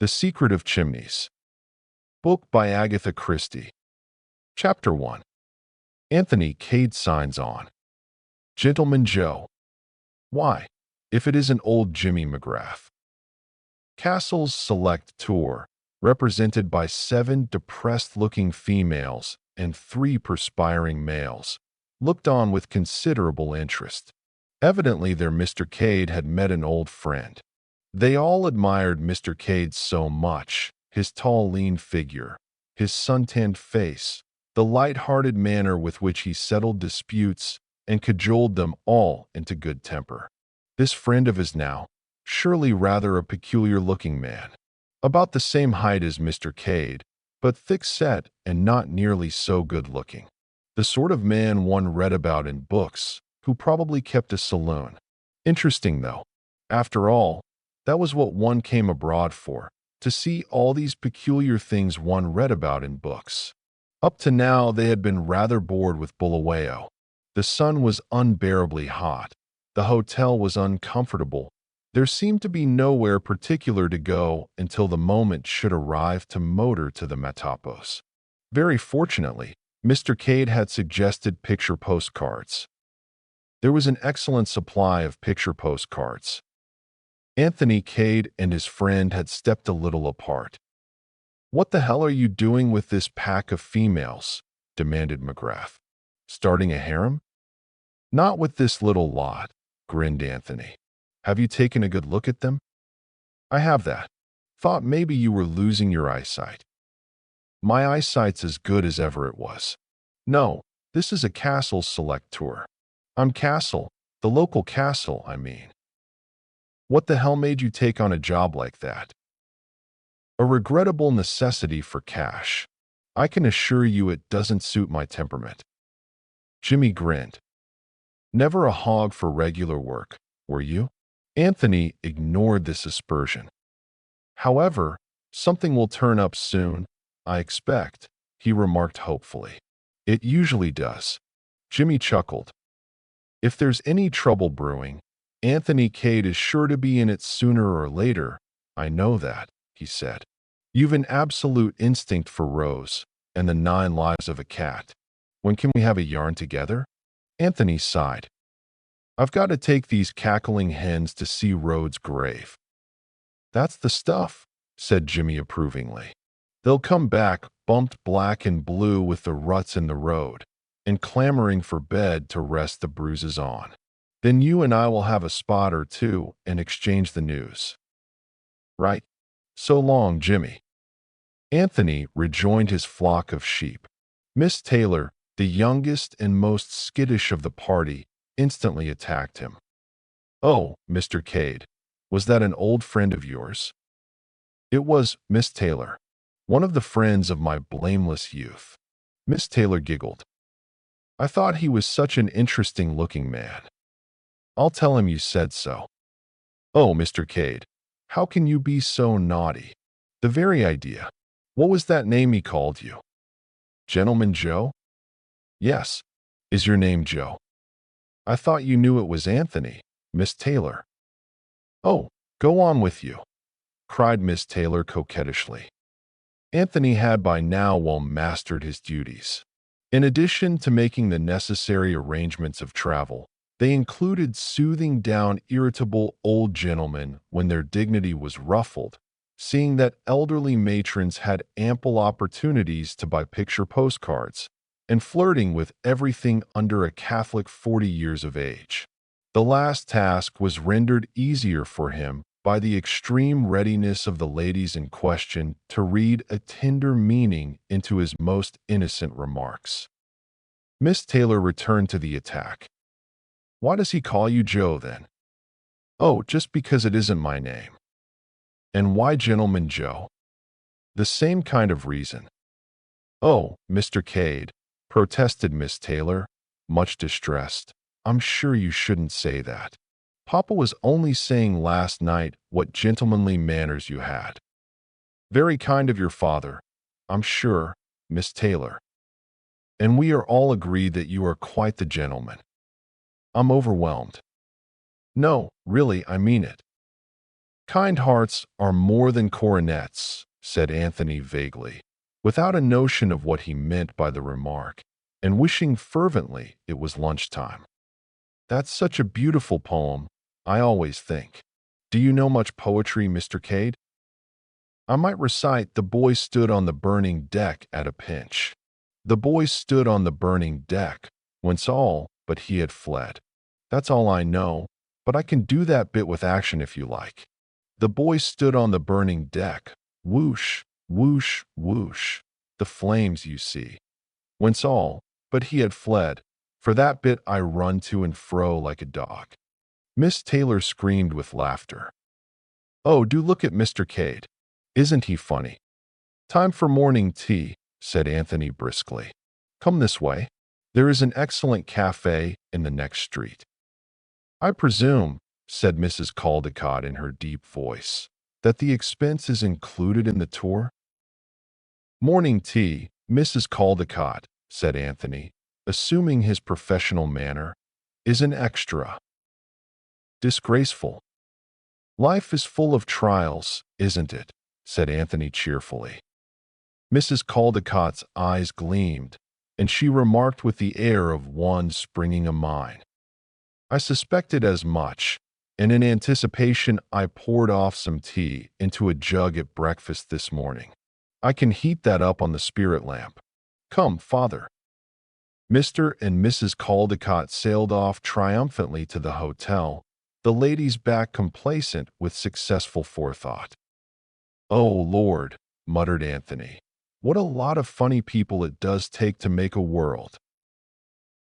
The Secret of Chimneys. Book by Agatha Christie. Chapter 1. Anthony Cade signs on. Gentleman Joe. Why, if it isn't old Jimmy McGrath. Castle's select tour, represented by 7 depressed-looking females and 3 perspiring males, looked on with considerable interest. Evidently their Mr. Cade had met an old friend. They all admired Mr. Cade so much, his tall, lean figure, his suntanned face, the light-hearted manner with which he settled disputes and cajoled them all into good temper. This friend of his now, surely rather a peculiar-looking man, about the same height as Mr. Cade, but thick-set and not nearly so good-looking. The sort of man one read about in books, who probably kept a saloon. Interesting, though. After all, that was what one came abroad for, to see all these peculiar things one read about in books. Up to now they had been rather bored with Bulawayo. The sun was unbearably hot. The hotel was uncomfortable. There seemed to be nowhere particular to go until the moment should arrive to motor to the Matapos. Very fortunately, Mr. Cade had suggested picture postcards. There was an excellent supply of picture postcards. Anthony Cade and his friend had stepped a little apart. "What the hell are you doing with this pack of females?" demanded McGrath. "Starting a harem?" "Not with this little lot," grinned Anthony. "Have you taken a good look at them?" "I have that. Thought maybe you were losing your eyesight." "My eyesight's as good as ever it was." "No, this is a Castle select tour." "I'm Castle, the local Castle, I mean." "What the hell made you take on a job like that?" "A regrettable necessity for cash. I can assure you it doesn't suit my temperament." Jimmy grinned. "Never a hog for regular work, were you?" Anthony ignored this aspersion. "However, something will turn up soon, I expect," he remarked hopefully. "It usually does." Jimmy chuckled. "If there's any trouble brewing, Anthony Cade is sure to be in it sooner or later. I know that," he said. "You've an absolute instinct for Rose and the 9 lives of a cat. When can we have a yarn together?" Anthony sighed. "I've got to take these cackling hens to see Rhodes' grave." "That's the stuff," said Jimmy approvingly. "They'll come back bumped black and blue with the ruts in the road, and clamoring for bed to rest the bruises on. Then you and I will have a spot or two and exchange the news." "Right. So long, Jimmy." Anthony rejoined his flock of sheep. Miss Taylor, the youngest and most skittish of the party, instantly attacked him. "Oh, Mr. Cade, was that an old friend of yours?" "It was, Miss Taylor. One of the friends of my blameless youth." Miss Taylor giggled. "I thought he was such an interesting-looking man." "I'll tell him you said so." "Oh, Mr. Cade, how can you be so naughty? The very idea. What was that name he called you?" "Gentleman Joe?" "Yes. Is your name Joe?" "I thought you knew it was Anthony, Miss Taylor." "Oh, go on with you," cried Miss Taylor coquettishly. Anthony had by now well mastered his duties. In addition to making the necessary arrangements of travel, they included soothing down irritable old gentlemen when their dignity was ruffled, seeing that elderly matrons had ample opportunities to buy picture postcards, and flirting with everything under a Catholic 40 years of age. The last task was rendered easier for him by the extreme readiness of the ladies in question to read a tender meaning into his most innocent remarks. Miss Taylor returned to the attack. "Why does he call you Joe, then?" "Oh, just because it isn't my name." "And why Gentleman Joe?" "The same kind of reason." "Oh, Mr. Cade," protested Miss Taylor, much distressed. "I'm sure you shouldn't say that. Papa was only saying last night what gentlemanly manners you had." "Very kind of your father, I'm sure, Miss Taylor. And we are all agreed that you are quite the gentleman." "I'm overwhelmed." "No, really, I mean it." Kind hearts are more than coronets, said Anthony vaguely, without a notion of what he meant by the remark, and wishing fervently it was lunchtime. That's such a beautiful poem, I always think. Do you know much poetry, Mr. Cade? I might recite "The boy stood on the burning deck at a pinch. The boy stood on the burning deck, whence all but he had fled." That's all I know, but I can do that bit with action if you like. The boy stood on the burning deck, whoosh, whoosh, whoosh, the flames you see, whence all but he had fled. For that bit I run to and fro like a dog. Miss Taylor screamed with laughter. Oh, do look at Mr. Cade. Isn't he funny? Time for morning tea, said Anthony briskly. Come this way. There is an excellent cafe in the next street. I presume, said Mrs. Caldecott in her deep voice, that the expense is included in the tour? Morning tea, Mrs. Caldecott, said Anthony, assuming his professional manner, is an extra. Disgraceful. Life is full of trials, isn't it? Said Anthony cheerfully. Mrs. Caldecott's eyes gleamed, and she remarked with the air of one springing a mine. I suspected as much, and in anticipation I poured off some tea into a jug at breakfast this morning. I can heat that up on the spirit lamp. Come, father. Mr. and Mrs. Caldecott sailed off triumphantly to the hotel, the ladies back complacent with successful forethought. Oh, Lord, muttered Anthony. What a lot of funny people it does take to make a world.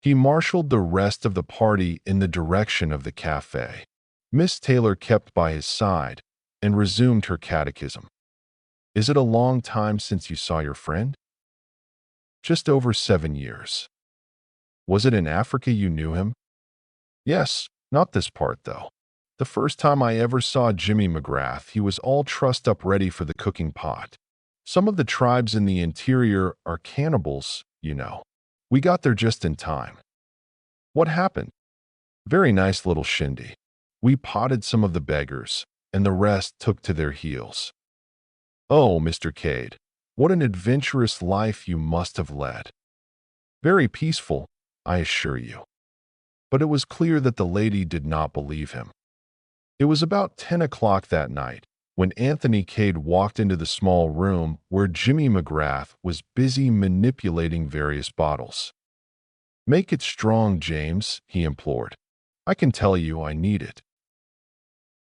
He marshaled the rest of the party in the direction of the cafe. Miss Taylor kept by his side and resumed her catechism. Is it a long time since you saw your friend? Just over 7 years. Was it in Africa you knew him? Yes, not this part, though. The first time I ever saw Jimmy McGrath, he was all trussed up ready for the cooking pot. Some of the tribes in the interior are cannibals, you know. We got there just in time. What happened? Very nice little shindy. We potted some of the beggars, and the rest took to their heels. Oh, Mr. Cade, what an adventurous life you must have led. Very peaceful, I assure you. But it was clear that the lady did not believe him. It was about 10 o'clock that night when Anthony Cade walked into the small room where Jimmy McGrath was busy manipulating various bottles. Make it strong, James, he implored. I can tell you I need it.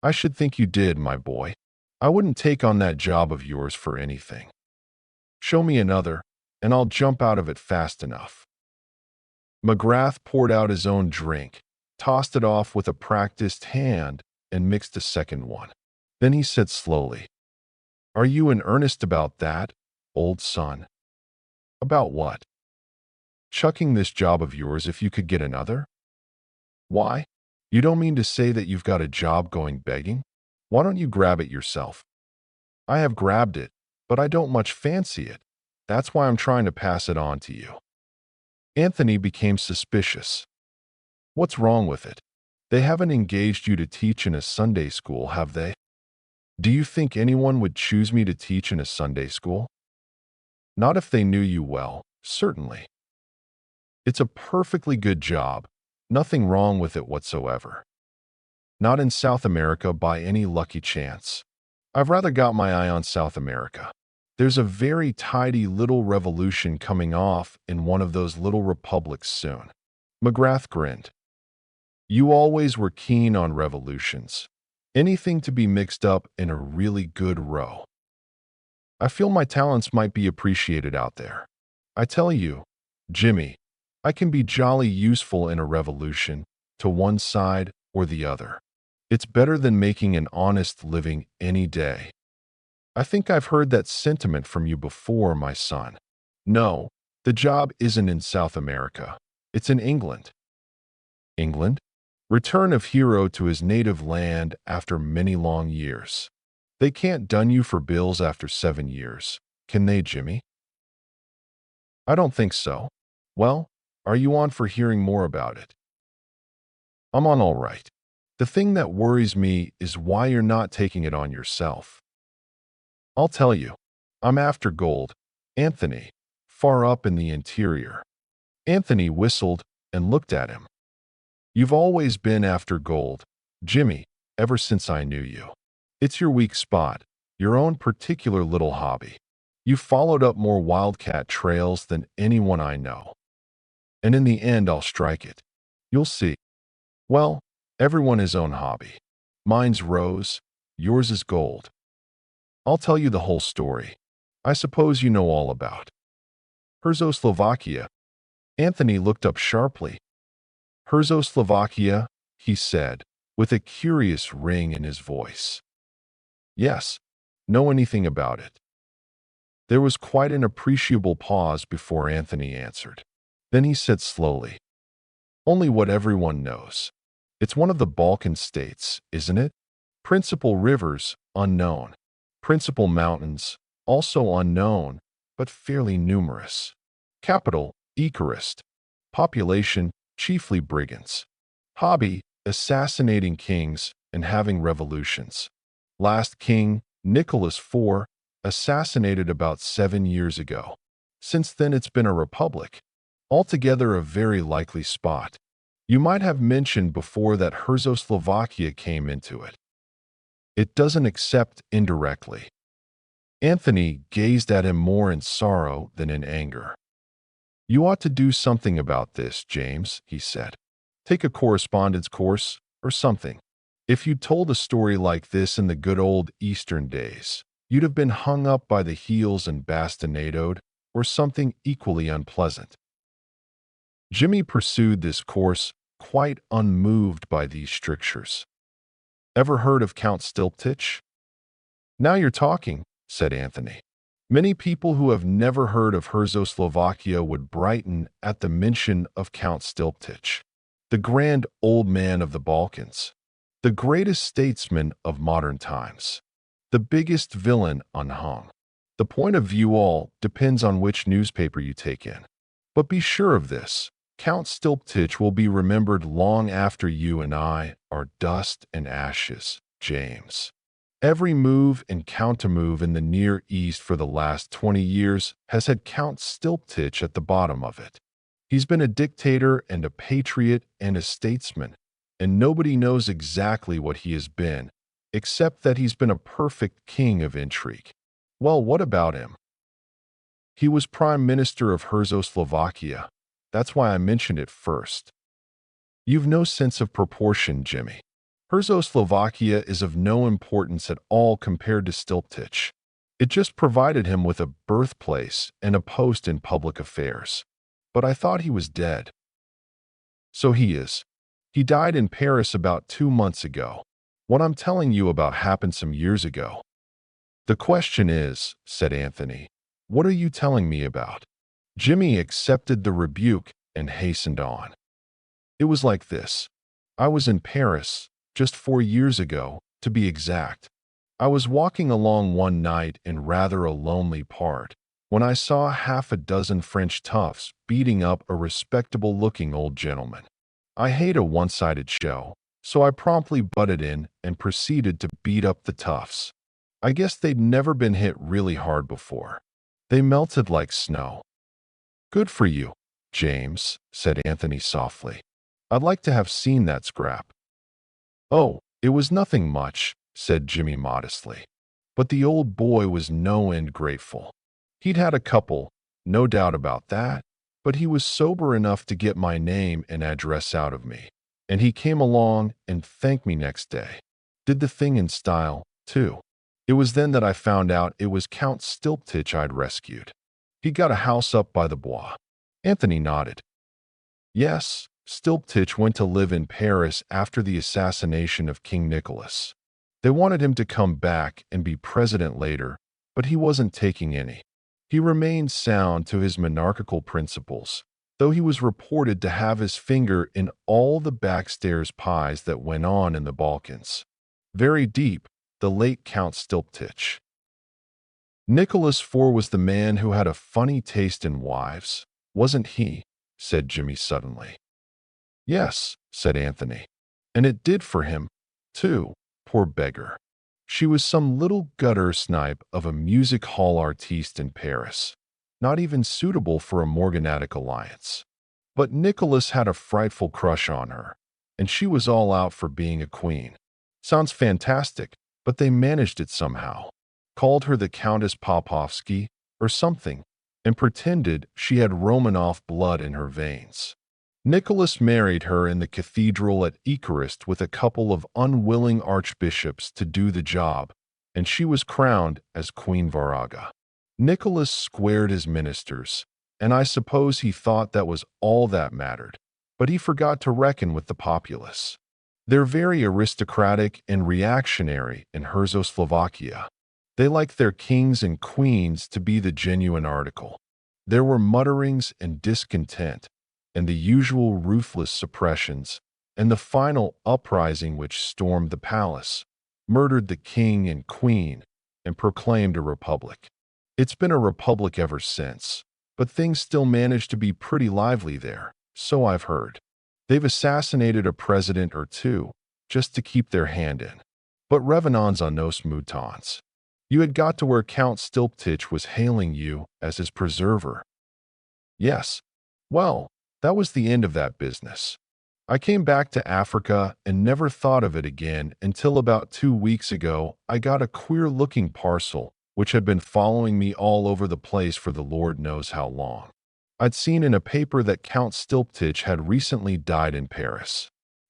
I should think you did, my boy. I wouldn't take on that job of yours for anything. Show me another, and I'll jump out of it fast enough. McGrath poured out his own drink, tossed it off with a practiced hand, and mixed a second one. Then he said slowly, Are you in earnest about that, old son? About what? Chucking this job of yours if you could get another? Why? You don't mean to say that you've got a job going begging? Why don't you grab it yourself? I have grabbed it, but I don't much fancy it. That's why I'm trying to pass it on to you. Anthony became suspicious. What's wrong with it? They haven't engaged you to teach in a Sunday school, have they? Do you think anyone would choose me to teach in a Sunday school? Not if they knew you well, certainly. It's a perfectly good job, nothing wrong with it whatsoever. Not in South America by any lucky chance. I've rather got my eye on South America. There's a very tidy little revolution coming off in one of those little republics soon. McGrath grinned. You always were keen on revolutions. Anything to be mixed up in a really good row. I feel my talents might be appreciated out there. I tell you, Jimmy, I can be jolly useful in a revolution, to one side or the other. It's better than making an honest living any day. I think I've heard that sentiment from you before, my son. No, the job isn't in South America. It's in England. England? Return of hero to his native land after many long years. They can't dun you for bills after 7 years, can they, Jimmy? I don't think so. Well, are you on for hearing more about it? I'm on all right. The thing that worries me is why you're not taking it on yourself. I'll tell you. I'm after gold, Anthony, far up in the interior. Anthony whistled and looked at him. You've always been after gold, Jimmy, ever since I knew you. It's your weak spot, your own particular little hobby. You've followed up more wildcat trails than anyone I know. And in the end, I'll strike it. You'll see. Well, everyone his own hobby. Mine's rose, yours is gold. I'll tell you the whole story. I suppose you know all about Slovakia. Anthony looked up sharply. Slovakia, he said, with a curious ring in his voice. Yes, know anything about it? There was quite an appreciable pause before Anthony answered. Then he said slowly, only what everyone knows. It's one of the Balkan states, isn't it? Principal rivers, unknown. Principal mountains, also unknown, but fairly numerous. Capital, Bucharest. Population, chiefly brigands. Hobby, assassinating kings and having revolutions. Last king, Nicholas IV, assassinated about 7 years ago. Since then it's been a republic. Altogether a very likely spot. You might have mentioned before that Slovakia came into it. It doesn't accept indirectly. Anthony gazed at him more in sorrow than in anger. You ought to do something about this, James, he said. Take a correspondence course or something. If you'd told a story like this in the good old Eastern days, you'd have been hung up by the heels and bastinadoed, or something equally unpleasant. Jimmy pursued this course, quite unmoved by these strictures. Ever heard of Count Stilptich? Now you're talking, said Anthony. Many people who have never heard of Slovakia would brighten at the mention of Count Stilptich, the grand old man of the Balkans, the greatest statesman of modern times, the biggest villain unhung. The point of view all depends on which newspaper you take in. But be sure of this, Count Stilptich will be remembered long after you and I are dust and ashes, James. Every move and countermove in the Near East for the last 20 years has had Count Stilptich at the bottom of it. He's been a dictator and a patriot and a statesman, and nobody knows exactly what he has been, except that he's been a perfect king of intrigue. Well, what about him? He was Prime Minister of Slovakia. That's why I mentioned it first. You've no sense of proportion, Jimmy. Slovakia is of no importance at all compared to Stilptich. It just provided him with a birthplace and a post in public affairs. But I thought he was dead. So he is. He died in Paris about 2 months ago. What I'm telling you about happened some years ago. The question is, said Anthony, what are you telling me about? Jimmy accepted the rebuke and hastened on. It was like this. I was in Paris, just 4 years ago, to be exact. I was walking along one night in rather a lonely part, when I saw half a dozen French toughs beating up a respectable-looking old gentleman. I hate a one-sided show, so I promptly butted in and proceeded to beat up the toughs. I guess they'd never been hit really hard before. They melted like snow. Good for you, James, said Anthony softly. I'd like to have seen that scrap. Oh, it was nothing much, said Jimmy modestly. But the old boy was no end grateful. He'd had a couple, no doubt about that, but he was sober enough to get my name and address out of me, and he came along and thanked me next day. Did the thing in style, too. It was then that I found out it was Count Stilptich I'd rescued. He got a house up by the Bois. Anthony nodded. Yes, Stilptich went to live in Paris after the assassination of King Nicholas. They wanted him to come back and be president later, but he wasn't taking any. He remained sound to his monarchical principles, though he was reported to have his finger in all the backstairs pies that went on in the Balkans. Very deep, the late Count Stilptich. Nicholas IV was the man who had a funny taste in wives, wasn't he? Said Jimmy suddenly. Yes, said Anthony. And it did for him, too, poor beggar. She was some little gutter snipe of a music hall artiste in Paris, not even suitable for a morganatic alliance. But Nicholas had a frightful crush on her, and she was all out for being a queen. Sounds fantastic, but they managed it somehow. Called her the Countess Popovsky or something, and pretended she had Romanov blood in her veins. Nicholas married her in the cathedral at Eucharist with a couple of unwilling archbishops to do the job, and she was crowned as Queen Varaga. Nicholas squared his ministers, and I suppose he thought that was all that mattered, but he forgot to reckon with the populace. They're very aristocratic and reactionary in Herzoslovakia. They like their kings and queens to be the genuine article. There were mutterings and discontent, and the usual ruthless suppressions, and the final uprising which stormed the palace, murdered the king and queen, and proclaimed a republic. It's been a republic ever since, but things still manage to be pretty lively there, so I've heard. They've assassinated a president or two, just to keep their hand in. But revenons on nos moutons. You had got to where Count Stilptich was hailing you as his preserver. Yes. Well, that was the end of that business. I came back to Africa and never thought of it again until about 2 weeks ago I got a queer-looking parcel which had been following me all over the place for the Lord knows how long. I'd seen in a paper that Count Stilptich had recently died in Paris.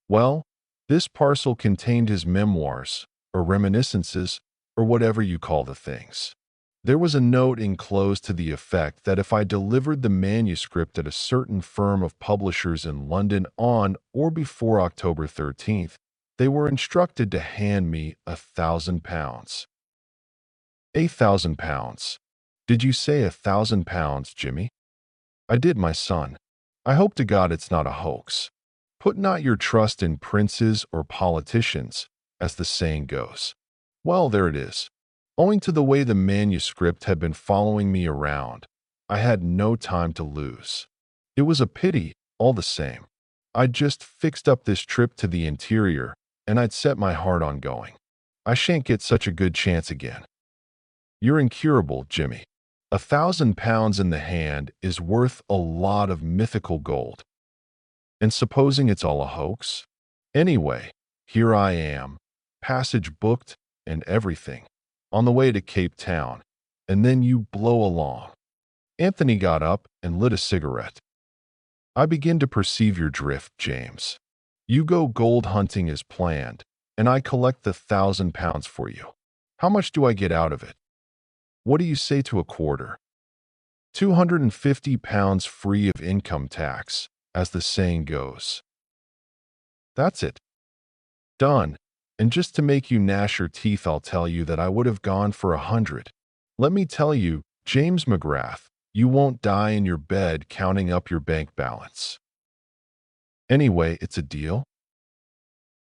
Well, this parcel contained his memoirs, or reminiscences, or whatever you call the things. There was a note enclosed to the effect that if I delivered the manuscript at a certain firm of publishers in London on or before October 13th, they were instructed to hand me £1,000. £1,000. Did you say £1,000, Jimmy? I did, my son. I hope to God it's not a hoax. Put not your trust in princes or politicians, as the saying goes. Well, there it is. Owing to the way the manuscript had been following me around, I had no time to lose. It was a pity, all the same. I'd just fixed up this trip to the interior, and I'd set my heart on going. I shan't get such a good chance again. You're incurable, Jimmy. £1,000 in the hand is worth a lot of mythical gold. And supposing it's all a hoax? Anyway, here I am, passage booked and everything, on the way to Cape Town, and then you blow along. Anthony got up and lit a cigarette. I begin to perceive your drift, James. You go gold hunting as planned, and I collect the £1,000 for you. How much do I get out of it? What do you say to a quarter? £250 free of income tax, as the saying goes. That's it. Done. And just to make you gnash your teeth, I'll tell you that I would have gone for 100. Let me tell you, James McGrath, you won't die in your bed counting up your bank balance. Anyway, it's a deal?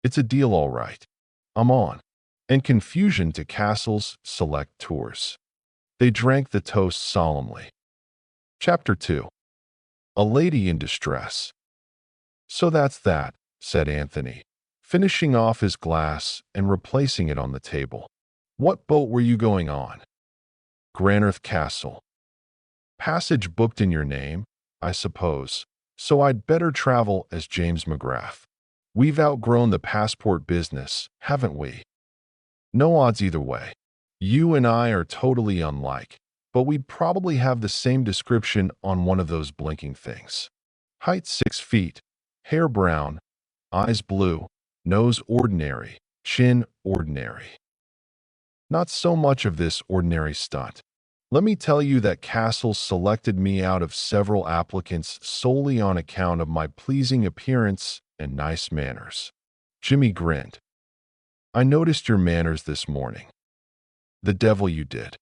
It's a deal, all right. I'm on. And confusion to Castle's select tours. They drank the toast solemnly. Chapter 2. A Lady in Distress. So that's that, said Anthony, finishing off his glass and replacing it on the table. What boat were you going on? Granarth Castle. Passage booked in your name, I suppose, so I'd better travel as James McGrath. We've outgrown the passport business, haven't we? No odds either way. You and I are totally unlike, but we'd probably have the same description on one of those blinking things. Height 6 feet, hair brown, eyes blue, nose ordinary, chin ordinary. Not so much of this ordinary stunt. Let me tell you that Castle selected me out of several applicants solely on account of my pleasing appearance and nice manners. Jimmy grinned. I noticed your manners this morning. The devil you did.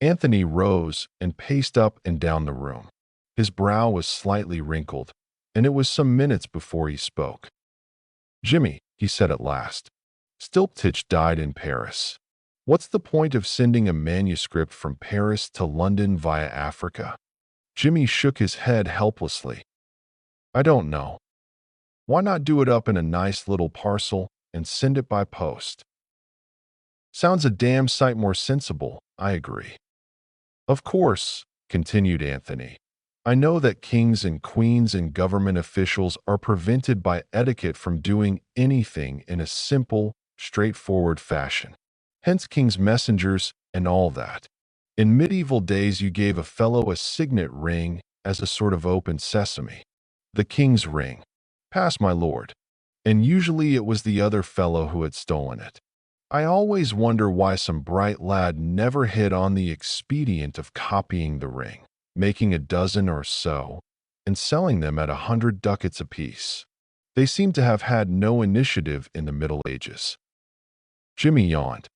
Anthony rose and paced up and down the room. His brow was slightly wrinkled, and it was some minutes before he spoke. Jimmy, he said at last, Stilptich died in Paris. What's the point of sending a manuscript from Paris to London via Africa? Jimmy shook his head helplessly. I don't know. Why not do it up in a nice little parcel and send it by post? Sounds a damn sight more sensible, I agree. Of course, continued Anthony. I know that kings and queens and government officials are prevented by etiquette from doing anything in a simple, straightforward fashion. Hence king's messengers and all that. In medieval days, you gave a fellow a signet ring as a sort of open sesame. The king's ring. Pass, my lord. And usually it was the other fellow who had stolen it. I always wonder why some bright lad never hit on the expedient of copying the ring, making a dozen or so, and selling them at 100 ducats apiece. They seem to have had no initiative in the Middle Ages. Jimmy yawned.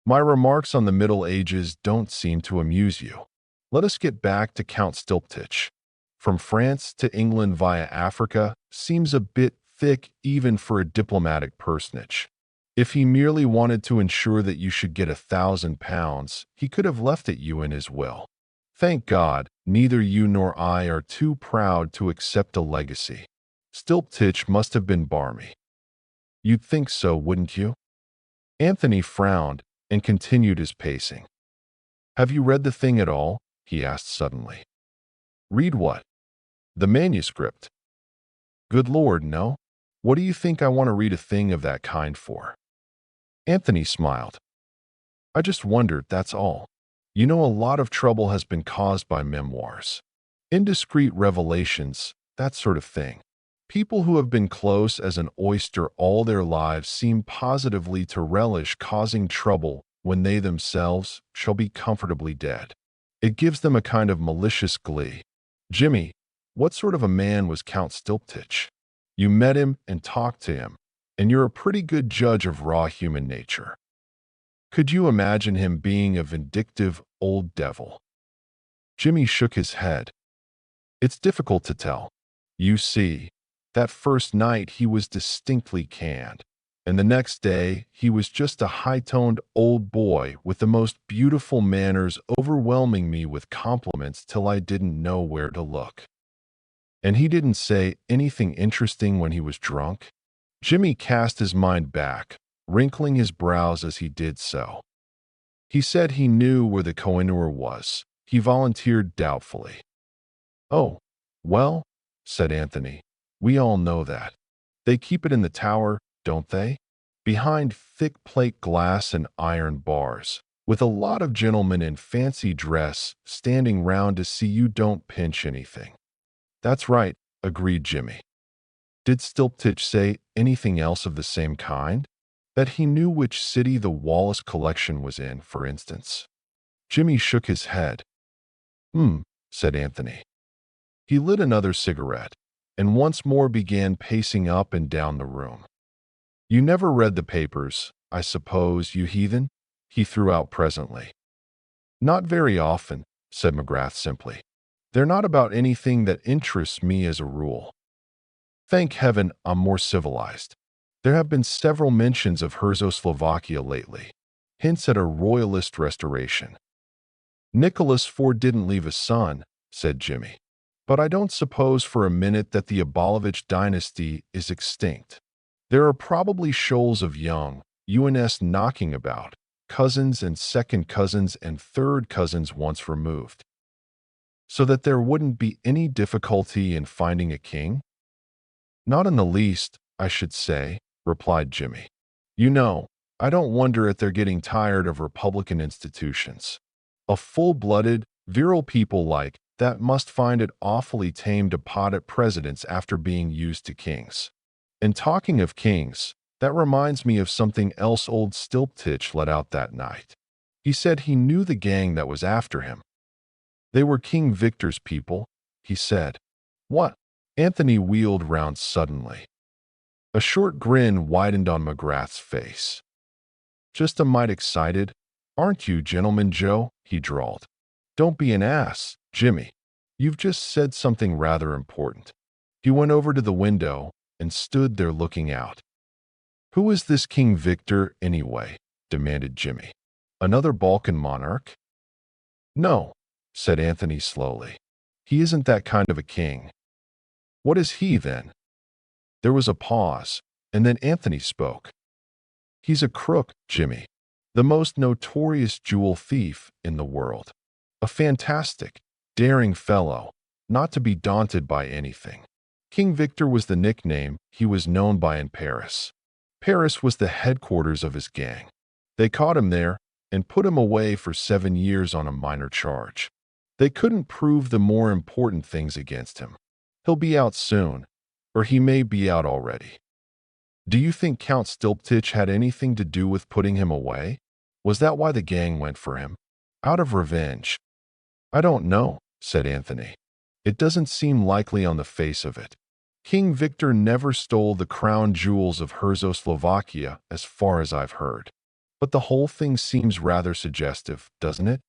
My remarks on the Middle Ages don't seem to amuse you. Let us get back to Count Stilptich. From France to England via Africa seems a bit thick even for a diplomatic personage. If he merely wanted to ensure that you should get £1,000, he could have left it you in his will. Thank God, neither you nor I are too proud to accept a legacy. Stilptich must have been barmy. You'd think so, wouldn't you? Anthony frowned and continued his pacing. Have you read the thing at all? He asked suddenly. Read what? The manuscript. Good Lord, no. What do you think I want to read a thing of that kind for? Anthony smiled. I just wondered, that's all. You know, a lot of trouble has been caused by memoirs. Indiscreet revelations, that sort of thing. People who have been close as an oyster all their lives seem positively to relish causing trouble when they themselves shall be comfortably dead. It gives them a kind of malicious glee. Jimmy, what sort of a man was Count Stilptich? You met him and talked to him, and you're a pretty good judge of raw human nature. Could you imagine him being a vindictive old devil? Jimmy shook his head. It's difficult to tell. You see, that first night he was distinctly canned, and the next day he was just a high-toned old boy with the most beautiful manners, overwhelming me with compliments till I didn't know where to look. And he didn't say anything interesting when he was drunk? Jimmy cast his mind back, wrinkling his brows as he did so. He said he knew where the Kohinoor was. He volunteered doubtfully. Oh, well, said Anthony, we all know that. They keep it in the tower, don't they? Behind thick plate glass and iron bars, with a lot of gentlemen in fancy dress standing round to see you don't pinch anything. That's right, agreed Jimmy. Did Stilptich say anything else of the same kind? That he knew which city the Wallace collection was in, for instance? Jimmy shook his head. Said Anthony. He lit another cigarette, and once more began pacing up and down the room. You never read the papers, I suppose, you heathen? He threw out presently. Not very often, said McGrath simply. They're not about anything that interests me as a rule. Thank heaven I'm more civilized. There have been several mentions of Herzoslovakia lately, hints at a royalist restoration. Nicholas IV didn't leave a son, said Jimmy. But I don't suppose for a minute that the Abalovich dynasty is extinct. There are probably shoals of young UNS knocking about, cousins and second cousins and third cousins once removed. So that there wouldn't be any difficulty in finding a king? Not in the least, I should say, replied Jimmy. You know, I don't wonder at their getting tired of republican institutions. A full-blooded, virile people like that must find it awfully tame to pot at presidents after being used to kings. And talking of kings, that reminds me of something else old Stilptich let out that night. He said he knew the gang that was after him. They were King Victor's people, he said. What? Anthony wheeled round suddenly. A short grin widened on McGrath's face. Just a mite excited, aren't you, Gentleman Joe? He drawled. Don't be an ass, Jimmy. You've just said something rather important. He went over to the window and stood there looking out. Who is this King Victor, anyway? Demanded Jimmy. Another Balkan monarch? No, said Anthony slowly. He isn't that kind of a king. What is he, then? There was a pause, and then Anthony spoke. He's a crook, Jimmy. The most notorious jewel thief in the world. A fantastic, daring fellow, not to be daunted by anything. King Victor was the nickname he was known by in Paris. Paris was the headquarters of his gang. They caught him there and put him away for 7 years on a minor charge. They couldn't prove the more important things against him. He'll be out soon, or he may be out already. Do you think Count Stilptich had anything to do with putting him away? Was that why the gang went for him? Out of revenge? I don't know, said Anthony. It doesn't seem likely on the face of it. King Victor never stole the crown jewels of Czechoslovakia, as far as I've heard. But the whole thing seems rather suggestive, doesn't it?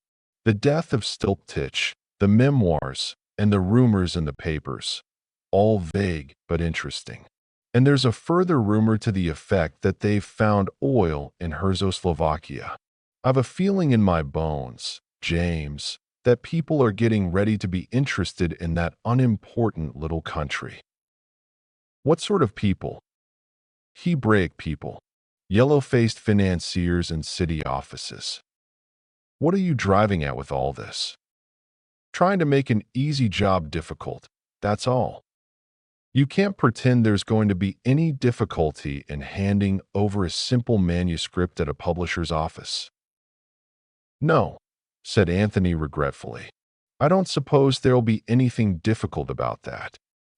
The death of Stilptich, the memoirs, and the rumors in the papers. All vague but interesting. And there's a further rumor to the effect that they've found oil in Czechoslovakia. I've a feeling in my bones, James, that people are getting ready to be interested in that unimportant little country. What sort of people? Hebraic people. Yellow-faced financiers and city offices. What are you driving at with all this? Trying to make an easy job difficult, that's all. You can't pretend there's going to be any difficulty in handing over a simple manuscript at a publisher's office. No, said Anthony regretfully. I don't suppose there'll be anything difficult about that.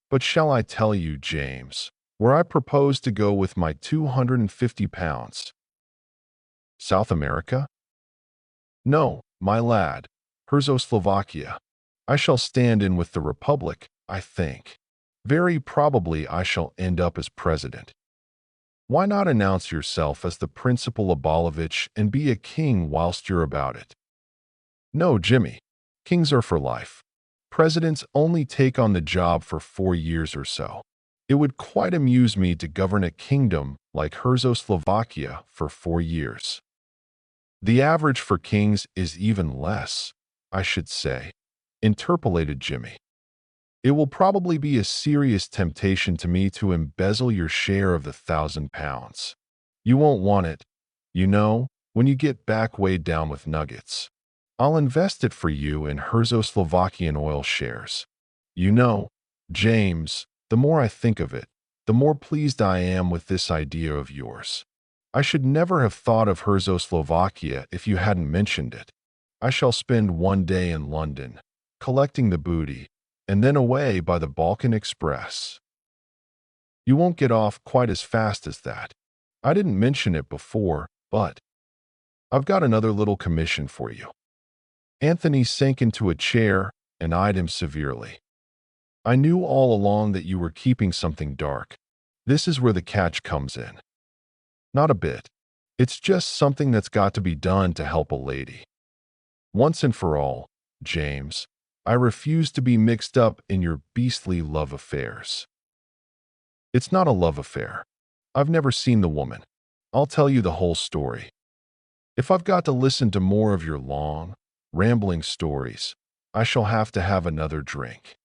But shall I tell you, James, where I propose to go with my £250? South America? No, my lad, Czechoslovakia. I shall stand in with the Republic, I think. Very probably I shall end up as president. Why not announce yourself as the Principal Abolovich and be a king whilst you're about it? No, Jimmy. Kings are for life. Presidents only take on the job for 4 years or so. It would quite amuse me to govern a kingdom like Czechoslovakia for 4 years. The average for kings is even less, I should say, interpolated Jimmy. It will probably be a serious temptation to me to embezzle your share of the £1,000. You won't want it, you know, when you get back weighed down with nuggets. I'll invest it for you in Czechoslovakian oil shares. You know, James, the more I think of it, the more pleased I am with this idea of yours. I should never have thought of Czechoslovakia if you hadn't mentioned it. I shall spend 1 day in London, collecting the booty, and then away by the Balkan Express. You won't get off quite as fast as that. I didn't mention it before, but I've got another little commission for you. Anthony sank into a chair and eyed him severely. I knew all along that you were keeping something dark. This is where the catch comes in. Not a bit. It's just something that's got to be done to help a lady. Once and for all, James, I refuse to be mixed up in your beastly love affairs. It's not a love affair. I've never seen the woman. I'll tell you the whole story. If I've got to listen to more of your long, rambling stories, I shall have to have another drink.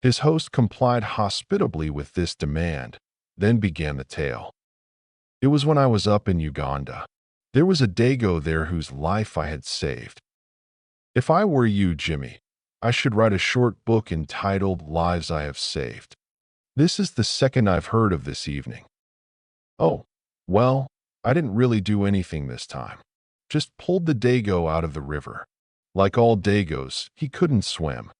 His host complied hospitably with this demand, then began the tale. It was when I was up in Uganda. There was a Dago there whose life I had saved. If I were you, Jimmy, I should write a short book entitled Lives I Have Saved. This is the second I've heard of this evening. Oh, well, I didn't really do anything this time. Just pulled the Dago out of the river. Like all Dagos, he couldn't swim.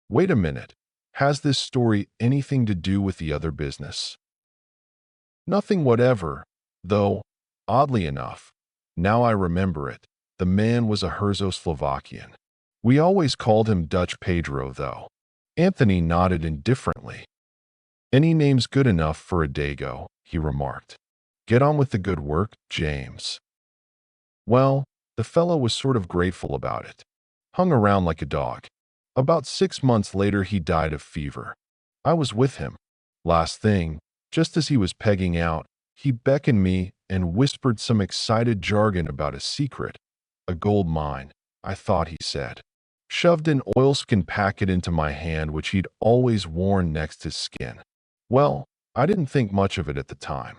Wait a minute. Has this story anything to do with the other business? Nothing whatever, though, oddly enough, now I remember it, the man was a Czechoslovakian. We always called him Dutch Pedro, though. Anthony nodded indifferently. Any name's good enough for a Dago, he remarked. Get on with the good work, James. Well, the fellow was sort of grateful about it. Hung around like a dog. About 6 months later, he died of fever. I was with him. Last thing, just as he was pegging out, he beckoned me and whispered some excited jargon about a secret. A gold mine, I thought he said. Shoved an oilskin packet into my hand which he'd always worn next his skin. Well, I didn't think much of it at the time.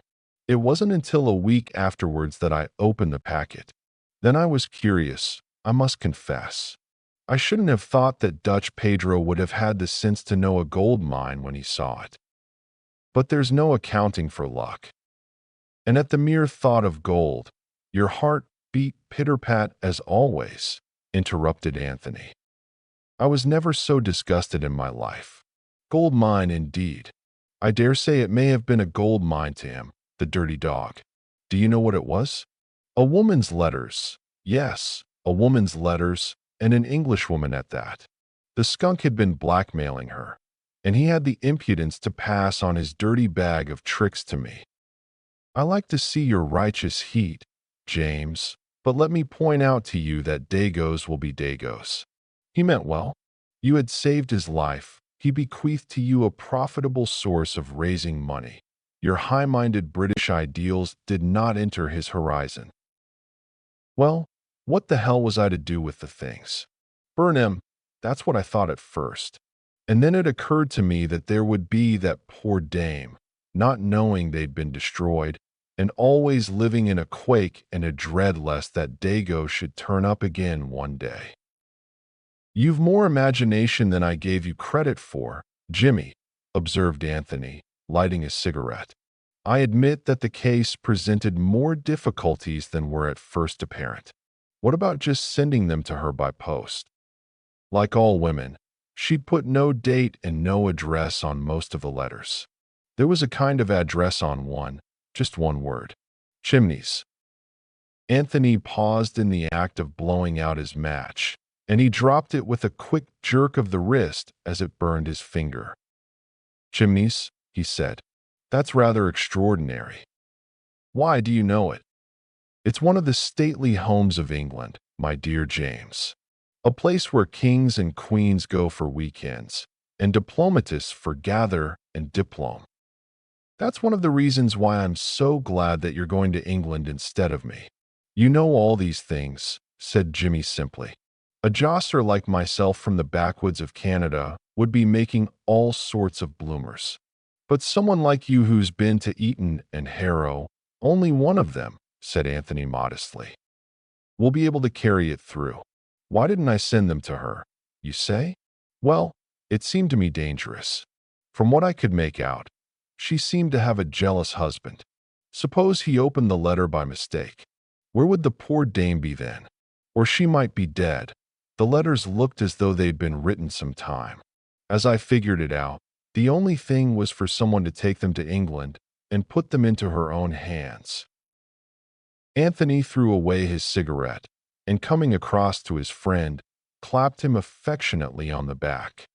It wasn't until a week afterwards that I opened the packet. Then I was curious, I must confess. I shouldn't have thought that Dutch Pedro would have had the sense to know a gold mine when he saw it. But there's no accounting for luck. And at the mere thought of gold, your heart beat pitter-pat as always, interrupted Anthony. I was never so disgusted in my life. Gold mine indeed. I dare say it may have been a gold mine to him, the dirty dog. Do you know what it was? A woman's letters. Yes, a woman's letters, and an Englishwoman at that. The skunk had been blackmailing her, and he had the impudence to pass on his dirty bag of tricks to me. I like to see your righteous heat, James, but let me point out to you that Dagos will be Dagos. He meant well. You had saved his life. He bequeathed to you a profitable source of raising money. Your high-minded British ideals did not enter his horizon. Well, what the hell was I to do with the things? Burn him. That's what I thought at first. And then it occurred to me that there would be that poor dame, not knowing they'd been destroyed, and always living in a quake and a dread lest that Dago should turn up again one day. You've more imagination than I gave you credit for, Jimmy, observed Anthony, lighting a cigarette. I admit that the case presented more difficulties than were at first apparent. What about just sending them to her by post? Like all women, she'd put no date and no address on most of the letters. There was a kind of address on one, just one word. Chimneys. Anthony paused in the act of blowing out his match, and he dropped it with a quick jerk of the wrist as it burned his finger. Chimneys, he said. That's rather extraordinary. Why do you know it? It's one of the stately homes of England, my dear James. A place where kings and queens go for weekends, and diplomatists for gather and diplome. That's one of the reasons why I'm so glad that you're going to England instead of me. You know all these things, said Jimmy simply. A jostler like myself from the backwoods of Canada would be making all sorts of bloomers. But someone like you who's been to Eton and Harrow, only one of them, said Anthony modestly, will be able to carry it through. Why didn't I send them to her, you say? Well, it seemed to me dangerous. From what I could make out, she seemed to have a jealous husband. Suppose he opened the letter by mistake. Where would the poor dame be then? Or she might be dead. The letters looked as though they'd been written some time. As I figured it out, the only thing was for someone to take them to England and put them into her own hands. Anthony threw away his cigarette and, coming across to his friend, clapped him affectionately on the back.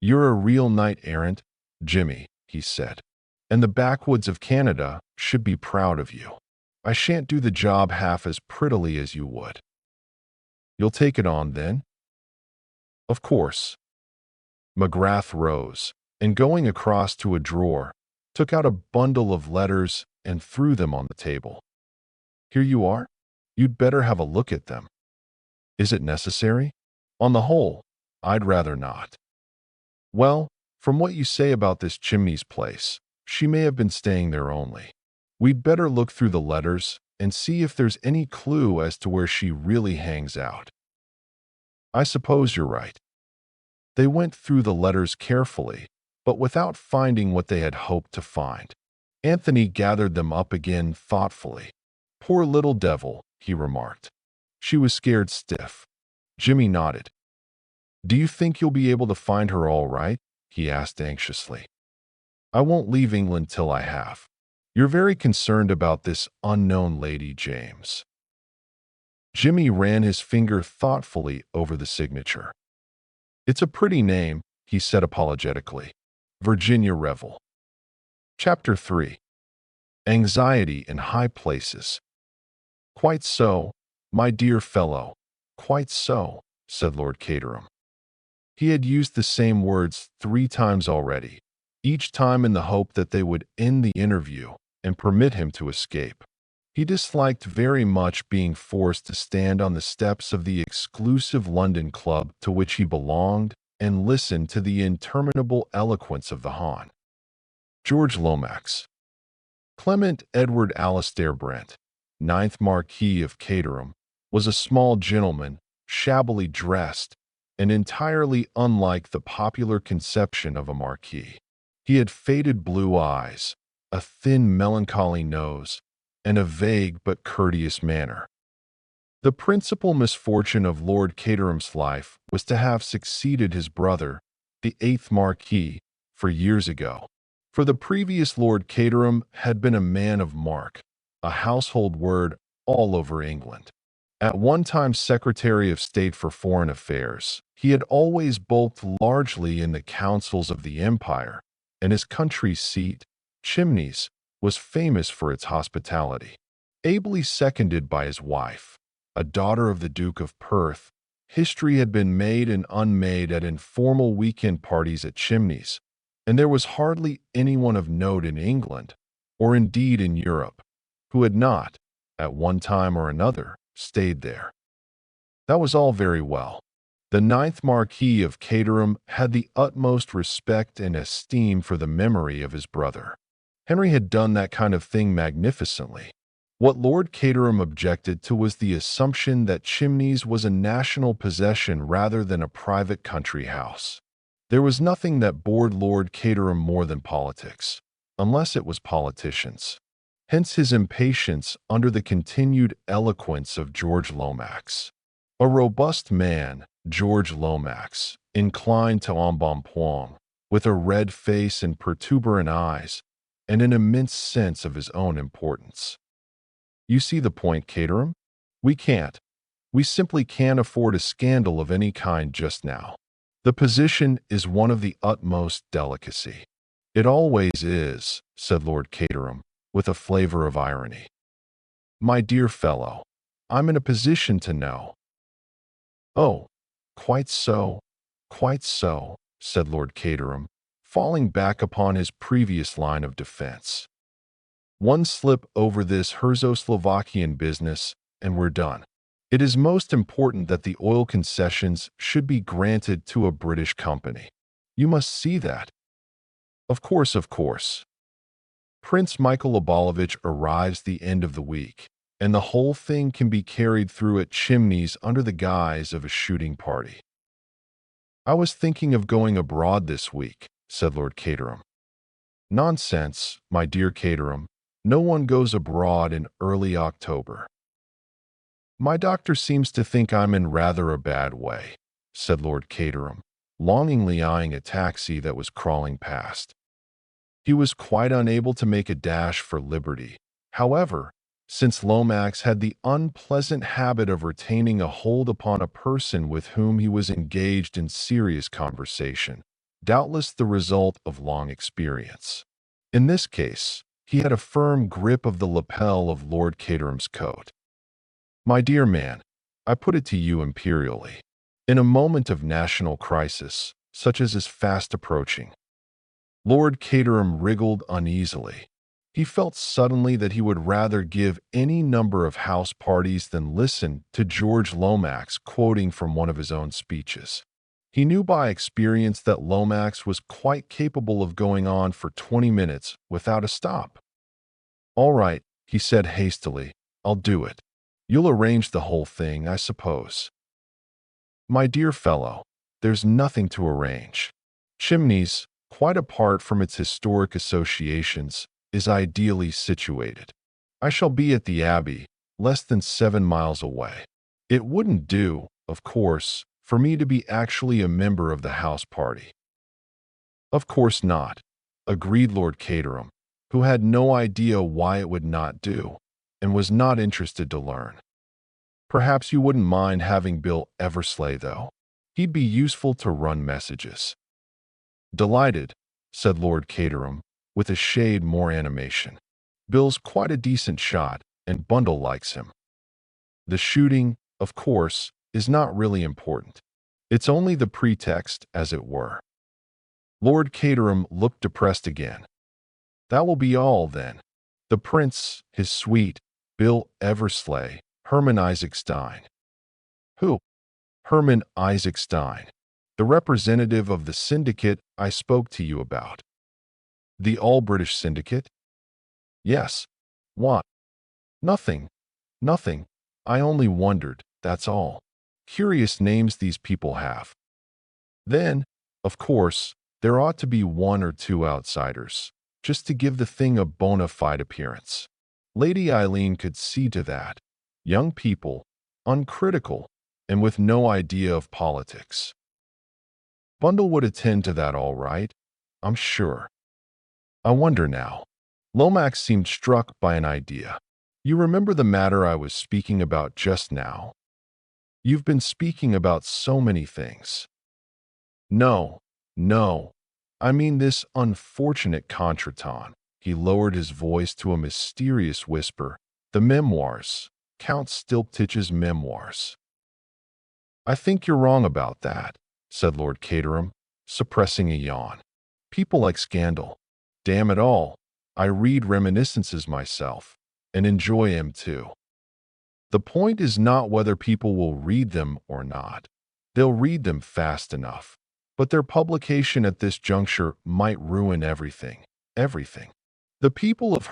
You're a real knight-errant, Jimmy, he said, and the backwoods of Canada should be proud of you. I shan't do the job half as prettily as you would. You'll take it on, then? Of course. McGrath rose, and going across to a drawer, took out a bundle of letters and threw them on the table. Here you are. You'd better have a look at them. Is it necessary? On the whole, I'd rather not. Well, from what you say about this Chimneys place, she may have been staying there only. We'd better look through the letters and see if there's any clue as to where she really hangs out. I suppose you're right. They went through the letters carefully, but without finding what they had hoped to find. Anthony gathered them up again thoughtfully. Poor little devil, he remarked. She was scared stiff. Jimmy nodded. Do you think you'll be able to find her all right? He asked anxiously. I won't leave England till I have. You're very concerned about this unknown lady, James. Jimmy ran his finger thoughtfully over the signature. It's a pretty name, he said apologetically. Virginia Revel. Chapter 3. Anxiety in High Places. Quite so, my dear fellow, quite so, said Lord Caterham. He had used the same words 3 times already, each time in the hope that they would end the interview and permit him to escape. He disliked very much being forced to stand on the steps of the exclusive London club to which he belonged and listen to the interminable eloquence of the Hon. George Lomax. Clement Edward Alastair Brent, 9th Marquis of Caterham, was a small gentleman, shabbily dressed, and entirely unlike the popular conception of a marquis. He had faded blue eyes, a thin melancholy nose, and a vague but courteous manner. The principal misfortune of Lord Caterham's life was to have succeeded his brother, the 8th Marquis, years ago. For the previous Lord Caterham had been a man of mark, a household word all over England. At one time Secretary of State for Foreign Affairs, he had always bulked largely in the councils of the empire, and his country seat, Chimneys, was famous for its hospitality. Ably seconded by his wife, a daughter of the Duke of Perth, history had been made and unmade at informal weekend parties at Chimneys, and there was hardly anyone of note in England, or indeed in Europe, who had not, at one time or another, stayed there. That was all very well. The 9th Marquis of Caterham had the utmost respect and esteem for the memory of his brother. Henry had done that kind of thing magnificently. What Lord Caterham objected to was the assumption that Chimneys was a national possession rather than a private country house. There was nothing that bored Lord Caterham more than politics, unless it was politicians. Hence his impatience under the continued eloquence of George Lomax. A robust man, George Lomax, inclined to embonpoint, with a red face and protuberant eyes, and an immense sense of his own importance. You see the point, Caterham? We simply can't afford a scandal of any kind just now. The position is one of the utmost delicacy. It always is, said Lord Caterham, with a flavor of irony. My dear fellow, I'm in a position to know. Oh, quite so, said Lord Caterham, falling back upon his previous line of defense. One slip over this Herzoslovakian business, and we're done. It is most important that the oil concessions should be granted to a British company. You must see that. Of course. Prince Michael Obolovich arrives the end of the week, and the whole thing can be carried through at Chimneys under the guise of a shooting party. I was thinking of going abroad this week, said Lord Caterham. Nonsense, my dear Caterham. No one goes abroad in early October. My doctor seems to think I'm in rather a bad way, said Lord Caterham, longingly eyeing a taxi that was crawling past. He was quite unable to make a dash for liberty, however, since Lomax had the unpleasant habit of retaining a hold upon a person with whom he was engaged in serious conversation, doubtless the result of long experience. In this case, he had a firm grip of the lapel of Lord Caterham's coat. My dear man, I put it to you imperially, in a moment of national crisis, such as is fast approaching. Lord Caterham wriggled uneasily. He felt suddenly that he would rather give any number of house parties than listen to George Lomax quoting from one of his own speeches. He knew by experience that Lomax was quite capable of going on for 20 minutes without a stop. All right, he said hastily, I'll do it. You'll arrange the whole thing, I suppose. My dear fellow, there's nothing to arrange. Chimneys, quite apart from its historic associations, is ideally situated. I shall be at the Abbey, less than 7 miles away. It wouldn't do, of course, for me to be actually a member of the house party. Of course not, agreed Lord Caterham, who had no idea why it would not do, and was not interested to learn. Perhaps you wouldn't mind having Bill Eversleigh, though. He'd be useful to run messages. Delighted, said Lord Caterham, with a shade more animation. Bill's quite a decent shot, and Bundle likes him. The shooting, of course, is not really important. It's only the pretext, as it were. Lord Caterham looked depressed again. That will be all, then. The prince, his suite, Bill Eversleigh, Herman Isaac Stein. Who? Herman Isaac Stein, the representative of the syndicate I spoke to you about. The all-British syndicate? Yes. What? Nothing. Nothing. I only wondered, that's all. Curious names these people have. Then, of course, there ought to be one or two outsiders, just to give the thing a bona fide appearance. Lady Eileen could see to that. Young people, uncritical, and with no idea of politics. Bundle would attend to that all right, I'm sure. I wonder now. Lomax seemed struck by an idea. You remember the matter I was speaking about just now? You've been speaking about so many things. No, no. I mean this unfortunate contretemps. He lowered his voice to a mysterious whisper. The memoirs. Count Stilptich's memoirs. I think you're wrong about that, said Lord Caterham, suppressing a yawn. People like scandal. Damn it all. I read reminiscences myself, and enjoy them too. The point is not whether people will read them or not. They'll read them fast enough. But their publication at this juncture might ruin everything. Everything. The people of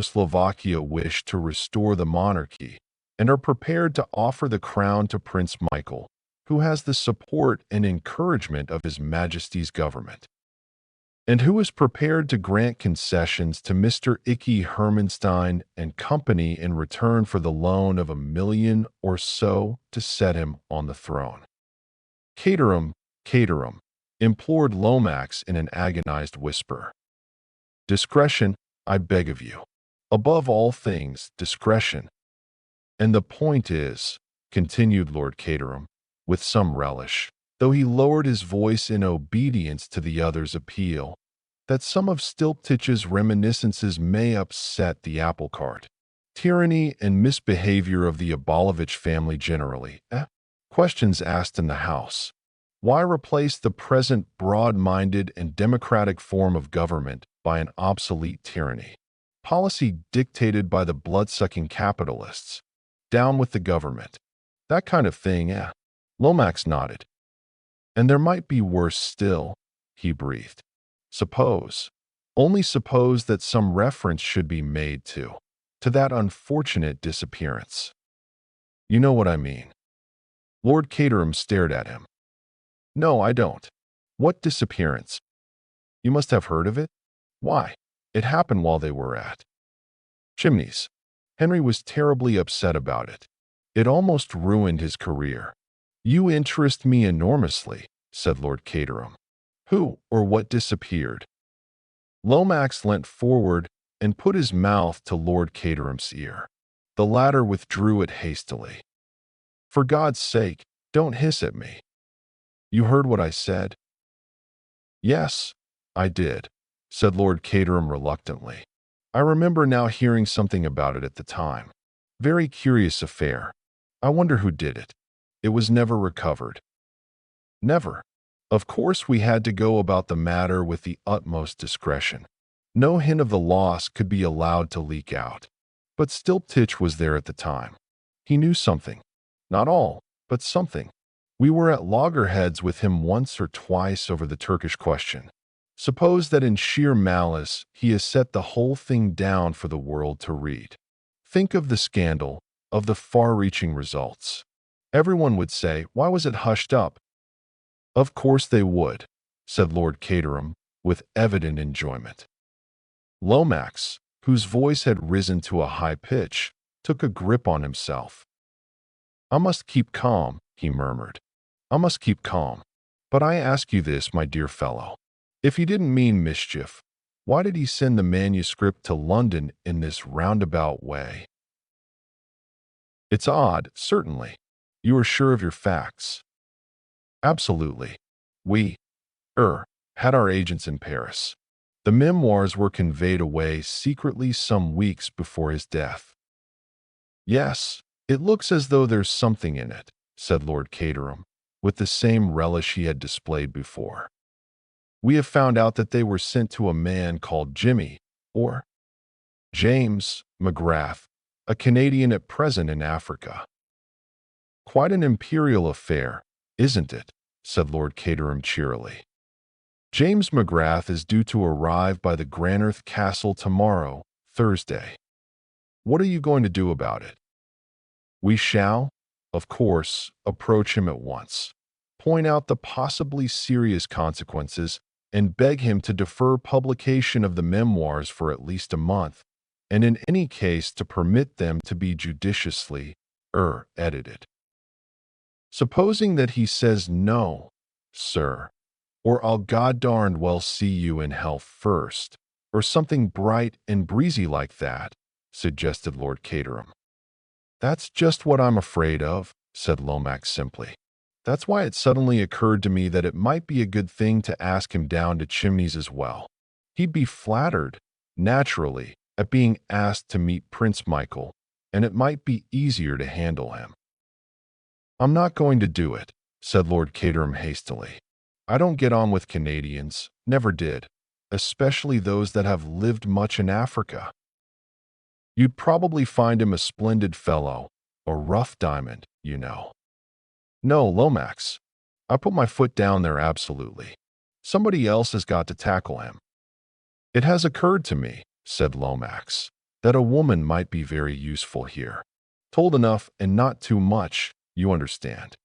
Slovakia wish to restore the monarchy and are prepared to offer the crown to Prince Michael, who has the support and encouragement of His Majesty's government, and who is prepared to grant concessions to Mr. Icky Hermanstein and company in return for the loan of $1 million or so to set him on the throne. Caterham, implored Lomax in an agonized whisper. Discretion, I beg of you. Above all things, discretion. And the point is, continued Lord Caterham, with some relish, though he lowered his voice in obedience to the other's appeal, that some of Stilptich's reminiscences may upset the apple cart. Tyranny and misbehavior of the Abolovich family generally. Questions asked in the House. Why replace the present broad-minded and democratic form of government by an obsolete tyranny? Policy dictated by the blood-sucking capitalists. Down with the government. That kind of thing, Lomax nodded. And there might be worse still, he breathed. Only suppose that some reference should be made to that unfortunate disappearance. You know what I mean. Lord Caterham stared at him. No, I don't. What disappearance? You must have heard of it? Why? It happened while they were at Chimneys. Henry was terribly upset about it. It almost ruined his career. You interest me enormously, said Lord Caterham. Who or what disappeared? Lomax leant forward and put his mouth to Lord Caterham's ear. The latter withdrew it hastily. For God's sake, don't hiss at me. You heard what I said? Yes, I did, said Lord Caterham reluctantly. I remember now hearing something about it at the time. Very curious affair. I wonder who did it. It was never recovered. Never. Of course we had to go about the matter with the utmost discretion. No hint of the loss could be allowed to leak out. But Stilptich was there at the time. He knew something. Not all, but something. We were at loggerheads with him once or twice over the Turkish question. Suppose that in sheer malice he has set the whole thing down for the world to read. Think of the scandal, of the far-reaching results. Everyone would say, why was it hushed up? Of course they would, said Lord Caterham, with evident enjoyment. Lomax, whose voice had risen to a high pitch, took a grip on himself. I must keep calm, he murmured. I must keep calm. But I ask you this, my dear fellow. If he didn't mean mischief, why did he send the manuscript to London in this roundabout way? It's odd, certainly. You are sure of your facts? Absolutely. We, had our agents in Paris. The memoirs were conveyed away secretly some weeks before his death. Yes, it looks as though there's something in it, said Lord Caterham, with the same relish he had displayed before. We have found out that they were sent to a man called Jimmy, or James McGrath, a Canadian at present in Africa. Quite an imperial affair, isn't it? Said Lord Caterham cheerily. James McGrath is due to arrive by the Granarth Castle tomorrow, Thursday. What are you going to do about it? We shall, of course, approach him at once, point out the possibly serious consequences, and beg him to defer publication of the memoirs for at least a month, and in any case to permit them to be judiciously edited. Supposing that he says no, sir, or I'll goddarned well see you in hell first, or something bright and breezy like that, suggested Lord Caterham. That's just what I'm afraid of, said Lomax simply. That's why it suddenly occurred to me that it might be a good thing to ask him down to Chimneys as well. He'd be flattered, naturally, at being asked to meet Prince Michael, and it might be easier to handle him. I'm not going to do it, said Lord Caterham hastily. I don't get on with Canadians, never did, especially those that have lived much in Africa. You'd probably find him a splendid fellow, a rough diamond, you know. No, Lomax, I put my foot down there absolutely. Somebody else has got to tackle him. It has occurred to me, said Lomax, that a woman might be very useful here. Told enough and not too much, you understand.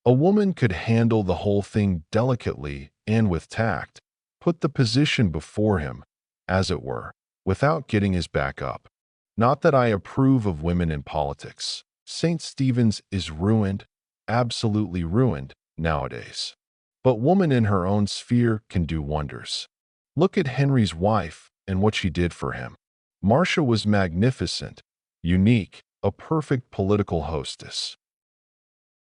A woman could handle the whole thing delicately and with tact, put the position before him, as it were, without getting his back up. Not that I approve of women in politics. St. Stephen's is ruined, absolutely ruined, nowadays. But woman in her own sphere can do wonders. Look at Henry's wife and what she did for him. Marcia was magnificent, unique, a perfect political hostess.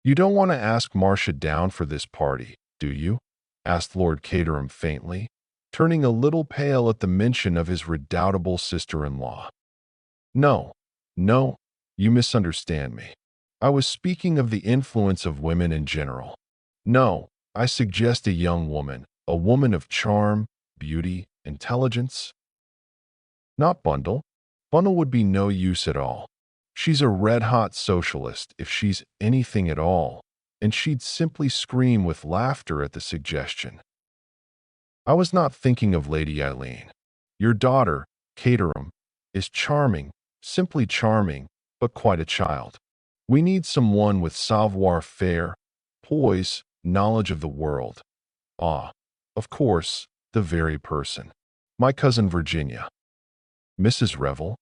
You don't want to ask Marcia down for this party, do you? Asked Lord Caterham faintly, turning a little pale at the mention of his redoubtable sister-in-law. No, you misunderstand me. I was speaking of the influence of women in general. No, I suggest a young woman, a woman of charm, beauty, intelligence. Not Bundle. Bundle would be no use at all. She's a red-hot socialist if she's anything at all, and she'd simply scream with laughter at the suggestion. I was not thinking of Lady Eileen. Your daughter, Caterham, is charming, simply charming, but quite a child. We need someone with savoir-faire, poise, knowledge of the world. Ah, of course, the very person. My cousin Virginia. Mrs. Revel?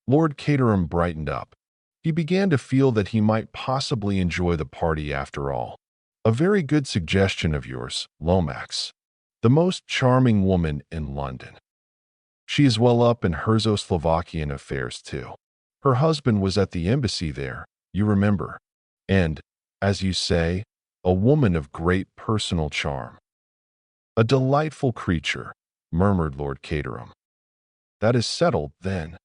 Lord Caterham brightened up. He began to feel that he might possibly enjoy the party after all. A very good suggestion of yours, Lomax. The most charming woman in London. She is well up in Herzo-Slovakian affairs, too. Her husband was at the embassy there, you remember. And, as you say, a woman of great personal charm. A delightful creature, murmured Lord Caterham. That is settled, then.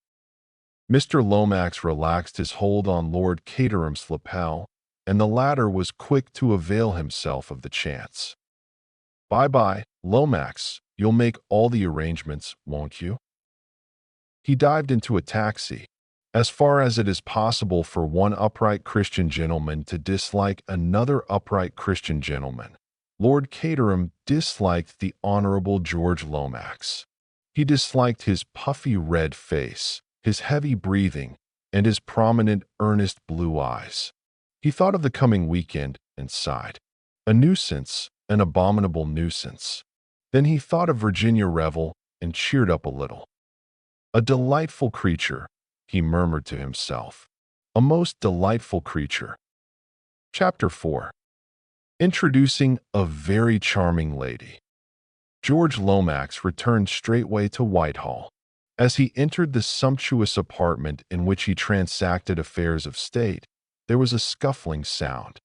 Mr. Lomax relaxed his hold on Lord Caterham's lapel, and the latter was quick to avail himself of the chance. Bye-bye, Lomax. You'll make all the arrangements, won't you? He dived into a taxi. As far as it is possible for one upright Christian gentleman to dislike another upright Christian gentleman, Lord Caterham disliked the Honorable George Lomax. He disliked his puffy red face, his heavy breathing, and his prominent, earnest blue eyes. He thought of the coming weekend and sighed. A nuisance, an abominable nuisance. Then he thought of Virginia Revel and cheered up a little. A delightful creature, he murmured to himself. A most delightful creature. Chapter 4. Introducing a very charming lady. George Lomax returned straightway to Whitehall. As he entered the sumptuous apartment in which he transacted affairs of state, there was a scuffling sound.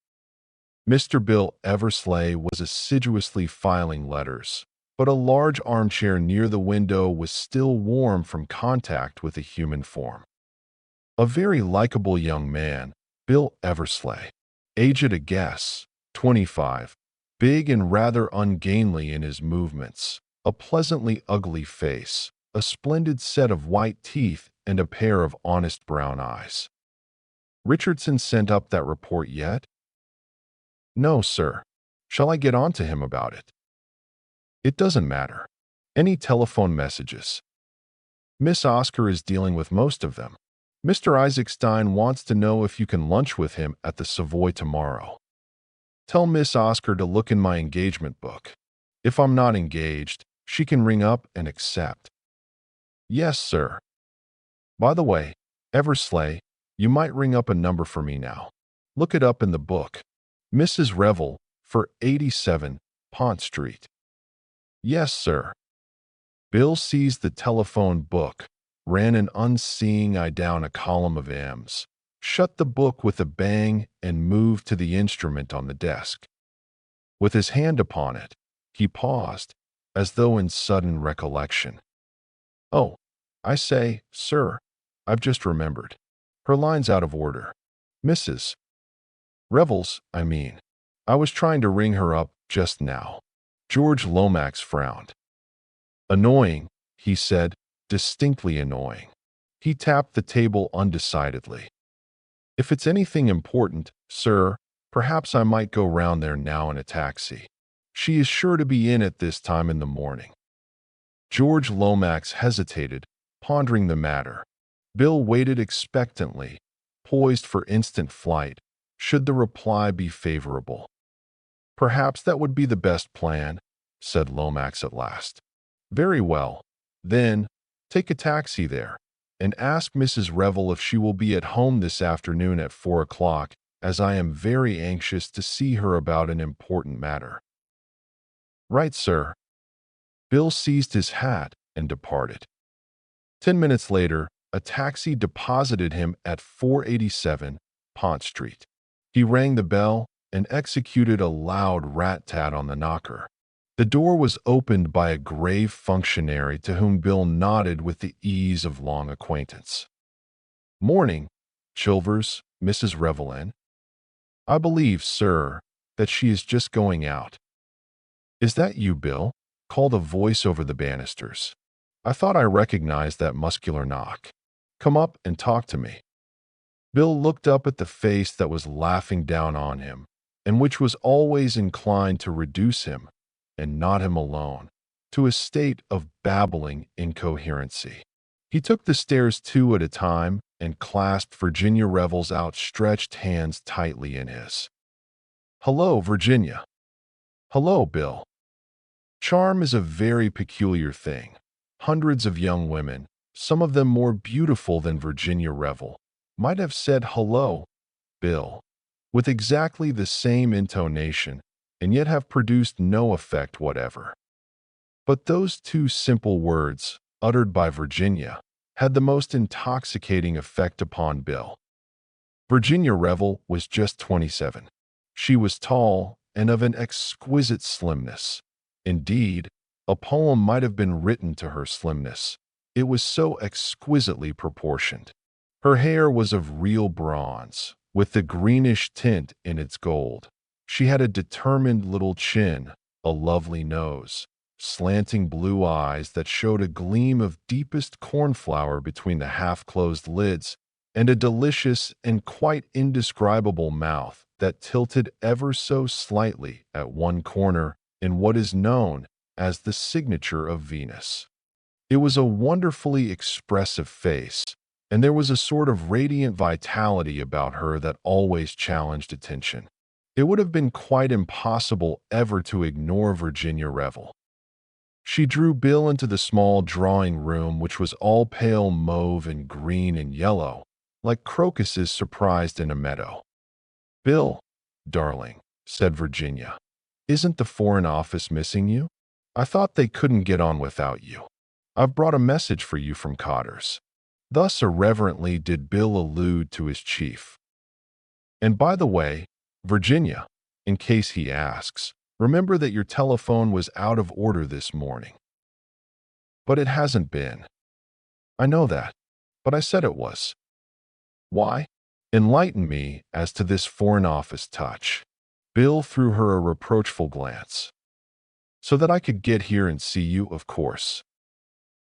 Mr. Bill Eversleigh was assiduously filing letters, but a large armchair near the window was still warm from contact with a human form. A very likable young man, Bill Eversleigh, aged a guess, 25, big and rather ungainly in his movements, a pleasantly ugly face, a splendid set of white teeth, and a pair of honest brown eyes. Richardson sent up that report yet? No, sir. Shall I get on to him about it? It doesn't matter. Any telephone messages? Miss Oscar is dealing with most of them. Mr. Isaac Stein wants to know if you can lunch with him at the Savoy tomorrow. Tell Miss Oscar to look in my engagement book. If I'm not engaged, she can ring up and accept. Yes, sir. By the way, Eversley, you might ring up a number for me now. Look it up in the book. Mrs. Revel, for 87 Pont Street. Yes, sir. Bill seized the telephone book, ran an unseeing eye down a column of M's, shut the book with a bang, and moved to the instrument on the desk. With his hand upon it, he paused, as though in sudden recollection. Oh, I say, sir, I've just remembered. Her line's out of order. Mrs. Revels, I mean. I was trying to ring her up just now. George Lomax frowned. Annoying, he said, distinctly annoying. He tapped the table undecidedly. If it's anything important, sir, perhaps I might go round there now in a taxi. She is sure to be in at this time in the morning. George Lomax hesitated, pondering the matter. Bill waited expectantly, poised for instant flight, should the reply be favorable. Perhaps that would be the best plan, said Lomax at last. Very well. Then, take a taxi there, and ask Mrs. Revel if she will be at home this afternoon at 4 o'clock, as I am very anxious to see her about an important matter. Right, sir. Bill seized his hat and departed. 10 minutes later, a taxi deposited him at 487 Pont Street. He rang the bell and executed a loud rat-tat on the knocker. The door was opened by a grave functionary to whom Bill nodded with the ease of long acquaintance. Morning, Chilvers, Mrs. Revel in? I believe, sir, that she is just going out. Is that you, Bill? Called a voice over the banisters. I thought I recognized that muscular knock. Come up and talk to me. Bill looked up at the face that was laughing down on him, and which was always inclined to reduce him, and not him alone, to a state of babbling incoherency. He took the stairs 2 at a time and clasped Virginia Revel's outstretched hands tightly in his. Hello, Virginia. Hello, Bill. Charm is a very peculiar thing. Hundreds of young women, some of them more beautiful than Virginia Revel, might have said hello, Bill, with exactly the same intonation, and yet have produced no effect whatever. But those 2 simple words, uttered by Virginia, had the most intoxicating effect upon Bill. Virginia Revel was just 27. She was tall and of an exquisite slimness. Indeed, a poem might have been written to her slimness. It was so exquisitely proportioned. Her hair was of real bronze, with the greenish tint in its gold. She had a determined little chin, a lovely nose, slanting blue eyes that showed a gleam of deepest cornflower between the half-closed lids, and a delicious and quite indescribable mouth that tilted ever so slightly at one corner in what is known as the signature of Venus. It was a wonderfully expressive face, and there was a sort of radiant vitality about her that always challenged attention. It would have been quite impossible ever to ignore Virginia Revel. She drew Bill into the small drawing room, which was all pale mauve and green and yellow, like crocuses surprised in a meadow. Bill, darling, said Virginia, isn't the Foreign Office missing you? I thought they couldn't get on without you. I've brought a message for you from Cotter's. Thus irreverently did Bill allude to his chief. And by the way, Virginia, in case he asks, remember that your telephone was out of order this morning. But it hasn't been. I know that, but I said it was. Why? Enlighten me as to this Foreign Office touch. Bill threw her a reproachful glance. So that I could get here and see you, of course.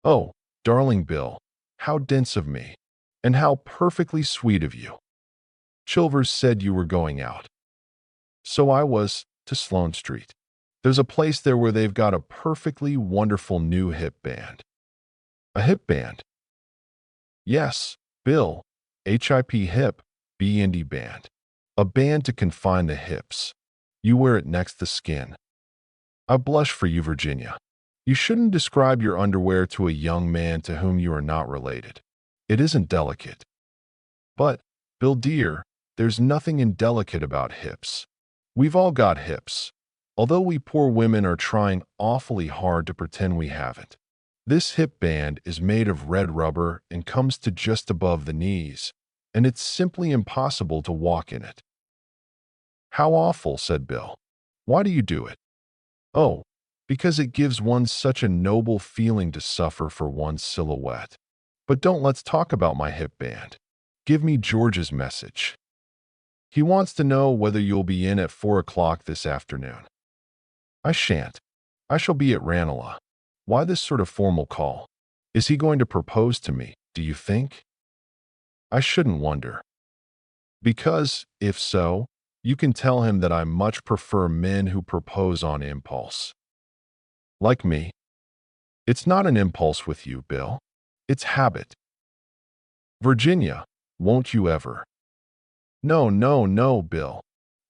Oh, darling Bill, how dense of me, and how perfectly sweet of you. Chilvers said you were going out. So I was, to Sloane Street. There's a place there where they've got a perfectly wonderful new hip band. A hip band? Yes, Bill. HIP hip, B&D band. A band to confine the hips. You wear it next the skin. I blush for you, Virginia. You shouldn't describe your underwear to a young man to whom you are not related. It isn't delicate. But, Bill dear, there's nothing indelicate about hips. We've all got hips, although we poor women are trying awfully hard to pretend we haven't. This hip band is made of red rubber and comes to just above the knees, and it's simply impossible to walk in it. How awful, said Bill. Why do you do it? Oh, because it gives one such a noble feeling to suffer for one's silhouette. But let's talk about my hip band. Give me George's message. He wants to know whether you'll be in at 4 o'clock this afternoon. I shan't. I shall be at Ranelagh. Why this sort of formal call? Is he going to propose to me, do you think? I shouldn't wonder. Because, if so, you can tell him that I much prefer men who propose on impulse. Like me. It's not an impulse with you, Bill. It's habit. Virginia, won't you ever? No, no, no, Bill.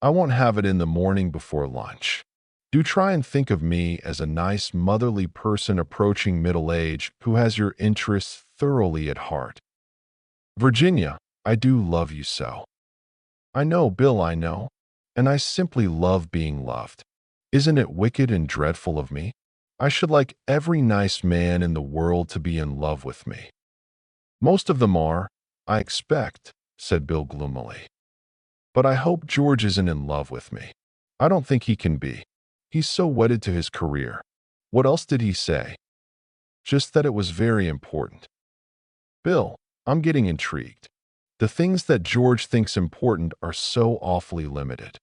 I won't have it in the morning before lunch. Do try and think of me as a nice, motherly person approaching middle age who has your interests thoroughly at heart. Virginia, I do love you so. I know, Bill, I know. And I simply love being loved. Isn't it wicked and dreadful of me? I should like every nice man in the world to be in love with me. Most of them are, I expect, said Bill gloomily. But I hope George isn't in love with me. I don't think he can be. He's so wedded to his career. What else did he say? Just that it was very important. Bill, I'm getting intrigued. The things that George thinks important are so awfully limited.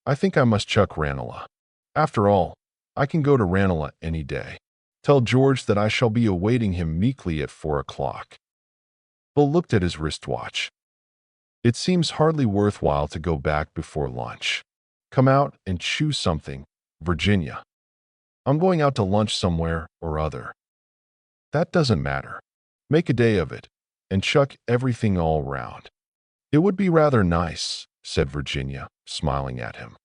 I think I must chuck Ranelagh. After all, I can go to Ranelagh any day. Tell George that I shall be awaiting him meekly at 4 o'clock. Bill looked at his wristwatch. It seems hardly worthwhile to go back before lunch. Come out and choose something, Virginia. I'm going out to lunch somewhere or other. That doesn't matter. Make a day of it, and chuck everything all round. It would be rather nice, said Virginia, smiling at him.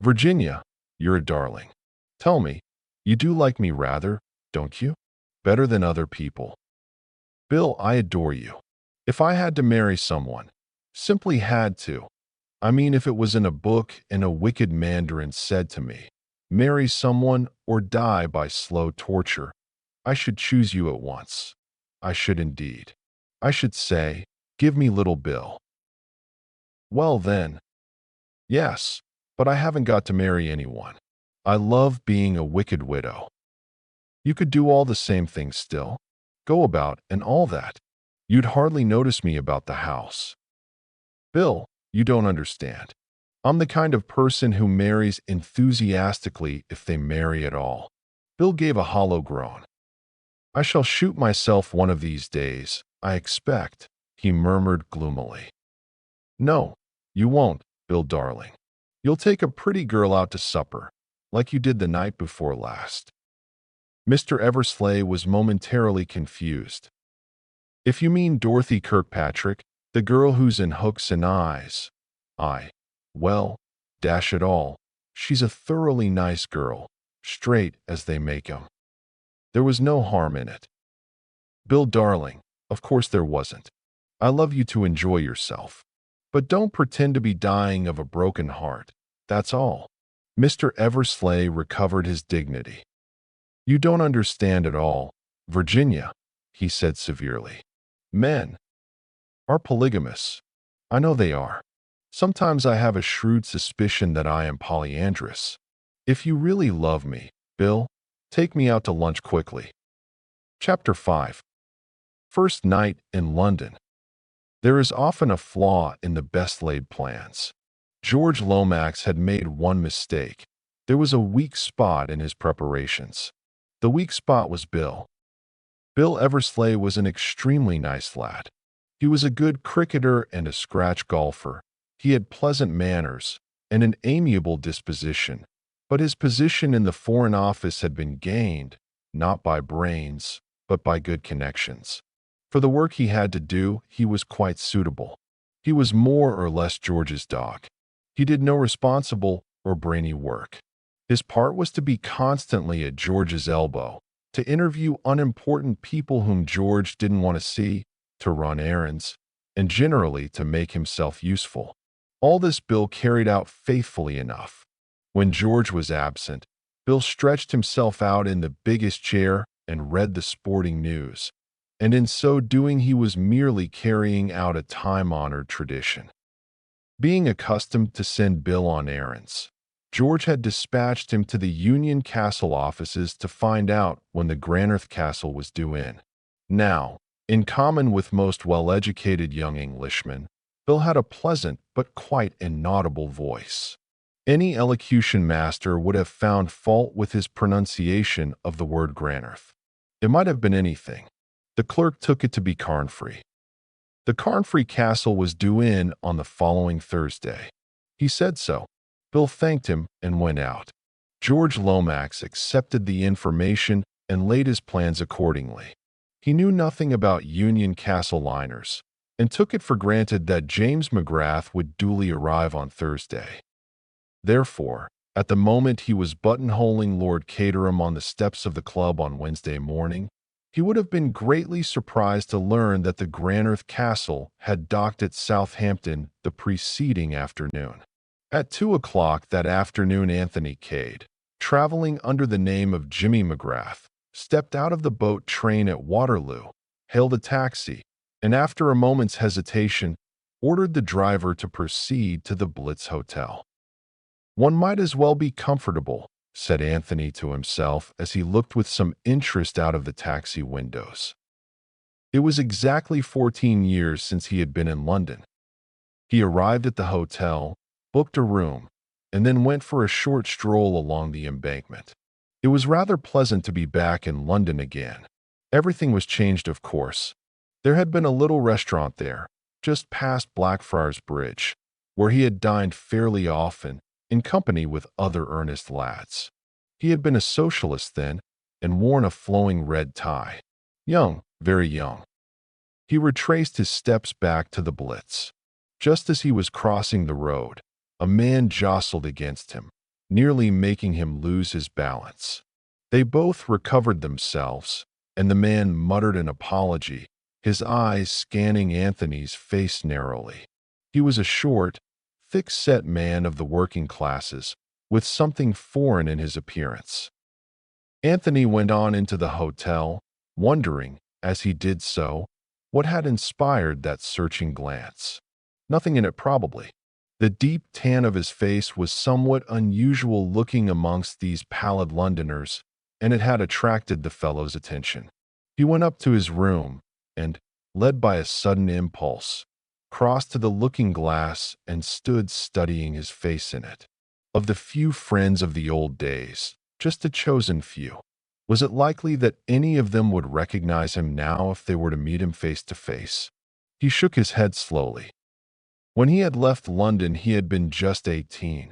Virginia, you're a darling. Tell me, you do like me rather, don't you? Better than other people. Bill, I adore you. If I had to marry someone, simply had to, I mean if it was in a book and a wicked mandarin said to me, marry someone or die by slow torture, I should choose you at once. I should indeed. I should say, give me little Bill. Well then. Yes, but I haven't got to marry anyone. I love being a wicked widow. You could do all the same things still. Go about and all that. You'd hardly notice me about the house. Bill, you don't understand. I'm the kind of person who marries enthusiastically if they marry at all. Bill gave a hollow groan. I shall shoot myself one of these days, I expect, he murmured gloomily. No, you won't, Bill darling. You'll take a pretty girl out to supper, like you did the night before last. Mr. Eversleigh was momentarily confused. If you mean Dorothy Kirkpatrick, the girl who's in Hooks and Eyes, well, dash it all, she's a thoroughly nice girl, straight as they make 'em. There was no harm in it. Bill darling, of course there wasn't. I love you to enjoy yourself. But don't pretend to be dying of a broken heart, that's all. Mr. Eversleigh recovered his dignity. You don't understand at all, Virginia, he said severely. Men are polygamous. I know they are. Sometimes I have a shrewd suspicion that I am polyandrous. If you really love me, Bill, take me out to lunch quickly. Chapter 5. First night in London. There is often a flaw in the best laid plans. George Lomax had made one mistake. There was a weak spot in his preparations. The weak spot was Bill. Bill Eversleigh was an extremely nice lad. He was a good cricketer and a scratch golfer. He had pleasant manners and an amiable disposition, But his position in the Foreign Office had been gained, not by brains, but by good connections. For the work he had to do, he was quite suitable. He was more or less George's dog. He did no responsible or brainy work. His part was to be constantly at George's elbow, to interview unimportant people whom George didn't want to see, to run errands, and generally to make himself useful. All this Bill carried out faithfully enough. When George was absent, Bill stretched himself out in the biggest chair and read the sporting news, and in so doing he was merely carrying out a time-honored tradition. Being accustomed to send Bill on errands, George had dispatched him to the Union Castle offices to find out when the Granarth Castle was due in. Now, in common with most well-educated young Englishmen, Bill had a pleasant but quite inaudible voice. Any elocution master would have found fault with his pronunciation of the word Granarth. It might have been anything. The clerk took it to be Carnfree. The Carnfree Castle was due in on the following Thursday. He said so. Bill thanked him and went out. George Lomax accepted the information and laid his plans accordingly. He knew nothing about Union Castle liners, and took it for granted that James McGrath would duly arrive on Thursday. Therefore, at the moment he was buttonholing Lord Caterham on the steps of the club on Wednesday morning, he would have been greatly surprised to learn that the Granarth Castle had docked at Southampton the preceding afternoon. At 2 o'clock that afternoon, Anthony Cade, traveling under the name of Jimmy McGrath, stepped out of the boat train at Waterloo, hailed a taxi, and after a moment's hesitation, ordered the driver to proceed to the Blitz Hotel. "One might as well be comfortable," said Anthony to himself as he looked with some interest out of the taxi windows. It was exactly 14 years since he had been in London. He arrived at the hotel, booked a room, and then went for a short stroll along the Embankment. It was rather pleasant to be back in London again. Everything was changed, of course. There had been a little restaurant there, just past Blackfriars Bridge, where he had dined fairly often in company with other earnest lads. He had been a socialist then, and worn a flowing red tie. Young, very young. He retraced his steps back to the Blitz. Just as he was crossing the road, a man jostled against him, nearly making him lose his balance. They both recovered themselves, and the man muttered an apology, his eyes scanning Anthony's face narrowly. He was a short, thick-set man of the working classes, with something foreign in his appearance. Anthony went on into the hotel, wondering, as he did so, what had inspired that searching glance. Nothing in it, probably. The deep tan of his face was somewhat unusual looking amongst these pallid Londoners, and it had attracted the fellow's attention. He went up to his room and, led by a sudden impulse, crossed to the looking-glass and stood studying his face in it. Of the few friends of the old days, just a chosen few, was it likely that any of them would recognize him now if they were to meet him face to face? He shook his head slowly. When he had left London, he had been just 18,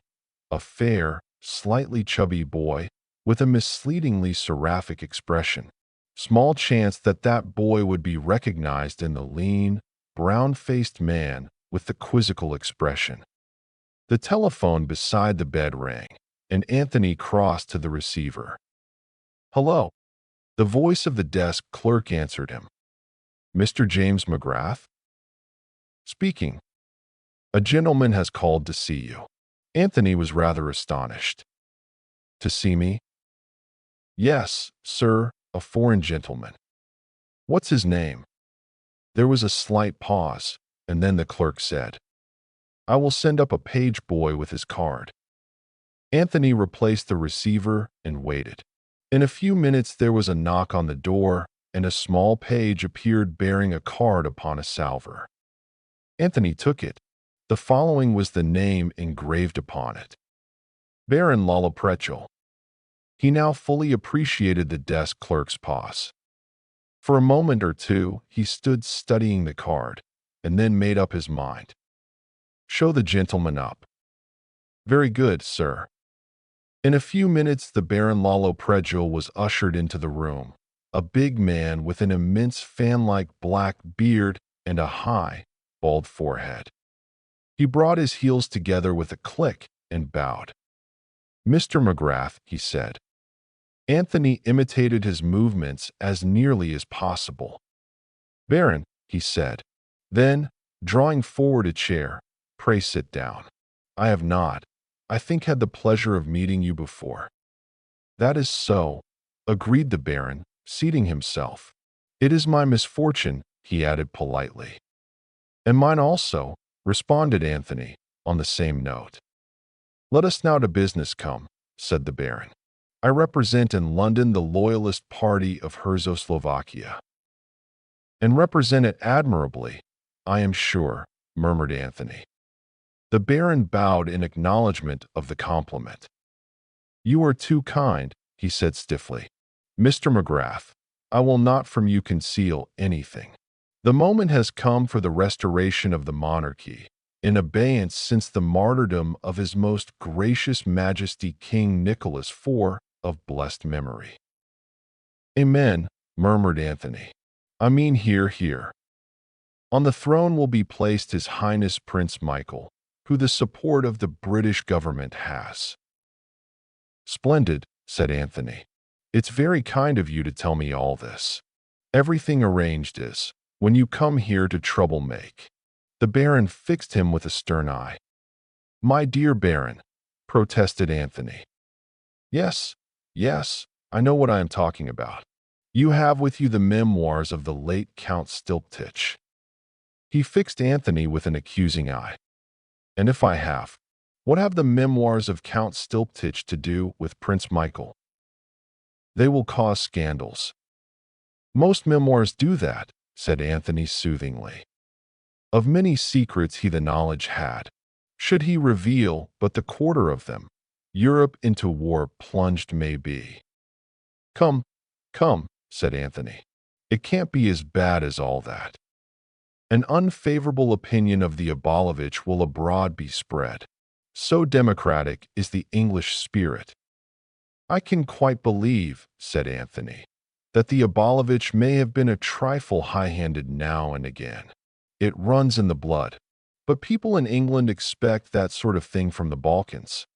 a fair, slightly chubby boy with a misleadingly seraphic expression. Small chance that that boy would be recognized in the lean, brown-faced man with the quizzical expression. The telephone beside the bed rang, and Anthony crossed to the receiver. "Hello." The voice of the desk clerk answered him. "Mr. James McGrath?" "Speaking." "A gentleman has called to see you." Anthony was rather astonished. "To see me?" "Yes, sir, a foreign gentleman." "What's his name?" There was a slight pause, and then the clerk said, "I will send up a page boy with his card." Anthony replaced the receiver and waited. In a few minutes there was a knock on the door, and a small page appeared bearing a card upon a salver. Anthony took it. The following was the name engraved upon it: Baron Lolloprechel. He now fully appreciated the desk clerk's pause. For a moment or two he stood studying the card, and then made up his mind. "Show the gentleman up." "Very good, sir." In a few minutes, the Baron Lolloprejo was ushered into the room, a big man with an immense fan-like black beard and a high, bald forehead. He brought his heels together with a click and bowed. "Mr. McGrath," he said. Anthony imitated his movements as nearly as possible. "Baron," he said. Then, drawing forward a chair, "Pray sit down. I have not, I think, had the pleasure of meeting you before." "That is so," agreed the Baron, seating himself. "It is my misfortune," he added politely. "And mine also," responded Anthony, on the same note. "Let us now to business come," said the Baron. "I represent in London the Loyalist Party of Herzoslovakia." "And represent it admirably, I am sure," murmured Anthony. The Baron bowed in acknowledgment of the compliment. "You are too kind," he said stiffly. "Mr. McGrath, I will not from you conceal anything. The moment has come for the restoration of the monarchy, in abeyance since the martyrdom of His Most Gracious Majesty King Nicholas IV of blessed memory." "Amen," murmured Anthony. "I mean, hear, hear. On the throne will be placed His Highness Prince Michael, who the support of the British government has." "Splendid," said Anthony. "It's very kind of you to tell me all this. Everything arranged is, when you come here to trouble make." The Baron fixed him with a stern eye. "My dear Baron," protested Anthony. Yes, yes, I know what I am talking about. You have with you the memoirs of the late Count Stilptich." He fixed Anthony with an accusing eye. "And if I have, what have the memoirs of Count Stilptich to do with Prince Michael?" "They will cause scandals." "Most memoirs do that," said Anthony soothingly. "Of many secrets he the knowledge had. Should he reveal but the quarter of them, Europe into war plunged may be." "Come, come," said Anthony. "It can't be as bad as all that. An unfavorable opinion of the Abolovitch will abroad be spread. So democratic is the English spirit." "I can quite believe," said Anthony, "that the Abolovitch may have been a trifle high-handed now and again. It runs in the blood. But people in England expect that sort of thing from the Balkans.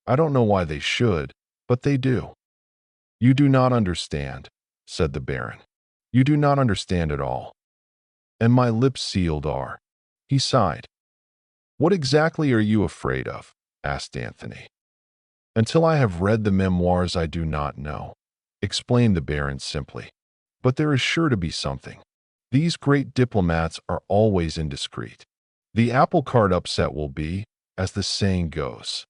I don't know why they should, but they do." "You do not understand," said the Baron. "You do not understand at all. And my lips sealed are." He sighed. "What exactly are you afraid of?" asked Anthony. "Until I have read the memoirs I do not know," explained the Baron simply. "But there is sure to be something. These great diplomats are always indiscreet. The apple cart upset will be, as the saying goes."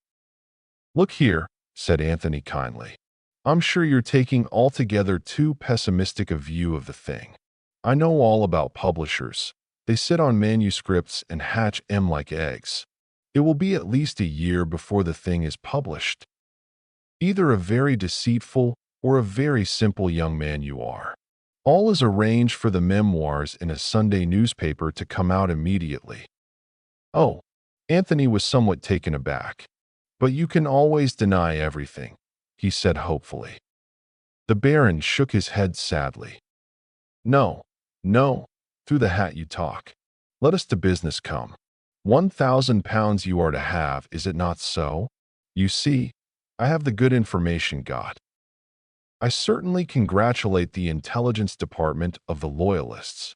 "Look here," said Anthony kindly. "I'm sure you're taking altogether too pessimistic a view of the thing. I know all about publishers. They sit on manuscripts and hatch 'em like eggs. It will be at least a year before the thing is published. Either a very deceitful or a very simple young man you are. All is arranged for the memoirs in a Sunday newspaper to come out immediately." "Oh," Anthony was somewhat taken aback. "But you can always deny everything," he said hopefully. The Baron shook his head sadly. "No, no, through the hat you talk. Let us to business come. £1,000 you are to have, is it not so? You see, I have the good information got. I certainly congratulate the intelligence department of the Loyalists.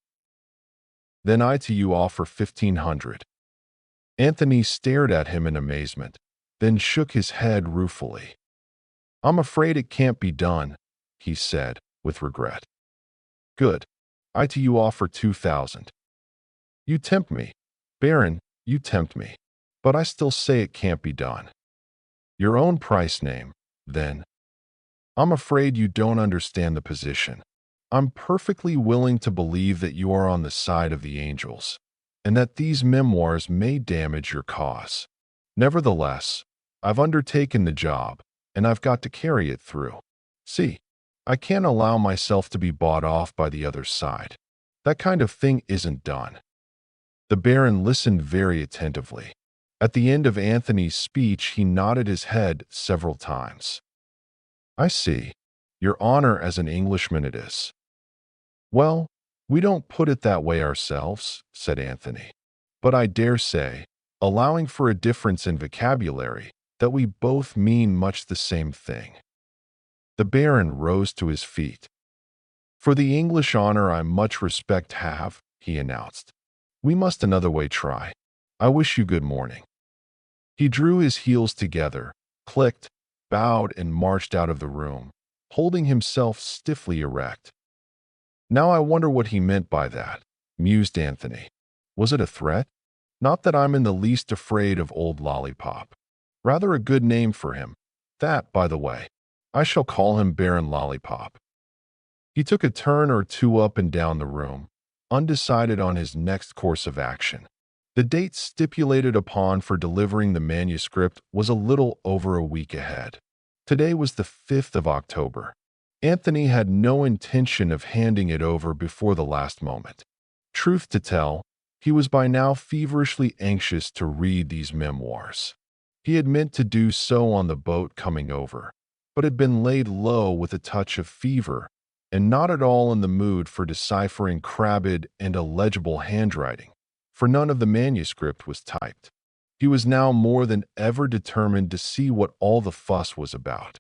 Then I to you offer 1,500. Anthony stared at him in amazement, then shook his head ruefully. "I'm afraid it can't be done," he said, with regret. "Good. I to you offer 2,000. You tempt me, Baron, you tempt me. But I still say it can't be done." "Your own price name, then." "I'm afraid you don't understand the position. I'm perfectly willing to believe that you are on the side of the angels, and that these memoirs may damage your cause. Nevertheless, I've undertaken the job, and I've got to carry it through. See, I can't allow myself to be bought off by the other side. That kind of thing isn't done." The Baron listened very attentively. At the end of Anthony's speech, he nodded his head several times. I see. Your honor as an Englishman it is. Well, we don't put it that way ourselves, said Anthony. But I dare say, allowing for a difference in vocabulary, that we both mean much the same thing. The Baron rose to his feet. For the English honor I much respect have, he announced. We must another way try. I wish you good morning. He drew his heels together, clicked, bowed, and marched out of the room, holding himself stiffly erect. Now I wonder what he meant by that, mused Anthony. Was it a threat? Not that I'm in the least afraid of old Lollipop. Rather a good name for him. That, by the way. I shall call him Baron Lollipop. He took a turn or two up and down the room, undecided on his next course of action. The date stipulated upon for delivering the manuscript was a little over a week ahead. Today was the 5th of October. Anthony had no intention of handing it over before the last moment. Truth to tell, he was by now feverishly anxious to read these memoirs. He had meant to do so on the boat coming over, but had been laid low with a touch of fever and not at all in the mood for deciphering crabbed and illegible handwriting, for none of the manuscript was typed. He was now more than ever determined to see what all the fuss was about.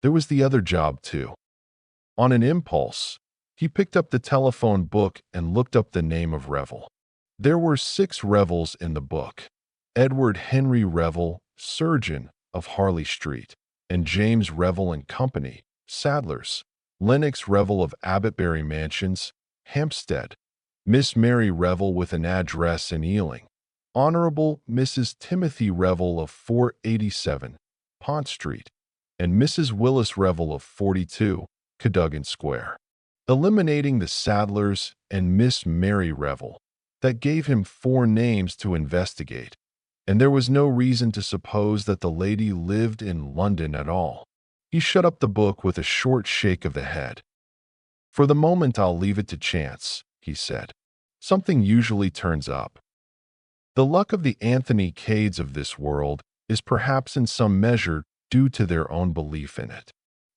There was the other job, too. On an impulse, he picked up the telephone book and looked up the name of Revel. There were 6 Revels in the book. Edward Henry Revel, surgeon of Harley Street, and James Revel and Company, saddlers. Lennox Revel of Abbotbury Mansions, Hampstead. Miss Mary Revel with an address in Ealing. Honorable Mrs. Timothy Revel of 487, Pont Street, and Mrs. Willis Revel of 42, Cadogan Square. Eliminating the saddlers and Miss Mary Revel, that gave him 4 names to investigate, and there was no reason to suppose that the lady lived in London at all. He shut up the book with a short shake of the head. For the moment I'll leave it to chance, he said. Something usually turns up. The luck of the Anthony Cades of this world is perhaps in some measure due to their own belief in it.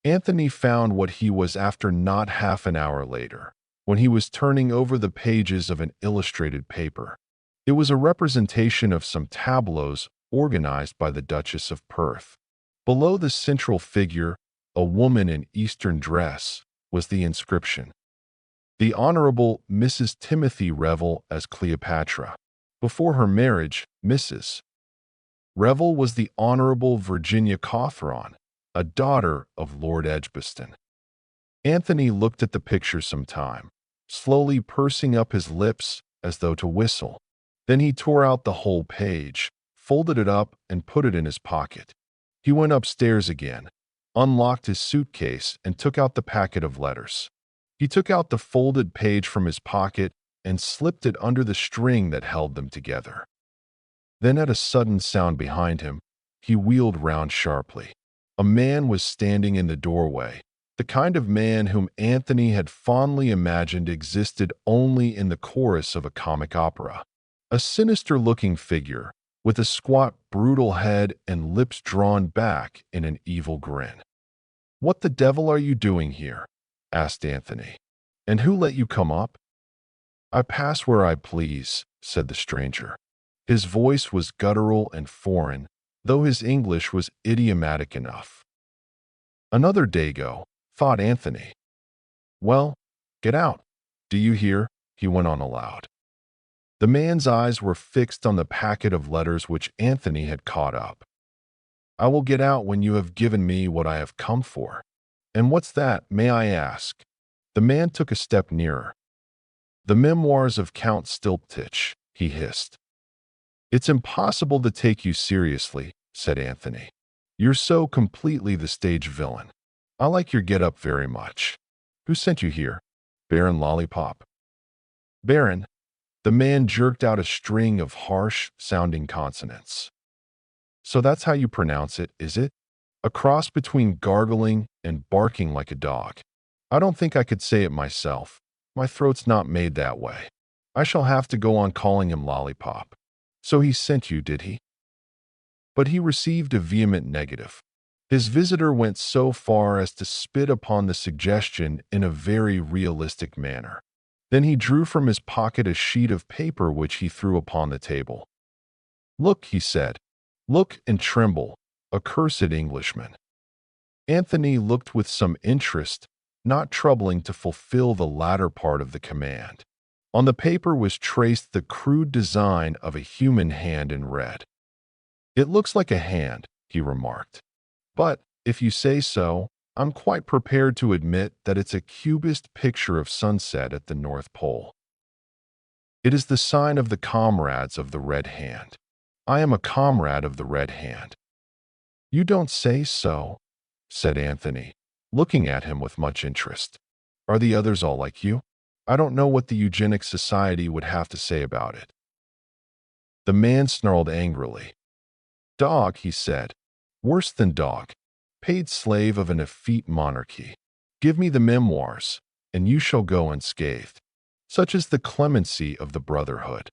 Anthony found what he was after not half an hour later, when he was turning over the pages of an illustrated paper. It was a representation of some tableaux organized by the Duchess of Perth. Below the central figure, a woman in Eastern dress, was the inscription, "The Honorable Mrs. Timothy Revel as Cleopatra. Before her marriage, Mrs. Revel was the Honorable Virginia Cawthron, a daughter of Lord Edgbaston." Anthony looked at the picture some time, slowly pursing up his lips as though to whistle. Then he tore out the whole page, folded it up, and put it in his pocket. He went upstairs again, unlocked his suitcase, and took out the packet of letters. He took out the folded page from his pocket and slipped it under the string that held them together. Then, at a sudden sound behind him, he wheeled round sharply. A man was standing in the doorway, the kind of man whom Anthony had fondly imagined existed only in the chorus of a comic opera. A sinister-looking figure, with a squat, brutal head and lips drawn back in an evil grin. "What the devil are you doing here?" asked Anthony. "And who let you come up?" "I pass where I please," said the stranger. His voice was guttural and foreign, though his English was idiomatic enough. Another Dago, thought Anthony. "Well, get out. Do you hear?" he went on aloud. The man's eyes were fixed on the packet of letters which Anthony had caught up. "I will get out when you have given me what I have come for." "And what's that, may I ask?" The man took a step nearer. "The memoirs of Count Stilptich," he hissed. "It's impossible to take you seriously," said Anthony. "You're so completely the stage villain. I like your get-up very much. Who sent you here? Baron Lollipop?" "Baron?" The man jerked out a string of harsh-sounding consonants. "So that's how you pronounce it, is it? A cross between gargling and barking like a dog. I don't think I could say it myself. My throat's not made that way. I shall have to go on calling him Lollipop. So he sent you, did he?" but he received a vehement negative. His visitor went so far as to spit upon the suggestion in a very realistic manner. Then he drew from his pocket a sheet of paper which he threw upon the table. "Look," he said. "Look and tremble, accursed Englishman." Anthony looked with some interest, not troubling to fulfill the latter part of the command. On the paper was traced the crude design of a human hand in red. "It looks like a hand," he remarked. "But, if you say so, I'm quite prepared to admit that it's a cubist picture of sunset at the North Pole. It is the sign of the comrades of the Red Hand. I am a comrade of the Red Hand." "You don't say so," said Anthony, looking at him with much interest. "Are the others all like you? I don't know what the Eugenics Society would have to say about it." The man snarled angrily. "Dog," he said. "Worse than dog. Paid slave of an effete monarchy. Give me the memoirs, and you shall go unscathed. Such is the clemency of the Brotherhood."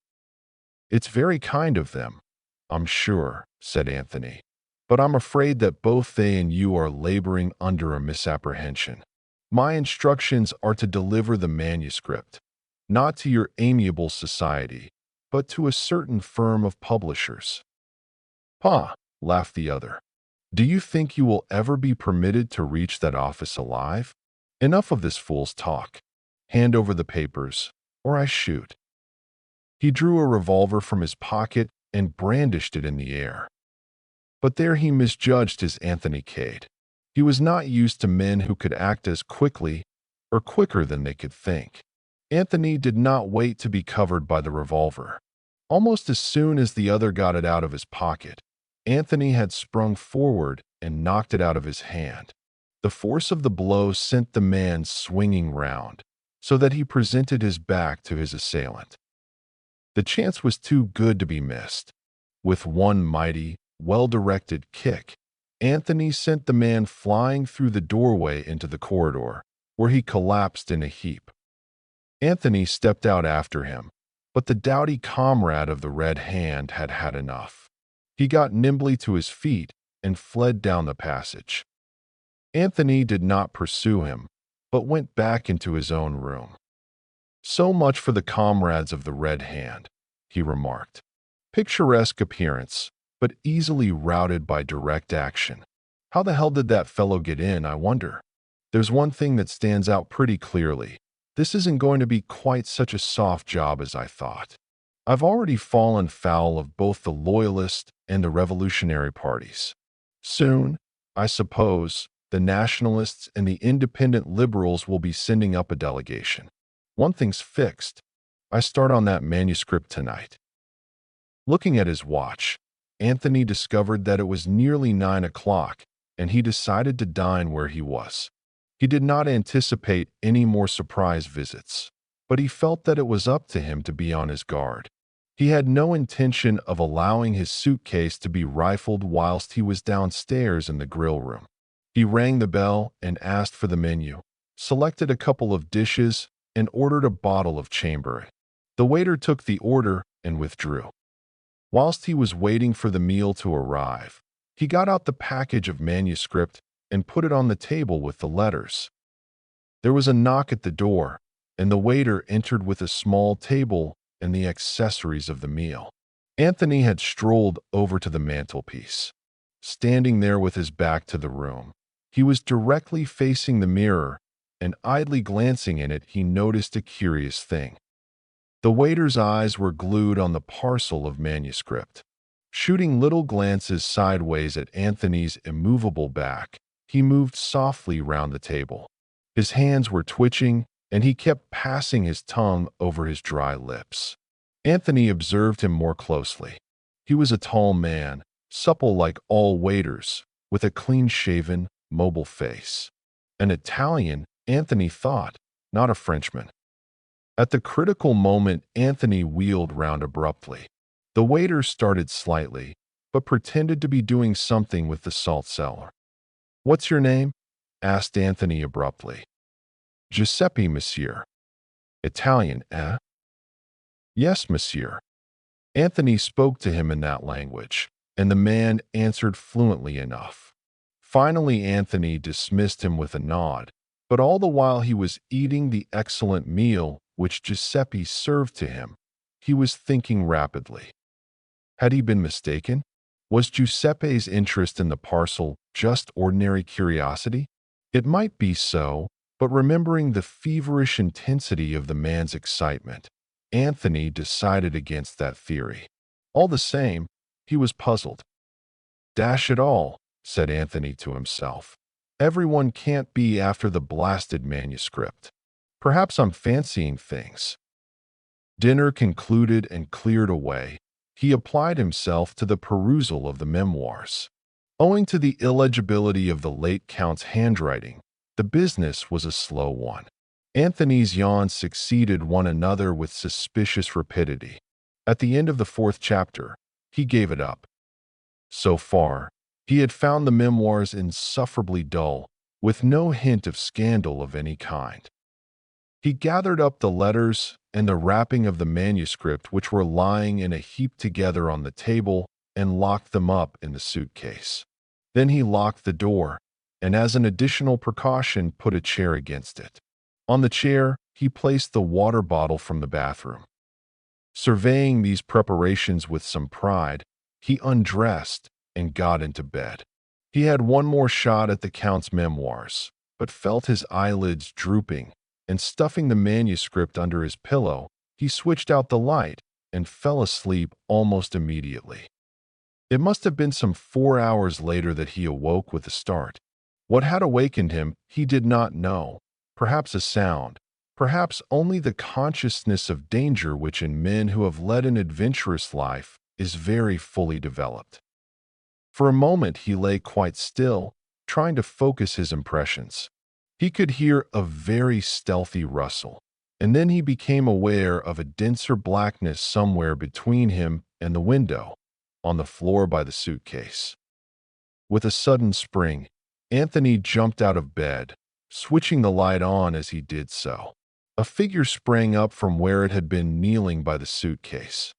"It's very kind of them, I'm sure," said Anthony. "But I'm afraid that both they and you are laboring under a misapprehension. My instructions are to deliver the manuscript, not to your amiable society, but to a certain firm of publishers." "Pah," laughed the other. "Do you think you will ever be permitted to reach that office alive? Enough of this fool's talk. Hand over the papers, or I shoot." He drew a revolver from his pocket and brandished it in the air. But there he misjudged his Anthony Cade. He was not used to men who could act as quickly or quicker than they could think. Anthony did not wait to be covered by the revolver. Almost as soon as the other got it out of his pocket, Anthony had sprung forward and knocked it out of his hand. The force of the blow sent the man swinging round, so that he presented his back to his assailant. The chance was too good to be missed. With one mighty, well-directed kick, Anthony sent the man flying through the doorway into the corridor, where he collapsed in a heap. Anthony stepped out after him, but the doughty comrade of the Red Hand had had enough. He got nimbly to his feet and fled down the passage. Anthony did not pursue him, but went back into his own room. "So much for the comrades of the Red Hand," he remarked. "Picturesque appearance, but easily routed by direct action. How the hell did that fellow get in, I wonder? There's one thing that stands out pretty clearly. This isn't going to be quite such a soft job as I thought. I've already fallen foul of both the Loyalist and the Revolutionary parties. Soon, I suppose, the Nationalists and the Independent Liberals will be sending up a delegation. One thing's fixed. I start on that manuscript tonight." Looking at his watch, Anthony discovered that it was nearly 9 o'clock, and he decided to dine where he was. He did not anticipate any more surprise visits, but he felt that it was up to him to be on his guard. He had no intention of allowing his suitcase to be rifled whilst he was downstairs in the grill room. He rang the bell and asked for the menu, selected a couple of dishes, and ordered a bottle of chamberry. The waiter took the order and withdrew. Whilst he was waiting for the meal to arrive, he got out the package of manuscript and put it on the table with the letters. There was a knock at the door, and the waiter entered with a small table and the accessories of the meal. Anthony had strolled over to the mantelpiece. Standing there with his back to the room, he was directly facing the mirror, and idly glancing in it, he noticed a curious thing. The waiter's eyes were glued on the parcel of manuscript. Shooting little glances sideways at Anthony's immovable back, he moved softly round the table. His hands were twitching, and he kept passing his tongue over his dry lips. Anthony observed him more closely. He was a tall man, supple like all waiters, with a clean-shaven, mobile face. An Italian, Anthony thought, not a Frenchman. At the critical moment, Anthony wheeled round abruptly. The waiter started slightly, but pretended to be doing something with the salt cellar. "What's your name?" asked Anthony abruptly. "Giuseppe, monsieur." "Italian, eh?" "Yes, monsieur." Anthony spoke to him in that language. and the man answered fluently enough. Finally, Anthony dismissed him with a nod, but all the while he was eating the excellent meal which Giuseppe served to him, he was thinking rapidly. Had he been mistaken? Was Giuseppe's interest in the parcel just ordinary curiosity? It might be so, but remembering the feverish intensity of the man's excitement, Anthony decided against that theory. All the same, he was puzzled. "Dash it all," said Anthony to himself. "Everyone can't be after the blasted manuscript. Perhaps I'm fancying things." Dinner concluded and cleared away, he applied himself to the perusal of the memoirs. Owing to the illegibility of the late Count's handwriting, the business was a slow one. Anthony's yawns succeeded one another with suspicious rapidity. At the end of the 4th chapter, he gave it up. So far, he had found the memoirs insufferably dull, with no hint of scandal of any kind. He gathered up the letters and the wrapping of the manuscript which were lying in a heap together on the table and locked them up in the suitcase. Then he locked the door, and as an additional precaution put a chair against it. On the chair, he placed the water bottle from the bathroom. Surveying these preparations with some pride, he undressed and got into bed. He had one more shot at the Count's memoirs, but felt his eyelids drooping, and stuffing the manuscript under his pillow, he switched out the light and fell asleep almost immediately. It must have been some 4 hours later that he awoke with a start. What had awakened him, he did not know. Perhaps a sound, perhaps only the consciousness of danger which in men who have led an adventurous life is very fully developed. For a moment he lay quite still, trying to focus his impressions. He could hear a very stealthy rustle, and then he became aware of a denser blackness somewhere between him and the window, on the floor by the suitcase. With a sudden spring, Anthony jumped out of bed, switching the light on as he did so. A figure sprang up from where it had been kneeling by the suitcase.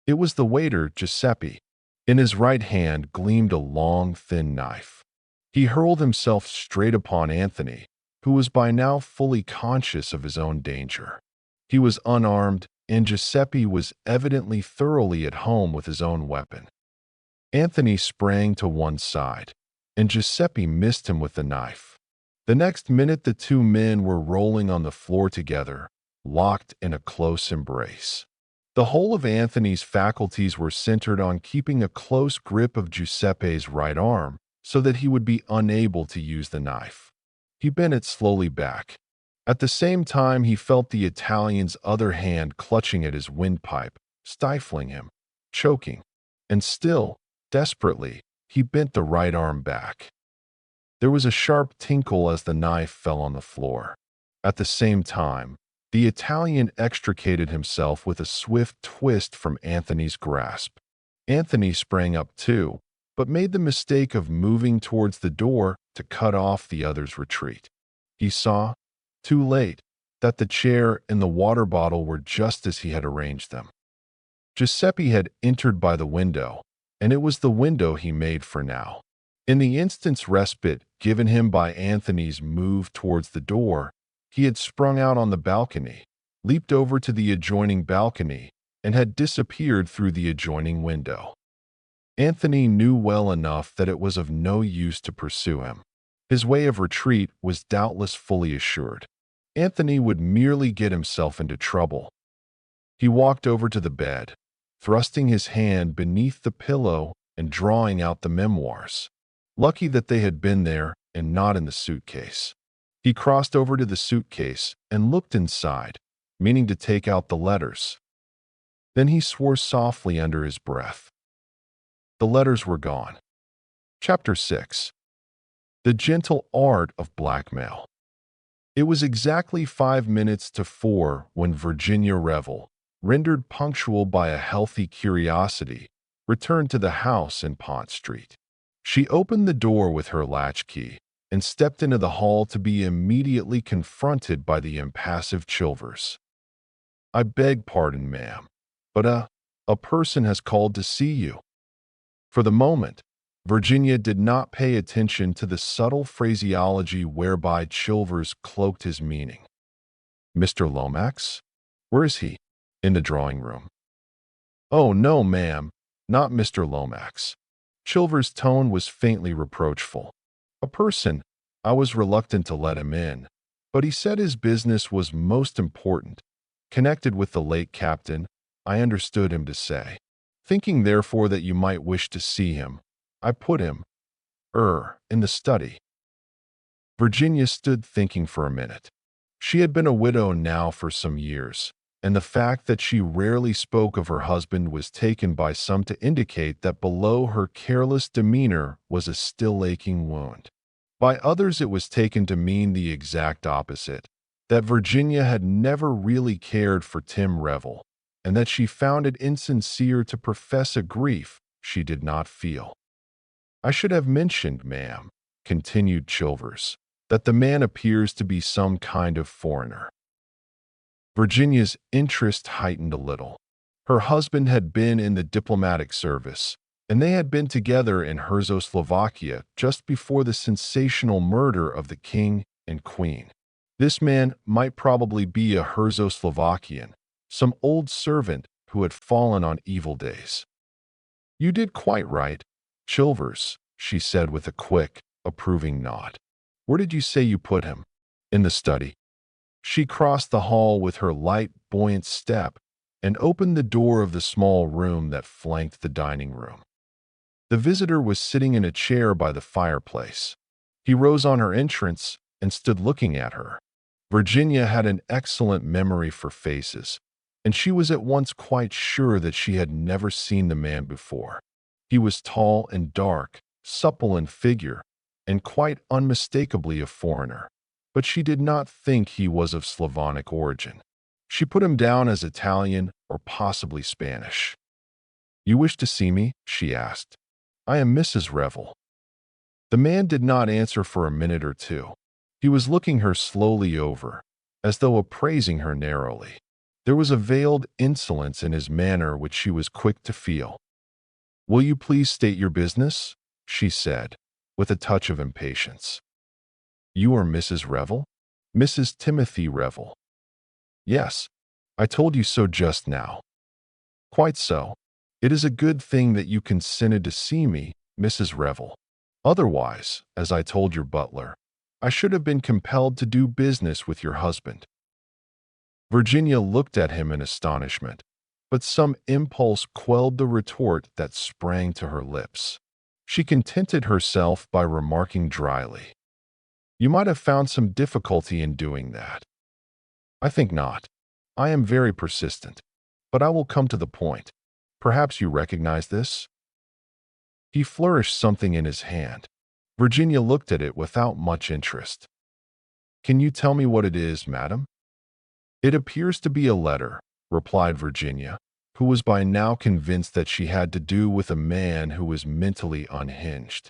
It was the waiter, Giuseppe. In his right hand gleamed a long, thin knife. He hurled himself straight upon Anthony, who was by now fully conscious of his own danger. He was unarmed, and Giuseppe was evidently thoroughly at home with his own weapon. Anthony sprang to one side, and Giuseppe missed him with the knife. The next minute the two men were rolling on the floor together, locked in a close embrace. The whole of Anthony's faculties were centered on keeping a close grip of Giuseppe's right arm so that he would be unable to use the knife. He bent it slowly back. At the same time, he felt the Italian's other hand clutching at his windpipe, stifling him, choking, and still, desperately, he bent the right arm back. There was a sharp tinkle as the knife fell on the floor. At the same time, the Italian extricated himself with a swift twist from Anthony's grasp. Anthony sprang up too, but made the mistake of moving towards the door to cut off the other's retreat. He saw, too late, that the chair and the water bottle were just as he had arranged them. Giuseppe had entered by the window, and it was the window he made for now. In the instant's respite given him by Anthony's move towards the door, he had sprung out on the balcony, leaped over to the adjoining balcony, and had disappeared through the adjoining window. Anthony knew well enough that it was of no use to pursue him. His way of retreat was doubtless fully assured. Anthony would merely get himself into trouble. He walked over to the bed, thrusting his hand beneath the pillow and drawing out the memoirs. Lucky that they had been there and not in the suitcase. He crossed over to the suitcase and looked inside, meaning to take out the letters. Then he swore softly under his breath. The letters were gone. Chapter 6. The Gentle Art of Blackmail. It was exactly 5 minutes to 4 when Virginia Revel, rendered punctual by a healthy curiosity, returned to the house in Pont Street. She opened the door with her latchkey and stepped into the hall to be immediately confronted by the impassive Chilvers. "I beg pardon, ma'am, but a person has called to see you." For the moment, Virginia did not pay attention to the subtle phraseology whereby Chilvers cloaked his meaning. "Mr. Lomax? Where is he?" "In the drawing room." "Oh, no, ma'am, not Mr. Lomax." Chilvers' tone was faintly reproachful. "A person. I was reluctant to let him in, but he said his business was most important, connected with the late captain, I understood him to say. Thinking therefore that you might wish to see him, I put him, in the study." Virginia stood thinking for a minute. She had been a widow now for some years, and the fact that she rarely spoke of her husband was taken by some to indicate that below her careless demeanor was a still aching wound. By others it was taken to mean the exact opposite, that Virginia had never really cared for Tim Revel, and that she found it insincere to profess a grief she did not feel. "I should have mentioned, ma'am," continued Chilvers, "that the man appears to be some kind of foreigner." Virginia's interest heightened a little. Her husband had been in the diplomatic service, and they had been together in Czechoslovakia just before the sensational murder of the king and queen. This man might probably be a Czechoslovakian, some old servant who had fallen on evil days. "You did quite right, Chilvers," she said with a quick, approving nod. "Where did you say you put him?" "In the study." She crossed the hall with her light, buoyant step and opened the door of the small room that flanked the dining room. The visitor was sitting in a chair by the fireplace. He rose on her entrance and stood looking at her. Virginia had an excellent memory for faces, and she was at once quite sure that she had never seen the man before. He was tall and dark, supple in figure, and quite unmistakably a foreigner, but she did not think he was of Slavonic origin. She put him down as Italian or possibly Spanish. "You wish to see me?" she asked. "I am Mrs. Revel." The man did not answer for a minute or two. He was looking her slowly over, as though appraising her narrowly. There was a veiled insolence in his manner which she was quick to feel. "Will you please state your business?" she said, with a touch of impatience. "You are Mrs. Revel?" "Mrs. Timothy Revel." "Yes, I told you so just now." "Quite so. It is a good thing that you consented to see me, Mrs. Revel. Otherwise, as I told your butler, I should have been compelled to do business with your husband." Virginia looked at him in astonishment, but some impulse quelled the retort that sprang to her lips. She contented herself by remarking dryly, "You might have found some difficulty in doing that." "I think not. I am very persistent, but I will come to the point. Perhaps you recognize this?" He flourished something in his hand. Virginia looked at it without much interest. "Can you tell me what it is, madam?" "It appears to be a letter," replied Virginia, who was by now convinced that she had to do with a man who was mentally unhinged.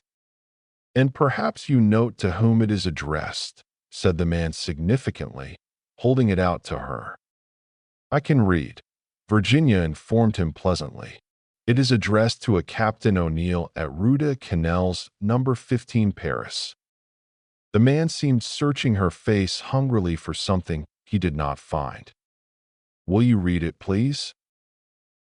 "And perhaps you note to whom it is addressed," said the man significantly, holding it out to her. "I can read," Virginia informed him pleasantly. "It is addressed to a Captain O'Neill at Rue de Canals, number 15, Paris." The man seemed searching her face hungrily for something he did not find. "Will you read it, please?"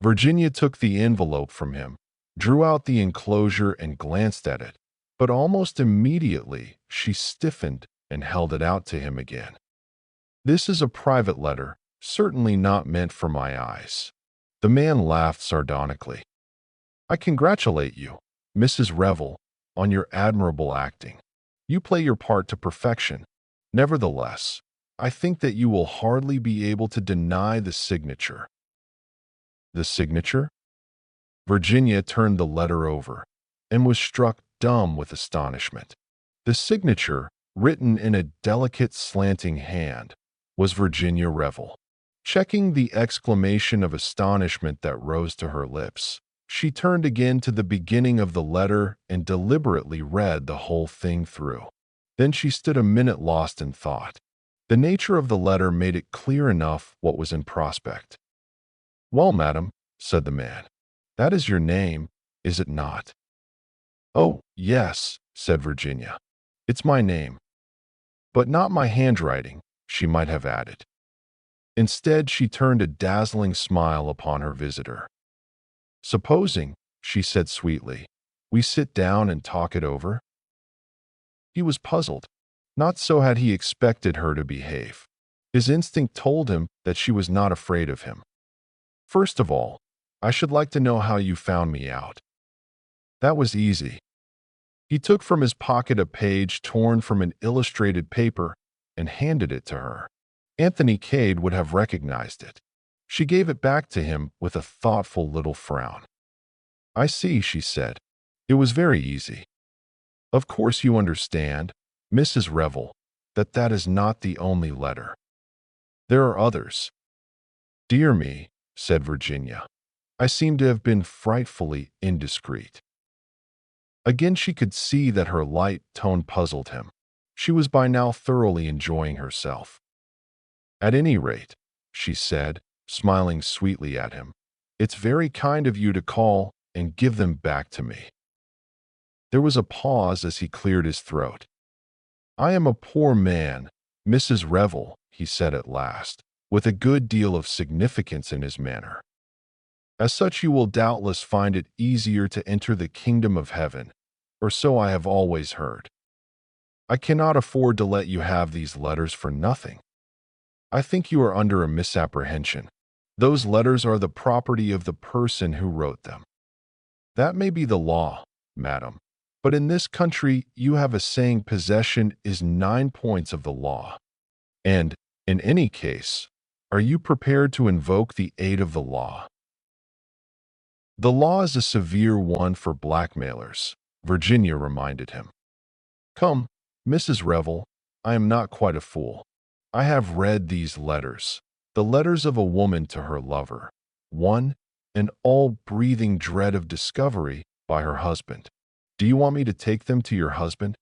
Virginia took the envelope from him, drew out the enclosure and glanced at it, but almost immediately she stiffened and held it out to him again. "This is a private letter, certainly not meant for my eyes." The man laughed sardonically. "I congratulate you, Mrs. Revel, on your admirable acting. You play your part to perfection. Nevertheless, I think that you will hardly be able to deny the signature." "The signature?" Virginia turned the letter over and was struck dumb with astonishment. The signature, written in a delicate slanting hand, was Virginia Revel. Checking the exclamation of astonishment that rose to her lips, she turned again to the beginning of the letter and deliberately read the whole thing through. Then she stood a minute lost in thought. The nature of the letter made it clear enough what was in prospect. "Well, madam," said the man, "that is your name, is it not?" "Oh, yes," said Virginia. "It's my name. But not my handwriting," she might have added. Instead, she turned a dazzling smile upon her visitor. "Supposing," she said sweetly, "we sit down and talk it over?" He was puzzled. Not so had he expected her to behave. His instinct told him that she was not afraid of him. "First of all, I should like to know how you found me out." That was easy. He took from his pocket a page torn from an illustrated paper and handed it to her. Anthony Cade would have recognized it. She gave it back to him with a thoughtful little frown. "I see," she said. "It was very easy. Of course you understand, Mrs. Revel, that is not the only letter. There are others." "Dear me," said Virginia. "I seem to have been frightfully indiscreet." Again she could see that her light tone puzzled him. She was by now thoroughly enjoying herself. "At any rate," she said, smiling sweetly at him, "it's very kind of you to call and give them back to me." There was a pause as he cleared his throat. "I am a poor man, Mrs. Revel," he said at last, with a good deal of significance in his manner. "As such you will doubtless find it easier to enter the kingdom of heaven, or so I have always heard. I cannot afford to let you have these letters for nothing. I think you are under a misapprehension. Those letters are the property of the person who wrote them. That may be the law, madam, but in this country you have a saying possession is 9 points of the law. And, in any case, are you prepared to invoke the aid of the law?" "The law is a severe one for blackmailers," Virginia reminded him. "Come, Mrs. Revel, I am not quite a fool. I have read these letters, the letters of a woman to her lover, one, an all-breathing dread of discovery by her husband. Do you want me to take them to your husband?"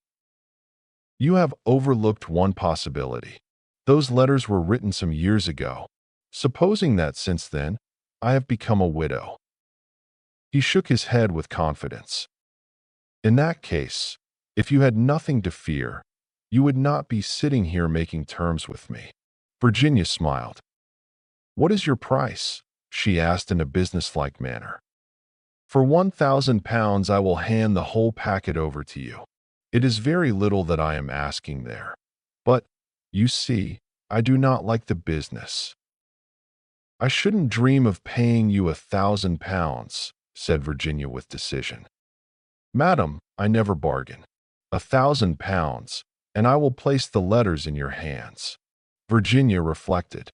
"You have overlooked one possibility. Those letters were written some years ago. Supposing that since then, I have become a widow." He shook his head with confidence. "In that case, if you had nothing to fear, you would not be sitting here making terms with me." Virginia smiled. "What is your price?" she asked in a businesslike manner. "For £1,000 I will hand the whole packet over to you. It is very little that I am asking there. But, you see, I do not like the business." "I shouldn't dream of paying you £1,000, said Virginia with decision. "Madam, I never bargain. £1,000, and I will place the letters in your hands." Virginia reflected.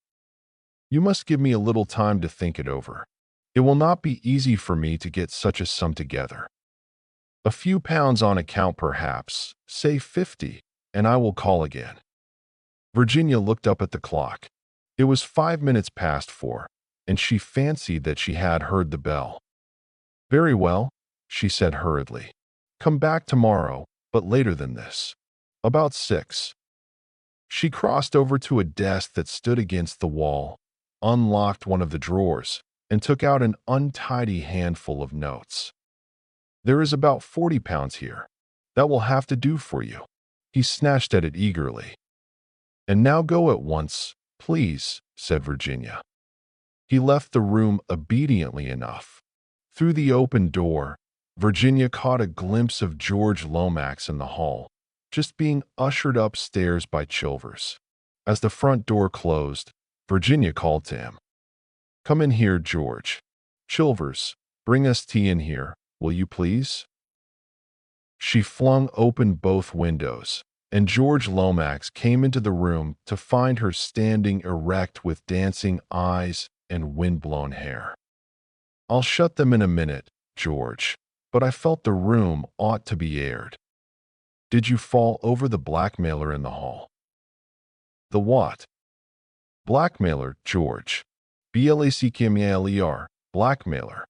"You must give me a little time to think it over. It will not be easy for me to get such a sum together. A few pounds on account perhaps, say 50, and I will call again." Virginia looked up at the clock. It was 5 minutes past 4, and she fancied that she had heard the bell. "Very well," she said hurriedly. "Come back tomorrow, but later than this. About 6. She crossed over to a desk that stood against the wall, unlocked one of the drawers, and took out an untidy handful of notes. "There is about £40 here. That will have to do for you." He snatched at it eagerly. "And now go at once, please," said Virginia. He left the room obediently enough. Through the open door, Virginia caught a glimpse of George Lomax in the hall, just being ushered upstairs by Chilvers. As the front door closed, Virginia called to him. "Come in here, George. Chilvers, bring us tea in here, will you please?" She flung open both windows, and George Lomax came into the room to find her standing erect with dancing eyes and wind-blown hair. "I'll shut them in a minute, George, but I felt the room ought to be aired." "Did you fall over the blackmailer in the hall?" "The what?" "Blackmailer, George. Blackmailer, blackmailer.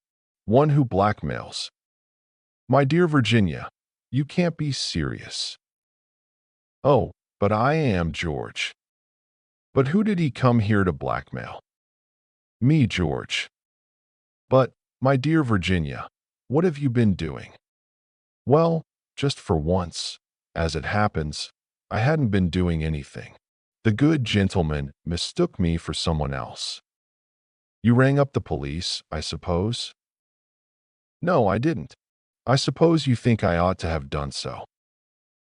One who blackmails." "My dear Virginia, you can't be serious." "Oh, but I am, George." "But who did he come here to blackmail?" "Me, George." "But, my dear Virginia, What have you been doing? Well, just for once, as it happens, I hadn't been doing anything. The good gentleman mistook me for someone else. You rang up the police, I suppose? No, I didn't. I suppose you think I ought to have done so.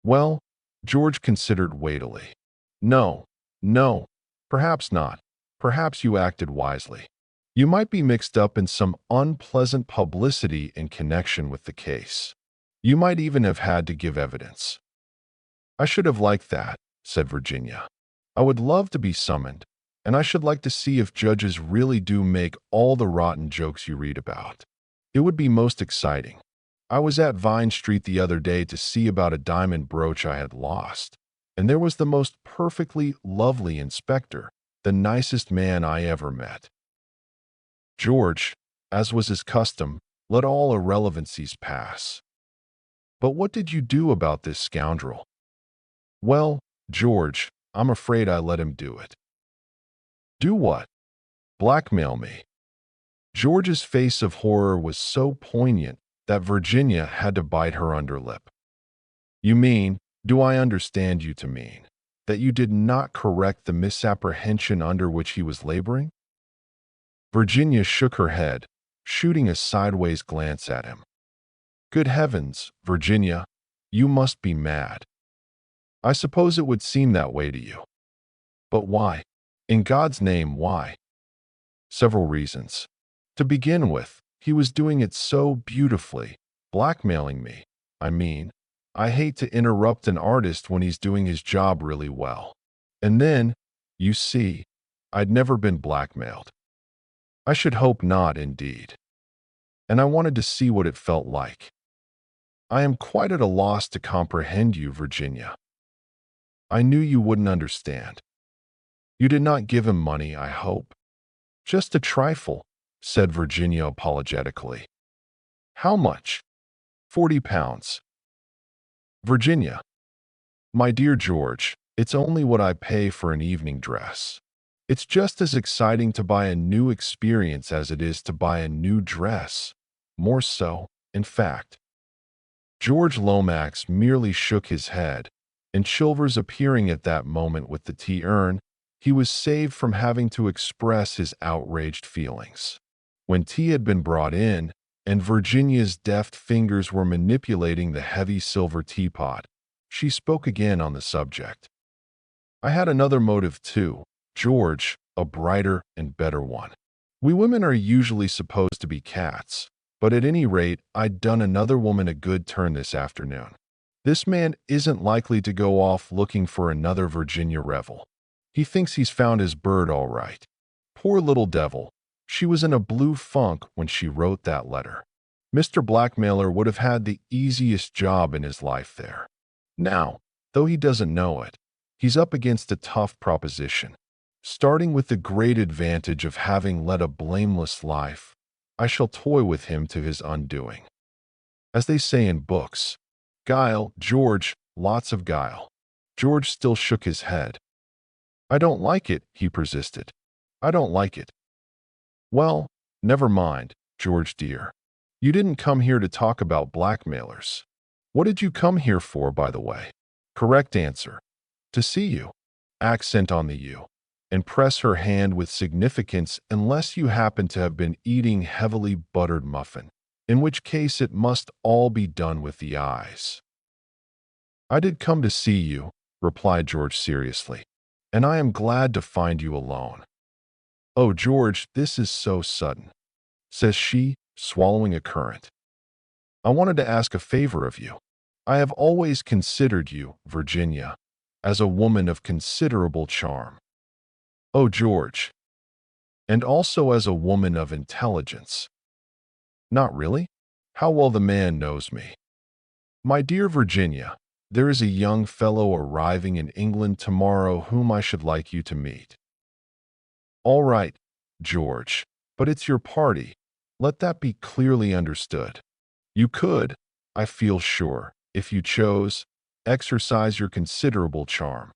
Well, George considered weightily. No, no, perhaps not. Perhaps you acted wisely. You might be mixed up in some unpleasant publicity in connection with the case. You might even have had to give evidence. I should have liked that, said Virginia. I would love to be summoned, and I should like to see if judges really do make all the rotten jokes you read about. It would be most exciting. I was at Vine Street the other day to see about a diamond brooch I had lost, and there was the most perfectly lovely inspector, the nicest man I ever met. George, as was his custom, let all irrelevancies pass. But what did you do about this scoundrel? Well, George, I'm afraid I let him do it. Do what? Blackmail me. George's face of horror was so poignant that Virginia had to bite her underlip. You mean, do I understand you to mean, that you did not correct the misapprehension under which he was laboring? Virginia shook her head, shooting a sideways glance at him. Good heavens, Virginia, you must be mad. I suppose it would seem that way to you. But why? In God's name, why? Several reasons. To begin with, he was doing it so beautifully, blackmailing me. I mean, I hate to interrupt an artist when he's doing his job really well. And then, you see, I'd never been blackmailed. I should hope not, indeed. And I wanted to see what it felt like. I am quite at a loss to comprehend you, Virginia. I knew you wouldn't understand. You did not give him money, I hope. Just a trifle, said Virginia apologetically. How much? 40 pounds. Virginia. My dear George, it's only what I pay for an evening dress. It's just as exciting to buy a new experience as it is to buy a new dress. More so, in fact. George Lomax merely shook his head, and Chilvers appearing at that moment with the tea urn, he was saved from having to express his outraged feelings. When tea had been brought in, and Virginia's deft fingers were manipulating the heavy silver teapot, she spoke again on the subject. I had another motive too, George, a brighter and better one. We women are usually supposed to be cats, but at any rate, I'd done another woman a good turn this afternoon. This man isn't likely to go off looking for another Virginia Revel. He thinks he's found his bird all right. Poor little devil. She was in a blue funk when she wrote that letter. Mr. Blackmailer would have had the easiest job in his life there. Now, though he doesn't know it, he's up against a tough proposition. Starting with the great advantage of having led a blameless life, I shall toy with him to his undoing. As they say in books, guile, George, lots of guile. George still shook his head. I don't like it, he persisted. I don't like it. Well, never mind, George dear. You didn't come here to talk about blackmailers. What did you come here for, by the way? Correct answer. To see you. Accent on the you. And press her hand with significance unless you happen to have been eating heavily buttered muffin, in which case it must all be done with the eyes. I did come to see you, replied George seriously, and I am glad to find you alone. Oh, George, this is so sudden, says she, swallowing a currant. I wanted to ask a favor of you. I have always considered you, Virginia, as a woman of considerable charm. Oh, George. And also as a woman of intelligence. Not really? How well the man knows me. My dear Virginia, there is a young fellow arriving in England tomorrow whom I should like you to meet. All right, George, but it's your party. Let that be clearly understood. You could, I feel sure, if you chose, exercise your considerable charm.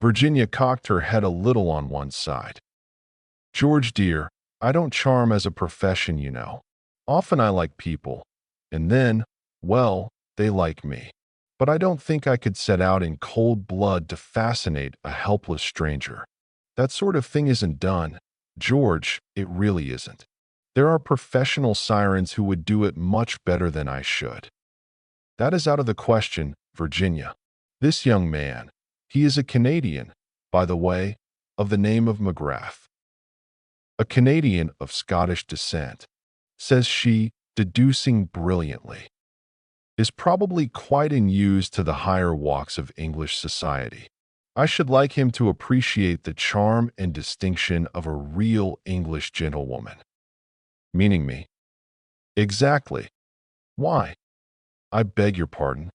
Virginia cocked her head a little on one side. George dear, I don't charm as a profession, you know. Often I like people, And then, well, they like me. But I don't think I could set out in cold blood to fascinate a helpless stranger. That sort of thing isn't done. George, it really isn't. There are professional sirens who would do it much better than I should. That is out of the question, Virginia. This young man, he is a Canadian, by the way, of the name of McGrath. A Canadian of Scottish descent, says she, deducing brilliantly, is probably quite in use to the higher walks of English society. I should like him to appreciate the charm and distinction of a real English gentlewoman. Meaning me? Exactly. Why? I beg your pardon.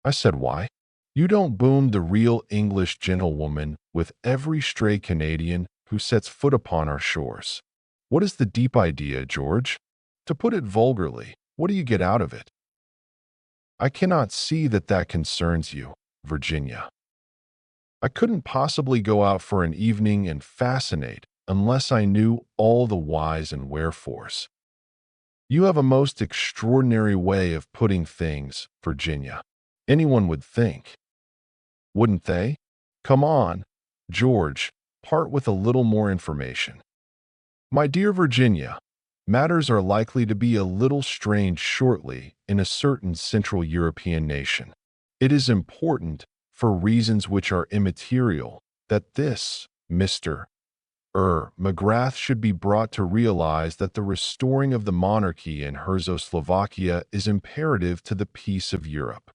I said why? You don't boom the real English gentlewoman with every stray Canadian who sets foot upon our shores. What is the deep idea, George? To put it vulgarly, what do you get out of it? I cannot see that that concerns you, Virginia. I couldn't possibly go out for an evening and fascinate unless I knew all the whys and wherefores. You have a most extraordinary way of putting things, Virginia. Anyone would think. Wouldn't they? Come on, George, part with a little more information. My dear Virginia, matters are likely to be a little strange shortly in a certain Central European nation. It is important, for reasons which are immaterial, that this Mr. McGrath should be brought to realize that the restoring of the monarchy in Czechoslovakia is imperative to the peace of Europe.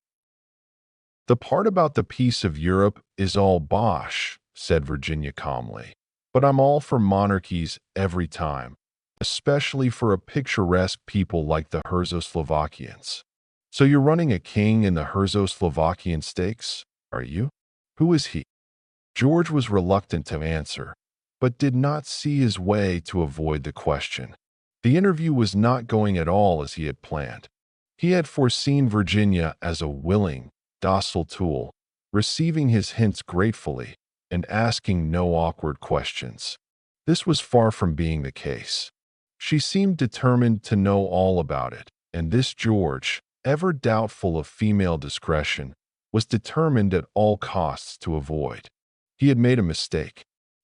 The part about the peace of Europe is all bosh, said Virginia calmly. But I'm all for monarchies every time, especially for a picturesque people like the Czechoslovakians. So you're running a king in the Czechoslovakian stakes, are you? Who is he? George was reluctant to answer, but did not see his way to avoid the question. The interview was not going at all as he had planned. He had foreseen Virginia as a willing, docile tool, receiving his hints gratefully and asking no awkward questions. This was far from being the case. She seemed determined to know all about it, and this George, ever doubtful of female discretion, was determined at all costs to avoid. He had made a mistake.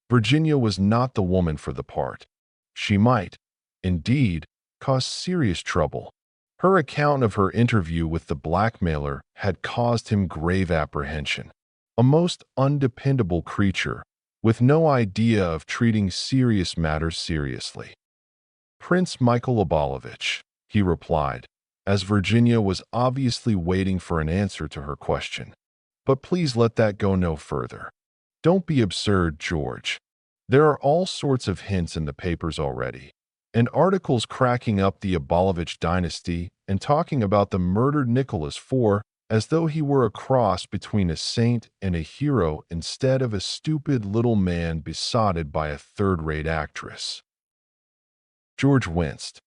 Virginia was not the woman for the part. She might, indeed, cause serious trouble. Her account of her interview with the blackmailer had caused him grave apprehension. A most undependable creature, with no idea of treating serious matters seriously. Prince Michael Obolovich, he replied, as Virginia was obviously waiting for an answer to her question. But please let that go no further. Don't be absurd, George. There are all sorts of hints in the papers already, and articles cracking up the Obolovich dynasty and talking about the murdered Nicholas IV as though he were a cross between a saint and a hero instead of a stupid little man besotted by a third-rate actress. George winced.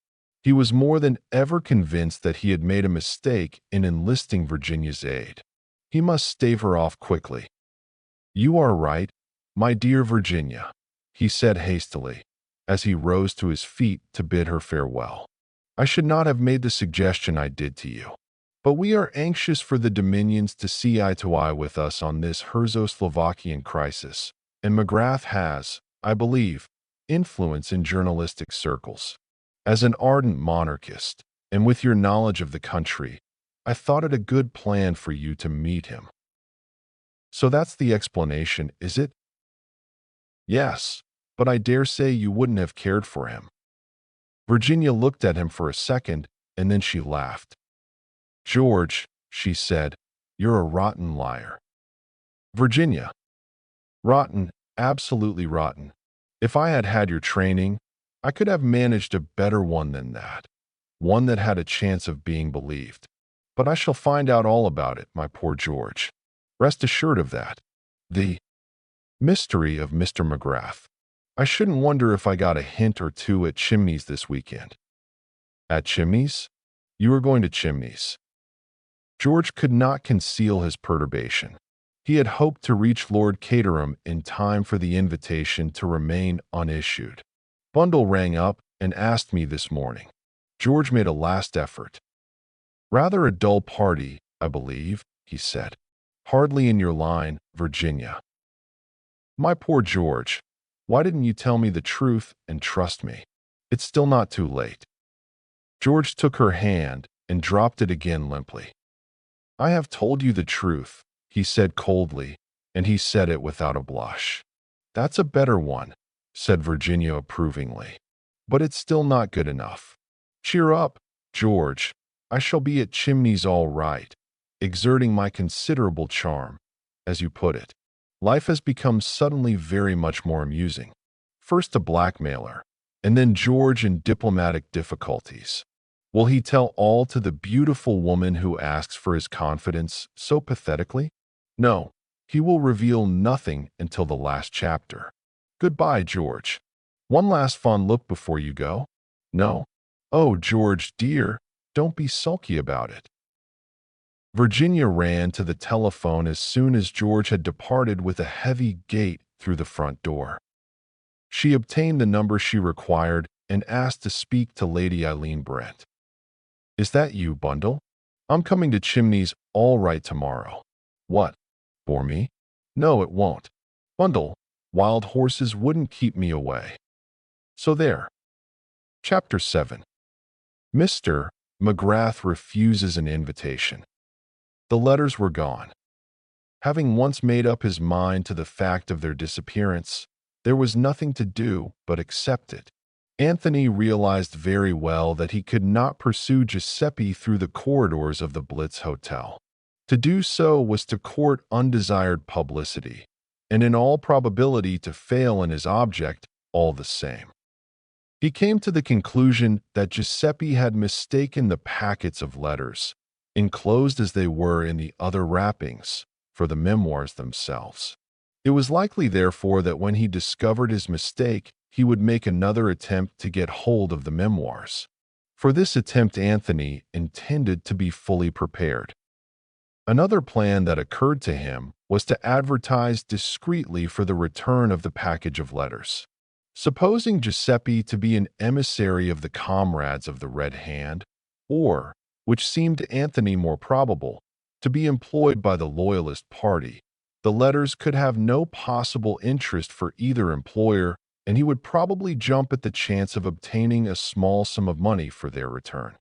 He was more than ever convinced that he had made a mistake in enlisting Virginia's aid. He must stave her off quickly. You are right, my dear Virginia, he said hastily, as he rose to his feet to bid her farewell. I should not have made the suggestion I did to you. But we are anxious for the Dominions to see eye to eye with us on this Czechoslovakian crisis, and McGrath has, I believe, influence in journalistic circles. As an ardent monarchist, and with your knowledge of the country, I thought it a good plan for you to meet him. So that's the explanation, is it? Yes, but I dare say you wouldn't have cared for him. Virginia looked at him for a second, and then she laughed. George, she said, you're a rotten liar. Virginia. Rotten, absolutely rotten. If I had had your training, I could have managed a better one than that. One that had a chance of being believed. But I shall find out all about it, my poor George. Rest assured of that. The mystery of Mr. McGrath. I shouldn't wonder if I got a hint or two at Chimneys this weekend. At Chimneys? You are going to Chimneys. George could not conceal his perturbation. He had hoped to reach Lord Caterham in time for the invitation to remain unissued. Bundle rang up and asked me this morning. George made a last effort. Rather a dull party, I believe, he said. Hardly in your line, Virginia. My poor George, why didn't you tell me the truth and trust me? It's still not too late. George took her hand and dropped it again limply. I have told you the truth, he said coldly, and he said it without a blush. That's a better one, said Virginia approvingly. But it's still not good enough. Cheer up, George. I shall be at Chimneys all right, exerting my considerable charm, as you put it. Life has become suddenly very much more amusing. First a blackmailer, and then George in diplomatic difficulties. Will he tell all to the beautiful woman who asks for his confidence so pathetically? No, he will reveal nothing until the last chapter. Goodbye, George. One last fond look before you go? No? Oh, George, dear, don't be sulky about it. Virginia ran to the telephone as soon as George had departed with a heavy gait through the front door. She obtained the number she required and asked to speak to Lady Eileen Brent. Is that you, Bundle? I'm coming to Chimneys all right tomorrow. What? For me? No, it won't. Bundle, wild horses wouldn't keep me away. So there. Chapter 7. Mr. McGrath refuses an invitation. The letters were gone. Having once made up his mind to the fact of their disappearance, there was nothing to do but accept it. Anthony realized very well that he could not pursue Giuseppe through the corridors of the Blitz Hotel. To do so was to court undesired publicity, and in all probability to fail in his object all the same. He came to the conclusion that Giuseppe had mistaken the packets of letters, enclosed as they were in the other wrappings, for the memoirs themselves. It was likely, therefore, that when he discovered his mistake, he would make another attempt to get hold of the memoirs. For this attempt Anthony intended to be fully prepared. Another plan that occurred to him was to advertise discreetly for the return of the package of letters. Supposing Giuseppe to be an emissary of the comrades of the Red Hand, or, which seemed to Anthony more probable, to be employed by the Loyalist party, the letters could have no possible interest for either employer, and he would probably jump at the chance of obtaining a small sum of money for their return.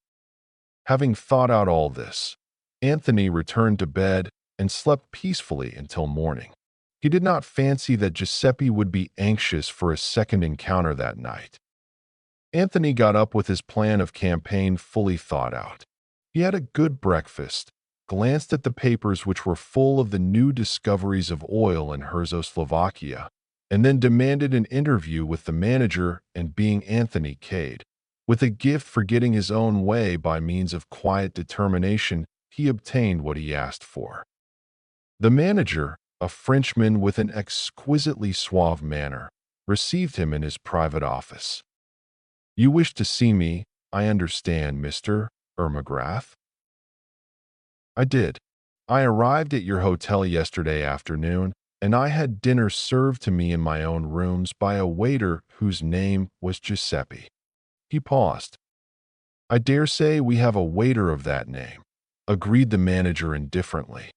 Having thought out all this, Anthony returned to bed and slept peacefully until morning. He did not fancy that Giuseppe would be anxious for a second encounter that night. Anthony got up with his plan of campaign fully thought out. He had a good breakfast, glanced at the papers which were full of the new discoveries of oil in Slovakia, and then demanded an interview with the manager, and being Anthony Cade, with a gift for getting his own way by means of quiet determination, he obtained what he asked for. The manager, a Frenchman with an exquisitely suave manner, received him in his private office. You wish to see me, I understand, Mr. McGrath? I did. I arrived at your hotel yesterday afternoon, and I had dinner served to me in my own rooms by a waiter whose name was Giuseppe. He paused. I dare say we have a waiter of that name, agreed the manager indifferently.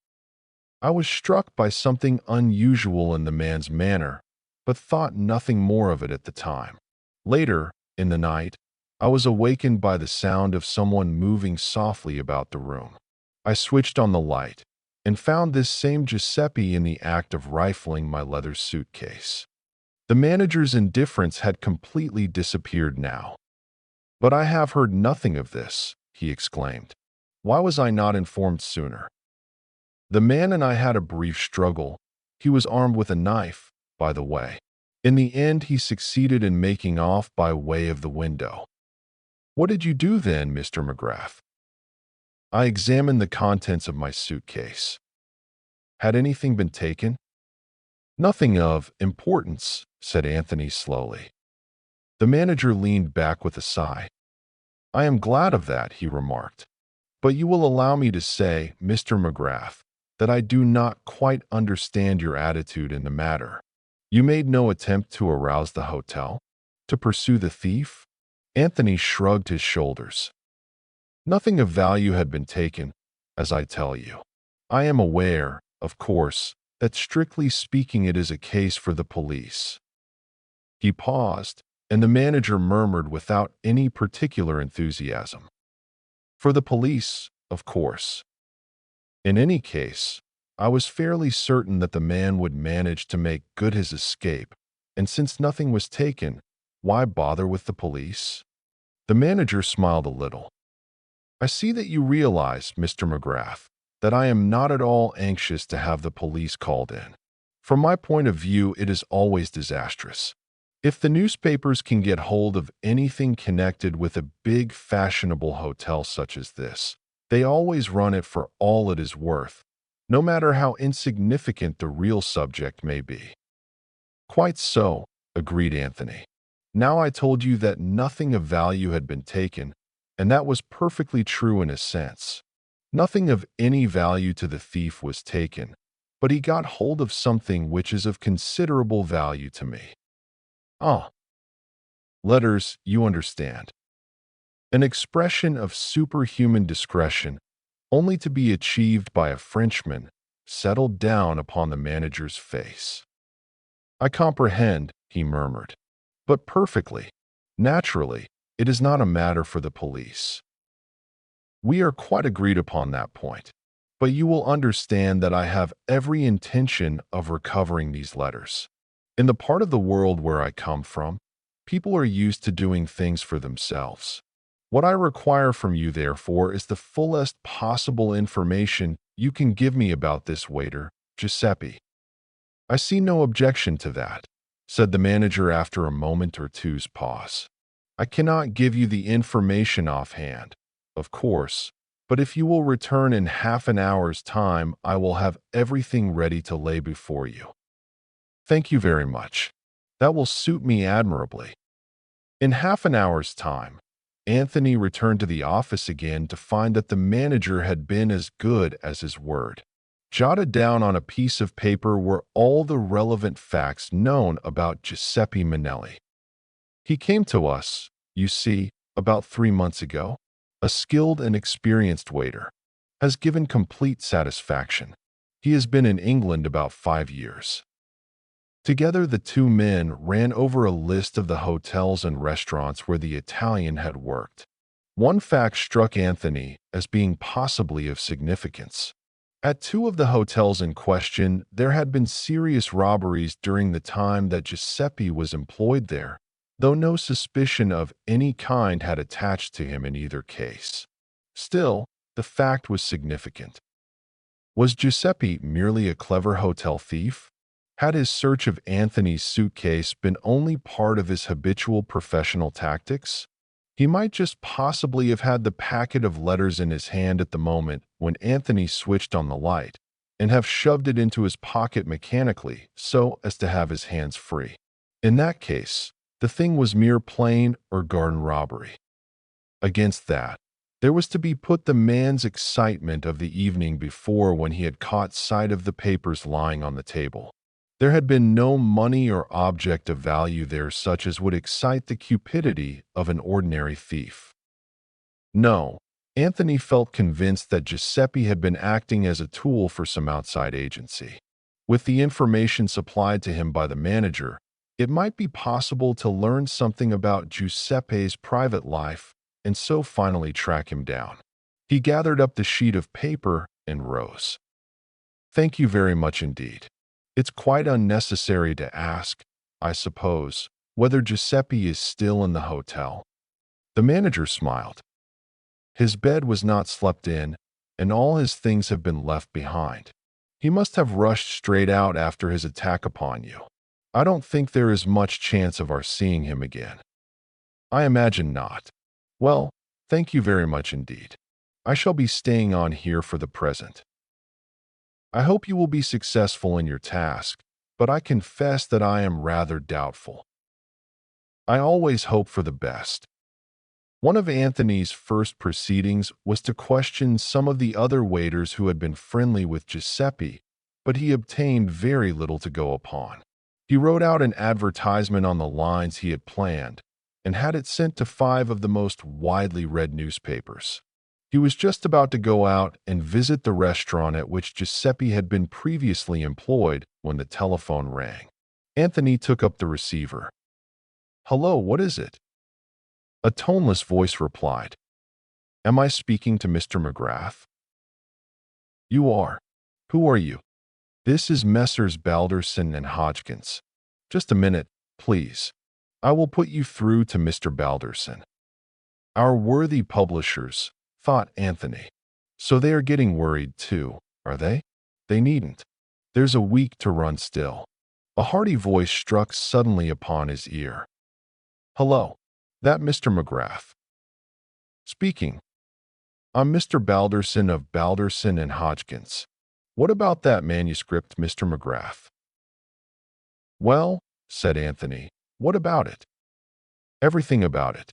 I was struck by something unusual in the man's manner, but thought nothing more of it at the time. Later, in the night, I was awakened by the sound of someone moving softly about the room. I switched on the light and found this same Giuseppe in the act of rifling my leather suitcase. The manager's indifference had completely disappeared now. But I have heard nothing of this, he exclaimed. Why was I not informed sooner? The man and I had a brief struggle. He was armed with a knife, by the way. In the end, he succeeded in making off by way of the window. What did you do then, Mr. McGrath? I examined the contents of my suitcase. Had anything been taken? Nothing of importance, said Anthony slowly. The manager leaned back with a sigh. I am glad of that, he remarked. But you will allow me to say, Mr. McGrath, that I do not quite understand your attitude in the matter. You made no attempt to arouse the hotel? To pursue the thief? Anthony shrugged his shoulders. Nothing of value had been taken, as I tell you. I am aware, of course, that strictly speaking it is a case for the police." He paused, and the manager murmured without any particular enthusiasm, "For the police, of course." In any case, I was fairly certain that the man would manage to make good his escape, and since nothing was taken, why bother with the police? The manager smiled a little. "I see that you realize, Mr. McGrath, that I am not at all anxious to have the police called in. From my point of view, it is always disastrous. If the newspapers can get hold of anything connected with a big fashionable hotel such as this, they always run it for all it is worth, no matter how insignificant the real subject may be." "Quite so," agreed Anthony. "Now I told you that nothing of value had been taken, and that was perfectly true in a sense. Nothing of any value to the thief was taken, but he got hold of something which is of considerable value to me." "Ah, letters, you understand." An expression of superhuman discretion, only to be achieved by a Frenchman, settled down upon the manager's face. "I comprehend," he murmured, "but perfectly. Naturally, it is not a matter for the police. We are quite agreed upon that point, but you will understand that I have every intention of recovering these letters. In the part of the world where I come from, people are used to doing things for themselves. What I require from you, therefore, is the fullest possible information you can give me about this waiter, Giuseppe." "I see no objection to that," said the manager after a moment or two's pause. "I cannot give you the information offhand, of course, but if you will return in half an hour's time, I will have everything ready to lay before you." "Thank you very much. That will suit me admirably." In half an hour's time, Anthony returned to the office again to find that the manager had been as good as his word. Jotted down on a piece of paper were all the relevant facts known about Giuseppe Manelli. "He came to us, you see, about 3 months ago. A skilled and experienced waiter. Has given complete satisfaction. He has been in England about 5 years." Together the two men ran over a list of the hotels and restaurants where the Italian had worked. One fact struck Anthony as being possibly of significance. At 2 of the hotels in question, there had been serious robberies during the time that Giuseppe was employed there, though no suspicion of any kind had attached to him in either case. Still, the fact was significant. Was Giuseppe merely a clever hotel thief? Had his search of Anthony's suitcase been only part of his habitual professional tactics? He might just possibly have had the packet of letters in his hand at the moment when Anthony switched on the light, and have shoved it into his pocket mechanically so as to have his hands free. In that case, the thing was mere plain or garden robbery. Against that, there was to be put the man's excitement of the evening before when he had caught sight of the papers lying on the table. There had been no money or object of value there such as would excite the cupidity of an ordinary thief. No, Anthony felt convinced that Giuseppe had been acting as a tool for some outside agency. With the information supplied to him by the manager, it might be possible to learn something about Giuseppe's private life and so finally track him down. He gathered up the sheet of paper and rose. "Thank you very much indeed. It's quite unnecessary to ask, I suppose, whether Giuseppe is still in the hotel." The manager smiled. "His bed was not slept in, and all his things have been left behind. He must have rushed straight out after his attack upon you. I don't think there is much chance of our seeing him again." "I imagine not. Well, thank you very much indeed. I shall be staying on here for the present. I hope you will be successful in your task, but I confess that I am rather doubtful." "I always hope for the best." One of Anthony's first proceedings was to question some of the other waiters who had been friendly with Giuseppe, but he obtained very little to go upon. He wrote out an advertisement on the lines he had planned and had it sent to 5 of the most widely read newspapers. He was just about to go out and visit the restaurant at which Giuseppe had been previously employed when the telephone rang. Anthony took up the receiver. "Hello, what is it?" A toneless voice replied. "Am I speaking to Mr. McGrath?" "You are. Who are you?" "This is Messrs. Balderson and Hodgkins." "Just a minute, please. I will put you through to Mr. Balderson." Our worthy publishers, thought Anthony. So they are getting worried too, are they? They needn't. There's a week to run still. A hearty voice struck suddenly upon his ear. "Hello. That Mr. McGrath?" "Speaking. I'm Mr. Balderson of Balderson and Hodgkins. What about that manuscript, Mr. McGrath?" "Well," said Anthony, "what about it?" "Everything about it.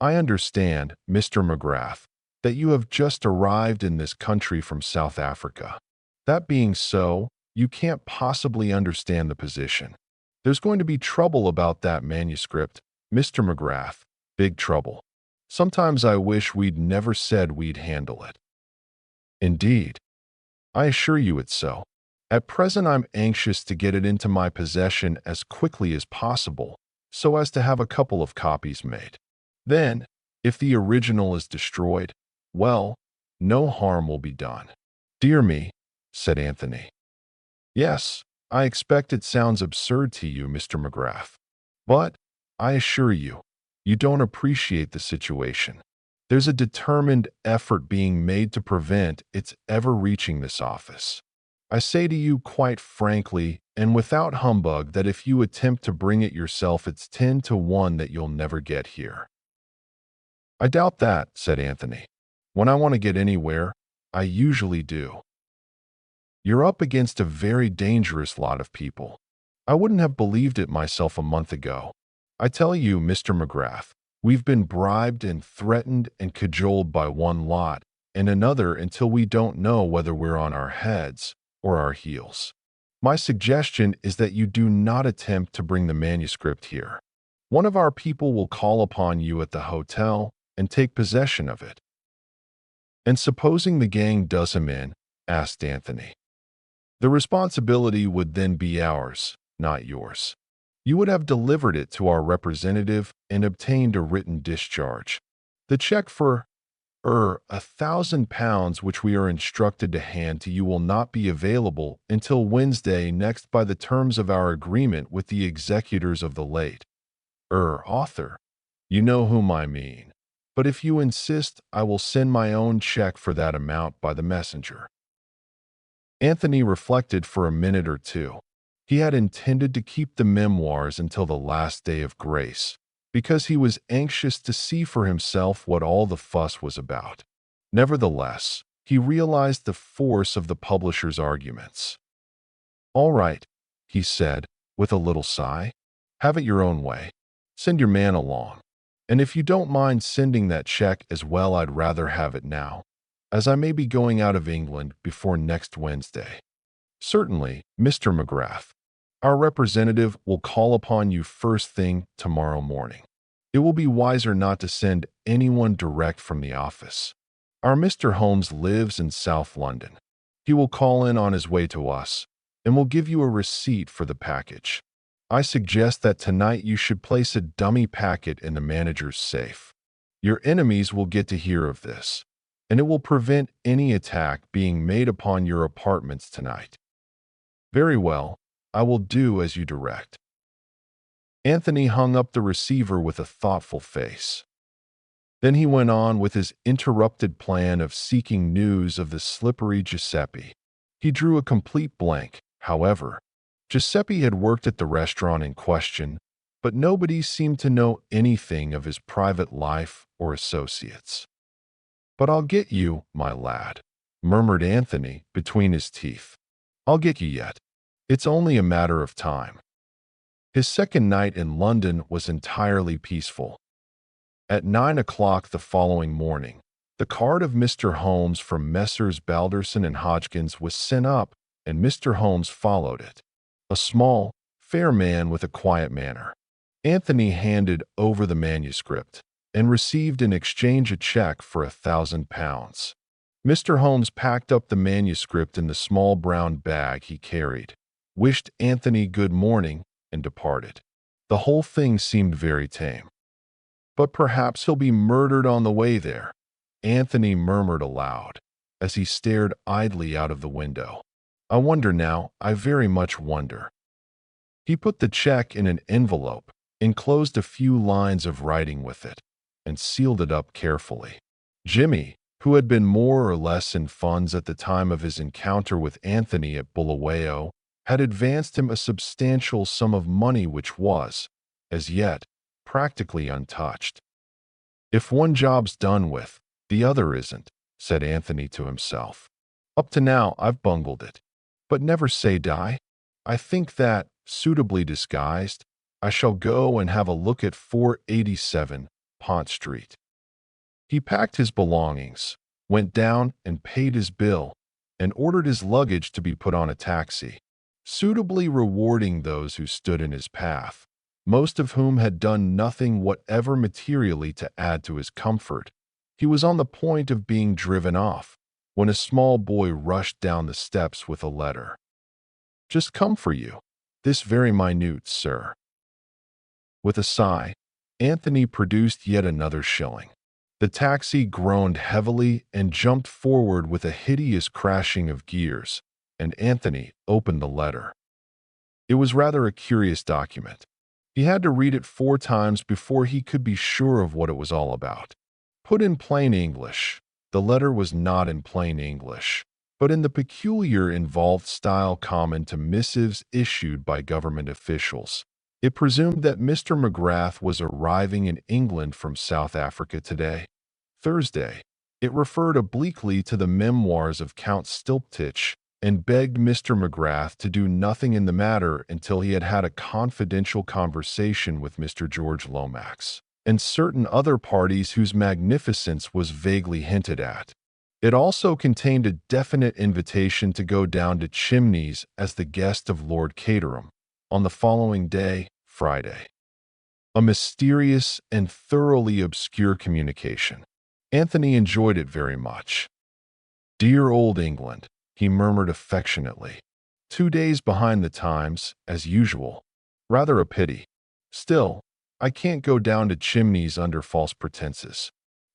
I understand, Mr. McGrath, that you have just arrived in this country from South Africa. That being so, you can't possibly understand the position. There's going to be trouble about that manuscript, Mr. McGrath, big trouble. Sometimes I wish we'd never said we'd handle it." "Indeed. I assure you it's so. At present I'm anxious to get it into my possession as quickly as possible, so as to have a couple of copies made. Then, if the original is destroyed, well, no harm will be done." "Dear me," said Anthony. "Yes, I expect it sounds absurd to you, Mr. McGrath. But, I assure you, you don't appreciate the situation. There's a determined effort being made to prevent its ever reaching this office. I say to you quite frankly and without humbug that if you attempt to bring it yourself, it's 10 to 1 that you'll never get here." "I doubt that," said Anthony. "When I want to get anywhere, I usually do." "You're up against a very dangerous lot of people. I wouldn't have believed it myself a month ago. I tell you, Mr. McGrath, we've been bribed and threatened and cajoled by one lot and another until we don't know whether we're on our heads or our heels. My suggestion is that you do not attempt to bring the manuscript here. One of our people will call upon you at the hotel and take possession of it." "And supposing the gang does him in?" asked Anthony. "The responsibility would then be ours, not yours. You would have delivered it to our representative and obtained a written discharge. The check for £1,000 which we are instructed to hand to you will not be available until Wednesday next by the terms of our agreement with the executors of the late author. You know whom I mean. But if you insist, I will send my own check for that amount by the messenger." Anthony reflected for a minute or two. He had intended to keep the memoirs until the last day of grace, because he was anxious to see for himself what all the fuss was about. Nevertheless, he realized the force of the publisher's arguments. "All right," he said, with a little sigh. "Have it your own way. Send your man along. And if you don't mind sending that check as well, I'd rather have it now, as I may be going out of England before next Wednesday." "Certainly, Mr. McGrath. Our representative will call upon you first thing tomorrow morning. It will be wiser not to send anyone direct from the office. Our Mr. Holmes lives in South London. He will call in on his way to us, and will give you a receipt for the package. I suggest that tonight you should place a dummy packet in the manager's safe. Your enemies will get to hear of this, and it will prevent any attack being made upon your apartments tonight." "Very well, I will do as you direct." Anthony hung up the receiver with a thoughtful face. Then he went on with his interrupted plan of seeking news of the slippery Giuseppe. He drew a complete blank, however. Giuseppe had worked at the restaurant in question, but nobody seemed to know anything of his private life or associates. "But I'll get you, my lad," murmured Anthony between his teeth. "I'll get you yet. It's only a matter of time." His second night in London was entirely peaceful. At 9 o'clock the following morning, the card of Mr. Holmes from Messrs. Balderson and Hodgkins was sent up, and Mr. Holmes followed it. A small, fair man with a quiet manner. Anthony handed over the manuscript. and received in exchange a check for £1,000. Mr. Holmes packed up the manuscript in the small brown bag he carried, wished Anthony good morning, and departed. The whole thing seemed very tame. But perhaps he'll be murdered on the way there, Anthony murmured aloud, as he stared idly out of the window. I wonder now, I very much wonder. He put the check in an envelope, enclosed a few lines of writing with it, and sealed it up carefully. Jimmy, who had been more or less in funds at the time of his encounter with Anthony at Bulawayo, had advanced him a substantial sum of money which was, as yet, practically untouched. If one job's done with, the other isn't, said Anthony to himself. Up to now, I've bungled it. But never say die. I think that, suitably disguised, I shall go and have a look at 487 Pont Street. He packed his belongings, went down and paid his bill, and ordered his luggage to be put on a taxi, suitably rewarding those who stood in his path, most of whom had done nothing whatever materially to add to his comfort. He was on the point of being driven off, when a small boy rushed down the steps with a letter. Just come for you. This very minute, sir. With a sigh, Anthony produced yet another shilling. The taxi groaned heavily and jumped forward with a hideous crashing of gears, and Anthony opened the letter. It was rather a curious document. He had to read it 4 times before he could be sure of what it was all about. Put in plain English, the letter was not in plain English, but in the peculiar involved style common to missives issued by government officials. It presumed that Mr. McGrath was arriving in England from South Africa today, Thursday. It referred obliquely to the memoirs of Count Stilptich and begged Mr. McGrath to do nothing in the matter until he had had a confidential conversation with Mr. George Lomax and certain other parties whose magnificence was vaguely hinted at. It also contained a definite invitation to go down to Chimneys as the guest of Lord Caterham on the following day, Friday. A mysterious and thoroughly obscure communication. Anthony enjoyed it very much. Dear old England, he murmured affectionately. 2 days behind the times, as usual. Rather a pity. Still, I can't go down to Chimneys under false pretenses.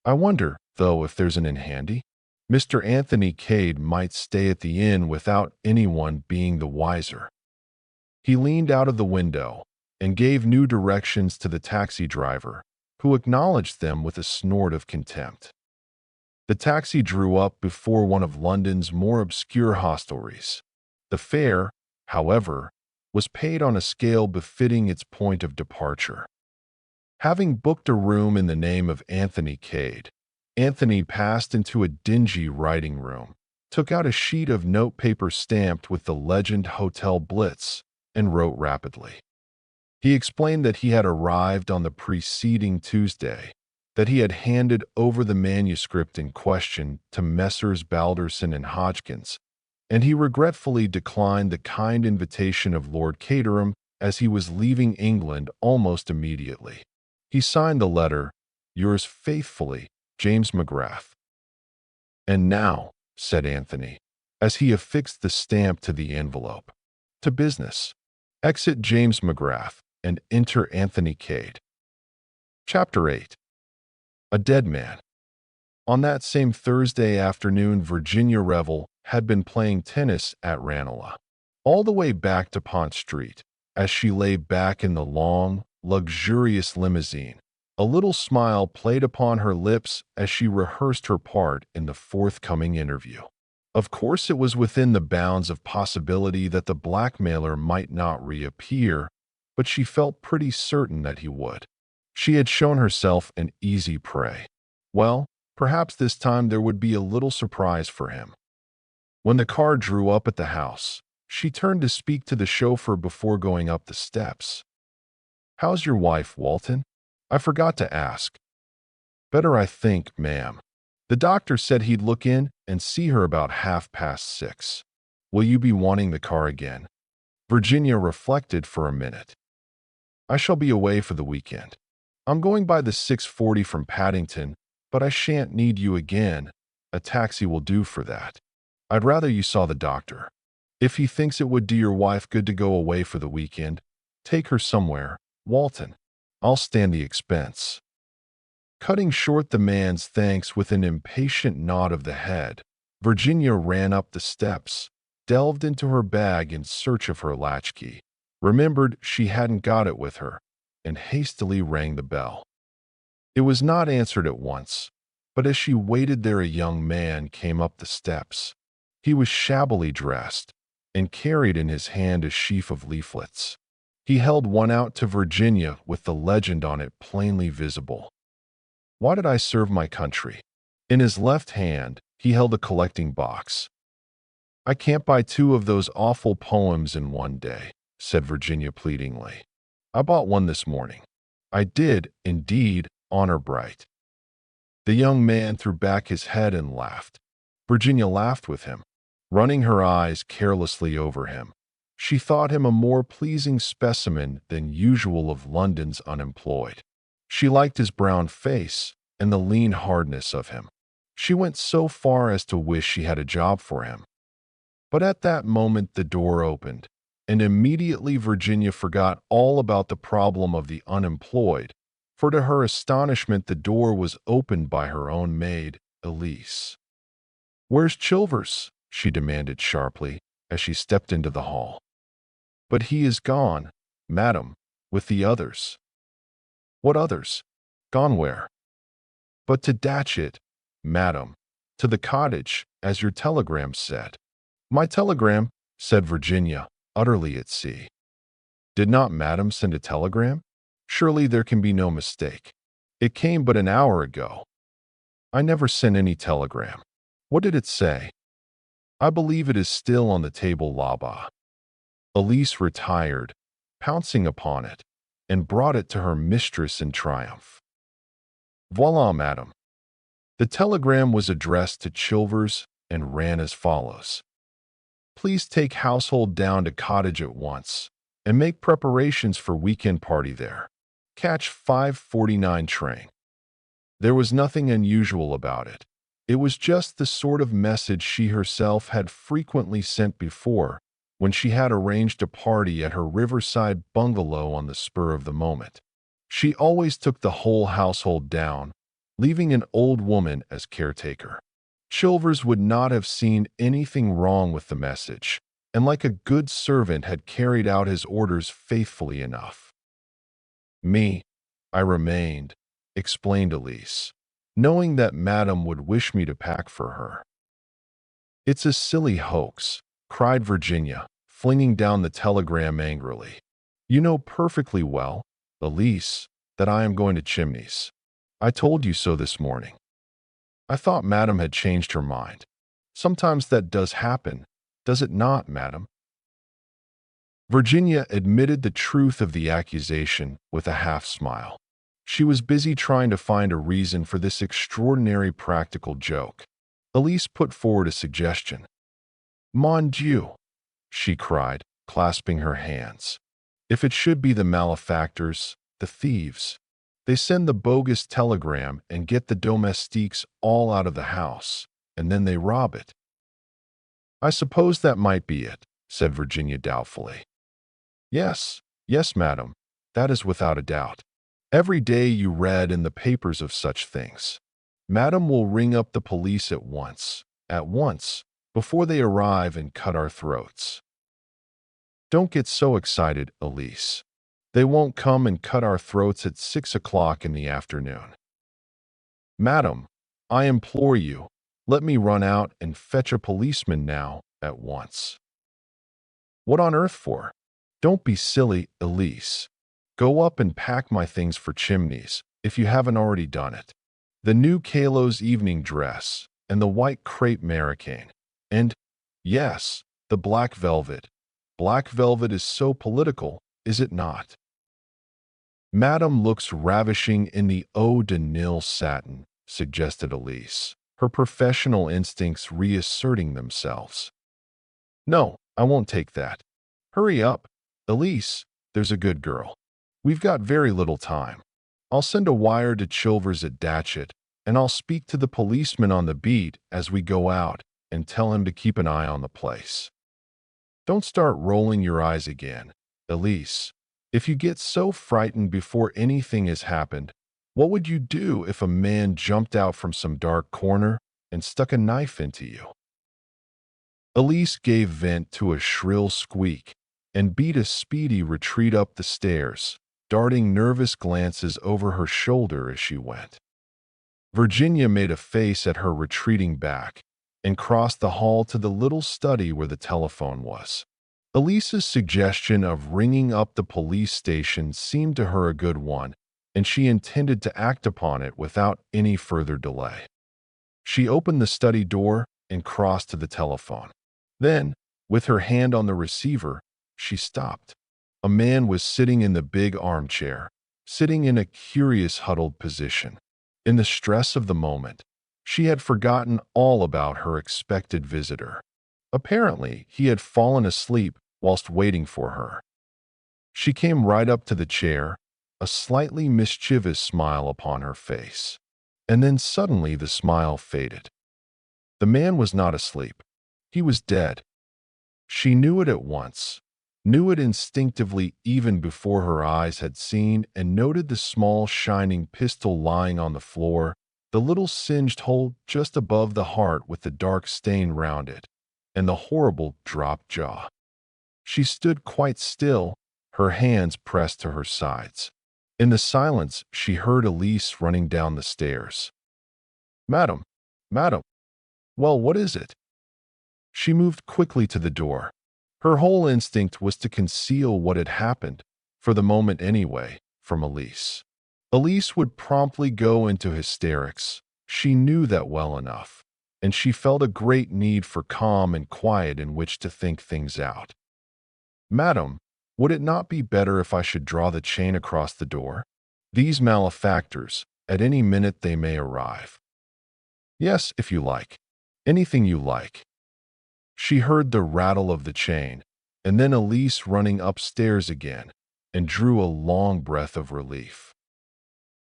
I wonder, though, if there's an inn handy. Mr. Anthony Cade might stay at the inn without anyone being the wiser. He leaned out of the window and gave new directions to the taxi driver, who acknowledged them with a snort of contempt. The taxi drew up before one of London's more obscure hostelries. The fare, however, was paid on a scale befitting its point of departure. Having booked a room in the name of Anthony Cade, Anthony passed into a dingy writing room, took out a sheet of notepaper stamped with the legend Hotel Blitz, and wrote rapidly. He explained that he had arrived on the preceding Tuesday, that he had handed over the manuscript in question to Messrs. Balderson and Hodgkins, and he regretfully declined the kind invitation of Lord Caterham as he was leaving England almost immediately. He signed the letter, Yours faithfully, James McGrath. And now, said Anthony, as he affixed the stamp to the envelope, to business. Exit James McGrath and enter Anthony Cade. Chapter 8. A Dead Man. On that same Thursday afternoon, Virginia Revel had been playing tennis at Ranelagh. All the way back to Pont Street, as she lay back in the long, luxurious limousine, a little smile played upon her lips as she rehearsed her part in the forthcoming interview. Of course, it was within the bounds of possibility that the blackmailer might not reappear, but she felt pretty certain that he would. She had shown herself an easy prey. Well, perhaps this time there would be a little surprise for him. When the car drew up at the house, she turned to speak to the chauffeur before going up the steps. How's your wife, Walton? I forgot to ask. Better, I think, ma'am. The doctor said he'd look in and see her about 6:30. Will you be wanting the car again? Virginia reflected for a minute. I shall be away for the weekend. I'm going by the 6:40 from Paddington, but I shan't need you again. A taxi will do for that. I'd rather you saw the doctor. If he thinks it would do your wife good to go away for the weekend, take her somewhere, Walton. I'll stand the expense." Cutting short the man's thanks with an impatient nod of the head, Virginia ran up the steps, delved into her bag in search of her latchkey, remembered she hadn't got it with her, and hastily rang the bell. It was not answered at once, but as she waited there a young man came up the steps. He was shabbily dressed and carried in his hand a sheaf of leaflets. He held one out to Virginia with the legend on it plainly visible. "Why did I serve my country?" In his left hand, he held a collecting box. "I can't buy 2 of those awful poems in one day," said Virginia pleadingly. "I bought one this morning." "I did, indeed, honor bright." The young man threw back his head and laughed. Virginia laughed with him, running her eyes carelessly over him. She thought him a more pleasing specimen than usual of London's unemployed. She liked his brown face and the lean hardness of him. She went so far as to wish she had a job for him. But at that moment the door opened, and immediately Virginia forgot all about the problem of the unemployed, for to her astonishment the door was opened by her own maid, Elise. "Where's Chilvers?" she demanded sharply as she stepped into the hall. "But he is gone, madam, with the others." "What others? Gone where?" "But to Datchet, madam, to the cottage, as your telegram said." "My telegram?" said Virginia, utterly at sea. "Did not madam send a telegram? Surely there can be no mistake. It came but an hour ago." "I never sent any telegram." "What did it say?" "I believe it is still on the table là-bas." Elise retired, pouncing upon it, and brought it to her mistress in triumph. "Voilà, madam." The telegram was addressed to Chilvers and ran as follows: "Please take household down to cottage at once, and make preparations for weekend party there. Catch 5:49 train." There was nothing unusual about it. It was just the sort of message she herself had frequently sent before, when she had arranged a party at her riverside bungalow on the spur of the moment. She always took the whole household down, leaving an old woman as caretaker. Chilvers would not have seen anything wrong with the message, and like a good servant had carried out his orders faithfully enough. I remained," explained Elise, "knowing that madam would wish me to pack for her." "It's a silly hoax," cried Virginia, flinging down the telegram angrily. "You know perfectly well, Elise, that I am going to Chimneys. I told you so this morning." "I thought madam had changed her mind. Sometimes that does happen, does it not, madam?" Virginia admitted the truth of the accusation with a half-smile. She was busy trying to find a reason for this extraordinary practical joke. Elise put forward a suggestion. "Mon Dieu!" she cried, clasping her hands. "If it should be the malefactors, the thieves. They send the bogus telegram and get the domestiques all out of the house, and then they rob it." "I suppose that might be it," said Virginia doubtfully. Yes, madam, that is without a doubt. Every day you read in the papers of such things. Madam will ring up the police at once, before they arrive and cut our throats." "Don't get so excited, Elise. They won't come and cut our throats at 6 o'clock in the afternoon." "Madam, I implore you, let me run out and fetch a policeman now, at once." "What on earth for?" "Don't be silly, Elise. Go up and pack my things for Chimneys, if you haven't already done it. The new Calo's evening dress, and the white crepe Americaine, and, yes, the black velvet. Black velvet is so political, is it not?" "Madam looks ravishing in the eau de Nil satin," suggested Elise, her professional instincts reasserting themselves. "No, I won't take that. Hurry up, Elise, there's a good girl. We've got very little time. I'll send a wire to Chilvers at Datchet, and I'll speak to the policeman on the beat as we go out and tell him to keep an eye on the place. Don't start rolling your eyes again, Elise. If you get so frightened before anything has happened, what would you do if a man jumped out from some dark corner and stuck a knife into you? Elise gave vent to a shrill squeak and beat a speedy retreat up the stairs, darting nervous glances over her shoulder as she went. Virginia made a face at her retreating back and crossed the hall to the little study where the telephone was. Elise's suggestion of ringing up the police station seemed to her a good one, and she intended to act upon it without any further delay. She opened the study door and crossed to the telephone. Then, with her hand on the receiver, she stopped. A man was sitting in the big armchair, sitting in a curious huddled position. In the stress of the moment, she had forgotten all about her expected visitor. Apparently, he had fallen asleep whilst waiting for her. She came right up to the chair, a slightly mischievous smile upon her face. And then suddenly the smile faded. The man was not asleep. He was dead. She knew it at once, knew it instinctively even before her eyes had seen and noted the small shining pistol lying on the floor, the little singed hole just above the heart with the dark stain round it, and the horrible dropped jaw. She stood quite still, her hands pressed to her sides. In the silence, she heard Elise running down the stairs. "Madam, madam, well, what is it?" She moved quickly to the door. Her whole instinct was to conceal what had happened, for the moment anyway, from Elise. Elise would promptly go into hysterics. She knew that well enough, and she felt a great need for calm and quiet in which to think things out. "Madam, would it not be better if I should draw the chain across the door? These malefactors, at any minute they may arrive." "Yes, if you like. Anything you like." She heard the rattle of the chain, and then Elise running upstairs again, and drew a long breath of relief.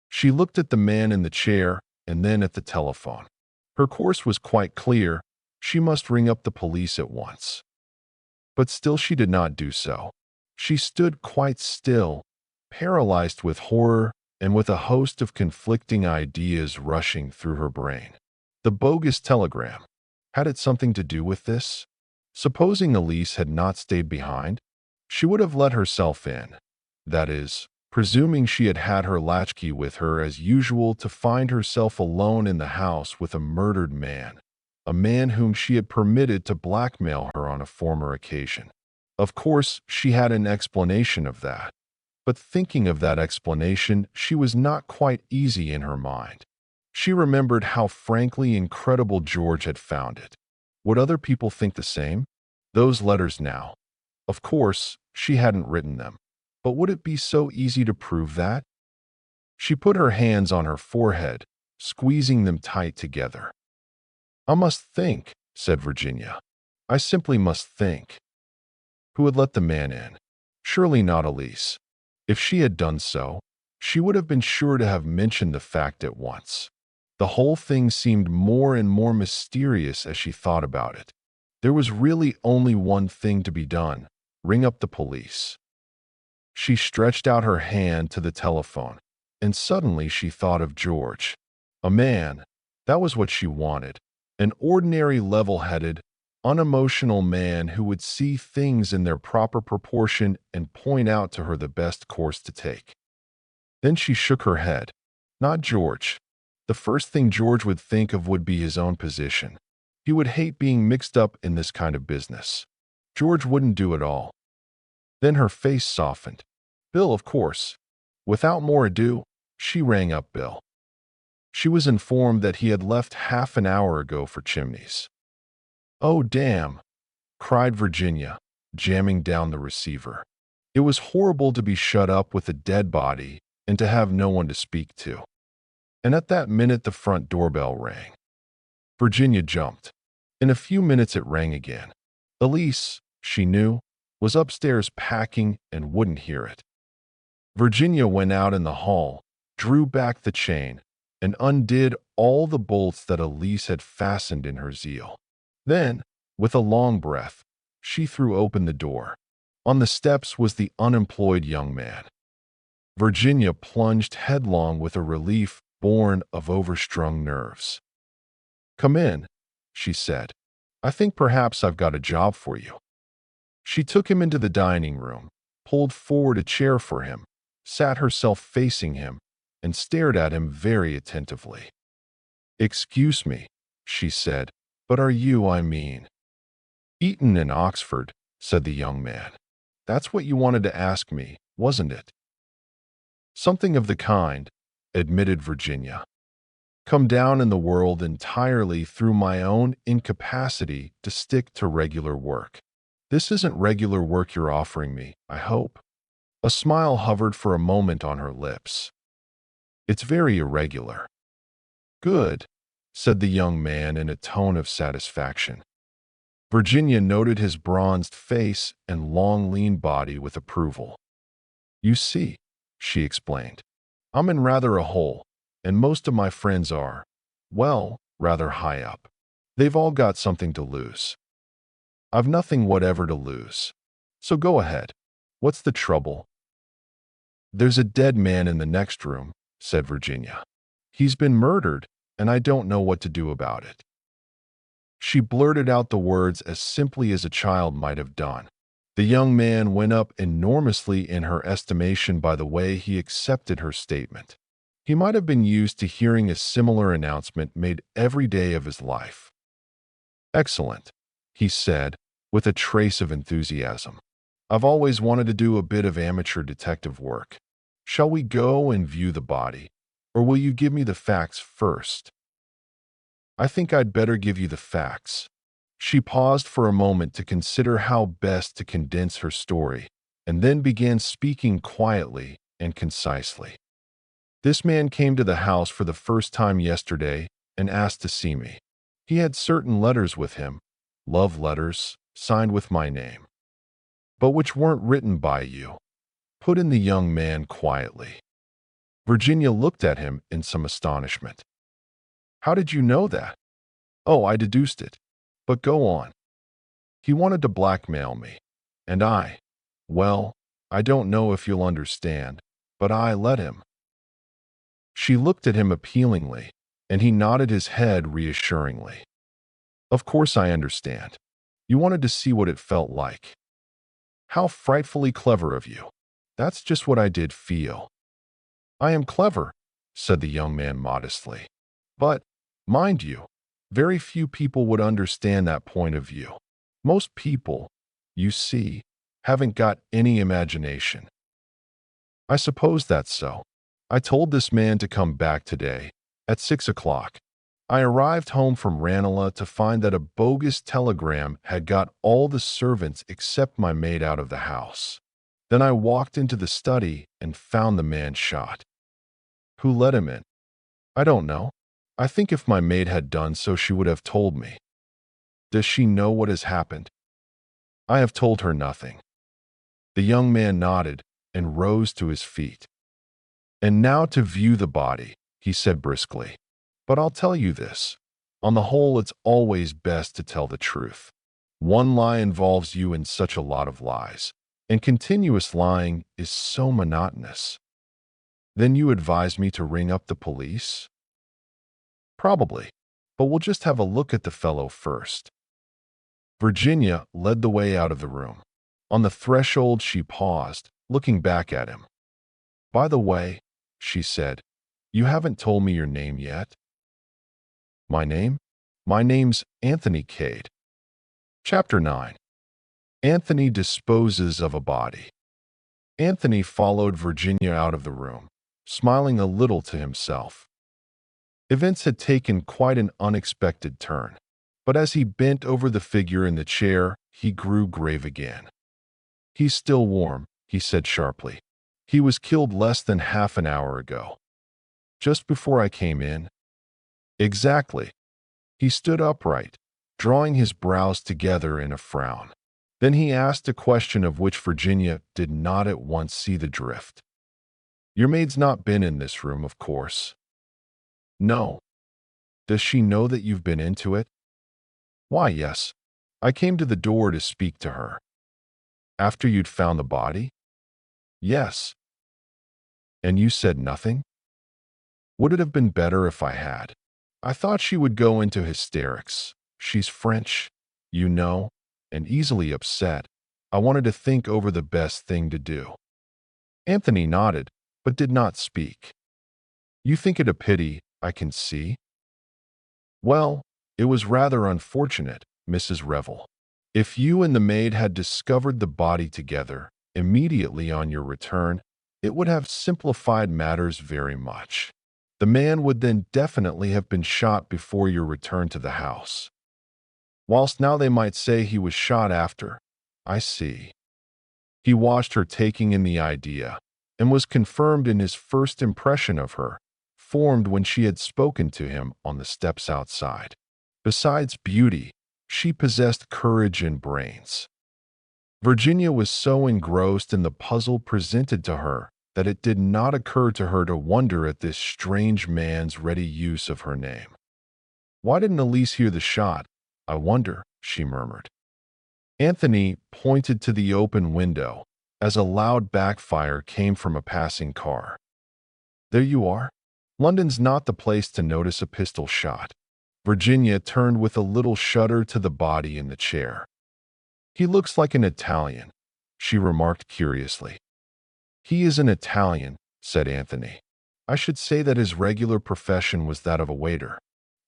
She looked at the man in the chair and then at the telephone. Her course was quite clear. She must ring up the police at once. But still she did not do so. She stood quite still, paralyzed with horror and with a host of conflicting ideas rushing through her brain. The bogus telegram. Had it something to do with this? Supposing Elise had not stayed behind, she would have let herself in. That is, presuming she had had her latchkey with her as usual to find herself alone in the house with a murdered man, a man whom she had permitted to blackmail her on a former occasion. Of course, she had an explanation of that, but thinking of that explanation, she was not quite easy in her mind. She remembered how frankly incredible George had found it. Would other people think the same? Those letters now. Of course, she hadn't written them, but would it be so easy to prove that? She put her hands on her forehead, squeezing them tight together. "I must think," said Virginia. "I simply must think." Who had let the man in? Surely not Elise. If she had done so, she would have been sure to have mentioned the fact at once. The whole thing seemed more and more mysterious as she thought about it. There was really only one thing to be done: ring up the police. She stretched out her hand to the telephone, and suddenly she thought of George. A man, that was what she wanted. An ordinary level-headed, unemotional man who would see things in their proper proportion and point out to her the best course to take. Then she shook her head. Not George. The first thing George would think of would be his own position. He would hate being mixed up in this kind of business. George wouldn't do it all. Then her face softened. Bill, of course. Without more ado, she rang up Bill. She was informed that he had left half an hour ago for Chimneys. "Oh, damn!" cried Virginia, jamming down the receiver. It was horrible to be shut up with a dead body and to have no one to speak to. And at that minute the front doorbell rang. Virginia jumped. In a few minutes it rang again. Elise, she knew, was upstairs packing and wouldn't hear it. Virginia went out in the hall, drew back the chain, and undid all the bolts that Elise had fastened in her zeal. Then, with a long breath, she threw open the door. On the steps was the unemployed young man. Virginia plunged headlong with a relief born of overstrung nerves. "Come in," she said. "I think perhaps I've got a job for you." She took him into the dining room, pulled forward a chair for him, sat herself facing him, and stared at him very attentively. "Excuse me," she said, "but are you, Eton in Oxford," said the young man. "That's what you wanted to ask me, wasn't it?" "Something of the kind," admitted Virginia. "Come down in the world entirely through my own incapacity to stick to regular work. This isn't regular work you're offering me, I hope." A smile hovered for a moment on her lips. "It's very irregular." "Good," said the young man in a tone of satisfaction. Virginia noted his bronzed face and long, lean body with approval. "You see," she explained, "I'm in rather a hole, and most of my friends are, well, rather high up. They've all got something to lose. I've nothing whatever to lose. So go ahead. What's the trouble?" "There's a dead man in the next room," said Virginia. "He's been murdered, and I don't know what to do about it." She blurted out the words as simply as a child might have done. The young man went up enormously in her estimation by the way he accepted her statement. He might have been used to hearing a similar announcement made every day of his life. "Excellent," he said, with a trace of enthusiasm. "I've always wanted to do a bit of amateur detective work. Shall we go and view the body, or will you give me the facts first?" "I think I'd better give you the facts." She paused for a moment to consider how best to condense her story, and then began speaking quietly and concisely. "This man came to the house for the first time yesterday and asked to see me. He had certain letters with him, love letters, signed with my name, but which weren't written by you," put in the young man quietly. Virginia looked at him in some astonishment. "How did you know that?" "Oh, I deduced it. But go on." "He wanted to blackmail me, and well, I don't know if you'll understand, but I let him." She looked at him appealingly, and he nodded his head reassuringly. "Of course I understand. You wanted to see what it felt like. How frightfully clever of you. That's just what I did feel." "I am clever," said the young man modestly. "But, mind you, very few people would understand that point of view. Most people, you see, haven't got any imagination." "I suppose that's so. I told this man to come back today, at 6 o'clock. I arrived home from Ranelagh to find that a bogus telegram had got all the servants except my maid out of the house. Then I walked into the study and found the man shot." "Who let him in?" "I don't know. I think if my maid had done so, she would have told me." "Does she know what has happened?" "I have told her nothing." The young man nodded and rose to his feet. "And now to view the body," he said briskly. "But I'll tell you this. On the whole, it's always best to tell the truth. One lie involves you in such a lot of lies, and continuous lying is so monotonous." "Then you advise me to ring up the police?" "Probably, but we'll just have a look at the fellow first." Virginia led the way out of the room. On the threshold she paused, looking back at him. "By the way," she said, "you haven't told me your name yet." "My name? My name's Anthony Cade." Chapter 9. Anthony disposes of a body. Anthony followed Virginia out of the room, smiling a little to himself. Events had taken quite an unexpected turn, but as he bent over the figure in the chair, he grew grave again. "He's still warm," he said sharply. "He was killed less than half an hour ago." "Just before I came in?" "Exactly." He stood upright, drawing his brows together in a frown. Then he asked a question of which Virginia did not at once see the drift. Your maid's not been in this room, of course. No. Does she know that you've been into it? Why, yes. I came to the door to speak to her. After you'd found the body? Yes. And you said nothing? Would it have been better if I had? I thought she would go into hysterics. She's French, you know, and easily upset. I wanted to think over the best thing to do. Anthony nodded, but did not speak. You think it a pity, I can see. Well, it was rather unfortunate, Mrs. Revel. If you and the maid had discovered the body together immediately on your return, it would have simplified matters very much. The man would then definitely have been shot before your return to the house. Whilst now they might say he was shot after. I see. He watched her taking in the idea, and was confirmed in his first impression of her, formed when she had spoken to him on the steps outside. Besides beauty, she possessed courage and brains. Virginia was so engrossed in the puzzle presented to her that it did not occur to her to wonder at this strange man's ready use of her name. Why didn't Elise hear the shot? I wonder, she murmured. Anthony pointed to the open window as a loud backfire came from a passing car. There you are. London's not the place to notice a pistol shot. Virginia turned with a little shudder to the body in the chair. He looks like an Italian, she remarked curiously. He is an Italian, said Anthony. I should say that his regular profession was that of a waiter.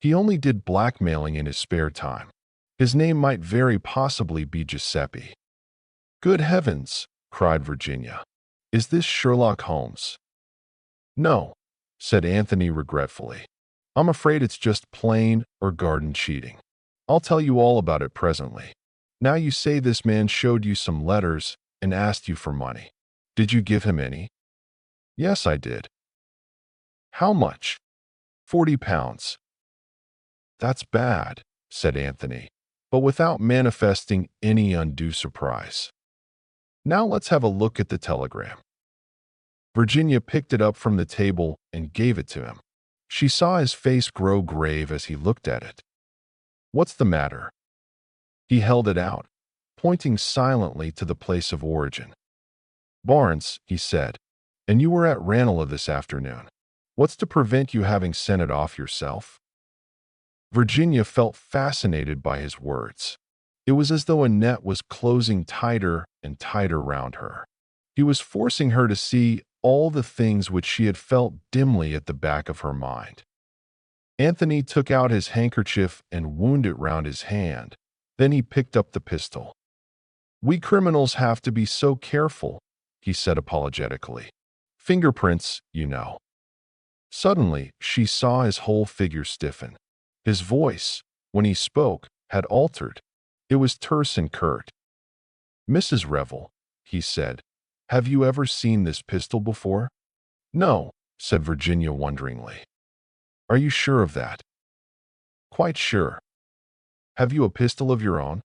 He only did blackmailing in his spare time. His name might very possibly be Giuseppe. Good heavens, cried Virginia. Is this Sherlock Holmes? No, said Anthony regretfully. I'm afraid it's just plain or garden cheating. I'll tell you all about it presently. Now you say this man showed you some letters and asked you for money. Did you give him any? Yes, I did. How much? 40 pounds. That's bad, said Anthony, but without manifesting any undue surprise. Now let's have a look at the telegram. Virginia picked it up from the table and gave it to him. She saw his face grow grave as he looked at it. What's the matter? He held it out, pointing silently to the place of origin. Barnes, he said, and you were at Ranelagh this afternoon. What's to prevent you having sent it off yourself? Virginia felt fascinated by his words. It was as though a net was closing tighter and tighter round her. He was forcing her to see all the things which she had felt dimly at the back of her mind. Anthony took out his handkerchief and wound it round his hand. Then he picked up the pistol. We criminals have to be so careful, he said apologetically. Fingerprints, you know. Suddenly, she saw his whole figure stiffen. His voice, when he spoke, had altered. It was terse and curt. Mrs. Revel, he said, have you ever seen this pistol before? No, said Virginia wonderingly. Are you sure of that? Quite sure. Have you a pistol of your own?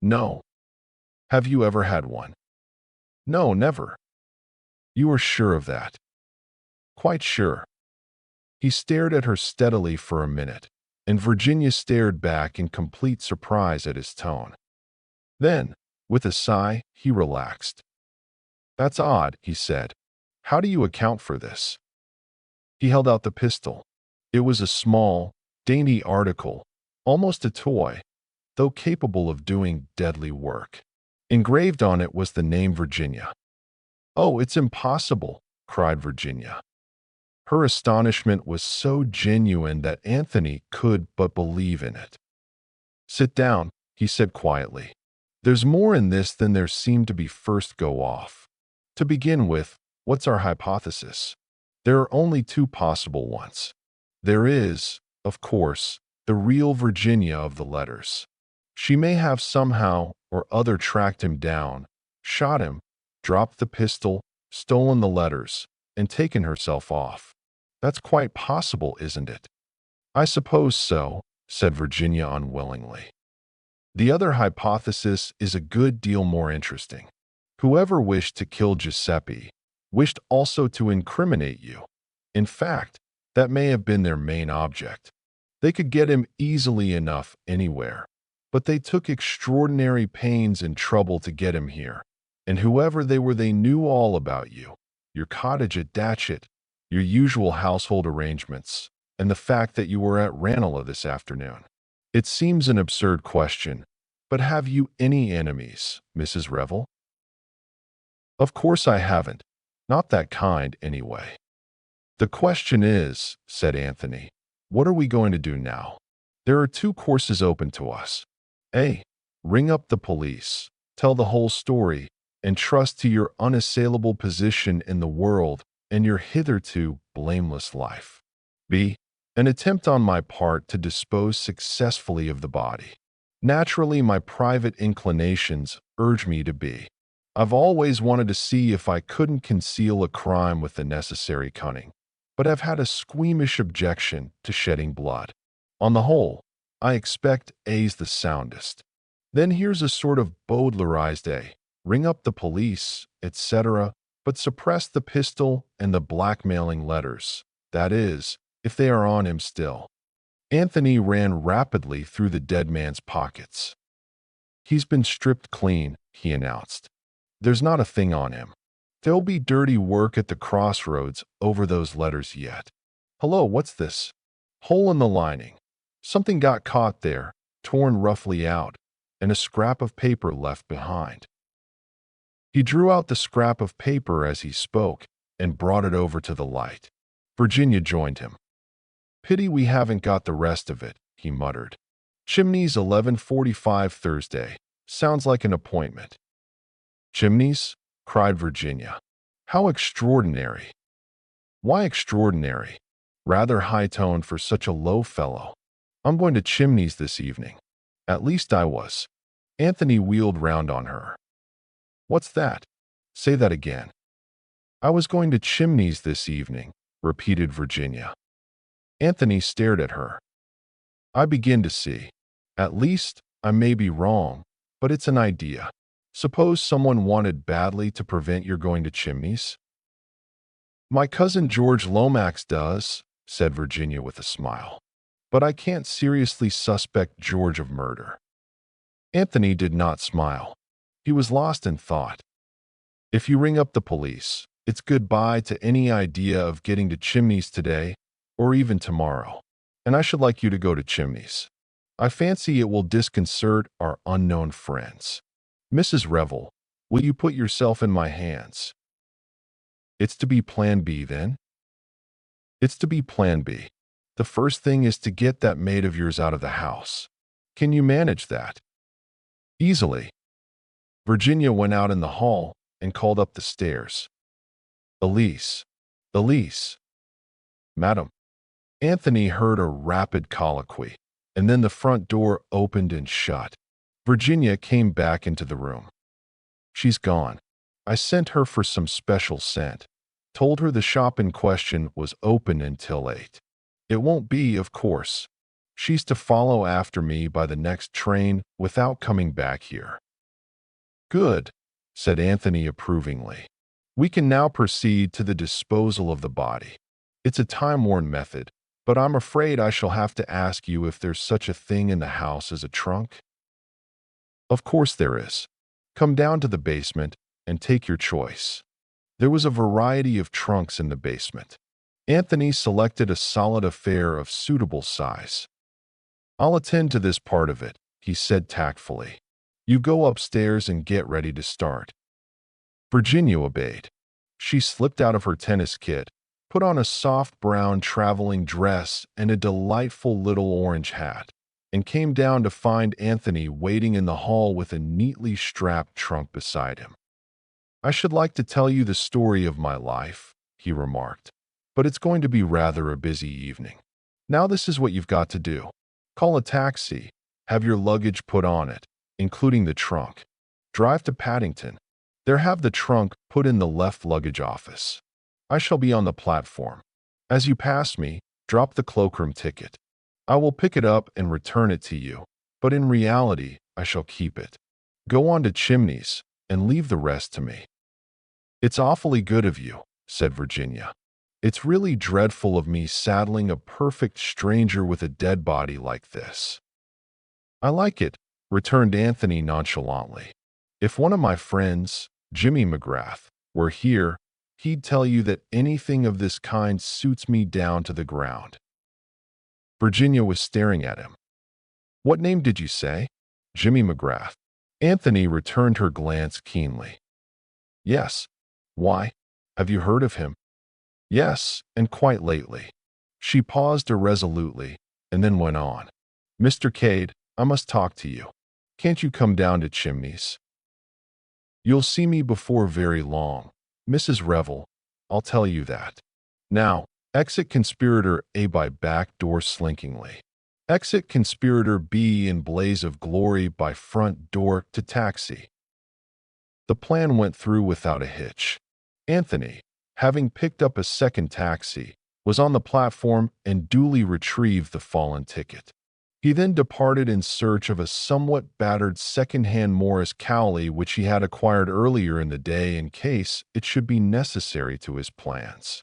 No. Have you ever had one? No, never. You are sure of that? Quite sure. He stared at her steadily for a minute, and Virginia stared back in complete surprise at his tone. Then, with a sigh, he relaxed. That's odd, he said. How do you account for this? He held out the pistol. It was a small, dainty article, almost a toy, though capable of doing deadly work. Engraved on it was the name Virginia. Oh, it's impossible, cried Virginia. Her astonishment was so genuine that Anthony could but believe in it. Sit down, he said quietly. There's more in this than there seemed to be first go off. To begin with, what's our hypothesis? There are only two possible ones. There is, of course, the real Virginia of the letters. She may have somehow or other tracked him down, shot him, dropped the pistol, stolen the letters, and taken herself off. That's quite possible, isn't it? I suppose so, said Virginia unwillingly. The other hypothesis is a good deal more interesting. Whoever wished to kill Giuseppe wished also to incriminate you. In fact, that may have been their main object. They could get him easily enough anywhere, but they took extraordinary pains and trouble to get him here. And whoever they were, they knew all about you, your cottage at Datchet, your usual household arrangements, and the fact that you were at Ranelagh this afternoon. It seems an absurd question, but have you any enemies, Mrs. Revel? Of course I haven't. Not that kind, anyway. The question is, said Anthony, what are we going to do now? There are two courses open to us. A. Ring up the police, tell the whole story, and trust to your unassailable position in the world and your hitherto blameless life. B. An attempt on my part to dispose successfully of the body. Naturally, my private inclinations urge me to B. I've always wanted to see if I couldn't conceal a crime with the necessary cunning, but I've had a squeamish objection to shedding blood. On the whole, I expect A's the soundest. Then here's a sort of Baudelarized A. Ring up the police, etc., but suppress the pistol and the blackmailing letters. That is, if they are on him still. Anthony ran rapidly through the dead man's pockets. He's been stripped clean, he announced. There's not a thing on him. There'll be dirty work at the crossroads over those letters yet. Hello, what's this? Hole in the lining. Something got caught there, torn roughly out, and a scrap of paper left behind. He drew out the scrap of paper as he spoke and brought it over to the light. Virginia joined him. Pity we haven't got the rest of it, he muttered. Chimneys, 11:45 Thursday. Sounds like an appointment. Chimneys? Cried Virginia. How extraordinary. Why extraordinary? Rather high-toned for such a low fellow. I'm going to Chimneys this evening. At least I was. Anthony wheeled round on her. What's that? Say that again. I was going to Chimneys this evening, repeated Virginia. Anthony stared at her. I begin to see. At least, I may be wrong, but it's an idea. Suppose someone wanted badly to prevent your going to Chimneys? My cousin George Lomax does, said Virginia with a smile. But I can't seriously suspect George of murder. Anthony did not smile. He was lost in thought. If you ring up the police, it's goodbye to any idea of getting to Chimneys today or even tomorrow. And I should like you to go to Chimneys. I fancy it will disconcert our unknown friends. Mrs. Revel, will you put yourself in my hands? It's to be Plan B, then? It's to be Plan B. The first thing is to get that maid of yours out of the house. Can you manage that? Easily. Virginia went out in the hall and called up the stairs. Elise. Elise. Madam. Anthony heard a rapid colloquy, and then the front door opened and shut. Virginia came back into the room. She's gone. I sent her for some special scent. Told her the shop in question was open until 8. It won't be, of course. She's to follow after me by the next train without coming back here. Good, said Anthony approvingly. We can now proceed to the disposal of the body. It's a time-worn method, but I'm afraid I shall have to ask you if there's such a thing in the house as a trunk. Of course there is. Come down to the basement and take your choice. There was a variety of trunks in the basement. Anthony selected a solid affair of suitable size. I'll attend to this part of it, he said tactfully. You go upstairs and get ready to start. Virginia obeyed. She slipped out of her tennis kit, put on a soft brown traveling dress and a delightful little orange hat, and came down to find Anthony waiting in the hall with a neatly strapped trunk beside him. I should like to tell you the story of my life, he remarked, but it's going to be rather a busy evening. Now this is what you've got to do. Call a taxi, have your luggage put on it, including the trunk. Drive to Paddington. There have the trunk put in the left luggage office. I shall be on the platform. As you pass me, drop the cloakroom ticket. I will pick it up and return it to you, but in reality, I shall keep it. Go on to Chimneys and leave the rest to me. "It's awfully good of you," said Virginia. "It's really dreadful of me saddling a perfect stranger with a dead body like this." "I like it," returned Anthony nonchalantly. "If one of my friends, Jimmy McGrath, were here, he'd tell you that anything of this kind suits me down to the ground." Virginia was staring at him. "What name did you say?" "Jimmy McGrath." Anthony returned her glance keenly. "Yes. Why? Have you heard of him?" "Yes, and quite lately." She paused irresolutely, and then went on. "Mr. Cade, I must talk to you. Can't you come down to Chimneys? You'll see me before very long. Mrs. Revel, I'll tell you that. Now, exit conspirator A by back door slinkingly. Exit conspirator B in blaze of glory by front door to taxi." The plan went through without a hitch. Anthony, having picked up a second taxi, was on the platform and duly retrieved the fallen ticket. He then departed in search of a somewhat battered second-hand Morris Cowley which he had acquired earlier in the day in case it should be necessary to his plans.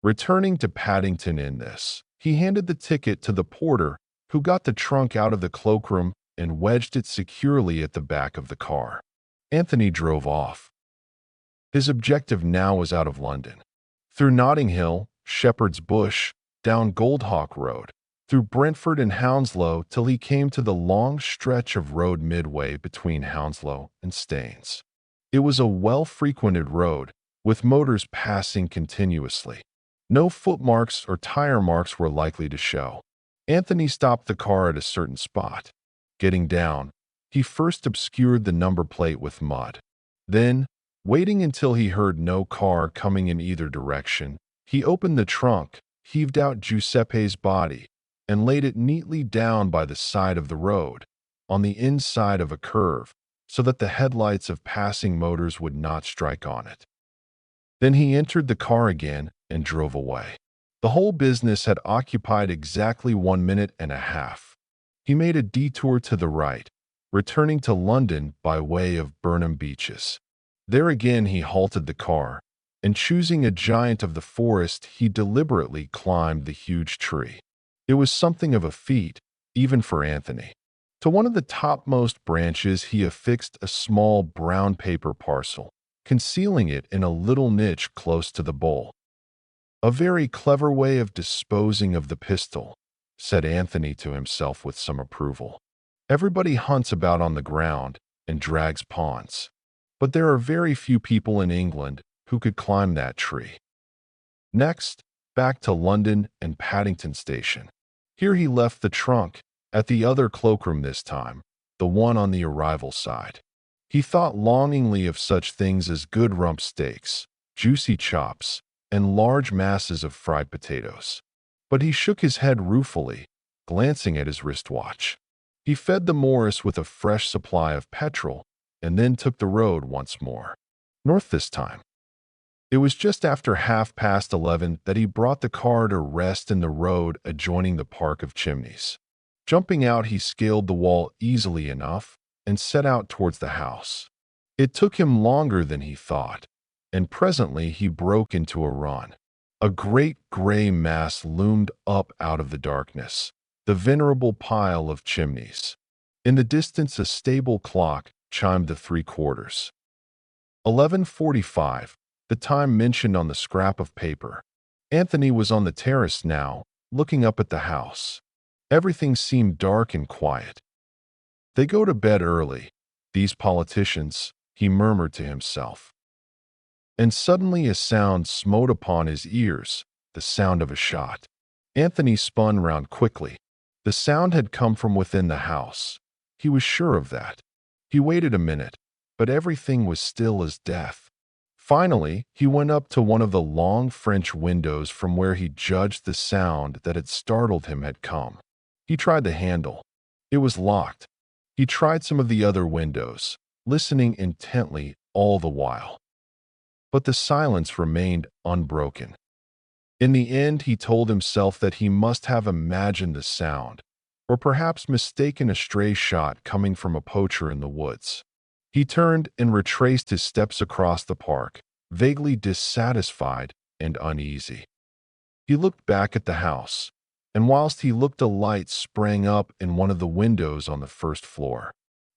Returning to Paddington in this, he handed the ticket to the porter, who got the trunk out of the cloakroom and wedged it securely at the back of the car. Anthony drove off. His objective now was out of London. Through Notting Hill, Shepherd's Bush, down Goldhawk Road, through Brentford and Hounslow till he came to the long stretch of road midway between Hounslow and Staines. It was a well-frequented road, with motors passing continuously. No footmarks or tire marks were likely to show. Anthony stopped the car at a certain spot. Getting down, he first obscured the number plate with mud. Then, waiting until he heard no car coming in either direction, he opened the trunk, heaved out Giuseppe's body, and laid it neatly down by the side of the road, on the inside of a curve, so that the headlights of passing motors would not strike on it. Then he entered the car again and drove away. The whole business had occupied exactly 1 minute and a half. He made a detour to the right, returning to London by way of Burnham Beeches. There again he halted the car, and choosing a giant of the forest, he deliberately climbed the huge tree. It was something of a feat, even for Anthony. To one of the topmost branches he affixed a small brown paper parcel, concealing it in a little niche close to the bowl. "A very clever way of disposing of the pistol," said Anthony to himself with some approval. "Everybody hunts about on the ground and drags pawns, but there are very few people in England who could climb that tree." Next, back to London and Paddington Station. Here he left the trunk, at the other cloakroom this time, the one on the arrival side. He thought longingly of such things as good rump steaks, juicy chops, and large masses of fried potatoes. But he shook his head ruefully, glancing at his wristwatch. He fed the Morris with a fresh supply of petrol, and then took the road once more. North this time. It was just after 11:30 that he brought the car to rest in the road adjoining the Park of Chimneys. Jumping out, he scaled the wall easily enough and set out towards the house. It took him longer than he thought, and presently he broke into a run. A great gray mass loomed up out of the darkness, the venerable pile of chimneys. In the distance a stable clock chimed the 3/4. 11:45. The time mentioned on the scrap of paper. Anthony was on the terrace now, looking up at the house. Everything seemed dark and quiet. "They go to bed early, these politicians," he murmured to himself. And suddenly a sound smote upon his ears, the sound of a shot. Anthony spun round quickly. The sound had come from within the house. He was sure of that. He waited a minute, but everything was still as death. Finally, he went up to one of the long French windows from where he judged the sound that had startled him had come. He tried the handle. It was locked. He tried some of the other windows, listening intently all the while. But the silence remained unbroken. In the end, he told himself that he must have imagined the sound, or perhaps mistaken a stray shot coming from a poacher in the woods. He turned and retraced his steps across the park, vaguely dissatisfied and uneasy. He looked back at the house, and whilst he looked, a light sprang up in one of the windows on the first floor.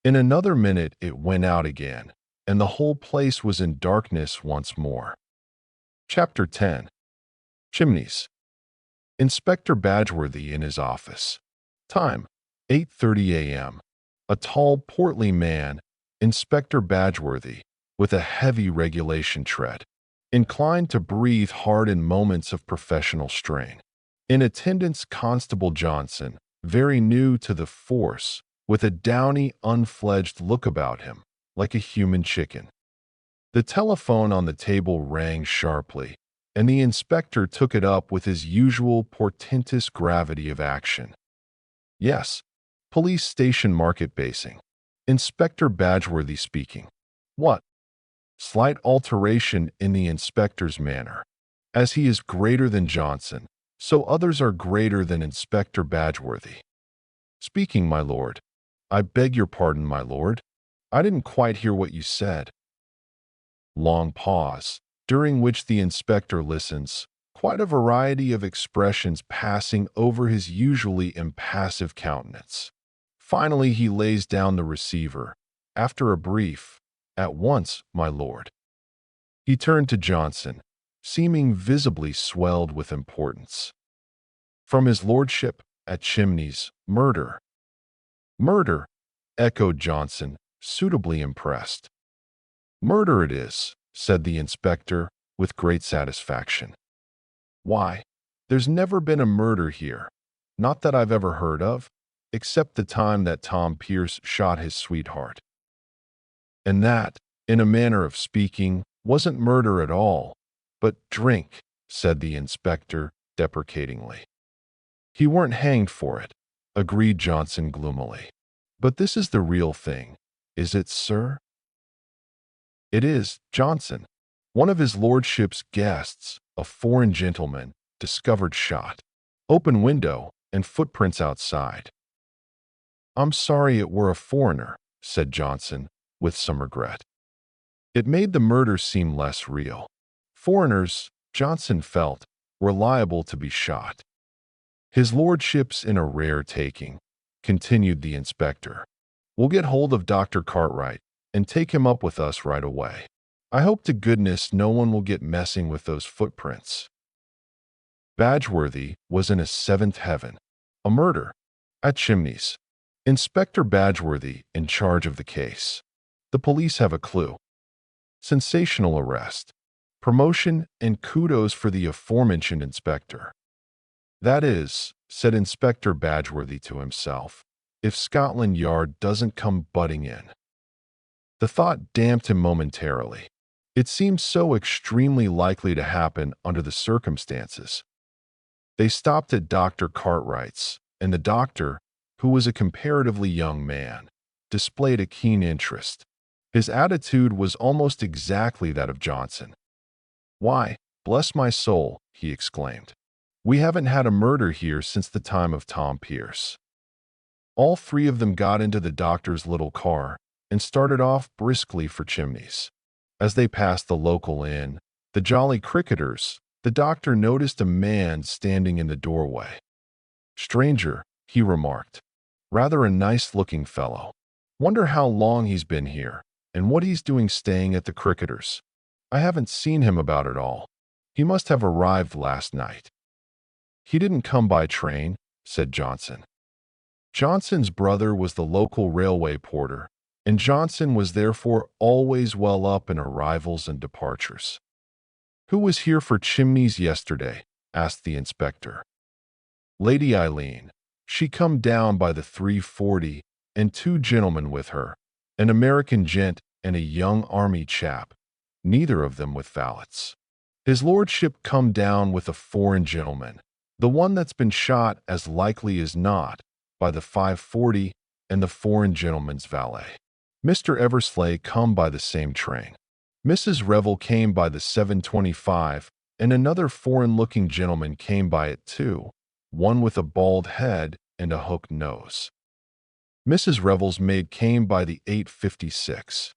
In another minute it went out again, and the whole place was in darkness once more. Chapter 10. Chimneys. Inspector Badgeworthy in his office. Time, 8:30 a.m. A tall, portly man, Inspector Badgeworthy, with a heavy regulation tread, inclined to breathe hard in moments of professional strain. In attendance, Constable Johnson, very new to the force, with a downy, unfledged look about him, like a human chicken. The telephone on the table rang sharply, and the inspector took it up with his usual portentous gravity of action. Yes, police station market basing. Inspector Badgeworthy speaking. What? Slight alteration in the inspector's manner. As he is greater than Johnson, so others are greater than Inspector Badgeworthy. Speaking, my lord. I beg your pardon, my lord. I didn't quite hear what you said. Long pause, during which the inspector listens, quite a variety of expressions passing over his usually impassive countenance. Finally, he lays down the receiver, after a brief, "At once, my lord." He turned to Johnson, seeming visibly swelled with importance. "From his lordship, at Chimneys, murder." "Murder," echoed Johnson, suitably impressed. "Murder it is," said the inspector, with great satisfaction. "Why, there's never been a murder here, not that I've ever heard of, except the time that Tom Pierce shot his sweetheart. And that, in a manner of speaking, wasn't murder at all, but drink," said the inspector, deprecatingly. "He weren't hanged for it," agreed Johnson gloomily. "But this is the real thing, is it, sir?" "It is, Johnson. One of his lordship's guests, a foreign gentleman, discovered shot, open window, and footprints outside." "I'm sorry it were a foreigner," said Johnson, with some regret. It made the murder seem less real. Foreigners, Johnson felt, were liable to be shot. "His lordship's in a rare taking," continued the inspector. "We'll get hold of Dr. Cartwright and take him up with us right away. I hope to goodness no one will get messing with those footprints." Badgeworthy was in a seventh heaven. A murder at Chimneys. Inspector Badgeworthy in charge of the case. The police have a clue. Sensational arrest. Promotion and kudos for the aforementioned inspector. "That is," said Inspector Badgeworthy to himself, "if Scotland Yard doesn't come butting in." The thought damped him momentarily. It seemed so extremely likely to happen under the circumstances. They stopped at Dr. Cartwright's, and the doctor, who was a comparatively young man, displayed a keen interest. His attitude was almost exactly that of Johnson. "Why, bless my soul," he exclaimed. "We haven't had a murder here since the time of Tom Pierce." All three of them got into the doctor's little car and started off briskly for Chimneys. As they passed the local inn, the Jolly Cricketers, the doctor noticed a man standing in the doorway. "Stranger," he remarked. "Rather a nice-looking fellow. Wonder how long he's been here, and what he's doing staying at the Cricketers. I haven't seen him about at all. He must have arrived last night." "He didn't come by train," said Johnson. Johnson's brother was the local railway porter, and Johnson was therefore always well up in arrivals and departures. "Who was here for Chimneys yesterday?" asked the inspector. "Lady Eileen. She come down by the 3:40, and two gentlemen with her, an American gent and a young army chap, neither of them with valets. His lordship come down with a foreign gentleman, the one that's been shot as likely as not, by the 5:40, and the foreign gentleman's valet. Mr. Eversley come by the same train. Mrs. Revel came by the 7:25, and another foreign-looking gentleman came by it too, one with a bald head and a hooked nose. Mrs. Revel's maid came by the 8:56.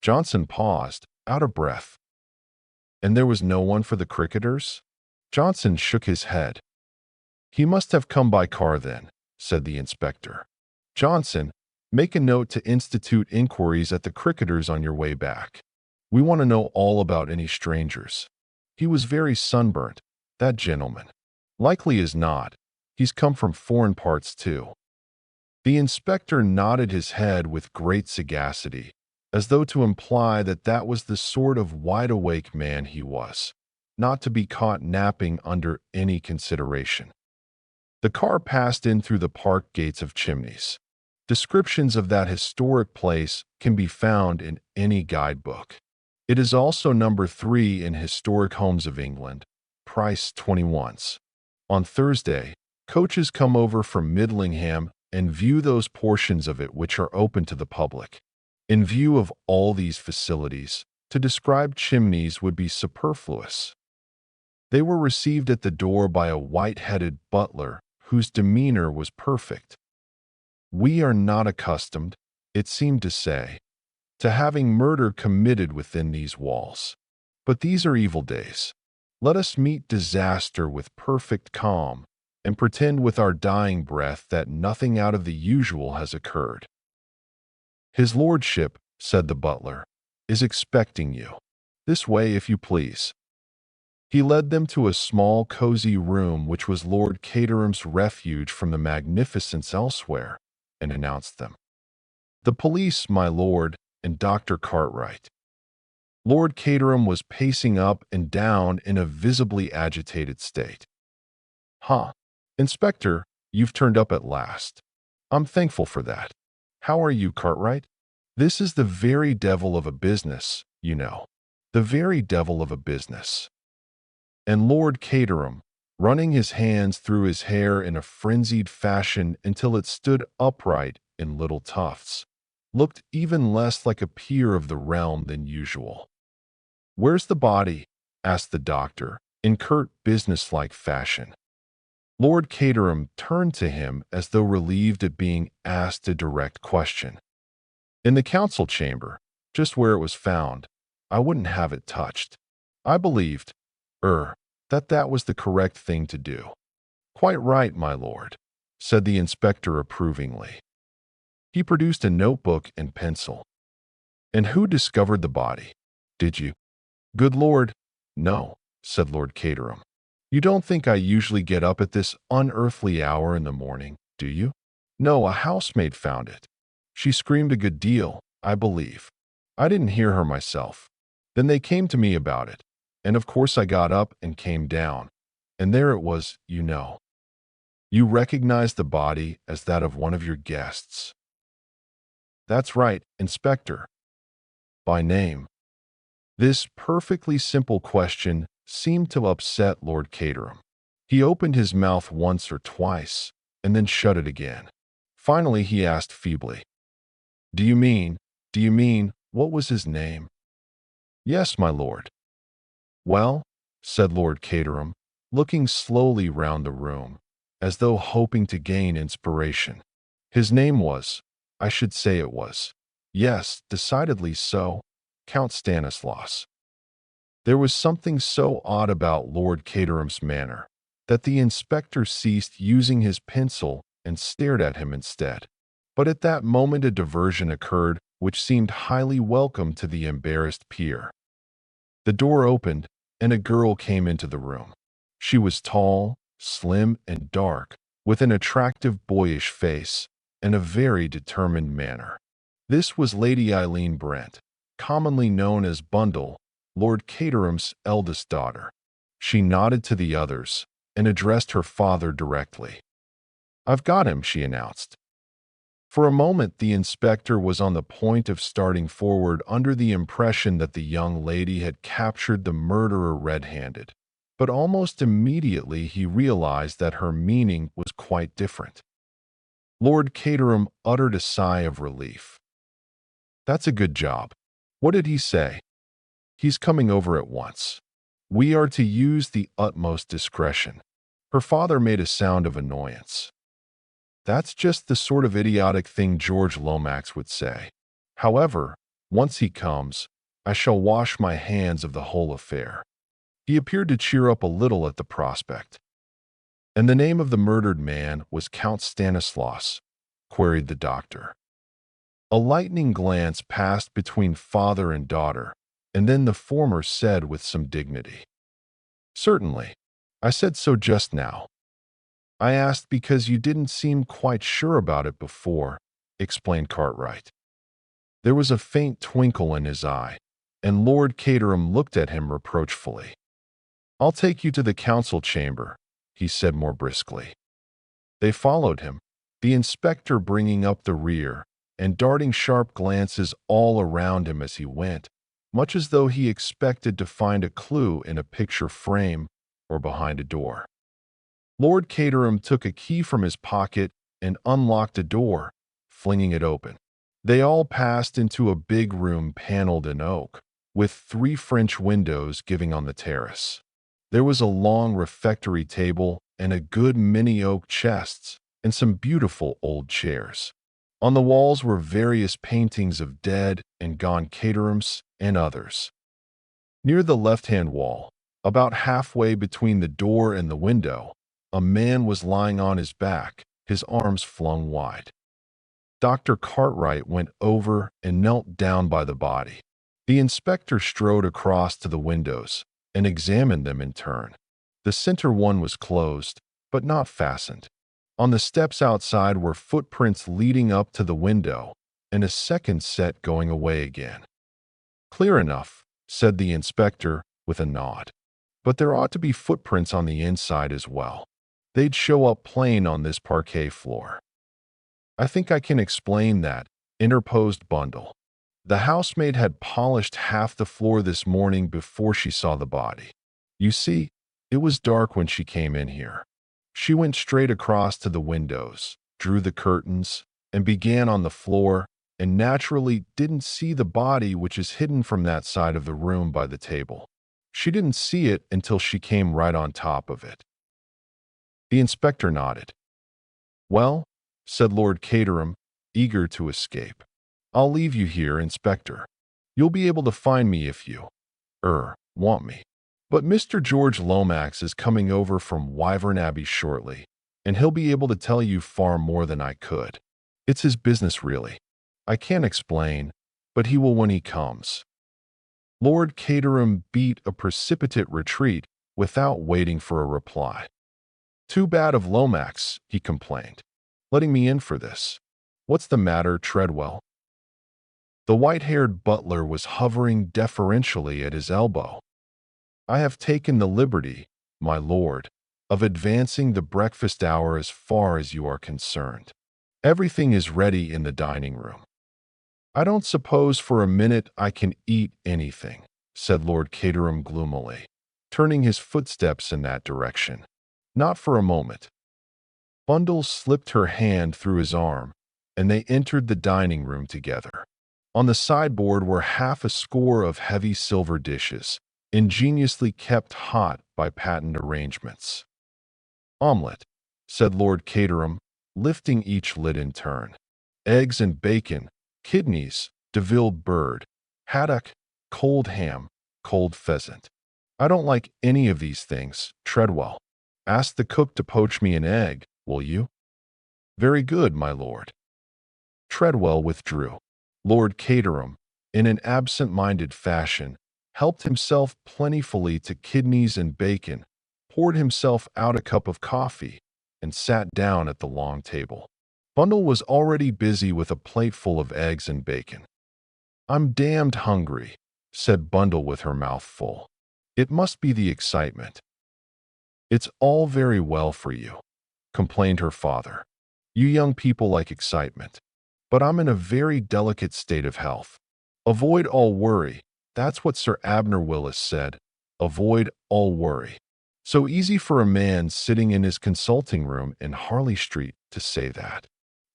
Johnson paused, out of breath. And there was no one for the cricketers? Johnson shook his head. He must have come by car then, said the inspector. Johnson, make a note to institute inquiries at the cricketers on your way back. We want to know all about any strangers. He was very sunburnt, that gentleman. Likely as not, he's come from foreign parts too. The inspector nodded his head with great sagacity, as though to imply that that was the sort of wide-awake man he was, not to be caught napping under any consideration. The car passed in through the park gates of Chimneys. Descriptions of that historic place can be found in any guidebook. It is also number 3 in Historic Homes of England, price 21s. On Thursday, coaches come over from Middlingham and view those portions of it which are open to the public. In view of all these facilities, to describe Chimneys would be superfluous. They were received at the door by a white-headed butler whose demeanor was perfect. We are not accustomed, it seemed to say, to having murder committed within these walls. But these are evil days. Let us meet disaster with perfect calm and pretend with our dying breath that nothing out of the usual has occurred. His lordship, said the butler, is expecting you. This way, if you please. He led them to a small, cozy room which was Lord Caterham's refuge from the magnificence elsewhere, and announced them. The police, my lord, and Dr. Cartwright. Lord Caterham was pacing up and down in a visibly agitated state. Inspector, you've turned up at last. I'm thankful for that. How are you, Cartwright? This is the very devil of a business, you know. The very devil of a business. And Lord Caterham, running his hands through his hair in a frenzied fashion until it stood upright in little tufts, looked even less like a peer of the realm than usual. Where's the body? Asked the doctor, in curt, businesslike fashion. Lord Caterham turned to him as though relieved at being asked a direct question. In the council chamber, just where it was found. I wouldn't have it touched. I believed, that was the correct thing to do. Quite right, my lord, said the inspector approvingly. He produced a notebook and pencil. And who discovered the body? Did you? Good Lord, no, said Lord Caterham. You don't think I usually get up at this unearthly hour in the morning, do you? No, a housemaid found it. She screamed a good deal, I believe. I didn't hear her myself. Then they came to me about it, and of course I got up and came down, and there it was, you know. You recognized the body as that of one of your guests. That's right, Inspector. By name. This perfectly simple question seemed to upset Lord Caterham. He opened his mouth once or twice, and then shut it again. Finally he asked feebly, Do you mean, what was his name? Yes, my lord. Well, said Lord Caterham, looking slowly round the room, as though hoping to gain inspiration. His name was, I should say it was, yes, decidedly so, Count Stanislaus. There was something so odd about Lord Caterham's manner that the inspector ceased using his pencil and stared at him instead. But at that moment a diversion occurred which seemed highly welcome to the embarrassed peer. The door opened, and a girl came into the room. She was tall, slim, and dark, with an attractive boyish face and a very determined manner. This was Lady Eileen Brent, commonly known as Bundle, Lord Caterham's eldest daughter. She nodded to the others and addressed her father directly. I've got him, she announced. For a moment the inspector was on the point of starting forward under the impression that the young lady had captured the murderer red-handed, but almost immediately he realized that her meaning was quite different. Lord Caterham uttered a sigh of relief. That's a good job. What did he say? He's coming over at once. We are to use the utmost discretion. Her father made a sound of annoyance. That's just the sort of idiotic thing George Lomax would say. However, once he comes, I shall wash my hands of the whole affair. He appeared to cheer up a little at the prospect. "And the name of the murdered man was Count Stanislaus?" queried the doctor. A lightning glance passed between father and daughter, and then the former said with some dignity, "Certainly. I said so just now. I asked because you didn't seem quite sure about it before," explained Cartwright. There was a faint twinkle in his eye, and Lord Caterham looked at him reproachfully. "I'll take you to the council chamber," he said more briskly. They followed him, the inspector bringing up the rear and darting sharp glances all around him as he went, much as though he expected to find a clue in a picture frame or behind a door. Lord Caterham took a key from his pocket and unlocked a door, flinging it open. They all passed into a big room paneled in oak, with 3 French windows giving on the terrace. There was a long refectory table and a good many oak chests and some beautiful old chairs. On the walls were various paintings of dead and gone Caterhams and others. Near the left-hand wall, about halfway between the door and the window, a man was lying on his back, his arms flung wide. Dr. Cartwright went over and knelt down by the body. The inspector strode across to the windows and examined them in turn. The center one was closed, but not fastened. On the steps outside were footprints leading up to the window, and a second set going away again. "Clear enough," said the inspector with a nod. "But there ought to be footprints on the inside as well. They'd show up plain on this parquet floor." "I think I can explain that," interposed Bundle. "The housemaid had polished half the floor this morning before she saw the body. You see, it was dark when she came in here. She went straight across to the windows, drew the curtains, and began on the floor, and naturally didn't see the body, which is hidden from that side of the room by the table. She didn't see it until she came right on top of it." The inspector nodded. "Well," said Lord Caterham, eager to escape, "I'll leave you here, Inspector. You'll be able to find me if you, want me. But Mr. George Lomax is coming over from Wyvern Abbey shortly, and he'll be able to tell you far more than I could. It's his business, really. I can't explain, but he will when he comes." Lord Caterham beat a precipitate retreat without waiting for a reply. "Too bad of Lomax," he complained, "letting me in for this. What's the matter, Treadwell?" The white-haired butler was hovering deferentially at his elbow. "I have taken the liberty, my lord, of advancing the breakfast hour as far as you are concerned. Everything is ready in the dining room." "I don't suppose for a minute I can eat anything," said Lord Caterham gloomily, turning his footsteps in that direction. "Not for a moment." Bundle slipped her hand through his arm, and they entered the dining room together. On the sideboard were half a score of heavy silver dishes, ingeniously kept hot by patent arrangements. "Omelette," said Lord Caterham, lifting each lid in turn. "Eggs and bacon, kidneys, Deville bird, haddock, cold ham, cold pheasant. I don't like any of these things, Treadwell. Ask the cook to poach me an egg, will you?" "Very good, my lord." Treadwell withdrew. Lord Caterham, in an absent-minded fashion, helped himself plentifully to kidneys and bacon, poured himself out a cup of coffee, and sat down at the long table. Bundle was already busy with a plateful of eggs and bacon. "I'm damned hungry," said Bundle with her mouth full. "It must be the excitement." "It's all very well for you," complained her father. "You young people like excitement. But I'm in a very delicate state of health. Avoid all worry. That's what Sir Abner Willis said. Avoid all worry. So easy for a man sitting in his consulting room in Harley Street to say that.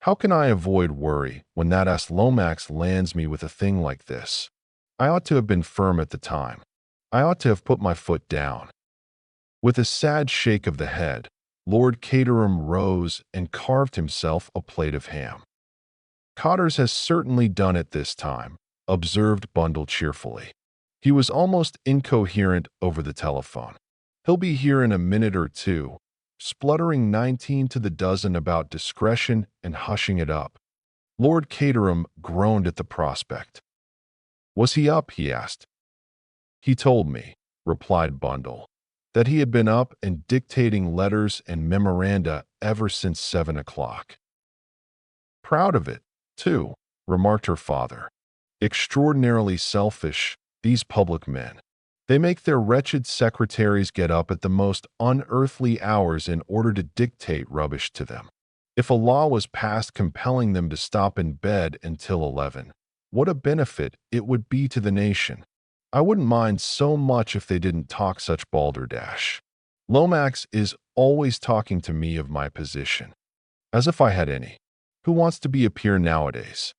How can I avoid worry when that ass Lomax lands me with a thing like this? I ought to have been firm at the time. I ought to have put my foot down." With a sad shake of the head, Lord Caterham rose and carved himself a plate of ham. "Cotters has certainly done it this time," observed Bundle cheerfully. He was almost incoherent over the telephone. "He'll be here in a minute or two," spluttering 19 to the dozen about discretion and hushing it up. Lord Caterham groaned at the prospect. "Was he up?" he asked. "He told me," replied Bundle, "that he had been up and dictating letters and memoranda ever since 7 o'clock. "Proud of it, too," remarked her father. "Extraordinarily selfish, these public men. They make their wretched secretaries get up at the most unearthly hours in order to dictate rubbish to them. If a law was passed compelling them to stop in bed until 11, what a benefit it would be to the nation. I wouldn't mind so much if they didn't talk such balderdash. Lomax is always talking to me of my position. As if I had any. Who wants to be a peer nowadays?"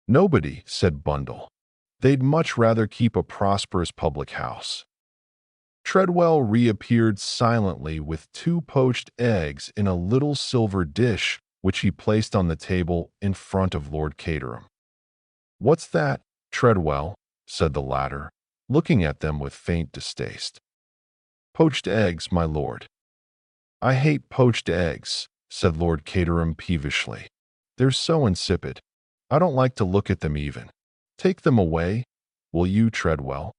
"Nobody," said Bundle. "They'd much rather keep a prosperous public house." Treadwell reappeared silently with 2 poached eggs in a little silver dish, which he placed on the table in front of Lord Caterham. "What's that, Treadwell?" said the latter, looking at them with faint distaste. "Poached eggs, my lord." "I hate poached eggs," said Lord Caterham peevishly. "They're so insipid. I don't like to look at them even. Take them away, will you, Treadwell?"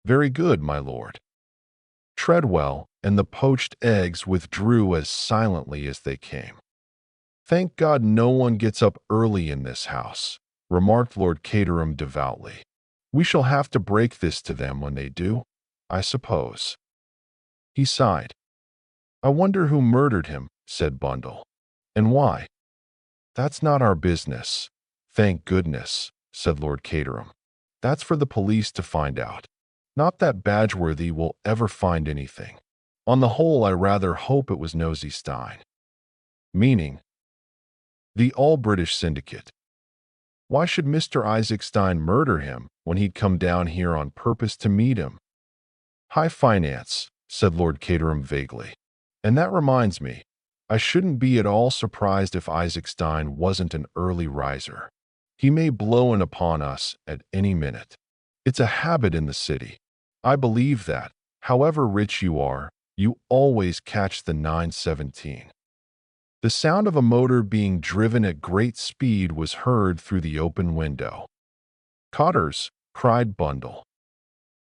"Very good, my lord." Treadwell and the poached eggs withdrew as silently as they came. "Thank God no one gets up early in this house," remarked Lord Caterham devoutly. "We shall have to break this to them when they do, I suppose." He sighed. "I wonder who murdered him," said Bundle. "And why?" "That's not our business, thank goodness," said Lord Caterham. "That's for the police to find out. Not that Badgeworthy will ever find anything. On the whole, I rather hope it was Nosey Stein." "Meaning?" "The all-British syndicate. Why should Mr. Isaac Stein murder him when he'd come down here on purpose to meet him?" "High finance," said Lord Caterham vaguely. "And that reminds me, I shouldn't be at all surprised if Isaac Stein wasn't an early riser. He may blow in upon us at any minute. It's a habit in the city. I believe that, however rich you are, you always catch the 9:17. The sound of a motor being driven at great speed was heard through the open window. "Cottars!" cried Bundle.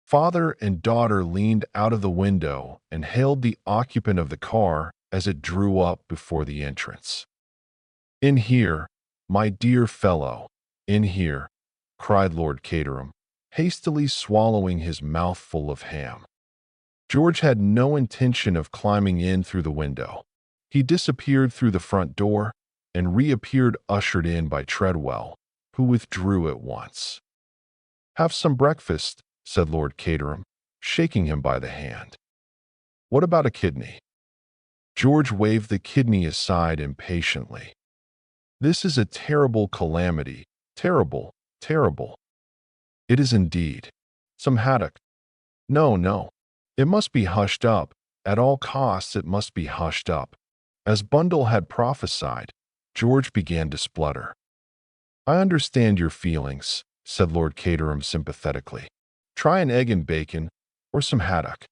Father and daughter leaned out of the window and hailed the occupant of the car as it drew up before the entrance. "In here, my dear fellow, in here," cried Lord Caterham, hastily swallowing his mouthful of ham. George had no intention of climbing in through the window. He disappeared through the front door and reappeared ushered in by Treadwell, who withdrew at once. "Have some breakfast," said Lord Caterham, shaking him by the hand. "What about a kidney?" George waved the kidney aside impatiently. "This is a terrible calamity. Terrible, terrible." "It is indeed. Some haddock." "No, no. It must be hushed up. At all costs it must be hushed up." As Bundle had prophesied, George began to splutter. "I understand your feelings," said Lord Caterham sympathetically. "Try an egg and bacon, or some haddock."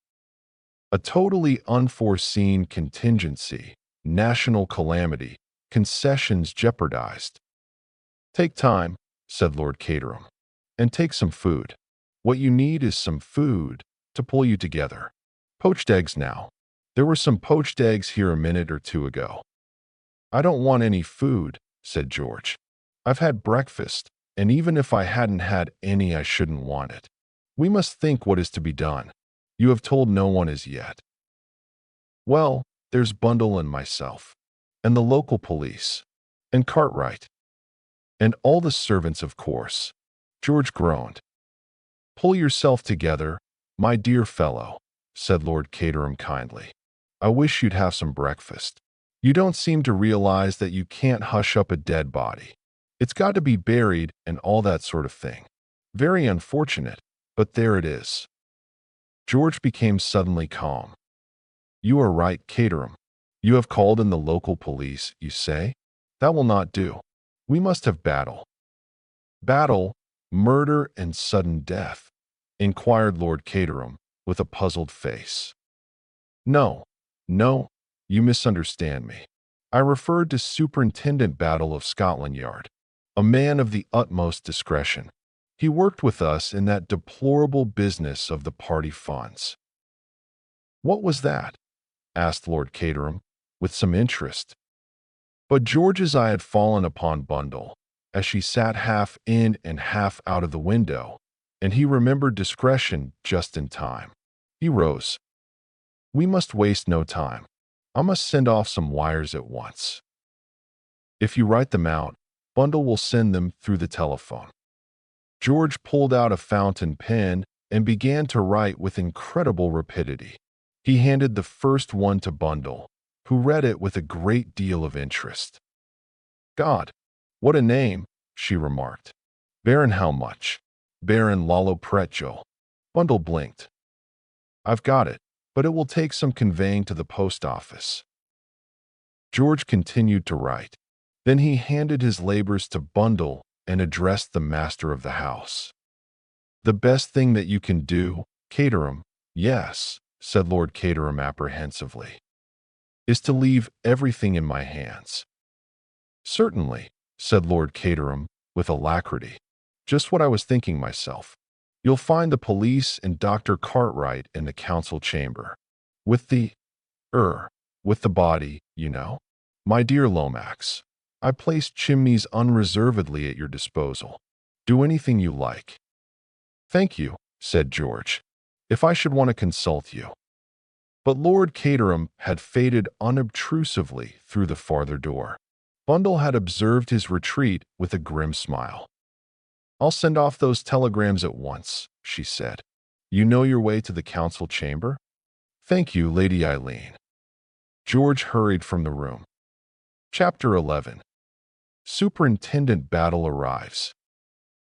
A totally unforeseen contingency, national calamity, concessions jeopardized. "Take time," said Lord Caterham, "and take some food. What you need is some food to pull you together. Poached eggs now. There were some poached eggs here a minute or two ago." "I don't want any food," said George. "I've had breakfast, and even if I hadn't had any, I shouldn't want it. We must think what is to be done. You have told no one as yet." "Well, there's Bundle and myself, and the local police, and Cartwright, and all the servants, of course." George groaned. "Pull yourself together, my dear fellow," said Lord Caterham kindly. "I wish you'd have some breakfast. You don't seem to realize that you can't hush up a dead body. It's got to be buried and all that sort of thing. Very unfortunate, but there it is." George became suddenly calm. "You are right, Caterham. You have called in the local police, you say? That will not do. We must have Battle." "Battle, murder and sudden death," inquired Lord Caterham with a puzzled face. No, no, you misunderstand me. I referred to Superintendent Battle of Scotland Yard, a man of the utmost discretion. He worked with us in that deplorable business of the party funds. What was that? Asked Lord Caterham, with some interest. But George's eye had fallen upon Bundle, as she sat half in and half out of the window, and he remembered discretion just in time. He rose. We must waste no time. I must send off some wires at once. If you write them out, Bundle will send them through the telephone. George pulled out a fountain pen and began to write with incredible rapidity. He handed the first one to Bundle, who read it with a great deal of interest. God, what a name, she remarked. Baron how much? Baron Lalo Pretjo. Bundle blinked. I've got it, but it will take some conveying to the post office. George continued to write. Then he handed his labors to Bundle and addressed the master of the house. The best thing that you can do, Caterham, yes, said Lord Caterham apprehensively, is to leave everything in my hands. Certainly, said Lord Caterham with alacrity. Just what I was thinking myself. You'll find the police and Dr. Cartwright in the council chamber. With the body, you know. My dear Lomax, I place Chimneys unreservedly at your disposal. Do anything you like. Thank you, said George, if I should want to consult you. But Lord Caterham had faded unobtrusively through the farther door. Bundle had observed his retreat with a grim smile. I'll send off those telegrams at once, she said. You know your way to the council chamber? Thank you, Lady Eileen. George hurried from the room. Chapter 11. Superintendent Battle arrives.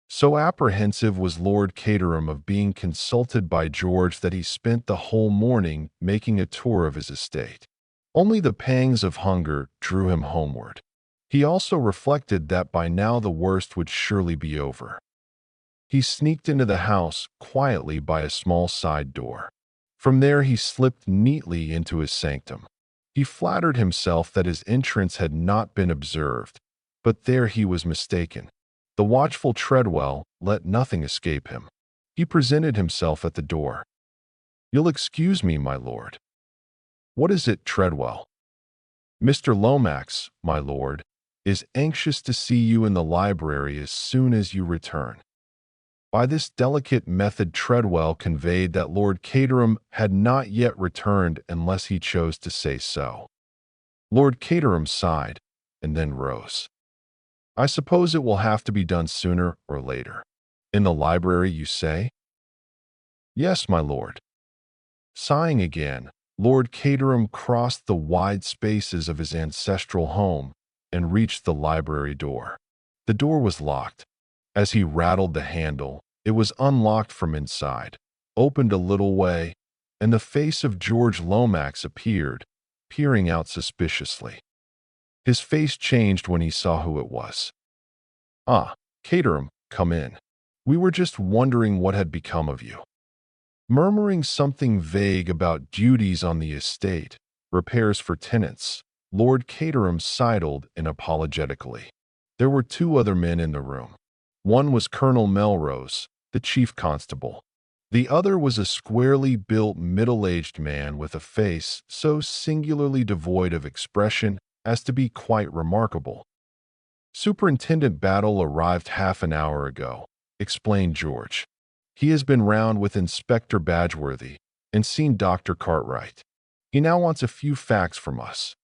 So apprehensive was Lord Caterham of being consulted by George that he spent the whole morning making a tour of his estate. Only the pangs of hunger drew him homeward. He also reflected that by now the worst would surely be over. He sneaked into the house quietly by a small side door. From there he slipped neatly into his sanctum. He flattered himself that his entrance had not been observed, but there he was mistaken. The watchful Treadwell let nothing escape him. He presented himself at the door. You'll excuse me, my lord. What is it, Treadwell? Mr. Lomax, my lord, is anxious to see you in the library as soon as you return. By this delicate method Treadwell conveyed that Lord Caterham had not yet returned unless he chose to say so. Lord Caterham sighed, and then rose. I suppose it will have to be done sooner or later. In the library, you say? Yes, my lord. Sighing again, Lord Caterham crossed the wide spaces of his ancestral home and reached the library door. The door was locked. As he rattled the handle, it was unlocked from inside, opened a little way, and the face of George Lomax appeared, peering out suspiciously. His face changed when he saw who it was. Ah, Caterham, come in. We were just wondering what had become of you. Murmuring something vague about duties on the estate, repairs for tenants, Lord Caterham sidled in apologetically. There were two other men in the room. One was Colonel Melrose, the chief constable. The other was a squarely built middle-aged man with a face so singularly devoid of expression as to be quite remarkable. Superintendent Battle arrived half an hour ago, explained George. He has been round with Inspector Badgeworthy and seen Dr. Cartwright. He now wants a few facts from us.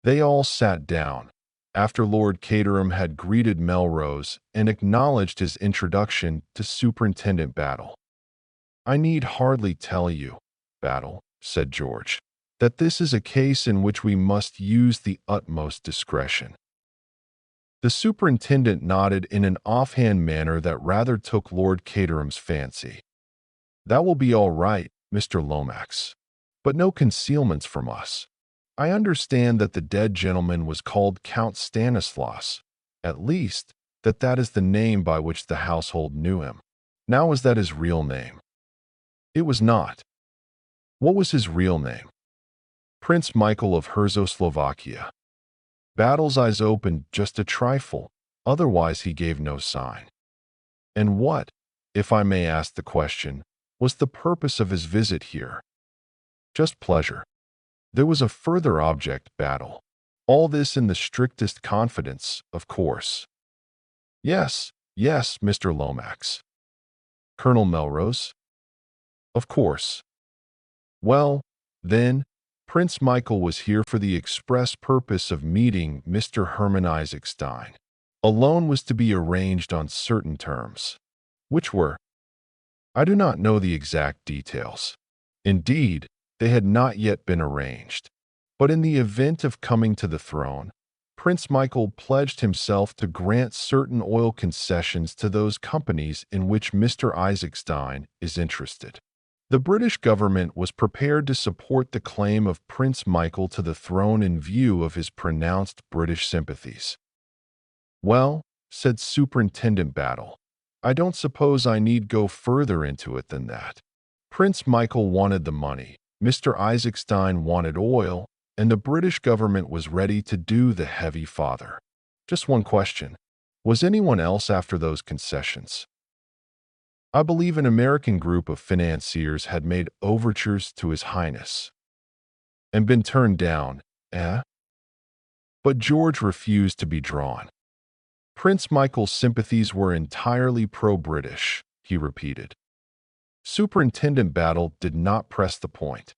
They all sat down, after Lord Caterham had greeted Melrose and acknowledged his introduction to Superintendent Battle. I need hardly tell you, Battle, said George, that this is a case in which we must use the utmost discretion. The superintendent nodded in an offhand manner that rather took Lord Caterham's fancy. That will be all right, Mr. Lomax, but no concealments from us. I understand that the dead gentleman was called Count Stanislaus, at least, that is the name by which the household knew him. Now, was that his real name? It was not. What was his real name? Prince Michael of Herzoslovakia. Battle's eyes opened just a trifle, otherwise he gave no sign. And what, if I may ask the question, was the purpose of his visit here? Just pleasure. There was a further object, Battle. All this in the strictest confidence, of course. Yes, yes, Mr. Lomax. Colonel Melrose? Of course. Well, then, Prince Michael was here for the express purpose of meeting Mr. Herman Isaac Stein. A loan was to be arranged on certain terms. Which were? I do not know the exact details. Indeed, they had not yet been arranged. But in the event of coming to the throne, Prince Michael pledged himself to grant certain oil concessions to those companies in which Mr. Isaac Stein is interested. The British government was prepared to support the claim of Prince Michael to the throne in view of his pronounced British sympathies. Well, said Superintendent Battle, I don't suppose I need go further into it than that. Prince Michael wanted the money, Mr. Isaac Stein wanted oil, and the British government was ready to do the heavy father. Just one question. Was anyone else after those concessions? I believe an American group of financiers had made overtures to His Highness. And been turned down, eh? But George refused to be drawn. Prince Michael's sympathies were entirely pro-British, he repeated. Superintendent Battle did not press the point.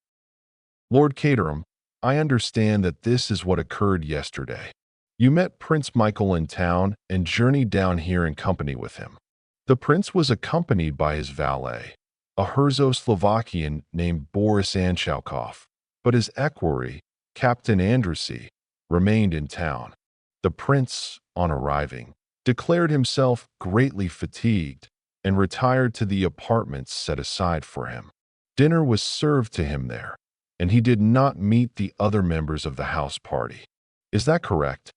Lord Caterham, I understand that this is what occurred yesterday. You met Prince Michael in town and journeyed down here in company with him. The prince was accompanied by his valet, a Herzoslovakian named Boris Anshalkov, but his equerry, Captain Andrusy, remained in town. The prince, on arriving, declared himself greatly fatigued and retired to the apartments set aside for him. Dinner was served to him there, and he did not meet the other members of the house party. Is that correct?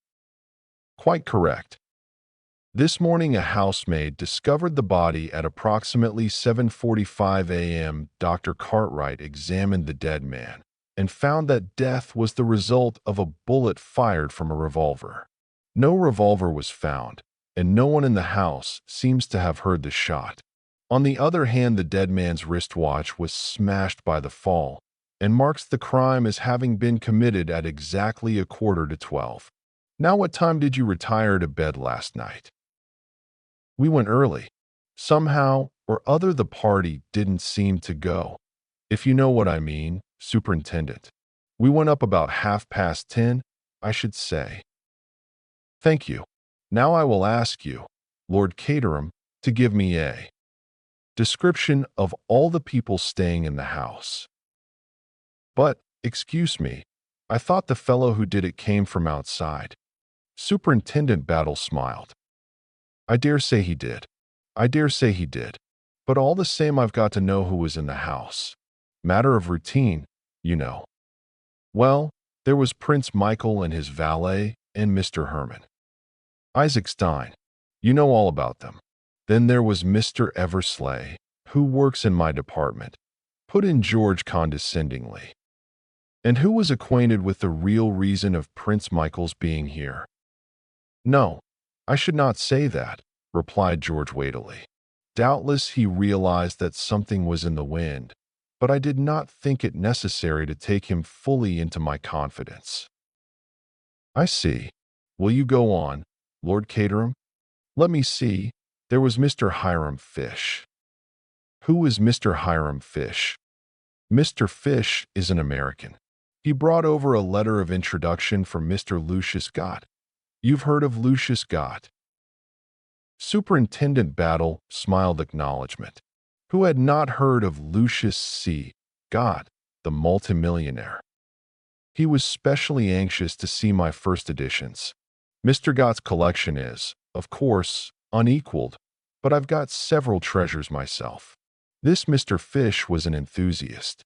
Quite correct. This morning a housemaid discovered the body at approximately 7:45 a.m. Dr. Cartwright examined the dead man and found that death was the result of a bullet fired from a revolver. No revolver was found, and no one in the house seems to have heard the shot. On the other hand, the dead man's wristwatch was smashed by the fall and marks the crime as having been committed at exactly 11:45. Now, what time did you retire to bed last night? We went early. Somehow or other the party didn't seem to go. If you know what I mean, Superintendent. We went up about 10:30, I should say. Thank you. Now I will ask you, Lord Caterham, to give me a description of all the people staying in the house. But, excuse me, I thought the fellow who did it came from outside. Superintendent Battle smiled. I dare say he did. I dare say he did. But all the same I've got to know who was in the house. Matter of routine, you know. Well, there was Prince Michael and his valet and Mr. Herman. Isaac Stein. You know all about them. Then there was Mr. Eversley, who works in my department, put in George condescendingly. And who was acquainted with the real reason of Prince Michael's being here? No, I should not say that, replied George weightily. Doubtless he realized that something was in the wind, but I did not think it necessary to take him fully into my confidence. I see. Will you go on, Lord Caterham? Let me see. There was Mr. Hiram Fish. Who is Mr. Hiram Fish? Mr. Fish is an American. He brought over a letter of introduction from Mr. Lucius Gott. You've heard of Lucius Gott? Superintendent Battle smiled acknowledgment. Who had not heard of Lucius C. Gott, the multimillionaire? He was specially anxious to see my first editions. Mr. Gott's collection is, of course, unequaled, but I've got several treasures myself. This Mr. Fish was an enthusiast.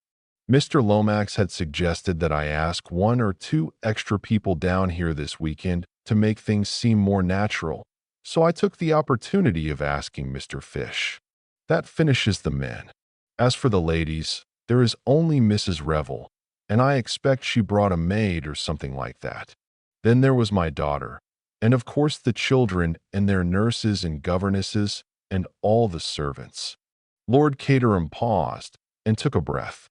Mr. Lomax had suggested that I ask 1 or 2 extra people down here this weekend to make things seem more natural, so I took the opportunity of asking Mr. Fish. That finishes the men. As for the ladies, there is only Mrs. Revel, and I expect she brought a maid or something like that. Then there was my daughter, and of course the children and their nurses and governesses and all the servants." Lord Caterham paused and took a breath.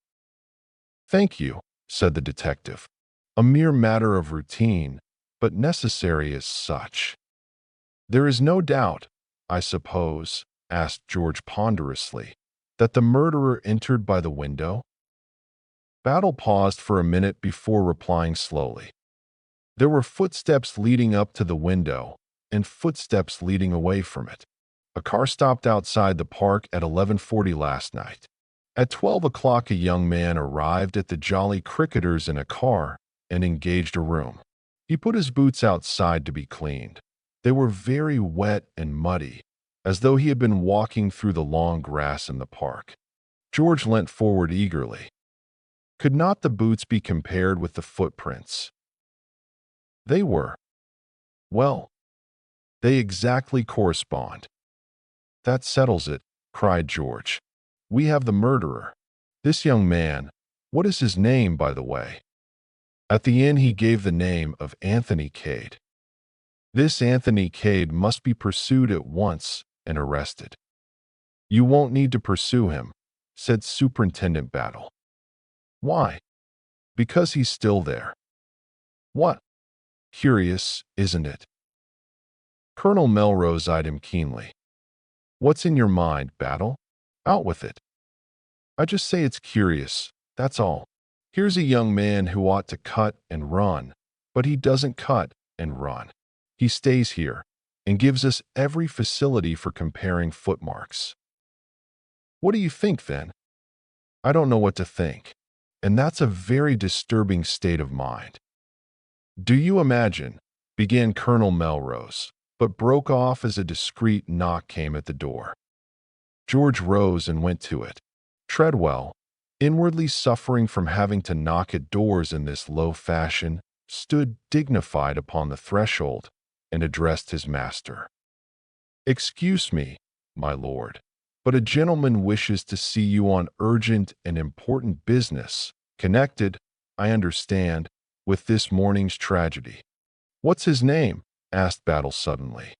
"Thank you," said the detective. "A mere matter of routine, but necessary as such." "There is no doubt, I suppose," asked George ponderously, "that the murderer entered by the window?" Battle paused for a minute before replying slowly. "There were footsteps leading up to the window and footsteps leading away from it. A car stopped outside the park at 11:40 last night. At 12 o'clock a young man arrived at the Jolly Cricketers in a car and engaged a room. He put his boots outside to be cleaned. They were very wet and muddy, as though he had been walking through the long grass in the park." George leant forward eagerly. "Could not the boots be compared with the footprints?" "They were. Well, they exactly correspond." "That settles it," cried George. "We have the murderer. This young man, what is his name, by the way?" At the end he gave the name of Anthony Cade. "This Anthony Cade must be pursued at once and arrested." "You won't need to pursue him," said Superintendent Battle. "Why?" "Because he's still there." "What? Curious, isn't it?" Colonel Melrose eyed him keenly. "What's in your mind, Battle? Out with it." "I just say it's curious, that's all. Here's a young man who ought to cut and run, but he doesn't cut and run. He stays here and gives us every facility for comparing footmarks." "What do you think, then?" "I don't know what to think, and that's a very disturbing state of mind." "Do you imagine—" began Colonel Melrose, but broke off as a discreet knock came at the door. George rose and went to it. Treadwell, inwardly suffering from having to knock at doors in this low fashion, stood dignified upon the threshold and addressed his master. "Excuse me, my lord, but a gentleman wishes to see you on urgent and important business, connected, I understand, with this morning's tragedy." "What's his name?" asked Battle suddenly.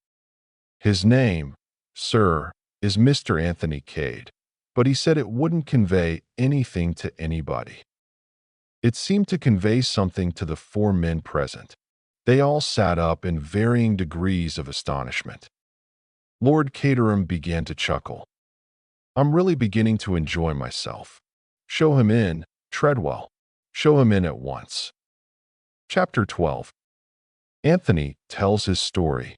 "His name, sir, is Mr. Anthony Cade, but he said it wouldn't convey anything to anybody." It seemed to convey something to the four men present. They all sat up in varying degrees of astonishment. Lord Caterham began to chuckle. "I'm really beginning to enjoy myself. Show him in, Treadwell. Show him in at once." Chapter 12. Anthony tells his story.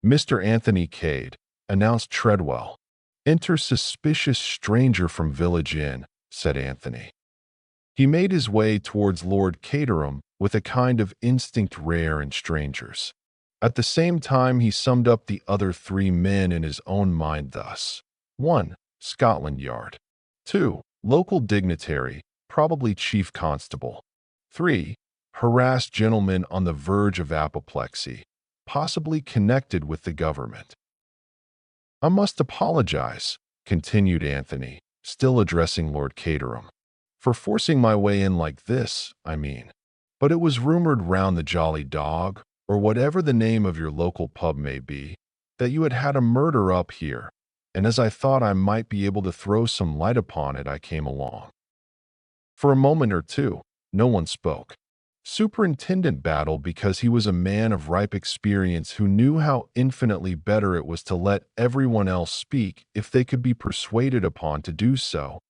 "Mr. Anthony Cade," announced Treadwell. "Enter suspicious stranger from village inn," said Anthony. He made his way towards Lord Caterham with a kind of instinct rare in strangers. At the same time he summed up the other three men in his own mind thus: 1. Scotland Yard. 2. Local dignitary, probably chief constable. 3. Harassed gentleman on the verge of apoplexy, possibly connected with the government. "I must apologize," continued Anthony, still addressing Lord Caterham, "for forcing my way in like this, I mean. But it was rumored round the Jolly Dog, or whatever the name of your local pub may be, that you had had a murder up here, and as I thought I might be able to throw some light upon it, I came along." For a moment or two, no one spoke. Superintendent Battle, because he was a man of ripe experience who knew how infinitely better it was to let everyone else speak if they could be persuaded upon to do so.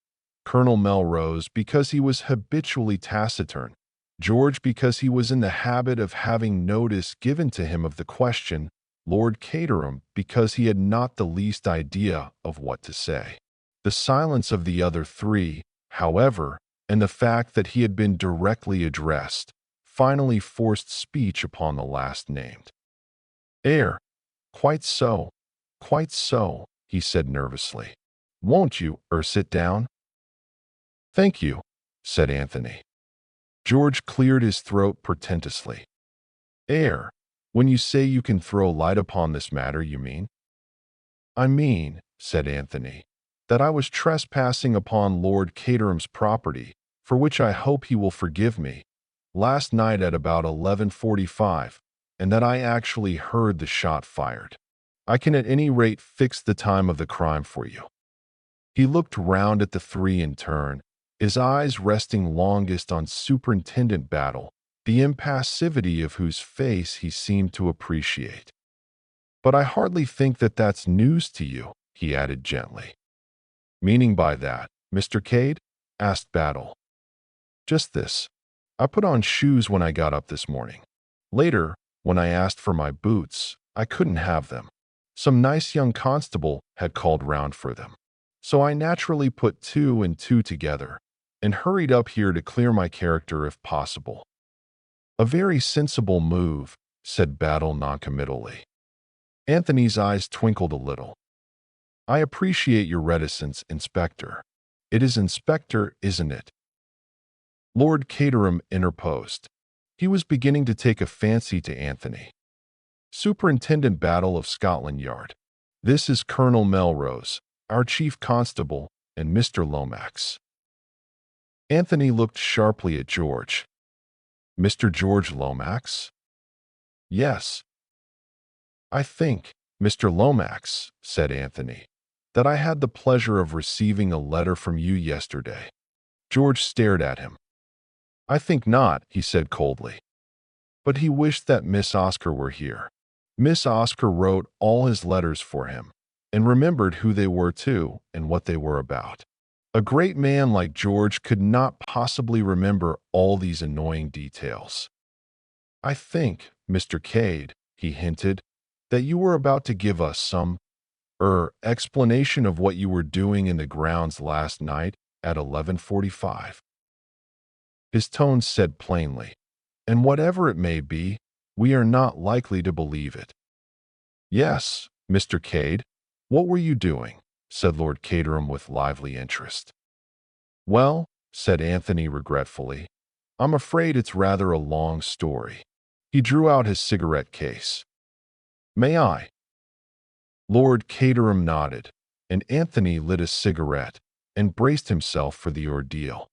Colonel Melrose, because he was habitually taciturn. George, because he was in the habit of having notice given to him of the question. Lord Caterham, because he had not the least idea of what to say. The silence of the other three, however, and the fact that he had been directly addressed, finally forced speech upon the last named. Quite so, quite so," he said nervously. "Won't you, sit down?" "Thank you," said Anthony. George cleared his throat portentously. When you say you can throw light upon this matter, you mean?" "I mean," said Anthony, that I was trespassing upon Lord Caterham's property, for which I hope he will forgive me, last night at about 11:45, and that I actually heard the shot fired. I can at any rate fix the time of the crime for you." He looked round at the three in turn, his eyes resting longest on Superintendent Battle, the impassivity of whose face he seemed to appreciate. "But I hardly think that that's news to you," he added gently. "Meaning by that, Mr. Cade?" asked Battle. "Just this. I put on shoes when I got up this morning. Later, when I asked for my boots, I couldn't have them. Some nice young constable had called round for them. So I naturally put two and two together and hurried up here to clear my character if possible." "A very sensible move," said Battle noncommittally. Anthony's eyes twinkled a little. "I appreciate your reticence, Inspector. It is Inspector, isn't it?" Lord Caterham interposed. He was beginning to take a fancy to Anthony. "Superintendent Battle of Scotland Yard. This is Colonel Melrose, our chief constable, and Mr. Lomax." Anthony looked sharply at George. "Mr. George Lomax?" "Yes." "I think, Mr. Lomax," said Anthony, "that I had the pleasure of receiving a letter from you yesterday." George stared at him. "I think not," he said coldly. But he wished that Miss Oscar were here. Miss Oscar wrote all his letters for him, and remembered who they were too, and what they were about. A great man like George could not possibly remember all these annoying details. "I think, Mr. Cade," he hinted, "that you were about to give us some, explanation of what you were doing in the grounds last night at 11:45. His tone said plainly, "And whatever it may be, we are not likely to believe it." "Yes, Mr. Cade, what were you doing?" said Lord Caterham with lively interest. "Well," said Anthony regretfully, "I'm afraid it's rather a long story." He drew out his cigarette case. "May I?" Lord Caterham nodded, and Anthony lit a cigarette and braced himself for the ordeal.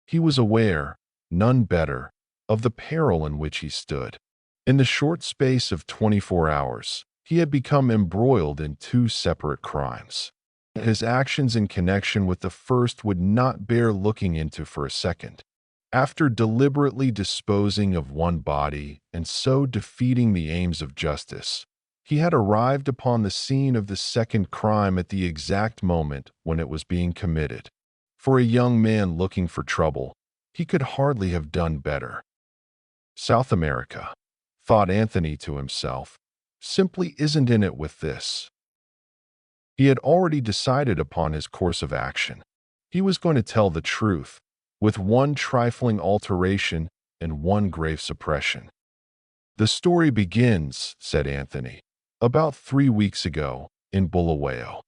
He was aware, none better, of the peril in which he stood. In the short space of 24 hours, he had become embroiled in two separate crimes. His actions in connection with the first would not bear looking into for a second. After deliberately disposing of one body and so defeating the aims of justice, he had arrived upon the scene of the second crime at the exact moment when it was being committed. For a young man looking for trouble, he could hardly have done better. South America, thought Anthony to himself, simply isn't in it with this. He had already decided upon his course of action. He was going to tell the truth, with one trifling alteration and one grave suppression. "The story begins," said Anthony, "about 3 weeks ago in Bulawayo.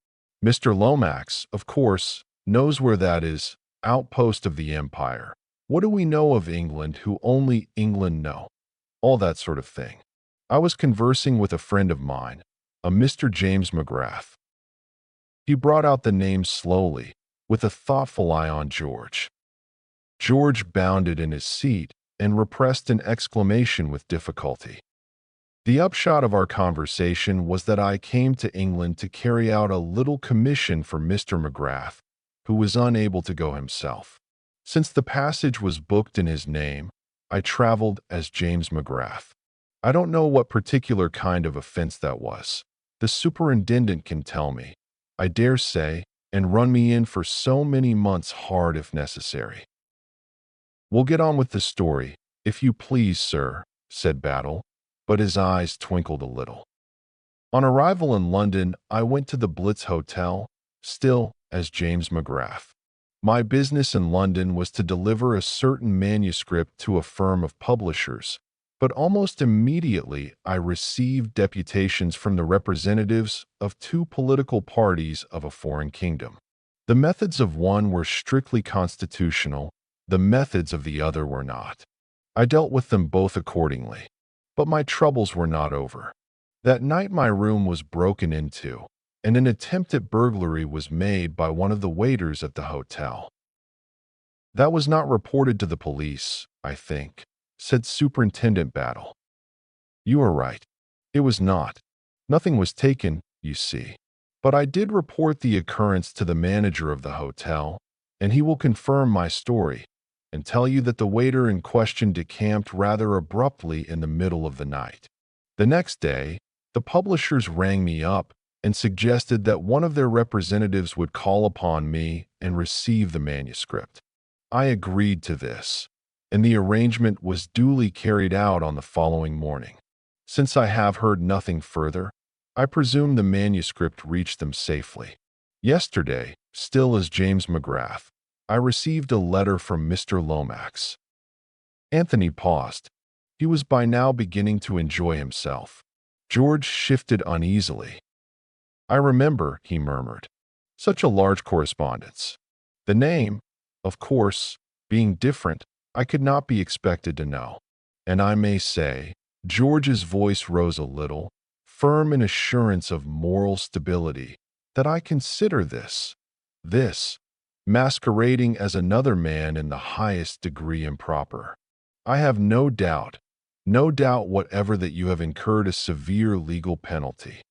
Mr. Lomax, of course, knows where that is, outpost of the Empire. What do we know of England who only England know? All that sort of thing. I was conversing with a friend of mine, a Mr. James McGrath." He brought out the name slowly, with a thoughtful eye on George. George bounded in his seat and repressed an exclamation with difficulty. "The upshot of our conversation was that I came to England to carry out a little commission for Mr. McGrath, who was unable to go himself. Since the passage was booked in his name, I traveled as James McGrath. I don't know what particular kind of offense that was. The superintendent can tell me, I dare say, and run me in for so many months hard if necessary." "We'll get on with the story, if you please, sir," said Battle, but his eyes twinkled a little. "On arrival in London, I went to the Blitz Hotel, still as James McGrath. My business in London was to deliver a certain manuscript to a firm of publishers, but almost immediately I received deputations from the representatives of two political parties of a foreign kingdom. The methods of one were strictly constitutional, the methods of the other were not. I dealt with them both accordingly. But my troubles were not over. That night my room was broken into, and an attempt at burglary was made by one of the waiters at the hotel. That was not reported to the police, I think, said Superintendent Battle. You are right. It was not. Nothing was taken, you see. But I did report the occurrence to the manager of the hotel, and he will confirm my story and tell you that the waiter in question decamped rather abruptly in the middle of the night. The next day, the publishers rang me up and suggested that one of their representatives would call upon me and receive the manuscript. I agreed to this, and the arrangement was duly carried out on the following morning. Since I have heard nothing further, I presume the manuscript reached them safely. Yesterday, still as James McGrath, I received a letter from Mr. Lomax. Anthony paused. He was by now beginning to enjoy himself. George shifted uneasily. I remember, he murmured. Such a large correspondence. The name, of course, being different, I could not be expected to know. And I may say, George's voice rose a little, firm in assurance of moral stability, that I consider this, masquerading as another man in the highest degree improper. I have no doubt whatever that you have incurred a severe legal penalty.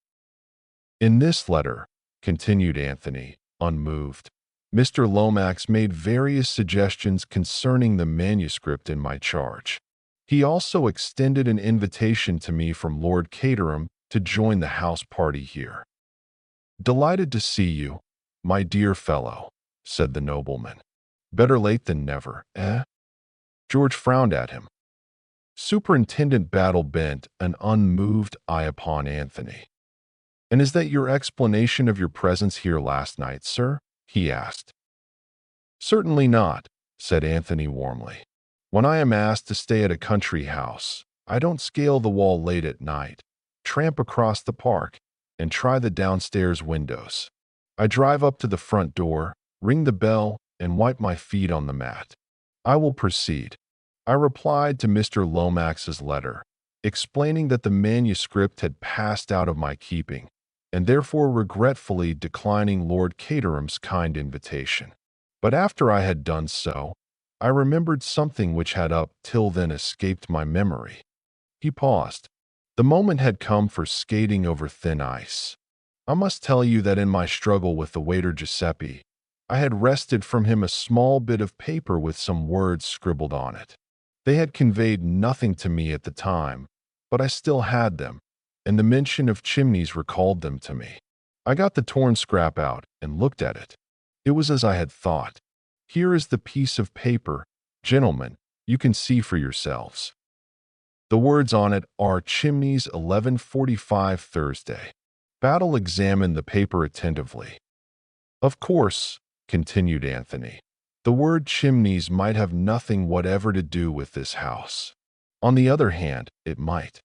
In this letter, continued Anthony, unmoved, Mr. Lomax made various suggestions concerning the manuscript in my charge. He also extended an invitation to me from Lord Caterham to join the house party here. Delighted to see you, my dear fellow, said the nobleman. Better late than never, eh? George frowned at him. Superintendent Battle bent an unmoved eye upon Anthony. And is that your explanation of your presence here last night, sir? He asked. Certainly not, said Anthony warmly. When I am asked to stay at a country house, I don't scale the wall late at night, tramp across the park, and try the downstairs windows. I drive up to the front door, ring the bell, and wipe my feet on the mat. I will proceed. I replied to Mr. Lomax's letter, explaining that the manuscript had passed out of my keeping, and therefore regretfully declining Lord Caterham's kind invitation. But after I had done so, I remembered something which had up till then escaped my memory. He paused. The moment had come for skating over thin ice. I must tell you that in my struggle with the waiter Giuseppe, I had wrested from him a small bit of paper with some words scribbled on it. They had conveyed nothing to me at the time, but I still had them, and the mention of chimneys recalled them to me. I got the torn scrap out and looked at it. It was as I had thought. Here is the piece of paper. Gentlemen, you can see for yourselves. The words on it are Chimneys 11:45 Thursday. Battle examined the paper attentively. Of course, continued Anthony, the word chimneys might have nothing whatever to do with this house. On the other hand, it might.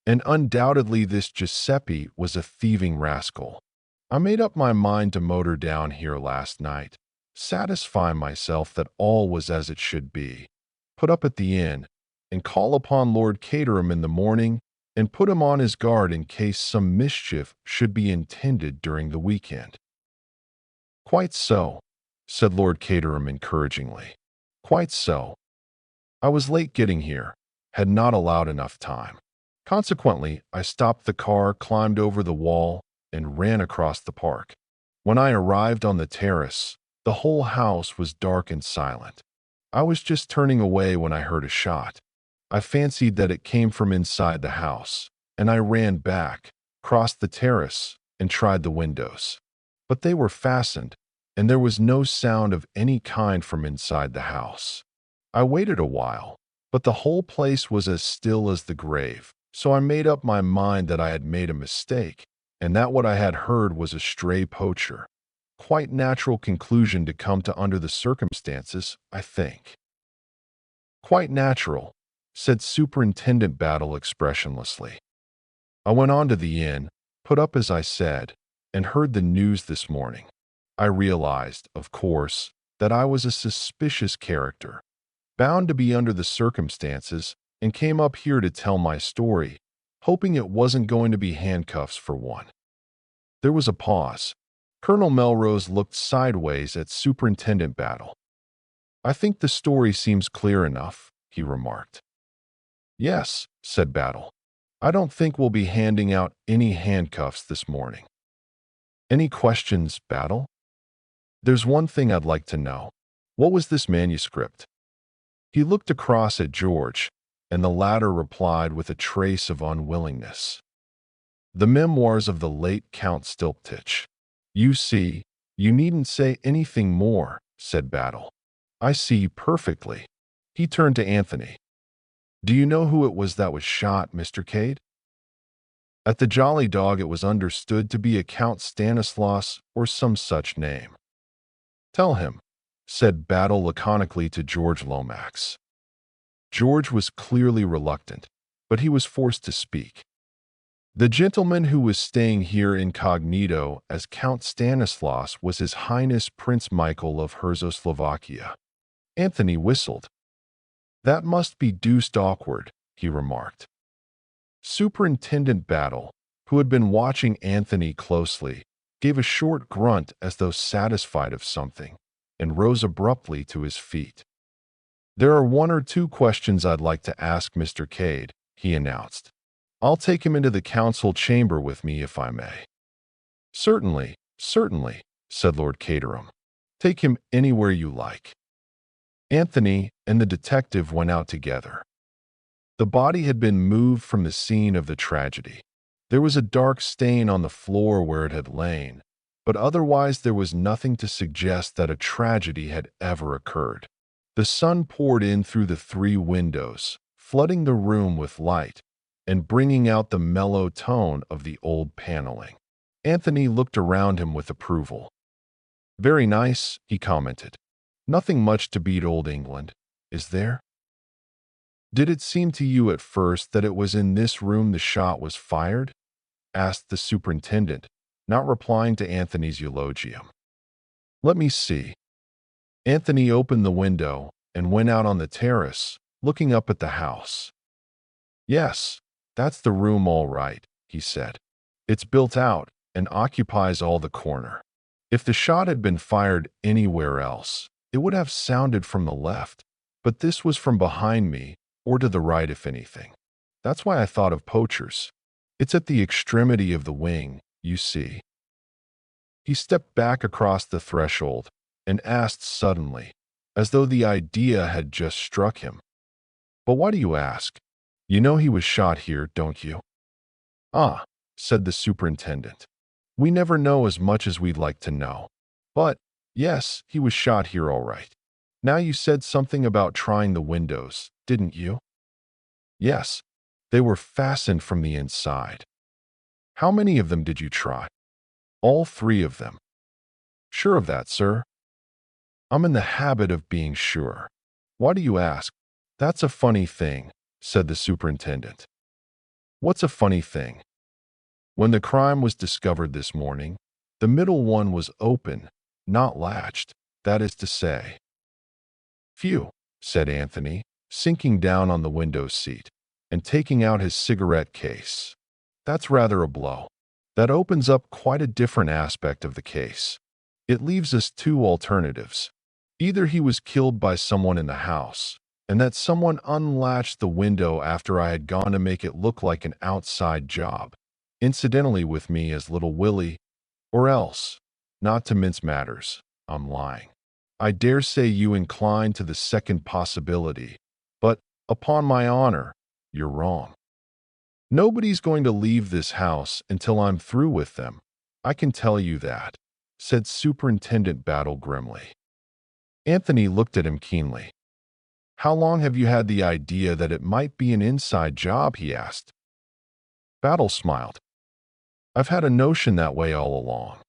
And undoubtedly this Giuseppe was a thieving rascal. I made up my mind to motor down here last night, satisfy myself that all was as it should be, put up at the inn, and call upon Lord Caterham in the morning and put him on his guard in case some mischief should be intended during the weekend. Quite so, said Lord Caterham encouragingly. Quite so. I was late getting here, had not allowed enough time. Consequently, I stopped the car, climbed over the wall, and ran across the park. When I arrived on the terrace, the whole house was dark and silent. I was just turning away when I heard a shot. I fancied that it came from inside the house, and I ran back, crossed the terrace, and tried the windows. But they were fastened, and there was no sound of any kind from inside the house. I waited a while, but the whole place was as still as the grave, so I made up my mind that I had made a mistake, and that what I had heard was a stray poacher. Quite natural conclusion to come to under the circumstances, I think. Quite natural, said Superintendent Battle expressionlessly. I went on to the inn, put up as I said, and heard the news this morning. I realized, of course, that I was a suspicious character, bound to be under the circumstances, and came up here to tell my story, hoping it wasn't going to be handcuffs for one. There was a pause. Colonel Melrose looked sideways at Superintendent Battle. "I think the story seems clear enough," he remarked. "Yes," said Battle. "I don't think we'll be handing out any handcuffs this morning." "Any questions, Battle?" "There's one thing I'd like to know. What was this manuscript?" He looked across at George, and the latter replied with a trace of unwillingness. "The memoirs of the late Count Stilptich." "You see, you needn't say anything more," said Battle. "I see perfectly." He turned to Anthony. "Do you know who it was that was shot, Mr. Cade?" At the Jolly Dog it was understood to be a Count Stanislaus or some such name. "Tell him," said Battle laconically to George Lomax. George was clearly reluctant, but he was forced to speak. "The gentleman who was staying here incognito as Count Stanislaus was His Highness Prince Michael of Herzoslovakia." Anthony whistled. "That must be deuced awkward," he remarked. Superintendent Battle, who had been watching Anthony closely, gave a short grunt as though satisfied of something, and rose abruptly to his feet. "There are one or two questions I'd like to ask Mr. Cade," he announced. "I'll take him into the council chamber with me if I may." "Certainly, certainly," said Lord Caterham. "Take him anywhere you like." Anthony and the detective went out together. The body had been moved from the scene of the tragedy. There was a dark stain on the floor where it had lain, but otherwise there was nothing to suggest that a tragedy had ever occurred. The sun poured in through the 3 windows, flooding the room with light and bringing out the mellow tone of the old paneling. Anthony looked around him with approval. "Very nice," he commented. "Nothing much to beat old England, is there?" "Did it seem to you at first that it was in this room the shot was fired?" asked the superintendent, not replying to Anthony's eulogium. "Let me see." Anthony opened the window and went out on the terrace, looking up at the house. "Yes, that's the room all right," he said. "It's built out and occupies all the corner. If the shot had been fired anywhere else, it would have sounded from the left, but this was from behind me, or to the right if anything. That's why I thought of poachers. It's at the extremity of the wing, you see." He stepped back across the threshold and asked suddenly, as though the idea had just struck him. "But why do you ask? You know he was shot here, don't you?" "Ah," said the superintendent. "We never know as much as we'd like to know. But, yes, he was shot here all right. Now you said something about trying the windows, didn't you?" "Yes, they were fastened from the inside." "How many of them did you try?" "All 3 of them." "Sure of that, sir?" "I'm in the habit of being sure." "Why do you ask?" "That's a funny thing," said the superintendent. "What's a funny thing?" "When the crime was discovered this morning, the middle one was open, not latched, that is to say." "Phew," said Anthony, sinking down on the window seat and taking out his cigarette case. "That's rather a blow. That opens up quite a different aspect of the case. It leaves us 2 alternatives. Either he was killed by someone in the house, and that someone unlatched the window after I had gone to make it look like an outside job, incidentally with me as Little Willie, or else, not to mince matters, I'm lying. I dare say you incline to the second possibility, but, upon my honor, you're wrong. Nobody's going to leave this house until I'm through with them, I can tell you that," said Superintendent Battle grimly. Anthony looked at him keenly. "How long have you had the idea that it might be an inside job?" he asked. Battle smiled. "I've had a notion that way all along.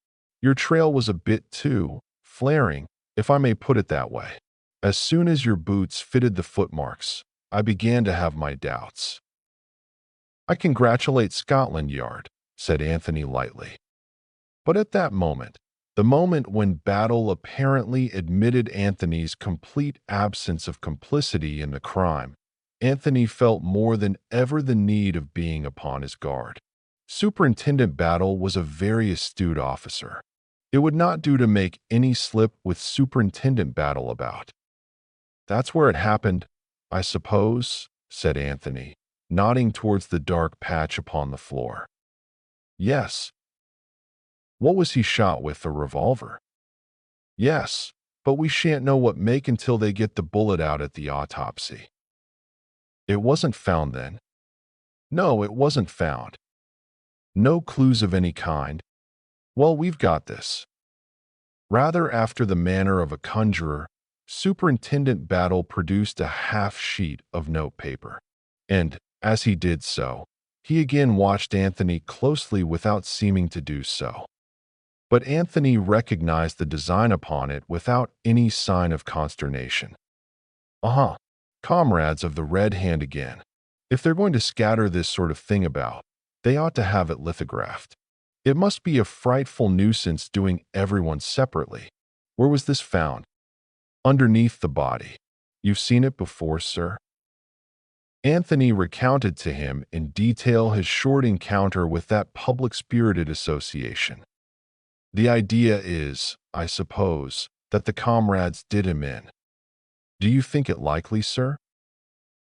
Your trail was a bit too flaring, if I may put it that way. As soon as your boots fitted the footmarks, I began to have my doubts." "I congratulate Scotland Yard," said Anthony lightly. But at that moment, the moment when Battle apparently admitted Anthony's complete absence of complicity in the crime, Anthony felt more than ever the need of being upon his guard. Superintendent Battle was a very astute officer. It would not do to make any slip with Superintendent Battle about. "That's where it happened, I suppose," said Anthony, nodding towards the dark patch upon the floor. "Yes." "What was he shot with, a revolver?" "Yes, but we shan't know what make until they get the bullet out at the autopsy." "It wasn't found then?" "No, it wasn't found." "No clues of any kind?" "Well, we've got this." Rather after the manner of a conjurer, Superintendent Battle produced a half sheet of notepaper, and, as he did so, he again watched Anthony closely without seeming to do so. But Anthony recognized the design upon it without any sign of consternation. "Uh-huh. Comrades of the Red Hand again. If they're going to scatter this sort of thing about, they ought to have it lithographed. It must be a frightful nuisance doing everyone separately. Where was this found?" "Underneath the body. You've seen it before, sir?" Anthony recounted to him in detail his short encounter with that public-spirited association. "The idea is, I suppose, that the comrades did him in." "Do you think it likely, sir?"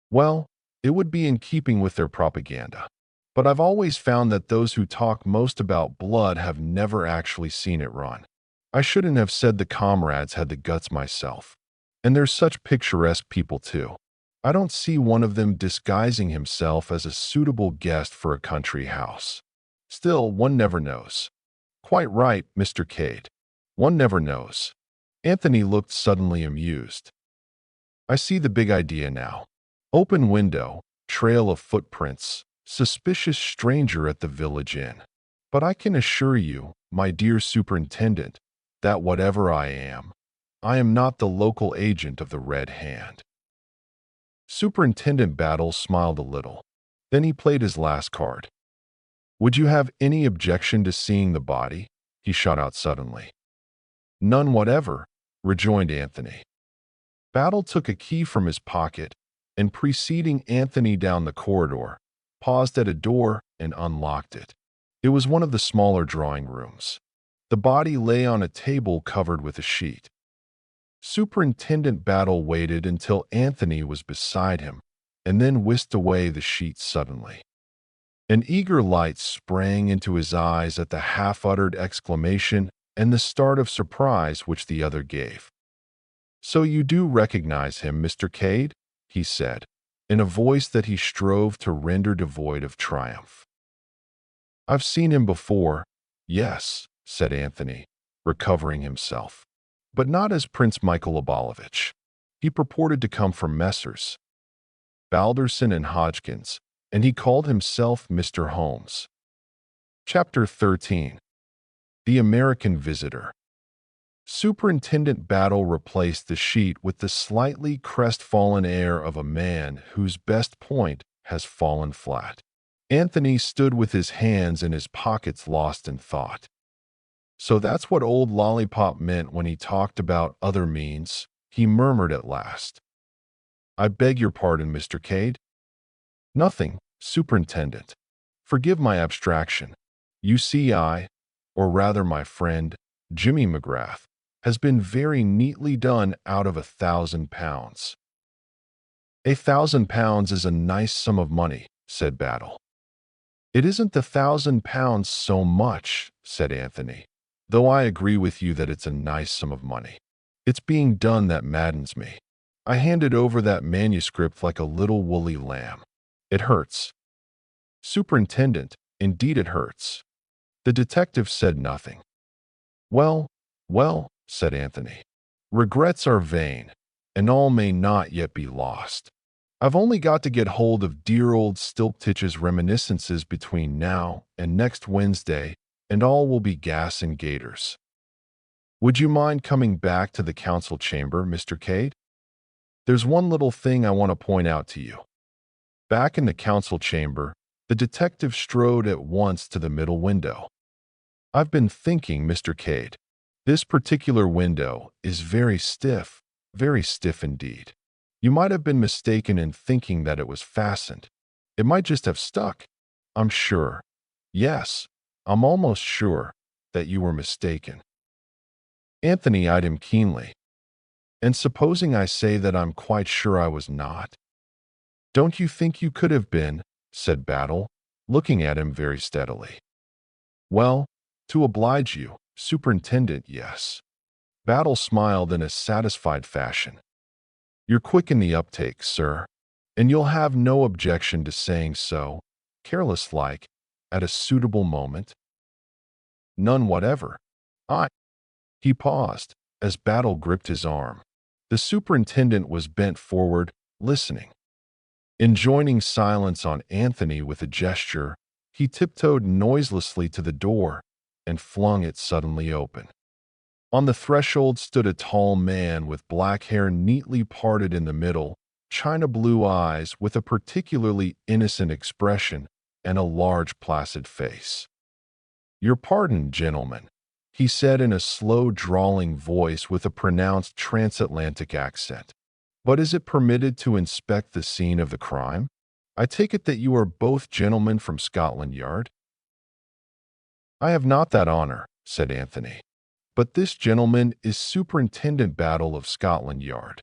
"Well, it would be in keeping with their propaganda. But I've always found that those who talk most about blood have never actually seen it run. I shouldn't have said the comrades had the guts myself. And they're such picturesque people, too. I don't see one of them disguising himself as a suitable guest for a country house. Still, one never knows." "Quite right, Mr. Cade. One never knows." Anthony looked suddenly amused. "I see the big idea now. Open window, trail of footprints, suspicious stranger at the village inn. But I can assure you, my dear superintendent, that whatever I am not the local agent of the Red Hand." Superintendent Battle smiled a little. Then he played his last card. "Would you have any objection to seeing the body?" he shot out suddenly. "None whatever," rejoined Anthony. Battle took a key from his pocket and, preceding Anthony down the corridor, paused at a door and unlocked it. It was one of the smaller drawing rooms. The body lay on a table covered with a sheet. Superintendent Battle waited until Anthony was beside him and then whisked away the sheet suddenly. An eager light sprang into his eyes at the half-uttered exclamation and the start of surprise which the other gave. "So you do recognize him, Mr. Cade?" he said, in a voice that he strove to render devoid of triumph. "I've seen him before, yes," said Anthony, recovering himself, "but not as Prince Michael Abalovich. He purported to come from Messrs. Balderson and Hodgkins, and he called himself Mr. Holmes." Chapter 13. The American Visitor. Superintendent Battle replaced the sheet with the slightly crestfallen air of a man whose best point has fallen flat. Anthony stood with his hands in his pockets, lost in thought. "So that's what old Lollipop meant when he talked about other means," he murmured at last. "I beg your pardon, Mr. Cade." "Nothing, Superintendent. Forgive my abstraction. You see, or rather my friend, Jimmy McGrath, has been very neatly done out of £1,000. £1,000 is a nice sum of money," said Battle. "It isn't £1,000 so much," said Anthony, "though I agree with you that it's a nice sum of money. It's being done that maddens me. I handed over that manuscript like a little woolly lamb. It hurts." "Superintendent, indeed it hurts." The detective said nothing. Well, said Anthony. "Regrets are vain, and all may not yet be lost. I've only got to get hold of dear old Stilptich's reminiscences between now and next Wednesday, and all will be gas and gaiters. Would you mind coming back to the council chamber, Mr. Cade? There's one little thing I want to point out to you." Back in the council chamber, the detective strode at once to the middle window. "I've been thinking, Mr. Cade. This particular window is very stiff indeed. You might have been mistaken in thinking that it was fastened. It might just have stuck. I'm sure. Yes, I'm almost sure that you were mistaken. Anthony eyed him keenly. And supposing I say that I'm quite sure I was not? Don't you think you could have been? Said Battle, looking at him very steadily. Well, to oblige you, Superintendent, yes. Battle smiled in a satisfied fashion. You're quick in the uptake, sir, and you'll have no objection to saying so, careless-like, at a suitable moment? None whatever. I. He paused, as Battle gripped his arm. The superintendent was bent forward, listening. Enjoining silence on Anthony with a gesture, he tiptoed noiselessly to the door and flung it suddenly open. On the threshold stood a tall man with black hair neatly parted in the middle, china blue eyes with a particularly innocent expression, and a large placid face. Your pardon, gentlemen, he said in a slow, drawling voice with a pronounced transatlantic accent. But is it permitted to inspect the scene of the crime? I take it that you are both gentlemen from Scotland Yard? I have not that honor, said Anthony. But this gentleman is Superintendent Battle of Scotland Yard.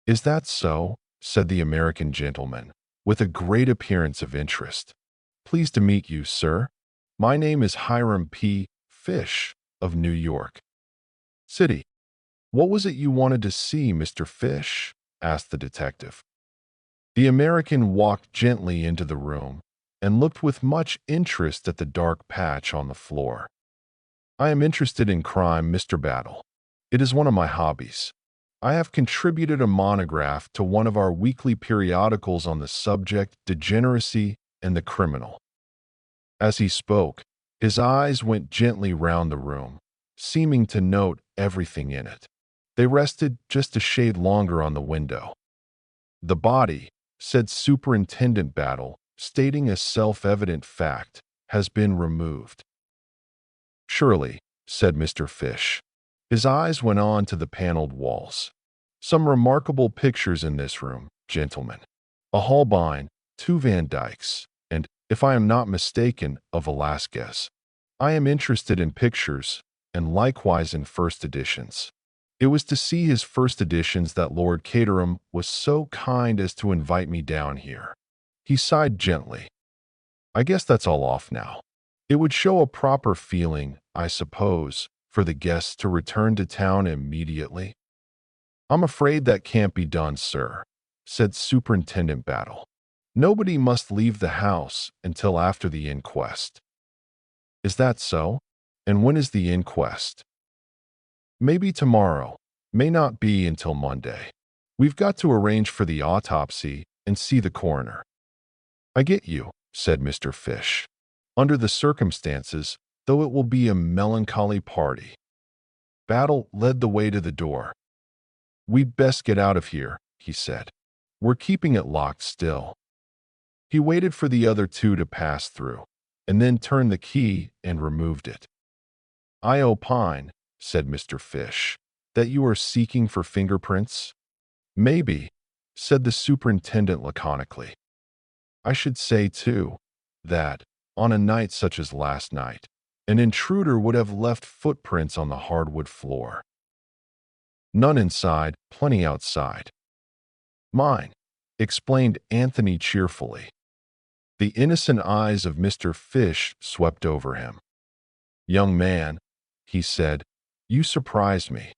Is that so? Said the American gentleman, with a great appearance of interest. Pleased to meet you, sir. My name is Hiram P. Fish of New York City. What was it you wanted to see, Mr. Fish? Asked the detective. The American walked gently into the room and looked with much interest at the dark patch on the floor. I am interested in crime, Mr. Battle. It is one of my hobbies. I have contributed a monograph to one of our weekly periodicals on the subject, degeneracy and the criminal. As he spoke, his eyes went gently round the room, seeming to note everything in it. They rested just a shade longer on the window. The body, said Superintendent Battle, stating a self-evident fact, has been removed. Surely, said Mr. Fish. His eyes went on to the paneled walls. Some remarkable pictures in this room, gentlemen. A Holbein, 2 Van Dycks, and, if I am not mistaken, a Velázquez. I am interested in pictures, and likewise in first editions. It was to see his first editions that Lord Caterham was so kind as to invite me down here. He sighed gently. I guess that's all off now. It would show a proper feeling, I suppose, for the guests to return to town immediately. I'm afraid that can't be done, sir, said Superintendent Battle. Nobody must leave the house until after the inquest. Is that so? And when is the inquest? Maybe tomorrow, may not be until Monday. We've got to arrange for the autopsy and see the coroner. I get you, said Mr. Fish. Under the circumstances, though it will be a melancholy party. Battle led the way to the door. We'd best get out of here, he said. We're keeping it locked still. He waited for the other two to pass through, and then turned the key and removed it. I opine, said Mr. Fish, that you are seeking for fingerprints? Maybe, said the superintendent laconically. I should say, too, that, on a night such as last night, an intruder would have left footprints on the hardwood floor. None inside, plenty outside. Mine, explained Anthony cheerfully. The innocent eyes of Mr. Fish swept over him. Young man, he said, you surprise me.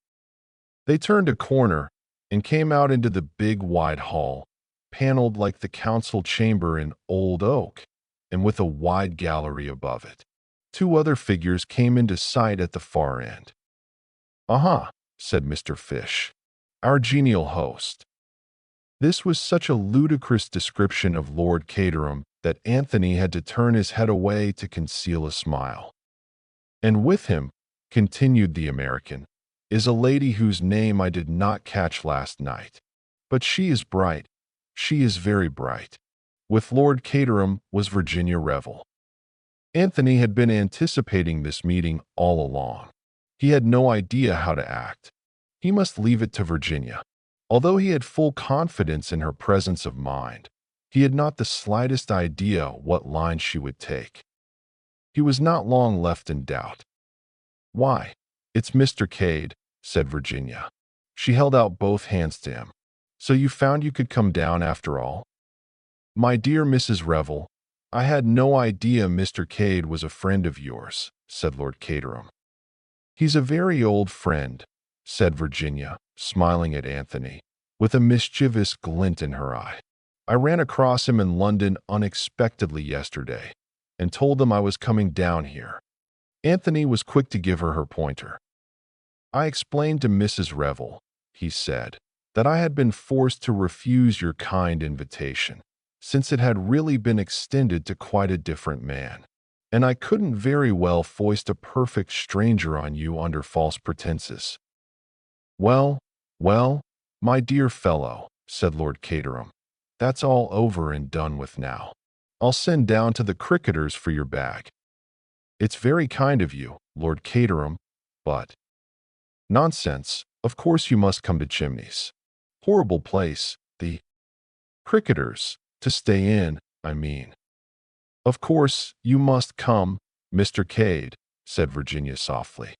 They turned a corner and came out into the big wide hall, paneled like the council chamber in old oak, and with a wide gallery above it. 2 other figures came into sight at the far end. Aha, said Mr. Fish, our genial host. This was such a ludicrous description of Lord Caterham that Anthony had to turn his head away to conceal a smile. And with him, continued the American, is a lady whose name I did not catch last night. But she is bright. She is very bright. With Lord Caterham was Virginia Revel. Anthony had been anticipating this meeting all along. He had no idea how to act. He must leave it to Virginia. Although he had full confidence in her presence of mind, he had not the slightest idea what line she would take. He was not long left in doubt. "Why, it's Mr. Cade," said Virginia. She held out both hands to him. "So you found you could come down after all?" "My dear Mrs. Revel, I had no idea Mr. Cade was a friend of yours," said Lord Caterham. "He's a very old friend," said Virginia, smiling at Anthony, with a mischievous glint in her eye. "I ran across him in London unexpectedly yesterday, and told him I was coming down here." Anthony was quick to give her pointer. "I explained to Mrs. Revel," he said, "that I had been forced to refuse your kind invitation, since it had really been extended to quite a different man, and I couldn't very well foist a perfect stranger on you under false pretenses." "Well, well, my dear fellow," said Lord Caterham, "that's all over and done with now. I'll send down to the cricketers for your bag." "It's very kind of you, Lord Caterham, but—" "Nonsense. Of course you must come to Chimneys. Horrible place, the cricketers, to stay in, I mean." "Of course you must come, Mr. Cade," said Virginia softly.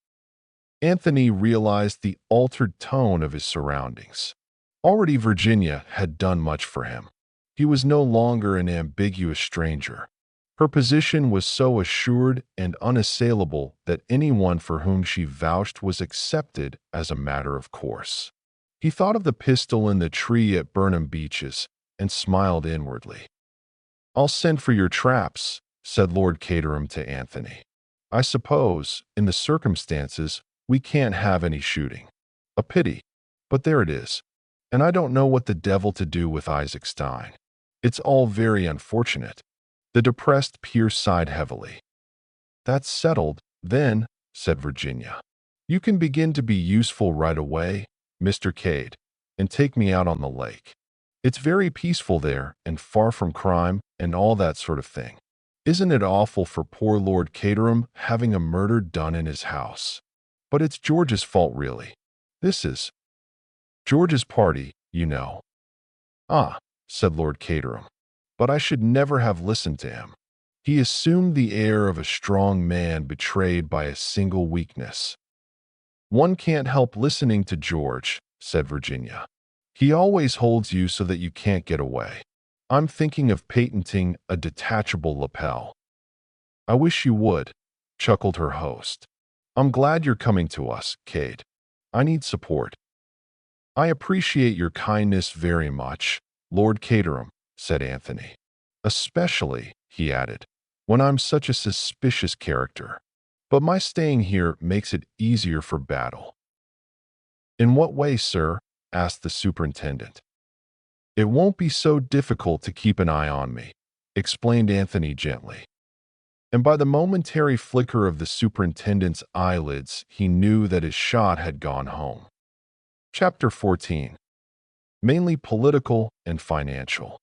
Anthony realized the altered tone of his surroundings. Already Virginia had done much for him. He was no longer an ambiguous stranger. Her position was so assured and unassailable that anyone for whom she vouched was accepted as a matter of course. He thought of the pistol in the tree at Burnham Beeches and smiled inwardly. "I'll send for your traps," said Lord Caterham to Anthony. "I suppose, in the circumstances, we can't have any shooting. A pity, but there it is. And I don't know what the devil to do with Isaac Stein. It's all very unfortunate." The depressed Pierce sighed heavily. "That's settled, then," said Virginia. "You can begin to be useful right away, Mr. Cade, and take me out on the lake. It's very peaceful there and far from crime and all that sort of thing. Isn't it awful for poor Lord Caterham having a murder done in his house? But it's George's fault, really. This is George's party, you know." "Ah," said Lord Caterham, "but I should never have listened to him. He assumed the air of a strong man betrayed by a single weakness." "One can't help listening to George," said Virginia. "He always holds you so that you can't get away. I'm thinking of patenting a detachable lapel." "I wish you would," chuckled her host. "I'm glad you're coming to us, Cade. I need support." "I appreciate your kindness very much, Lord Caterham," said Anthony. "Especially," he added, "when I'm such a suspicious character. But my staying here makes it easier for Battle." "In what way, sir?" asked the superintendent. "It won't be so difficult to keep an eye on me," explained Anthony gently. And by the momentary flicker of the superintendent's eyelids, he knew that his shot had gone home. Chapter 14. Mainly political and financial.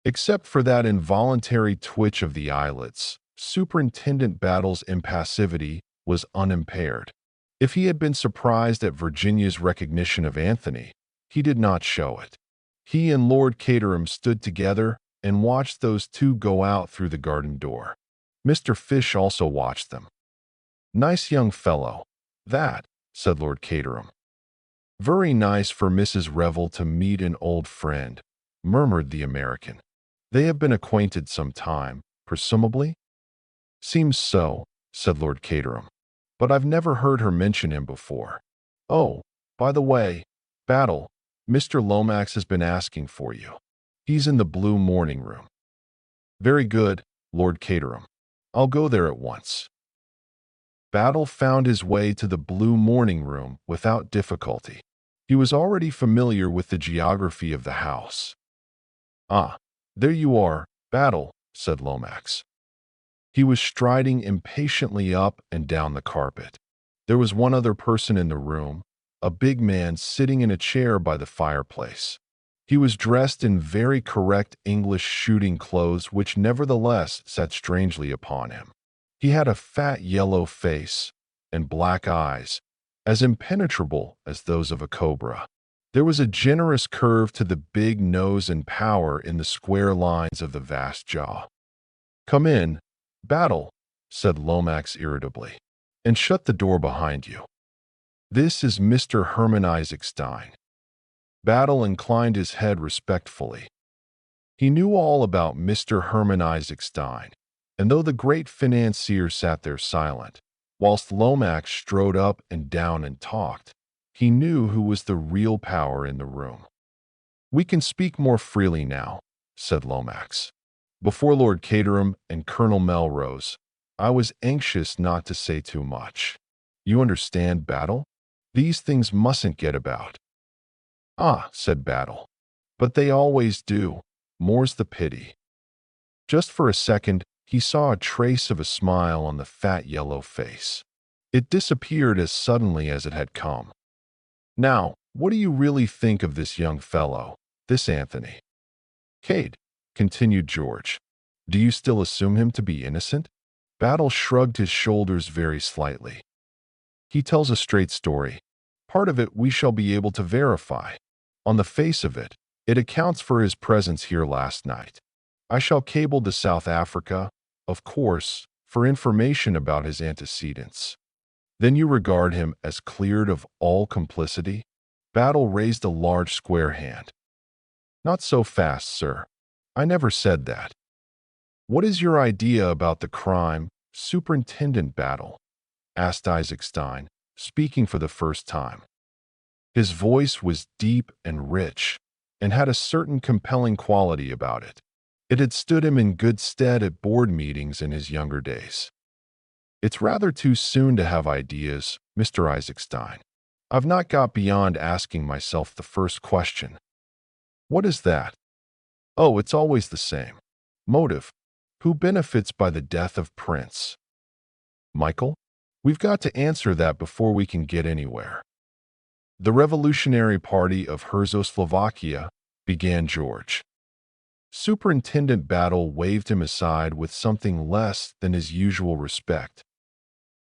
Except for that involuntary twitch of the eyelids, Superintendent Battle's impassivity was unimpaired. If he had been surprised at Virginia's recognition of Anthony, he did not show it. He and Lord Caterham stood together and watched those two go out through the garden door. Mr. Fish also watched them. "Nice young fellow, that," said Lord Caterham. "Very nice for Mrs. Revel to meet an old friend," murmured the American. "They have been acquainted some time, presumably?" "Seems so," said Lord Caterham. "But I've never heard her mention him before. Oh, by the way, Battle, Mr. Lomax has been asking for you. He's in the blue morning room." "Very good, Lord Caterham. I'll go there at once." Battle found his way to the blue morning room without difficulty. He was already familiar with the geography of the house. "Ah, there you are, Battle," said Lomax. He was striding impatiently up and down the carpet. There was one other person in the room, a big man sitting in a chair by the fireplace. He was dressed in very correct English shooting clothes, which nevertheless sat strangely upon him. He had a fat yellow face and black eyes, as impenetrable as those of a cobra. There was a generous curve to the big nose and power in the square lines of the vast jaw. "Come in, Battle," said Lomax irritably, "and shut the door behind you. This is Mr. Herman Isaac Stein." Battle inclined his head respectfully. He knew all about Mr. Herman Isaac Stein, and though the great financier sat there silent, whilst Lomax strode up and down and talked, he knew who was the real power in the room. "We can speak more freely now," said Lomax. "Before Lord Caterham and Colonel Melrose, I was anxious not to say too much. You understand, Battle? These things mustn't get about." "Ah," said Battle, "but they always do. More's the pity." Just for a second, he saw a trace of a smile on the fat yellow face. It disappeared as suddenly as it had come. "Now, what do you really think of this young fellow, this Anthony Cade?" continued George. "Do you still assume him to be innocent?" Battle shrugged his shoulders very slightly. "He tells a straight story. Part of it we shall be able to verify. On the face of it, it accounts for his presence here last night. I shall cable to South Africa, of course, for information about his antecedents." "Then you regard him as cleared of all complicity?" Battle raised a large square hand. "Not so fast, sir. I never said that." "What is your idea about the crime, Superintendent Battle?" asked Isaac Stein, speaking for the first time. His voice was deep and rich, and had a certain compelling quality about it. It had stood him in good stead at board meetings in his younger days. "It's rather too soon to have ideas, Mr. Isaac Stein. I've not got beyond asking myself the first question." "What is that?" "Oh, it's always the same. Motive. Who benefits by the death of Prince Michael? We've got to answer that before we can get anywhere." "The Revolutionary Party of Czechoslovakia," began George. Superintendent Battle waved him aside with something less than his usual respect.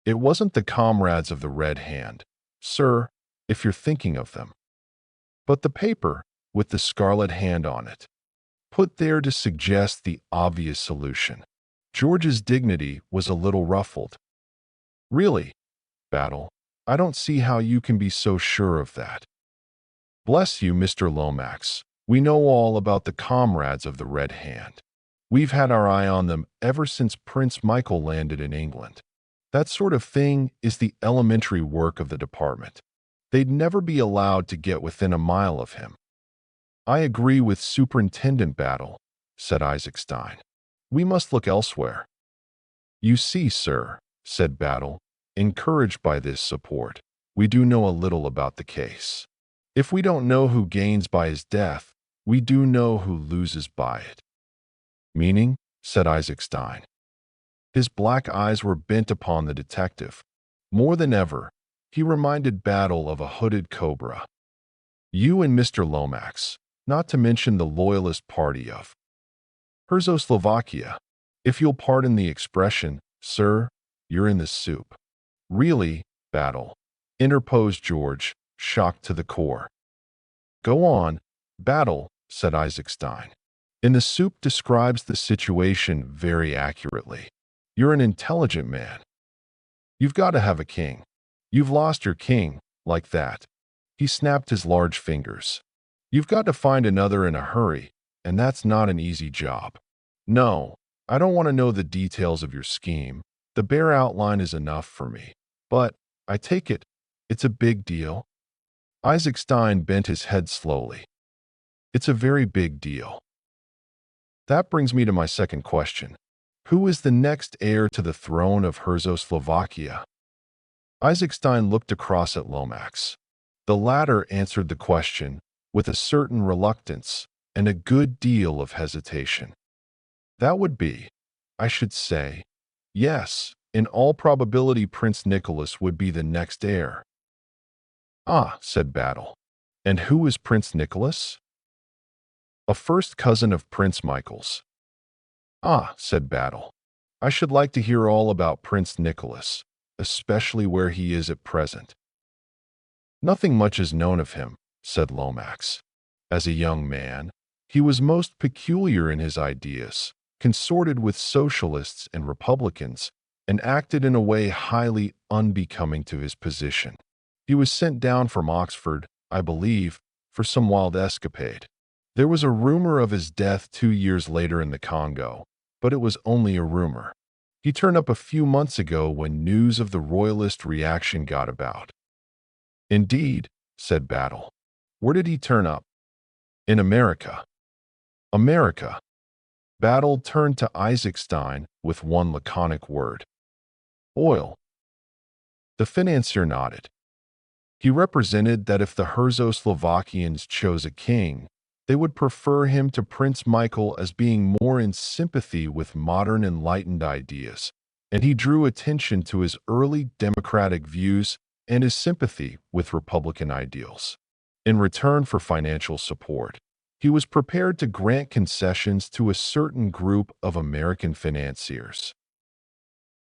"It wasn't the comrades of the Red Hand, sir, if you're thinking of them, but the paper with the scarlet hand on it, put there to suggest the obvious solution." George's dignity was a little ruffled. "Really, Battle, I don't see how you can be so sure of that." "Bless you, Mr. Lomax, we know all about the comrades of the Red Hand. We've had our eye on them ever since Prince Michael landed in England. That sort of thing is the elementary work of the department. They'd never be allowed to get within a mile of him." "I agree with Superintendent Battle," said Isaac Stein. "We must look elsewhere." "You see, sir," said Battle, encouraged by this support, "we do know a little about the case. If we don't know who gains by his death, we do know who loses by it." "Meaning?" said Isaac Stein. His black eyes were bent upon the detective. More than ever, he reminded Battle of a hooded cobra. "You and Mr. Lomax, not to mention the loyalist party of Czechoslovakia. If you'll pardon the expression, sir, you're in the soup." "Really, Battle," interposed George, shocked to the core. "Go on, Battle," said Isaac Stein. "In the soup describes the situation very accurately. You're an intelligent man. You've got to have a king. You've lost your king, like that." He snapped his large fingers. "You've got to find another in a hurry, and that's not an easy job. No, I don't want to know the details of your scheme. The bare outline is enough for me. But, I take it, it's a big deal?" Isaac Stein bent his head slowly. "It's a very big deal." "That brings me to my second question. Who is the next heir to the throne of Czechoslovakia?" Isaac Stein looked across at Lomax. The latter answered the question with a certain reluctance and a good deal of hesitation. "That would be, I should say, yes, in all probability Prince Nicholas would be the next heir." "Ah," said Battle. "And who is Prince Nicholas?" "A first cousin of Prince Michael's." "Ah," said Battle. "I should like to hear all about Prince Nicholas, especially where he is at present." "Nothing much is known of him," said Lomax. "As a young man, he was most peculiar in his ideas, consorted with socialists and republicans, and acted in a way highly unbecoming to his position. He was sent down from Oxford, I believe, for some wild escapade. There was a rumor of his death 2 years later in the Congo, but it was only a rumor. He turned up a few months ago when news of the royalist reaction got about. Indeed, said Battle. Where did he turn up? In America. America. Battle turned to Isaacstein with one laconic word. Oil. The financier nodded. He represented that if the Herzo-Slovakians chose a king, they would prefer him to Prince Michael as being more in sympathy with modern enlightened ideas, and he drew attention to his early democratic views and his sympathy with republican ideals. In return for financial support, he was prepared to grant concessions to a certain group of American financiers.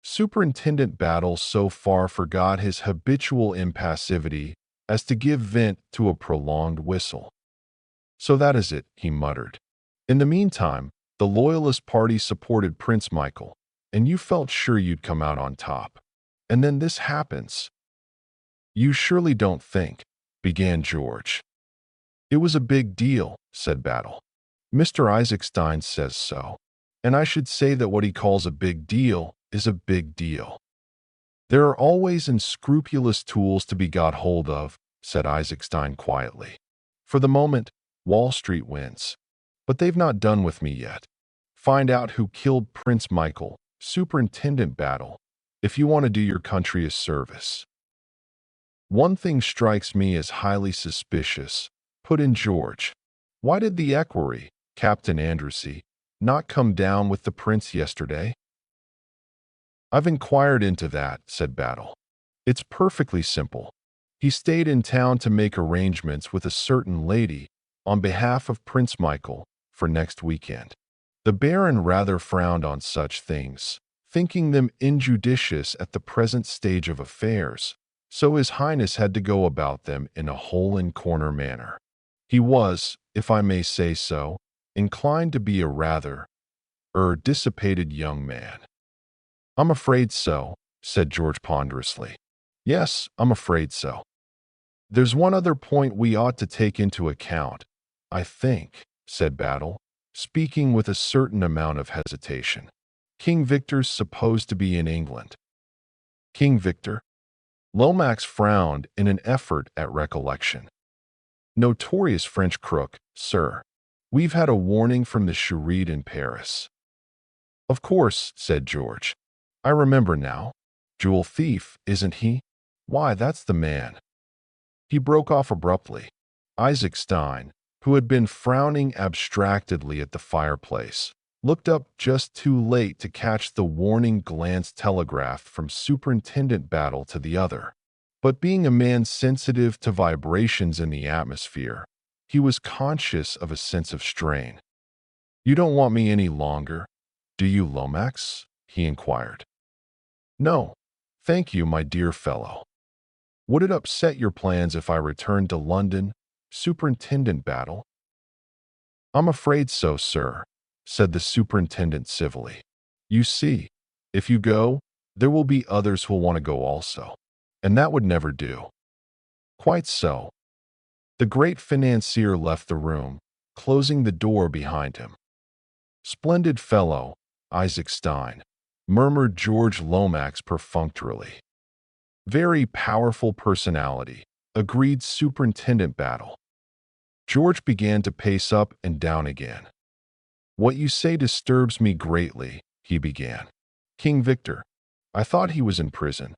Superintendent Battle so far forgot his habitual impassivity as to give vent to a prolonged whistle. So that is it, he muttered. In the meantime, the Loyalist Party supported Prince Michael, and you felt sure you'd come out on top. And then this happens. You surely don't think, began George. It was a big deal, said Battle. Mr. Isaacstein says so. And I should say that what he calls a big deal is a big deal. There are always unscrupulous tools to be got hold of, said Isaacstein quietly. For the moment, Wall Street wins. But they've not done with me yet. Find out who killed Prince Michael, Superintendent Battle, if you want to do your country a service. One thing strikes me as highly suspicious, put in George. Why did the equerry, Captain Andrewsy, not come down with the prince yesterday? I've inquired into that, said Battle. It's perfectly simple. He stayed in town to make arrangements with a certain lady on behalf of Prince Michael for next weekend. The Baron rather frowned on such things, thinking them injudicious at the present stage of affairs, so His Highness had to go about them in a hole-and-corner manner. He was, if I may say so, inclined to be a rather dissipated young man. I'm afraid so, said George ponderously. Yes, I'm afraid so. There's one other point we ought to take into account, I think, said Battle, speaking with a certain amount of hesitation. King Victor's supposed to be in England. King Victor? Lomax frowned in an effort at recollection. Notorious French crook, sir. We've had a warning from the Charité in Paris. Of course, said George. I remember now. Jewel thief, isn't he? Why, that's the man. He broke off abruptly. Isaacstein, who had been frowning abstractedly at the fireplace, looked up just too late to catch the warning glance telegraphed from Superintendent Battle to the other. But being a man sensitive to vibrations in the atmosphere, he was conscious of a sense of strain. You don't want me any longer, do you, Lomax? He inquired. No, thank you, my dear fellow. Would it upset your plans if I returned to London, Superintendent Battle? I'm afraid so, sir, said the superintendent civilly. You see, if you go, there will be others who'll want to go also, and that would never do. Quite so. The great financier left the room, closing the door behind him. Splendid fellow, Isaacstein, murmured George Lomax perfunctorily. Very powerful personality, agreed Superintendent Battle. George began to pace up and down again. What you say disturbs me greatly, he began. King Victor, I thought he was in prison.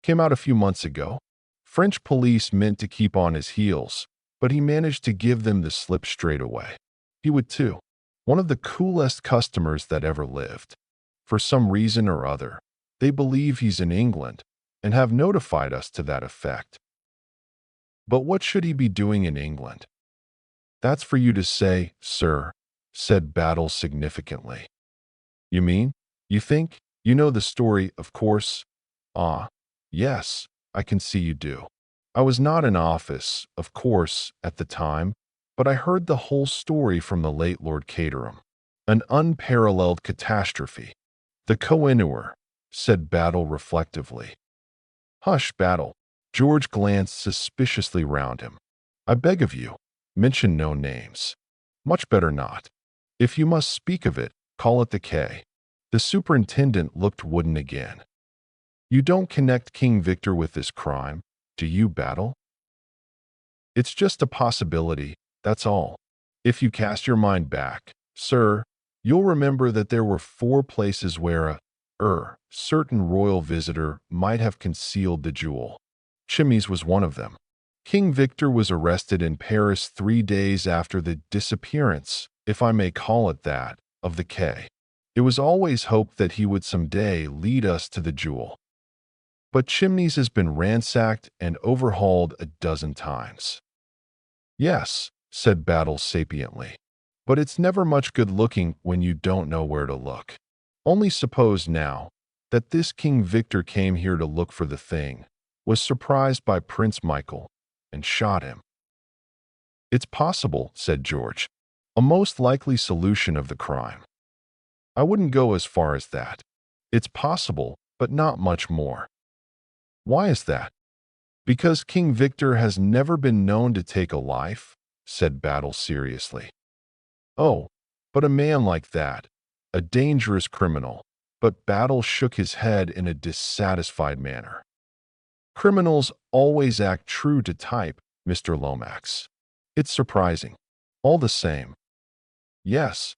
Came out a few months ago. French police meant to keep on his heels, but he managed to give them the slip straight away. He would too. One of the coolest customers that ever lived. For some reason or other, they believe he's in England and have notified us to that effect. But what should he be doing in England? That's for you to say, sir, said Battle significantly. You mean? You think? You know the story, of course? Ah, yes, I can see you do. I was not in office, of course, at the time, but I heard the whole story from the late Lord Caterham. An unparalleled catastrophe. The Kohinoor, said Battle reflectively. Hush, Battle. George glanced suspiciously round him. I beg of you, mention no names. Much better not. If you must speak of it, call it the K. The superintendent looked wooden again. You don't connect King Victor with this crime, do you, Battle? It's just a possibility, that's all. If you cast your mind back, sir, you'll remember that there were 4 places where certain royal visitor might have concealed the jewel. Chimneys was one of them. King Victor was arrested in Paris 3 days after the disappearance, if I may call it that, of the K. It was always hoped that he would someday lead us to the jewel. But Chimneys has been ransacked and overhauled a dozen times. Yes, said Battle sapiently, but it's never much good looking when you don't know where to look. Only suppose now that this King Victor came here to look for the thing, was surprised by Prince Michael, and shot him. It's possible, said George, a most likely solution of the crime. I wouldn't go as far as that. It's possible, but not much more. Why is that? Because King Victor has never been known to take a life, said Battle seriously. Oh, but a man like that, a dangerous criminal, but Battle shook his head in a dissatisfied manner. Criminals always act true to type, Mr. Lomax. It's surprising. All the same. Yes.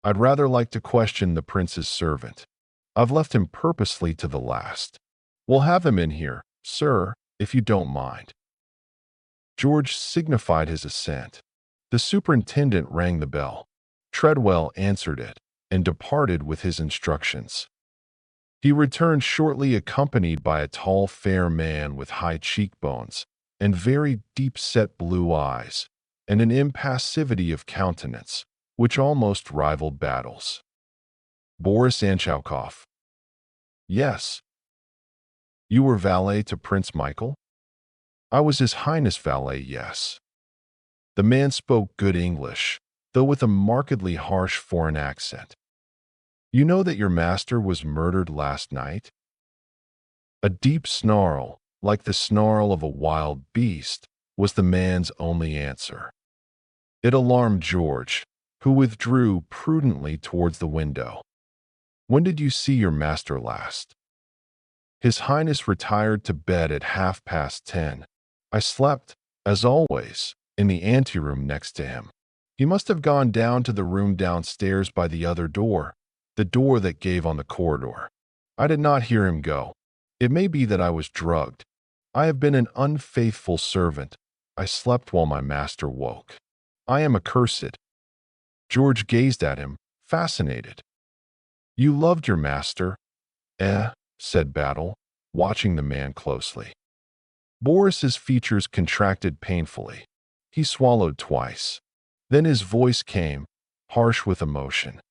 I'd rather like to question the prince's servant. I've left him purposely to the last. We'll have him in here, sir, if you don't mind. George signified his assent. The superintendent rang the bell. Treadwell answered it and departed with his instructions. He returned shortly accompanied by a tall, fair man with high cheekbones and very deep-set blue eyes, and an impassivity of countenance which almost rivaled Battle's. Boris Anchaukov. Yes. You were valet to Prince Michael? I was His Highness valet, yes. The man spoke good English, though with a markedly harsh foreign accent. You know that your master was murdered last night? A deep snarl, like the snarl of a wild beast, was the man's only answer. It alarmed George, who withdrew prudently towards the window. When did you see your master last? His Highness retired to bed at 10:30. I slept, as always, in the anteroom next to him. He must have gone down to the room downstairs by the other door, the door that gave on the corridor. I did not hear him go. It may be that I was drugged. I have been an unfaithful servant. I slept while my master woke. I am accursed. George gazed at him, fascinated. You loved your master? Said Battle, watching the man closely. Boris's features contracted painfully. He swallowed twice. Then his voice came, harsh with emotion.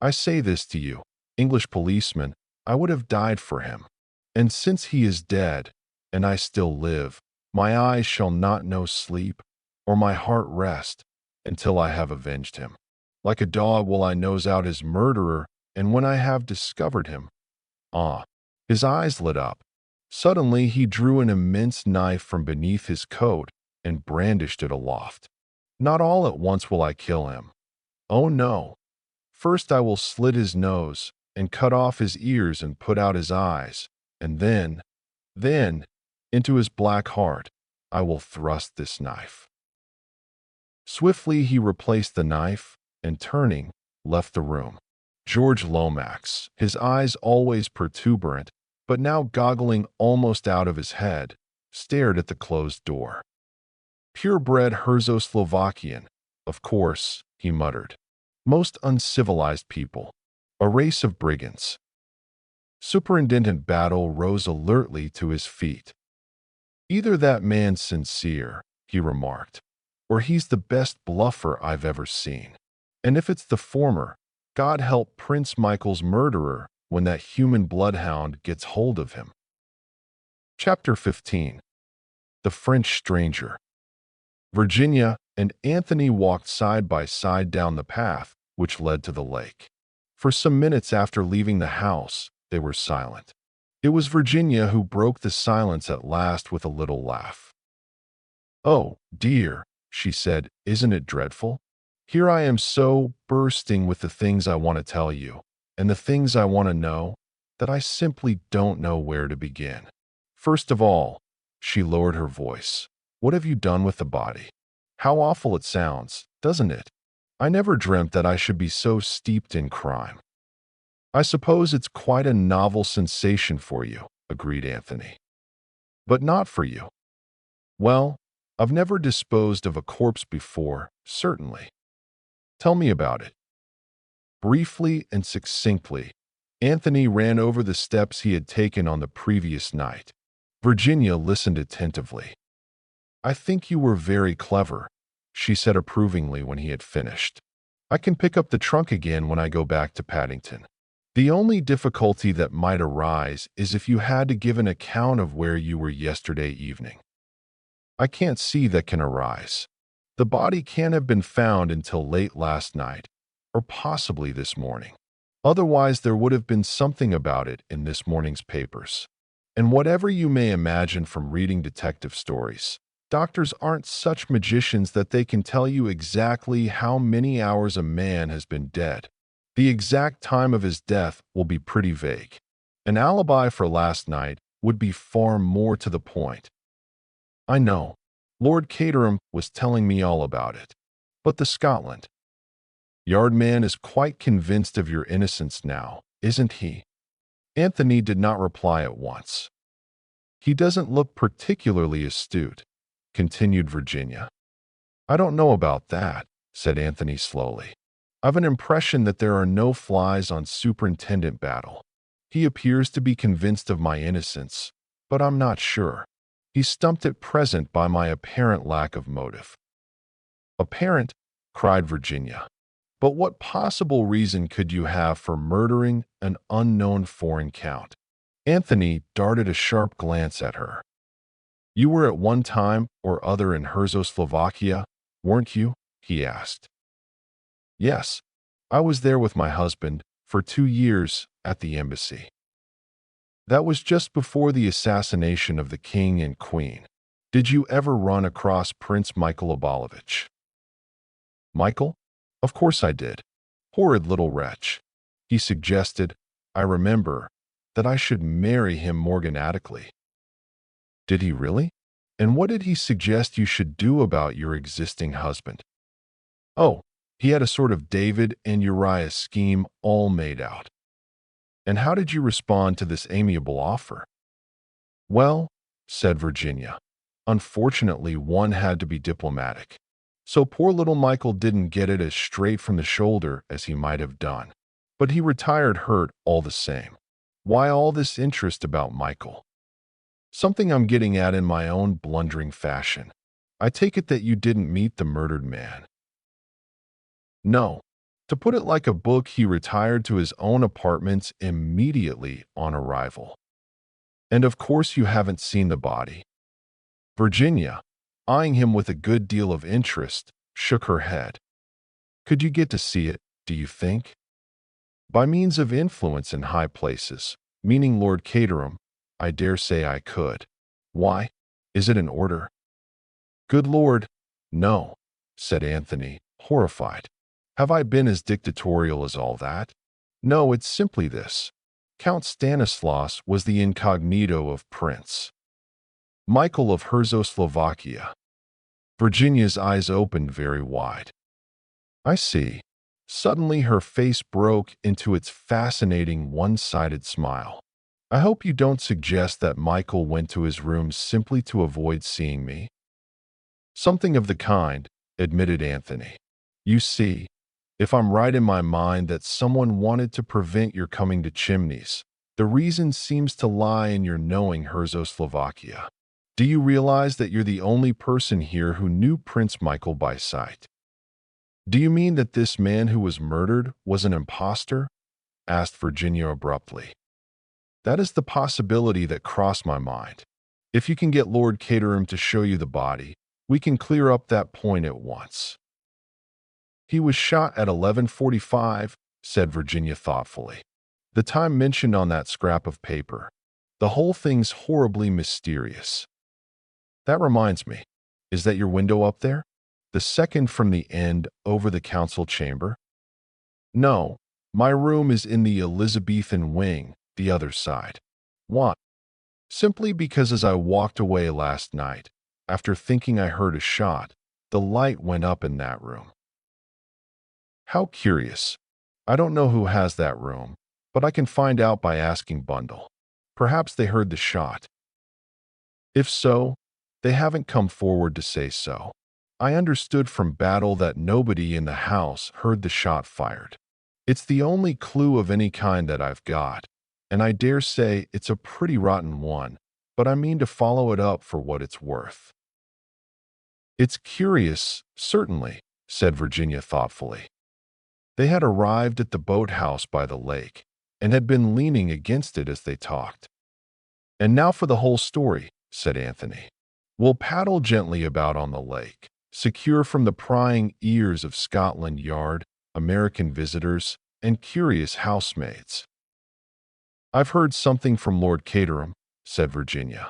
I say this to you, English policeman, I would have died for him. And since he is dead, and I still live, my eyes shall not know sleep, or my heart rest, until I have avenged him. Like a dog will I nose out his murderer, and when I have discovered him. His eyes lit up. Suddenly he drew an immense knife from beneath his coat and brandished it aloft. Not all at once will I kill him. Oh no. First I will slit his nose and cut off his ears and put out his eyes, and then, into his black heart, I will thrust this knife. Swiftly he replaced the knife and, turning, left the room. George Lomax, his eyes always protuberant, but now goggling almost out of his head, stared at the closed door. Purebred Herzoslovakian, of course, he muttered. Most uncivilized people. A race of brigands. Superintendent Battle rose alertly to his feet. Either that man's sincere, he remarked, or he's the best bluffer I've ever seen. And if it's the former, God help Prince Michael's murderer when that human bloodhound gets hold of him. Chapter 15. The French Stranger. Virginia and Anthony walked side by side down the path which led to the lake. For some minutes after leaving the house, They were silent. It was Virginia who broke the silence at last with a little laugh. "Oh, dear," she said, "isn't it dreadful? Here I am so bursting with the things I want to tell you, and the things I want to know, that I simply don't know where to begin. First of all," she lowered her voice, "what have you done with the body? How awful it sounds, doesn't it? I never dreamt that I should be so steeped in crime." "I suppose it's quite a novel sensation for you," agreed Anthony. "But not for you." "Well, I've never disposed of a corpse before, certainly." "Tell me about it." Briefly and succinctly, Anthony ran over the steps he had taken on the previous night. Virginia listened attentively. "I think you were very clever," she said approvingly when he had finished. "I can pick up the trunk again when I go back to Paddington. The only difficulty that might arise is if you had to give an account of where you were yesterday evening." "I can't see that can arise. The body can't have been found until late last night, or possibly this morning. Otherwise, there would have been something about it in this morning's papers. And whatever you may imagine from reading detective stories, doctors aren't such magicians that they can tell you exactly how many hours a man has been dead. The exact time of his death will be pretty vague. An alibi for last night would be far more to the point." "I know. Lord Caterham was telling me all about it. But the Scotland Yardman is quite convinced of your innocence now, isn't he?" Anthony did not reply at once. "He doesn't look particularly astute," continued Virginia. "I don't know about that," said Anthony slowly. "I've an impression that there are no flies on Superintendent Battle. He appears to be convinced of my innocence, but I'm not sure. He's stumped at present by my apparent lack of motive." "Apparent?" cried Virginia. "But what possible reason could you have for murdering an unknown foreign count?" Anthony darted a sharp glance at her. "You were at one time or other in Slovakia, weren't you?" he asked. "Yes, I was there with my husband for 2 years at the embassy. That was just before the assassination of the king and queen. Did you ever run across Prince Michael Obolovich?" "Michael? Of course I did. Horrid little wretch. He suggested, I remember, that I should marry him morganatically." "Did he really? And what did he suggest you should do about your existing husband?" "Oh, he had a sort of David and Uriah scheme all made out." "And how did you respond to this amiable offer?" "Well," said Virginia, "unfortunately one had to be diplomatic. So poor little Michael didn't get it as straight from the shoulder as he might have done. But he retired hurt all the same. Why all this interest about Michael? Something I'm getting at in my own blundering fashion. I take it that you didn't meet the murdered man." "No. To put it like a book, he retired to his own apartments immediately on arrival." "And of course you haven't seen the body." Virginia, eyeing him with a good deal of interest, shook her head. "Could you get to see it, do you think?" "By means of influence in high places, meaning Lord Caterham, I dare say I could." "Why? Is it an order?" "Good Lord, no," said Anthony, horrified. "Have I been as dictatorial as all that? No, it's simply this. Count Stanislaus was the incognito of Prince Michael of Slovakia." Virginia's eyes opened very wide. "I see." Suddenly her face broke into its fascinating one-sided smile. "I hope you don't suggest that Michael went to his room simply to avoid seeing me?" "Something of the kind," admitted Anthony. "You see, if I'm right in my mind that someone wanted to prevent your coming to Chimneys, the reason seems to lie in your knowing Slovakia. Do you realize that you're the only person here who knew Prince Michael by sight?" "Do you mean that this man who was murdered was an impostor?" asked Virginia abruptly. "That is the possibility that crossed my mind. If you can get Lord Caterham to show you the body, we can clear up that point at once." "He was shot at 11:45, said Virginia thoughtfully. The time mentioned on that scrap of paper. The whole thing's horribly mysterious. That reminds me, is that your window up there? The second from the end over the council chamber? No, my room is in the Elizabethan wing, the other side. Why? Simply because as I walked away last night, after thinking I heard a shot, the light went up in that room. How curious. I don't know who has that room, but I can find out by asking Bundle. Perhaps they heard the shot. If so, they haven't come forward to say so. I understood from Battle that nobody in the house heard the shot fired. It's the only clue of any kind that I've got, and I dare say it's a pretty rotten one, but I mean to follow it up for what it's worth. It's curious, certainly, said Virginia thoughtfully. They had arrived at the boathouse by the lake and had been leaning against it as they talked. And now for the whole story, said Anthony. We'll paddle gently about on the lake, secure from the prying ears of Scotland Yard, American visitors, and curious housemaids. I've heard something from Lord Caterham, said Virginia,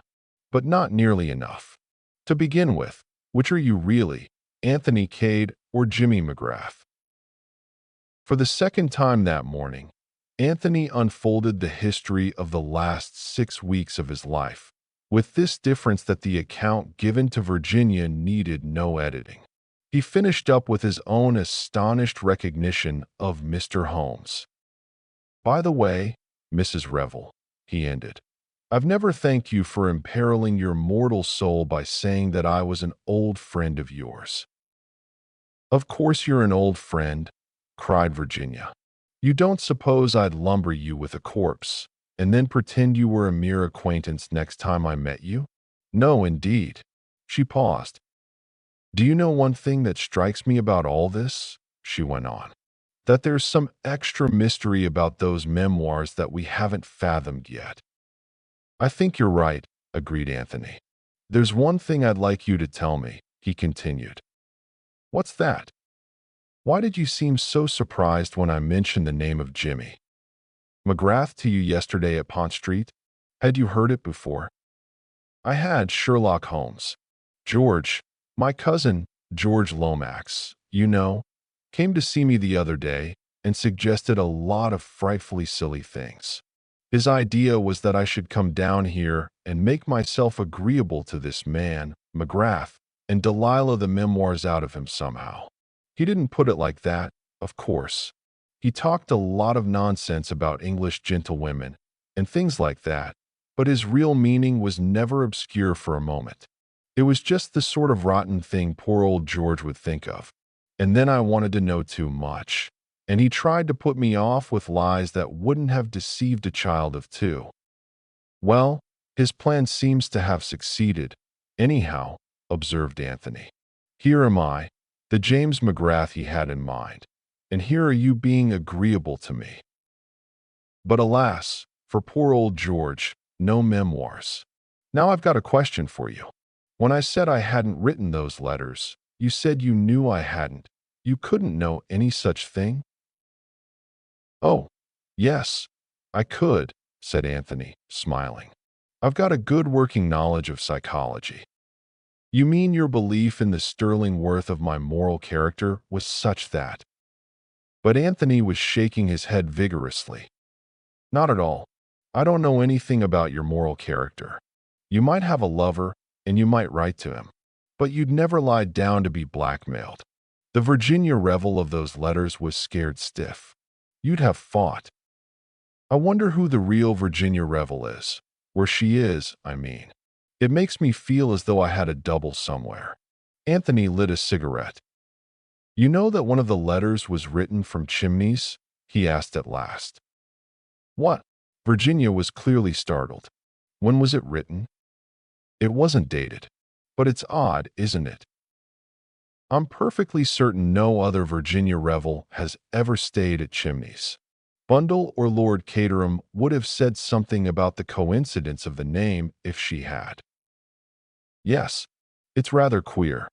but not nearly enough. To begin with, which are you really, Anthony Cade or Jimmy McGrath? For the second time that morning, Anthony unfolded the history of the last 6 weeks of his life, with this difference that the account given to Virginia needed no editing. He finished up with his own astonished recognition of Mr. Holmes. By the way, Mrs. Revel, he ended, I've never thanked you for imperiling your mortal soul by saying that I was an old friend of yours. Of course you're an old friend, cried Virginia. You don't suppose I'd lumber you with a corpse, and then pretend you were a mere acquaintance next time I met you? No, indeed. She paused. Do you know one thing that strikes me about all this? She went on. That there's some extra mystery about those memoirs that we haven't fathomed yet. I think you're right, agreed Anthony. There's one thing I'd like you to tell me, he continued. What's that? Why did you seem so surprised when I mentioned the name of Jimmy McGrath to you yesterday at Pont Street? Had you heard it before? I had, Sherlock Holmes. George, my cousin, George Lomax, you know, came to see me the other day and suggested a lot of frightfully silly things. His idea was that I should come down here and make myself agreeable to this man, McGrath, and Delilah the memoirs out of him somehow. He didn't put it like that, of course. He talked a lot of nonsense about English gentlewomen and things like that, but his real meaning was never obscure for a moment. It was just the sort of rotten thing poor old George would think of. And then I wanted to know too much, and he tried to put me off with lies that wouldn't have deceived a child of 2. Well, his plan seems to have succeeded. Anyhow, observed Anthony. Here am I, the James McGrath he had in mind, and here are you being agreeable to me. But alas, for poor old George, no memoirs. Now I've got a question for you. When I said I hadn't written those letters, you said you knew I hadn't. You couldn't know any such thing? Oh, yes, I could, said Anthony, smiling. I've got a good working knowledge of psychology. You mean your belief in the sterling worth of my moral character was such that? But Anthony was shaking his head vigorously. Not at all. I don't know anything about your moral character. You might have a lover, and you might write to him, but you'd never lie down to be blackmailed. The Virginia Revel of those letters was scared stiff. You'd have fought. I wonder who the real Virginia Revel is. Where she is, I mean. It makes me feel as though I had a double somewhere. Anthony lit a cigarette. You know that one of the letters was written from Chimneys? He asked at last. What? Virginia was clearly startled. When was it written? It wasn't dated. But it's odd, isn't it? I'm perfectly certain no other Virginia Revel has ever stayed at Chimneys. Bundle or Lord Caterham would have said something about the coincidence of the name if she had. Yes, it's rather queer.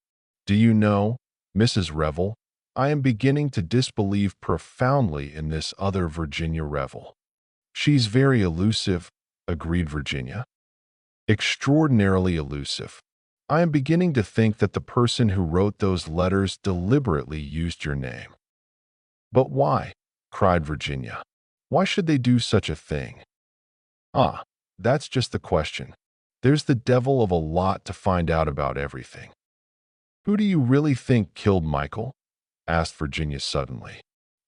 Do you know, Mrs. Revel, I am beginning to disbelieve profoundly in this other Virginia Revel. She's very elusive, agreed Virginia. Extraordinarily elusive. I am beginning to think that the person who wrote those letters deliberately used your name. But why? Cried Virginia. Why should they do such a thing? Ah, that's just the question. There's the devil of a lot to find out about everything. Who do you really think killed Michael? Asked Virginia suddenly.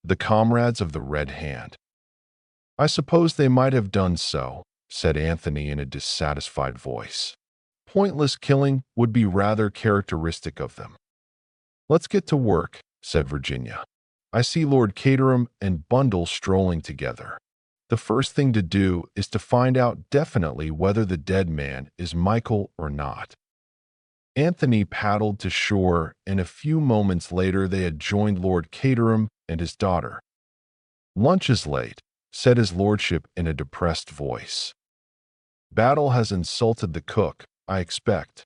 The comrades of the Red Hand. I suppose they might have done so, said Anthony in a dissatisfied voice. Pointless killing would be rather characteristic of them. Let's get to work, said Virginia. I see Lord Caterham and Bundle strolling together. The first thing to do is to find out definitely whether the dead man is Michael or not. Anthony paddled to shore, and a few moments later they had joined Lord Caterham and his daughter. Lunch is late, said his lordship in a depressed voice. Battle has insulted the cook, I expect.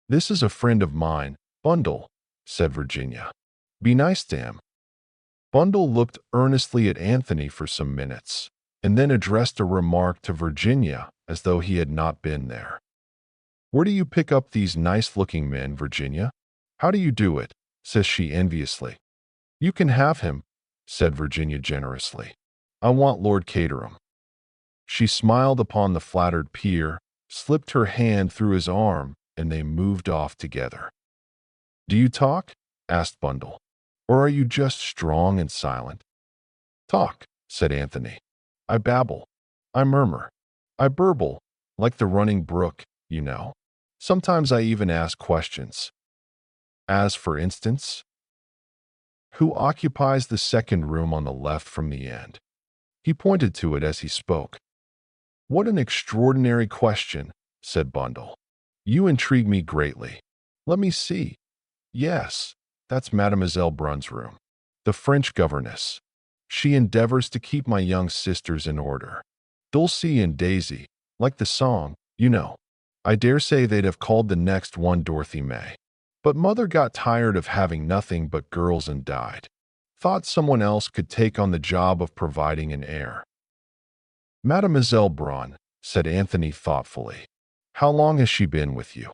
This is a friend of mine, Bundle, said Virginia. Be nice to him. Bundle looked earnestly at Anthony for some minutes, and then addressed a remark to Virginia as though he had not been there. Where do you pick up these nice-looking men, Virginia? How do you do it? Says she enviously. You can have him, said Virginia generously. I want Lord Caterham. She smiled upon the flattered peer, slipped her hand through his arm, and they moved off together. Do you talk? Asked Bundle. Or are you just strong and silent? Talk, said Anthony. I babble. I murmur. I burble, like the running brook, you know. Sometimes I even ask questions. As for instance, who occupies the second room on the left from the end? He pointed to it as he spoke. What an extraordinary question, said Bundle. You intrigue me greatly. Let me see. Yes, that's Mademoiselle Brun's room, the French governess. She endeavors to keep my young sisters in order. Dulcie and Daisy, like the song, you know. I dare say they'd have called the next one Dorothy May. But Mother got tired of having nothing but girls and died. Thought someone else could take on the job of providing an heir. Mademoiselle Brun, said Anthony thoughtfully. How long has she been with you?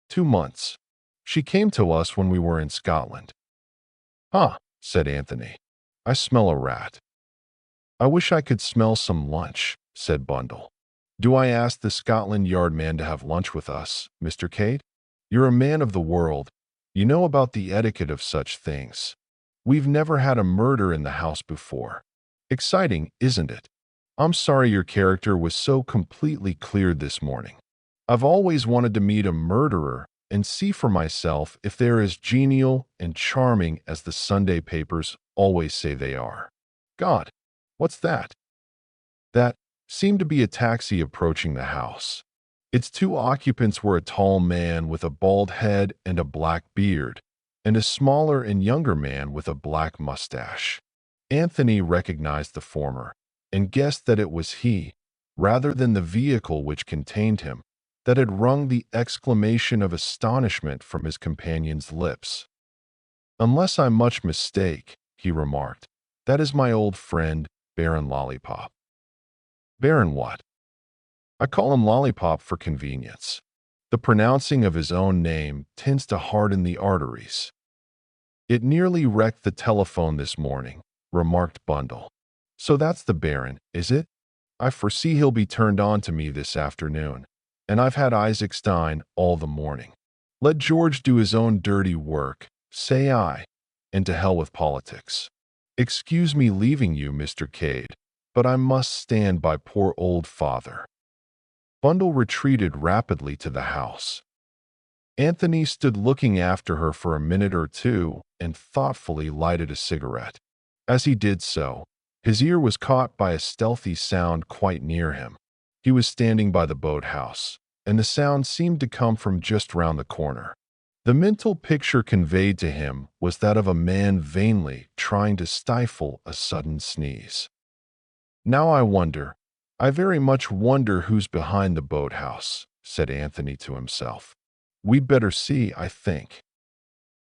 2 months. She came to us when we were in Scotland. Huh, said Anthony. I smell a rat. I wish I could smell some lunch, said Bundle. Do I ask the Scotland Yard man to have lunch with us, Mr. Cade? You're a man of the world. You know about the etiquette of such things. We've never had a murder in the house before. Exciting, isn't it? I'm sorry your character was so completely cleared this morning. I've always wanted to meet a murderer and see for myself if they're as genial and charming as the Sunday papers always say they are. God, what's that? That seemed to be a taxi approaching the house. Its 2 occupants were a tall man with a bald head and a black beard, and a smaller and younger man with a black mustache. Anthony recognized the former, and guessed that it was he, rather than the vehicle which contained him, that had wrung the exclamation of astonishment from his companion's lips. Unless I much mistake, he remarked, that is my old friend, Baron Lollipop. Baron what? I call him Lollipop for convenience. The pronouncing of his own name tends to harden the arteries. It nearly wrecked the telephone this morning, remarked Bundle. So that's the Baron, is it? I foresee he'll be turned on to me this afternoon, and I've had Isaac Stein all the morning. Let George do his own dirty work, say I, and to hell with politics. Excuse me leaving you, Mr. Cade, but I must stand by poor old father. Bundle retreated rapidly to the house. Anthony stood looking after her for a minute or two and thoughtfully lighted a cigarette. As he did so, his ear was caught by a stealthy sound quite near him. He was standing by the boathouse, and the sound seemed to come from just round the corner. The mental picture conveyed to him was that of a man vainly trying to stifle a sudden sneeze. Now I very much wonder who's behind the boathouse, said Anthony to himself. We'd better see, I think.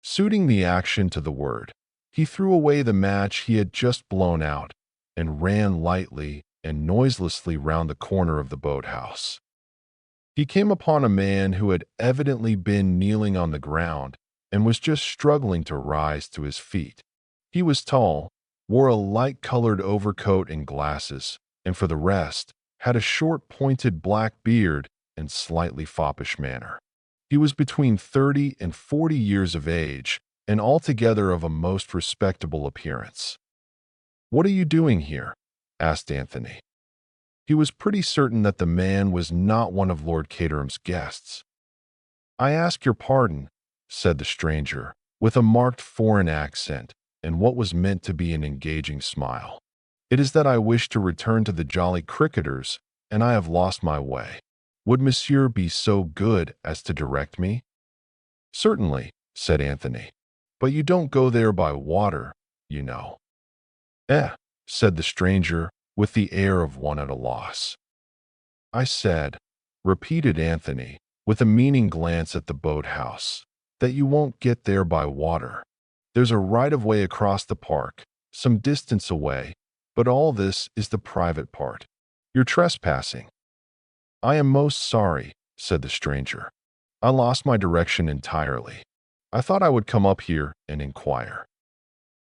Suiting the action to the word, he threw away the match he had just blown out and ran lightly and noiselessly round the corner of the boathouse. He came upon a man who had evidently been kneeling on the ground and was just struggling to rise to his feet. He was tall, wore a light-colored overcoat and glasses, and for the rest, had a short pointed black beard and slightly foppish manner. He was between 30 and 40 years of age, and altogether of a most respectable appearance. "What are you doing here?" asked Anthony. He was pretty certain that the man was not one of Lord Caterham's guests. "I ask your pardon," said the stranger, with a marked foreign accent and what was meant to be an engaging smile. "It is that I wish to return to the Jolly Cricketers, and I have lost my way. Would monsieur be so good as to direct me?" "Certainly," said Anthony. "But you don't go there by water, you know." "Eh," said the stranger, with the air of one at a loss. "I said," repeated Anthony, with a meaning glance at the boathouse, "that you won't get there by water. There's a right-of-way across the park, some distance away, but all this is the private part. You're trespassing." "I am most sorry," said the stranger. "I lost my direction entirely. I thought I would come up here and inquire."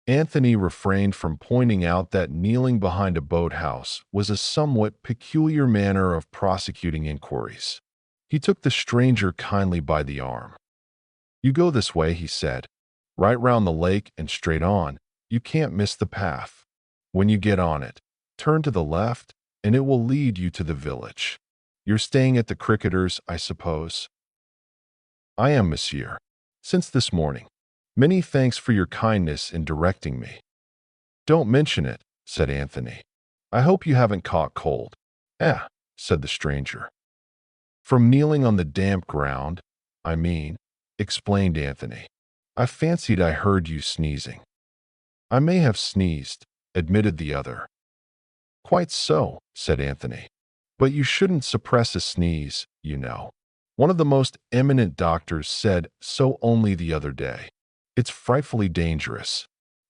Anthony refrained from pointing out that kneeling behind a boathouse was a somewhat peculiar manner of prosecuting inquiries. He took the stranger kindly by the arm. "You go this way," he said. "Right round the lake and straight on. You can't miss the path. When you get on it, turn to the left, and it will lead you to the village. You're staying at the Cricketers, I suppose?" "I am, monsieur. Since this morning. Many thanks for your kindness in directing me." "Don't mention it," said Anthony. "I hope you haven't caught cold." "Eh," said the stranger. "From kneeling on the damp ground, I mean," explained Anthony. "I fancied I heard you sneezing." "I may have sneezed," admitted the other. "Quite so," said Anthony. "But you shouldn't suppress a sneeze, you know. One of the most eminent doctors said so only the other day. It's frightfully dangerous.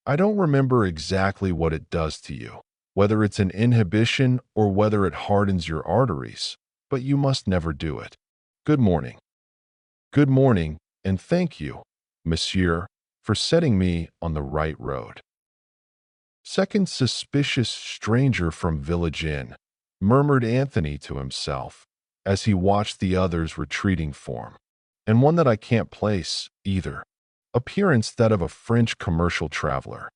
I don't remember exactly what it does to you, whether it's an inhibition or whether it hardens your arteries, but you must never do it. Good morning." "Good morning, and thank you, monsieur, for setting me on the right road." "Second suspicious stranger from Village Inn," murmured Anthony to himself, as he watched the other's retreating form. "And one that I can't place, either. Appearance that of a French commercial traveler.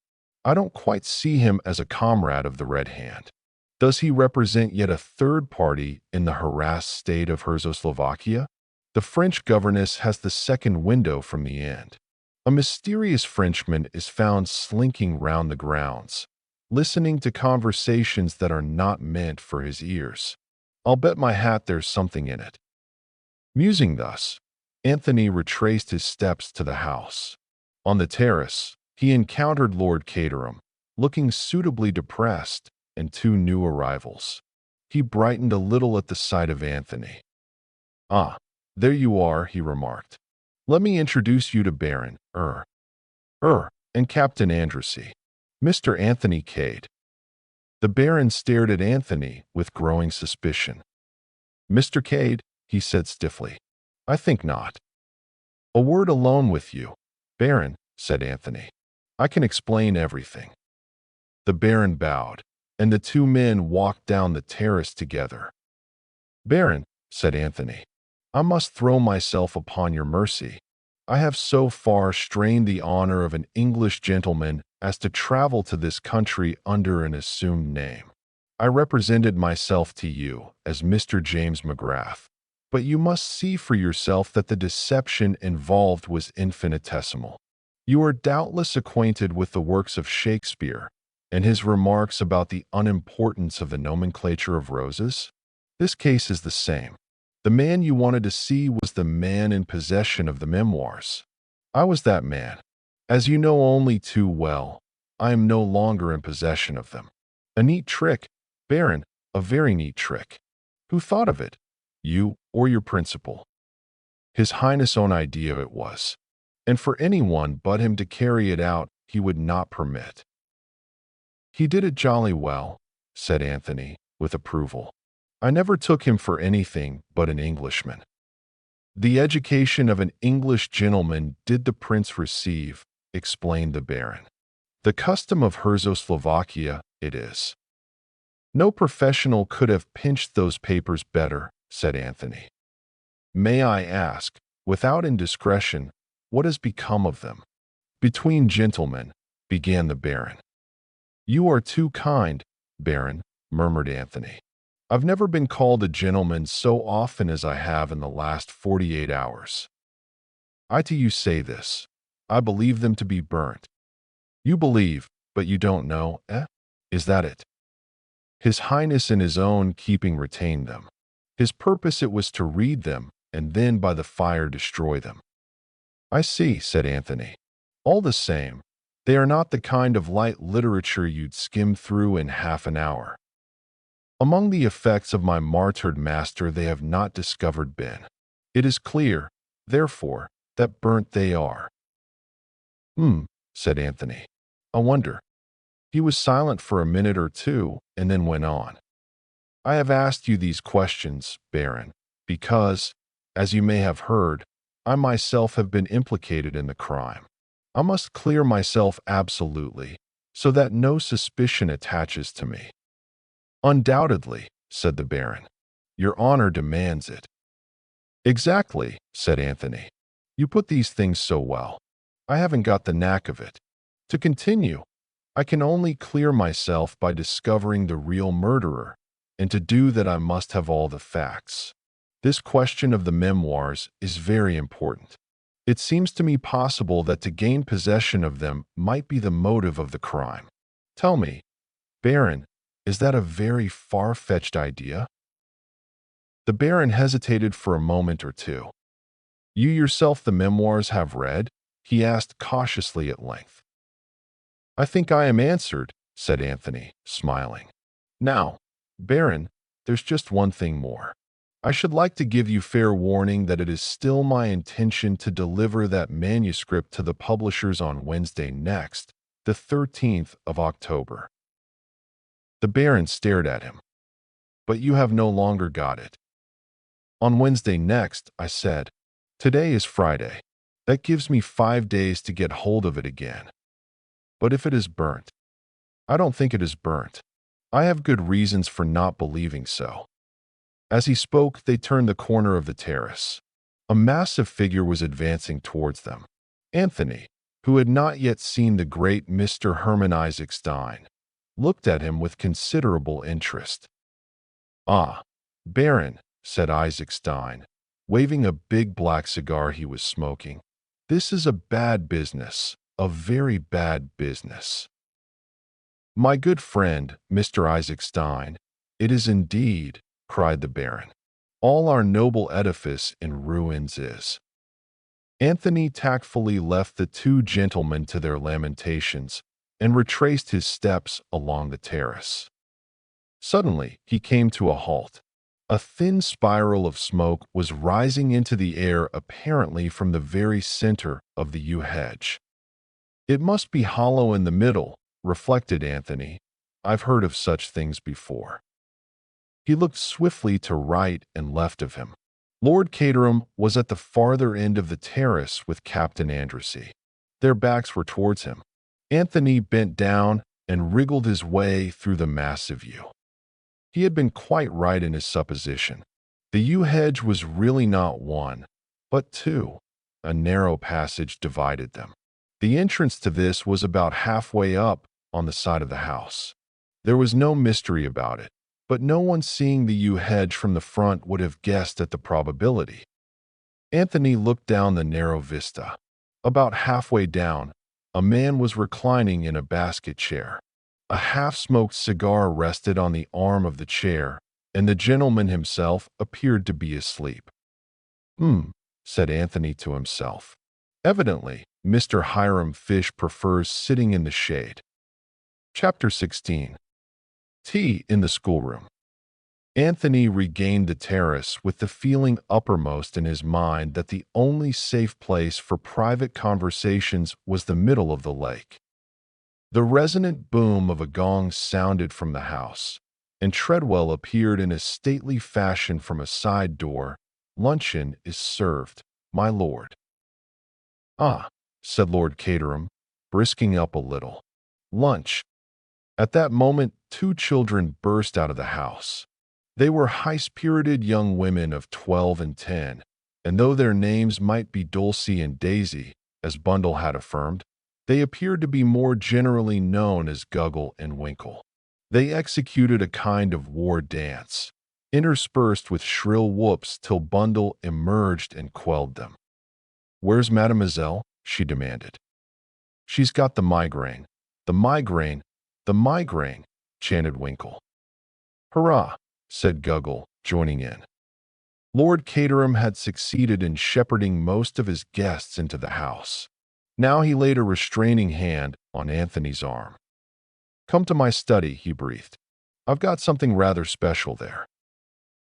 I don't quite see him as a comrade of the Red Hand. Does he represent yet a third party in the harassed state of Czechoslovakia? The French governess has the second window from the end. A mysterious Frenchman is found slinking round the grounds, listening to conversations that are not meant for his ears. I'll bet my hat there's something in it." Musing thus, Anthony retraced his steps to the house. On the terrace, he encountered Lord Caterham, looking suitably depressed, and two new arrivals. He brightened a little at the sight of Anthony. "Ah, there you are," he remarked. "Let me introduce you to Baron and Captain Andrassy, Mr. Anthony Cade." The Baron stared at Anthony with growing suspicion. "Mr. Cade," he said stiffly. "I think not." "A word alone with you, Baron," said Anthony. "I can explain everything." The Baron bowed, and the two men walked down the terrace together. "Baron," said Anthony, "I must throw myself upon your mercy. I have so far strained the honor of an English gentleman as to travel to this country under an assumed name. I represented myself to you as Mr. James McGrath, but you must see for yourself that the deception involved was infinitesimal. You are doubtless acquainted with the works of Shakespeare and his remarks about the unimportance of the nomenclature of roses. This case is the same. The man you wanted to see was the man in possession of the memoirs. I was that man. As you know only too well, I am no longer in possession of them. A neat trick, Baron, a very neat trick. Who thought of it? You or your principal? His Highness' own idea it was, and for anyone but him to carry it out he would not permit." "He did it jolly well," said Anthony, with approval. I never took him for anything but an Englishman. The education of an English gentleman did the prince receive, explained the baron. The custom of Herzoslovakia, it is. No professional could have pinched those papers better, said Anthony. May I ask, without indiscretion, what has become of them? Between gentlemen, began the baron. You are too kind, baron, murmured Anthony. I've never been called a gentleman so often as I have in the last 48 hours. I to you say this. I believe them to be burnt. You believe, but you don't know, eh? Is that it? His Highness in his own keeping retained them. His purpose it was to read them, and then by the fire destroy them. I see, said Anthony. All the same, they are not the kind of light literature you'd skim through in half an hour. Among the effects of my martyred master they have not discovered been. It is clear, therefore, that burnt they are. Said Anthony. I wonder. He was silent for a minute or two, and then went on. I have asked you these questions, baron, because, as you may have heard, I myself have been implicated in the crime. I must clear myself absolutely, so that no suspicion attaches to me. Undoubtedly, said the baron. Your honor demands it. Exactly, said Anthony. You put these things so well. I haven't got the knack of it. To continue, I can only clear myself by discovering the real murderer, and to do that I must have all the facts. This question of the memoirs is very important. It seems to me possible that to gain possession of them might be the motive of the crime. Tell me, baron, is that a very far-fetched idea? The baron hesitated for a moment or two. You yourself the memoirs have read? He asked cautiously at length. I think I am answered, said Anthony, smiling. Now, baron, there's just one thing more. I should like to give you fair warning that it is still my intention to deliver that manuscript to the publishers on Wednesday next, the 13th of October. The baron stared at him. But you have no longer got it. On Wednesday next, I said. Today is Friday. That gives me 5 days to get hold of it again. But if it is burnt, I don't think it is burnt. I have good reasons for not believing so. As he spoke, they turned the corner of the terrace. A massive figure was advancing towards them. Anthony, who had not yet seen the great Mr. Hermann Isaac Stein, looked at him with considerable interest. Ah, baron, said Isaac Stein, waving a big black cigar he was smoking. This is a bad business, a very bad business. My good friend, Mr. Isaac Stein, it is indeed, cried the baron. All our noble edifice in ruins is. Anthony tactfully left the two gentlemen to their lamentations and retraced his steps along the terrace. Suddenly, he came to a halt. A thin spiral of smoke was rising into the air apparently from the very center of the yew hedge. It must be hollow in the middle, reflected Anthony. I've heard of such things before. He looked swiftly to right and left of him. Lord Caterham was at the farther end of the terrace with Captain Andrassy. Their backs were towards him. Anthony bent down and wriggled his way through the massive yew. He had been quite right in his supposition. The yew hedge was really not one, but two. A narrow passage divided them. The entrance to this was about halfway up on the side of the house. There was no mystery about it, but no one seeing the yew hedge from the front would have guessed at the probability. Anthony looked down the narrow vista. About halfway down, a man was reclining in a basket chair. A half-smoked cigar rested on the arm of the chair, and the gentleman himself appeared to be asleep. Said Anthony to himself. Evidently, Mr. Hiram Fish prefers sitting in the shade. Chapter 16. Tea in the schoolroom. Anthony regained the terrace with the feeling uppermost in his mind that the only safe place for private conversations was the middle of the lake. The resonant boom of a gong sounded from the house. and Treadwell appeared in a stately fashion from a side door. "Luncheon is served, my lord." "Ah," said Lord Caterham, brisking up a little. "Lunch." At that moment, two children burst out of the house. They were high-spirited young women of 12 and 10, and though their names might be Dulcie and Daisy, as Bundle had affirmed, they appeared to be more generally known as Guggle and Winkle. They executed a kind of war dance, interspersed with shrill whoops till Bundle emerged and quelled them. "Where's Mademoiselle?" she demanded. "She's got the migraine. The migraine. The migraine," chanted Winkle. "Hurrah," said Guggle, joining in. Lord Caterham had succeeded in shepherding most of his guests into the house. Now he laid a restraining hand on Anthony's arm. "Come to my study," he breathed. "I've got something rather special there."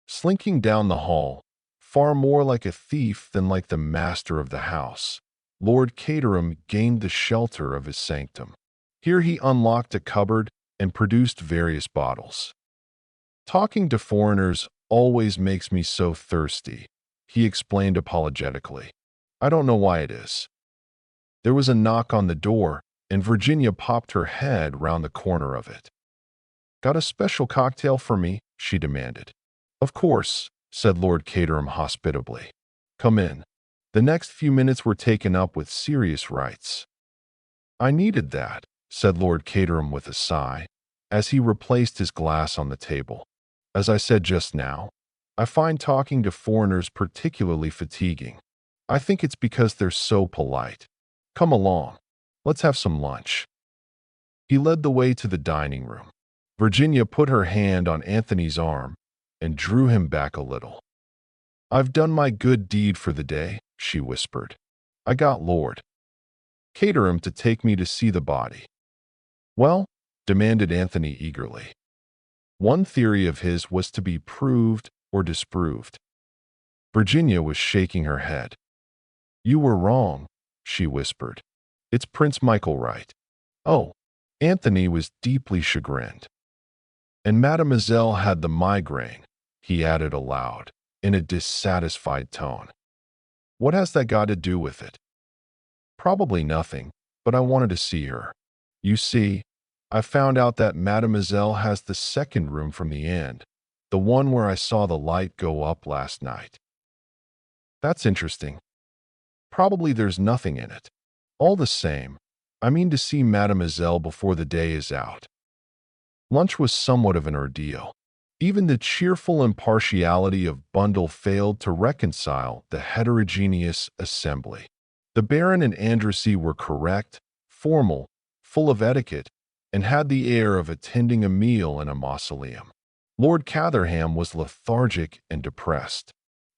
Slinking down the hall, far more like a thief than like the master of the house, Lord Caterham gained the shelter of his sanctum. Here he unlocked a cupboard and produced various bottles. "Talking to foreigners always makes me so thirsty," he explained apologetically. "I don't know why it is." There was a knock on the door, and Virginia popped her head round the corner of it. "Got a special cocktail for me?" she demanded. "Of course," said Lord Caterham hospitably. "Come in." The next few minutes were taken up with serious rites. "I needed that," said Lord Caterham with a sigh, as he replaced his glass on the table. "As I said just now, I find talking to foreigners particularly fatiguing. I think it's because they're so polite. Come along. Let's have some lunch." He led the way to the dining room. Virginia put her hand on Anthony's arm and drew him back a little. "I've done my good deed for the day," she whispered. "I got Lord Caterham to take me to see the body." "Well?" demanded Anthony eagerly. One theory of his was to be proved or disproved. Virginia was shaking her head. "You were wrong," she whispered. "It's Prince Michael Wright." "Oh." Anthony was deeply chagrined. "And Mademoiselle had the migraine," he added aloud, in a dissatisfied tone. "What has that got to do with it?" "Probably nothing, but I wanted to see her. You see, I found out that Mademoiselle has the second room from the end, the one where I saw the light go up last night." "That's interesting. Probably there's nothing in it. All the same, I mean to see Mademoiselle before the day is out." Lunch was somewhat of an ordeal. Even the cheerful impartiality of Bundle failed to reconcile the heterogeneous assembly. The Baron and Andrassy were correct, formal, full of etiquette, and had the air of attending a meal in a mausoleum. Lord Catherham was lethargic and depressed.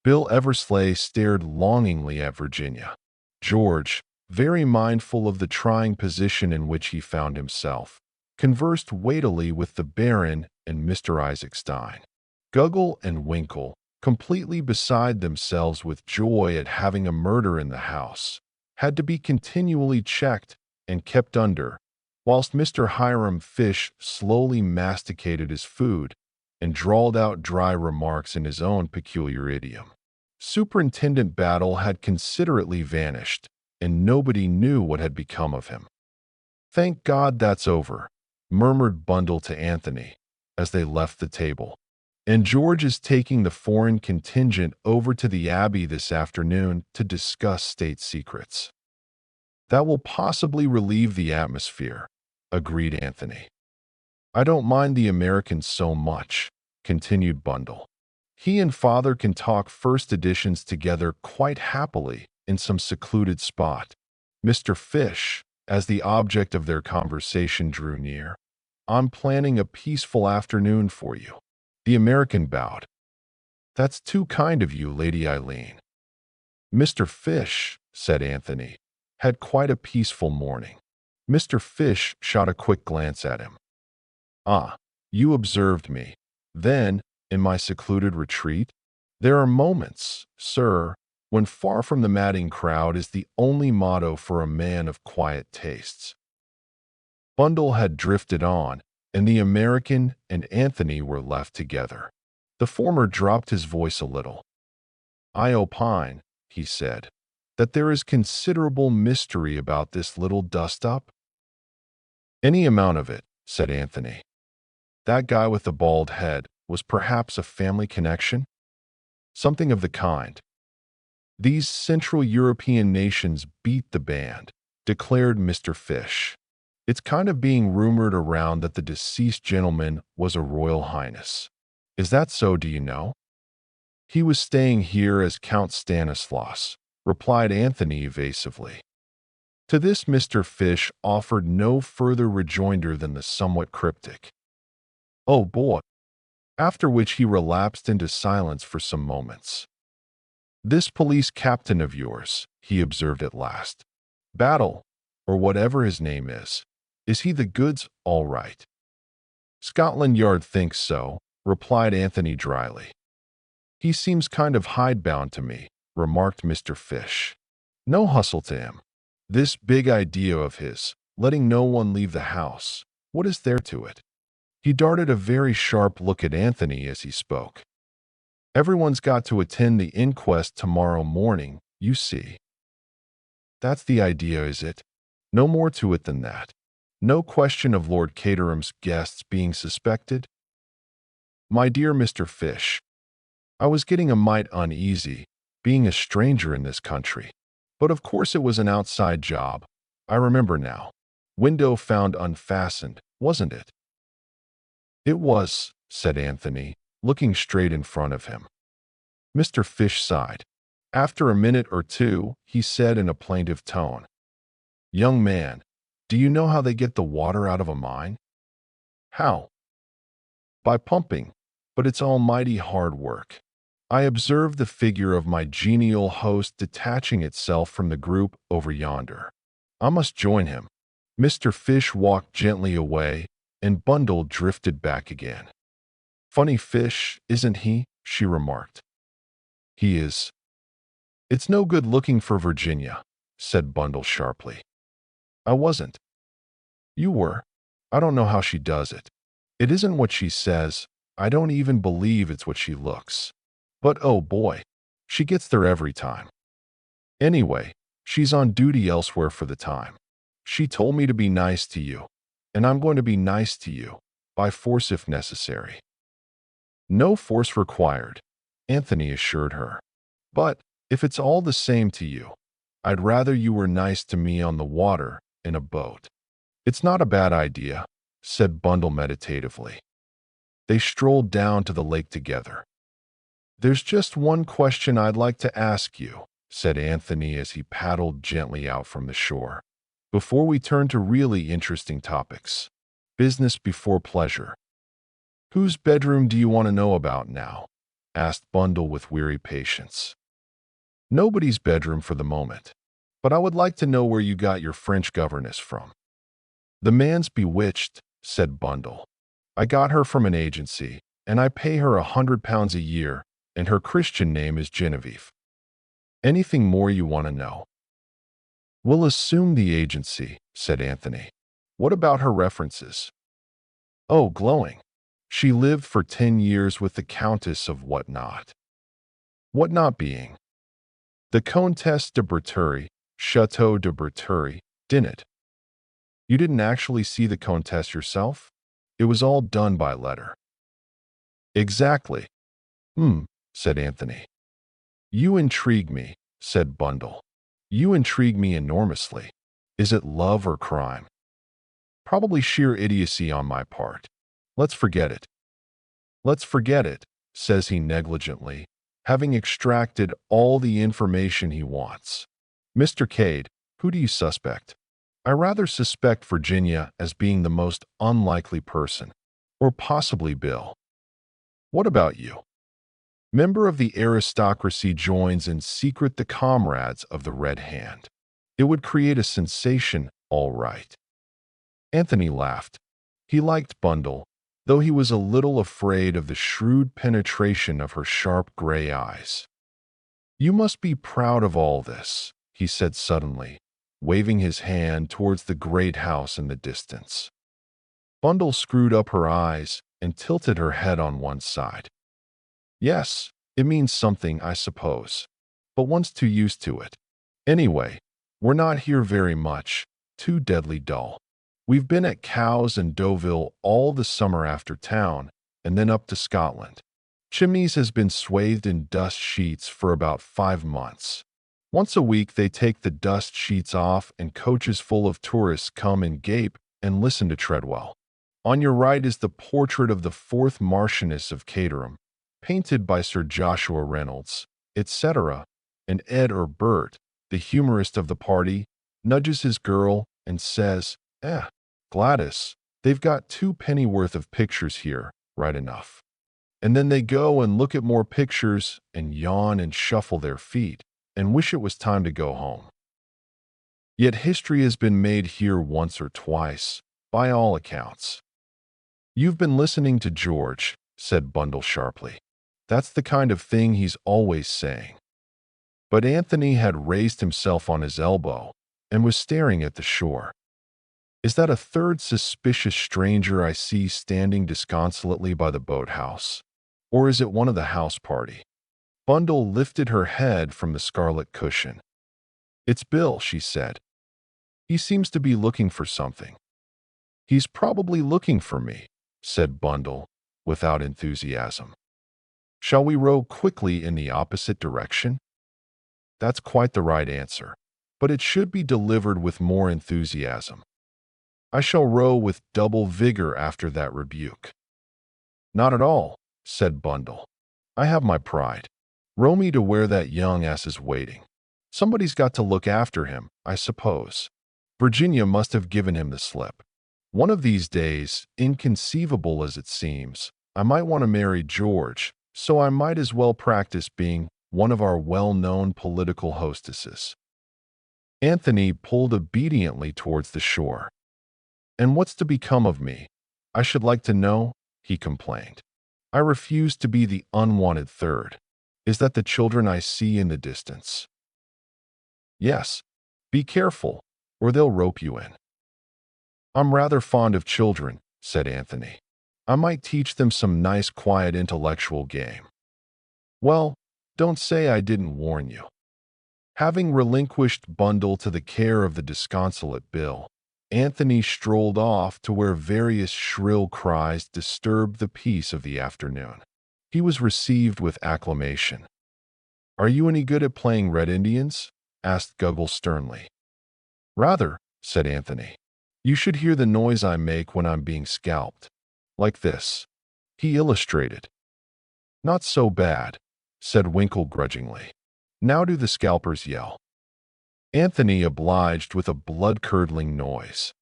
Bill Eversley stared longingly at Virginia. George, very mindful of the trying position in which he found himself, conversed weightily with the Baron and Mr. Isaac Stein. Guggle and Winkle, completely beside themselves with joy at having a murder in the house, had to be continually checked and kept under, whilst Mr. Hiram Fish slowly masticated his food and drawled out dry remarks in his own peculiar idiom. Superintendent Battle had considerately vanished, and nobody knew what had become of him. "Thank God that's over," murmured Bundle to Anthony as they left the table. "And George is taking the foreign contingent over to the Abbey this afternoon to discuss state secrets." "That will possibly relieve the atmosphere," agreed Anthony. "I don't mind the Americans so much," continued Bundle. "He and Father can talk first editions together quite happily in some secluded spot. Mr. Fish, as the object of their conversation drew near, I'm planning a peaceful afternoon for you." The American bowed. "That's too kind of you, Lady Eileen." "Mr. Fish," said Anthony, "had quite a peaceful morning." Mr. Fish shot a quick glance at him. "Ah, you observed me, then, in my secluded retreat? There are moments, sir, when far from the madding crowd is the only motto for a man of quiet tastes." Bundle had drifted on, and the American and Anthony were left together. The former dropped his voice a little. "I opine," he said, "that there is considerable mystery about this little dust-up." "Any amount of it," said Anthony. "That guy with the bald head was perhaps a family connection?" "Something of the kind. These Central European nations beat the band," declared Mr. Fish. "It's kind of being rumored around that the deceased gentleman was a royal highness. Is that so, do you know?" "He was staying here as Count Stanislaus," replied Anthony evasively. To this Mr. Fish offered no further rejoinder than the somewhat cryptic, "Oh boy," after which he relapsed into silence for some moments. "This police captain of yours," he observed at last, "Battle, or whatever his name is he the goods all right?" "Scotland Yard thinks so," replied Anthony dryly. "He seems kind of hidebound to me," remarked Mr. Fish. "No hustle to him. This big idea of his, letting no one leave the house, what is there to it?" He darted a very sharp look at Anthony as he spoke. "Everyone's got to attend the inquest tomorrow morning, you see." "That's the idea, is it? No more to it than that? No question of Lord Caterham's guests being suspected?" "My dear Mr. Fish, I was getting a mite uneasy, being a stranger in this country. But of course it was an outside job. I remember now. Window found unfastened, wasn't it?" "It was," said Anthony, looking straight in front of him. Mr. Fish sighed. After a minute or two, he said in a plaintive tone, "Young man, do you know how they get the water out of a mine?" "How?" "By pumping, but it's almighty hard work." I observed the figure of my genial host detaching itself from the group over yonder. I must join him. Mr. Fish walked gently away, and Bundle drifted back again. "Funny fish, isn't he?" she remarked. "He is." "It's no good looking for Virginia," said Bundle sharply. "I wasn't." "You were. I don't know how she does it. It isn't what she says. I don't even believe it's what she looks. But oh boy, she gets there every time. Anyway, she's on duty elsewhere for the time. She told me to be nice to you, and I'm going to be nice to you, by force if necessary." "No force required," Anthony assured her. "But if it's all the same to you, I'd rather you were nice to me on the water in a boat." "It's not a bad idea," said Bundle meditatively. They strolled down to the lake together. "There's just one question I'd like to ask you," said Anthony as he paddled gently out from the shore, "before we turn to really interesting topics. Business before pleasure." "Whose bedroom do you want to know about now?" asked Bundle with weary patience. "Nobody's bedroom for the moment, but I would like to know where you got your French governess from." "The man's bewitched," said Bundle. "I got her from an agency, and I pay her £100 a year, and her Christian name is Genevieve. Anything more you want to know?" "We'll assume the agency," said Anthony. "What about her references?" "Oh, glowing. She lived for 10 years with the Countess of Whatnot." "Whatnot being?" "The Comtesse de Berteury, Chateau de Berteury, didn't it?" "You didn't actually see the Comtesse yourself? It was all done by letter." "Exactly." Said Anthony. "You intrigue me," said Bundle. "You intrigue me enormously. Is it love or crime?" "Probably sheer idiocy on my part. Let's forget it." "Let's forget it," says he negligently, having extracted all the information he wants. "Mr. Cade, who do you suspect?" "I rather suspect Virginia as being the most unlikely person, or possibly Bill." "What about you?" "Member of the aristocracy joins in secret the comrades of the Red Hand. It would create a sensation, all right." Anthony laughed. He liked Bundle, though he was a little afraid of the shrewd penetration of her sharp gray eyes. "You must be proud of all this," he said suddenly, waving his hand towards the great house in the distance. Bundle screwed up her eyes and tilted her head on one side. Yes, it means something, I suppose. But one's too used to it. Anyway, we're not here very much, too deadly dull. We've been at Cowes and Deauville all the summer after town, and then up to Scotland. Chimneys has been swathed in dust sheets for about 5 months. Once a week they take the dust sheets off and coaches full of tourists come and gape and listen to Treadwell. On your right is the portrait of the 4th Marchioness of Caterham, painted by Sir Joshua Reynolds, etc., and Ed or Bert, the humorist of the party, nudges his girl and says, Gladys, they've got 2 pennyworth of pictures here, right enough. And then they go and look at more pictures and yawn and shuffle their feet and wish it was time to go home. Yet history has been made here once or twice, by all accounts. You've been listening to George, said Bundle sharply. That's the kind of thing he's always saying. But Anthony had raised himself on his elbow and was staring at the shore. Is that a third suspicious stranger I see standing disconsolately by the boathouse? Or is it one of the house party? Bundle lifted her head from the scarlet cushion. It's Bill, she said. He seems to be looking for something. He's probably looking for me, said Bundle, without enthusiasm. Shall we row quickly in the opposite direction? That's quite the right answer, but it should be delivered with more enthusiasm. I shall row with double vigor after that rebuke. Not at all, said Bundle. I have my pride. Row me to where that young ass is waiting. Somebody's got to look after him, I suppose. Virginia must have given him the slip. One of these days, inconceivable as it seems, I might want to marry George, so I might as well practice being one of our well-known political hostesses. Anthony pulled obediently towards the shore. And what's to become of me? I should like to know, he complained. I refuse to be the unwanted third. Is that the children I see in the distance? Yes. Be careful, or they'll rope you in. I'm rather fond of children, said Anthony. I might teach them some nice, quiet intellectual game. Well, don't say I didn't warn you. Having relinquished Bundle to the care of the disconsolate Bill, Anthony strolled off to where various shrill cries disturbed the peace of the afternoon. He was received with acclamation. Are you any good at playing Red Indians? Asked Guggle sternly. Rather, said Anthony. You should hear the noise I make when I'm being scalped. Like this. He illustrated. Not so bad, said Winkle grudgingly. Now do the scalpers yell. Anthony obliged with a blood-curdling noise.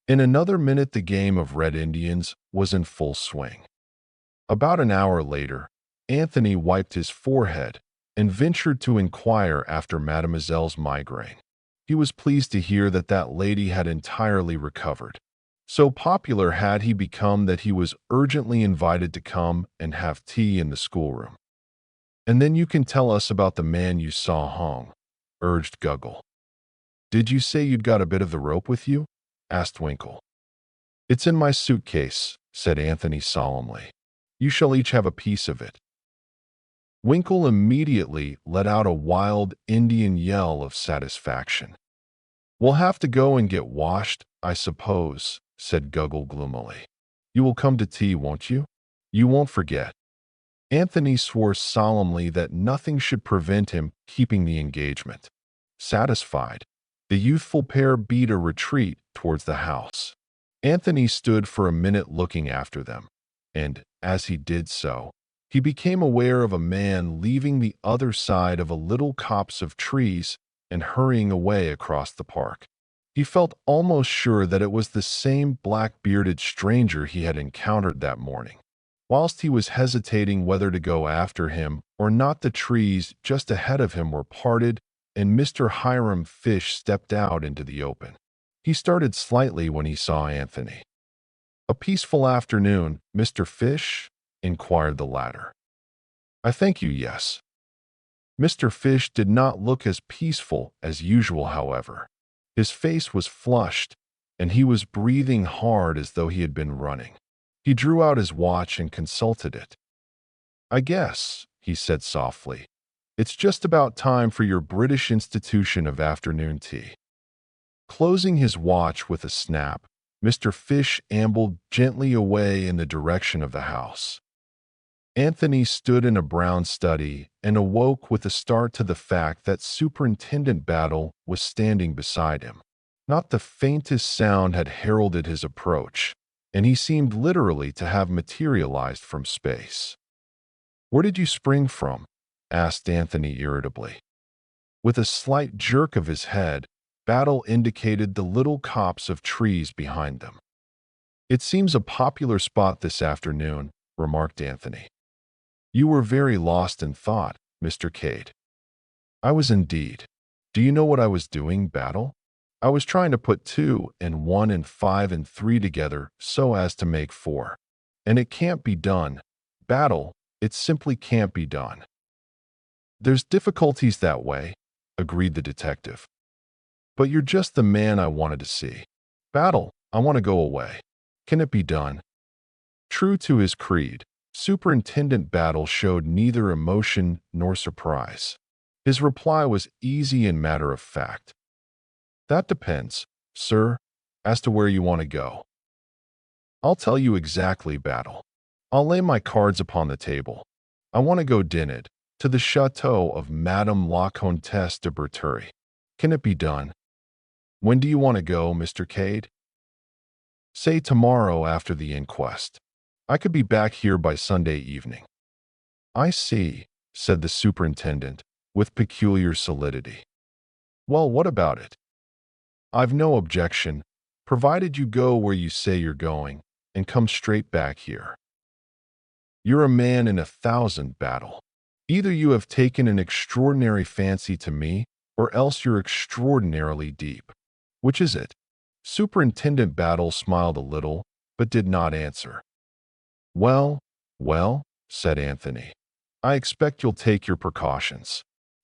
In another minute the game of Red Indians was in full swing. About an hour later, Anthony wiped his forehead and ventured to inquire after Mademoiselle's migraine. He was pleased to hear that that lady had entirely recovered. So popular had he become that he was urgently invited to come and have tea in the schoolroom. And then you can tell us about the man you saw hung, urged Guggle. Did you say you'd got a bit of the rope with you? Asked Winkle. It's in my suitcase, said Anthony solemnly. You shall each have a piece of it. Winkle immediately let out a wild Indian yell of satisfaction. We'll have to go and get washed, I suppose, said Guggle gloomily. You will come to tea, won't you? You won't forget. Anthony swore solemnly that nothing should prevent him keeping the engagement. Satisfied, the youthful pair beat a retreat towards the house. Anthony stood for a minute looking after them, and, as he did so, he became aware of a man leaving the other side of a little copse of trees and hurrying away across the park. He felt almost sure that it was the same black-bearded stranger he had encountered that morning. Whilst he was hesitating whether to go after him or not, the trees just ahead of him were parted, and Mr. Hiram Fish stepped out into the open. He started slightly when he saw Anthony. "A peaceful afternoon, Mr. Fish?" inquired the latter. "I thank you, yes." Mr. Fish did not look as peaceful as usual, however. His face was flushed, and he was breathing hard as though he had been running. He drew out his watch and consulted it. "I guess," he said softly, "it's just about time for your British institution of afternoon tea." Closing his watch with a snap, Mr. Fish ambled gently away in the direction of the house. Anthony stood in a brown study and awoke with a start to the fact that Superintendent Battle was standing beside him. Not the faintest sound had heralded his approach, and he seemed literally to have materialized from space. "Where did you spring from?" asked Anthony irritably. With a slight jerk of his head, Battle indicated the little copse of trees behind them. "It seems a popular spot this afternoon," remarked Anthony. "You were very lost in thought, Mr. Cade." "I was indeed. Do you know what I was doing, Battle? I was trying to put 2 and 1 and 5 and 3 together so as to make 4. And it can't be done, Battle. It simply can't be done." "There's difficulties that way," agreed the detective. "But you're just the man I wanted to see. Battle, I want to go away. Can it be done?" True to his creed, Superintendent Battle showed neither emotion nor surprise. His reply was easy and matter-of-fact. "That depends, sir, as to where you want to go." "I'll tell you exactly, Battle. I'll lay my cards upon the table. I want to go dined to the chateau of Madame la Comtesse de Berteury. Can it be done?" "When do you want to go, Mr. Cade?" "Say tomorrow after the inquest. I could be back here by Sunday evening." "I see," said the superintendent, with peculiar solidity. "Well, what about it?" "I've no objection, provided you go where you say you're going and come straight back here." "You're a man in 1,000, Battle. Either you have taken an extraordinary fancy to me, or else you're extraordinarily deep. Which is it?" Superintendent Battle smiled a little, but did not answer. "Well, well," said Anthony, "I expect you'll take your precautions.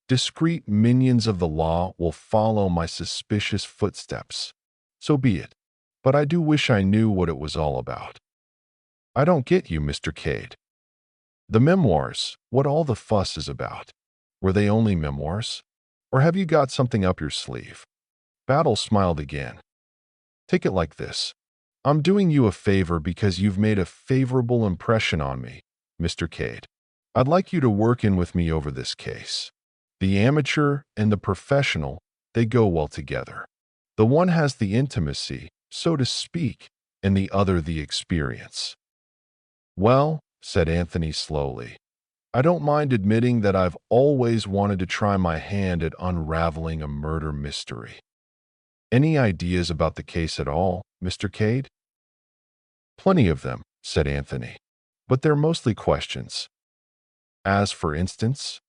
Discreet minions of the law will follow my suspicious footsteps. So be it. But I do wish I knew what it was all about." "I don't get you, Mr. Cade." "The memoirs, what all the fuss is about. Were they only memoirs? Or have you got something up your sleeve?" Battle smiled again. "Take it like this. I'm doing you a favor because you've made a favorable impression on me, Mr. Cade. I'd like you to work in with me over this case. The amateur and the professional, they go well together. The one has the intimacy, so to speak, and the other the experience." "Well," said Anthony slowly, "I don't mind admitting that I've always wanted to try my hand at unraveling a murder mystery." "Any ideas about the case at all, Mr. Cade?" "Plenty of them," said Anthony, "but they're mostly questions." "As for instance?"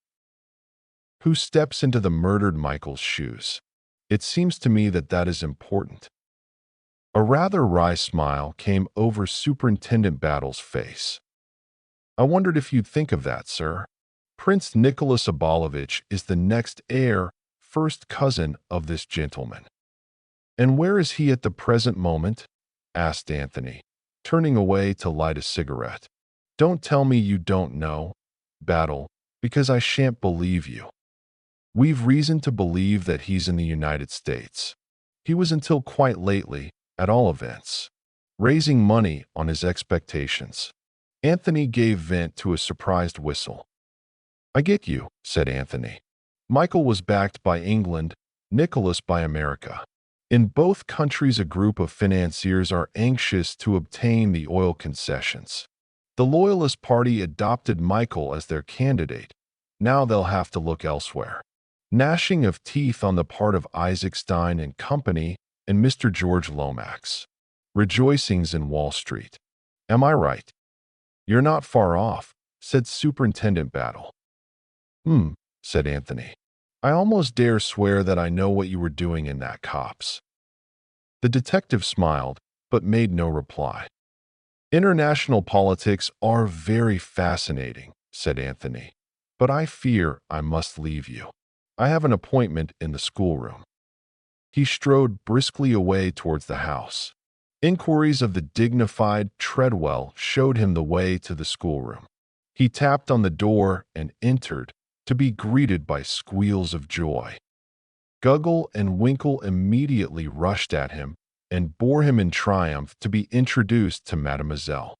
"Who steps into the murdered Michael's shoes? It seems to me that that is important." A rather wry smile came over Superintendent Battle's face. "I wondered if you'd think of that, sir. Prince Nicholas Abalovich is the next heir, first cousin of this gentleman." "And where is he at the present moment?" asked Anthony, turning away to light a cigarette. "Don't tell me you don't know, Battle, because I shan't believe you. We've reason to believe that he's in the United States. He was until quite lately, at all events, raising money on his expectations." Anthony gave vent to a surprised whistle. "I get you," said Anthony. "Michael was backed by England, Nicholas by America. In both countries, a group of financiers are anxious to obtain the oil concessions. The Loyalist Party adopted Michael as their candidate. Now they'll have to look elsewhere." Gnashing of teeth on the part of Isaac Stein and Company and Mr. George Lomax. Rejoicings in Wall Street. Am I right?" "You're not far off," said Superintendent Battle. Said Anthony. "I almost dare swear that I know what you were doing in that copse." The detective smiled, but made no reply. "International politics are very fascinating," said Anthony, "but I fear I must leave you. I have an appointment in the schoolroom." he strode briskly away towards the house. Inquiries of the dignified Treadwell showed him the way to the schoolroom. He tapped on the door and entered, to be greeted by squeals of joy. Guggle and Winkle immediately rushed at him and bore him in triumph to be introduced to Mademoiselle.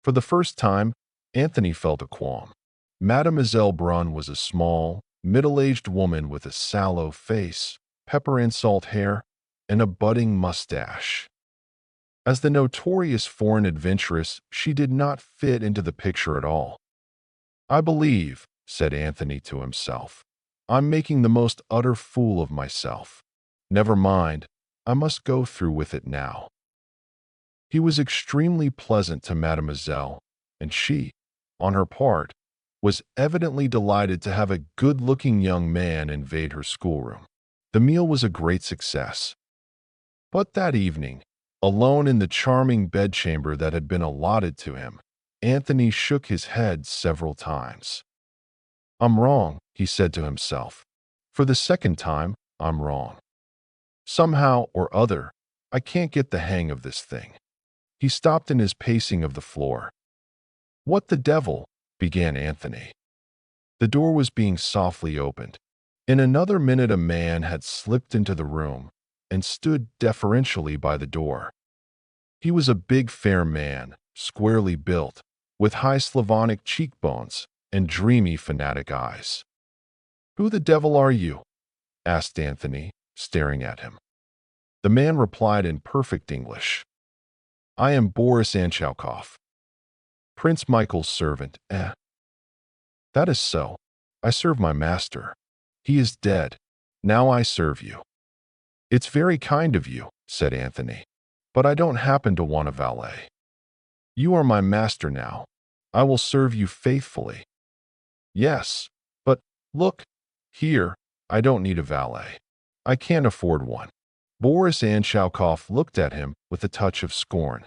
For the first time, Anthony felt a qualm. Mademoiselle Brun was a small, middle-aged woman with a sallow face, pepper and salt hair, and a budding mustache. As the notorious foreign adventuress, she did not fit into the picture at all. "I believe," said Anthony to himself, "I'm making the most utter fool of myself. Never mind, I must go through with it now." He was extremely pleasant to Mademoiselle, and she, on her part, was evidently delighted to have a good-looking young man invade her schoolroom. The meal was a great success. But that evening, alone in the charming bedchamber that had been allotted to him, Anthony shook his head several times. "I'm wrong," he said to himself. "For the second time, I'm wrong. Somehow or other, I can't get the hang of this thing." He stopped in his pacing of the floor. "What the devil?" began Anthony. The door was being softly opened. In another minute a man had slipped into the room and stood deferentially by the door. He was a big, fair man, squarely built, with high Slavonic cheekbones and dreamy, fanatic eyes. "Who the devil are you?" asked Anthony, staring at him. The man replied in perfect English. "I am Boris Anchaukov, Prince Michael's servant." "That is so. I serve my master. He is dead. Now I serve you." "It's very kind of you," said Anthony, "but I don't happen to want a valet. You are my master now. I will serve you faithfully." "Yes, but look here, I don't need a valet. I can't afford one." Boris Anchaukov looked at him with a touch of scorn.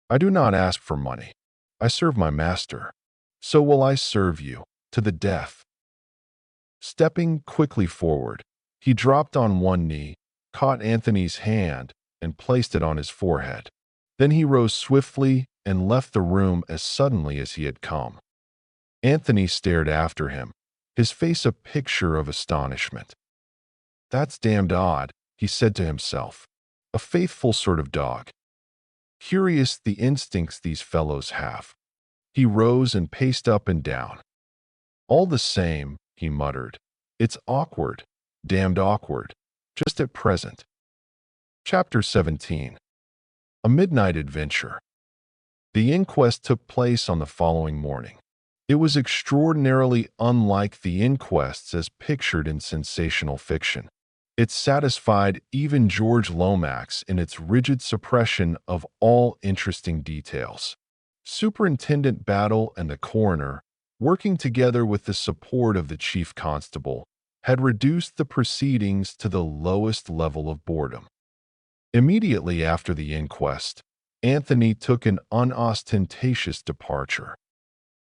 "I do not ask for money. I serve my master. So will I serve you, to the death." Stepping quickly forward, he dropped on one knee, caught Anthony's hand, and placed it on his forehead. Then he rose swiftly and left the room as suddenly as he had come. Anthony stared after him, his face a picture of astonishment. "That's damned odd," he said to himself. "A faithful sort of dog. Curious the instincts these fellows have." He rose and paced up and down. "All the same," he muttered, "it's awkward, damned awkward, just at present." Chapter 17. A Midnight Adventure. The inquest took place on the following morning. It was extraordinarily unlike the inquests as pictured in sensational fiction. It satisfied even George Lomax in its rigid suppression of all interesting details. Superintendent Battle and the coroner, working together with the support of the chief constable, had reduced the proceedings to the lowest level of boredom. Immediately after the inquest, Anthony took an unostentatious departure.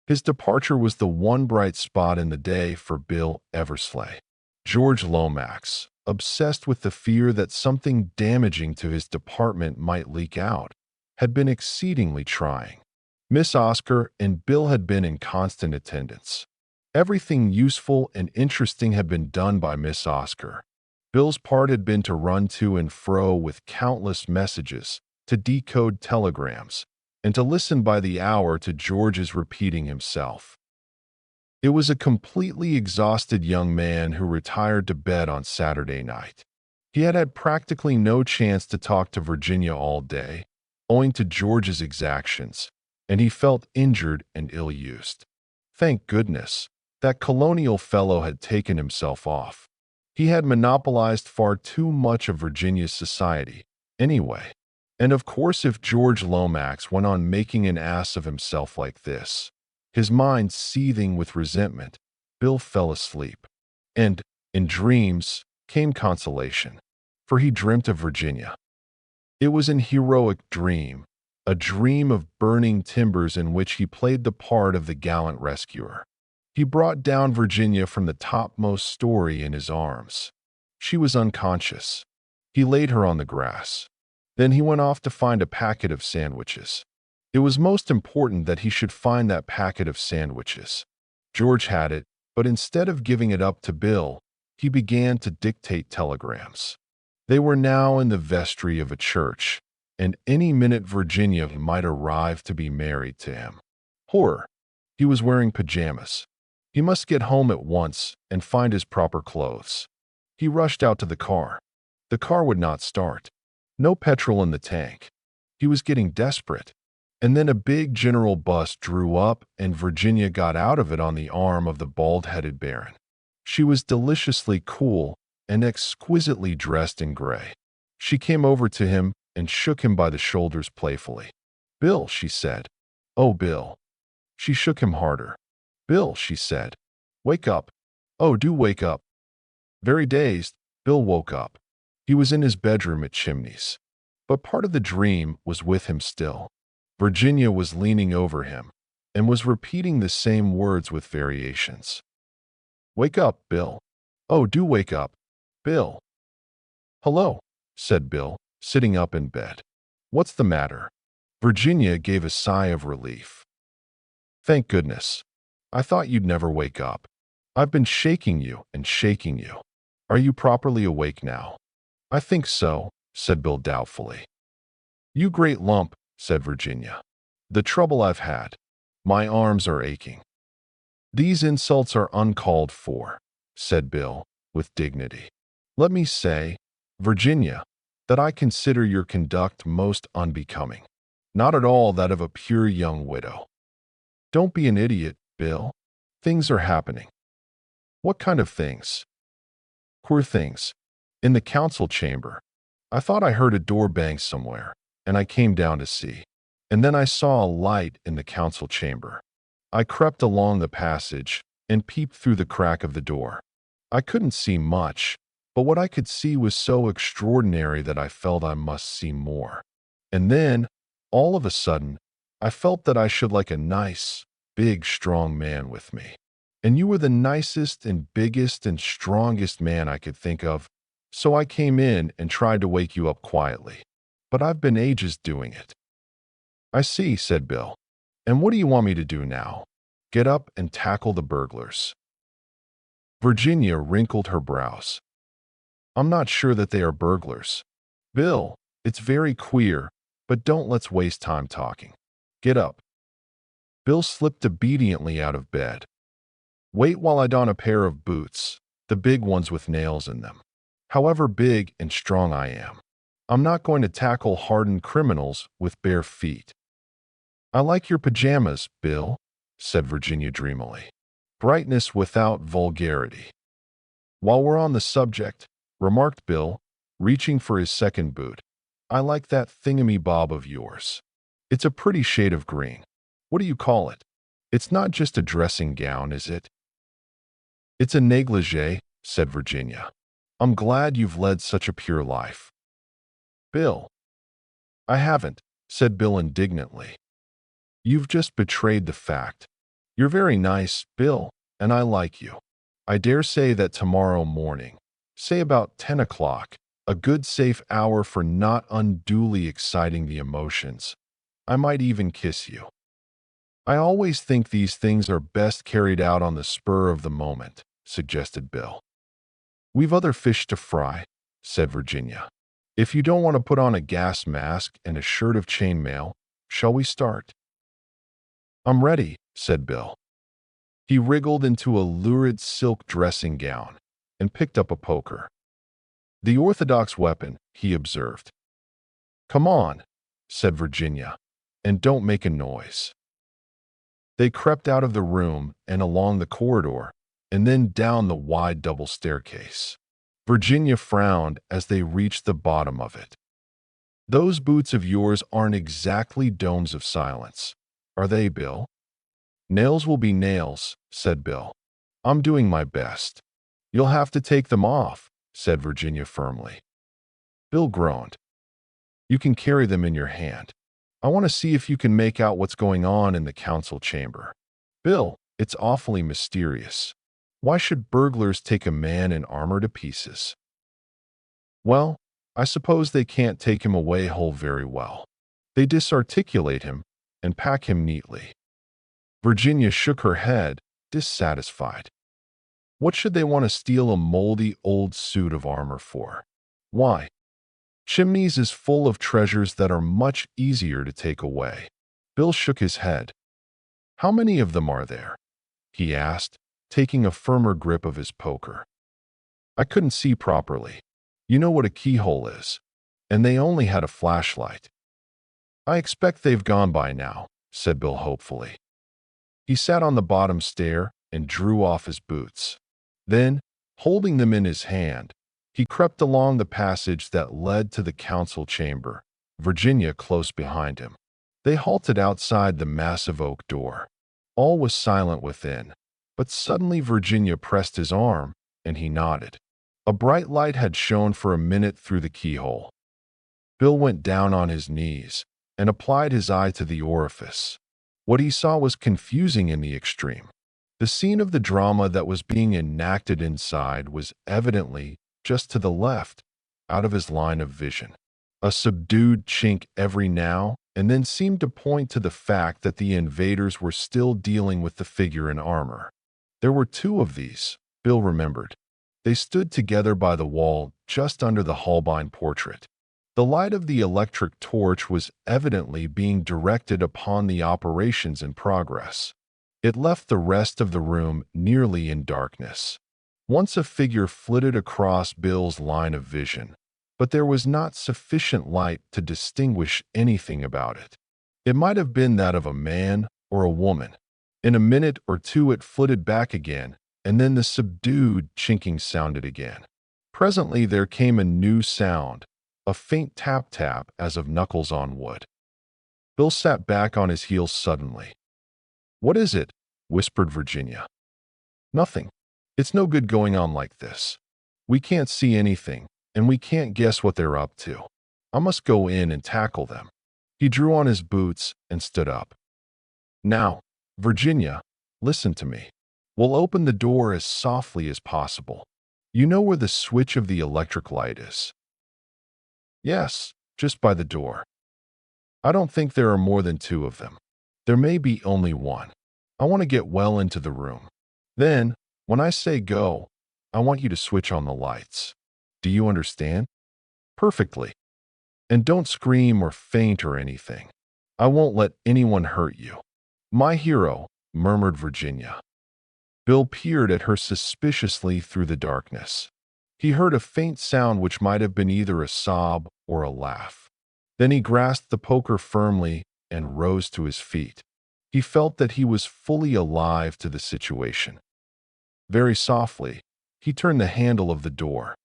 His departure was the one bright spot in the day for Bill Eversley. George Lomax, obsessed with the fear that something damaging to his department might leak out, had been exceedingly trying. Miss Oscar and Bill had been in constant attendance. Everything useful and interesting had been done by Miss Oscar. Bill's part had been to run to and fro with countless messages, to decode telegrams, and to listen by the hour to George's repeating himself. It was a completely exhausted young man who retired to bed on Saturday night. He had had practically no chance to talk to Virginia all day, owing to George's exactions, and he felt injured and ill-used. Thank goodness, that colonial fellow had taken himself off. He had monopolized far too much of Virginia's society, anyway. And of course, if George Lomax went on making an ass of himself like this, his mind seething with resentment, Bill fell asleep. And, in dreams, came consolation, for he dreamt of Virginia. It was an heroic dream, a dream of burning timbers in which he played the part of the gallant rescuer. He brought down Virginia from the topmost story in his arms. She was unconscious. He laid her on the grass. Then he went off to find a packet of sandwiches. It was most important that he should find that packet of sandwiches. George had it, but instead of giving it up to Bill, he began to dictate telegrams. They were now in the vestry of a church, and any minute Virginia might arrive to be married to him. Horror! He was wearing pajamas. He must get home at once and find his proper clothes. He rushed out to the car. The car would not start. No petrol in the tank. He was getting desperate. And then a big general bus drew up and Virginia got out of it on the arm of the bald-headed Baron. She was deliciously cool and exquisitely dressed in gray. She came over to him and shook him by the shoulders playfully. "Bill," she said. "Oh, Bill." She shook him harder. "Bill," she said. "Wake up. Oh, do wake up." Very dazed, Bill woke up. He was in his bedroom at Chimneys. But part of the dream was with him still. Virginia was leaning over him and was repeating the same words with variations. "Wake up, Bill. Oh, do wake up, Bill." "Hello," said Bill, sitting up in bed. "What's the matter?" Virginia gave a sigh of relief. "Thank goodness. I thought you'd never wake up. I've been shaking you and shaking you. Are you properly awake now?" "I think so," said Bill doubtfully. "You great lump," said Virginia. "The trouble I've had. My arms are aching." "These insults are uncalled for," said Bill, with dignity. "Let me say, Virginia, that I consider your conduct most unbecoming. Not at all that of a pure young widow. Don't be an idiot, Bill. Things are happening." "What kind of things?" "Queer things. In the council chamber. I thought I heard a door bang somewhere, and I came down to see. And then I saw a light in the council chamber. I crept along the passage and peeped through the crack of the door. I couldn't see much, but what I could see was so extraordinary that I felt I must see more. And then, all of a sudden, I felt that I should like a nice, big, strong man with me. And you were the nicest and biggest and strongest man I could think of, so I came in and tried to wake you up quietly. But I've been ages doing it." "I see," said Bill. "And what do you want me to do now? Get up and tackle the burglars?" Virginia wrinkled her brows. "I'm not sure that they are burglars. Bill, it's very queer, but don't let's waste time talking. Get up." Bill slipped obediently out of bed. "Wait while I don a pair of boots, the big ones with nails in them. However big and strong I am, I'm not going to tackle hardened criminals with bare feet." "I like your pajamas, Bill," said Virginia dreamily. "Brightness without vulgarity." "While we're on the subject," remarked Bill, reaching for his second boot, "I like that thingamy-bob of yours. It's a pretty shade of green. What do you call it? It's not just a dressing gown, is it?" "It's a negligee," said Virginia. "I'm glad you've led such a pure life." "Bill." "I haven't," said Bill indignantly. "You've just betrayed the fact. You're very nice, Bill, and I like you. I dare say that tomorrow morning, say about 10 o'clock, a good safe hour for not unduly exciting the emotions, I might even kiss you." "I always think these things are best carried out on the spur of the moment," suggested Bill. "We've other fish to fry," said Virginia. "If you don't want to put on a gas mask and a shirt of chainmail, shall we start?" "I'm ready," said Bill. He wriggled into a lurid silk dressing gown and picked up a poker. "The orthodox weapon," he observed. "Come on," said Virginia, "and don't make a noise." They crept out of the room and along the corridor, and then down the wide double staircase. Virginia frowned as they reached the bottom of it. "Those boots of yours aren't exactly domes of silence, are they, Bill?" "Nails will be nails," said Bill. "I'm doing my best." "You'll have to take them off," said Virginia firmly. Bill groaned. "You can carry them in your hand. I want to see if you can make out what's going on in the council chamber." "Bill, it's awfully mysterious. Why should burglars take a man in armor to pieces?" Well, I suppose they can't take him away whole very well. They disarticulate him and pack him neatly. Virginia shook her head, dissatisfied. What should they want to steal a moldy old suit of armor for? Why? Chimneys is full of treasures that are much easier to take away. Bill shook his head. How many of them are there? He asked, taking a firmer grip of his poker. I couldn't see properly. You know what a keyhole is. And they only had a flashlight. I expect they've gone by now, said Bill hopefully. He sat on the bottom stair and drew off his boots. Then, holding them in his hand, he crept along the passage that led to the council chamber, Virginia close behind him. They halted outside the massive oak door. All was silent within, but suddenly Virginia pressed his arm, and he nodded. A bright light had shone for a minute through the keyhole. Bill went down on his knees and applied his eye to the orifice. What he saw was confusing in the extreme. The scene of the drama that was being enacted inside was evidently just to the left, out of his line of vision. A subdued chink every now and then seemed to point to the fact that the invaders were still dealing with the figure in armor. There were two of these, Bill remembered. They stood together by the wall just under the Holbein portrait. The light of the electric torch was evidently being directed upon the operations in progress. It left the rest of the room nearly in darkness. Once a figure flitted across Bill's line of vision, but there was not sufficient light to distinguish anything about it. It might have been that of a man or a woman. In a minute or two it flitted back again, and then the subdued chinking sounded again. Presently there came a new sound, a faint tap-tap as of knuckles on wood. Bill sat back on his heels suddenly. "What is it?" whispered Virginia. "Nothing. It's no good going on like this. We can't see anything, and we can't guess what they're up to. I must go in and tackle them." He drew on his boots and stood up. "Now, Virginia, listen to me. We'll open the door as softly as possible. You know where the switch of the electric light is?" "Yes, just by the door." "I don't think there are more than two of them. There may be only one. I want to get well into the room. Then, when I say go, I want you to switch on the lights. Do you understand?" "Perfectly. And don't scream or faint or anything. I won't let anyone hurt you." "My hero," murmured Virginia. Bill peered at her suspiciously through the darkness. He heard a faint sound which might have been either a sob or a laugh. Then he grasped the poker firmly and rose to his feet. He felt that he was fully alive to the situation. Very softly, he turned the handle of the door.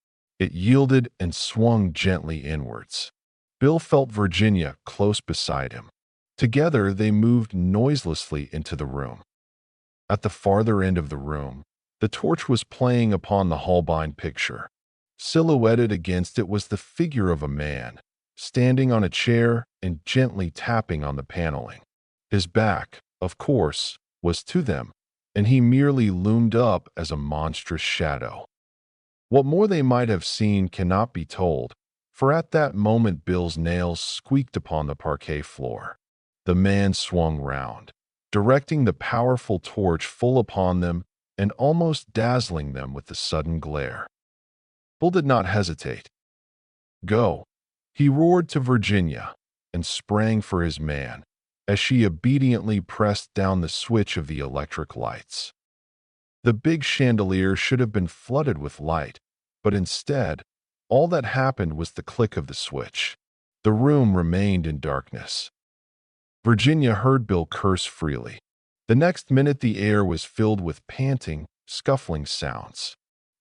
It yielded and swung gently inwards. Bill felt Virginia close beside him. Together they moved noiselessly into the room. At the farther end of the room, the torch was playing upon the Holbein picture. Silhouetted against it was the figure of a man, standing on a chair and gently tapping on the paneling. His back, of course, was to them, and he merely loomed up as a monstrous shadow. What more they might have seen cannot be told, for at that moment Bill's nails squeaked upon the parquet floor. The man swung round, directing the powerful torch full upon them and almost dazzling them with the sudden glare. Bill did not hesitate. "Go," he roared to Virginia, and sprang for his man, as she obediently pressed down the switch of the electric lights. The big chandelier should have been flooded with light, but instead, all that happened was the click of the switch. The room remained in darkness. Virginia heard Bill curse freely. The next minute the air was filled with panting, scuffling sounds.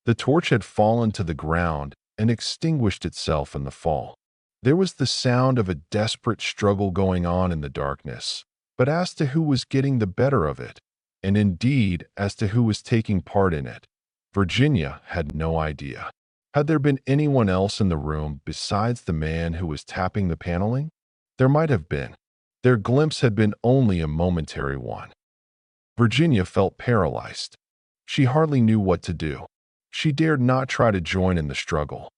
The torch had fallen to the ground and extinguished itself in the fall. There was the sound of a desperate struggle going on in the darkness, but as to who was getting the better of it, and indeed as to who was taking part in it, Virginia had no idea. Had there been anyone else in the room besides the man who was tapping the paneling? There might have been. Their glimpse had been only a momentary one. Virginia felt paralyzed. She hardly knew what to do. She dared not try to join in the struggle.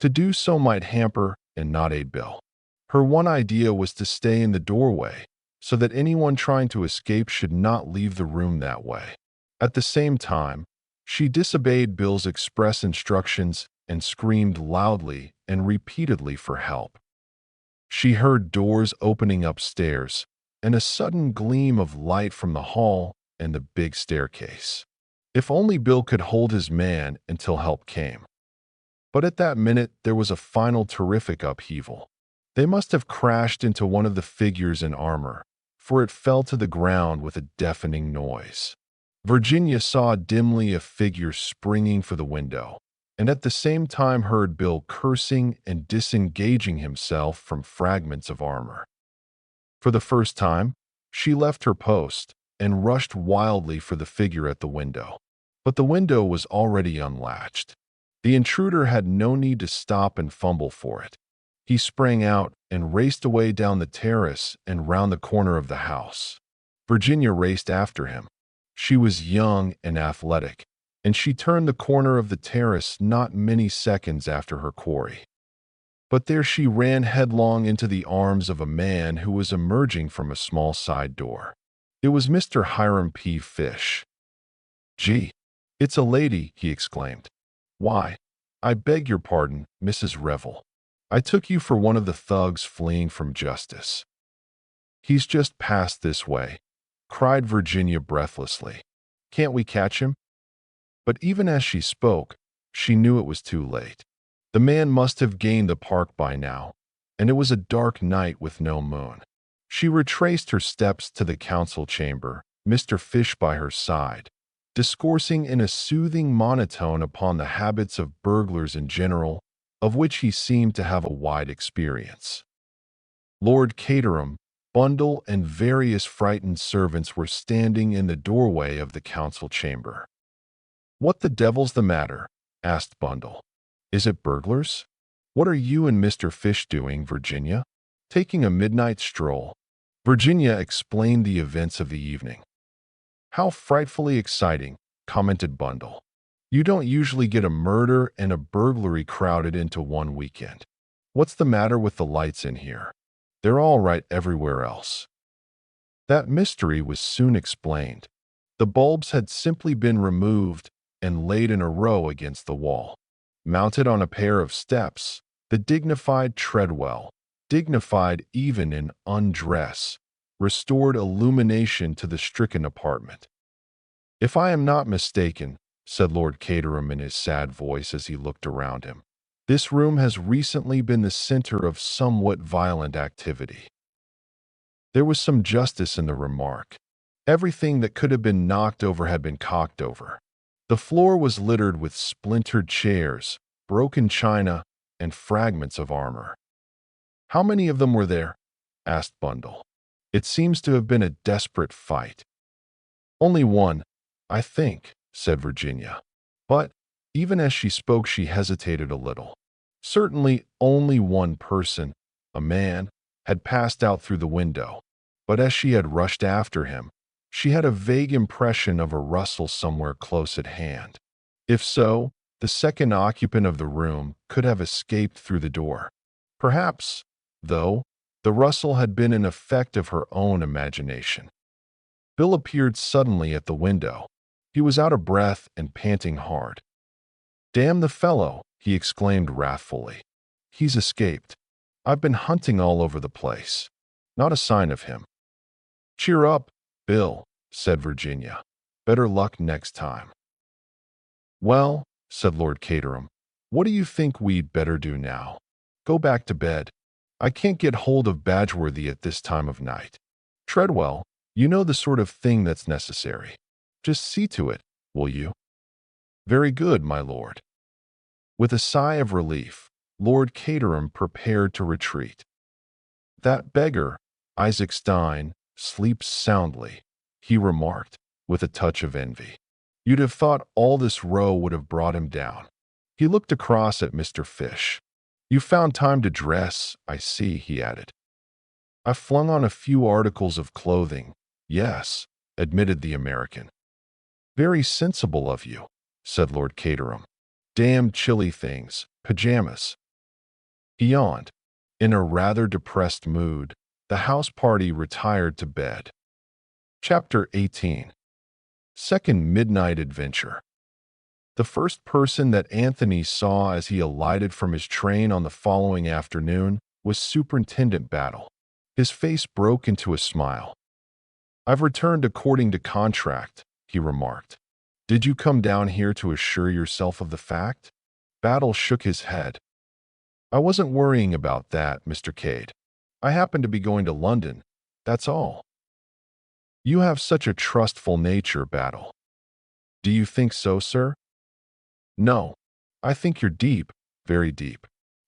To do so might hamper and not aid Bill. Her one idea was to stay in the doorway so that anyone trying to escape should not leave the room that way. At the same time, she disobeyed Bill's express instructions and screamed loudly and repeatedly for help. She heard doors opening upstairs and a sudden gleam of light from the hall and the big staircase. If only Bill could hold his man until help came. But at that minute, there was a final terrific upheaval. They must have crashed into one of the figures in armor, for it fell to the ground with a deafening noise. Virginia saw dimly a figure springing for the window, and at the same time heard Bill cursing and disengaging himself from fragments of armor. For the first time, she left her post and rushed wildly for the figure at the window. But the window was already unlatched. The intruder had no need to stop and fumble for it. He sprang out and raced away down the terrace and round the corner of the house. Virginia raced after him. She was young and athletic, and she turned the corner of the terrace not many seconds after her quarry. But there she ran headlong into the arms of a man who was emerging from a small side door. It was Mr. Hiram P. Fish. "Gee, it's a lady," he exclaimed. "Why, I beg your pardon, Mrs. Revel. I took you for one of the thugs fleeing from justice." "He's just passed this way," cried Virginia breathlessly. "Can't we catch him?" But even as she spoke, she knew it was too late. The man must have gained the park by now, and it was a dark night with no moon. She retraced her steps to the council chamber, Mr. Fish by her side, discoursing in a soothing monotone upon the habits of burglars in general, of which he seemed to have a wide experience. Lord Caterham, Bundle, and various frightened servants were standing in the doorway of the council chamber. "What the devil's the matter?" asked Bundle. "Is it burglars? What are you and Mr. Fish doing, Virginia? Taking a midnight stroll?" Virginia explained the events of the evening. "How frightfully exciting," commented Bundle. "You don't usually get a murder and a burglary crowded into one weekend. What's the matter with the lights in here? They're all right everywhere else." That mystery was soon explained. The bulbs had simply been removed and laid in a row against the wall. Mounted on a pair of steps, the dignified Treadwell, dignified even in undress, restored illumination to the stricken apartment. "If I am not mistaken," said Lord Caterham in his sad voice as he looked around him, "this room has recently been the center of somewhat violent activity." There was some justice in the remark. Everything that could have been knocked over had been cocked over. The floor was littered with splintered chairs, broken china, and fragments of armor. "How many of them were there?" asked Bundle. "It seems to have been a desperate fight." "Only one, I think," said Virginia. But even as she spoke, she hesitated a little. Certainly only one person, a man, had passed out through the window, but as she had rushed after him, she had a vague impression of a rustle somewhere close at hand. If so, the second occupant of the room could have escaped through the door. Perhaps, though, the rustle had been an effect of her own imagination. Bill appeared suddenly at the window. He was out of breath and panting hard. "Damn the fellow," he exclaimed wrathfully. "He's escaped. I've been hunting all over the place. Not a sign of him." "Cheer up, Bill," said Virginia. "Better luck next time." "Well," said Lord Caterham, "what do you think we'd better do now? Go back to bed. I can't get hold of Badgeworthy at this time of night. Treadwell, you know the sort of thing that's necessary. Just see to it, will you?" "Very good, my lord." With a sigh of relief, Lord Caterham prepared to retreat. "That beggar, Isaac Stein, sleeps soundly," he remarked, with a touch of envy. "You'd have thought all this row would have brought him down." He looked across at Mr. Fish. "You found time to dress, I see," he added. "I flung on a few articles of clothing, yes," admitted the American. "Very sensible of you," said Lord Caterham. "Damn chilly things, pajamas. He yawned. In a rather depressed mood, the house party retired to bed. Chapter 18. Second Midnight Adventure. The first person that Anthony saw as he alighted from his train on the following afternoon was Superintendent Battle. His face broke into a smile. "I've returned according to contract," he remarked. "Did you come down here to assure yourself of the fact?" Battle shook his head. "I wasn't worrying about that, Mr. Cade. I happen to be going to London, that's all." "You have such a trustful nature, Battle." "Do you think so, sir?" "No. I think you're deep, very deep.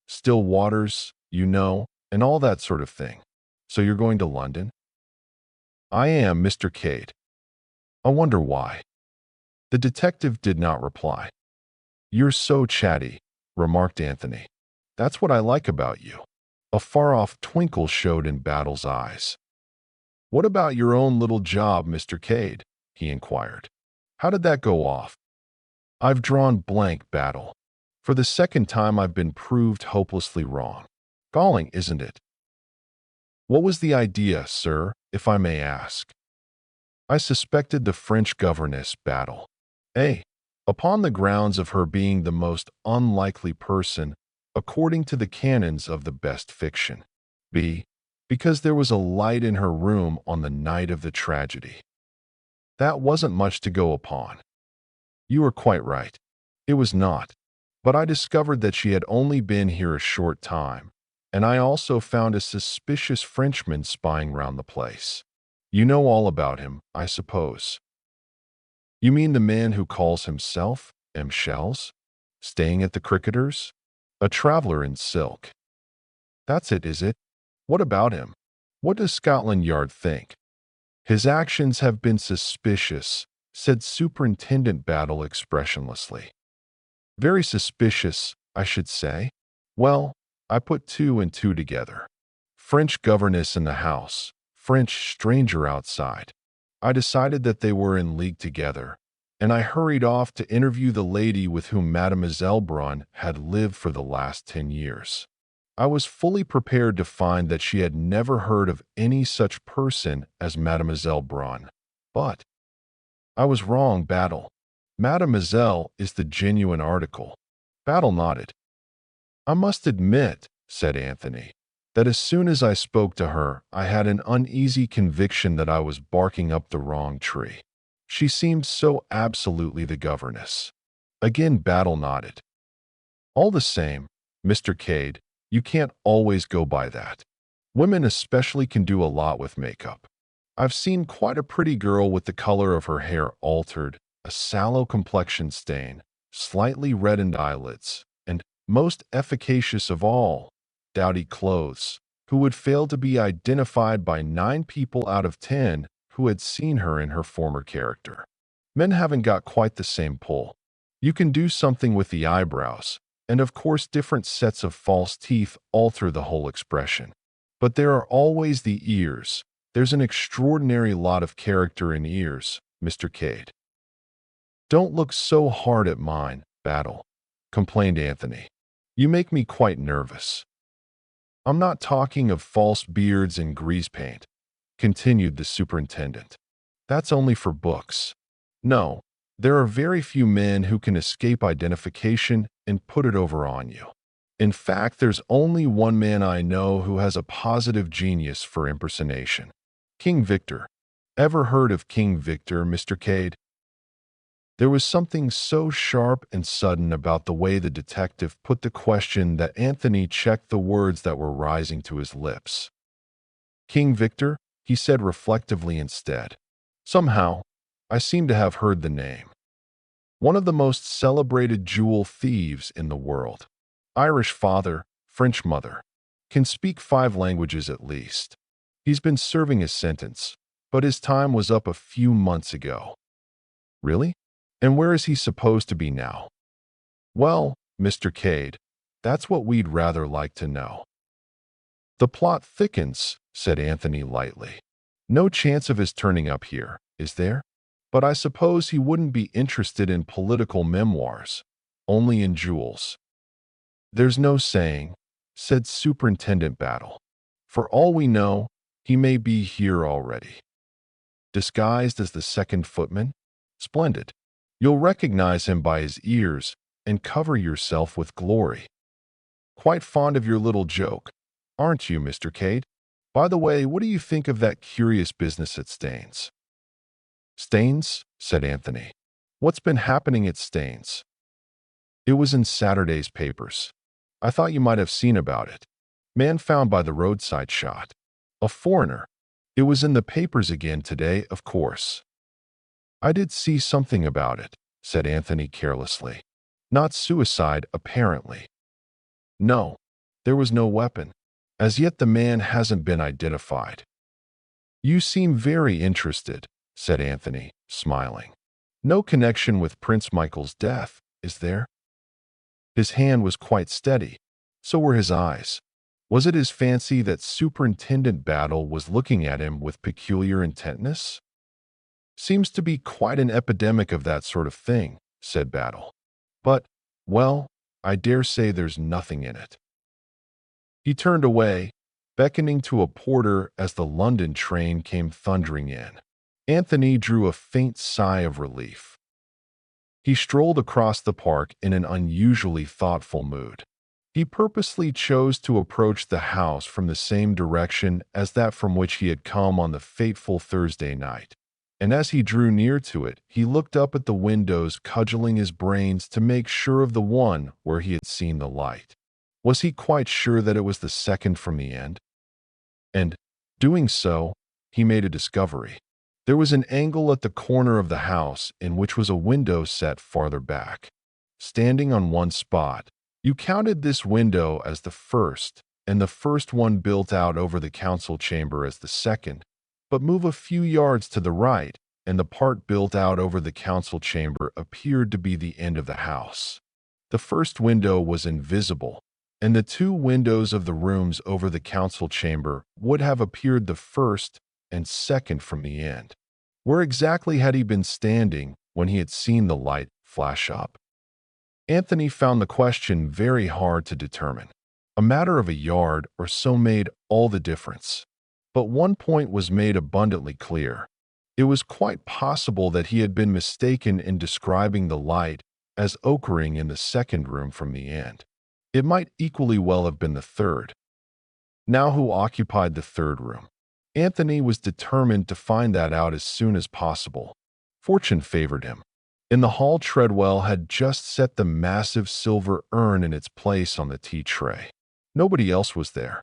Still waters, you know, and all that sort of thing. So you're going to London?" "I am, Mr. Cade." "I wonder why." The detective did not reply. "You're so chatty," remarked Anthony. "That's what I like about you." A far-off twinkle showed in Battle's eyes. "What about your own little job, Mr. Cade?" he inquired. "How did that go off?" "I've drawn blank, Battle. For the second time I've been proved hopelessly wrong. Galling, isn't it?" "What was the idea, sir, if I may ask?" "I suspected the French governess, Battle. A. Upon the grounds of her being the most unlikely person, according to the canons of the best fiction. B. Because there was a light in her room on the night of the tragedy." "That wasn't much to go upon." "You are quite right. It was not. But I discovered that she had only been here a short time, and I also found a suspicious Frenchman spying round the place. You know all about him, I suppose." "You mean the man who calls himself M. Shells? Staying at the Cricketers? A traveler in silk?" "That's it, is it? What about him? What does Scotland Yard think?" "His actions have been suspicious," said Superintendent Battle expressionlessly. "Very suspicious, I should say. Well, I put two and two together. French governess in the house, French stranger outside. I decided that they were in league together, and I hurried off to interview the lady with whom Mademoiselle Brun had lived for the last 10 years. I was fully prepared to find that she had never heard of any such person as Mademoiselle Brun. But I was wrong, Battle. Mademoiselle is the genuine article." Battle nodded. "I must admit," said Anthony, "that as soon as I spoke to her, I had an uneasy conviction that I was barking up the wrong tree. She seemed so absolutely the governess." Again Battle nodded. "All the same, Mr. Cade, you can't always go by that. Women especially can do a lot with makeup. I've seen quite a pretty girl with the color of her hair altered, a sallow complexion stain, slightly reddened eyelids, and, most efficacious of all, dowdy clothes, who would fail to be identified by 9 people out of 10 who had seen her in her former character. Men haven't got quite the same pull. You can do something with the eyebrows, and of course different sets of false teeth alter the whole expression. But there are always the ears. There's an extraordinary lot of character in ears, Mr. Cade." "Don't look so hard at mine, Battle," complained Anthony. "You make me quite nervous." "I'm not talking of false beards and grease paint," continued the superintendent. "That's only for books. No, there are very few men who can escape identification and put it over on you. In fact, there's only one man I know who has a positive genius for impersonation. King Victor. Ever heard of King Victor, Mr. Cade?" There was something so sharp and sudden about the way the detective put the question that Anthony checked the words that were rising to his lips. "King Victor," he said reflectively instead. "Somehow, I seem to have heard the name. One of the most celebrated jewel thieves in the world. Irish father, French mother. Can speak 5 languages at least. He's been serving his sentence, but his time was up a few months ago." "Really? And where is he supposed to be now?" "Well, Mr. Cade, that's what we'd rather like to know." "The plot thickens," said Anthony lightly. "No chance of his turning up here, is there? But I suppose he wouldn't be interested in political memoirs, only in jewels." "There's no saying. said Superintendent Battle. For all we know, he may be here already. Disguised as the second footman? Splendid. You'll recognize him by his ears and cover yourself with glory. Quite fond of your little joke, aren't you, Mr. Cade? By the way, what do you think of that curious business at Staines? Staines? Said Anthony. What's been happening at Staines? It was in Saturday's papers. I thought you might have seen about it. Man found by the roadside shot. A foreigner. It was in the papers again today, of course. I did see something about it, said Anthony carelessly. Not suicide, apparently. No, there was no weapon. As yet the man hasn't been identified. You seem very interested, said Anthony, smiling. No connection with Prince Michael's death, is there? His hand was quite steady. So were his eyes. Was it his fancy that Superintendent Battle was looking at him with peculiar intentness? Seems to be quite an epidemic of that sort of thing, said Battle. But, well, I dare say there's nothing in it. He turned away, beckoning to a porter as the London train came thundering in. Anthony drew a faint sigh of relief. He strolled across the park in an unusually thoughtful mood. He purposely chose to approach the house from the same direction as that from which he had come on the fateful Thursday night. And as he drew near to it, he looked up at the windows, cudgeling his brains to make sure of the one where he had seen the light. Was he quite sure that it was the second from the end? And, doing so, he made a discovery. There was an angle at the corner of the house in which was a window set farther back. Standing on one spot, you counted this window as the first, and the first one built out over the council chamber as the second, but move a few yards to the right, and the part built out over the council chamber appeared to be the end of the house. The first window was invisible, and the two windows of the rooms over the council chamber would have appeared the first and second from the end. Where exactly had he been standing when he had seen the light flash up? Anthony found the question very hard to determine. A matter of a yard or so made all the difference. But one point was made abundantly clear. It was quite possible that he had been mistaken in describing the light as occurring in the second room from the end. It might equally well have been the third. Now who occupied the third room? Anthony was determined to find that out as soon as possible. Fortune favored him. In the hall, Treadwell had just set the massive silver urn in its place on the tea tray. Nobody else was there.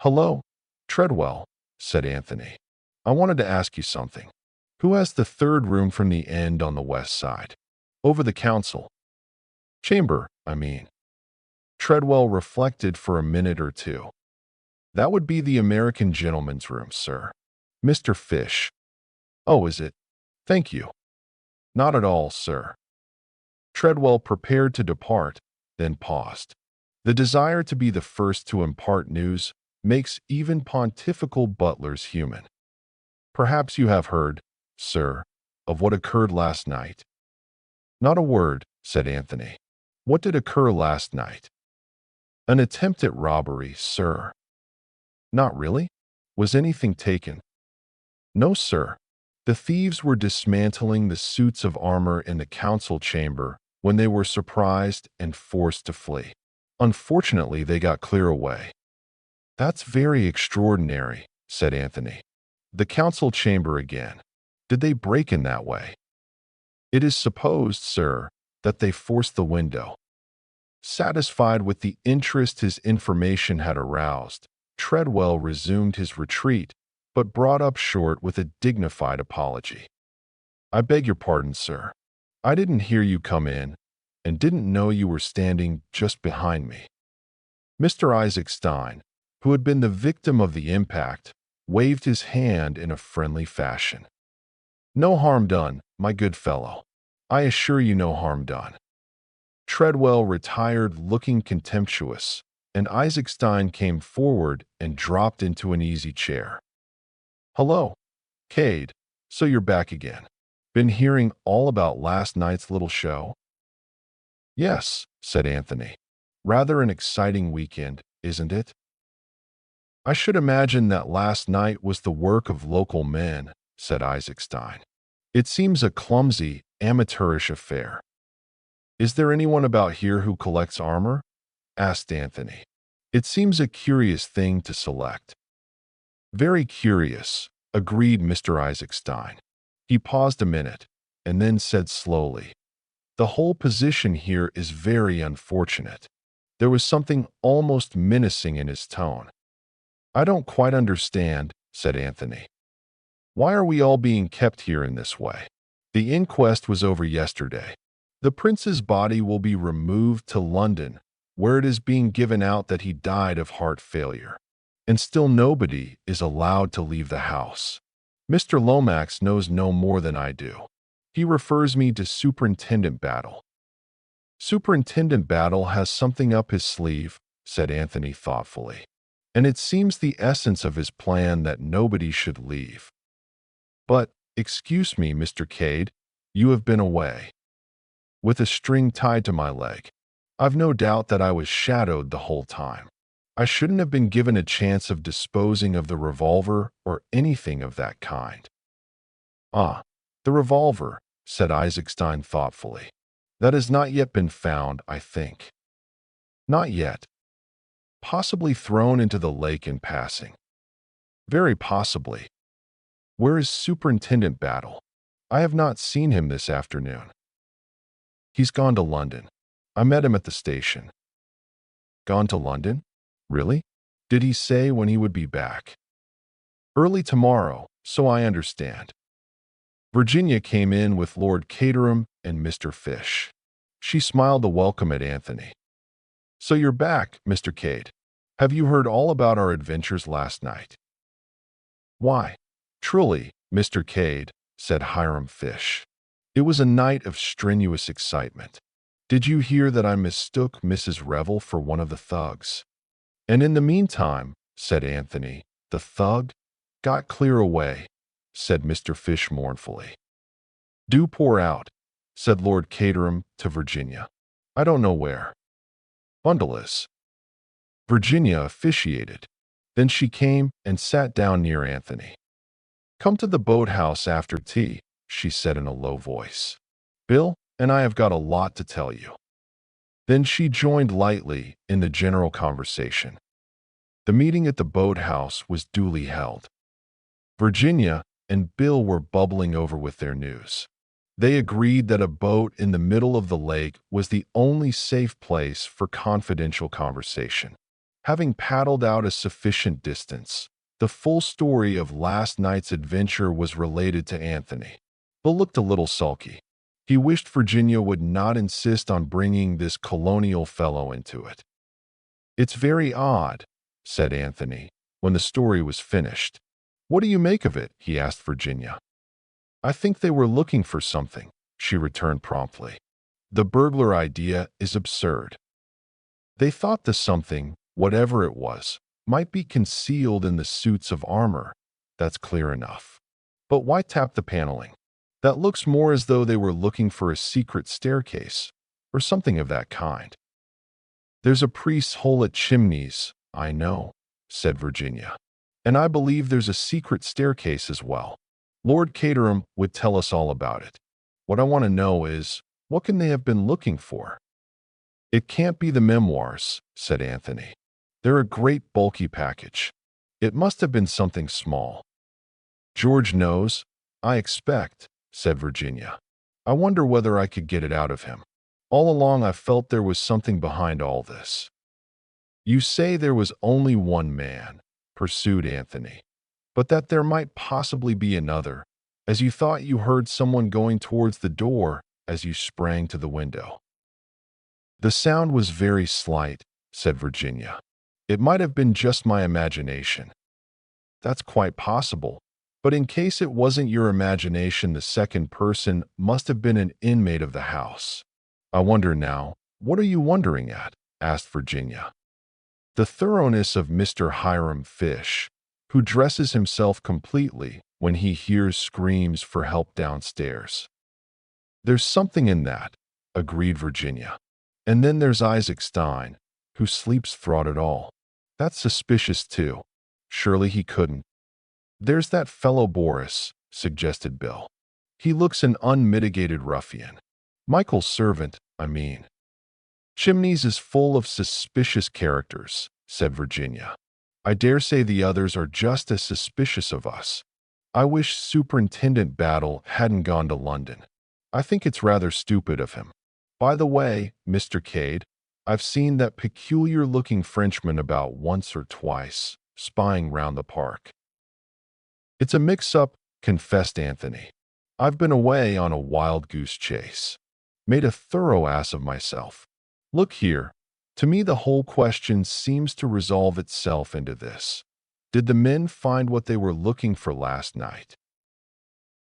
"Hello, Treadwell," said Anthony. "I wanted to ask you something. Who has the third room from the end on the west side? Over the council chamber, I mean." Treadwell reflected for a minute or two. "That would be the American gentleman's room, sir. Mr. Fish." "Oh, is it? Thank you." "Not at all, sir." Treadwell prepared to depart, then paused. The desire to be the first to impart news makes even pontifical butlers human. "Perhaps you have heard, sir, of what occurred last night?" "Not a word," said Anthony. "What did occur last night?" "An attempt at robbery, sir." "Not really? Was anything taken?" "No, sir. The thieves were dismantling the suits of armor in the council chamber when they were surprised and forced to flee. Unfortunately, they got clear away." "That's very extraordinary," said Anthony. "The council chamber again. Did they break in that way?" "It is supposed, sir, that they forced the window." Satisfied with the interest his information had aroused, Treadwell resumed his retreat, but brought up short with a dignified apology. "I beg your pardon, sir. I didn't hear you come in, and didn't know you were standing just behind me." Mr. Isaac Stein, who had been the victim of the impact, waved his hand in a friendly fashion. "No harm done, my good fellow. I assure you no harm done." Treadwell retired looking contemptuous, and Isaac Stein came forward and dropped into an easy chair. "Hello, Cade. So you're back again. Been hearing all about last night's little show?" "Yes," said Anthony. "Rather an exciting weekend, isn't it? I should imagine that last night was the work of local men, said Isaac Stein. It seems a clumsy, amateurish affair. Is there anyone about here who collects armor? Asked Anthony. It seems a curious thing to select. Very curious, agreed Mr. Isaac Stein. He paused a minute, and then said slowly, the whole position here is very unfortunate. There was something almost menacing in his tone. I don't quite understand, said Anthony. Why are we all being kept here in this way? The inquest was over yesterday. The prince's body will be removed to London, where it is being given out that he died of heart failure. And still nobody is allowed to leave the house. Mr. Lomax knows no more than I do. He refers me to Superintendent Battle. Superintendent Battle has something up his sleeve, said Anthony thoughtfully. And it seems the essence of his plan that nobody should leave. But, excuse me, Mr. Cade, you have been away. With a string tied to my leg. I've no doubt that I was shadowed the whole time. I shouldn't have been given a chance of disposing of the revolver or anything of that kind. Ah, the revolver, said Isaac Stein thoughtfully. That has not yet been found, I think. Not yet. Possibly thrown into the lake in passing. Very possibly. Where is Superintendent Battle? I have not seen him this afternoon. He's gone to London. I met him at the station. Gone to London? Really? Did he say when he would be back? Early tomorrow, so I understand. Virginia came in with Lord Caterham and Mr. Fish. She smiled a welcome at Anthony. So you're back, Mr. Cade. Have you heard all about our adventures last night? Why, truly, Mr. Cade, said Hiram Fish. It was a night of strenuous excitement. Did you hear that I mistook Mrs. Revel for one of the thugs? And in the meantime, said Anthony, the thug got clear away, said Mr. Fish mournfully. Do pour out, said Lord Caterham to Virginia. I don't know where. Bundleus. Virginia officiated. Then she came and sat down near Anthony. Come to the boathouse after tea, she said in a low voice. Bill and I have got a lot to tell you. Then she joined lightly in the general conversation. The meeting at the boathouse was duly held. Virginia and Bill were bubbling over with their news. They agreed that a boat in the middle of the lake was the only safe place for confidential conversation. Having paddled out a sufficient distance, the full story of last night's adventure was related to Anthony. Bill looked a little sulky. He wished Virginia would not insist on bringing this colonial fellow into it. It's very odd, said Anthony, when the story was finished. What do you make of it? He asked Virginia. I think they were looking for something, she returned promptly. The burglar idea is absurd. They thought the something, whatever it was, might be concealed in the suits of armor. That's clear enough. But why tap the paneling? That looks more as though they were looking for a secret staircase, or something of that kind. There's a priest's hole at Chimneys, I know, said Virginia. And I believe there's a secret staircase as well. Lord Caterham would tell us all about it. What I want to know is, what can they have been looking for? It can't be the memoirs, said Anthony. They're a great bulky package. It must have been something small. George knows, I expect, said Virginia. I wonder whether I could get it out of him. All along I felt there was something behind all this. You say there was only one man, pursued Anthony, but that there might possibly be another, as you thought you heard someone going towards the door as you sprang to the window. The sound was very slight, said Virginia. It might have been just my imagination. That's quite possible. But in case it wasn't your imagination, the second person must have been an inmate of the house. I wonder now, what are you wondering at? Asked Virginia. The thoroughness of Mr. Hiram Fish, who dresses himself completely when he hears screams for help downstairs. There's something in that, agreed Virginia. And then there's Isaac Stein, who sleeps throughout it all. That's suspicious too. Surely he couldn't. There's that fellow Boris, suggested Bill. He looks an unmitigated ruffian. Michael's servant, I mean. Chimneys is full of suspicious characters, said Virginia. I dare say the others are just as suspicious of us. I wish Superintendent Battle hadn't gone to London. I think it's rather stupid of him. By the way, Mr. Cade, I've seen that peculiar-looking Frenchman about once or twice, spying round the park. It's a mix-up, confessed Anthony. I've been away on a wild goose chase. Made a thorough ass of myself. Look here. To me the whole question seems to resolve itself into this. Did the men find what they were looking for last night?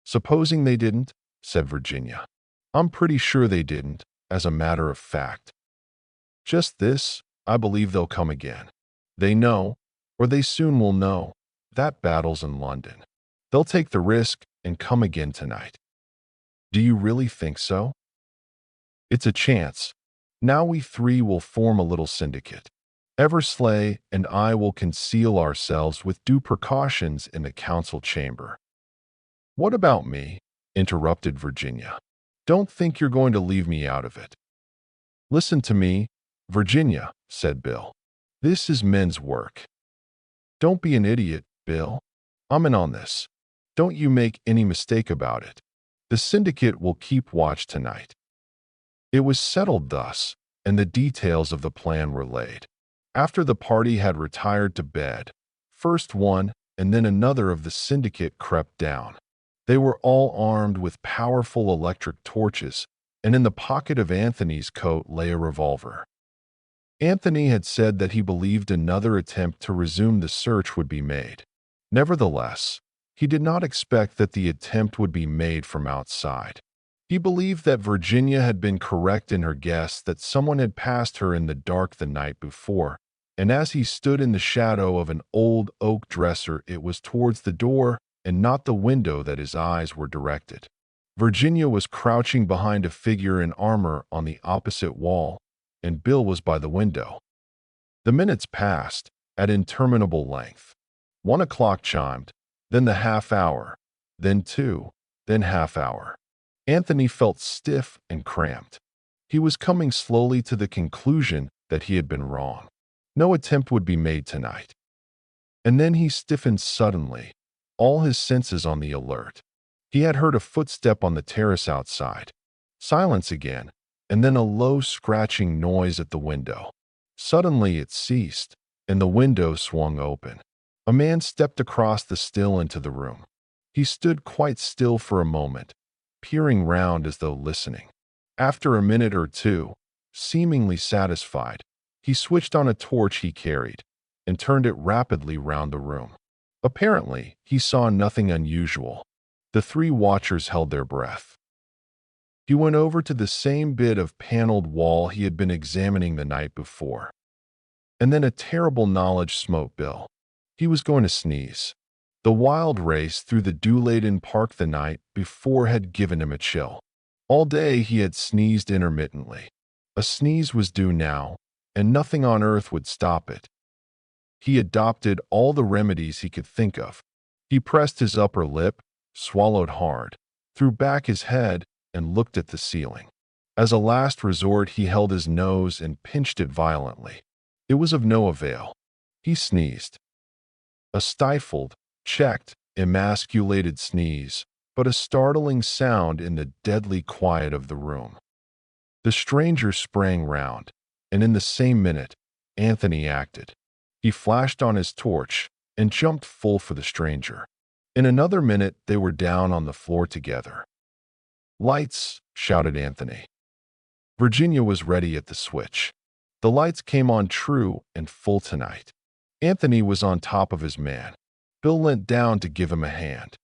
Supposing they didn't, said Virginia. I'm pretty sure they didn't, as a matter of fact. Just this, I believe they'll come again. They know, or they soon will know, that Battle's in London. They'll take the risk and come again tonight. Do you really think so? It's a chance. Now we three will form a little syndicate. Eversley and I will conceal ourselves with due precautions in the council chamber. What about me? Interrupted Virginia. Don't think you're going to leave me out of it. Listen to me, Virginia, said Bill. This is men's work. Don't be an idiot, Bill. I'm in on this. Don't you make any mistake about it. The syndicate will keep watch tonight. It was settled thus, and the details of the plan were laid. After the party had retired to bed, first one and then another of the syndicate crept down. They were all armed with powerful electric torches, and in the pocket of Anthony's coat lay a revolver. Anthony had said that he believed another attempt to resume the search would be made. Nevertheless, he did not expect that the attempt would be made from outside. He believed that Virginia had been correct in her guess that someone had passed her in the dark the night before, and as he stood in the shadow of an old oak dresser, it was towards the door and not the window that his eyes were directed. Virginia was crouching behind a figure in armor on the opposite wall, and Bill was by the window. The minutes passed, at interminable length. 1 o'clock chimed, then the half-hour, then 2, then half-hour. Anthony felt stiff and cramped. He was coming slowly to the conclusion that he had been wrong. No attempt would be made tonight. And then he stiffened suddenly, all his senses on the alert. He had heard a footstep on the terrace outside. Silence again, and then a low scratching noise at the window. Suddenly it ceased, and the window swung open. A man stepped across the sill into the room. He stood quite still for a moment, peering round as though listening. After a minute or two, seemingly satisfied, he switched on a torch he carried and turned it rapidly round the room. Apparently, he saw nothing unusual. The three watchers held their breath. He went over to the same bit of paneled wall he had been examining the night before. And then a terrible knowledge smote Bill. He was going to sneeze. The wild race through the dew-laden park the night before had given him a chill. All day he had sneezed intermittently. A sneeze was due now, and nothing on earth would stop it. He adopted all the remedies he could think of. He pressed his upper lip, swallowed hard, threw back his head, and looked at the ceiling. As a last resort, he held his nose and pinched it violently. It was of no avail. He sneezed. A stifled, checked, emasculated sneeze, but a startling sound in the deadly quiet of the room. The stranger sprang round, and in the same minute, Anthony acted. He flashed on his torch and jumped full for the stranger. In another minute, they were down on the floor together. "Lights!" shouted Anthony. Virginia was ready at the switch. The lights came on true and full tonight. Anthony was on top of his man. Bill leant down to give him a hand.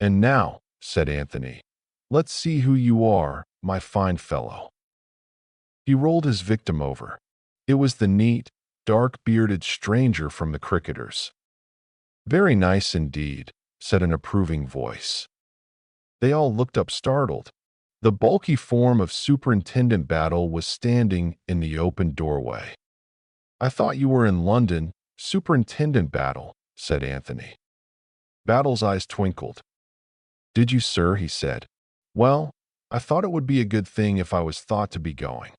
"And now," said Anthony, "let's see who you are, my fine fellow." He rolled his victim over. It was the neat, dark-bearded stranger from the cricketers. "Very nice indeed," said an approving voice. They all looked up startled. The bulky form of Superintendent Battle was standing in the open doorway. I thought you were in London. Superintendent Battle, said Anthony. Battle's eyes twinkled. Did you, sir? He said. Well, I thought it would be a good thing if I was thought to be going.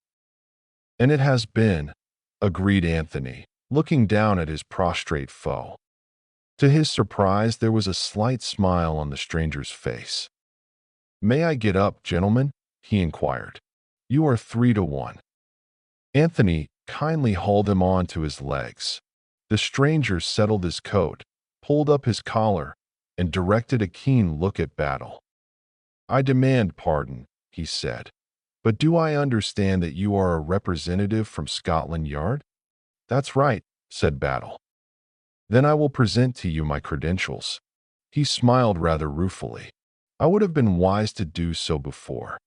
And it has been, agreed Anthony, looking down at his prostrate foe. To his surprise, there was a slight smile on the stranger's face. May I get up, gentlemen? He inquired. You are 3-1. Anthony kindly hauled him on to his legs. The stranger settled his coat, pulled up his collar, and directed a keen look at Battle. I demand pardon, he said, but do I understand that you are a representative from Scotland Yard? That's right, said Battle. Then I will present to you my credentials. He smiled rather ruefully. I would have been wise to do so before.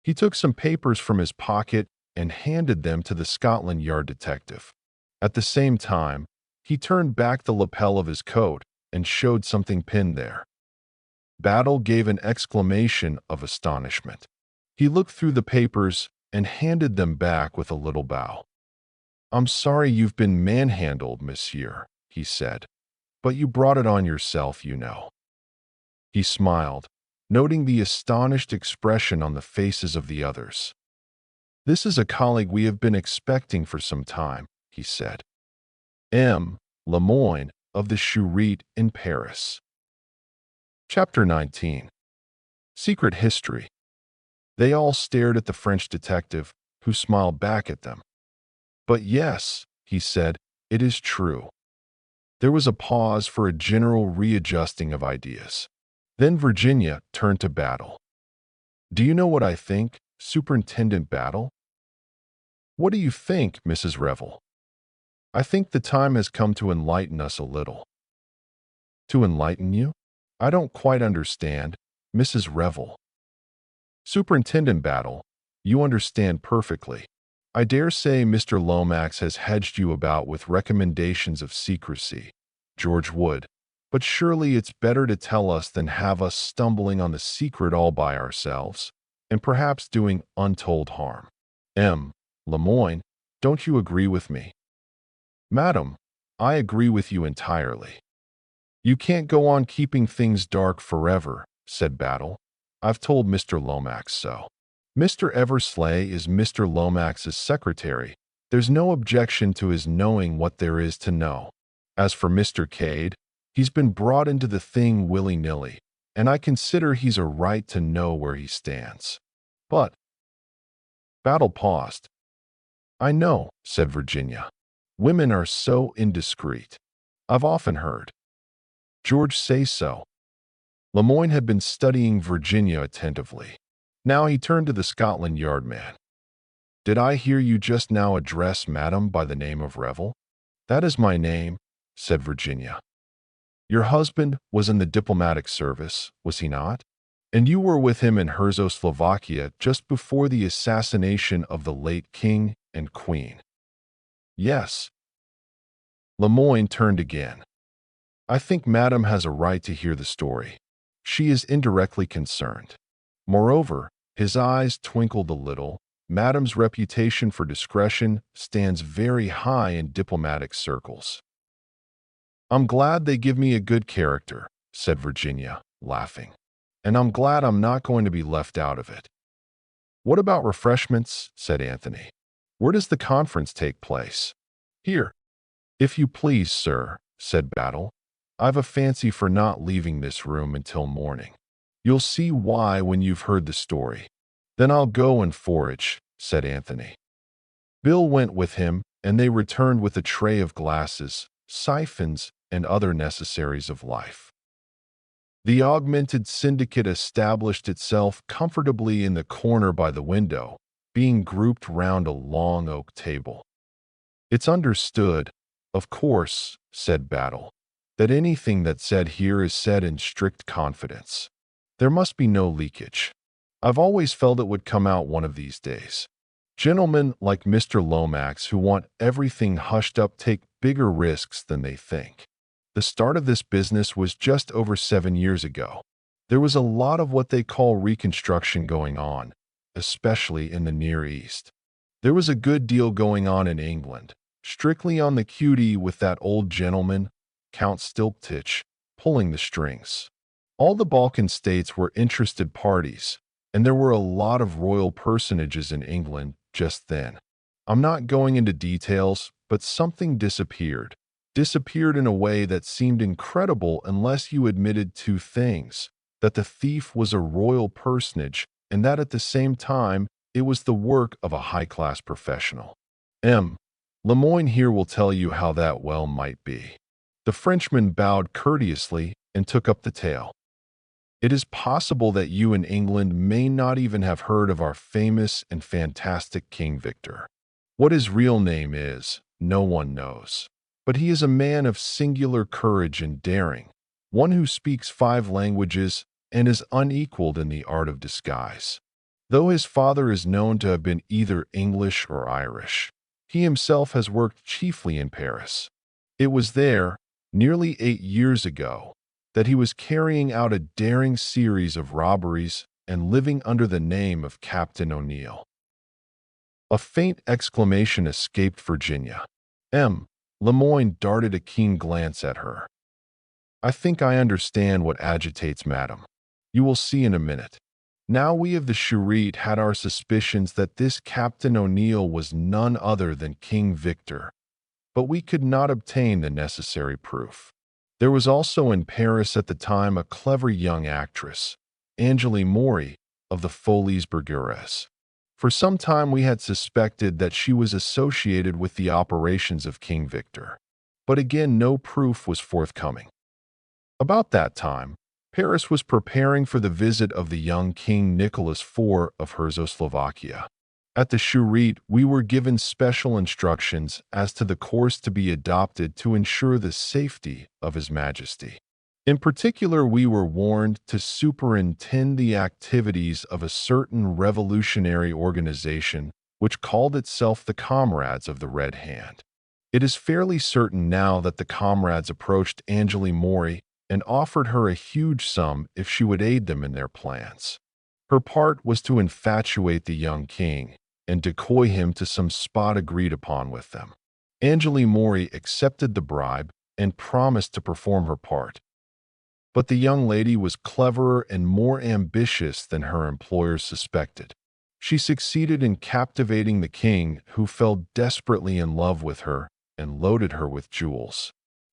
He took some papers from his pocket and handed them to the Scotland Yard detective. At the same time, he turned back the lapel of his coat and showed something pinned there. Battle gave an exclamation of astonishment. He looked through the papers and handed them back with a little bow. I'm sorry you've been manhandled, monsieur, he said, but you brought it on yourself, you know. He smiled, noting the astonished expression on the faces of the others. This is a colleague we have been expecting for some time, he said. M. Lemoyne of the Charite in Paris. Chapter 19. Secret History. They all stared at the French detective, who smiled back at them. But yes, he said, it is true. There was a pause for a general readjusting of ideas. Then Virginia turned to Battle. Do you know what I think, Superintendent Battle? What do you think, Mrs. Revel? I think the time has come to enlighten us a little. To enlighten you? I don't quite understand, Mrs. Revel. Superintendent Battle, you understand perfectly. I dare say Mr. Lomax has hedged you about with recommendations of secrecy. George would. But surely it's better to tell us than have us stumbling on the secret all by ourselves, and perhaps doing untold harm. M. Lemoyne, don't you agree with me? Madam, I agree with you entirely. You can't go on keeping things dark forever, said Battle. I've told Mr. Lomax so. Mr. Eversley is Mr. Lomax's secretary. There's no objection to his knowing what there is to know. As for Mr. Cade, he's been brought into the thing willy-nilly, and I consider he's a right to know where he stands. But Battle paused. I know, said Virginia. Women are so indiscreet. I've often heard George say so. Lemoyne had been studying Virginia attentively. Now he turned to the Scotland Yard man. Did I hear you just now address Madam by the name of Revel? That is my name, said Virginia. Your husband was in the diplomatic service, was he not? And you were with him in Czechoslovakia just before the assassination of the late king and queen. Yes. Lemoyne turned again. I think Madam has a right to hear the story. She is indirectly concerned. Moreover, his eyes twinkled a little. Madam's reputation for discretion stands very high in diplomatic circles. I'm glad they give me a good character, said Virginia, laughing. And I'm glad I'm not going to be left out of it. What about refreshments? Said Anthony. Where does the conference take place? Here. If you please, sir, said Battle. I've a fancy for not leaving this room until morning. You'll see why when you've heard the story. Then I'll go and forage, said Anthony. Bill went with him, and they returned with a tray of glasses, siphons, and other necessaries of life. The augmented syndicate established itself comfortably in the corner by the window, being grouped round a long oak table. It's understood, of course, said Battle, that anything that's said here is said in strict confidence. There must be no leakage. I've always felt it would come out one of these days. Gentlemen like Mr. Lomax who want everything hushed up take bigger risks than they think. The start of this business was just over 7 years ago. There was a lot of what they call reconstruction going on, especially in the Near East. There was a good deal going on in England, strictly on the cutie with that old gentleman, Count Stilptich, pulling the strings. All the Balkan states were interested parties, and there were a lot of royal personages in England just then. I'm not going into details, but something disappeared. Disappeared in a way that seemed incredible unless you admitted two things: that the thief was a royal personage, and that at the same time, it was the work of a high-class professional. Lemoyne here will tell you how that well might be. The Frenchman bowed courteously and took up the tale. It is possible that you in England may not even have heard of our famous and fantastic King Victor. What his real name is, no one knows. But he is a man of singular courage and daring, one who speaks 5 languages and is unequaled in the art of disguise. Though his father is known to have been either English or Irish, he himself has worked chiefly in Paris. It was there, nearly 8 years ago, that he was carrying out a daring series of robberies and living under the name of Captain O'Neill. A faint exclamation escaped Virginia. Lemoyne darted a keen glance at her. I think I understand what agitates Madam. You will see in a minute. Now we of the Charite had our suspicions that this Captain O'Neill was none other than King Victor, but we could not obtain the necessary proof. There was also in Paris at the time a clever young actress, Angélie Maury, of the Folies Bergères. For some time we had suspected that she was associated with the operations of King Victor, but again no proof was forthcoming. About that time, Paris was preparing for the visit of the young King Nicholas IV of Czechoslovakia. At the Charite, we were given special instructions as to the course to be adopted to ensure the safety of His Majesty. In particular, we were warned to superintend the activities of a certain revolutionary organization which called itself the Comrades of the Red Hand. It is fairly certain now that the Comrades approached Angélie Maury and offered her a huge sum if she would aid them in their plans. Her part was to infatuate the young king and decoy him to some spot agreed upon with them. Angélie Maury accepted the bribe and promised to perform her part. But the young lady was cleverer and more ambitious than her employers suspected. She succeeded in captivating the king, who fell desperately in love with her and loaded her with jewels.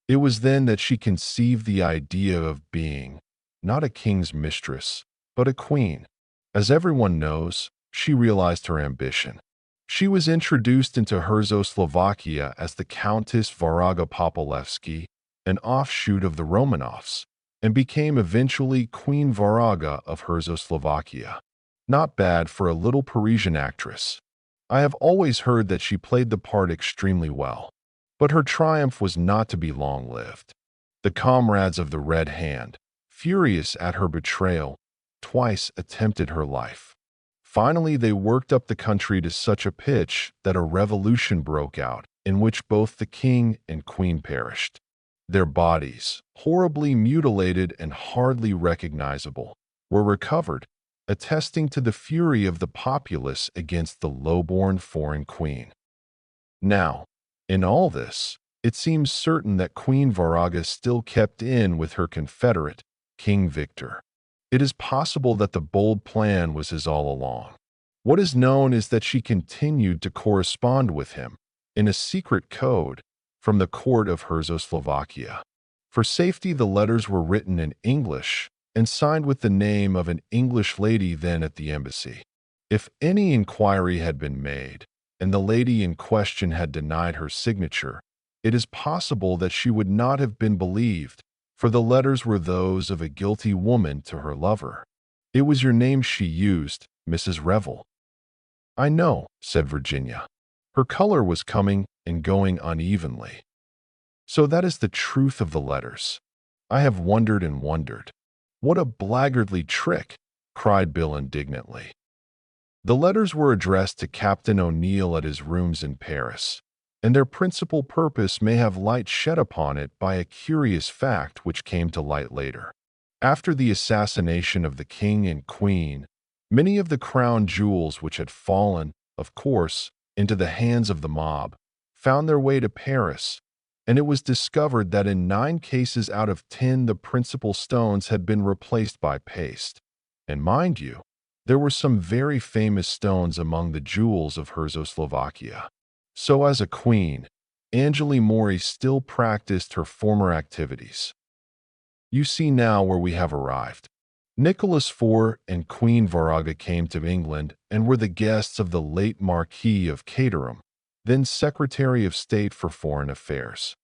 It was then that she conceived the idea of being, not a king's mistress, but a queen. As everyone knows, she realized her ambition. She was introduced into Czechoslovakia as the Countess Varaga Popolevsky, an offshoot of the Romanovs, and became eventually Queen Varaga of Czechoslovakia. Not bad for a little Parisian actress. I have always heard that she played the part extremely well. But her triumph was not to be long-lived. The Comrades of the Red Hand, furious at her betrayal, twice attempted her life. Finally, they worked up the country to such a pitch that a revolution broke out, in which both the king and queen perished. Their bodies, horribly mutilated and hardly recognizable, were recovered, attesting to the fury of the populace against the low-born foreign queen. Now, in all this, it seems certain that Queen Varaga still kept in with her confederate, King Victor. It is possible that the bold plan was his all along. What is known is that she continued to correspond with him, in a secret code, from the court of Czechoslovakia. For safety, the letters were written in English and signed with the name of an English lady then at the embassy. If any inquiry had been made, and the lady in question had denied her signature, it is possible that she would not have been believed, for the letters were those of a guilty woman to her lover. It was your name she used, Mrs. Revel. I know, said Virginia. Her color was coming and going unevenly. So that is the truth of the letters. I have wondered and wondered. What a blackguardly trick, cried Bill indignantly. The letters were addressed to Captain O'Neill at his rooms in Paris, and their principal purpose may have light shed upon it by a curious fact which came to light later. After the assassination of the king and queen, many of the crown jewels which had fallen, of course, into the hands of the mob, found their way to Paris, and it was discovered that in 9 cases out of 10 the principal stones had been replaced by paste. And mind you, there were some very famous stones among the jewels of Czechoslovakia. So as a queen, Angeli Mori still practiced her former activities. You see now where we have arrived. Nicholas IV and Queen Varaga came to England and were the guests of the late Marquis of Caterham, then Secretary of State for Foreign Affairs.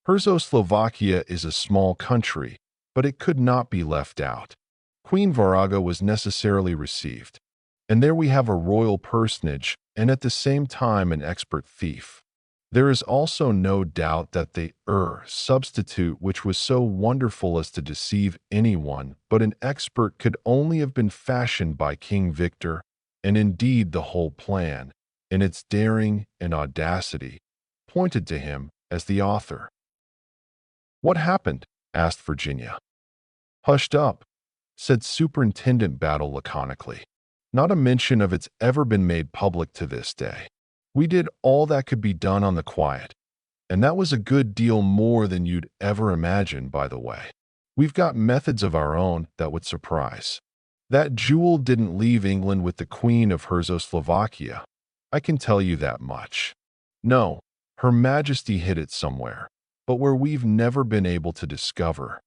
Czechoslovakia is a small country, but it could not be left out. Queen Varaga was necessarily received, and there we have a royal personage and at the same time an expert thief. There is also no doubt that the substitute, which was so wonderful as to deceive anyone but an expert, could only have been fashioned by King Victor, and indeed the whole plan, in its daring and audacity, pointed to him as the author. "What happened?" asked Virginia. "Hushed up," said Superintendent Battle laconically. "Not a mention of it's ever been made public to this day. We did all that could be done on the quiet, and that was a good deal more than you'd ever imagine, by the way. We've got methods of our own that would surprise. That jewel didn't leave England with the Queen of Czechoslovakia, I can tell you that much. No, Her Majesty hid it somewhere, but where we've never been able to discover.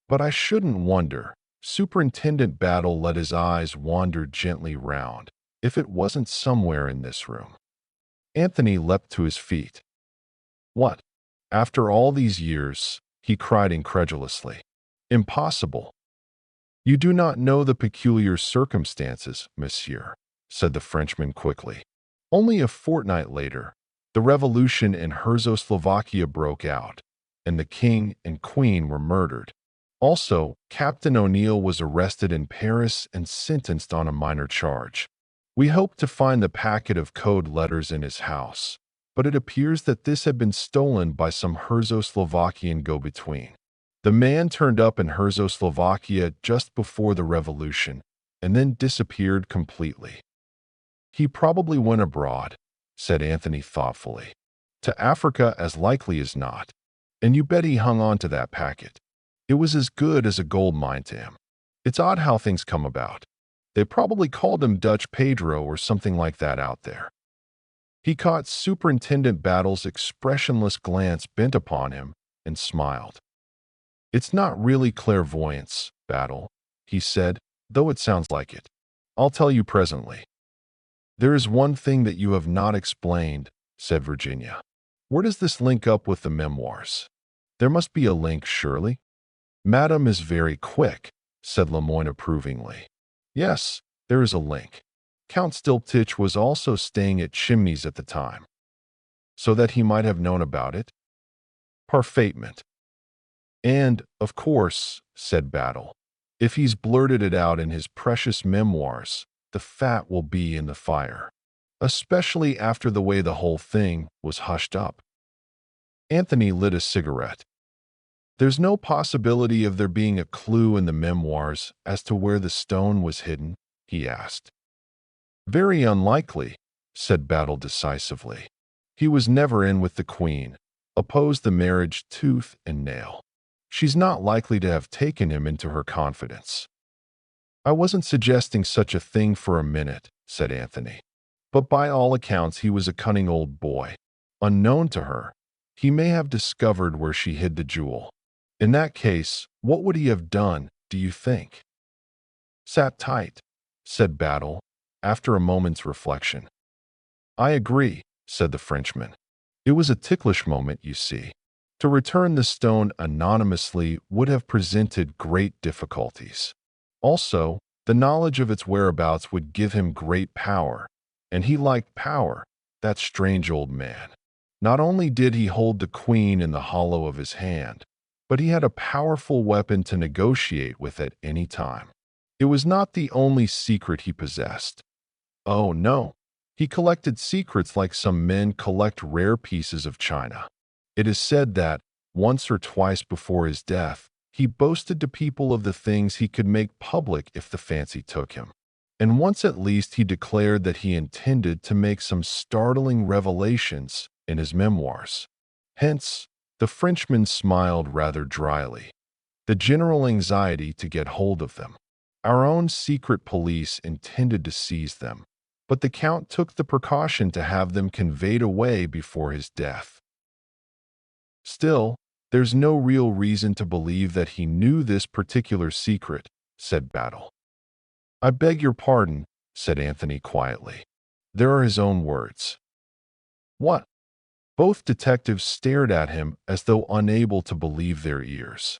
But I shouldn't wonder," Superintendent Battle let his eyes wander gently round, "if it wasn't somewhere in this room." Anthony leapt to his feet. "What? After all these years?" he cried incredulously. "Impossible." "You do not know the peculiar circumstances, monsieur," said the Frenchman quickly. "Only a fortnight later, the revolution in Czechoslovakia broke out, and the king and queen were murdered. Also, Captain O'Neill was arrested in Paris and sentenced on a minor charge. We hoped to find the packet of code letters in his house, but it appears that this had been stolen by some Czechoslovakian go-between. The man turned up in Czechoslovakia just before the revolution and then disappeared completely." "He probably went abroad," said Anthony thoughtfully. "To Africa as likely as not. And you bet he hung on to that packet. It was as good as a gold mine to him. It's odd how things come about. They probably called him Dutch Pedro or something like that out there." He caught Superintendent Battle's expressionless glance bent upon him and smiled. "It's not really clairvoyance, Battle," he said, "though it sounds like it. I'll tell you presently." "There is one thing that you have not explained," said Virginia. "Where does this link up with the memoirs? There must be a link, surely?" "Madame is very quick," said Lemoyne approvingly. "Yes, there is a link. Count Stilptich was also staying at Chimneys at the time." "So that he might have known about it?" "Parfaitement." "And, of course," said Battle, "if he's blurted it out in his precious memoirs, the fat will be in the fire, especially after the way the whole thing was hushed up." Anthony lit a cigarette. "There's no possibility of there being a clue in the memoirs as to where the stone was hidden?" he asked. "Very unlikely," said Battle decisively. "He was never in with the Queen, opposed the marriage tooth and nail. She's not likely to have taken him into her confidence." "I wasn't suggesting such a thing for a minute," said Anthony. "But by all accounts he was a cunning old boy. Unknown to her, he may have discovered where she hid the jewel. In that case, what would he have done, do you think?" "Sat tight," said Battle, after a moment's reflection. "I agree," said the Frenchman. "It was a ticklish moment, you see. To return the stone anonymously would have presented great difficulties. Also, the knowledge of its whereabouts would give him great power, and he liked power, that strange old man. Not only did he hold the Queen in the hollow of his hand, but he had a powerful weapon to negotiate with at any time. It was not the only secret he possessed. Oh, no. He collected secrets like some men collect rare pieces of china. It is said that, once or twice before his death, he boasted to people of the things he could make public if the fancy took him. And once at least he declared that he intended to make some startling revelations in his memoirs. Hence, the Frenchman smiled rather dryly. The general anxiety to get hold of them. Our own secret police intended to seize them, but the Count took the precaution to have them conveyed away before his death. Still, there's no real reason to believe that he knew this particular secret, said Battle. I beg your pardon, said Anthony quietly. There are his own words. What? Both detectives stared at him as though unable to believe their ears.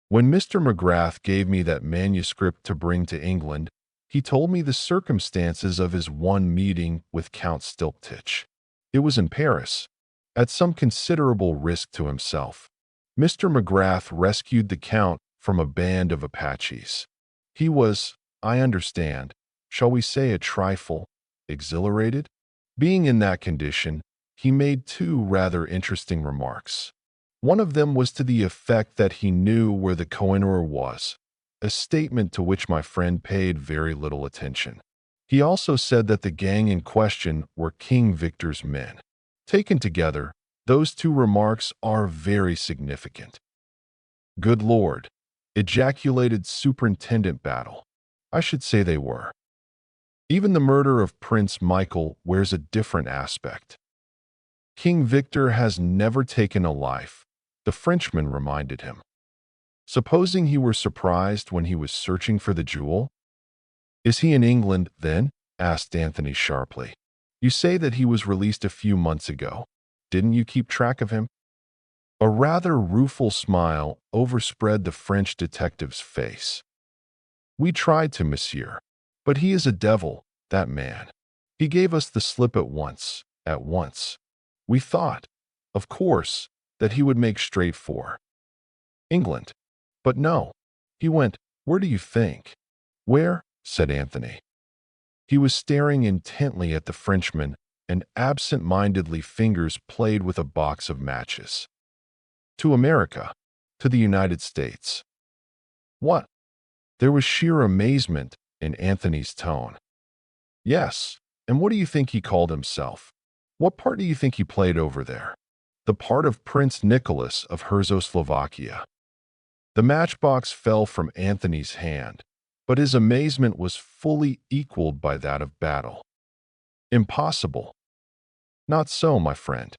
When Mr. McGrath gave me that manuscript to bring to England, he told me the circumstances of his one meeting with Count Stilptich. It was in Paris, at some considerable risk to himself. Mr. McGrath rescued the Count from a band of Apaches. He was, I understand, shall we say a trifle, exhilarated? Being in that condition, he made two rather interesting remarks. One of them was to the effect that he knew where the Kohinoor was, a statement to which my friend paid very little attention. He also said that the gang in question were King Victor's men. Taken together, those two remarks are very significant. Good Lord, ejaculated Superintendent Battle. I should say they were. Even the murder of Prince Michael wears a different aspect. King Victor has never taken a life, the Frenchman reminded him. Supposing he were surprised when he was searching for the jewel? Is he in England, then? Asked Anthony sharply. You say that he was released a few months ago. Didn't you keep track of him? A rather rueful smile overspread the French detective's face. We tried to, monsieur. But he is a devil, that man. He gave us the slip at once. We thought, of course, that he would make straight for England. But no, he went, where do you think? Where? Said Anthony. He was staring intently at the Frenchman, and absent-mindedly fingers played with a box of matches. To America, to the United States. What? There was sheer amazement in Anthony's tone. Yes, and what do you think he called himself? What part do you think he played over there? The part of Prince Nicholas of Herzoslovakia. The matchbox fell from Anthony's hand, but his amazement was fully equaled by that of Battle. Impossible. Not so, my friend.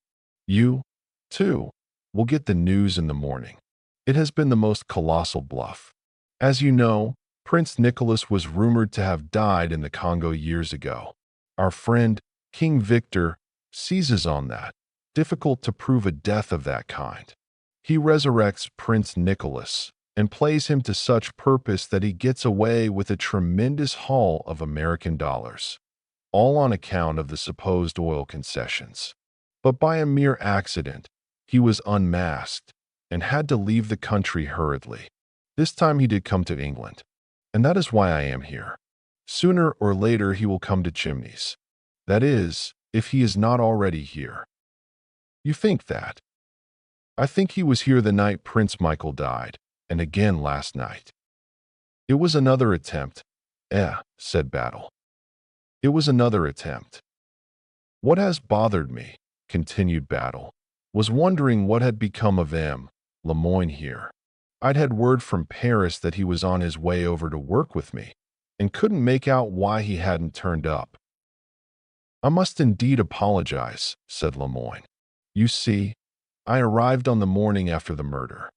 You, too, will get the news in the morning. It has been the most colossal bluff. As you know, Prince Nicholas was rumored to have died in the Congo years ago. Our friend, King Victor, seizes on that. Difficult to prove a death of that kind. He resurrects Prince Nicholas and plays him to such purpose that he gets away with a tremendous haul of American dollars, all on account of the supposed oil concessions. But by a mere accident, he was unmasked and had to leave the country hurriedly. This time he did come to England, and that is why I am here. Sooner or later he will come to Chimneys. That is, if he is not already here. You think that? I think he was here the night Prince Michael died, and again last night. It was another attempt, said Battle. It was another attempt. What has bothered me, continued Battle, was wondering what had become of M. Lemoyne here. I'd had word from Paris that he was on his way over to work with me, and couldn't make out why he hadn't turned up. I must indeed apologize, said Lemoyne. You see, I arrived on the morning after the murder.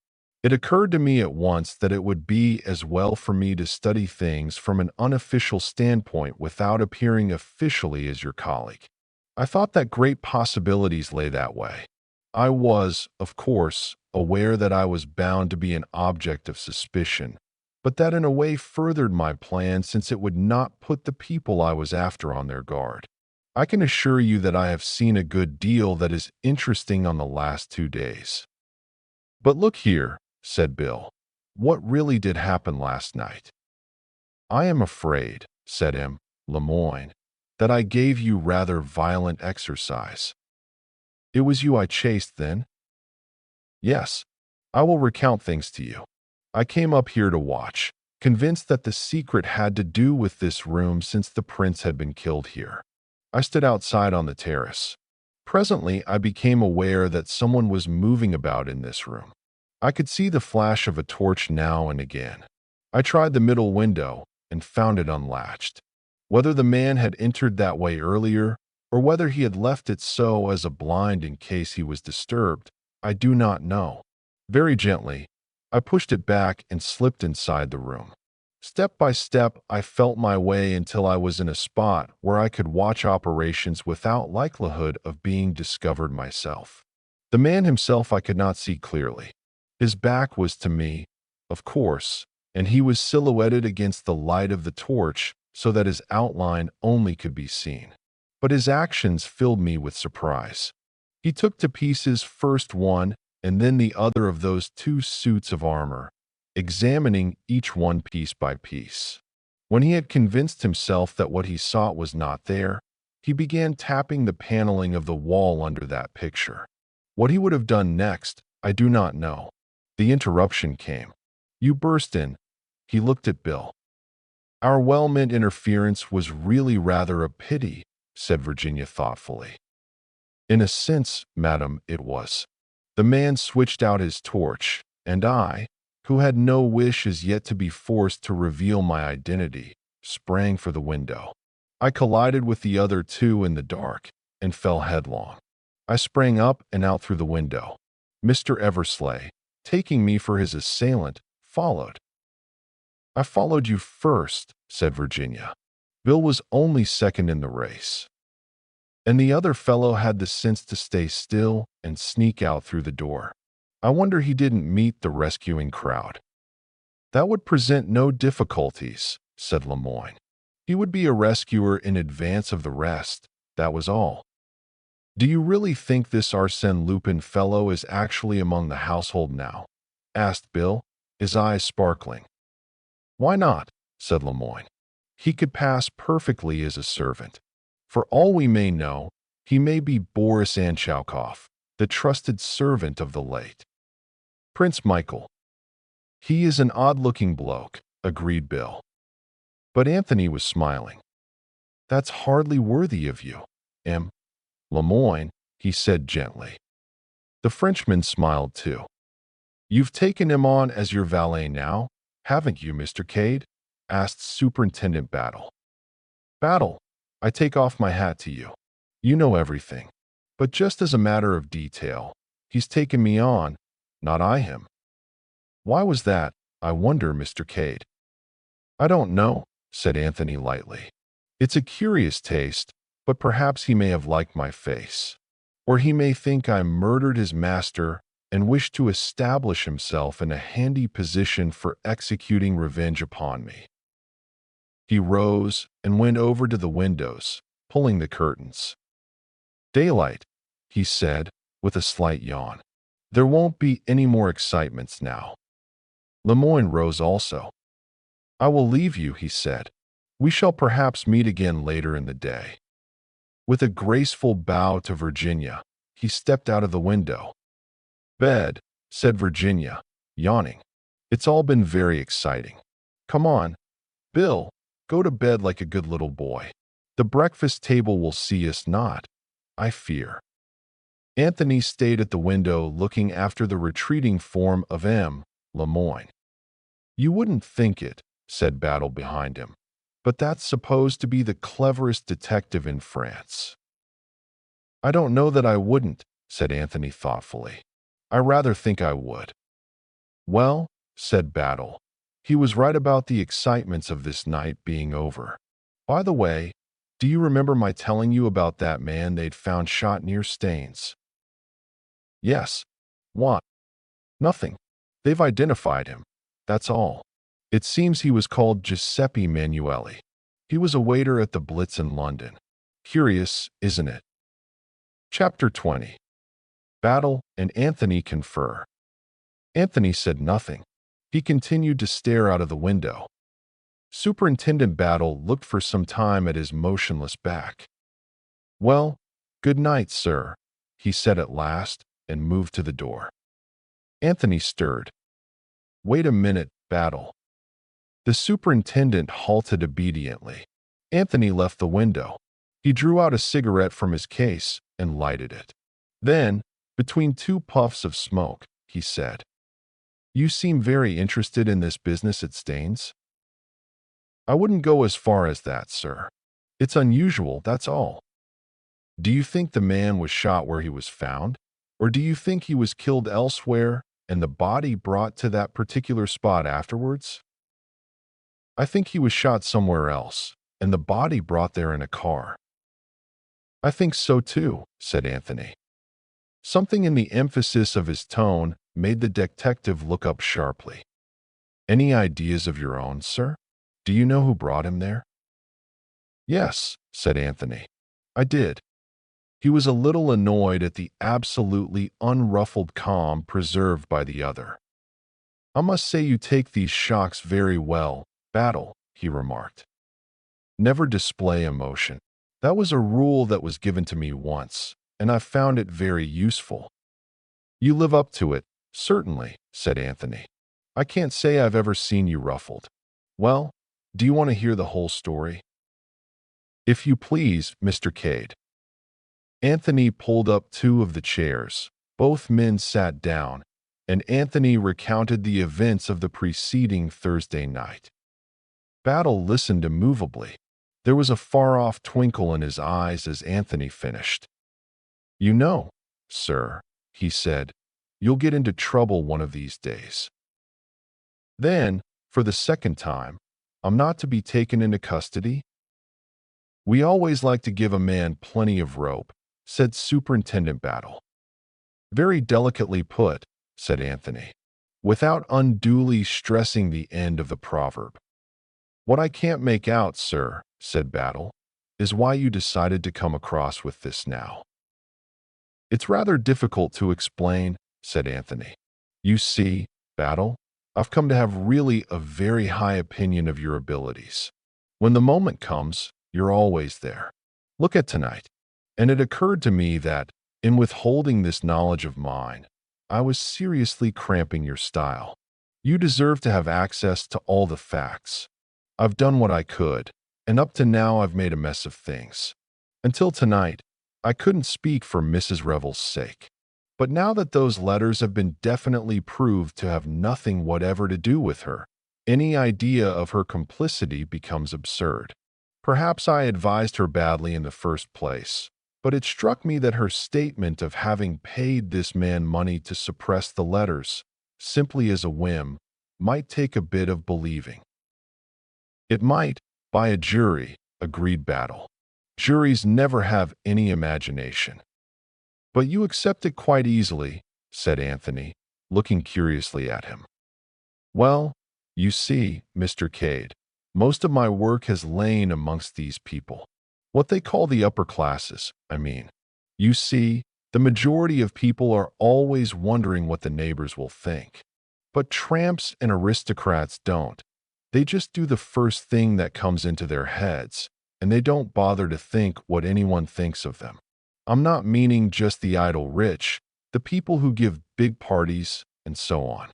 It occurred to me at once that it would be as well for me to study things from an unofficial standpoint without appearing officially as your colleague. I thought that great possibilities lay that way. I was, of course, aware that I was bound to be an object of suspicion, but that in a way furthered my plan since it would not put the people I was after on their guard. I can assure you that I have seen a good deal that is interesting on the last 2 days. But look here, said Bill, what really did happen last night? I am afraid, said M. Lemoyne, that I gave you rather violent exercise. It was you I chased then? Yes, I will recount things to you. I came up here to watch, convinced that the secret had to do with this room since the prince had been killed here. I stood outside on the terrace. Presently, I became aware that someone was moving about in this room. I could see the flash of a torch now and again. I tried the middle window and found it unlatched. Whether the man had entered that way earlier, or whether he had left it so as a blind in case he was disturbed, I do not know. Very gently, I pushed it back and slipped inside the room. Step by step, I felt my way until I was in a spot where I could watch operations without likelihood of being discovered myself. The man himself I could not see clearly. His back was to me, of course, and he was silhouetted against the light of the torch so that his outline only could be seen. But his actions filled me with surprise. He took to pieces first one and then the other of those two suits of armor, examining each one piece by piece. When he had convinced himself that what he sought was not there, he began tapping the paneling of the wall under that picture. What he would have done next, I do not know. The interruption came. You burst in. He looked at Bill. Our well-meant interference was really rather a pity, said Virginia thoughtfully. In a sense, madam, it was. The man switched out his torch, and I, who had no wish as yet to be forced to reveal my identity, sprang for the window. I collided with the other two in the dark and fell headlong. I sprang up and out through the window. Mr. Eversley, taking me for his assailant, followed. I followed you first, said Virginia. Bill was only second in the race. And the other fellow had the sense to stay still and sneak out through the door. I wonder he didn't meet the rescuing crowd. That would present no difficulties, said Lemoyne. He would be a rescuer in advance of the rest, that was all. Do you really think this Arsène Lupin fellow is actually among the household now? Asked Bill, his eyes sparkling. Why not? Said Lemoyne. He could pass perfectly as a servant. For all we may know, he may be Boris Anchaukov, the trusted servant of the late Prince Michael. He is an odd-looking bloke, agreed Bill. But Anthony was smiling. That's hardly worthy of you, M. Lemoyne, he said gently. The Frenchman smiled too. You've taken him on as your valet now, haven't you, Mr. Cade? Asked Superintendent Battle. Battle, I take off my hat to you. You know everything. But just as a matter of detail, he's taken me on, not I him. Why was that, I wonder, Mr. Cade? I don't know, said Anthony lightly. It's a curious taste, but perhaps he may have liked my face. Or he may think I murdered his master and wish to establish himself in a handy position for executing revenge upon me. He rose and went over to the windows, pulling the curtains. Daylight, he said, with a slight yawn. There won't be any more excitements now. Lemoyne rose also. I will leave you, he said. We shall perhaps meet again later in the day. With a graceful bow to Virginia, he stepped out of the window. Bed, said Virginia, yawning. It's all been very exciting. Come on, Bill, go to bed like a good little boy. The breakfast table will see us not, I fear. Anthony stayed at the window looking after the retreating form of M. Lemoyne. You wouldn't think it, said Battle behind him, but that's supposed to be the cleverest detective in France. I don't know that I wouldn't, said Anthony thoughtfully. I rather think I would. Well, said Battle, he was right about the excitements of this night being over. By the way, do you remember my telling you about that man they'd found shot near Staines? Yes. What? Nothing. They've identified him. That's all. It seems he was called Giuseppe Manueli. He was a waiter at the Blitz in London. Curious, isn't it? Chapter 20. Battle and Anthony confer. Anthony said nothing. He continued to stare out of the window. Superintendent Battle looked for some time at his motionless back. Well, good night, sir, he said at last, and moved to the door. Anthony stirred. Wait a minute, Battle. The superintendent halted obediently. Anthony left the window. He drew out a cigarette from his case and lighted it. Then, between two puffs of smoke, he said, "You seem very interested in this business at Staines." "I wouldn't go as far as that, sir. It's unusual, that's all." "Do you think the man was shot where he was found? Or do you think he was killed elsewhere and the body brought to that particular spot afterwards?" "I think he was shot somewhere else, and the body brought there in a car." "I think so too," said Anthony. Something in the emphasis of his tone made the detective look up sharply. "Any ideas of your own, sir? Do you know who brought him there?" "Yes," said Anthony. "I did." He was a little annoyed at the absolutely unruffled calm preserved by the other. "I must say you take these shocks very well, Battle," he remarked. "Never display emotion. That was a rule that was given to me once, and I found it very useful." "You live up to it, certainly," said Anthony. "I can't say I've ever seen you ruffled. Well, do you want to hear the whole story?" "If you please, Mr. Cade." Anthony pulled up two of the chairs. Both men sat down, and Anthony recounted the events of the preceding Thursday night. Battle listened immovably. There was a far-off twinkle in his eyes as Anthony finished. "You know, sir," he said, "you'll get into trouble one of these days." Then, for the second time, "I'm not to be taken into custody?" "We always like to give a man plenty of rope," said Superintendent Battle. "Very delicately put," said Anthony, without unduly stressing the end of the proverb. "What I can't make out, sir," said Battle, "is why you decided to come across with this now." "It's rather difficult to explain," said Anthony. "You see, Battle, I've come to have really a very high opinion of your abilities. When the moment comes, you're always there. Look at tonight. And it occurred to me that, in withholding this knowledge of mine, I was seriously cramping your style. You deserve to have access to all the facts. I've done what I could, and up to now I've made a mess of things. Until tonight, I couldn't speak for Mrs. Revel's sake. But now that those letters have been definitely proved to have nothing whatever to do with her, any idea of her complicity becomes absurd. Perhaps I advised her badly in the first place, but it struck me that her statement of having paid this man money to suppress the letters, simply as a whim, might take a bit of believing." "It might, by a jury," agreed Battle. "Juries never have any imagination." "But you accept it quite easily," said Anthony, looking curiously at him. "Well, you see, Mr. Cade, most of my work has lain amongst these people. What they call the upper classes, I mean. You see, the majority of people are always wondering what the neighbors will think. But tramps and aristocrats don't. They just do the first thing that comes into their heads, and they don't bother to think what anyone thinks of them. I'm not meaning just the idle rich, the people who give big parties, and so on.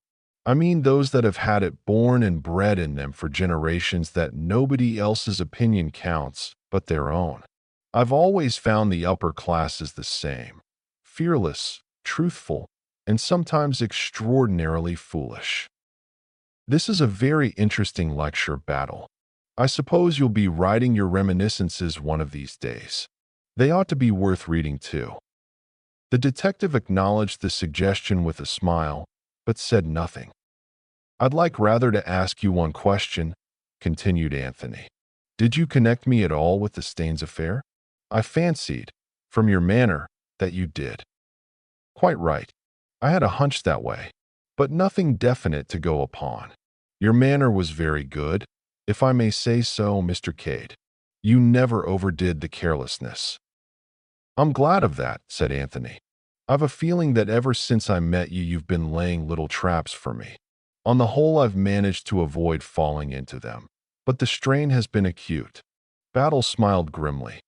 I mean those that have had it born and bred in them for generations that nobody else's opinion counts but their own. I've always found the upper classes the same: fearless, truthful, and sometimes extraordinarily foolish." "This is a very interesting lecture, Battle. I suppose you'll be writing your reminiscences one of these days. They ought to be worth reading too." The detective acknowledged the suggestion with a smile, but said nothing. "I'd like rather to ask you one question," continued Anthony. "Did you connect me at all with the Staines affair? I fancied, from your manner, that you did." "Quite right. I had a hunch that way, but nothing definite to go upon. Your manner was very good, if I may say so, Mr. Cade. You never overdid the carelessness." "I'm glad of that," said Anthony. "I've a feeling that ever since I met you, you've been laying little traps for me. On the whole, I've managed to avoid falling into them, but the strain has been acute." Battle smiled grimly.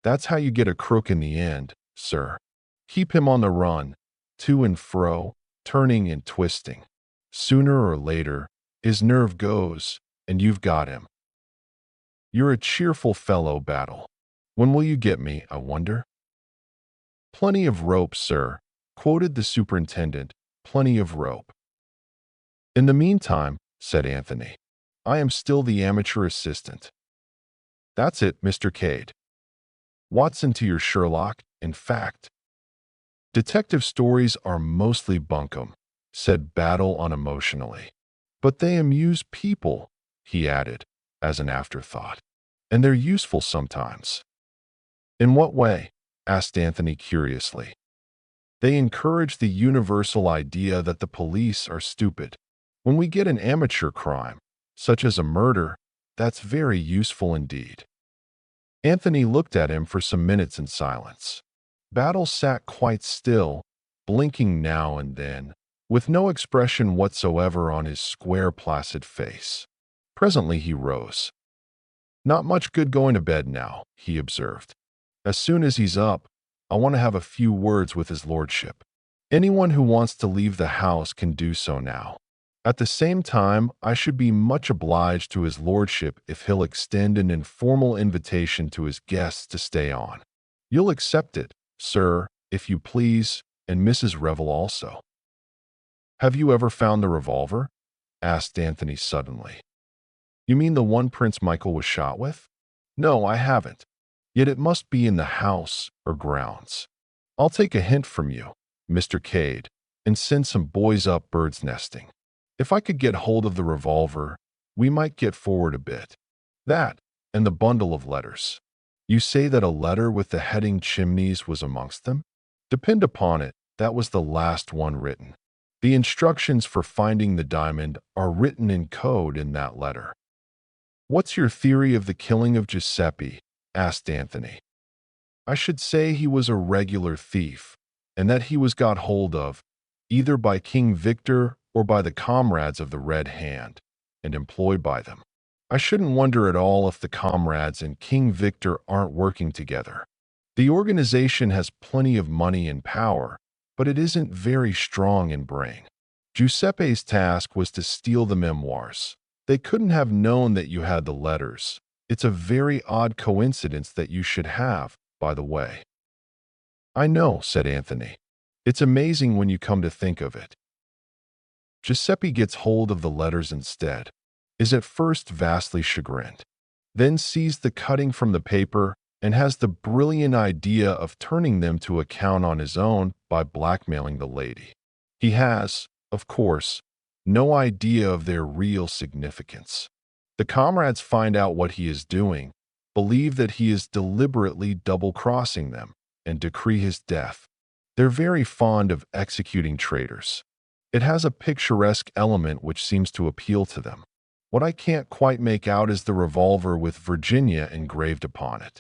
"That's how you get a crook in the end, sir. Keep him on the run, to and fro, turning and twisting. Sooner or later, his nerve goes, and you've got him." "You're a cheerful fellow, Battle. When will you get me, I wonder?" Plenty of rope, sir, quoted the superintendent. Plenty of rope. In the meantime, said Anthony, I am still the amateur assistant. That's it, Mr. Cade. Watson to your Sherlock, in fact. Detective stories are mostly bunkum, said Battle unemotionally. But they amuse people, he added, as an afterthought. And they're useful sometimes. In what way? Asked Anthony curiously. They encourage the universal idea that the police are stupid. When we get an amateur crime, such as a murder, that's very useful indeed. Anthony looked at him for some minutes in silence. Battle sat quite still, blinking now and then, with no expression whatsoever on his square, placid face. Presently he rose. Not much good going to bed now, he observed. As soon as he's up, I want to have a few words with his lordship. Anyone who wants to leave the house can do so now. At the same time, I should be much obliged to his lordship if he'll extend an informal invitation to his guests to stay on. You'll accept it, sir, if you please, and Mrs. Revel also. Have you ever found the revolver? Asked Anthony suddenly. You mean the one Prince Michael was shot with? No, I haven't. Yet it must be in the house or grounds. I'll take a hint from you, Mr. Cade, and send some boys up birds nesting. If I could get hold of the revolver, we might get forward a bit. That, and the bundle of letters. You say that a letter with the heading Chimneys was amongst them? Depend upon it, that was the last one written. The instructions for finding the diamond are written in code in that letter. What's your theory of the killing of Giuseppe? Asked Anthony. I should say he was a regular thief, and that he was got hold of, either by King Victor or by the comrades of the Red Hand, and employed by them. I shouldn't wonder at all if the comrades and King Victor aren't working together. The organization has plenty of money and power, but it isn't very strong in brain. Giuseppe's task was to steal the memoirs. They couldn't have known that you had the letters. It's a very odd coincidence that you should have, by the way. I know, said Anthony. It's amazing when you come to think of it. Giuseppe gets hold of the letters instead, is at first vastly chagrined, then sees the cutting from the paper and has the brilliant idea of turning them to account on his own by blackmailing the lady. He has, of course, no idea of their real significance. The comrades find out what he is doing, believe that he is deliberately double-crossing them, and decree his death. They're very fond of executing traitors. It has a picturesque element which seems to appeal to them. What I can't quite make out is the revolver with Virginia engraved upon it.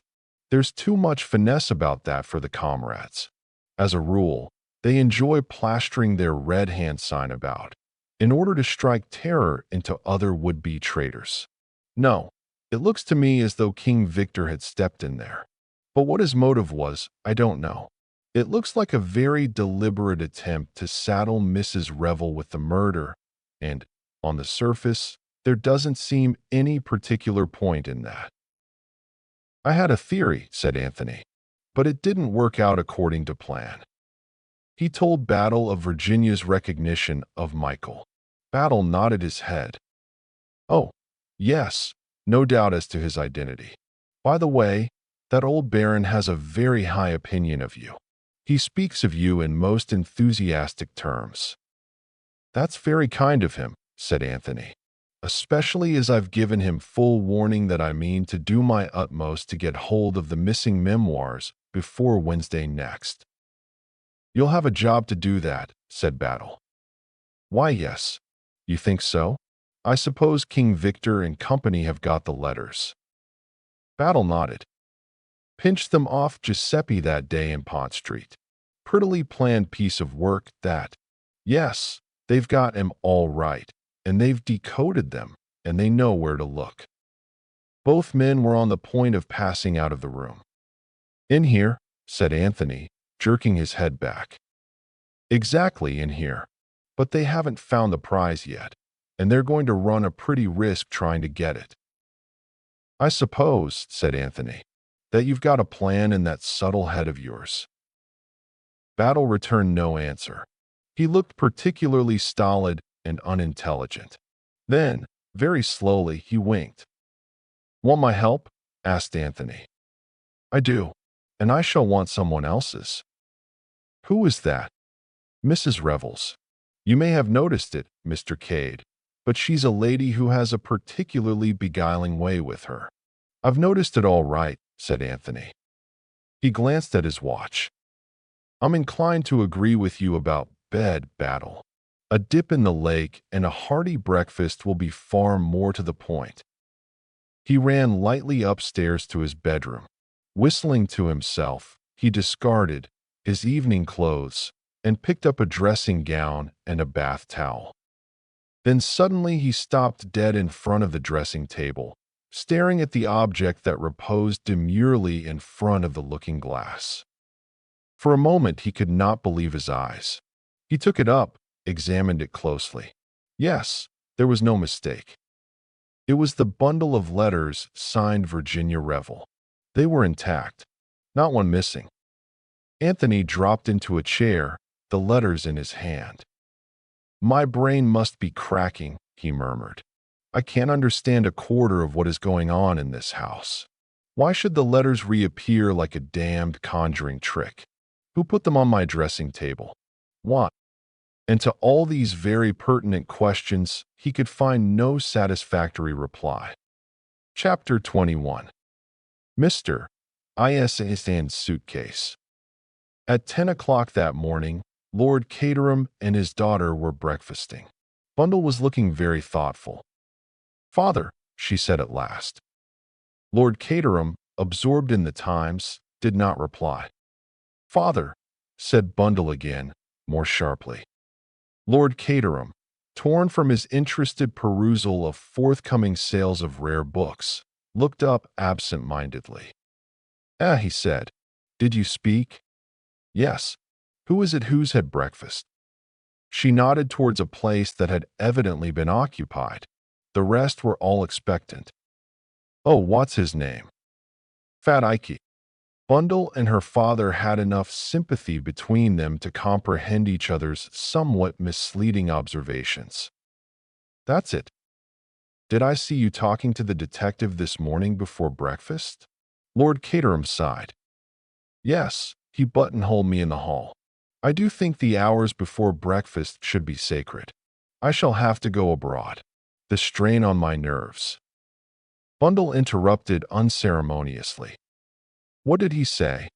There's too much finesse about that for the comrades. As a rule, they enjoy plastering their red hand sign about, in order to strike terror into other would-be traitors. No, it looks to me as though King Victor had stepped in there. But what his motive was, I don't know. It looks like a very deliberate attempt to saddle Mrs. Revel with the murder, and, on the surface, there doesn't seem any particular point in that. I had a theory, said Anthony, but it didn't work out according to plan. He told Battle of Virginia's recognition of Michael. Battle nodded his head. Oh, yes, no doubt as to his identity. By the way, that old baron has a very high opinion of you. He speaks of you in most enthusiastic terms. That's very kind of him, said Anthony, especially as I've given him full warning that I mean to do my utmost to get hold of the missing memoirs before Wednesday next. You'll have a job to do that, said Battle. Why, yes. You think so? I suppose King Victor and company have got the letters. Battle nodded. Pinched them off Giuseppe that day in Pont Street. Prettily planned piece of work, that. Yes, they've got 'em all right, and they've decoded them, and they know where to look. Both men were on the point of passing out of the room. In here, said Anthony, jerking his head back. Exactly, in here. But they haven't found the prize yet, and they're going to run a pretty risk trying to get it. I suppose, said Anthony, that you've got a plan in that subtle head of yours. Battle returned no answer. He looked particularly stolid and unintelligent. Then, very slowly, he winked. "Want my help?" asked Anthony. "I do, and I shall want someone else's." "Who is that?" "Mrs. Revels. You may have noticed it, Mr. Cade, but she's a lady who has a particularly beguiling way with her." "I've noticed it all right," said Anthony. He glanced at his watch. "I'm inclined to agree with you about bed, Battle. A dip in the lake and a hearty breakfast will be far more to the point." He ran lightly upstairs to his bedroom. Whistling to himself, he discarded his evening clothes and picked up a dressing gown and a bath towel. Then suddenly he stopped dead in front of the dressing table, staring at the object that reposed demurely in front of the looking glass. For a moment he could not believe his eyes. He took it up, examined it closely. Yes, there was no mistake. It was the bundle of letters signed Virginia Revel. They were intact, not one missing. Anthony dropped into a chair, the letters in his hand. "My brain must be cracking," he murmured. "I can't understand a quarter of what is going on in this house. Why should the letters reappear like a damned conjuring trick? Who put them on my dressing table? Why?" And to all these very pertinent questions, he could find no satisfactory reply. Chapter 21. Mr. Is's suitcase. At 10 o'clock that morning, Lord Caterham and his daughter were breakfasting. Bundle was looking very thoughtful. "Father," she said at last. Lord Caterham, absorbed in the Times, did not reply. "Father," said Bundle again, more sharply. Lord Caterham, torn from his interested perusal of forthcoming sales of rare books, looked up absent-mindedly. "Ah," he said. "Did you speak?" "Yes. Who is it who's had breakfast?" She nodded towards a place that had evidently been occupied. The rest were all expectant. "Oh, what's his name?" "Fat Ike." Bundle and her father had enough sympathy between them to comprehend each other's somewhat misleading observations. "That's it. Did I see you talking to the detective this morning before breakfast?" Lord Caterham sighed. "Yes, he buttonholed me in the hall. I do think the hours before breakfast should be sacred. I shall have to go abroad. The strain on my nerves." Bundle interrupted unceremoniously. "What did he say?"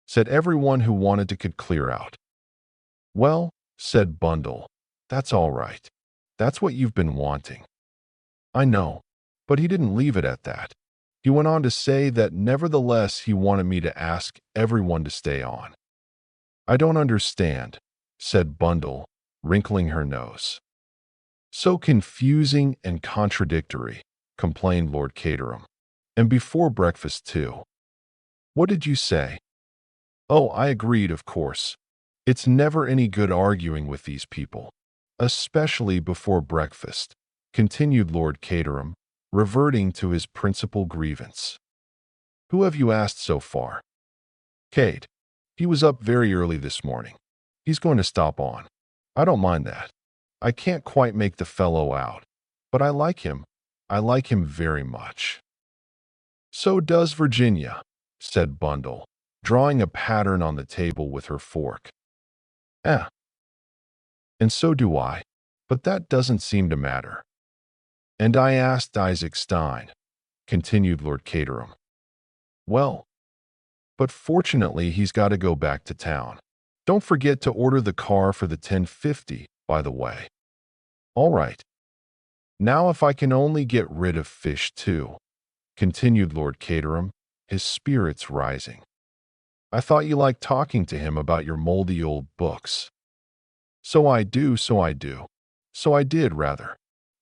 "Said everyone who wanted to could clear out." "Well," said Bundle, "that's all right. That's what you've been wanting." "I know, but he didn't leave it at that. He went on to say that nevertheless he wanted me to ask everyone to stay on." "I don't understand," said Bundle, wrinkling her nose. "So confusing and contradictory," complained Lord Caterham. "And before breakfast, too." "What did you say?" "Oh, I agreed, of course. It's never any good arguing with these people, especially before breakfast," continued Lord Caterham, reverting to his principal grievance. "Who have you asked so far?" "Cade. He was up very early this morning. He's going to stop on. I don't mind that. I can't quite make the fellow out, but I like him. I like him very much." "So does Virginia," said Bundle, drawing a pattern on the table with her fork. "Eh. And so do I, but that doesn't seem to matter." "And I asked Isaac Stein," continued Lord Caterham. "Well, but fortunately he's got to go back to town. Don't forget to order the car for the 10:50, by the way." "All right. Now if I can only get rid of Fish too," continued Lord Caterham, his spirits rising. "I thought you liked talking to him about your moldy old books." So I do. So I did, rather.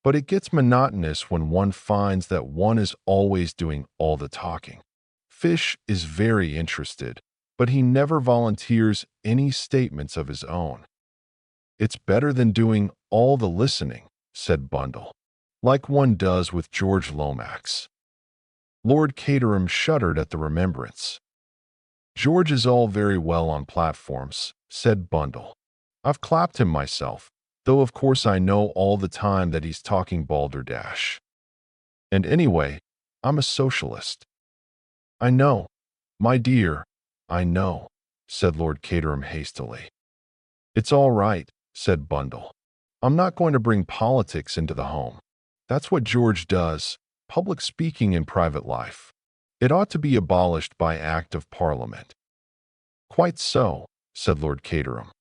But it gets monotonous when one finds that one is always doing all the talking. Fish is very interested, but he never volunteers any statements of his own. "It's better than doing all the listening," said Bundle, "like one does with George Lomax." Lord Caterham shuddered at the remembrance. George is all very well on platforms, said Bundle. I've clapped him myself, though of course I know all the time that he's talking balderdash. And anyway, I'm a socialist. I know, my dear, I know, said Lord Caterham hastily. It's all right, said Bundle. I'm not going to bring politics into the home. That's what George does, public speaking in private life. It ought to be abolished by Act of Parliament. Quite so, said Lord Caterham.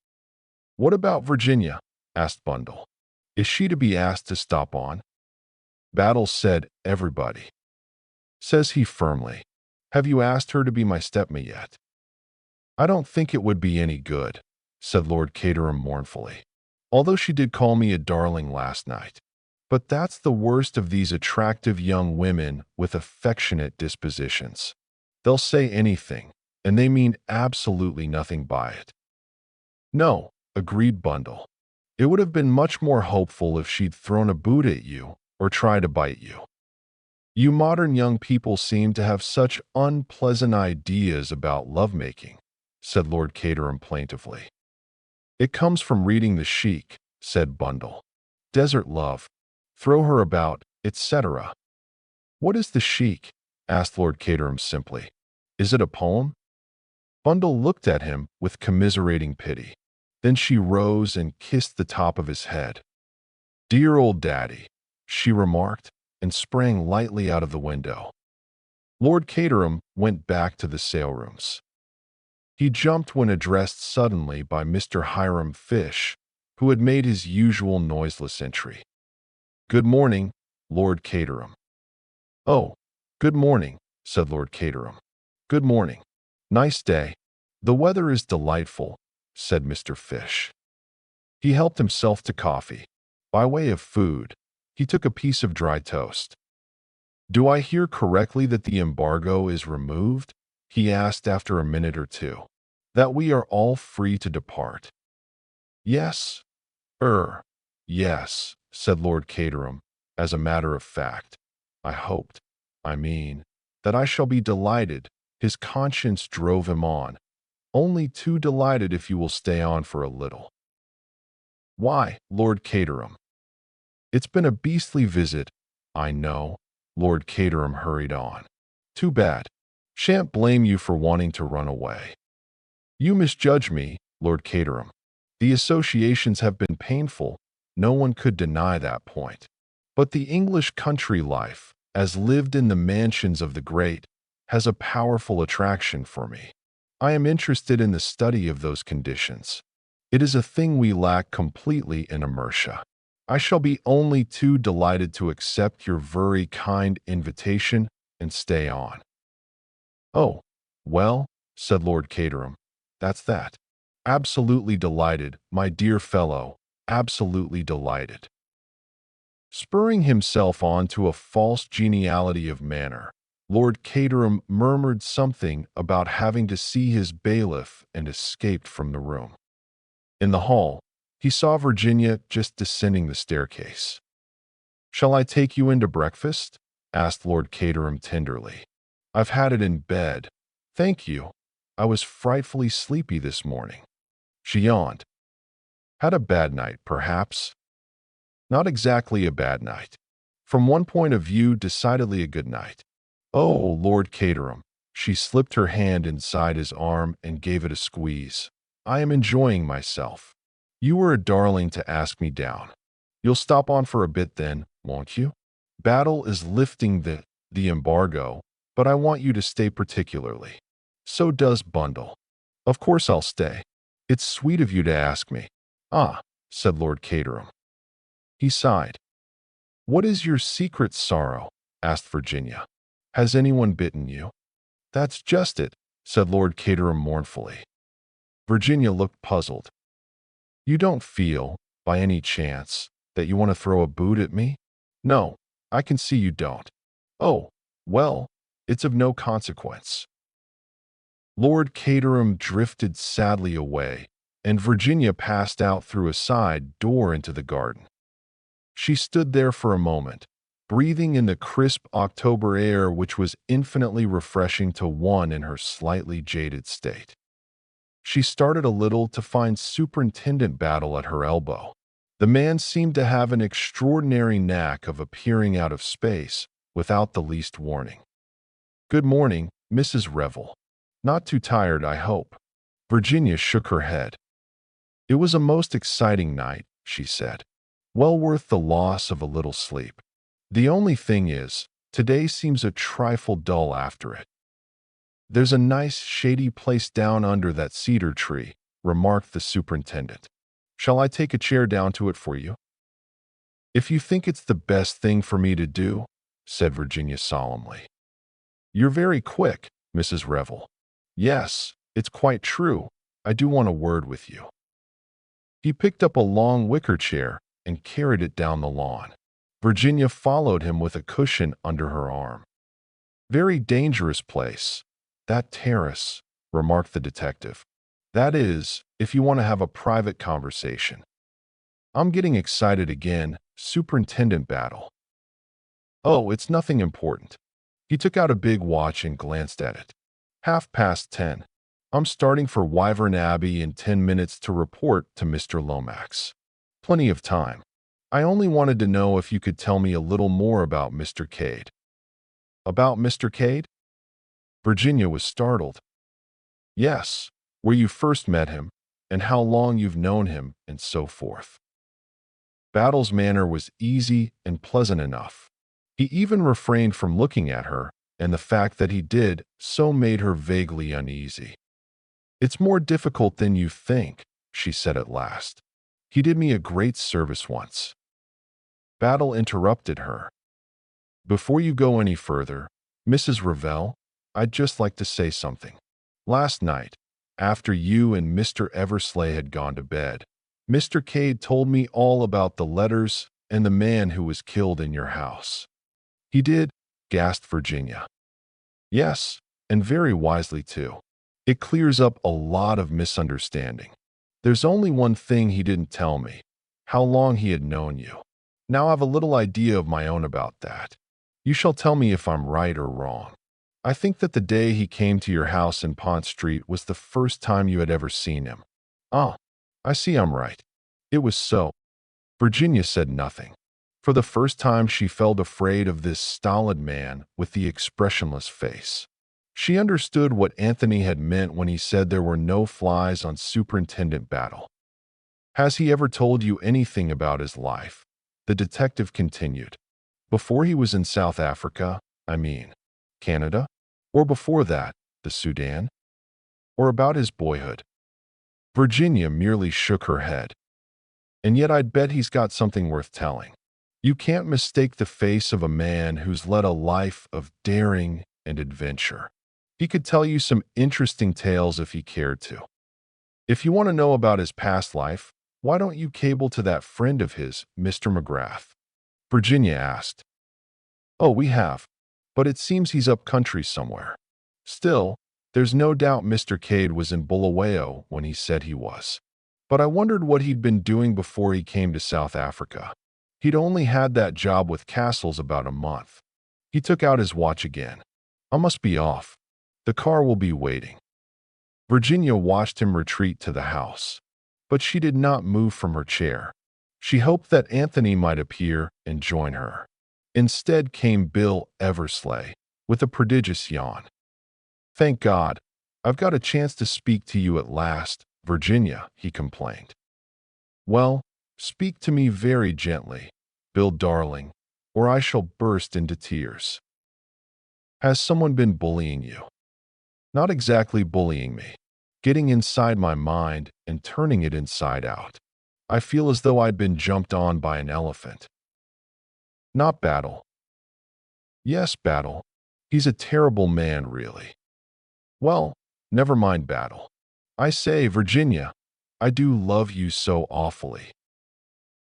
What about Virginia? Asked Bundle. Is she to be asked to stop on? Battle said everybody. Says he firmly. Have you asked her to be my stepmate yet? I don't think it would be any good, said Lord Caterham mournfully, although she did call me a darling last night. But that's the worst of these attractive young women with affectionate dispositions. They'll say anything, and they mean absolutely nothing by it. No, agreed Bundle. It would have been much more hopeful if she'd thrown a boot at you or tried to bite you. You modern young people seem to have such unpleasant ideas about lovemaking, said Lord Caterham plaintively. It comes from reading the Sheik, said Bundle. Desert love, throw her about, etc. What is the Sheik? Asked Lord Caterham simply. Is it a poem? Bundle looked at him with commiserating pity. Then she rose and kissed the top of his head. Dear old daddy, she remarked, and sprang lightly out of the window. Lord Caterham went back to the sailrooms. He jumped when addressed suddenly by Mr. Hiram Fish, who had made his usual noiseless entry. Good morning, Lord Caterham. Oh, good morning, said Lord Caterham. Good morning. Nice day. The weather is delightful, said Mr. Fish. He helped himself to coffee. By way of food, he took a piece of dry toast. Do I hear correctly that the embargo is removed? He asked after a minute or two. That we are all free to depart. Yes. Yes, said Lord Caterham, as a matter of fact. I mean, that I shall be delighted. His conscience drove him on. Only too delighted if you will stay on for a little. Why, Lord Caterham? It's been a beastly visit, I know, Lord Caterham hurried on. Too bad. Shan't blame you for wanting to run away. You misjudge me, Lord Caterham. The associations have been painful, no one could deny that point. But the English country life, as lived in the mansions of the great, has a powerful attraction for me. I am interested in the study of those conditions. It is a thing we lack completely in Mercia. I shall be only too delighted to accept your very kind invitation and stay on. Oh, well, said Lord Caterham, that's that. Absolutely delighted, my dear fellow, absolutely delighted. Spurring himself on to a false geniality of manner, Lord Caterham murmured something about having to see his bailiff and escaped from the room. In the hall, he saw Virginia just descending the staircase. Shall I take you into breakfast? Asked Lord Caterham tenderly. I've had it in bed. Thank you. I was frightfully sleepy this morning. She yawned. Had a bad night, perhaps? Not exactly a bad night. From one point of view, decidedly a good night. Oh, Lord Caterham. She slipped her hand inside his arm and gave it a squeeze. I am enjoying myself. You were a darling to ask me down. You'll stop on for a bit then, won't you? Battle is lifting the embargo, but I want you to stay particularly. So does Bundle. Of course I'll stay. It's sweet of you to ask me. Ah, said Lord Caterham. He sighed. What is your secret sorrow? Asked Virginia. Has anyone bitten you? That's just it, said Lord Caterham mournfully. Virginia looked puzzled. You don't feel, by any chance, that you want to throw a boot at me? No, I can see you don't. Oh, well, it's of no consequence. Lord Caterham drifted sadly away, and Virginia passed out through a side door into the garden. She stood there for a moment, breathing in the crisp October air which was infinitely refreshing to one in her slightly jaded state. She started a little to find Superintendent Battle at her elbow. The man seemed to have an extraordinary knack of appearing out of space without the least warning. "Good morning, Mrs. Revel. Not too tired, I hope." Virginia shook her head. "It was a most exciting night," she said. "Well worth the loss of a little sleep. The only thing is, today seems a trifle dull after it." "There's a nice shady place down under that cedar tree," remarked the superintendent. "Shall I take a chair down to it for you?" "If you think it's the best thing for me to do," said Virginia solemnly. "You're very quick, Mrs. Revel." "Yes, it's quite true. I do want a word with you." He picked up a long wicker chair and carried it down the lawn. Virginia followed him with a cushion under her arm. "Very dangerous place, that terrace," remarked the detective. "That is, if you want to have a private conversation." "I'm getting excited again, Superintendent Battle." "Oh, it's nothing important." He took out a big watch and glanced at it. 10:30. "I'm starting for Wyvern Abbey in 10 minutes to report to Mr. Lomax. Plenty of time. I only wanted to know if you could tell me a little more about Mr. Cade." "About Mr. Cade?" Virginia was startled. "Yes, where you first met him, and how long you've known him, and so forth." Battle's manner was easy and pleasant enough. He even refrained from looking at her, and the fact that he did so made her vaguely uneasy. "It's more difficult than you think," she said at last. "He did me a great service once." Battle interrupted her. "Before you go any further, Mrs. Revel, I'd just like to say something. Last night, after you and Mr. Eversley had gone to bed, Mr. Cade told me all about the letters and the man who was killed in your house." "He did?" gasped Virginia. "Yes, and very wisely too. It clears up a lot of misunderstanding. There's only one thing he didn't tell me: how long he had known you. Now I've a little idea of my own about that. You shall tell me if I'm right or wrong. I think that the day he came to your house in Pont Street was the first time you had ever seen him." "Ah, I see I'm right." It was so. Virginia said nothing. For the first time she felt afraid of this stolid man with the expressionless face. She understood what Anthony had meant when he said there were no flies on Superintendent Battle. "Has he ever told you anything about his life?" the detective continued. "Before he was in South Africa, I mean. Canada? Or before that, the Sudan? Or about his boyhood?" Virginia merely shook her head. "And yet I'd bet he's got something worth telling. You can't mistake the face of a man who's led a life of daring and adventure. He could tell you some interesting tales if he cared to. If you want to know about his past life, why don't you cable to that friend of his, Mr. McGrath?" Virginia asked. "Oh, we have. But it seems he's up country somewhere. Still, there's no doubt Mr. Cade was in Bulawayo when he said he was. But I wondered what he'd been doing before he came to South Africa. He'd only had that job with Castles about a month." He took out his watch again. "I must be off. The car will be waiting." Virginia watched him retreat to the house. But she did not move from her chair. She hoped that Anthony might appear and join her. Instead came Bill Eversley, with a prodigious yawn. "Thank God, I've got a chance to speak to you at last, Virginia," he complained. "Well, speak to me very gently, Bill darling, or I shall burst into tears." "Has someone been bullying you?" "Not exactly bullying me. Getting inside my mind and turning it inside out. I feel as though I'd been jumped on by an elephant." "Not Battle?" "Yes, Battle. He's a terrible man, really." "Well, never mind Battle. I say, Virginia, I do love you so awfully."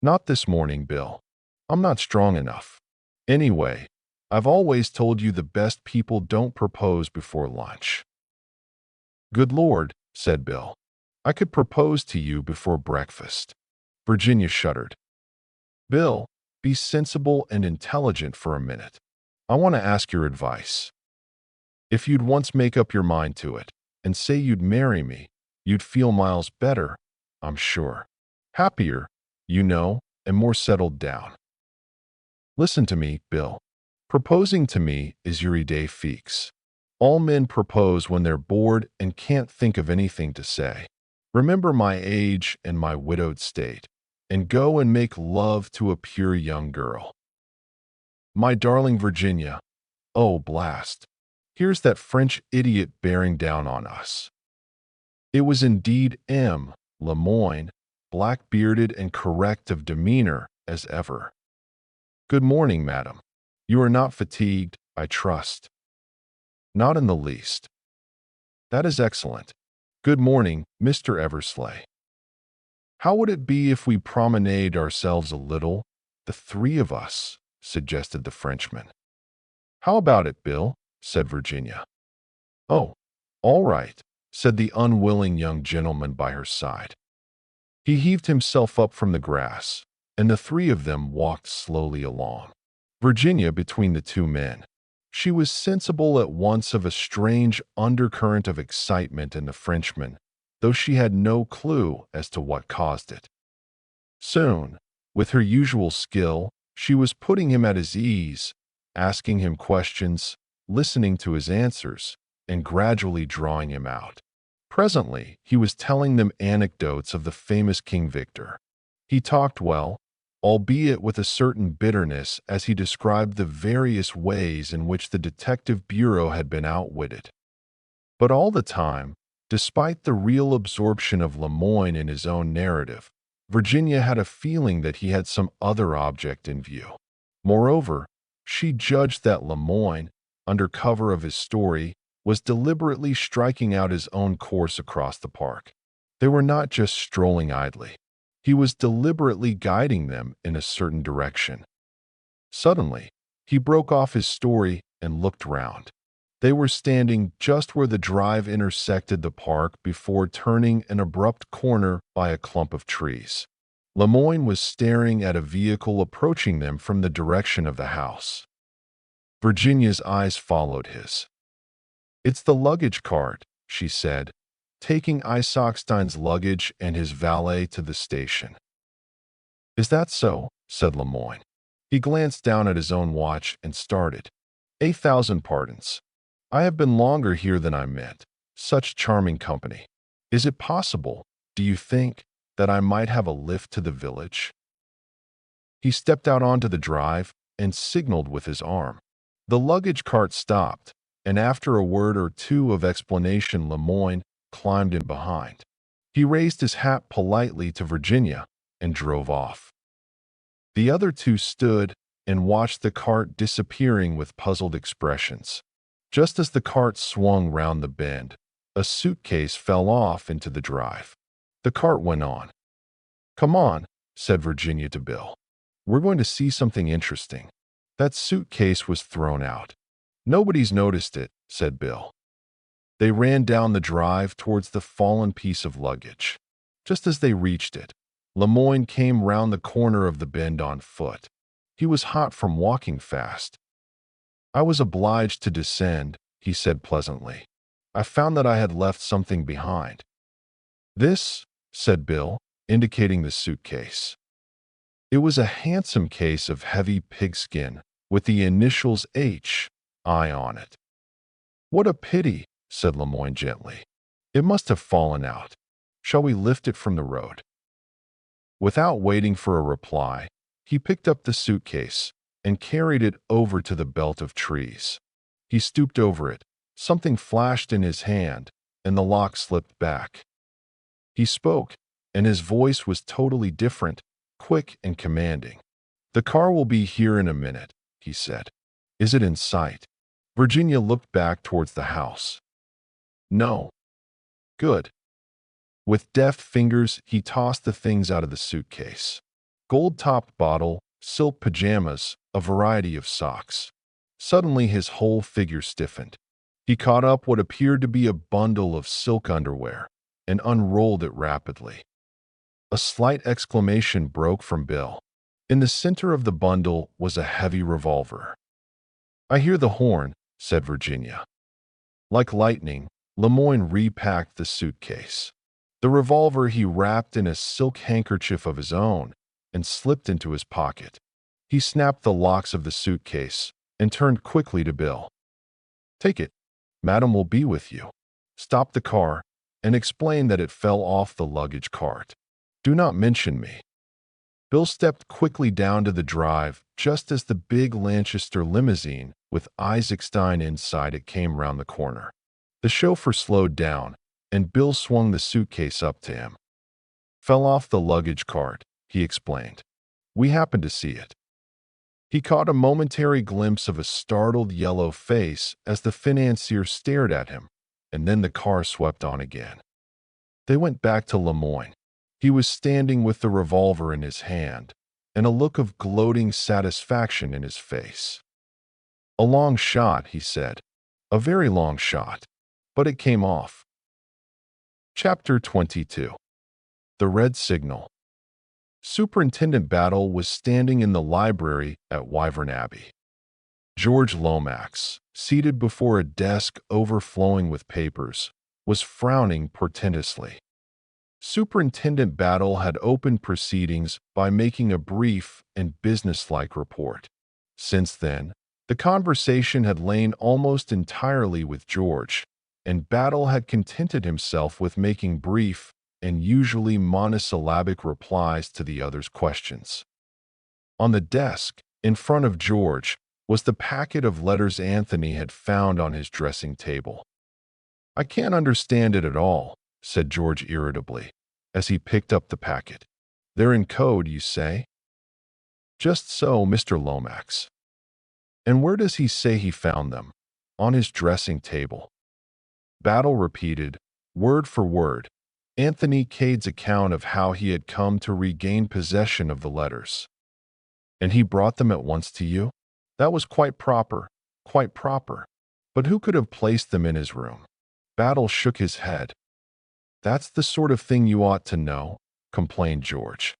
"Not this morning, Bill. I'm not strong enough. Anyway, I've always told you the best people don't propose before lunch." "Good Lord," said Bill. "I could propose to you before breakfast." Virginia shuddered. "Bill, Be sensible and intelligent for a minute. I want to ask your advice. If you'd once make up your mind to it and say you'd marry me, you'd feel miles better, I'm sure. Happier, you know, and more settled down. Listen to me, Bill. Proposing to me is your idée fixe. All men propose when they're bored and can't think of anything to say. Remember my age and my widowed state, and go and make love to a pure young girl. My darling Virginia, oh blast, here's that French idiot bearing down on us. It was indeed M. Lemoyne, black-bearded and correct of demeanor as ever. Good morning, madam. You are not fatigued, I trust. Not in the least. That is excellent. Good morning, Mr. Eversley. How would it be if we promenade ourselves a little, the three of us, suggested the Frenchman. How about it, Bill? Said Virginia. Oh, all right, said the unwilling young gentleman by her side. He heaved himself up from the grass, and the three of them walked slowly along. Virginia between the two men. She was sensible at once of a strange undercurrent of excitement in the Frenchman, though she had no clue as to what caused it. Soon, with her usual skill, she was putting him at his ease, asking him questions, listening to his answers, and gradually drawing him out. Presently, he was telling them anecdotes of the famous King Victor. He talked well, albeit with a certain bitterness as he described the various ways in which the detective bureau had been outwitted. But all the time, despite the real absorption of Lemoyne in his own narrative, Virginia had a feeling that he had some other object in view. Moreover, she judged that Lemoyne, under cover of his story, was deliberately striking out his own course across the park. They were not just strolling idly. He was deliberately guiding them in a certain direction. Suddenly, he broke off his story and looked round. They were standing just where the drive intersected the park before turning an abrupt corner by a clump of trees. Lemoyne was staring at a vehicle approaching them from the direction of the house. Virginia's eyes followed his. "It's the luggage cart," she said, taking Isaacstein's luggage and his valet to the station. "Is that so?" said Lemoyne. He glanced down at his own watch and started. "8,000 pardons. I have been longer here than I meant. Such charming company. Is it possible, do you think, that I might have a lift to the village?" He stepped out onto the drive and signaled with his arm. The luggage cart stopped, and after a word or two of explanation, Lemoyne climbed in behind. He raised his hat politely to Virginia and drove off. The other two stood and watched the cart disappearing with puzzled expressions. Just as the cart swung round the bend, a suitcase fell off into the drive. The cart went on. "Come on," said Virginia to Bill. "We're going to see something interesting." That suitcase was thrown out. "Nobody's noticed it," said Bill. They ran down the drive towards the fallen piece of luggage. Just as they reached it, Lemoyne came round the corner of the bend on foot. He was hot from walking fast. "I was obliged to descend," he said pleasantly. "I found that I had left something behind." "This?" said Bill, indicating the suitcase. It was a handsome case of heavy pigskin with the initials H.I. on it. "What a pity," said Lemoyne gently. "It must have fallen out. Shall we lift it from the road?" Without waiting for a reply, he picked up the suitcase and carried it over to the belt of trees. He stooped over it. Something flashed in his hand, and the lock slipped back. He spoke, and his voice was totally different, quick and commanding. "The car will be here in a minute," he said. "Is it in sight?" Virginia looked back towards the house. "No." "Good." With deft fingers, he tossed the things out of the suitcase. Gold-topped bottle, silk pajamas, a variety of socks. Suddenly his whole figure stiffened. He caught up what appeared to be a bundle of silk underwear and unrolled it rapidly. A slight exclamation broke from Bill. In the center of the bundle was a heavy revolver. "I hear the horn," said Virginia. Like lightning, Lemoyne repacked the suitcase. The revolver he wrapped in a silk handkerchief of his own and slipped into his pocket. He snapped the locks of the suitcase and turned quickly to Bill. "Take it. Madam will be with you. Stop the car and explain that it fell off the luggage cart. Do not mention me." Bill stepped quickly down to the drive just as the big Lanchester limousine with Isaac Stein inside it came round the corner. The chauffeur slowed down, and Bill swung the suitcase up to him. "Fell off the luggage cart," he explained. "We happened to see it." He caught a momentary glimpse of a startled yellow face as the financier stared at him, and then the car swept on again. They went back to Lemoyne. He was standing with the revolver in his hand and a look of gloating satisfaction in his face. "A long shot," he said. "A very long shot. But it came off." Chapter 22. The Red Signal. Superintendent Battle was standing in the library at Wyvern Abbey. George Lomax, seated before a desk overflowing with papers, was frowning portentously. Superintendent Battle had opened proceedings by making a brief and businesslike report. Since then, the conversation had lain almost entirely with George, and Battle had contented himself with making brief and usually monosyllabic replies to the other's questions. On the desk, in front of George, was the packet of letters Anthony had found on his dressing table. "I can't understand it at all," said George irritably, as he picked up the packet. "They're in code, you say?" "Just so, Mr. Lomax." "And where does he say he found them?" "On his dressing table." Battle repeated, word for word, Anthony Cade's account of how he had come to regain possession of the letters. "And he brought them at once to you?" "That was quite proper, quite proper. But who could have placed them in his room?" Battle shook his head. "That's the sort of thing you ought to know," complained George.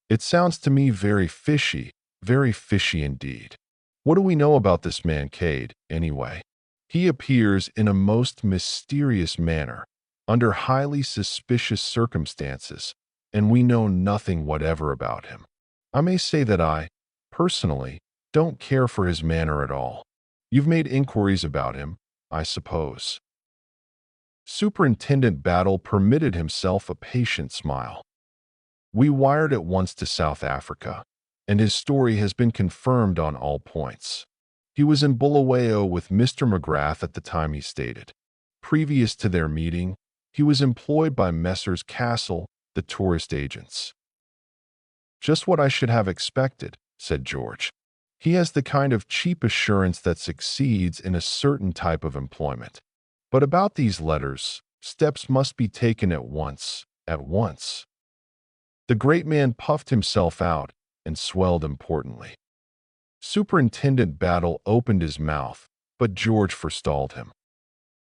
"It sounds to me very fishy indeed. What do we know about this man Cade, anyway? He appears in a most mysterious manner, under highly suspicious circumstances, and we know nothing whatever about him. I may say that I, personally, don't care for his manner at all. You've made inquiries about him, I suppose." Superintendent Battle permitted himself a patient smile. "We wired at once to South Africa, and his story has been confirmed on all points. He was in Bulawayo with Mr. McGrath at the time he stated. Previous to their meeting, he was employed by Messrs. Castle, the tourist agents." "Just what I should have expected," said George. "He has the kind of cheap assurance that succeeds in a certain type of employment. But about these letters, steps must be taken at once, at once." The great man puffed himself out and swelled importantly. Superintendent Battle opened his mouth, but George forestalled him.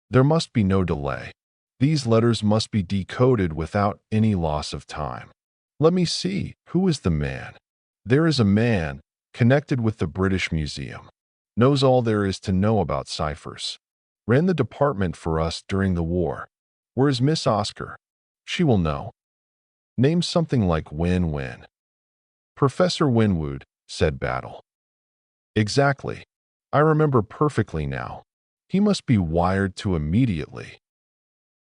"There must be no delay. These letters must be decoded without any loss of time. Let me see, who is the man? There is a man connected with the British Museum. Knows all there is to know about ciphers. Ran the department for us during the war. Where is Miss Oscar? She will know. Name something like Win-Win." "Professor Winwood," said Battle. "Exactly. I remember perfectly now. He must be wired to immediately.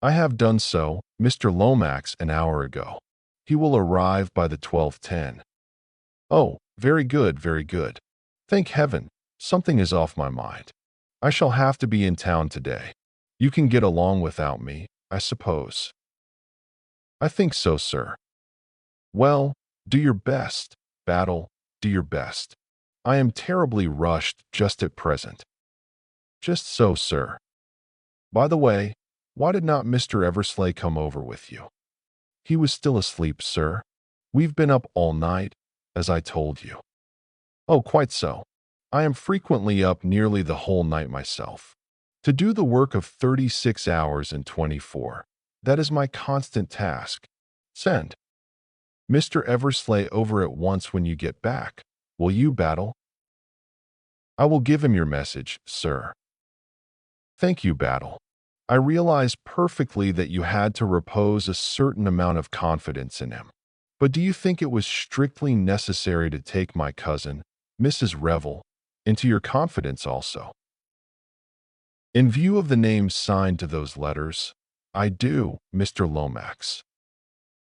I have done so, Mr. Lomax, an hour ago. He will arrive by the 12:10. "Oh, very good, very good. Thank heaven, something is off my mind. I shall have to be in town today. You can get along without me, I suppose." "I think so, sir." "Well, do your best, Battle, do your best. I am terribly rushed just at present." "Just so, sir. By the way, why did not Mr. Eversley come over with you?" "He was still asleep, sir. We've been up all night, as I told you." "Oh, quite so. I am frequently up nearly the whole night myself. To do the work of 36 hours and 24. That is my constant task. Send Mr. Eversley over at once when you get back," Will you, Battle? I will give him your message, sir. Thank you, Battle. I realize perfectly that you had to repose a certain amount of confidence in him. But do you think it was strictly necessary to take my cousin, Mrs. Revel, into your confidence also? In view of the names signed to those letters, I do, Mr. Lomax.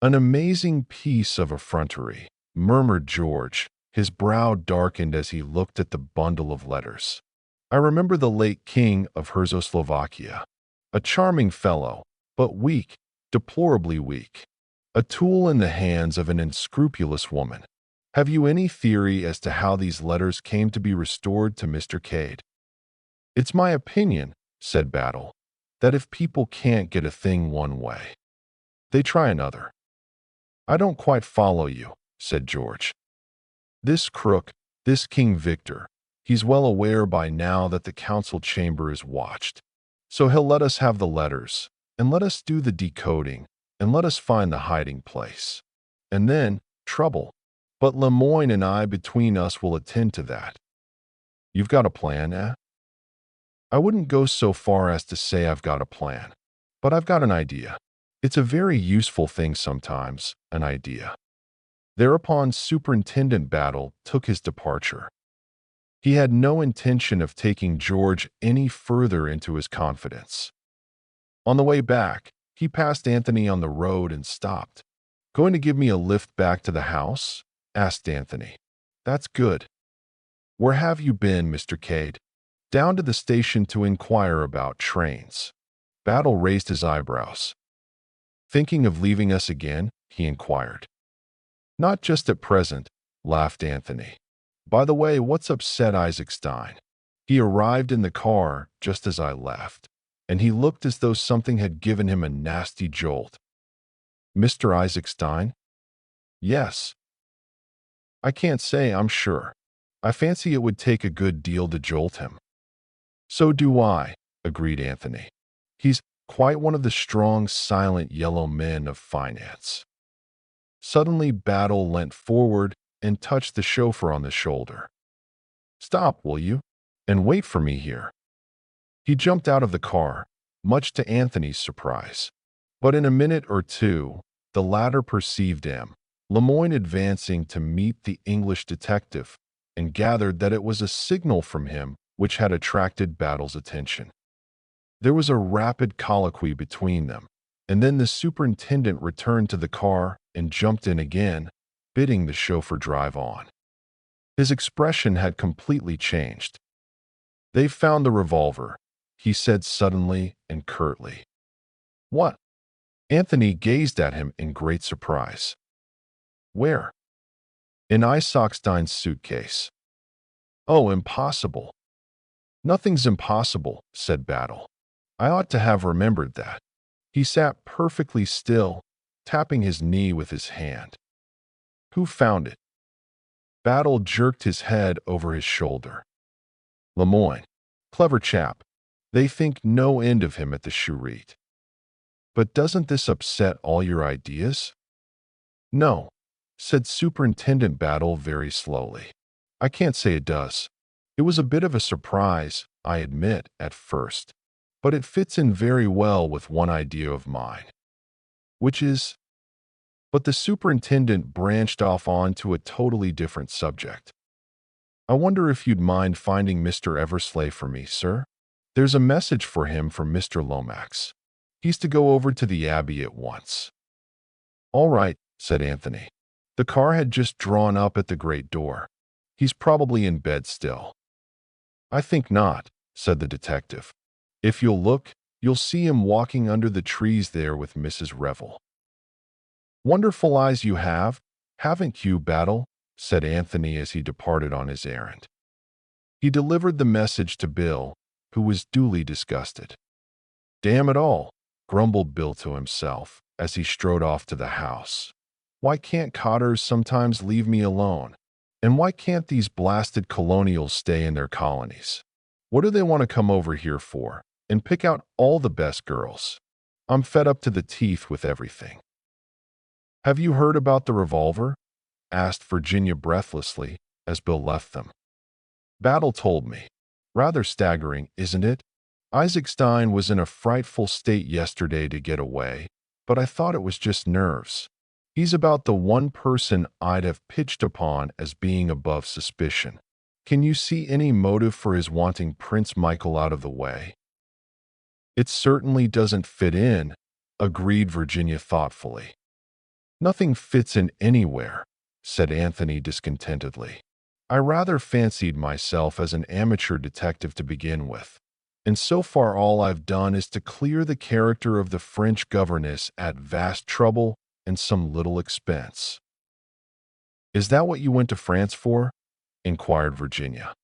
An amazing piece of effrontery, murmured George, his brow darkened as he looked at the bundle of letters. I remember the late king of Herzoslovakia, a charming fellow, but weak, deplorably weak, a tool in the hands of an unscrupulous woman. Have you any theory as to how these letters came to be restored to Mr. Cade? It's my opinion, said Battle, that if people can't get a thing one way, they try another. I don't quite follow you, said George. This crook, this King Victor, he's well aware by now that the council chamber is watched. So he'll let us have the letters, and let us do the decoding, and let us find the hiding place. And then, trouble. But Lemoyne and I between us will attend to that. You've got a plan, eh? I wouldn't go so far as to say I've got a plan, but I've got an idea. It's a very useful thing sometimes, an idea. Thereupon Superintendent Battle took his departure. He had no intention of taking George any further into his confidence. On the way back, he passed Anthony on the road and stopped. Going to give me a lift back to the house? Asked Anthony. That's good. Where have you been, Mr. Cade? Down to the station to inquire about trains. Battle raised his eyebrows. Thinking of leaving us again? He inquired. Not just at present, laughed Anthony. By the way, what's upset Isaac Stein? He arrived in the car just as I left, and he looked as though something had given him a nasty jolt. Mr. Isaac Stein? Yes. I can't say, I'm sure. I fancy it would take a good deal to jolt him. So do I, agreed Anthony. He's quite one of the strong, silent yellow men of finance. Suddenly, Battle leant forward and touched the chauffeur on the shoulder. Stop, will you? And wait for me here. He jumped out of the car, much to Anthony's surprise. But in a minute or two, the latter perceived him, Lemoyne advancing to meet the English detective, and gathered that it was a signal from him which had attracted Battle's attention. There was a rapid colloquy between them, and then the superintendent returned to the car and jumped in again, bidding the chauffeur drive on. His expression had completely changed. They've found the revolver, he said suddenly and curtly. What? Anthony gazed at him in great surprise. Where? In Isaac Stein's suitcase. Oh, impossible. Nothing's impossible, said Battle. I ought to have remembered that. He sat perfectly still, tapping his knee with his hand. Who found it? Battle jerked his head over his shoulder. Lemoyne. Clever chap. They think no end of him at the Charite. But doesn't this upset all your ideas? No, said Superintendent Battle very slowly. I can't say it does. It was a bit of a surprise, I admit, at first, but it fits in very well with one idea of mine. Which is? But the superintendent branched off onto a totally different subject. I wonder if you'd mind finding Mr. Eversley for me, sir? There's a message for him from Mr. Lomax. He's to go over to the Abbey at once. All right, said Anthony. The car had just drawn up at the great door. He's probably in bed still. I think not, said the detective. If you'll look, you'll see him walking under the trees there with Mrs. Revel. Wonderful eyes you have, haven't you, Battle? Said Anthony as he departed on his errand. He delivered the message to Bill, who was duly disgusted. Damn it all, grumbled Bill to himself as he strode off to the house. Why can't cottars sometimes leave me alone? And why can't these blasted colonials stay in their colonies? What do they want to come over here for and pick out all the best girls? I'm fed up to the teeth with everything. Have you heard about the revolver? Asked Virginia breathlessly as Bill left them. Battle told me. Rather staggering, isn't it? Isaac Stein was in a frightful state yesterday to get away, but I thought it was just nerves. He's about the one person I'd have pitched upon as being above suspicion. Can you see any motive for his wanting Prince Michael out of the way? It certainly doesn't fit in, agreed Virginia thoughtfully. Nothing fits in anywhere, said Anthony discontentedly. I rather fancied myself as an amateur detective to begin with, and so far all I've done is to clear the character of the French governess at vast trouble and some little expense. Is that what you went to France for? Inquired Virginia.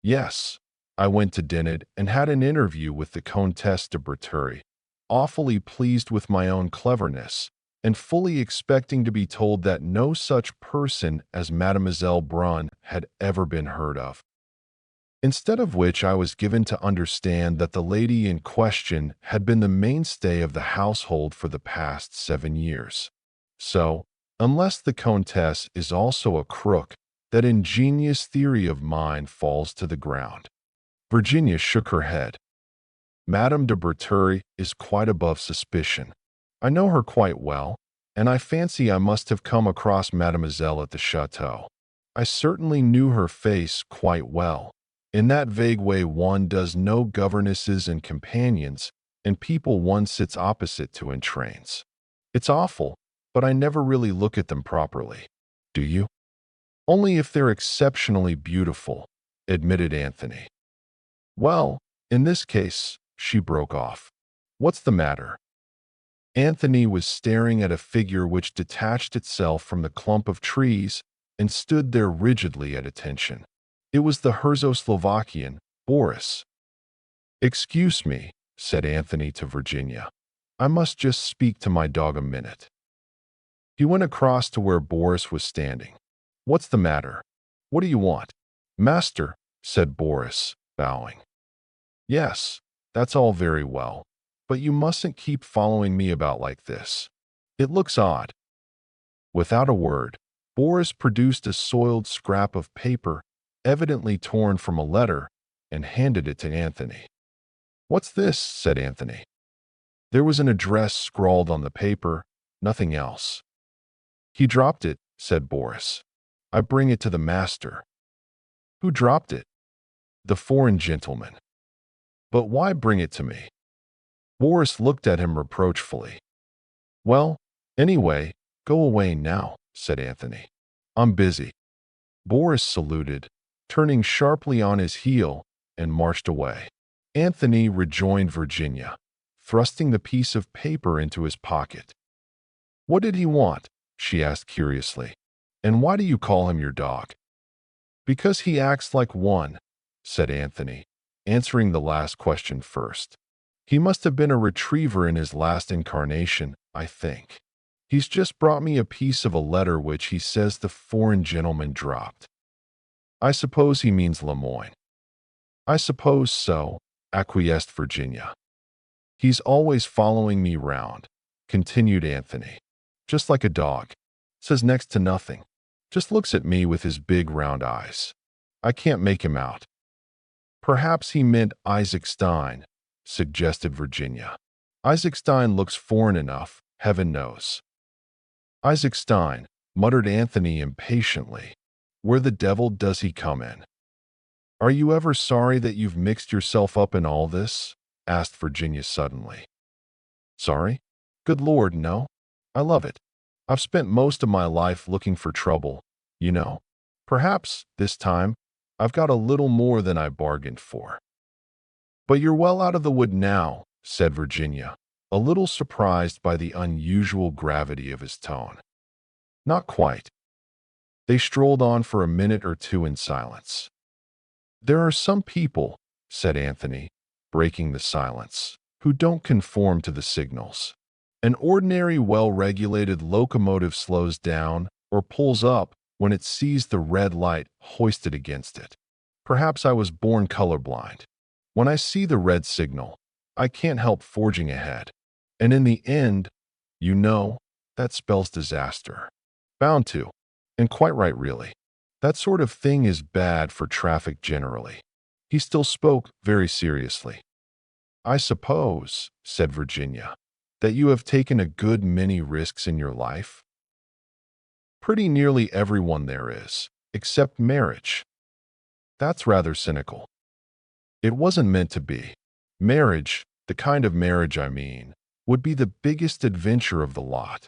Yes, I went to Dinant and had an interview with the Comtesse de Breteuil, awfully pleased with my own cleverness, and fully expecting to be told that no such person as Mademoiselle Brun had ever been heard of. Instead of which I was given to understand that the lady in question had been the mainstay of the household for the past 7 years. So, unless the Comtesse is also a crook, that ingenious theory of mine falls to the ground. Virginia shook her head. Madame de Breteuil is quite above suspicion. I know her quite well, and I fancy I must have come across Mademoiselle at the chateau. I certainly knew her face quite well. In that vague way one does know governesses and companions, and people one sits opposite to in trains. It's awful, but I never really look at them properly. Do you? Only if they're exceptionally beautiful, admitted Anthony. Well, in this case, she broke off. What's the matter? Anthony was staring at a figure which detached itself from the clump of trees and stood there rigidly at attention. It was the Herzoslovakian, Boris. Excuse me, said Anthony to Virginia. I must just speak to my dog a minute. He went across to where Boris was standing. What's the matter? What do you want? Master, said Boris, bowing. Yes, that's all very well, but you mustn't keep following me about like this. It looks odd. Without a word, Boris produced a soiled scrap of paper, evidently torn from a letter, and handed it to Anthony. What's this? Said Anthony. There was an address scrawled on the paper, nothing else. He dropped it, said Boris. I bring it to the master. Who dropped it? The foreign gentleman. But why bring it to me? Boris looked at him reproachfully. Well, anyway, go away now, said Anthony. I'm busy. Boris saluted, turning sharply on his heel, and marched away. Anthony rejoined Virginia, thrusting the piece of paper into his pocket. What did he want? She asked curiously. And why do you call him your dog? Because he acts like one, said Anthony, answering the last question first. He must have been a retriever in his last incarnation, I think. He's just brought me a piece of a letter which he says the foreign gentleman dropped. I suppose he means Lemoyne. I suppose so, acquiesced Virginia. He's always following me round, continued Anthony. Just like a dog. Says next to nothing. Just looks at me with his big round eyes. I can't make him out. Perhaps he meant Isaac Stein, suggested Virginia. Isaac Stein looks foreign enough, heaven knows. Isaac Stein, muttered Anthony impatiently. Where the devil does he come in? Are you ever sorry that you've mixed yourself up in all this? Asked Virginia suddenly. Sorry? Good Lord, no. I love it. I've spent most of my life looking for trouble, you know. Perhaps, this time, I've got a little more than I bargained for. But you're well out of the wood now, said Virginia, a little surprised by the unusual gravity of his tone. Not quite. They strolled on for a minute or two in silence. There are some people, said Anthony, breaking the silence, who don't conform to the signals. An ordinary well-regulated locomotive slows down or pulls up when it sees the red light hoisted against it. Perhaps I was born colorblind. When I see the red signal, I can't help forging ahead. And in the end, you know, that spells disaster. Bound to. And quite right, really. That sort of thing is bad for traffic generally. He still spoke very seriously. I suppose, said Virginia, that you have taken a good many risks in your life? Pretty nearly everyone there is, except marriage. That's rather cynical. It wasn't meant to be. Marriage, the kind of marriage I mean, would be the biggest adventure of the lot.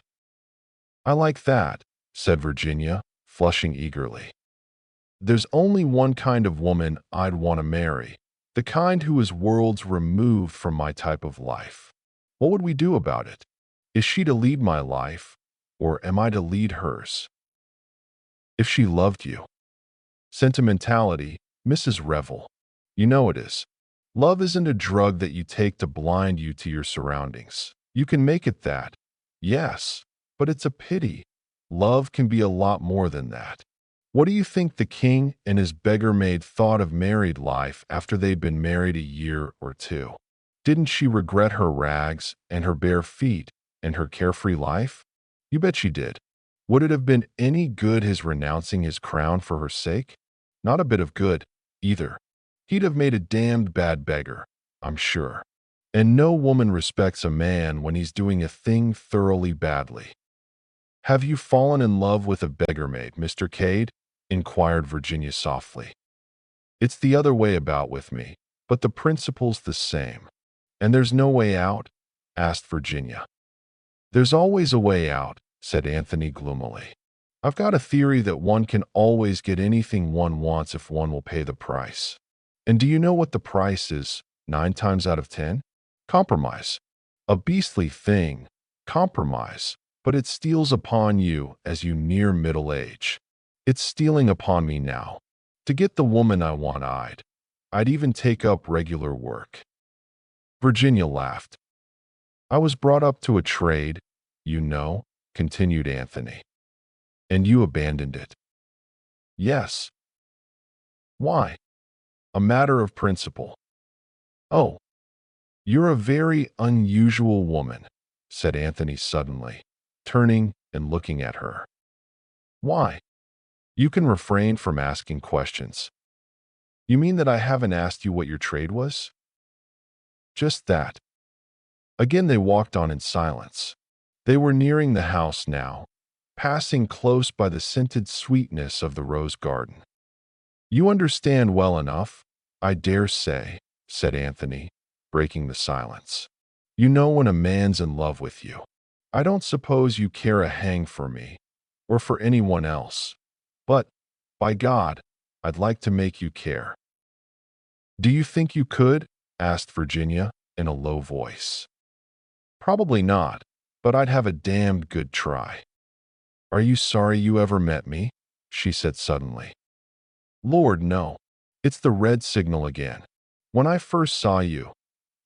I like that, said Virginia, flushing eagerly. There's only one kind of woman I'd want to marry, the kind who is worlds removed from my type of life. What would we do about it? Is she to lead my life, or am I to lead hers? If she loved you. Sentimentality, Mrs. Revel. You know it is. Love isn't a drug that you take to blind you to your surroundings. You can make it that. Yes, but it's a pity. Love can be a lot more than that. What do you think the king and his beggar maid thought of married life after they'd been married a year or two? Didn't she regret her rags and her bare feet and her carefree life? You bet she did. Would it have been any good his renouncing his crown for her sake? Not a bit of good, either. He'd have made a damned bad beggar, I'm sure. And no woman respects a man when he's doing a thing thoroughly badly. Have you fallen in love with a beggar maid, Mr. Cade? Inquired Virginia softly. It's the other way about with me, but the principle's the same. And there's no way out? Asked Virginia. There's always a way out, said Anthony gloomily. I've got a theory that one can always get anything one wants if one will pay the price. And do you know what the price is, 9 times out of 10? Compromise. A beastly thing, compromise, but it steals upon you as you near middle age. It's stealing upon me now. To get the woman I want, I'd even take up regular work. Virginia laughed. I was brought up to a trade, you know, continued Anthony. And you abandoned it. Yes. Why? A matter of principle. Oh, you're a very unusual woman, said Anthony suddenly, turning and looking at her. Why? You can refrain from asking questions. You mean that I haven't asked you what your trade was? Just that. Again they walked on in silence. They were nearing the house now, passing close by the scented sweetness of the rose garden. You understand well enough, I dare say, said Anthony, breaking the silence. You know when a man's in love with you. I don't suppose you care a hang for me, or for anyone else. But, by God, I'd like to make you care. Do you think you could? Asked Virginia in a low voice. Probably not, but I'd have a damned good try. Are you sorry you ever met me? She said suddenly. Lord, no. It's the red signal again. When I first saw you,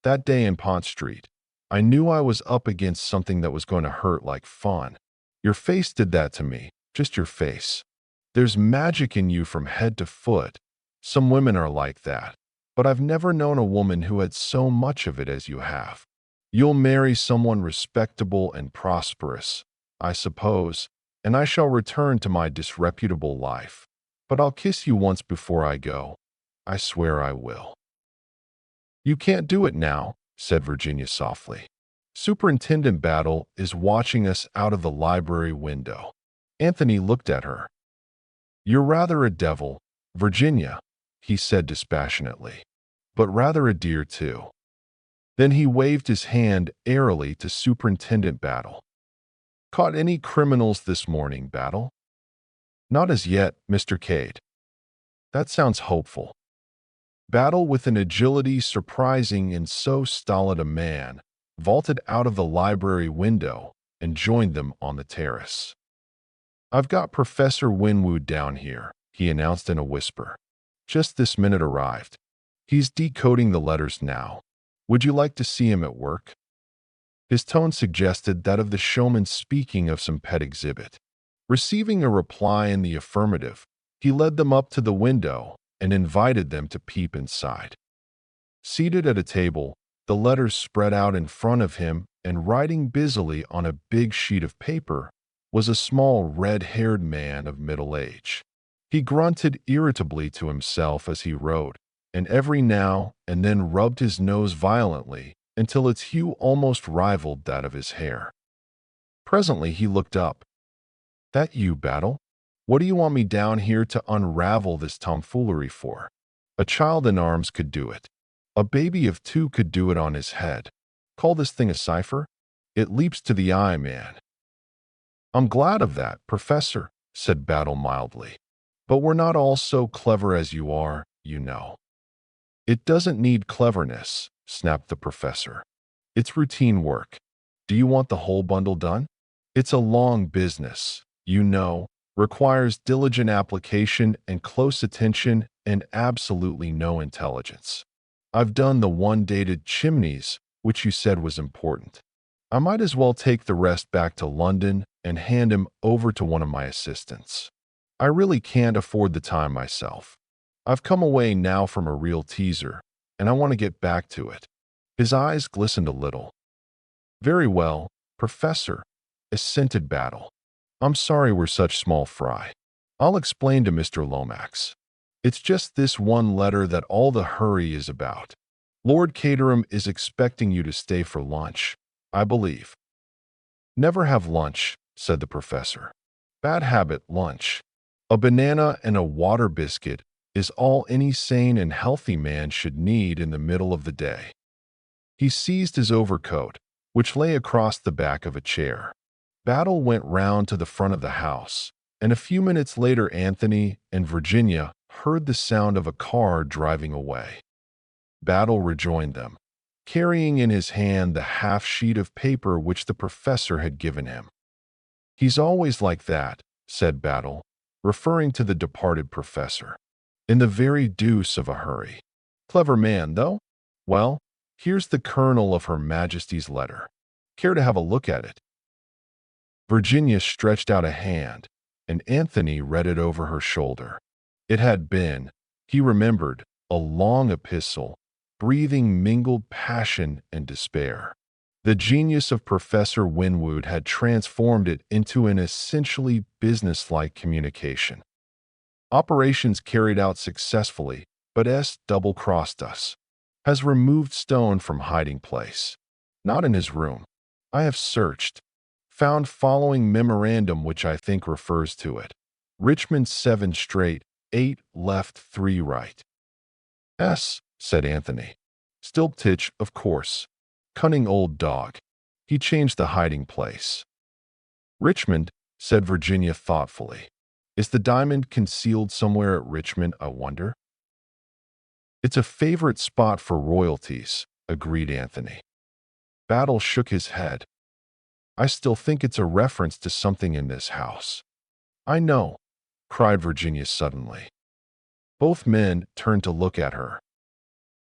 that day in Pont Street, I knew I was up against something that was going to hurt like fun. Your face did that to me, just your face. There's magic in you from head to foot. Some women are like that, but I've never known a woman who had so much of it as you have. You'll marry someone respectable and prosperous, I suppose, and I shall return to my disreputable life. But I'll kiss you once before I go. I swear I will. You can't do it now, said Virginia softly. Superintendent Battle is watching us out of the library window. Anthony looked at her. You're rather a devil, Virginia, he said dispassionately, but rather a dear too. Then he waved his hand airily to Superintendent Battle. Caught any criminals this morning, Battle? Not as yet, Mr. Cade. That sounds hopeful. Battle, with an agility surprising in so stolid a man, vaulted out of the library window and joined them on the terrace. I've got Professor Winwood down here, he announced in a whisper. Just this minute arrived. He's decoding the letters now. Would you like to see him at work? His tone suggested that of the showman speaking of some pet exhibit. Receiving a reply in the affirmative, he led them up to the window and invited them to peep inside. Seated at a table, the letters spread out in front of him and writing busily on a big sheet of paper, was a small red-haired man of middle age. He grunted irritably to himself as he wrote, and every now and then rubbed his nose violently until its hue almost rivaled that of his hair. Presently he looked up. "That you, Battle? What do you want me down here to unravel this tomfoolery for? A child in arms could do it. A baby of 2 could do it on his head. Call this thing a cipher? It leaps to the eye, man." "I'm glad of that, Professor," said Battle mildly. "But we're not all so clever as you are, you know." "It doesn't need cleverness," snapped the professor. "It's routine work. Do you want the whole bundle done? It's a long business, you know, requires diligent application and close attention and absolutely no intelligence. I've done the one dated Chimneys, which you said was important. I might as well take the rest back to London and hand him over to one of my assistants. I really can't afford the time myself. I've come away now from a real teaser, and I want to get back to it." His eyes glistened a little. "Very well, Professor," assented Battle. "I'm sorry we're such small fry. I'll explain to Mr. Lomax. It's just this one letter that all the hurry is about. Lord Caterham is expecting you to stay for lunch, I believe." "Never have lunch," said the professor. "Bad habit, lunch. A banana and a water biscuit is all any sane and healthy man should need in the middle of the day." He seized his overcoat, which lay across the back of a chair. Battle went round to the front of the house, and a few minutes later Anthony and Virginia heard the sound of a car driving away. Battle rejoined them, carrying in his hand the half-sheet of paper which the professor had given him. "He's always like that," said Battle, referring to the departed professor. "In the very deuce of a hurry. Clever man, though? Well, here's the kernel of Her Majesty's letter. Care to have a look at it?" Virginia stretched out a hand, and Anthony read it over her shoulder. It had been, he remembered, a long epistle, breathing mingled passion and despair. The genius of Professor Winwood had transformed it into an essentially businesslike communication. "Operations carried out successfully, but S double-crossed us. Has removed stone from hiding place. Not in his room. I have searched. Found following memorandum which I think refers to it. Richmond 7 straight, 8 left, 3 right." "S," said Anthony. "Stilptitch, of course. Cunning old dog. He changed the hiding place." "Richmond," said Virginia thoughtfully. "Is the diamond concealed somewhere at Richmond, I wonder?" "It's a favorite spot for royalties," agreed Anthony. Battle shook his head. "I still think it's a reference to something in this house." "I know," cried Virginia suddenly. Both men turned to look at her.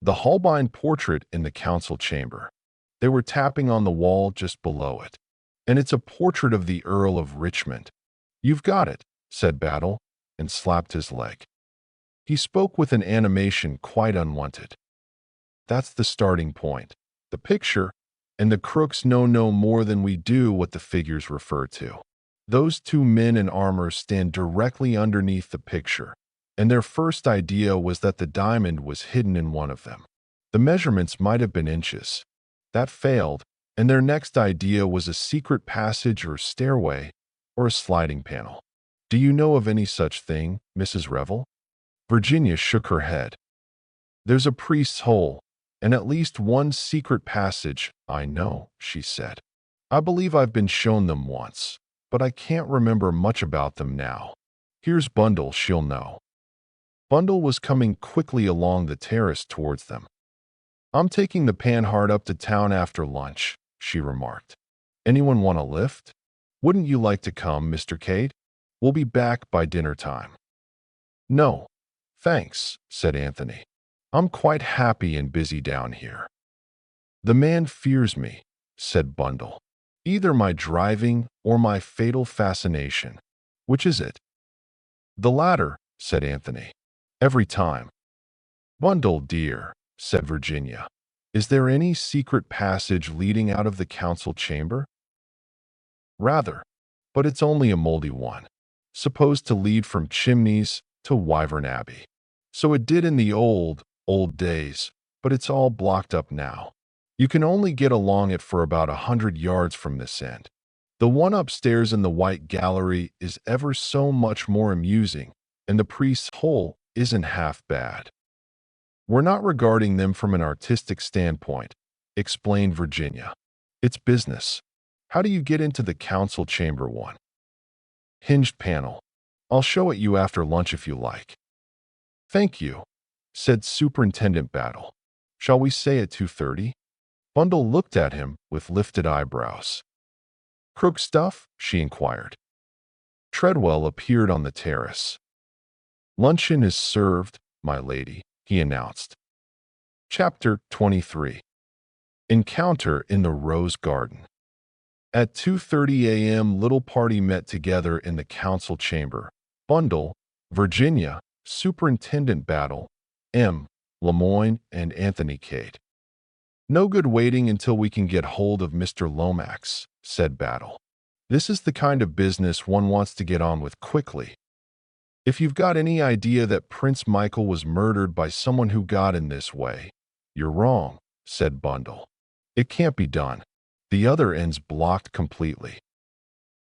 The Holbein portrait in the council chamber. They were tapping on the wall just below it. "And it's a portrait of the Earl of Richmond." "You've got it," said Battle, and slapped his leg. He spoke with an animation quite unwanted. "That's the starting point. The picture, and the crooks know no more than we do what the figures refer to. Those 2 men in armor stand directly underneath the picture, and their first idea was that the diamond was hidden in one of them. The measurements might have been inches. That failed, and their next idea was a secret passage or stairway or a sliding panel. Do you know of any such thing, Mrs. Revel?" Virginia shook her head. "There's a priest's hole, and at least one secret passage, I know," she said. "I believe I've been shown them once, but I can't remember much about them now. Here's Bundle, she'll know." Bundle was coming quickly along the terrace towards them. "I'm taking the Panhard up to town after lunch," she remarked. "Anyone want a lift? Wouldn't you like to come, Mr. Cade? We'll be back by dinner time." "No, thanks," said Anthony. "I'm quite happy and busy down here." "The man fears me," said Bundle. "Either my driving or my fatal fascination. Which is it?" "The latter," said Anthony. "Every time." "Bundle, dear," said Virginia, "is there any secret passage leading out of the council chamber?" "Rather, but it's only a moldy one. supposed to lead from Chimneys to Wyvern Abbey. So it did in the old days, but it's all blocked up now. You can only get along it for about 100 yards from this end. The one upstairs in the White Gallery is ever so much more amusing, and the priest's hole isn't half bad. We're not regarding them from an artistic standpoint, explained Virginia. It's business. How do you get into the council chamber one? Hinged panel. I'll show it you after lunch if you like. Thank you, said Superintendent Battle. Shall we say at 2:30? Bundle looked at him with lifted eyebrows. Crook stuff? She inquired. Treadwell appeared on the terrace. Luncheon is served, my lady, he announced. Chapter 23. Encounter in the Rose Garden. At 2:30 a.m., little party met together in the council chamber. Bundle, Virginia, Superintendent Battle, M. Lemoyne, and Anthony Cade. No good waiting until we can get hold of Mr. Lomax, said Battle. This is the kind of business one wants to get on with quickly. If you've got any idea that Prince Michael was murdered by someone who got in this way, you're wrong, said Bundle. It can't be done. The other end's blocked completely.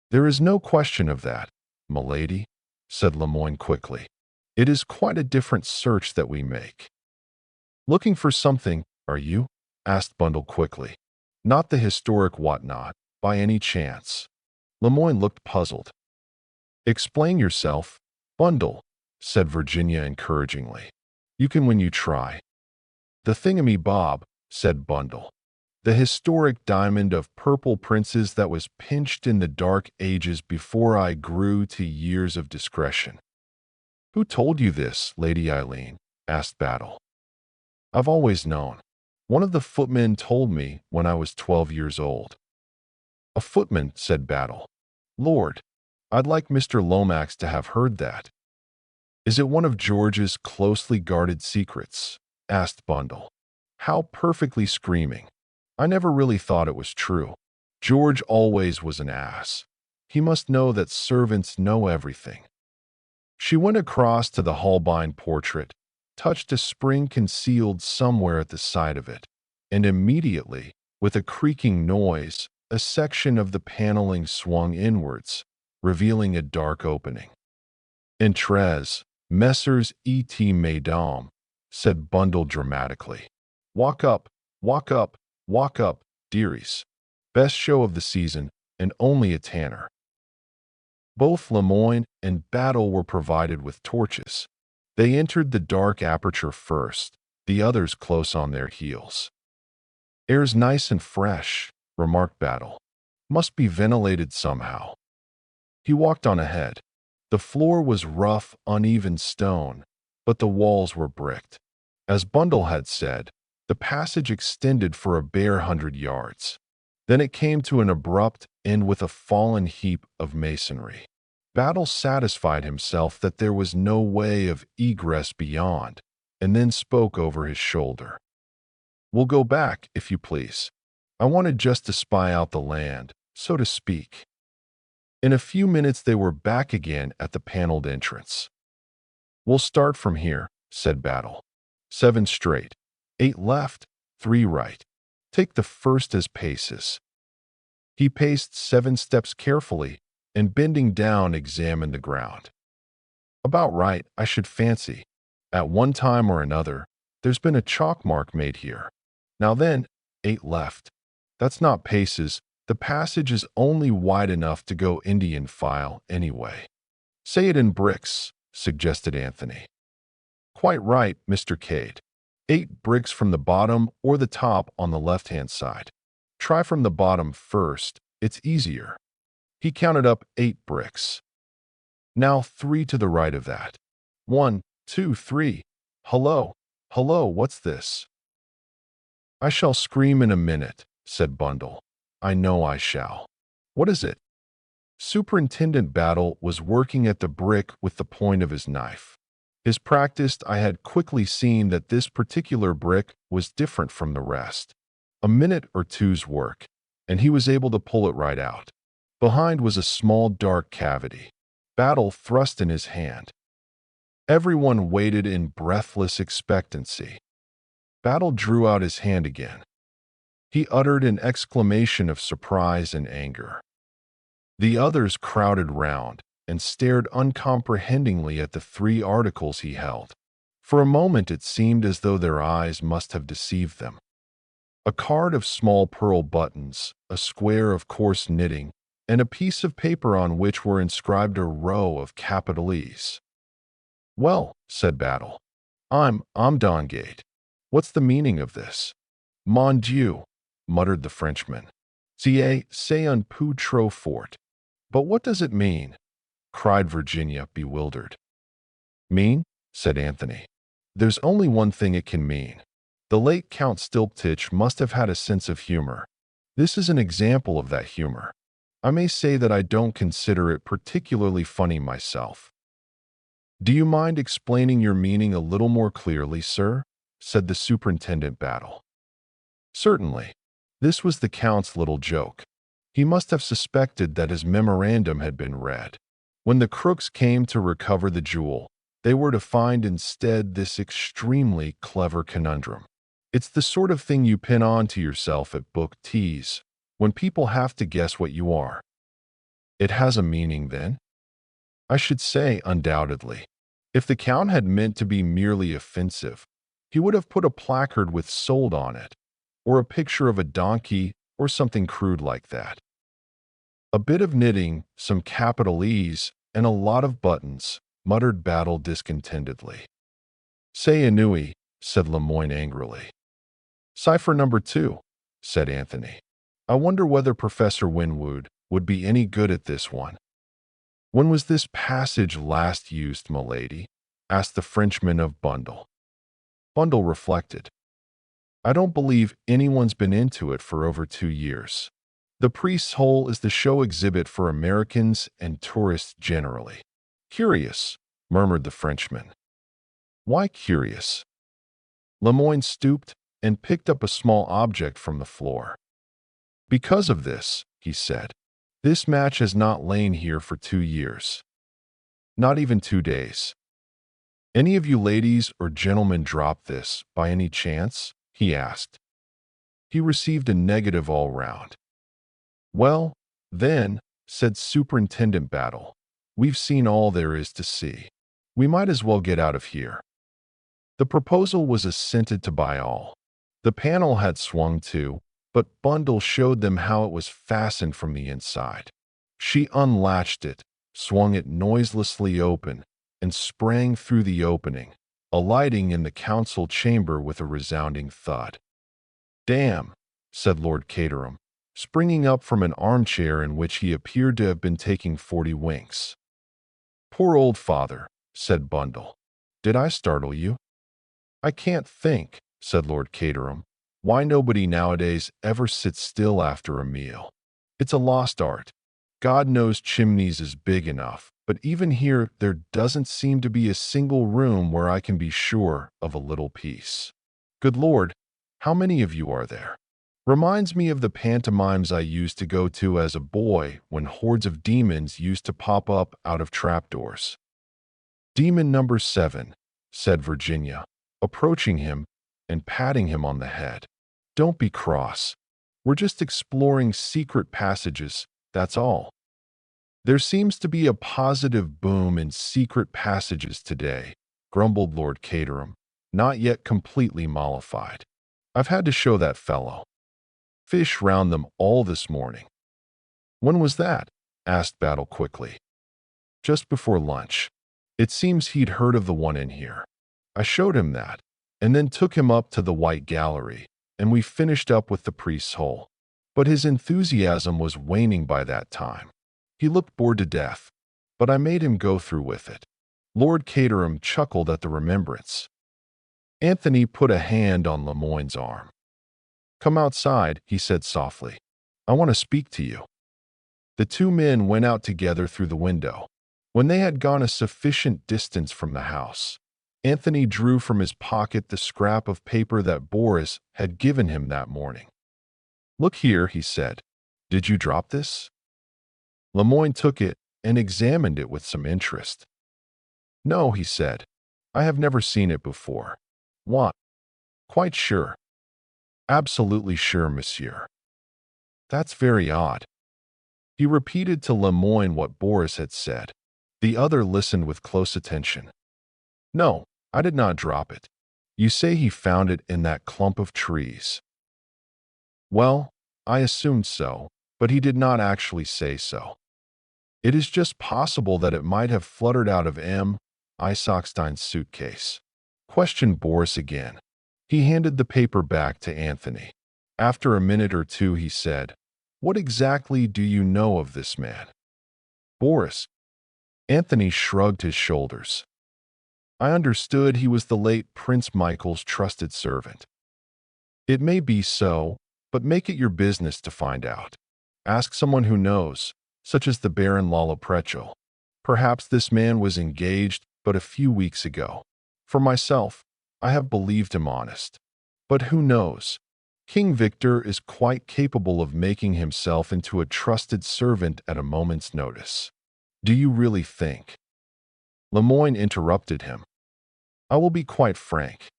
There is no question of that, milady, said Lemoyne quickly. It is quite a different search that we make. Looking for something, are you? Asked Bundle quickly. Not the historic whatnot, by any chance. Lemoyne looked puzzled. Explain yourself, Bundle, said Virginia encouragingly. You can when you try. The thingamy-bob, said Bundle. The historic diamond of purple princes that was pinched in the dark ages before I grew to years of discretion. Who told you this, Lady Eileen? Asked Battle. I've always known. One of the footmen told me when I was 12 years old. A footman, said Battle. Lord, I'd like Mr. Lomax to have heard that. Is it one of George's closely guarded secrets? Asked Bundle. How perfectly screaming. I never really thought it was true. George always was an ass. He must know that servants know everything. She went across to the Holbein portrait, touched a spring concealed somewhere at the side of it, and immediately, with a creaking noise, a section of the paneling swung inwards, revealing a dark opening. Entrez, Messrs. E.T. Mesdames, said Bundle dramatically. Walk up, walk up, walk up, dearies. Best show of the season, and only a tanner. Both Lemoyne and Battle were provided with torches. They entered the dark aperture first, the others close on their heels. Air's nice and fresh, remarked Battle. Must be ventilated somehow. He walked on ahead. The floor was rough, uneven stone, but the walls were bricked. As Bundle had said, the passage extended for a bare 100 yards. Then it came to an abrupt end with a fallen heap of masonry. Battle satisfied himself that there was no way of egress beyond, and then spoke over his shoulder. We'll go back, if you please. I wanted just to spy out the land, so to speak. In a few minutes they were back again at the paneled entrance. We'll start from here, said Battle. 7 straight, 8 left, 3 right. Take the first as paces. He paced 7 steps carefully, and bending down examined the ground. About right, I should fancy. At one time or another, there's been a chalk mark made here. Now then, 8 left. That's not paces. The passage is only wide enough to go Indian file anyway. Say it in bricks, suggested Anthony. Quite right, Mr. Cade. 8 bricks from the bottom or the top on the left-hand side. Try from the bottom first. It's easier. He counted up 8 bricks. Now 3 to the right of that. 1, 2, 3. Hello, hello, what's this? I shall scream in a minute, said Bundle. I know I shall. What is it? Superintendent Battle was working at the brick with the point of his knife. His practiced I had quickly seen that this particular brick was different from the rest. A minute or two's work, and he was able to pull it right out. Behind was a small dark cavity. Battle thrust in his hand. Everyone waited in breathless expectancy. Battle drew out his hand again. He uttered an exclamation of surprise and anger. The others crowded round and stared uncomprehendingly at the 3 articles he held. For a moment it seemed as though their eyes must have deceived them. A card of small pearl buttons, a square of coarse knitting, and a piece of paper on which were inscribed a row of capital E's. "Well," said Battle, I'm Dongate. What's the meaning of this?" "Mon Dieu," muttered the Frenchman. C'est un peu trop fort." "But what does it mean?" cried Virginia, bewildered. "Mean?" said Anthony. "There's only one thing it can mean. The late Count Stilptich must have had a sense of humor. This is an example of that humor. I may say that I don't consider it particularly funny myself." "Do you mind explaining your meaning a little more clearly, sir?" said the Superintendent Battle. "Certainly. This was the Count's little joke. He must have suspected that his memorandum had been read. When the crooks came to recover the jewel, they were to find instead this extremely clever conundrum. It's the sort of thing you pin on to yourself at book teas, when people have to guess what you are." "It has a meaning, then?" "I should say, undoubtedly. If the Count had meant to be merely offensive, he would have put a placard with 'sold' on it, or a picture of a donkey, or something crude like that." "A bit of knitting, some capital E's, and a lot of buttons," muttered Battle discontentedly. "C'est ennuyeux," said Lemoyne angrily. "Cipher number 2, said Anthony. "I wonder whether Professor Winwood would be any good at this one." "When was this passage last used, m'lady?" asked the Frenchman of Bundle. Bundle reflected. "I don't believe anyone's been into it for over 2 years. The Priest's Hole is the show exhibit for Americans and tourists generally." "Curious," murmured the Frenchman. "Why curious?" Lemoyne stooped and picked up a small object from the floor. "Because of this," he said. "This match has not lain here for 2 years. Not even 2 days. Any of you ladies or gentlemen drop this, by any chance?" he asked. He received a negative all round. "Well, then," said Superintendent Battle, "we've seen all there is to see. We might as well get out of here." The proposal was assented to by all. The panel had swung to, but Bundle showed them how it was fastened from the inside. She unlatched it, swung it noiselessly open, and sprang through the opening, alighting in the council chamber with a resounding thud. "Damn," said Lord Caterham, springing up from an armchair in which he appeared to have been taking 40 winks. "Poor old father," said Bundle. "Did I startle you?" "I can't think," said Lord Caterham, "why nobody nowadays ever sits still after a meal. It's a lost art. God knows Chimneys is big enough, but even here there doesn't seem to be a single room where I can be sure of a little peace. Good Lord, how many of you are there? Reminds me of the pantomimes I used to go to as a boy when hordes of demons used to pop up out of trapdoors." "Demon number 7, said Virginia, approaching him and patting him on the head. "Don't be cross. We're just exploring secret passages, that's all." "There seems to be a positive boom in secret passages today," grumbled Lord Caterham, not yet completely mollified. "I've had to show that fellow. Fish round them all this morning." "When was that?" asked Battle quickly. "Just before lunch. It seems he'd heard of the one in here. I showed him that, and then took him up to the White Gallery, and we finished up with the Priest's Hole. But his enthusiasm was waning by that time. He looked bored to death, but I made him go through with it." Lord Caterham chuckled at the remembrance. Anthony put a hand on Lemoyne's arm. "Come outside," he said softly. "I want to speak to you." The 2 men went out together through the window. When they had gone a sufficient distance from the house, Anthony drew from his pocket the scrap of paper that Boris had given him that morning. "Look here," he said. "Did you drop this?" Lemoyne took it and examined it with some interest. "No," he said. "I have never seen it before." "What?" "Quite sure." "Absolutely sure, monsieur." "That's very odd." He repeated to Lemoyne what Boris had said. The other listened with close attention. "No, I did not drop it. You say he found it in that clump of trees." "Well, I assumed so, but he did not actually say so. It is just possible that it might have fluttered out of M. Isaacstein's suitcase." Questioned Boris again. He handed the paper back to Anthony. After a minute or two, he said, "What exactly do you know of this man?" "Boris." Anthony shrugged his shoulders. "I understood he was the late Prince Michael's trusted servant." "It may be so, but make it your business to find out. Ask someone who knows, such as the Baron Lalaprecho. Perhaps this man was engaged but a few weeks ago. For myself, I have believed him honest. But who knows? King Victor is quite capable of making himself into a trusted servant at a moment's notice." "Do you really think?" Lemoyne interrupted him. "I will be quite frank.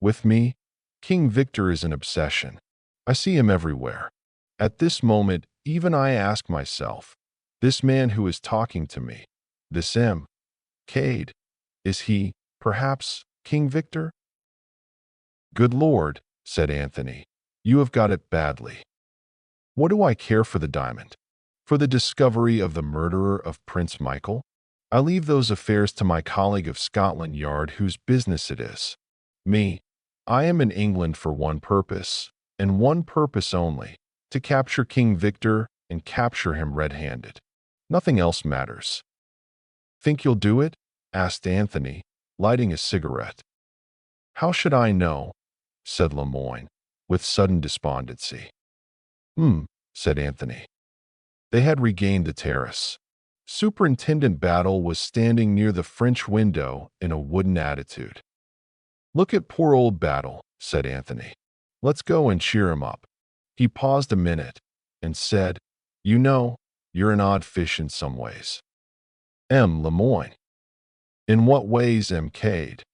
With me, King Victor is an obsession. I see him everywhere. At this moment, even I ask myself, this man who is talking to me, this M. Cade, is he, perhaps, King Victor?" "Good Lord," said Anthony, "you have got it badly. What do I care for the diamond? For the discovery of the murderer of Prince Michael? I leave those affairs to my colleague of Scotland Yard whose business it is. Me, I am in England for one purpose, and one purpose only, to capture King Victor and capture him red-handed. Nothing else matters." "Think you'll do it?" asked Anthony, lighting a cigarette. "How should I know?" said Lemoyne, with sudden despondency. Said Anthony. They had regained the terrace. Superintendent Battle was standing near the French window in a wooden attitude. "Look at poor old Battle," said Anthony. "Let's go and cheer him up." He paused a minute and said, "You know, you're an odd fish in some ways." "M. Lemoyne." "In what ways, M. Cade?"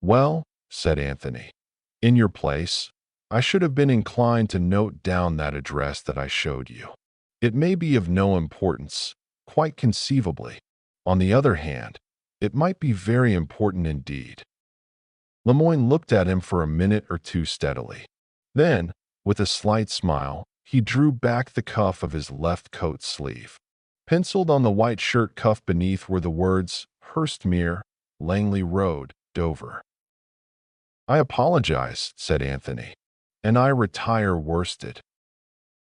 "Well," said Anthony, "in your place, I should have been inclined to note down that address that I showed you. It may be of no importance, quite conceivably. On the other hand, it might be very important indeed." Lemoyne looked at him for a minute or two steadily. Then, with a slight smile, he drew back the cuff of his left coat sleeve. Penciled on the white shirt cuff beneath were the words, "Hurstmere, Langley Road, Dover." "I apologize," said Anthony, "and I retire worsted."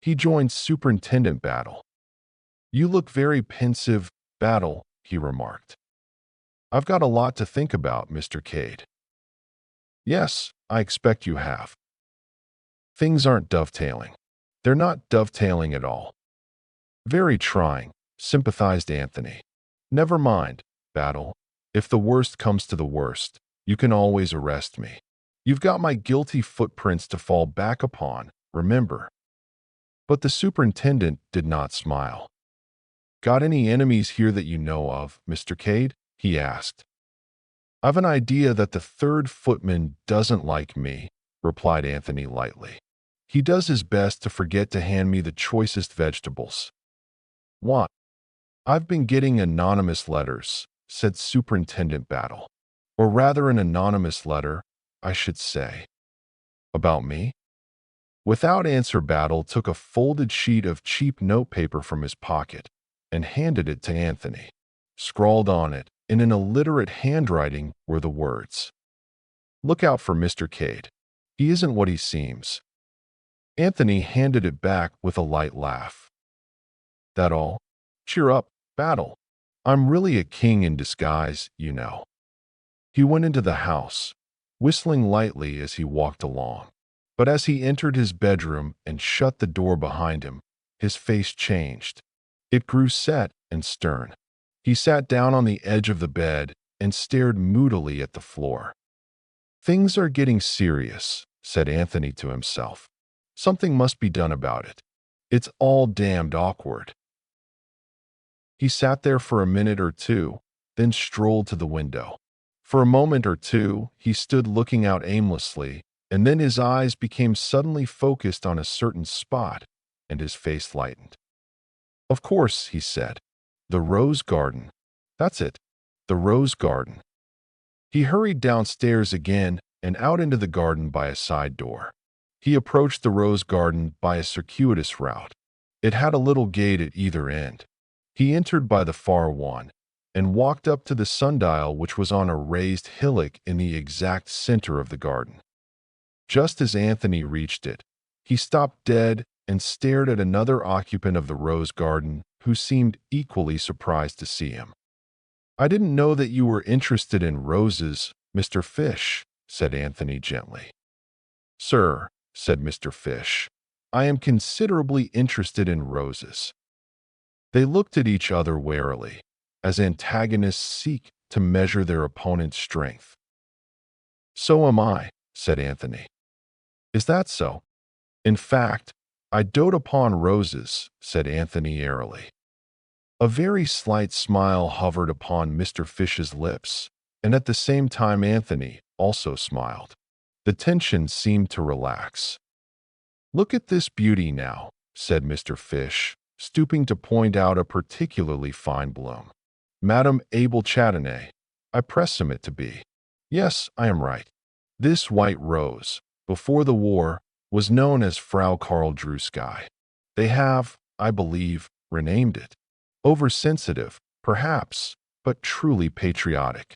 He joined Superintendent Battle. "You look very pensive, Battle," he remarked. "I've got a lot to think about, Mr. Cade." "Yes, I expect you have." "Things aren't dovetailing." "They're not dovetailing at all." "Very trying," sympathized Anthony. "Never mind, Battle. If the worst comes to the worst, you can always arrest me. You've got my guilty footprints to fall back upon, remember." But the superintendent did not smile. "Got any enemies here that you know of, Mr. Cade?" he asked. "I've an idea that the third footman doesn't like me," replied Anthony lightly. "He does his best to forget to hand me the choicest vegetables." "What?" "I've been getting anonymous letters," said Superintendent Battle. "Or rather an anonymous letter, I should say." "About me?" Without answer, Battle took a folded sheet of cheap notepaper from his pocket and handed it to Anthony. Scrawled on it, in an illiterate handwriting, were the words, "Look out for Mr. Cade. He isn't what he seems." Anthony handed it back with a light laugh. "That all? Cheer up, Battle. I'm really a king in disguise, you know." He went into the house, whistling lightly as he walked along. But as he entered his bedroom and shut the door behind him, his face changed. It grew set and stern. He sat down on the edge of the bed and stared moodily at the floor. "Things are getting serious," said Anthony to himself. "Something must be done about it. It's all damned awkward." He sat there for a minute or two, then strolled to the window. For a moment or two, he stood looking out aimlessly, and then his eyes became suddenly focused on a certain spot, and his face lightened. "Of course," he said. "The rose garden. That's it. The rose garden." He hurried downstairs again and out into the garden by a side door. He approached the rose garden by a circuitous route. It had a little gate at either end. He entered by the far one and walked up to the sundial, which was on a raised hillock in the exact center of the garden. Just as Anthony reached it, he stopped dead and stared at another occupant of the rose garden who seemed equally surprised to see him. "I didn't know that you were interested in roses, Mr. Fish," said Anthony gently. "Sir," said Mr. Fish, "I am considerably interested in roses." They looked at each other warily, as antagonists seek to measure their opponent's strength. "So am I," said Anthony. "Is that so?" "In fact, I dote upon roses," said Anthony airily. A very slight smile hovered upon Mr. Fish's lips, and at the same time Anthony also smiled. The tension seemed to relax. "Look at this beauty now," said Mr. Fish, stooping to point out a particularly fine bloom. "Madame Abel Chattanay, I presume it to be. Yes, I am right. This white rose, before the war, was known as Frau Karl Drewsky. They have, I believe, renamed it. Oversensitive, perhaps, but truly patriotic.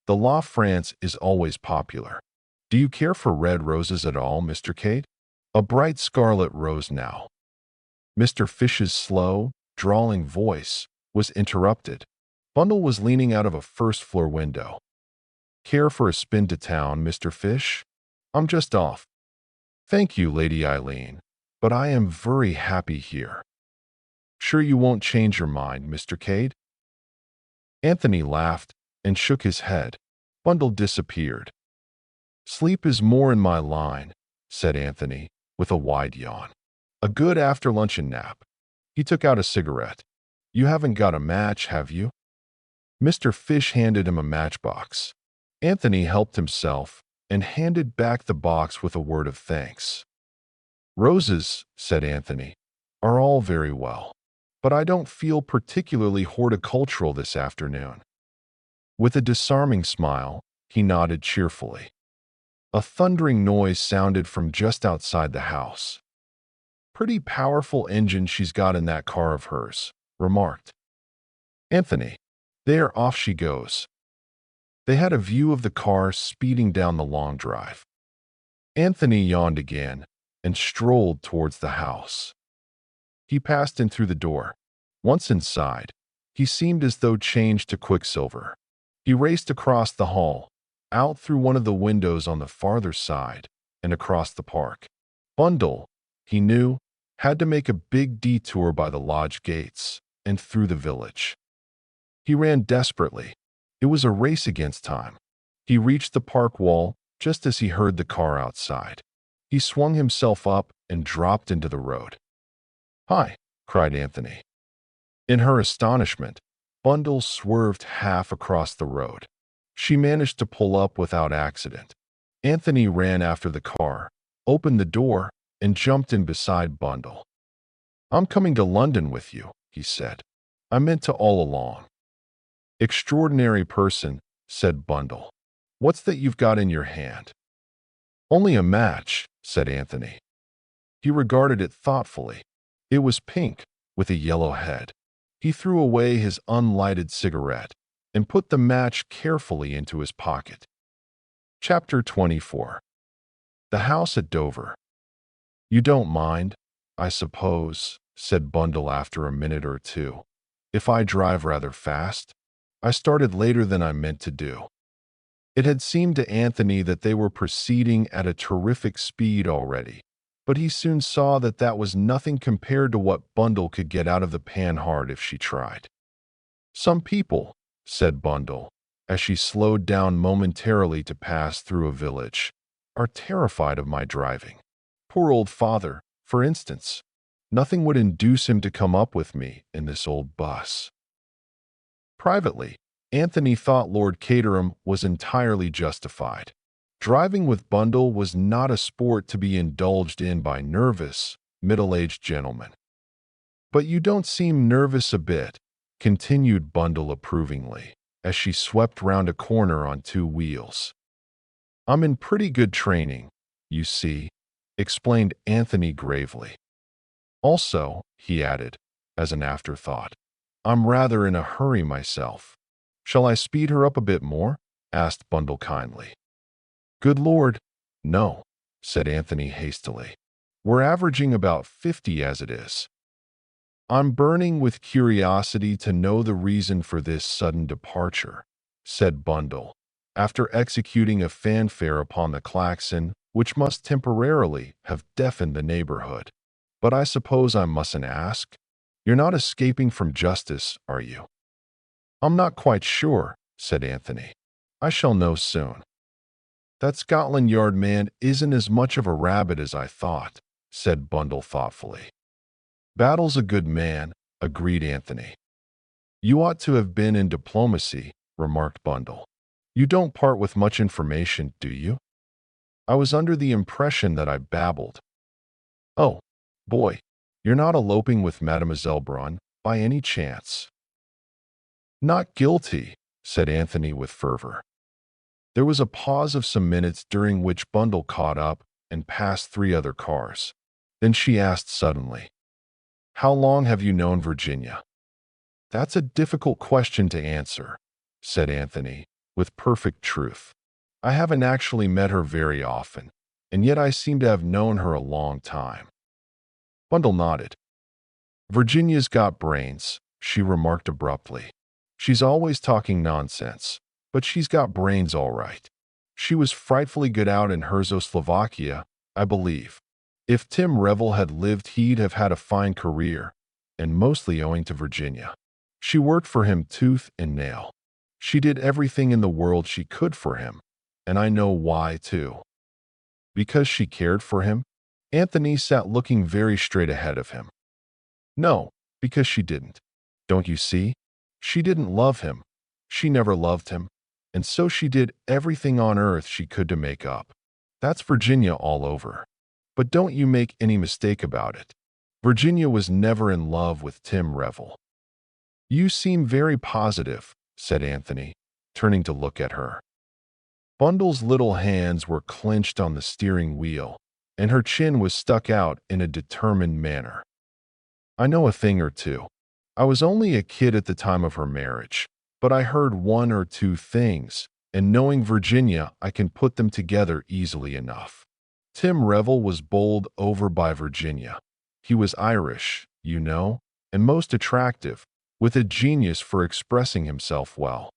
The La France is always popular. Do you care for red roses at all, Mr. Cade? A bright scarlet rose now." Mr. Fish's slow, drawling voice was interrupted. Bundle was leaning out of a first-floor window. "Care for a spin to town, Mr. Fish? I'm just off." "Thank you, Lady Eileen, but I am very happy here." "Sure you won't change your mind, Mr. Cade?" Anthony laughed and shook his head. Bundle disappeared. "Sleep is more in my line," said Anthony, with a wide yawn. "A good after-luncheon nap." He took out a cigarette. "You haven't got a match, have you?" Mr. Fish handed him a matchbox. Anthony helped himself and handed back the box with a word of thanks. "Roses," said Anthony, "are all very well, but I don't feel particularly horticultural this afternoon." With a disarming smile, he nodded cheerfully. A thundering noise sounded from just outside the house. "Pretty powerful engine she's got in that car of hers," remarked Anthony. "There, off she goes." They had a view of the car speeding down the long drive. Anthony yawned again and strolled towards the house. He passed in through the door. Once inside, he seemed as though changed to quicksilver. He raced across the hall, out through one of the windows on the farther side, and across the park. Bundle, he knew, had to make a big detour by the lodge gates and through the village. He ran desperately. It was a race against time. He reached the park wall just as he heard the car outside. He swung himself up and dropped into the road. "Hi," cried Anthony. In her astonishment, Bundle swerved half across the road. She managed to pull up without accident. Anthony ran after the car, opened the door, and jumped in beside Bundle. "I'm coming to London with you," he said. "I meant to all along." "Extraordinary person," said Bundle. "What's that you've got in your hand?" "Only a match," said Anthony. He regarded it thoughtfully. It was pink, with a yellow head. He threw away his unlighted cigarette and put the match carefully into his pocket. Chapter 24. The House at Dover. "You don't mind, I suppose," said Bundle after a minute or two, "if I drive rather fast? I started later than I meant to do." It had seemed to Anthony that they were proceeding at a terrific speed already, but he soon saw that that was nothing compared to what Bundle could get out of the Panhard if she tried. "Some people," said Bundle, as she slowed down momentarily to pass through a village, "are terrified of my driving. Poor old father, for instance. Nothing would induce him to come up with me in this old bus." Privately, Anthony thought Lord Caterham was entirely justified. Driving with Bundle was not a sport to be indulged in by nervous, middle-aged gentlemen. "But you don't seem nervous a bit," continued Bundle approvingly, as she swept round a corner on two wheels. "I'm in pretty good training, you see," explained Anthony gravely. "Also," he added, as an afterthought, "I'm rather in a hurry myself." "Shall I speed her up a bit more?" asked Bundle kindly. "Good Lord, no," said Anthony hastily. "We're averaging about 50 as it is." "I'm burning with curiosity to know the reason for this sudden departure," said Bundle, after executing a fanfare upon the klaxon which must temporarily have deafened the neighborhood. "But I suppose I mustn't ask. You're not escaping from justice, are you?" "I'm not quite sure," said Anthony. "I shall know soon." "That Scotland Yard man isn't as much of a rabbit as I thought," said Bundle thoughtfully. "Battle's a good man," agreed Anthony. "You ought to have been in diplomacy," remarked Bundle. "You don't part with much information, do you?" "I was under the impression that I babbled." "Oh, boy, you're not eloping with Mademoiselle Brun, by any chance?" "Not guilty," said Anthony with fervor. There was a pause of some minutes during which Bundle caught up and passed 3 other cars. Then she asked suddenly, "How long have you known Virginia?" "That's a difficult question to answer," said Anthony, with perfect truth. "I haven't actually met her very often, and yet I seem to have known her a long time." Bundle nodded. "Virginia's got brains," she remarked abruptly. "She's always talking nonsense, but she's got brains all right. She was frightfully good out in Herzoslovakia, I believe. If Tim Revel had lived, he'd have had a fine career, and mostly owing to Virginia. She worked for him tooth and nail. She did everything in the world she could for him, and I know why, too." "Because she cared for him?" Anthony sat looking very straight ahead of him. "No, because she didn't. Don't you see? She didn't love him. She never loved him. And so she did everything on earth she could to make up. That's Virginia all over. But don't you make any mistake about it. Virginia was never in love with Tim Revel." "You seem very positive," said Anthony, turning to look at her. Bundle's little hands were clenched on the steering wheel, and her chin was stuck out in a determined manner. "I know a thing or two. I was only a kid at the time of her marriage, but I heard 1 or 2 things, and knowing Virginia, I can put them together easily enough. Tim Revel was bowled over by Virginia. He was Irish, you know, and most attractive, with a genius for expressing himself well.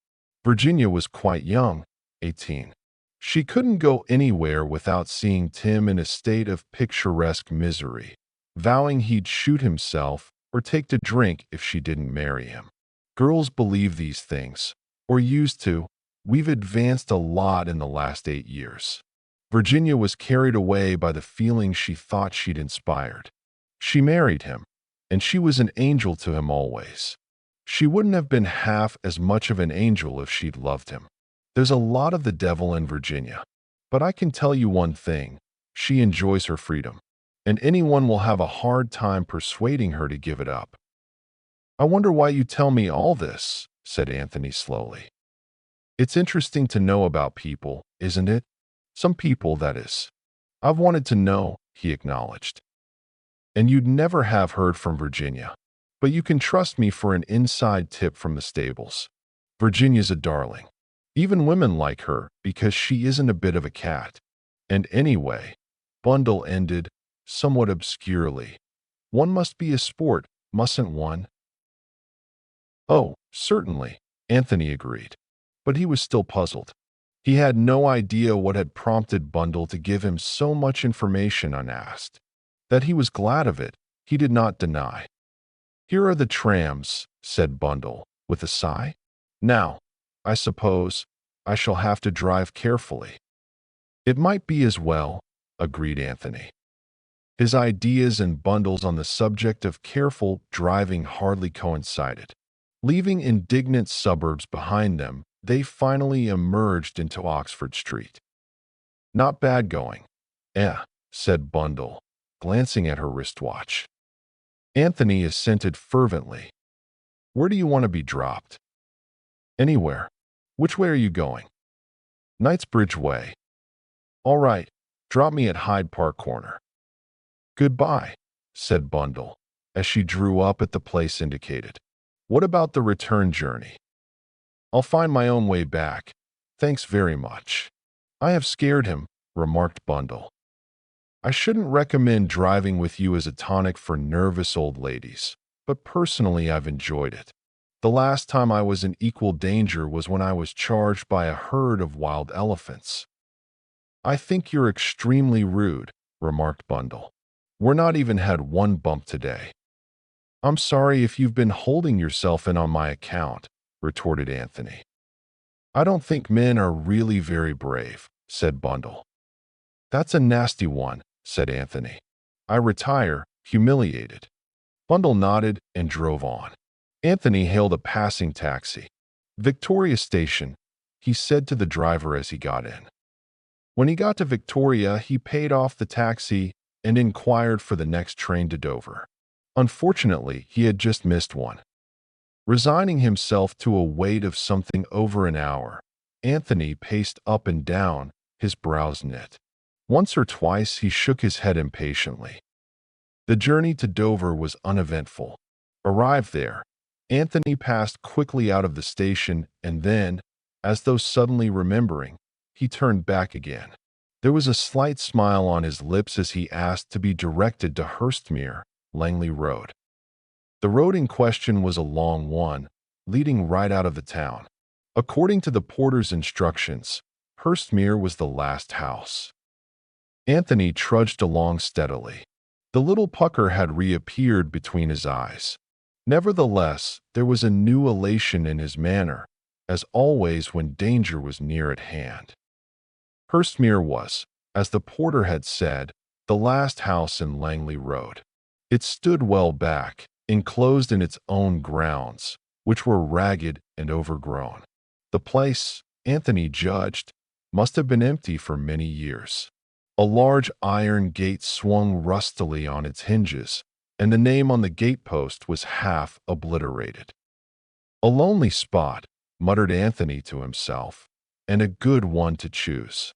Virginia was quite young, 18. She couldn't go anywhere without seeing Tim in a state of picturesque misery, vowing he'd shoot himself or take to drink if she didn't marry him. Girls believe these things, or used to. We've advanced a lot in the last 8 years. Virginia was carried away by the feelings she thought she'd inspired. She married him, and she was an angel to him always. She wouldn't have been half as much of an angel if she'd loved him. There's a lot of the devil in Virginia, but I can tell you one thing, she enjoys her freedom, and anyone will have a hard time persuading her to give it up." "I wonder why you tell me all this," said Anthony slowly. "It's interesting to know about people, isn't it? Some people, that is. I've wanted to know," he acknowledged. "And you'd never have heard from Virginia. But you can trust me for an inside tip from the stables. Virginia's a darling. Even women like her because she isn't a bit of a cat. And anyway," Bundle ended, somewhat obscurely, "one must be a sport, mustn't one?" "Oh, certainly," Anthony agreed. But he was still puzzled. He had no idea what had prompted Bundle to give him so much information unasked. That he was glad of it, he did not deny. "Here are the trams," said Bundle, with a sigh. "Now, I suppose, I shall have to drive carefully." "It might be as well," agreed Anthony. His ideas and Bundle's on the subject of careful driving hardly coincided. Leaving indignant suburbs behind them, they finally emerged into Oxford Street. "Not bad going." "Eh," said Bundle, glancing at her wristwatch. Anthony assented fervently. "Where do you want to be dropped?" "Anywhere. Which way are you going?" "Knightsbridge Way." "All right, drop me at Hyde Park Corner." "Goodbye," said Bundle, as she drew up at the place indicated. "What about the return journey?" "I'll find my own way back. Thanks very much." "I have scared him," remarked Bundle. "I shouldn't recommend driving with you as a tonic for nervous old ladies, but personally I've enjoyed it. The last time I was in equal danger was when I was charged by a herd of wild elephants." "I think you're extremely rude," remarked Bundle. "We're not even had one bump today." "I'm sorry if you've been holding yourself in on my account," retorted Anthony. "I don't think men are really very brave," said Bundle. "That's a nasty one," said Anthony. "I retire, humiliated." Bundle nodded and drove on. Anthony hailed a passing taxi. "Victoria Station," he said to the driver as he got in. When he got to Victoria, he paid off the taxi and inquired for the next train to Dover. Unfortunately, he had just missed one. Resigning himself to a wait of something over an hour, Anthony paced up and down, his brows knit. Once or twice he shook his head impatiently. The journey to Dover was uneventful. Arrived there, Anthony passed quickly out of the station and then, as though suddenly remembering, he turned back again. There was a slight smile on his lips as he asked to be directed to Hurstmere, Langley Road. The road in question was a long one, leading right out of the town. According to the porter's instructions, Hurstmere was the last house. Anthony trudged along steadily. The little pucker had reappeared between his eyes. Nevertheless, there was a new elation in his manner, as always when danger was near at hand. Hurstmere was, as the porter had said, the last house in Langley Road. It stood well back, enclosed in its own grounds, which were ragged and overgrown. The place, Anthony judged, must have been empty for many years. A large iron gate swung rustily on its hinges, and the name on the gatepost was half obliterated. "A lonely spot," muttered Anthony to himself, "and a good one to choose."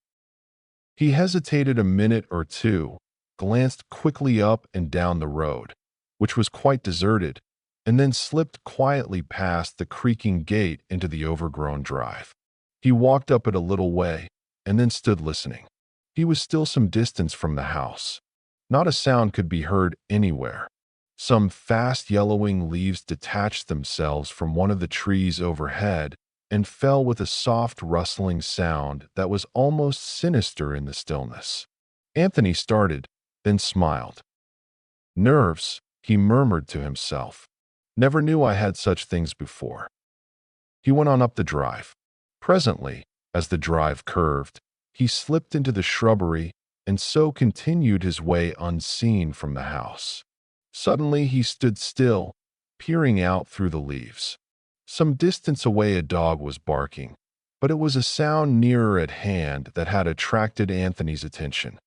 He hesitated a minute or two, glanced quickly up and down the road, which was quite deserted, and then slipped quietly past the creaking gate into the overgrown drive. He walked up it a little way, and then stood listening. He was still some distance from the house. Not a sound could be heard anywhere. Some fast yellowing leaves detached themselves from one of the trees overhead and fell with a soft rustling sound that was almost sinister in the stillness. Anthony started, then smiled. "Nerves," he murmured to himself. "Never knew I had such things before." He went on up the drive. Presently, as the drive curved, he slipped into the shrubbery and so continued his way unseen from the house. Suddenly he stood still, peering out through the leaves. Some distance away a dog was barking, but it was a sound nearer at hand that had attracted Anthony's attention.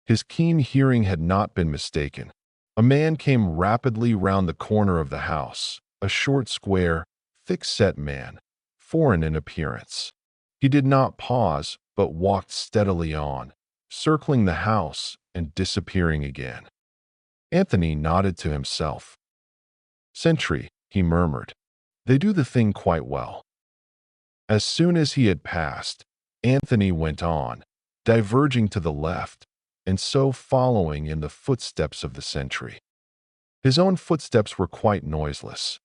His keen hearing had not been mistaken. A man came rapidly round the corner of the house, a short, square, thick-set man, foreign in appearance. He did not pause, but walked steadily on, circling the house and disappearing again. Anthony nodded to himself. "Sentry," he murmured. "They do the thing quite well." As soon as he had passed, Anthony went on, diverging to the left, and so following in the footsteps of the sentry. His own footsteps were quite noiseless.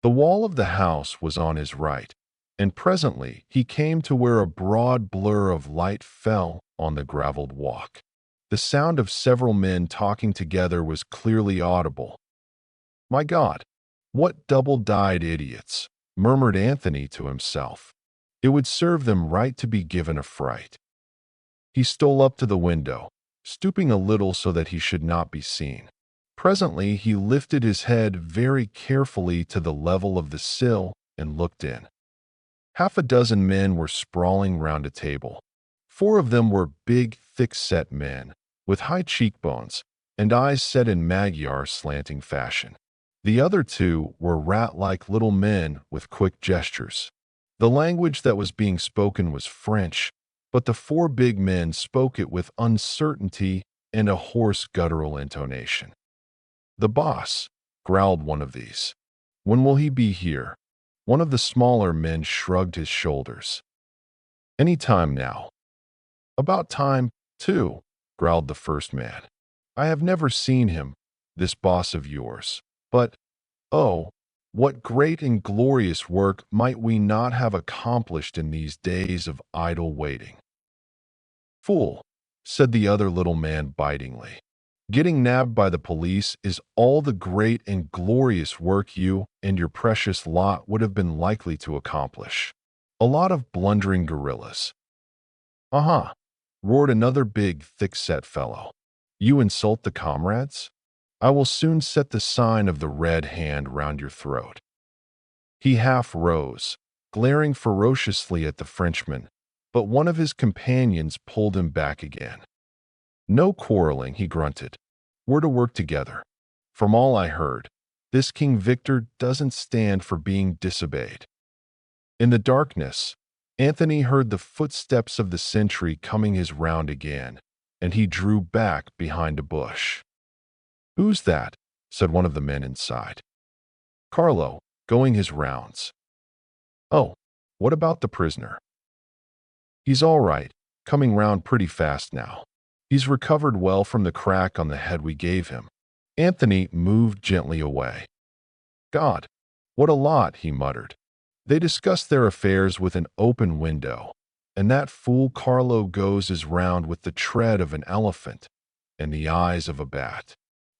The wall of the house was on his right, and presently he came to where a broad blur of light fell on the graveled walk. The sound of several men talking together was clearly audible. "My God, what double-dyed idiots," murmured Anthony to himself. "It would serve them right to be given a fright." He stole up to the window, stooping a little so that he should not be seen. Presently, he lifted his head very carefully to the level of the sill and looked in. Half a dozen men were sprawling round a table. 4 of them were big, thick-set men, with high cheekbones and eyes set in Magyar slanting fashion. The other 2 were rat-like little men with quick gestures. The language that was being spoken was French, but the 4 big men spoke it with uncertainty and a hoarse guttural intonation. "The boss," growled one of these. "When will he be here?" One of the smaller men shrugged his shoulders. "Any time now." "About time, too," growled the first man. "I have never seen him, this boss of yours. But, oh, what great and glorious work might we not have accomplished in these days of idle waiting." "Fool," said the other little man bitingly. "Getting nabbed by the police is all the great and glorious work you and your precious lot would have been likely to accomplish. A lot of blundering guerrillas." "Uh-huh," roared another big, thick-set fellow. "You insult the comrades? I will soon set the sign of the red hand round your throat." He half rose, glaring ferociously at the Frenchman, but one of his companions pulled him back again. "No quarreling," he grunted. "We're to work together. From all I heard, this King Victor doesn't stand for being disobeyed." In the darkness, Anthony heard the footsteps of the sentry coming his round again, and he drew back behind a bush. "Who's that?" said one of the men inside. "Carlo, going his rounds." "Oh, what about the prisoner?" "He's all right, coming round pretty fast now. He's recovered well from the crack on the head we gave him." Anthony moved gently away. "God, what a lot," he muttered. "They discuss their affairs with an open window, and that fool Carlo goes his round with the tread of an elephant and the eyes of a bat.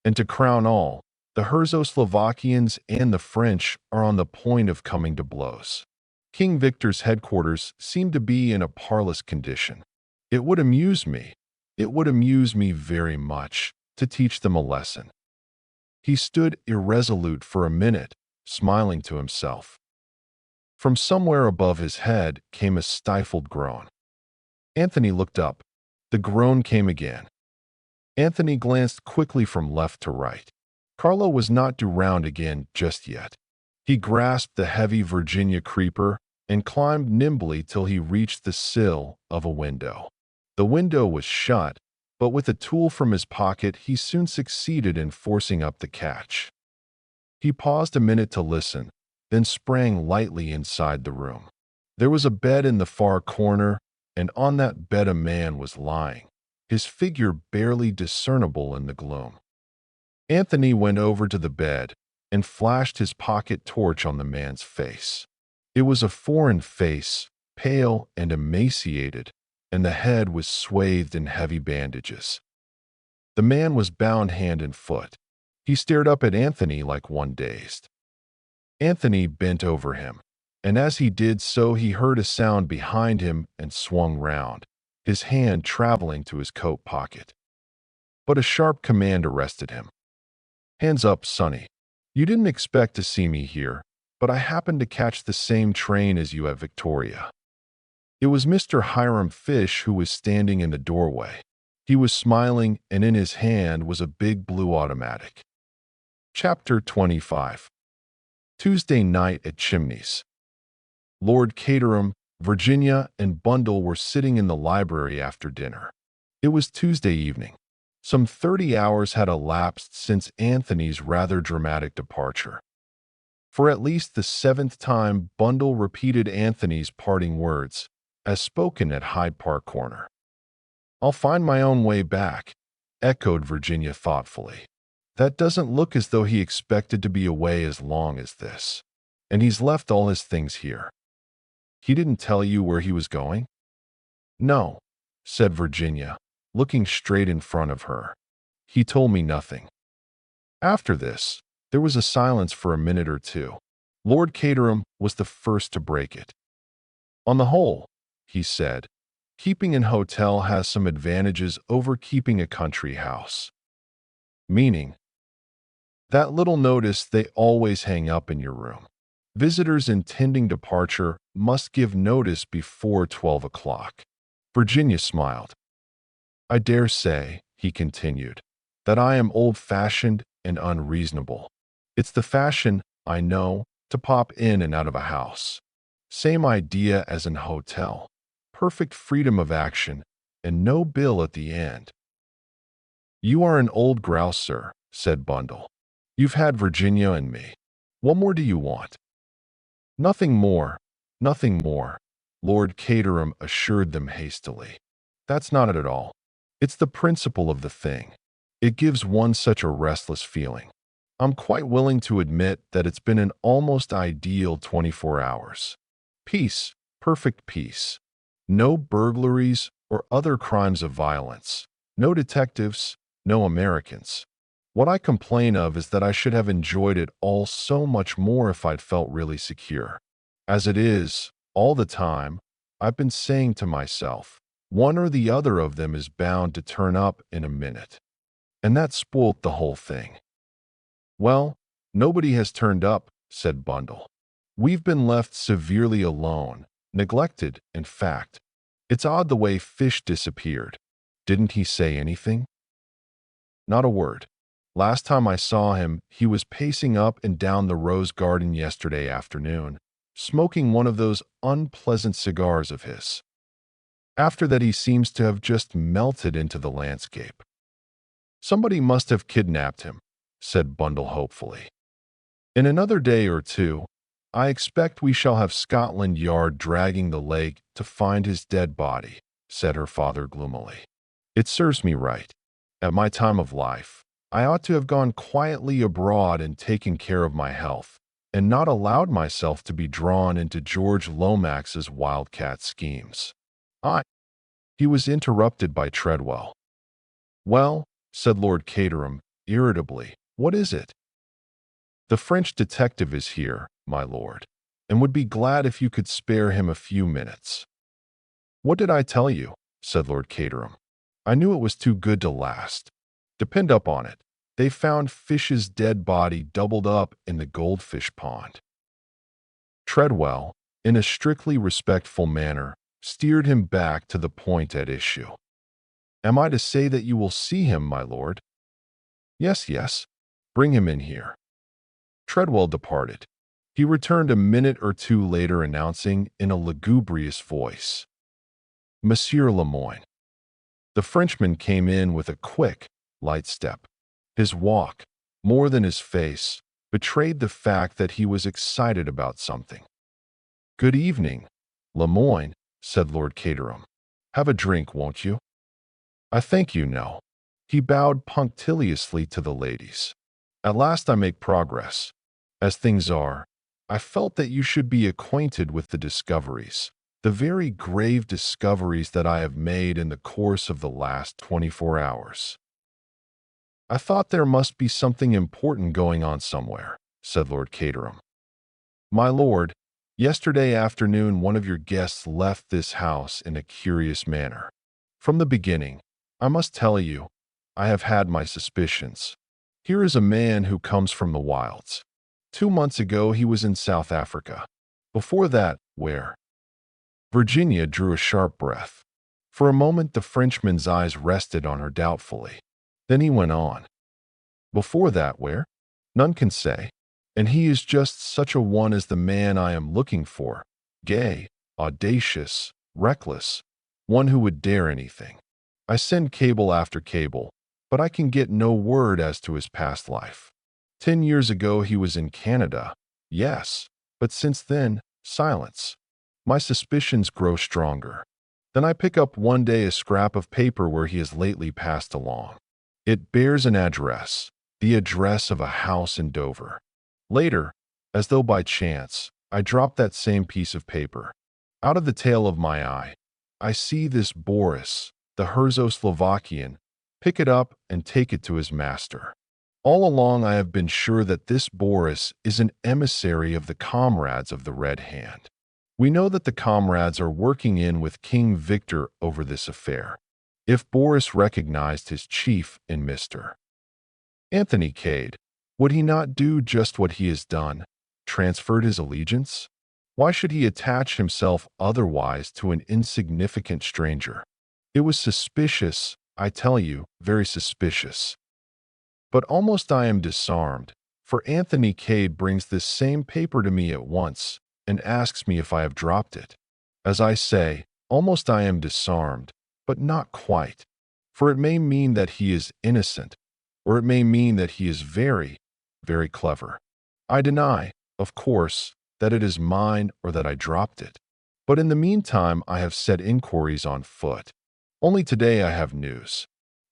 And to crown all, the Herzoslovakians and the French are on the point of coming to blows. King Victor's headquarters seem to be in a parlous condition. It would amuse me very much, to teach them a lesson." He stood irresolute for a minute, smiling to himself. From somewhere above his head came a stifled groan. Anthony looked up. The groan came again. Anthony glanced quickly from left to right. Carlo was not due round again just yet. He grasped the heavy Virginia creeper and climbed nimbly till he reached the sill of a window. The window was shut, but with a tool from his pocket he soon succeeded in forcing up the catch. He paused a minute to listen, then sprang lightly inside the room. There was a bed in the far corner, and on that bed a man was lying, his figure barely discernible in the gloom. Anthony went over to the bed and flashed his pocket torch on the man's face. It was a foreign face, pale and emaciated, and the head was swathed in heavy bandages. The man was bound hand and foot. He stared up at Anthony like one dazed. Anthony bent over him, and as he did so he heard a sound behind him and swung round, his hand traveling to his coat pocket. But a sharp command arrested him. "Hands up, Sonny. You didn't expect to see me here, but I happened to catch the same train as you at Victoria." It was Mr. Hiram Fish who was standing in the doorway. He was smiling, and in his hand was a big blue automatic. Chapter 25. Tuesday night at Chimneys. Lord Caterham, Virginia, and Bundle were sitting in the library after dinner. It was Tuesday evening. Some 30 hours had elapsed since Anthony's rather dramatic departure. For at least the 7th time, Bundle repeated Anthony's parting words, as spoken at Hyde Park Corner. "I'll find my own way back," echoed Virginia thoughtfully. "That doesn't look as though he expected to be away as long as this. And he's left all his things here." "He didn't tell you where he was going?" "No," said Virginia, looking straight in front of her. "He told me nothing." After this, there was a silence for a minute or two. Lord Caterham was the first to break it. "On the whole," he said, "keeping an hotel has some advantages over keeping a country house." "Meaning?" That little notice they always hang up in your room. Visitors intending departure must give notice before 12 o'clock. Virginia smiled. I dare say, he continued, that I am old-fashioned and unreasonable. It's the fashion, I know, to pop in and out of a house. Same idea as an hotel. Perfect freedom of action and no bill at the end. You are an old grouse, sir, said Bundle. You've had Virginia and me. What more do you want? Nothing more, nothing more, Lord Caterham assured them hastily. That's not it at all. It's the principle of the thing. It gives one such a restless feeling. I'm quite willing to admit that it's been an almost ideal 24 hours. Peace, perfect peace. No burglaries or other crimes of violence. No detectives, no Americans. What I complain of is that I should have enjoyed it all so much more if I'd felt really secure. As it is, all the time, I've been saying to myself, one or the other of them is bound to turn up in a minute. And that spoilt the whole thing. Well, nobody has turned up, said Bundle. We've been left severely alone, neglected, in fact. It's odd the way Fish disappeared. Didn't he say anything? Not a word. Last time I saw him, he was pacing up and down the rose garden yesterday afternoon, smoking one of those unpleasant cigars of his. After that, he seems to have just melted into the landscape. Somebody must have kidnapped him, said Bundle hopefully. In another day or two, I expect we shall have Scotland Yard dragging the lake to find his dead body, said her father gloomily. It serves me right. At my time of life, I ought to have gone quietly abroad and taken care of my health, and not allowed myself to be drawn into George Lomax's wildcat schemes. He was interrupted by Treadwell. Well, said Lord Caterham irritably, what is it? The French detective is here, my lord, and would be glad if you could spare him a few minutes. What did I tell you? Said Lord Caterham. I knew it was too good to last. Depend upon it, they found Fish's dead body doubled up in the goldfish pond. Treadwell, in a strictly respectful manner, steered him back to the point at issue. Am I to say that you will see him, my lord? Yes, yes. Bring him in here. Treadwell departed. He returned a minute or two later announcing in a lugubrious voice, Monsieur Lemoyne. The Frenchman came in with a quick, light step. His walk, more than his face, betrayed the fact that he was excited about something. Good evening, Lemoyne, said Lord Caterham. Have a drink, won't you? I thank you, no. He bowed punctiliously to the ladies. At last I make progress. As things are, I felt that you should be acquainted with the discoveries, the very grave discoveries that I have made in the course of the last 24 hours. I thought there must be something important going on somewhere, said Lord Caterham. My lord, yesterday afternoon one of your guests left this house in a curious manner. From the beginning, I must tell you, I have had my suspicions. Here is a man who comes from the wilds. 2 months ago he was in South Africa. Before that, where? Virginia drew a sharp breath. For a moment the Frenchman's eyes rested on her doubtfully. Then he went on. Before that, where? None can say. And he is just such a one as the man I am looking for. Gay, audacious, reckless. One who would dare anything. I send cable after cable, but I can get no word as to his past life. 10 years ago he was in Canada, yes, but since then, silence. My suspicions grow stronger. Then I pick up one day a scrap of paper where he has lately passed along. It bears an address, the address of a house in Dover. Later, as though by chance, I drop that same piece of paper. Out of the tail of my eye, I see this Boris, the Herzo-Slovakian, pick it up and take it to his master. All along I have been sure that this Boris is an emissary of the comrades of the Red Hand. We know that the comrades are working in with King Victor over this affair. If Boris recognized his chief in Mr. Anthony Cade, Would he not do just what he has done, transferred his allegiance? Why should he attach himself otherwise to an insignificant stranger? It was suspicious, I tell you, very suspicious. But almost I am disarmed, for Anthony Cade brings this same paper to me at once and asks me if I have dropped it. As I say, almost I am disarmed, but not quite, for it may mean that he is innocent, or it may mean that he is very, very clever. I deny, of course, that it is mine or that I dropped it. But in the meantime, I have set inquiries on foot. Only today I have news.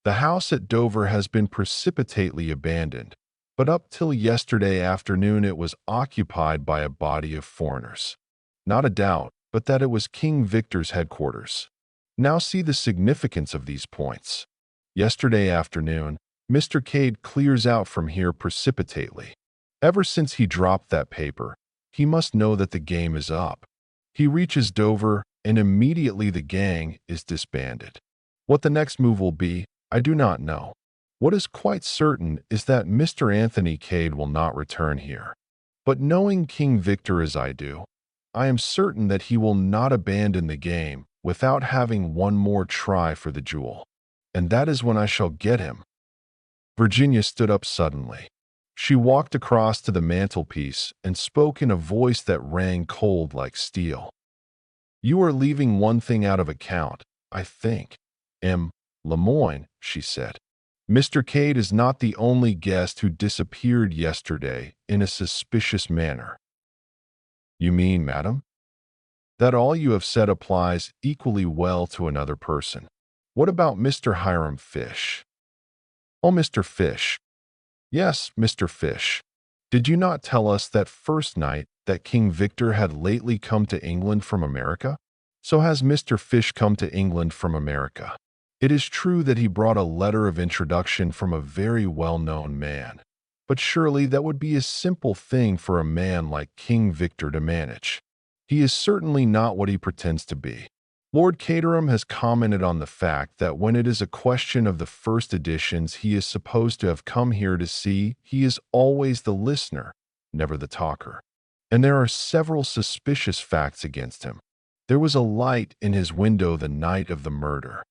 The house at Dover has been precipitately abandoned, but up till yesterday afternoon it was occupied by a body of foreigners. Not a doubt, but that it was King Victor's headquarters. Now see the significance of these points. Yesterday afternoon, Mr. Cade clears out from here precipitately. Ever since he dropped that paper, he must know that the game is up. He reaches Dover, and immediately the gang is disbanded. What the next move will be, I do not know. What is quite certain is that Mr. Anthony Cade will not return here. But knowing King Victor as I do, I am certain that he will not abandon the game without having one more try for the jewel. And that is when I shall get him. Virginia stood up suddenly. She walked across to the mantelpiece and spoke in a voice that rang cold like steel. You are leaving one thing out of account, I think. M. Lemoyne, she said. Mr. Cade is not the only guest who disappeared yesterday in a suspicious manner. You mean, madam? That all you have said applies equally well to another person. What about Mr. Hiram Fish? Oh, Mr. Fish. Yes, Mr. Fish. Did you not tell us that first night that King Victor had lately come to England from America? So has Mr. Fish come to England from America. It is true that he brought a letter of introduction from a very well-known man, but surely that would be a simple thing for a man like King Victor to manage. He is certainly not what he pretends to be. Lord Caterham has commented on the fact that when it is a question of the first editions he is supposed to have come here to see, he is always the listener, never the talker. And there are several suspicious facts against him. There was a light in his window the night of the murder.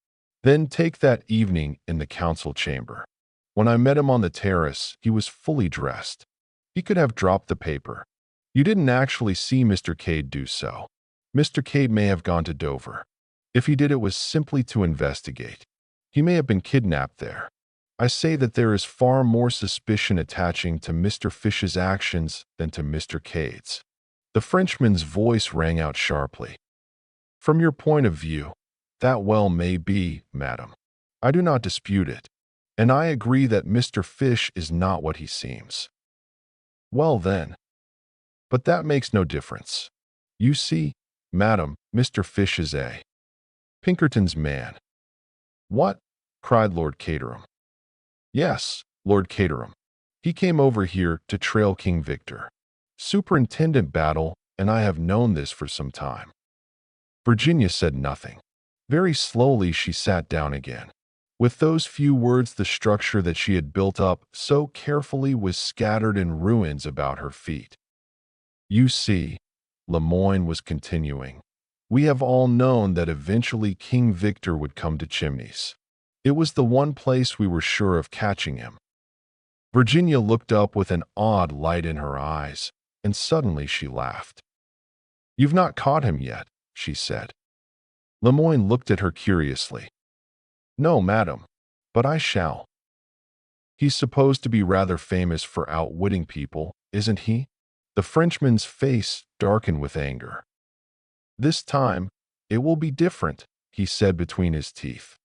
Then take that evening in the council chamber. When I met him on the terrace, he was fully dressed. He could have dropped the paper. You didn't actually see Mr. Cade do so. Mr. Cade may have gone to Dover. If he did, it was simply to investigate. He may have been kidnapped there. I say that there is far more suspicion attaching to Mr. Fish's actions than to Mr. Cade's. The Frenchman's voice rang out sharply. From your point of view, that well may be, madam. I do not dispute it, and I agree that Mr. Fish is not what he seems. Well then, but that makes no difference. You see, madam, Mr. Fish is a Pinkerton's man. What? Cried Lord Caterham. Yes, Lord Caterham. He came over here to trail King Victor. Superintendent Battle and I have known this for some time. Virginia said nothing. Very slowly she sat down again. With those few words the structure that she had built up so carefully was scattered in ruins about her feet. You see, Lemoyne was continuing, we have all known that eventually King Victor would come to Chimneys. It was the one place we were sure of catching him. Virginia looked up with an odd light in her eyes, and suddenly she laughed. You've not caught him yet, she said. Lemoyne looked at her curiously. No, madam, but I shall. He's supposed to be rather famous for outwitting people, isn't he? The Frenchman's face darkened with anger. This time, it will be different, he said between his teeth.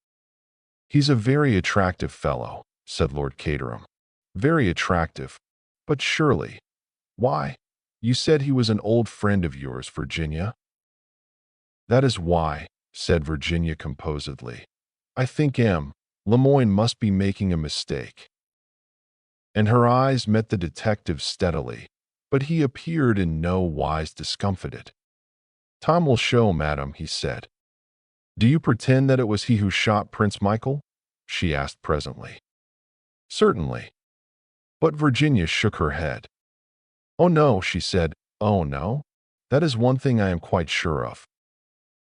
He's a very attractive fellow, said Lord Caterham. Very attractive, but surely. Why? You said he was an old friend of yours, Virginia. That is why, said Virginia composedly. I think M. Lemoyne must be making a mistake. And her eyes met the detective's steadily, but he appeared in no wise discomfited. Time will show, madam, he said. Do you pretend that it was he who shot Prince Michael? She asked presently. Certainly. But Virginia shook her head. "Oh no," she said. "Oh no? That is one thing I am quite sure of.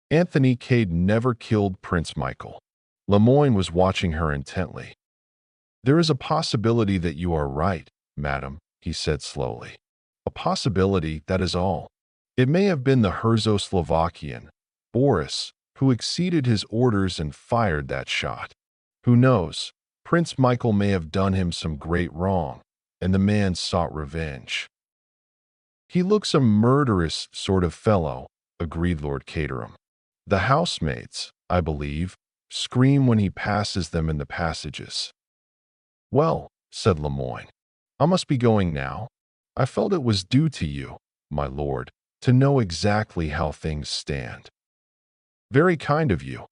Anthony Cade never killed Prince Michael." Lemoyne was watching her intently. "There is a possibility that you are right, madam," he said slowly. "A possibility, that is all. It may have been the Herzo-Slovakian, Boris, who exceeded his orders and fired that shot. Who knows? Prince Michael may have done him some great wrong, and the man sought revenge." "He looks a murderous sort of fellow," agreed Lord Caterham. "The housemaids, I believe, scream when he passes them in the passages." "Well," said Lemoyne, "I must be going now. I felt it was due to you, my lord, to know exactly how things stand." "Very kind of you,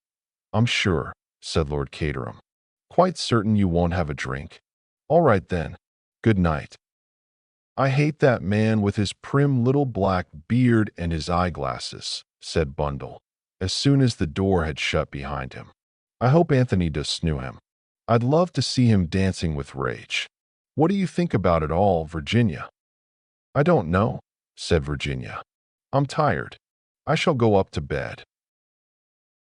I'm sure," said Lord Caterham. "Quite certain you won't have a drink? All right then. Good night." "I hate that man with his prim little black beard and his eyeglasses," said Bundle, as soon as the door had shut behind him. "I hope Anthony does snoo him. I'd love to see him dancing with rage. What do you think about it all, Virginia?" "I don't know," said Virginia. "I'm tired. I shall go up to bed."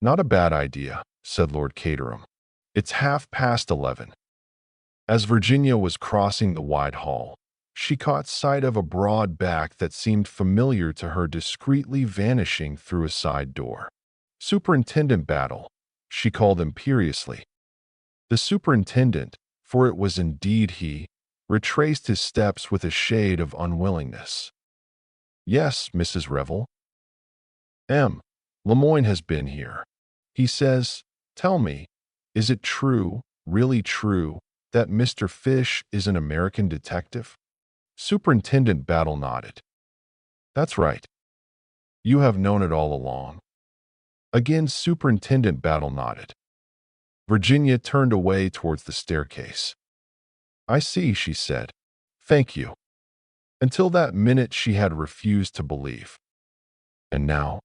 "Not a bad idea," said Lord Caterham. "It's 11:30. As Virginia was crossing the wide hall, she caught sight of a broad back that seemed familiar to her discreetly vanishing through a side door. "Superintendent Battle," she called imperiously. The superintendent, for it was indeed he, retraced his steps with a shade of unwillingness. "Yes, Mrs. Revel." Lemoyne has been here. He says, tell me, is it true, really true, that Mr. Fish is an American detective?" Superintendent Battle nodded. "That's right. You have known it all along." Again, Superintendent Battle nodded. Virginia turned away towards the staircase. "I see," she said. "Thank you." Until that minute she had refused to believe. And now,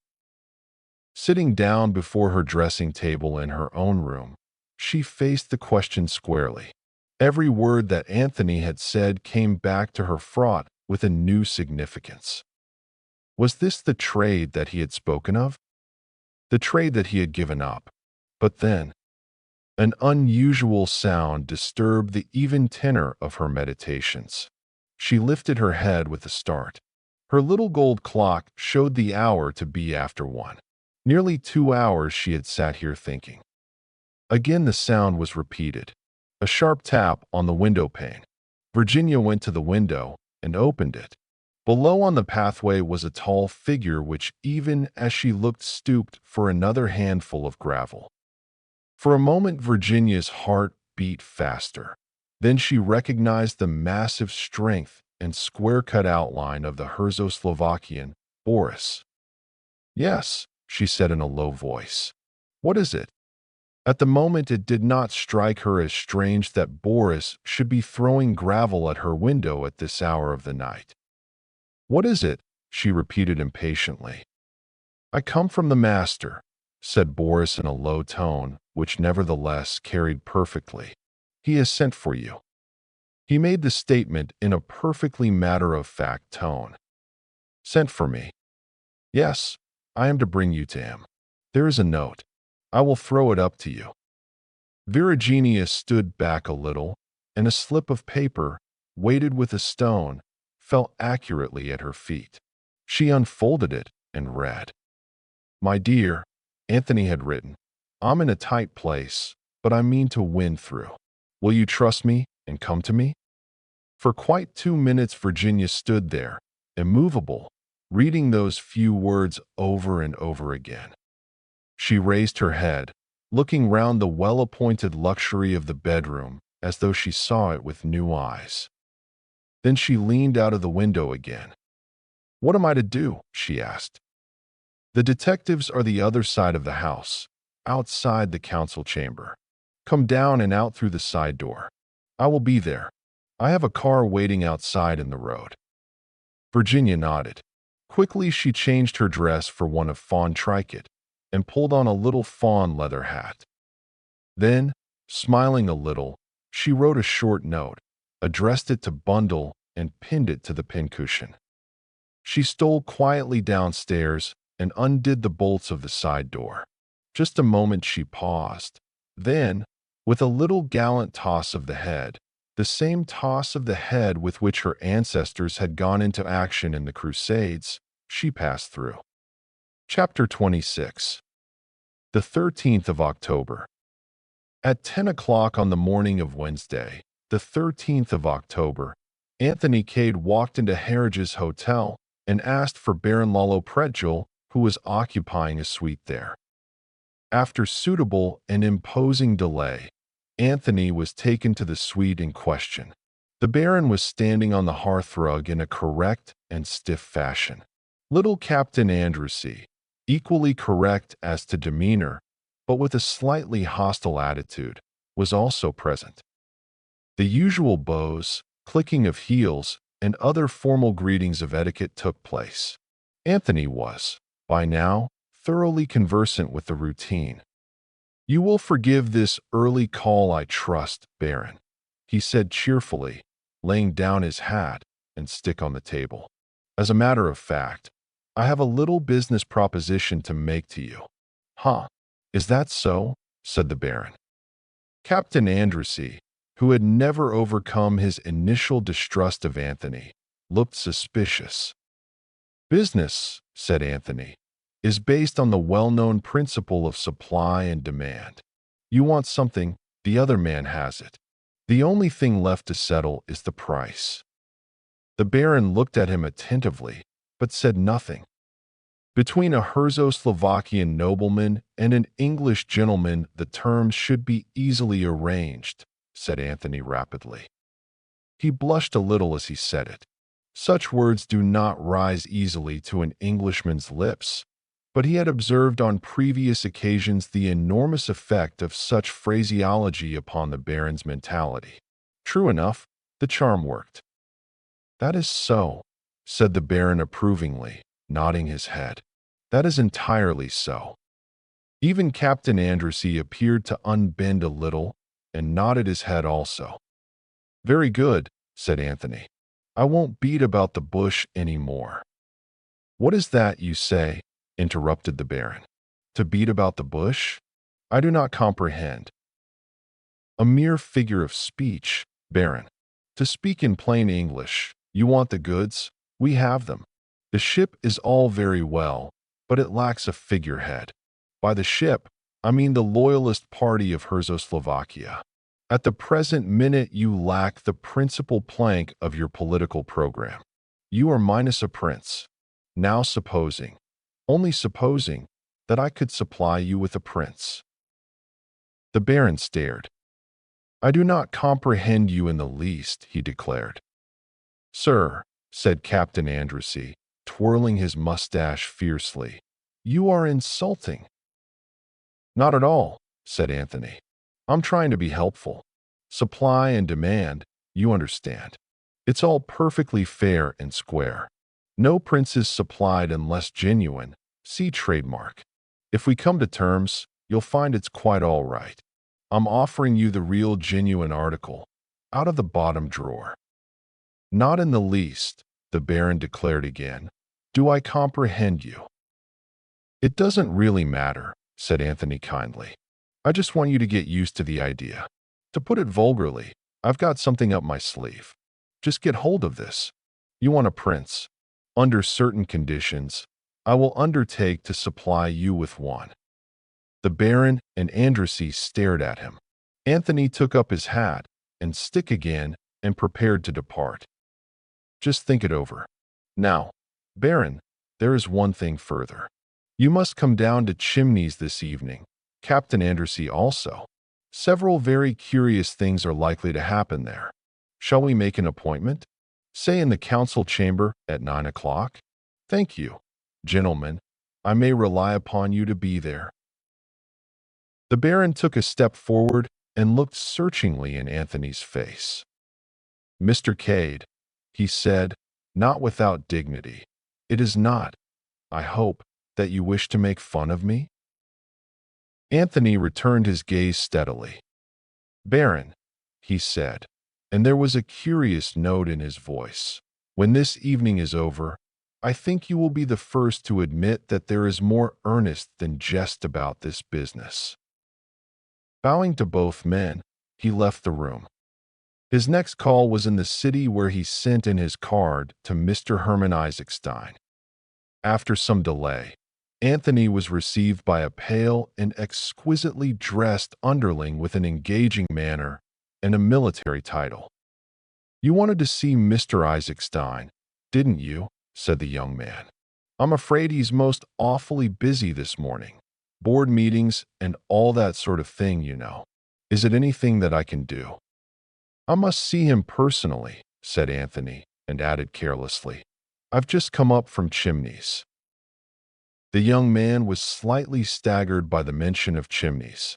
sitting down before her dressing table in her own room, she faced the question squarely. Every word that Anthony had said came back to her fraught with a new significance. Was this the trade that he had spoken of? The trade that he had given up? But then, an unusual sound disturbed the even tenor of her meditations. She lifted her head with a start. Her little gold clock showed the hour to be after 1. Nearly 2 hours she had sat here thinking. Again the sound was repeated. A sharp tap on the window pane. Virginia went to the window and opened it. Below on the pathway was a tall figure which, even as she looked, stooped for another handful of gravel. For a moment Virginia's heart beat faster. Then she recognized the massive strength and square-cut outline of the Herzo-Slovakian, Boris. "Yes," she said in a low voice. "What is it?" At the moment it did not strike her as strange that Boris should be throwing gravel at her window at this hour of the night. "What is it?" she repeated impatiently. "I come from the master," said Boris in a low tone, which nevertheless carried perfectly. "He has sent for you." He made the statement in a perfectly matter-of-fact tone. "Sent for me?" "Yes, I am to bring you to him. There is a note. I will throw it up to you." Virginia stood back a little, and a slip of paper, weighted with a stone, fell accurately at her feet. She unfolded it and read. "My dear," Anthony had written, "I'm in a tight place, but I mean to win through. Will you trust me and come to me?" For quite 2 minutes Virginia stood there, immovable, reading those few words over and over again. She raised her head, looking round the well-appointed luxury of the bedroom as though she saw it with new eyes. Then she leaned out of the window again. "What am I to do?" she asked. "The detectives are the other side of the house, outside the council chamber. Come down and out through the side door. I will be there. I have a car waiting outside in the road." Virginia nodded. Quickly she changed her dress for one of fawn tricot and pulled on a little fawn leather hat. Then, smiling a little, she wrote a short note, addressed it to Bundle, and pinned it to the pincushion. She stole quietly downstairs and undid the bolts of the side door. Just a moment she paused. Then, with a little gallant toss of the head, the same toss of the head with which her ancestors had gone into action in the Crusades, she passed through. Chapter 26. The 13th of October. At 10 o'clock on the morning of Wednesday, the 13th of October, Anthony Cade walked into Harridge's hotel and asked for Baron Lalo Pretjol, who was occupying a suite there. After suitable and imposing delay, Anthony was taken to the suite in question. The Baron was standing on the hearthrug in a correct and stiff fashion. Little Captain Andrewsy, equally correct as to demeanor, but with a slightly hostile attitude, was also present. The usual bows, clicking of heels, and other formal greetings of etiquette took place. Anthony was, by now, thoroughly conversant with the routine. "You will forgive this early call, I trust, Baron," he said cheerfully, laying down his hat and stick on the table. "As a matter of fact, I have a little business proposition to make to you." "Huh? Is that so?" said the Baron. Captain Andrewsy, who had never overcome his initial distrust of Anthony, looked suspicious. "Business," said Anthony, "is based on the well-known principle of supply and demand. You want something, the other man has it. The only thing left to settle is the price." The Baron looked at him attentively, but said nothing. "Between a Herzo-Slovakian nobleman and an English gentleman, the terms should be easily arranged," said Anthony rapidly. He blushed a little as he said it. Such words do not rise easily to an Englishman's lips, but he had observed on previous occasions the enormous effect of such phraseology upon the Baron's mentality. True enough, the charm worked. "That is so," said the Baron approvingly, nodding his head. "That is entirely so." Even Captain Andrewsy appeared to unbend a little and nodded his head also. "Very good," said Anthony. "I won't beat about the bush any more." "What is that you say?" interrupted the Baron. "To beat about the bush? I do not comprehend." "A mere figure of speech, Baron. To speak in plain English, you want the goods, we have them. The ship is all very well, but it lacks a figurehead. By the ship, I mean the loyalist party of Herzo-Slovakia. At the present minute you lack the principal plank of your political program. You are minus a prince. Now supposing, only supposing, that I could supply you with a prince." The Baron stared. "I do not comprehend you in the least," he declared. "Sir," said Captain Andrewsy, twirling his mustache fiercely, "you are insulting." "Not at all," said Anthony. "I'm trying to be helpful. Supply and demand, you understand. It's all perfectly fair and square. No prince is supplied unless genuine. See trademark. If we come to terms, you'll find it's quite all right. I'm offering you the real genuine article, out of the bottom drawer." "Not in the least," the Baron declared again. "Do I comprehend you?" "It doesn't really matter," said Anthony kindly. "I just want you to get used to the idea. To put it vulgarly, I've got something up my sleeve. Just get hold of this. You want a prince. Under certain conditions, I will undertake to supply you with one." The Baron and Andrewsy stared at him. Anthony took up his hat and stick again and prepared to depart. "Just think it over. Now, Baron, there is one thing further. You must come down to Chimneys this evening. Captain Andrewsy also. Several very curious things are likely to happen there. Shall we make an appointment? Say in the council chamber at 9 o'clock? Thank you. Gentlemen, I may rely upon you to be there." The Baron took a step forward and looked searchingly in Anthony's face. "Mr. Cade," he said, not without dignity, "it is not, I hope, that you wish to make fun of me?" Anthony returned his gaze steadily. "Baron," he said, and there was a curious note in his voice. "When this evening is over, I think you will be the first to admit that there is more earnest than jest about this business." Bowing to both men, he left the room. His next call was in the city, where he sent in his card to Mr. Herman Isaacstein. After some delay, Anthony was received by a pale and exquisitely dressed underling with an engaging manner and a military title. "You wanted to see Mr. Isaacstein, didn't you?" said the young man. "I'm afraid he's most awfully busy this morning. Board meetings and all that sort of thing, you know. Is it anything that I can do?" "I must see him personally," said Anthony, and added carelessly, "I've just come up from Chimneys." The young man was slightly staggered by the mention of Chimneys.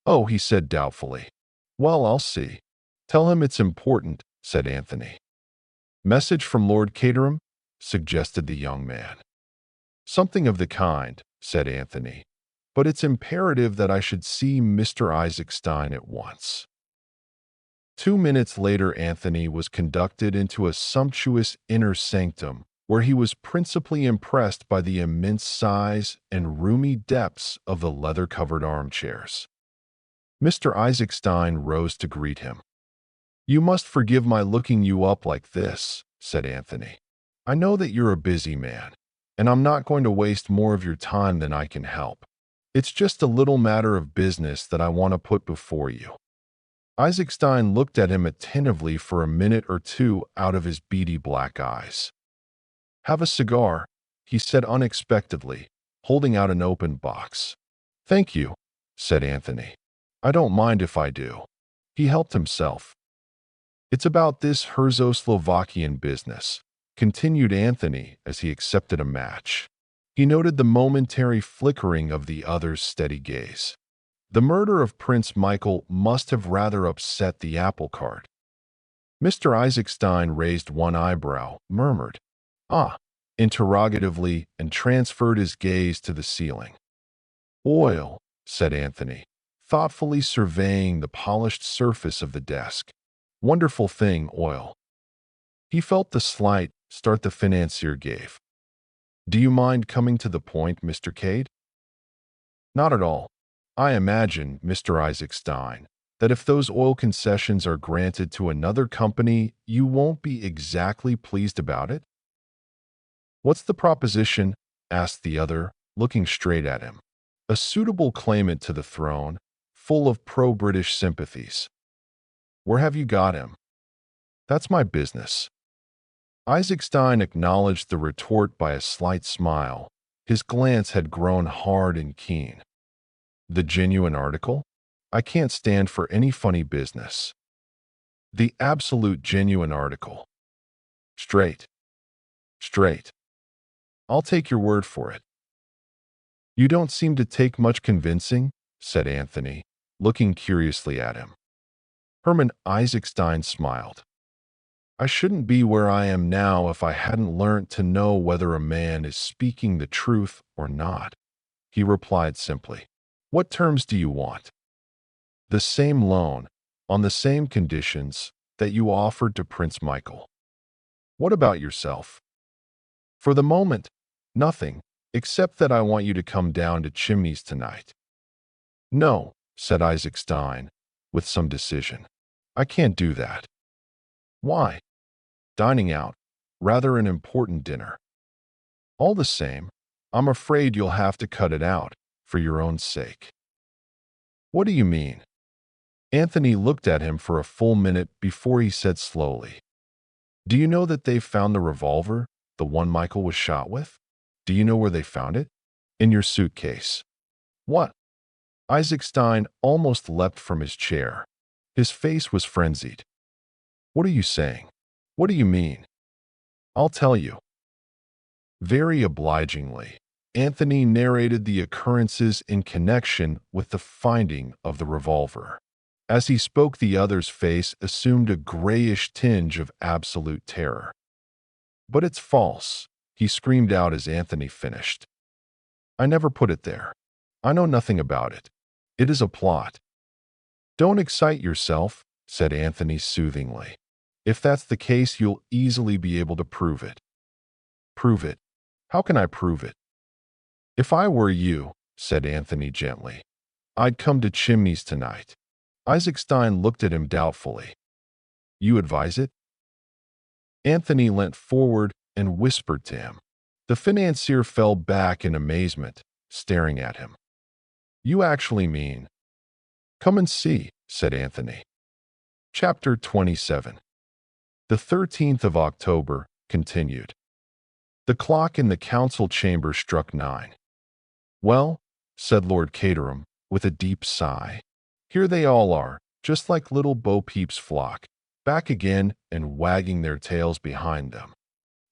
"Oh," he said doubtfully. "Well, I'll see." "Tell him it's important," said Anthony. "Message from Lord Caterham?" suggested the young man. "Something of the kind," said Anthony, "but it's imperative that I should see Mr. Isaacstein at once." 2 minutes later, Anthony was conducted into a sumptuous inner sanctum, where he was principally impressed by the immense size and roomy depths of the leather-covered armchairs. Mr. Isaacstein rose to greet him. "You must forgive my looking you up like this," said Anthony. "I know that you're a busy man, and I'm not going to waste more of your time than I can help. It's just a little matter of business that I want to put before you." Isaacstein looked at him attentively for a minute or two out of his beady black eyes. "Have a cigar," he said unexpectedly, holding out an open box. "Thank you," said Anthony. "I don't mind if I do." He helped himself. "It's about this Herzo-Slovakian business," continued Anthony as he accepted a match. He noted the momentary flickering of the other's steady gaze. "The murder of Prince Michael must have rather upset the apple cart." Mr. Isaacstein raised one eyebrow, murmured, "Ah," interrogatively, and transferred his gaze to the ceiling. "Oil," said Anthony, thoughtfully surveying the polished surface of the desk. "Wonderful thing, oil." He felt the slight start the financier gave. "Do you mind coming to the point, Mr. Cade?" "Not at all. I imagine, Mr. Isaacstein, that if those oil concessions are granted to another company, you won't be exactly pleased about it?" "What's the proposition?" asked the other, looking straight at him. "A suitable claimant to the throne, full of pro-British sympathies." "Where have you got him?" "That's my business." Isaacstein acknowledged the retort by a slight smile. His glance had grown hard and keen. "The genuine article? I can't stand for any funny business." "The absolute genuine article. Straight. Straight. I'll take your word for it." "You don't seem to take much convincing," said Anthony, looking curiously at him. Herman Isaacstein smiled. "I shouldn't be where I am now if I hadn't learnt to know whether a man is speaking the truth or not," he replied simply. "What terms do you want?" "The same loan, on the same conditions, that you offered to Prince Michael." "What about yourself?" "For the moment, nothing, except that I want you to come down to Chimneys tonight." "No," said Isaacstein, with some decision. "I can't do that." "Why?" "Dining out. Rather an important dinner." "All the same, I'm afraid you'll have to cut it out, for your own sake." "What do you mean?" Anthony looked at him for a full minute before he said slowly, "Do you know that they've found the revolver, the one Michael was shot with? Do you know where they found it?" "In your suitcase." "What?" Isaacstein almost leapt from his chair. His face was frenzied. "What are you saying? What do you mean?" "I'll tell you." Very obligingly, Anthony narrated the occurrences in connection with the finding of the revolver. As he spoke, the other's face assumed a grayish tinge of absolute terror. "But it's false," he screamed out as Anthony finished. "I never put it there. I know nothing about it. It is a plot." "Don't excite yourself," said Anthony soothingly. If that's the case, you'll easily be able to prove it. Prove it? How can I prove it? If I were you, said Anthony gently, I'd come to Chimneys tonight. Isaac Stein looked at him doubtfully. You advise it? Anthony leant forward and whispered to him. The financier fell back in amazement, staring at him. You actually mean? Come and see, said Anthony. Chapter 27. The 13th of October continued. The clock in the council chamber struck 9. Well, said Lord Caterham, with a deep sigh, here they all are, just like little Bo Peep's flock, back again and wagging their tails behind them.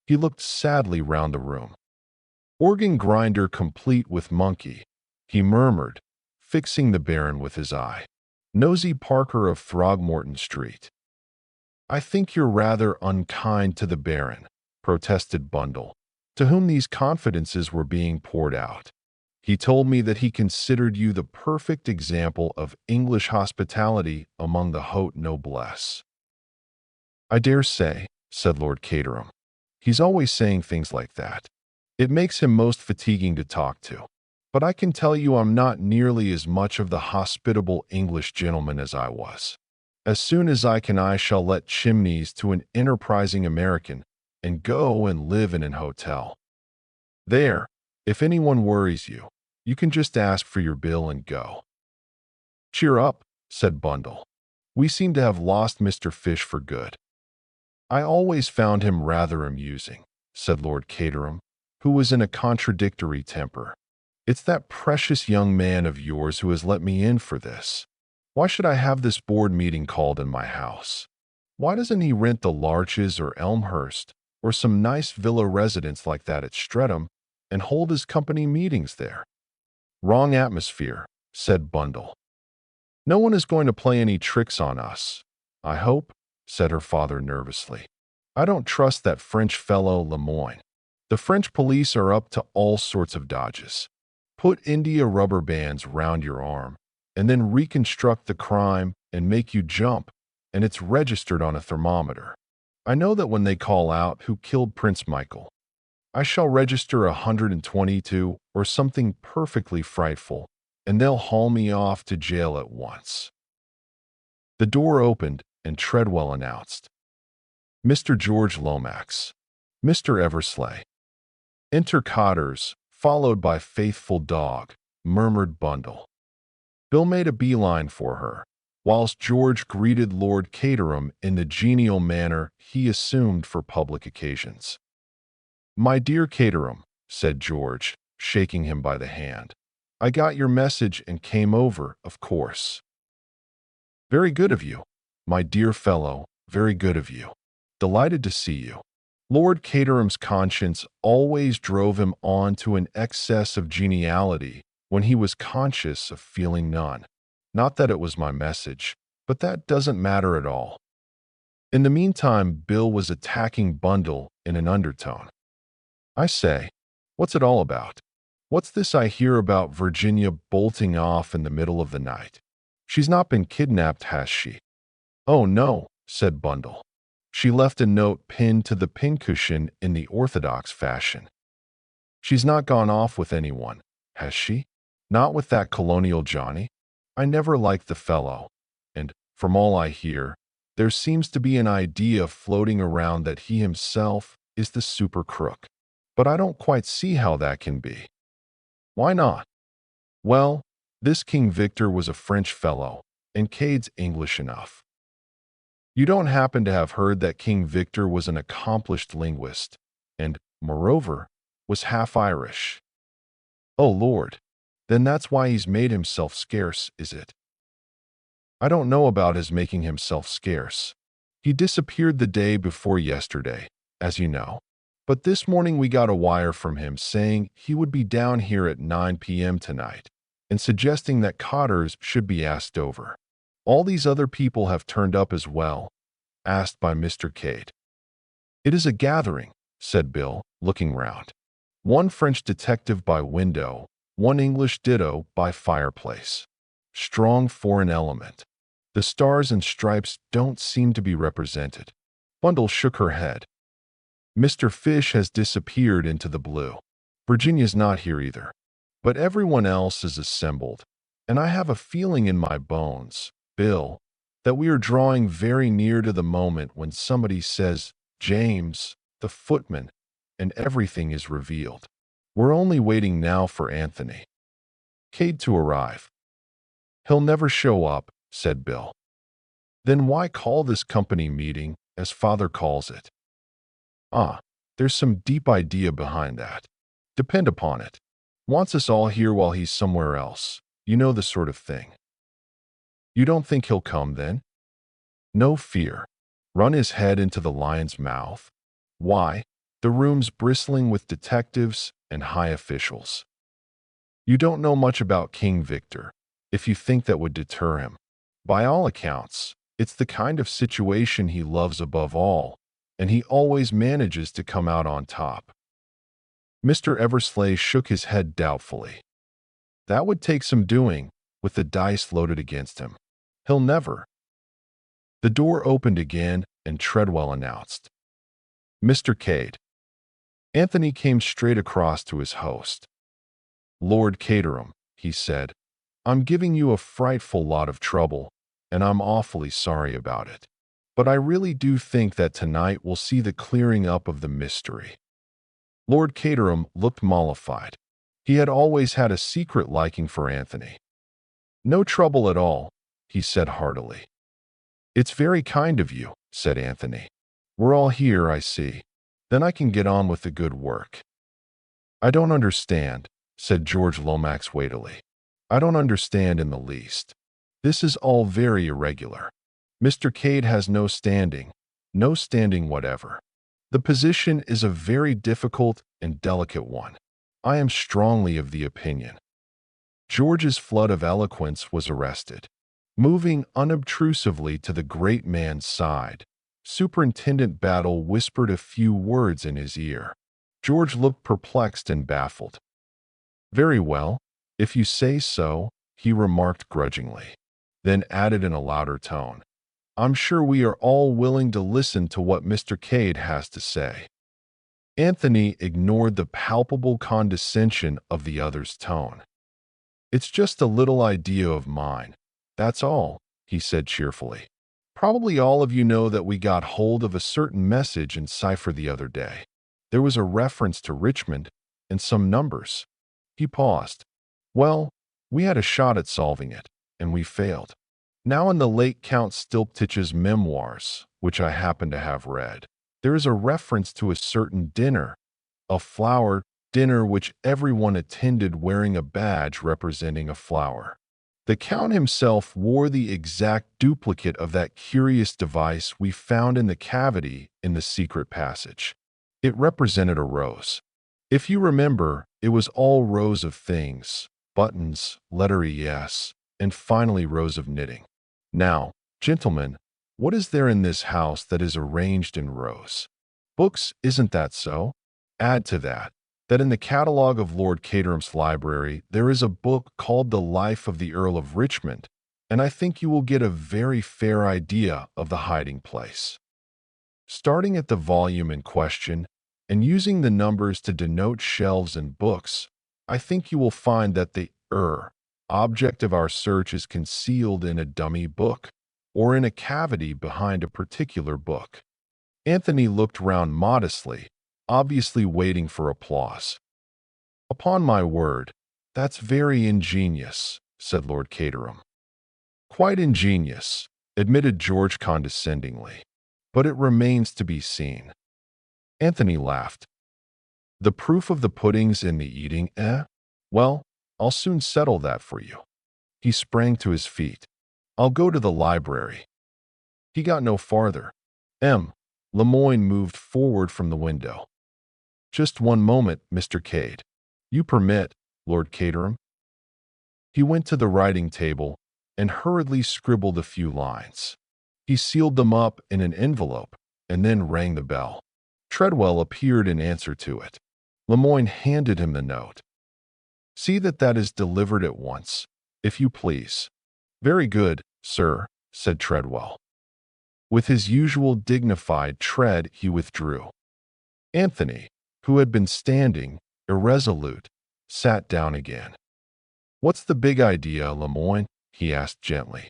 He looked sadly round the room. Organ grinder complete with monkey, he murmured, fixing the Baron with his eye. Nosy Parker of Throgmorton Street. I think you're rather unkind to the Baron, protested Bundle, to whom these confidences were being poured out. He told me that he considered you the perfect example of English hospitality among the haute noblesse. I dare say, said Lord Caterham. He's always saying things like that. It makes him most fatiguing to talk to. But I can tell you I'm not nearly as much of the hospitable English gentleman as I was. As soon as I can, I shall let Chimneys to an enterprising American and go and live in an hotel. There, if anyone worries you, you can just ask for your bill and go. Cheer up, said Bundle. We seem to have lost Mr. Fish for good. I always found him rather amusing, said Lord Caterham, who was in a contradictory temper. It's that precious young man of yours who has let me in for this. Why should I have this board meeting called in my house? Why doesn't he rent the Larches or Elmhurst or some nice villa residence like that at Streatham and hold his company meetings there? Wrong atmosphere, said Bundle. No one is going to play any tricks on us, I hope, said her father nervously. I don't trust that French fellow Lemoyne. The French police are up to all sorts of dodges. Put India rubber bands round your arm, and then reconstruct the crime and make you jump, and it's registered on a thermometer. I know that when they call out who killed Prince Michael, I shall register 122 or something perfectly frightful, and they'll haul me off to jail at once. The door opened, and Treadwell announced, Mr. George Lomax, Mr. Eversley. Enter Cotters, followed by faithful dog, murmured Bundle. Bill made a beeline for her, whilst George greeted Lord Caterham in the genial manner he assumed for public occasions. My dear Caterham, said George, shaking him by the hand, I got your message and came over, of course. Very good of you, my dear fellow, very good of you. Delighted to see you. Lord Caterham's conscience always drove him on to an excess of geniality when he was conscious of feeling none. Not that it was my message, but that doesn't matter at all. In the meantime, Bill was attacking Bundle in an undertone. I say, what's it all about? What's this I hear about Virginia bolting off in the middle of the night? She's not been kidnapped, has she? Oh, no, said Bundle. She left a note pinned to the pincushion in the orthodox fashion. She's not gone off with anyone, has she? Not with that colonial Johnny? I never liked the fellow, and, from all I hear, there seems to be an idea floating around that he himself is the super crook. But I don't quite see how that can be. Why not? Well, this King Victor was a French fellow, and Cade's English enough. You don't happen to have heard that King Victor was an accomplished linguist, and, moreover, was half Irish. Oh, Lord, then that's why he's made himself scarce, is it? I don't know about his making himself scarce. He disappeared the day before yesterday, as you know. But this morning we got a wire from him saying he would be down here at 9 p.m. tonight, and suggesting that Cotters should be asked over. All these other people have turned up as well, asked by Mr. Cade. It is a gathering, said Bill, looking round. One French detective by window, one English ditto by fireplace. Strong foreign element. The stars and stripes don't seem to be represented. Bundle shook her head. Mr. Fish has disappeared into the blue. Virginia's not here either. But everyone else is assembled, and I have a feeling in my bones, Bill, that we are drawing very near to the moment when somebody says, James, the footman, and everything is revealed. We're only waiting now for Anthony Cade to arrive. He'll never show up, said Bill. Then why call this company meeting, as Father calls it? Ah, there's some deep idea behind that. Depend upon it. Wants us all here while he's somewhere else. You know the sort of thing. You don't think he'll come then? No fear. Run his head into the lion's mouth. Why? The room's bristling with detectives and high officials. You don't know much about King Victor, if you think that would deter him. By all accounts, it's the kind of situation he loves above all, and he always manages to come out on top. Mr. Eversley shook his head doubtfully. That would take some doing, with the dice loaded against him. He'll never. The door opened again, and Treadwell announced, Mr. Cade. Anthony came straight across to his host. Lord Caterham, he said, I'm giving you a frightful lot of trouble, and I'm awfully sorry about it. But I really do think that tonight we'll see the clearing up of the mystery. Lord Caterham looked mollified. He had always had a secret liking for Anthony. No trouble at all, he said heartily. It's very kind of you, said Anthony. We're all here, I see. Then I can get on with the good work. I don't understand, said George Lomax weightily. I don't understand in the least. This is all very irregular. Mr. Cade has no standing whatever. The position is a very difficult and delicate one. I am strongly of the opinion. George's flood of eloquence was arrested. Moving unobtrusively to the great man's side, Superintendent Battle whispered a few words in his ear. George looked perplexed and baffled. Very well, if you say so, he remarked grudgingly, then added in a louder tone, I'm sure we are all willing to listen to what Mr. Cade has to say. Anthony ignored the palpable condescension of the other's tone. It's just a little idea of mine. That's all, he said cheerfully. Probably all of you know that we got hold of a certain message in cipher the other day. There was a reference to Richmond and some numbers. He paused. Well, we had a shot at solving it, and we failed. Now in the late Count Stilptich's memoirs, which I happen to have read, there is a reference to a certain dinner, a flower dinner which everyone attended wearing a badge representing a flower. The Count himself wore the exact duplicate of that curious device we found in the cavity in the secret passage. It represented a rose. If you remember, it was all rows of things, buttons, letter ES, and finally rows of knitting. Now, gentlemen, what is there in this house that is arranged in rows? Books, isn't that so? Add to that in the catalogue of Lord Caterham's library there is a book called The Life of the Earl of Richmond, and I think you will get a very fair idea of the hiding place. Starting at the volume in question, and using the numbers to denote shelves and books, I think you will find that the object of our search is concealed in a dummy book, or in a cavity behind a particular book. Anthony looked round modestly, obviously waiting for applause. Upon my word, that's very ingenious, said Lord Caterham. Quite ingenious, admitted George condescendingly, but it remains to be seen. Anthony laughed. The proof of the pudding's in the eating, eh? Well, I'll soon settle that for you. He sprang to his feet. I'll go to the library. He got no farther. Lemoyne moved forward from the window. Just one moment, Mr. Cade. You permit, Lord Caterham? He went to the writing table and hurriedly scribbled a few lines. He sealed them up in an envelope and then rang the bell. Treadwell appeared in answer to it. Lemoyne handed him the note. See that is delivered at once, if you please. Very good, sir, said Treadwell. With his usual dignified tread, he withdrew. Anthony, who had been standing, irresolute, sat down again. "What's the big idea, Lemoyne?" he asked gently.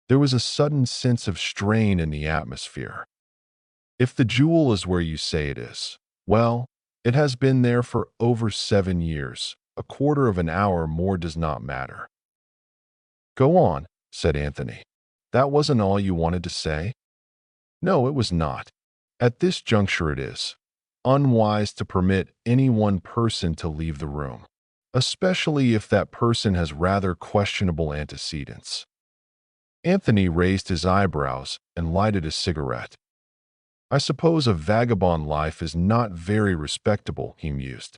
There was a sudden sense of strain in the atmosphere. "If the jewel is where you say it is, well, it has been there for over 7 years. A quarter of an hour more does not matter." "Go on," said Anthony. "That wasn't all you wanted to say?" "No, it was not. At this juncture it is unwise to permit any one person to leave the room, especially if that person has rather questionable antecedents." Anthony raised his eyebrows and lighted a cigarette. "I suppose a vagabond life is not very respectable," he mused.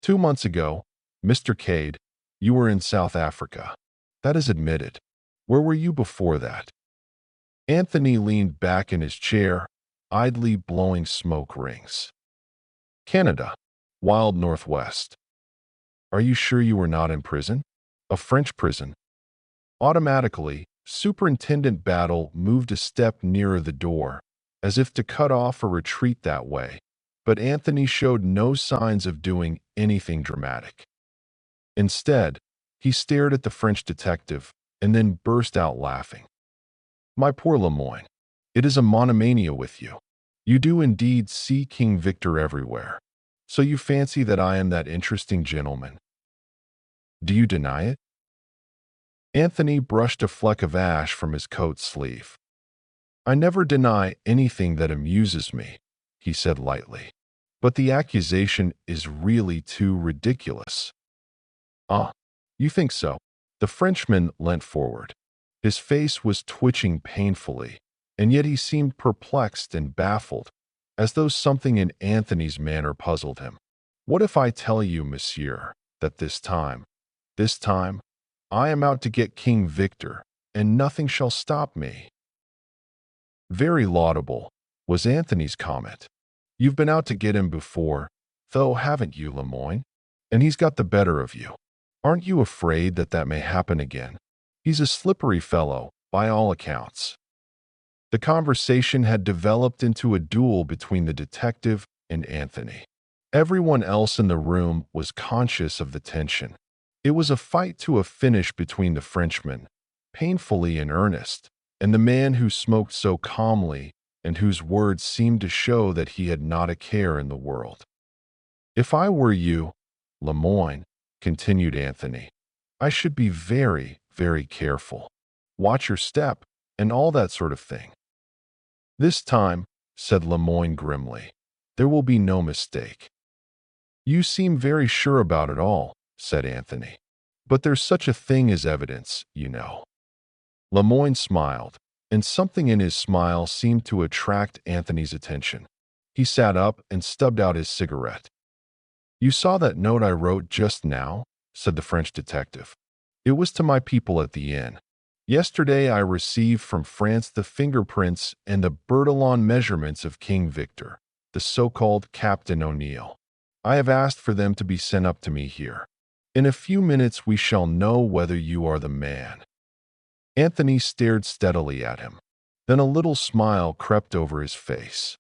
2 months ago, Mr. Cade, you were in South Africa. That is admitted. Where were you before that?" Anthony leaned back in his chair, idly blowing smoke rings. "Canada, wild Northwest." "Are you sure you were not in prison?" "A French prison." Automatically, Superintendent Battle moved a step nearer the door, as if to cut off a retreat that way, but Anthony showed no signs of doing anything dramatic. Instead, he stared at the French detective and then burst out laughing. "My poor Lemoyne, it is a monomania with you. You do indeed see King Victor everywhere. So you fancy that I am that interesting gentleman. Do you deny it?" Anthony brushed a fleck of ash from his coat sleeve. "I never deny anything that amuses me," he said lightly. "But the accusation is really too ridiculous." "Ah, you think so?" The Frenchman leant forward. His face was twitching painfully, and yet he seemed perplexed and baffled, as though something in Anthony's manner puzzled him. "What if I tell you, monsieur, that this time, I am out to get King Victor, and nothing shall stop me?" "Very laudable," was Anthony's comment. "You've been out to get him before, though, haven't you, Lemoyne? And he's got the better of you. Aren't you afraid that that may happen again? He's a slippery fellow, by all accounts." The conversation had developed into a duel between the detective and Anthony. Everyone else in the room was conscious of the tension. It was a fight to a finish between the Frenchman, painfully in earnest, and the man who smoked so calmly and whose words seemed to show that he had not a care in the world. "If I were you, Lemoyne," continued Anthony, "I should be very, very careful. Watch your step, and all that sort of thing." "This time," said Lemoyne grimly, "there will be no mistake." "You seem very sure about it all," said Anthony. "But there's such a thing as evidence, you know." Lemoyne smiled, and something in his smile seemed to attract Anthony's attention. He sat up and stubbed out his cigarette. "You saw that note I wrote just now?" said the French detective. "It was to my people at the inn. Yesterday I received from France the fingerprints and the Bertillon measurements of King Victor, the so-called Captain O'Neill. I have asked for them to be sent up to me here. In a few minutes we shall know whether you are the man." Anthony stared steadily at him. Then a little smile crept over his face.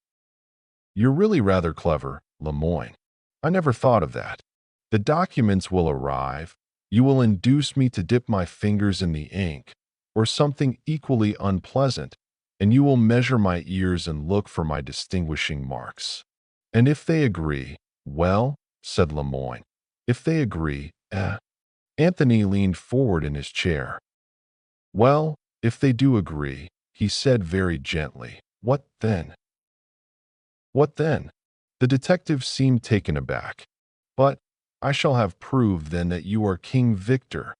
"You're really rather clever, Lemoyne. I never thought of that. The documents will arrive. You will induce me to dip my fingers in the ink, or something equally unpleasant, and you will measure my ears and look for my distinguishing marks. And if they agree, well," said Lemoyne, "if they agree, Anthony leaned forward in his chair. "Well, if they do agree," he said very gently, "what then?" "What then?" The detective seemed taken aback. "But I shall have proved then that you are King Victor."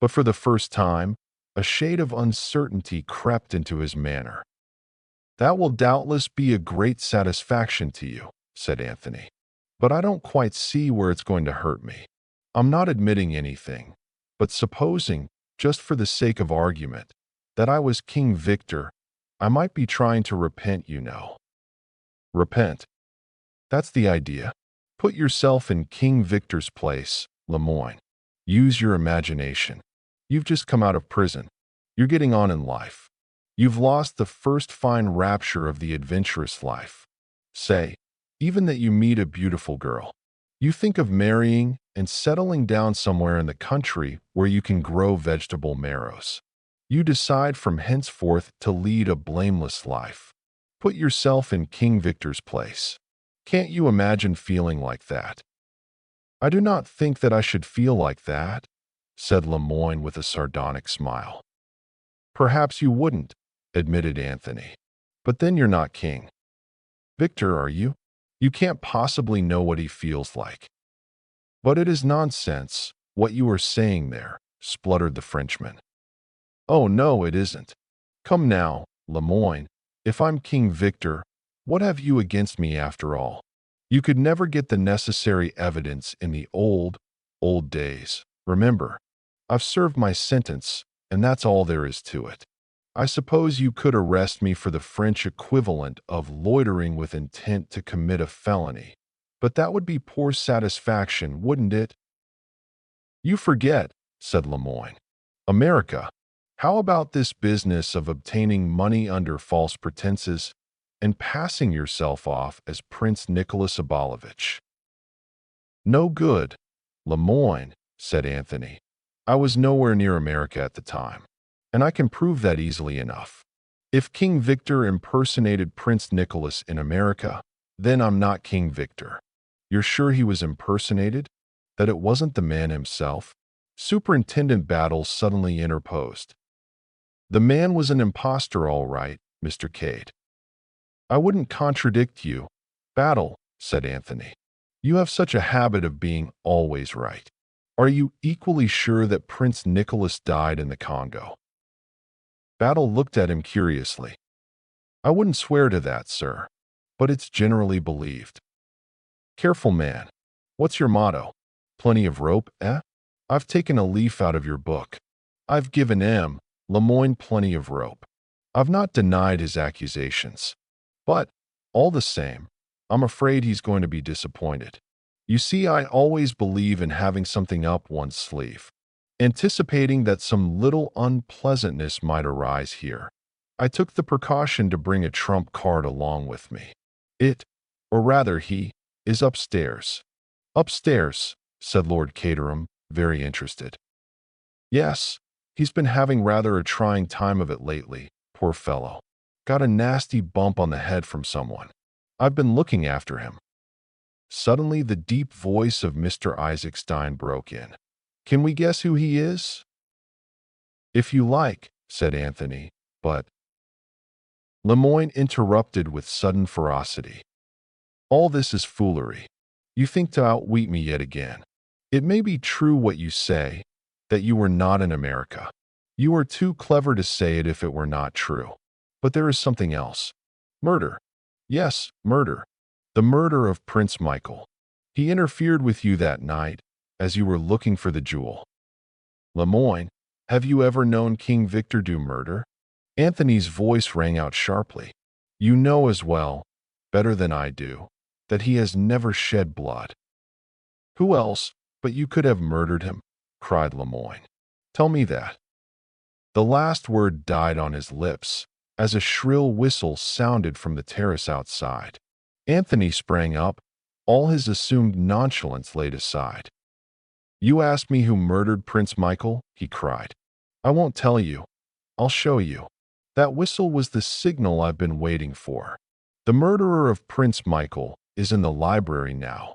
But for the first time, a shade of uncertainty crept into his manner. "That will doubtless be a great satisfaction to you," said Anthony. "But I don't quite see where it's going to hurt me. I'm not admitting anything, but supposing, just for the sake of argument, that I was King Victor, I might be trying to repent, you know." "Repent." "That's the idea. Put yourself in King Victor's place, Lemoyne. Use your imagination. You've just come out of prison. You're getting on in life. You've lost the first fine rapture of the adventurous life. Say, even that you meet a beautiful girl. You think of marrying and settling down somewhere in the country where you can grow vegetable marrows. You decide from henceforth to lead a blameless life. Put yourself in King Victor's place. Can't you imagine feeling like that? I do not think that I should feel like that, said Lemoyne with a sardonic smile. Perhaps you wouldn't, admitted Anthony. But then you're not king. Victor, are you? You can't possibly know what he feels like. But it is nonsense, what you are saying there, spluttered the Frenchman. Oh, no, it isn't. Come now, Lemoyne, if I'm King Victor, what have you against me after all? You could never get the necessary evidence in the old days. Remember, I've served my sentence, and that's all there is to it. I suppose you could arrest me for the French equivalent of loitering with intent to commit a felony, but that would be poor satisfaction, wouldn't it? You forget, said Lemoyne. America. How about this business of obtaining money under false pretenses and passing yourself off as Prince Nicholas Abalovich? No good, Lemoyne, said Anthony. I was nowhere near America at the time, and I can prove that easily enough. If King Victor impersonated Prince Nicholas in America, then I'm not King Victor. You're sure he was impersonated? That it wasn't the man himself? Superintendent Battle suddenly interposed. The man was an impostor, all right, Mr. Cade. I wouldn't contradict you, Battle, said Anthony. You have such a habit of being always right. Are you equally sure that Prince Nicholas died in the Congo? Battle looked at him curiously. I wouldn't swear to that, sir, but it's generally believed. Careful, man. What's your motto? Plenty of rope, eh? I've taken a leaf out of your book. I've given Lemoyne plenty of rope. I've not denied his accusations. But, all the same, I'm afraid he's going to be disappointed. You see, I always believe in having something up one's sleeve. Anticipating that some little unpleasantness might arise here, I took the precaution to bring a trump card along with me. Or rather he, is upstairs. Upstairs, said Lord Caterham, very interested. Yes, he's been having rather a trying time of it lately, poor fellow. Got a nasty bump on the head from someone. I've been looking after him. Suddenly the deep voice of Mr. Isaac Stein broke in. Can we guess who he is? If you like, said Anthony, but... Lemoyne interrupted with sudden ferocity. All this is foolery. You think to outwit me yet again. It may be true what you say, that you were not in America. You are too clever to say it if it were not true. But there is something else. Murder. Yes, murder. The murder of Prince Michael. He interfered with you that night, as you were looking for the jewel. Lemoyne, have you ever known King Victor do murder? Anthony's voice rang out sharply. You know as well, better than I do, that he has never shed blood. Who else but you could have murdered him? Cried Lemoyne. Tell me that. The last word died on his lips, as a shrill whistle sounded from the terrace outside. Anthony sprang up, all his assumed nonchalance laid aside. You ask me who murdered Prince Michael? He cried. I won't tell you. I'll show you. That whistle was the signal I've been waiting for. The murderer of Prince Michael is in the library now.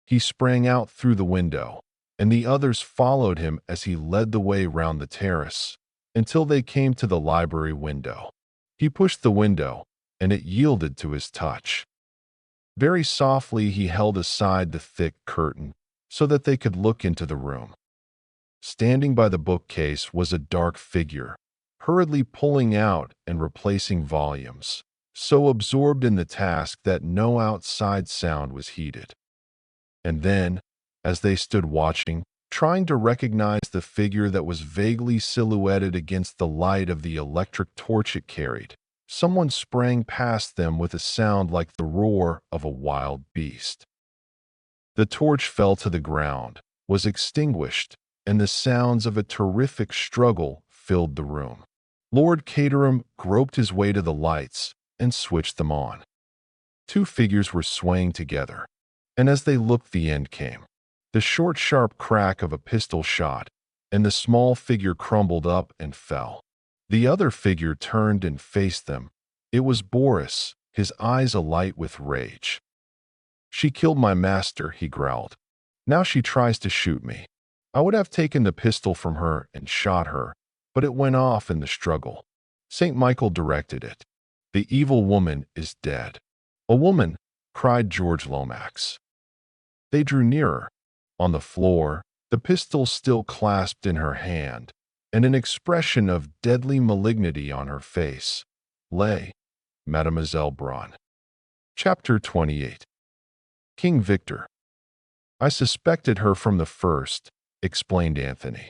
He sprang out through the window, and the others followed him as he led the way round the terrace, until they came to the library window. He pushed the window, and it yielded to his touch. Very softly he held aside the thick curtain, so that they could look into the room. Standing by the bookcase was a dark figure, hurriedly pulling out and replacing volumes, so absorbed in the task that no outside sound was heeded. And then, as they stood watching, trying to recognize the figure that was vaguely silhouetted against the light of the electric torch it carried, someone sprang past them with a sound like the roar of a wild beast. The torch fell to the ground, was extinguished, and the sounds of a terrific struggle filled the room. Lord Caterham groped his way to the lights and switched them on. Two figures were swaying together, and as they looked, the end came. The short, sharp crack of a pistol shot, and the small figure crumbled up and fell. The other figure turned and faced them. It was Boris, his eyes alight with rage. "She killed my master," he growled. "Now she tries to shoot me. I would have taken the pistol from her and shot her, but it went off in the struggle. St. Michael directed it. The evil woman is dead." "A woman!" cried George Lomax. They drew nearer. On the floor, the pistol still clasped in her hand, and an expression of deadly malignity on her face, lay Mademoiselle Braun. Chapter 28. King Victor. "I suspected her from the first," explained Anthony.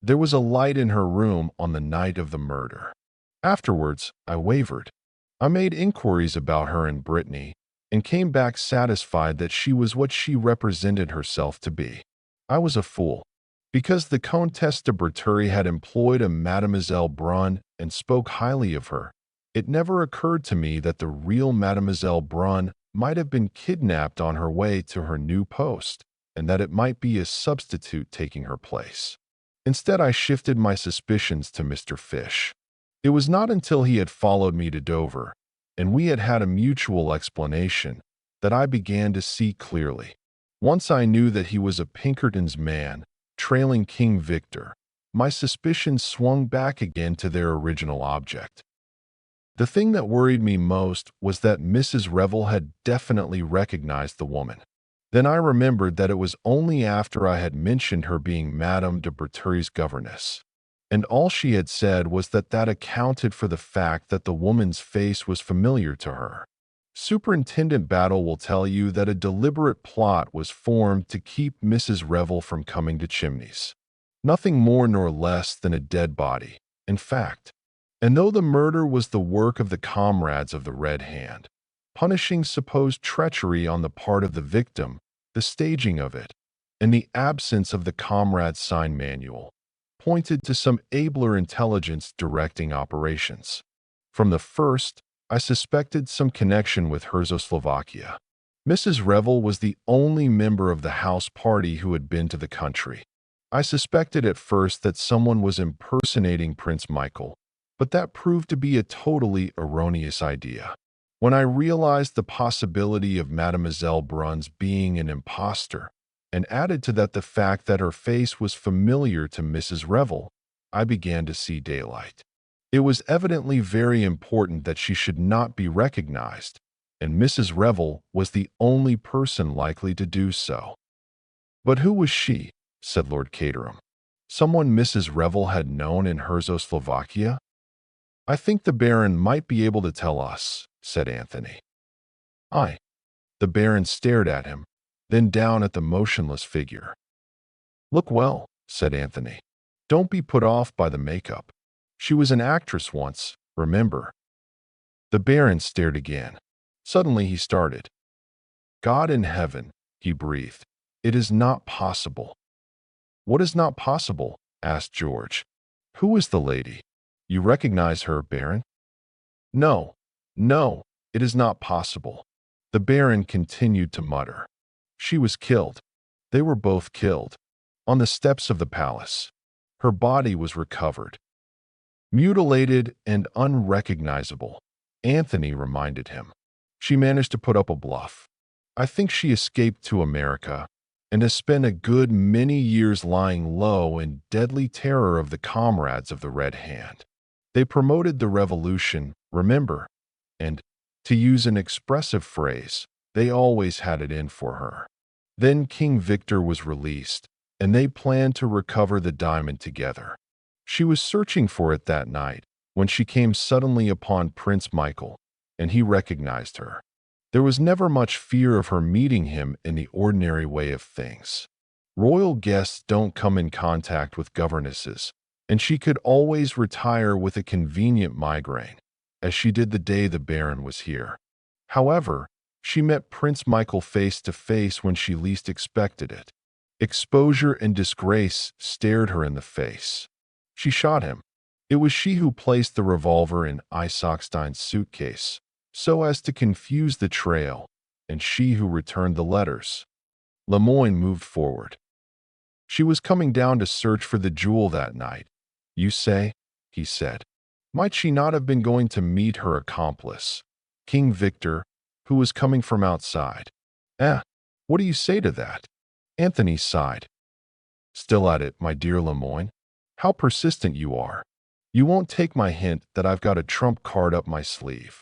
"There was a light in her room on the night of the murder. Afterwards, I wavered. I made inquiries about her in Brittany, and came back satisfied that she was what she represented herself to be. I was a fool. Because the Comtesse de Berteury had employed a Mademoiselle Braun and spoke highly of her, it never occurred to me that the real Mademoiselle Braun might have been kidnapped on her way to her new post, and that it might be a substitute taking her place. Instead, I shifted my suspicions to Mr. Fish. It was not until he had followed me to Dover, and we had had a mutual explanation, that I began to see clearly. Once I knew that he was a Pinkerton's man, trailing King Victor. My suspicions swung back again to their original object. The thing that worried me most was that Mrs. Revel had definitely recognized the woman. Then I remembered that it was only after I had mentioned her being Madame de Berteury's governess, and all she had said was that accounted for the fact that the woman's face was familiar to her. Superintendent Battle will tell you that a deliberate plot was formed to keep Mrs. Revel from coming to Chimneys. Nothing more nor less than a dead body, in fact. And though the murder was the work of the comrades of the Red Hand, punishing supposed treachery on the part of the victim, the staging of it, and the absence of the comrade's sign manual, pointed to some abler intelligence directing operations. From the first, I suspected some connection with Czechoslovakia. Mrs. Revel was the only member of the house party who had been to the country. I suspected at first that someone was impersonating Prince Michael, but that proved to be a totally erroneous idea. When I realized the possibility of Mademoiselle Braun's being an impostor, and added to that the fact that her face was familiar to Mrs. Revel, I began to see daylight. It was evidently very important that she should not be recognized, and Mrs. Revel was the only person likely to do so. "But who was she?" said Lord Caterham. "Someone Mrs. Revel had known in Czechoslovakia?" "I think the Baron might be able to tell us," said Anthony. "Aye." The Baron stared at him, then down at the motionless figure. "Look well," said Anthony. "Don't be put off by the makeup. She was an actress once, remember." The Baron stared again. Suddenly he started. "God in heaven," he breathed. "It is not possible." "What is not possible?" asked George. "Who is the lady? You recognize her, Baron?" "No, no, it is not possible." The Baron continued to mutter. "She was killed. They were both killed. On the steps of the palace. Her body was recovered. Mutilated and unrecognizable," Anthony reminded him. "She managed to put up a bluff. I think she escaped to America and has spent a good many years lying low in deadly terror of the comrades of the Red Hand. They promoted the revolution, remember, and, to use an expressive phrase, they always had it in for her. Then King Victor was released, and they planned to recover the diamond together. She was searching for it that night when she came suddenly upon Prince Michael, and he recognized her. There was never much fear of her meeting him in the ordinary way of things. Royal guests don't come in contact with governesses, and she could always retire with a convenient migraine, as she did the day the Baron was here. However, she met Prince Michael face to face when she least expected it. Exposure and disgrace stared her in the face. She shot him. It was she who placed the revolver in Isaacstein's suitcase, so as to confuse the trail, and she who returned the letters. Lemoyne moved forward. She was coming down to search for the jewel that night, you say, he said. Might she not have been going to meet her accomplice, King Victor, who was coming from outside? What do you say to that? Anthony sighed. Still at it, my dear Lemoyne? How persistent you are. You won't take my hint that I've got a trump card up my sleeve.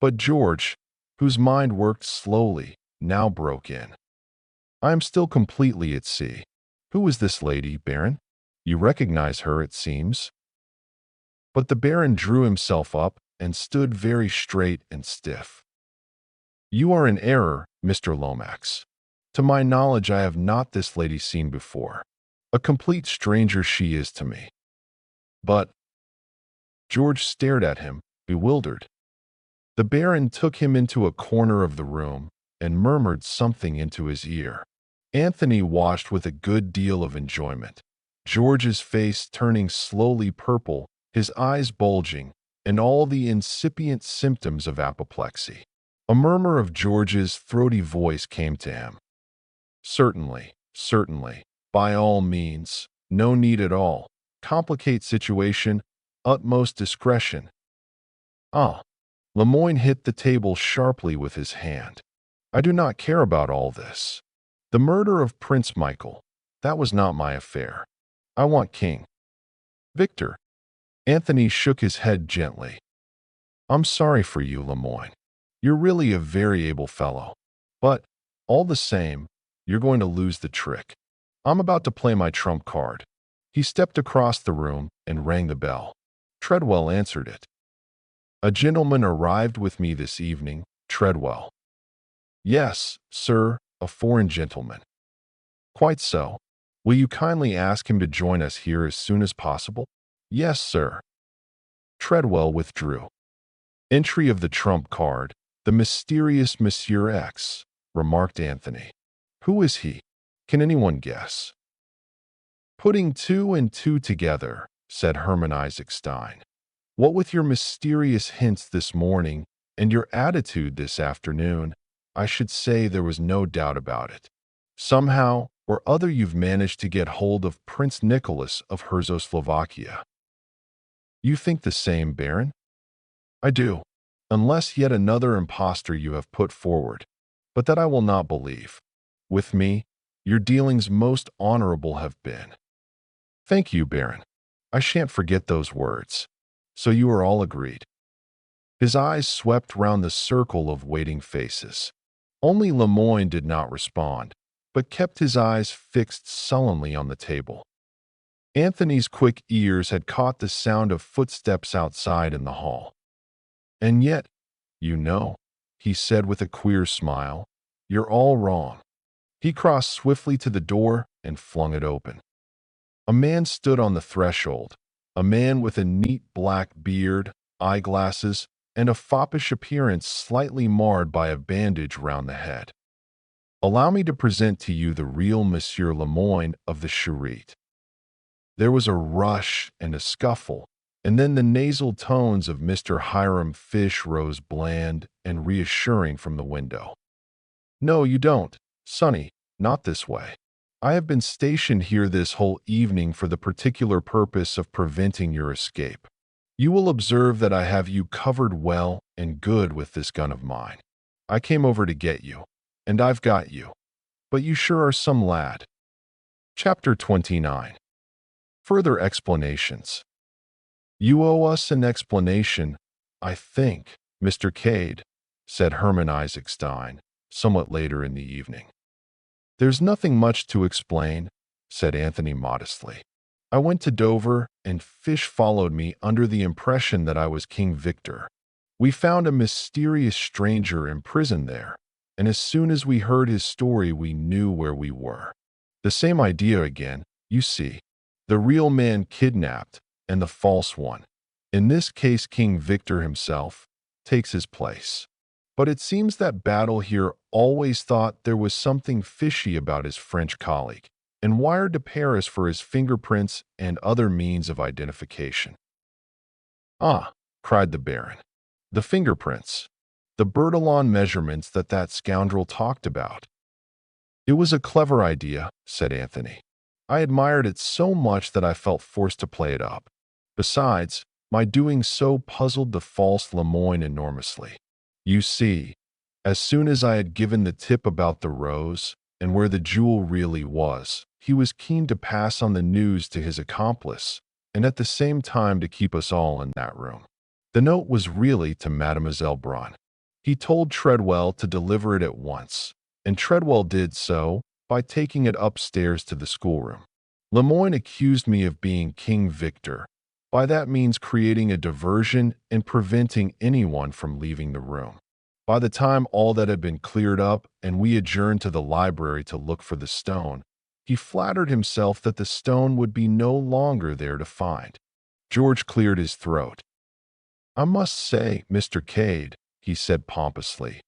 But George, whose mind worked slowly, now broke in. I am still completely at sea. Who is this lady, Baron? You recognize her, it seems. But the Baron drew himself up and stood very straight and stiff. You are in error, Mr. Lomax. To my knowledge, I have not this lady seen before. A complete stranger she is to me. But George stared at him, bewildered. The Baron took him into a corner of the room and murmured something into his ear. Anthony watched with a good deal of enjoyment, George's face turning slowly purple, his eyes bulging, and all the incipient symptoms of apoplexy. A murmur of George's throaty voice came to him. Certainly, certainly, by all means, no need at all. Complicate situation, utmost discretion. Lemoyne hit the table sharply with his hand. I do not care about all this. The murder of Prince Michael, that was not my affair. I want King Victor. Anthony shook his head gently. I'm sorry for you, Lemoyne. You're really a very able fellow. But, all the same, you're going to lose the trick. I'm about to play my trump card. He stepped across the room and rang the bell. Treadwell answered it. A gentleman arrived with me this evening, Treadwell. Yes, sir, a foreign gentleman. Quite so. Will you kindly ask him to join us here as soon as possible? Yes, sir. Treadwell withdrew. Entry of the trump card, the mysterious Monsieur X, remarked Anthony. Who is he? Can anyone guess? Putting two and two together, said Hermann Isaac Stein. What with your mysterious hints this morning and your attitude this afternoon, I should say there was no doubt about it. Somehow or other you've managed to get hold of Prince Nicholas of Herzoslovakia. You think the same, Baron? I do, unless yet another impostor you have put forward, but that I will not believe. With me, your dealings most honorable have been. Thank you, Baron. I shan't forget those words. So you are all agreed. His eyes swept round the circle of waiting faces. Only Lemoyne did not respond, but kept his eyes fixed sullenly on the table. Anthony's quick ears had caught the sound of footsteps outside in the hall. And yet, you know, he said with a queer smile, you're all wrong. He crossed swiftly to the door and flung it open. A man stood on the threshold, a man with a neat black beard, eyeglasses, and a foppish appearance slightly marred by a bandage round the head. Allow me to present to you the real Monsieur Lemoyne of the Charite. There was a rush and a scuffle, and then the nasal tones of Mr. Hiram Fish rose bland and reassuring from the window. No, you don't, Sonny, not this way. I have been stationed here this whole evening for the particular purpose of preventing your escape. You will observe that I have you covered well and good with this gun of mine. I came over to get you, and I've got you. But you sure are some lad. Chapter 29. Further explanations. You owe us an explanation, I think, Mr. Cade, said Hermann Isaac Stein, somewhat later in the evening. There's nothing much to explain, said Anthony modestly. I went to Dover, and Fish followed me under the impression that I was King Victor. We found a mysterious stranger imprisoned there, and as soon as we heard his story, we knew where we were. The same idea again, you see. The real man kidnapped, and the false one, in this case King Victor himself, takes his place. But it seems that Battle here always thought there was something fishy about his French colleague. and wired to Paris for his fingerprints and other means of identification. "Ah," cried the Baron. "The fingerprints. The Bertillon measurements that scoundrel talked about." "It was a clever idea," said Anthony. "I admired it so much that I felt forced to play it up. Besides, my doing so puzzled the false Lemoyne enormously. You see, as soon as I had given the tip about the rose and where the jewel really was, he was keen to pass on the news to his accomplice, and at the same time to keep us all in that room. The note was really to Mademoiselle Brun. He told Treadwell to deliver it at once, and Treadwell did so by taking it upstairs to the schoolroom. Lemoyne accused me of being King Victor, by that means creating a diversion and preventing anyone from leaving the room. By the time all that had been cleared up and we adjourned to the library to look for the stone, he flattered himself that the stone would be no longer there to find." George cleared his throat. "I must say, Mr. Cade," he said pompously,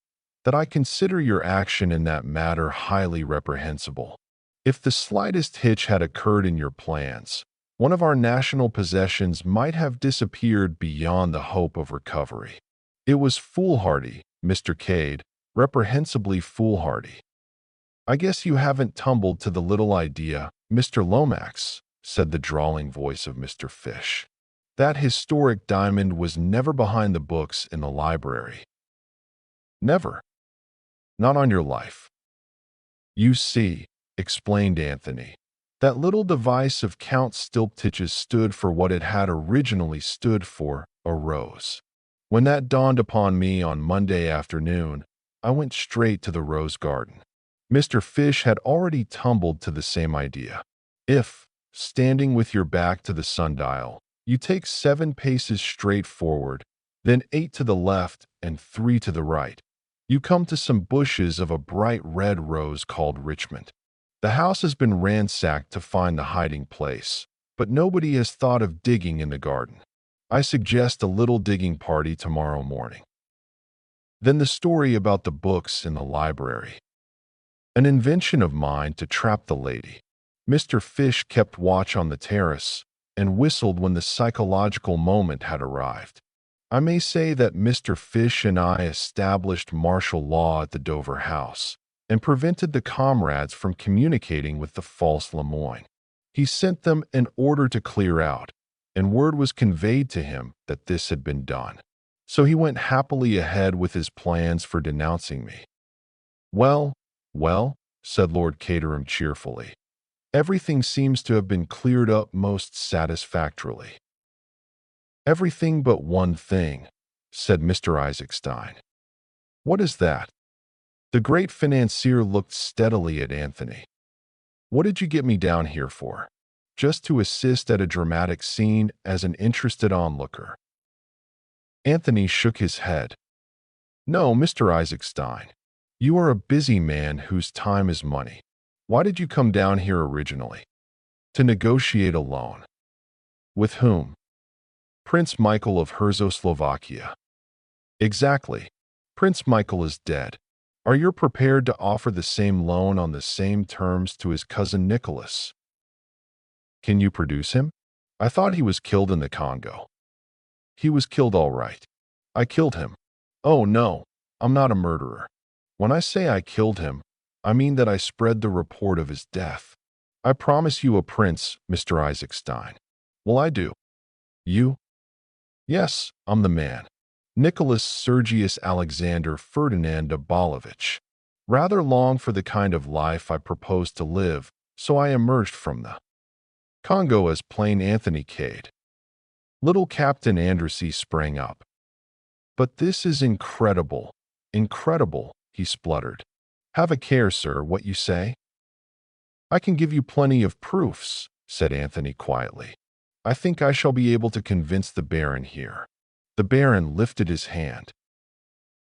"that I consider your action in that matter highly reprehensible. If the slightest hitch had occurred in your plans, one of our national possessions might have disappeared beyond the hope of recovery. It was foolhardy, Mr. Cade, reprehensibly foolhardy." "I guess you haven't tumbled to the little idea, Mr. Lomax," said the drawling voice of Mr. Fish. "That historic diamond was never behind the books in the library." "Never. Not on your life." "You see," explained Anthony, "that little device of Count Stilptich's stood for what it had originally stood for, a rose. When that dawned upon me on Monday afternoon, I went straight to the rose garden." Mr. Fish had already tumbled to the same idea. "If, standing with your back to the sundial, you take 7 paces straight forward, then 8 to the left and 3 to the right, you come to some bushes of a bright red rose called Richmond. The house has been ransacked to find the hiding place, but nobody has thought of digging in the garden. I suggest a little digging party tomorrow morning." Then the story about the books in the library. "An invention of mine to trap the lady." Mr. Fish kept watch on the terrace and whistled when the psychological moment had arrived. "I may say that Mr. Fish and I established martial law at the Dover house and prevented the comrades from communicating with the false Lemoyne. He sent them an order to clear out, and word was conveyed to him that this had been done. So he went happily ahead with his plans for denouncing me." "Well, well," said Lord Caterham cheerfully, "everything seems to have been cleared up most satisfactorily." "Everything but one thing," said Mr. Isaacstein. "What is that?" The great financier looked steadily at Anthony. "What did you get me down here for?" "Just to assist at a dramatic scene as an interested onlooker." Anthony shook his head. "No, Mr. Isaacstein. You are a busy man whose time is money. Why did you come down here originally?" "To negotiate a loan." "With whom?" "Prince Michael of Herzoslovakia." "Exactly. Prince Michael is dead. Are you prepared to offer the same loan on the same terms to his cousin Nicholas?" "Can you produce him?" "I thought he was killed in the Congo." "He was killed all right. I killed him." "Oh, no, I'm not a murderer. When I say I killed him, I mean that I spread the report of his death. I promise you a prince, Mr. Isaacstein." "Well, I do." "You?" "Yes, I'm the man. Nicholas Sergius Alexander Ferdinand Abalovich. Rather long for the kind of life I proposed to live, so I emerged from the Congo as plain Anthony Cade." Little Captain Andressy sprang up. "But this is incredible, incredible," he spluttered. "Have a care, sir, what you say." "I can give you plenty of proofs," said Anthony quietly. "I think I shall be able to convince the Baron here." The Baron lifted his hand.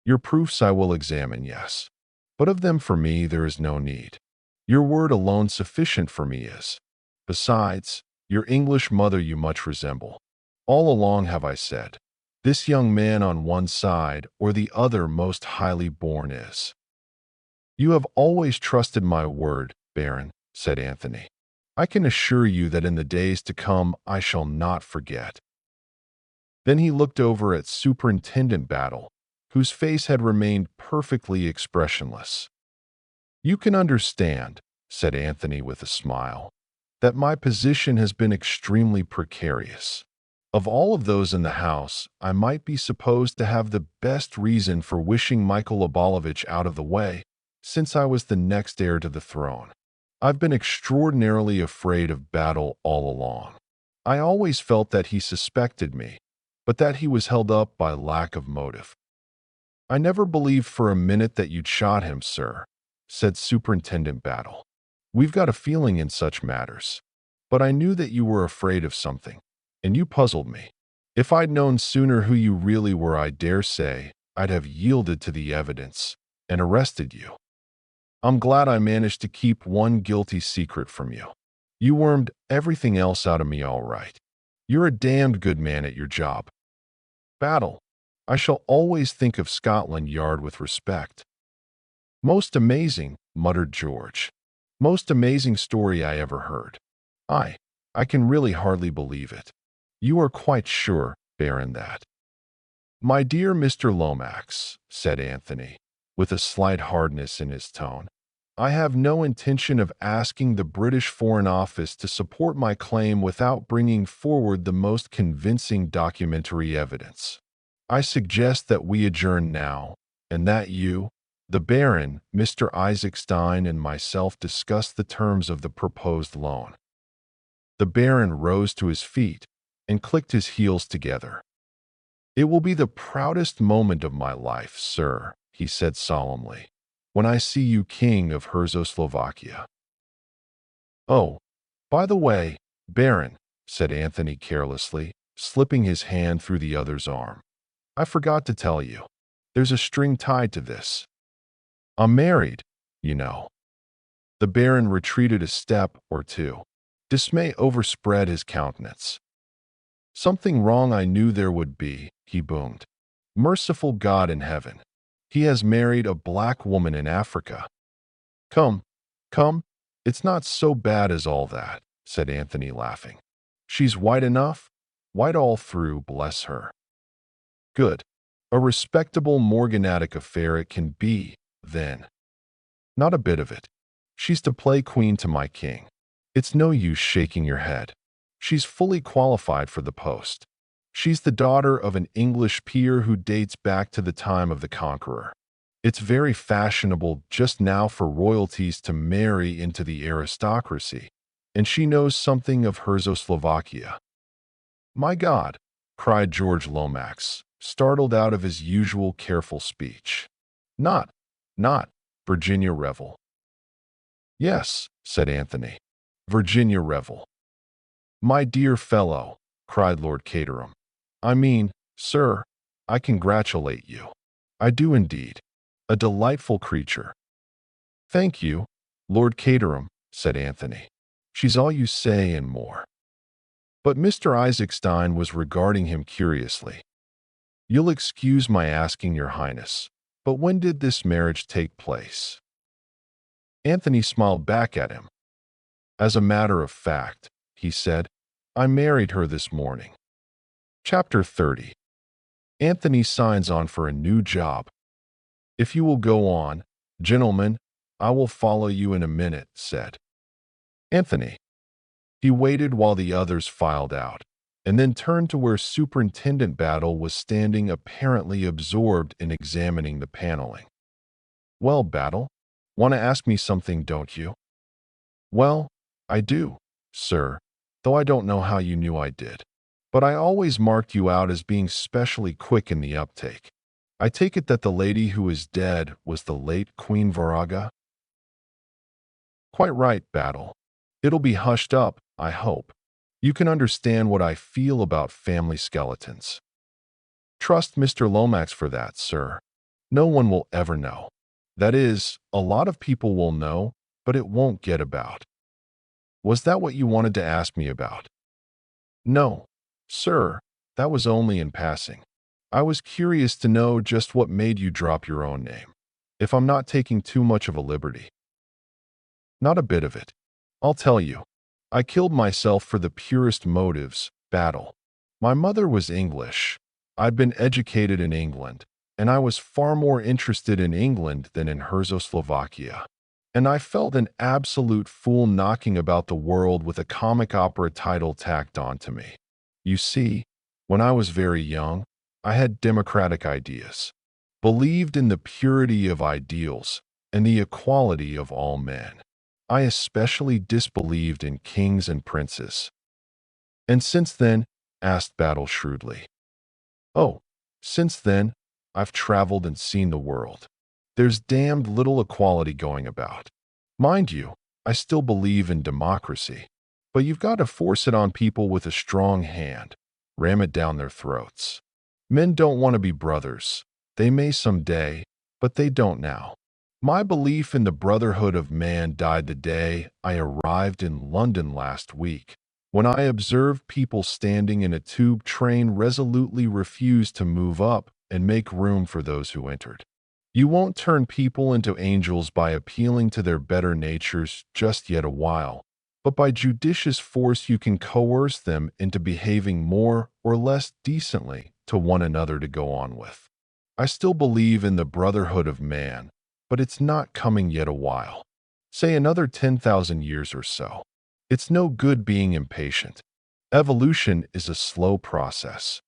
"Your proofs I will examine, yes. But of them for me there is no need. Your word alone sufficient for me is. Besides, your English mother you much resemble. All along have I said, this young man on one side or the other most highly born is." "You have always trusted my word, Baron," said Anthony. I can assure you that in the days to come I shall not forget." Then he looked over at Superintendent Battle, whose face had remained perfectly expressionless. "You can understand," said Anthony with a smile, "that my position has been extremely precarious. Of all of those in the house, I might be supposed to have the best reason for wishing Michael Abolovich out of the way, since I was the next heir to the throne. I've been extraordinarily afraid of Battle all along. I always felt that he suspected me, but that he was held up by lack of motive." "I never believed for a minute that you'd shot him, sir," said Superintendent Battle. "We've got a feeling in such matters. But I knew that you were afraid of something, and you puzzled me. If I'd known sooner who you really were, I dare say I'd have yielded to the evidence and arrested you. I'm glad I managed to keep one guilty secret from you. You wormed everything else out of me all right. You're a damned good man at your job. Battle, I shall always think of Scotland Yard with respect." "Most amazing," muttered George. "Most amazing story I ever heard. I can really hardly believe it. You are quite sure, Baron, that—" "My dear Mr. Lomax," said Anthony, with a slight hardness in his tone, "I have no intention of asking the British Foreign Office to support my claim without bringing forward the most convincing documentary evidence. I suggest that we adjourn now, and that you, the Baron, Mr. Isaac Stein, and myself discuss the terms of the proposed loan." The Baron rose to his feet and clicked his heels together. "It will be the proudest moment of my life, sir," he said solemnly, "when I see you king of Herzoslovakia." "Oh, by the way, Baron," said Anthony carelessly, slipping his hand through the other's arm, "I forgot to tell you. There's a string tied to this. I'm married, you know." The Baron retreated a step or two. Dismay overspread his countenance. "Something wrong I knew there would be," he boomed. "Merciful God in heaven. He has married a black woman in Africa." Come, it's not so bad as all that," said Anthony, laughing. "She's white enough, white all through, bless her." "Good. A respectable morganatic affair it can be, then." "Not a bit of it. She's to play queen to my king. It's no use shaking your head. She's fully qualified for the post. She's the daughter of an English peer who dates back to the time of the Conqueror. It's very fashionable just now for royalties to marry into the aristocracy, and she knows something of Herzoslovakia." "My God!" cried George Lomax, startled out of his usual careful speech. Not Virginia Revel." "Yes," said Anthony, "Virginia Revel." "My dear fellow," cried Lord Caterham. "I mean, sir, I congratulate you. I do indeed. A delightful creature." "Thank you, Lord Caterham," said Anthony. "She's all you say and more." But Mr. Isaac Stein was regarding him curiously. "You'll excuse my asking, Your Highness, but when did this marriage take place?" Anthony smiled back at him. "As a matter of fact," he said, "I married her this morning." Chapter 30. Anthony signs on for a new job. "If you will go on, gentlemen, I will follow you in a minute," said Anthony. He waited while the others filed out, and then turned to where Superintendent Battle was standing, apparently absorbed in examining the paneling. "Well, Battle, want to ask me something, don't you?" "Well, I do, sir, though I don't know how you knew I did. But I always marked you out as being specially quick in the uptake. I take it that the lady who is dead was the late Queen Varaga?" "Quite right, Battle. It'll be hushed up, I hope. You can understand what I feel about family skeletons." "Trust Mr. Lomax for that, sir. No one will ever know. That is, a lot of people will know, but it won't get about." "Was that what you wanted to ask me about?" "No, sir, that was only in passing. I was curious to know just what made you drop your own name, if I'm not taking too much of a liberty." "Not a bit of it. I'll tell you. I killed myself for the purest motives, Battle. My mother was English. I'd been educated in England, and I was far more interested in England than in Herzoslovakia. And I felt an absolute fool knocking about the world with a comic opera title tacked onto me. You see, when I was very young, I had democratic ideas, believed in the purity of ideals and the equality of all men. I especially disbelieved in kings and princes. And since then, asked Battle shrewdly. Oh, since then, I've traveled and seen the world. There's damned little equality going about. Mind you, I still believe in democracy, but you've got to force it on people with a strong hand, ram it down their throats. Men don't want to be brothers. They may someday, but they don't now. My belief in the brotherhood of man died the day I arrived in London last week, when I observed people standing in a tube train resolutely refuse to move up and make room for those who entered. You won't turn people into angels by appealing to their better natures just yet a while, but by judicious force you can coerce them into behaving more or less decently to one another to go on with. I still believe in the brotherhood of man, but it's not coming yet a while. Say another 10,000 years or so. It's no good being impatient. Evolution is a slow process.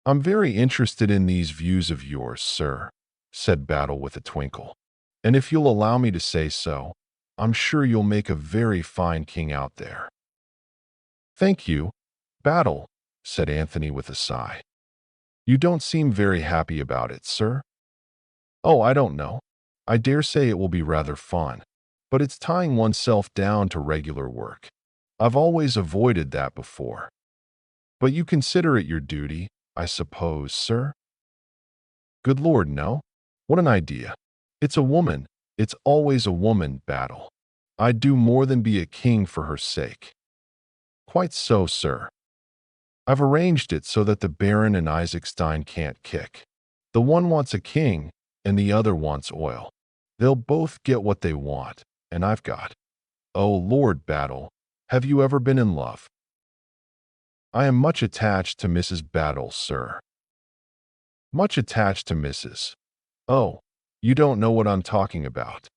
I'm very interested in these views of yours, sir, said Battle with a twinkle. And if you'll allow me to say so, I'm sure you'll make a very fine king out there. Thank you, Battle, said Anthony with a sigh. You don't seem very happy about it, sir. Oh, I don't know. I dare say it will be rather fun, but it's tying oneself down to regular work. I've always avoided that before. But you consider it your duty, I suppose, sir? Good Lord, no. What an idea. It's a woman. It's always a woman, Battle. I'd do more than be a king for her sake. Quite so, sir. I've arranged it so that the Baron and Isaacstein can't kick. The one wants a king, and the other wants oil. They'll both get what they want, and I've got. Oh, Lord Battle, have you ever been in love? I am much attached to Mrs. Battle, sir. Much attached to Mrs. Oh, you don't know what I'm talking about.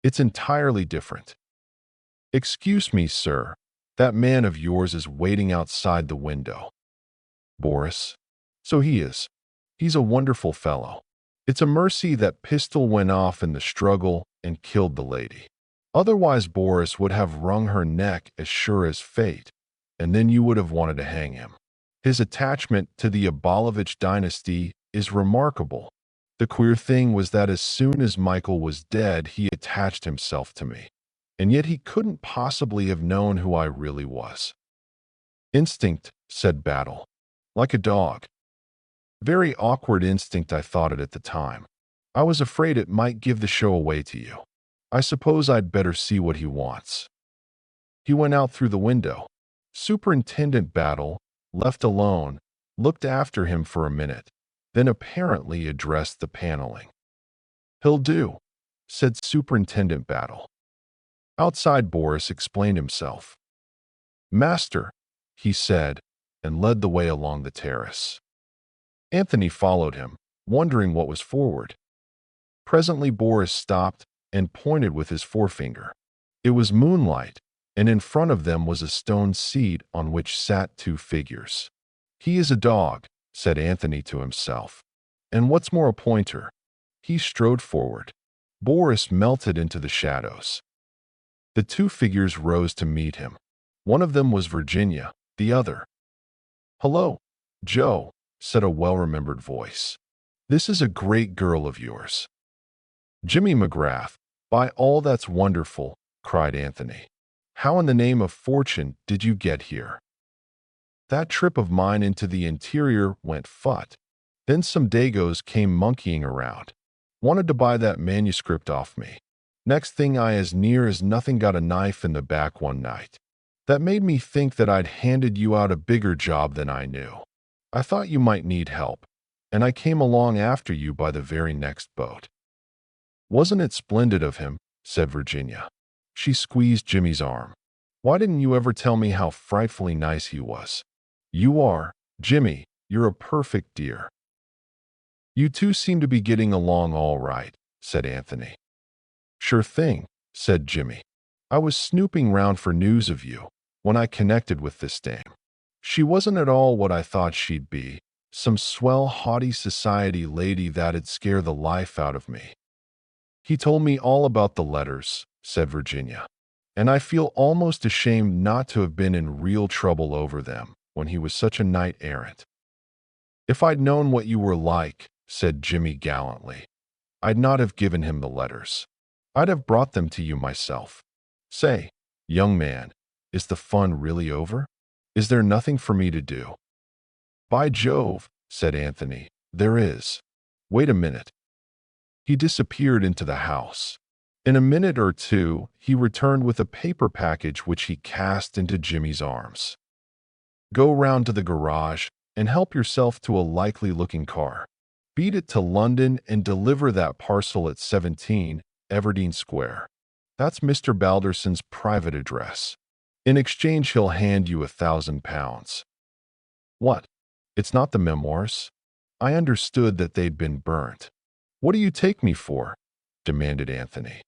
It's entirely different. Excuse me, sir. That man of yours is waiting outside the window. Boris? So he is. He's a wonderful fellow. It's a mercy that pistol went off in the struggle and killed the lady. Otherwise Boris would have wrung her neck as sure as fate, and then you would have wanted to hang him. His attachment to the Abalovich dynasty is remarkable. The queer thing was that as soon as Michael was dead, he attached himself to me. And yet he couldn't possibly have known who I really was. Instinct, said Battle. Like a dog. Very awkward instinct, I thought it at the time. I was afraid it might give the show away to you. I suppose I'd better see what he wants. He went out through the window. Superintendent Battle, left alone, looked after him for a minute, then apparently addressed the paneling. He'll do, said Superintendent Battle. Outside, Boris explained himself. Master, he said, and led the way along the terrace. Anthony followed him, wondering what was forward. Presently Boris stopped and pointed with his forefinger. It was moonlight, and in front of them was a stone seat on which sat two figures. He is a dog, said Anthony to himself. And what's more, a pointer. He strode forward. Boris melted into the shadows. The two figures rose to meet him. One of them was Virginia, the other. Hello, Joe, said a well-remembered voice. This is a great girl of yours. Jimmy McGrath, by all that's wonderful, cried Anthony. How in the name of fortune did you get here? That trip of mine into the interior went phut. Then some Dagos came monkeying around. Wanted to buy that manuscript off me. Next thing I as near as nothing got a knife in the back one night. That made me think that I'd handed you out a bigger job than I knew. I thought you might need help, and I came along after you by the very next boat. Wasn't it splendid of him? Said Virginia. She squeezed Jimmy's arm. Why didn't you ever tell me how frightfully nice he was? You are, Jimmy, you're a perfect dear. You two seem to be getting along all right, said Anthony. Sure thing, said Jimmy. I was snooping round for news of you when I connected with this dame. She wasn't at all what I thought she'd be, some swell haughty society lady that'd scare the life out of me. He told me all about the letters, said Virginia, and I feel almost ashamed not to have been in real trouble over them when he was such a knight-errant. If I'd known what you were like, said Jimmy gallantly, I'd not have given him the letters. I'd have brought them to you myself. Say, young man, is the fun really over? Is there nothing for me to do? By Jove, said Anthony, there is. Wait a minute. He disappeared into the house. In a minute or two, he returned with a paper package which he cast into Jimmy's arms. Go round to the garage and help yourself to a likely-looking car. Beat it to London and deliver that parcel at 17 Everdene Square. That's Mr. Balderson's private address. In exchange, he'll hand you £1,000. What? It's not the memoirs? I understood that they'd been burnt. What do you take me for? Demanded Anthony.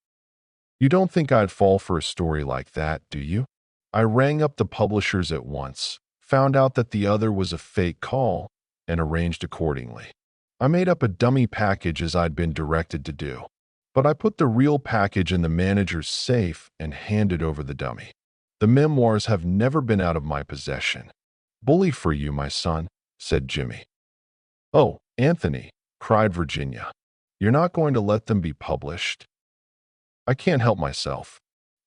You don't think I'd fall for a story like that, do you? I rang up the publishers at once, found out that the other was a fake call, and arranged accordingly. I made up a dummy package as I'd been directed to do, but I put the real package in the manager's safe and handed over the dummy. The memoirs have never been out of my possession. Bully for you, my son, said Jimmy. Oh, Anthony, cried Virginia. You're not going to let them be published? I can't help myself.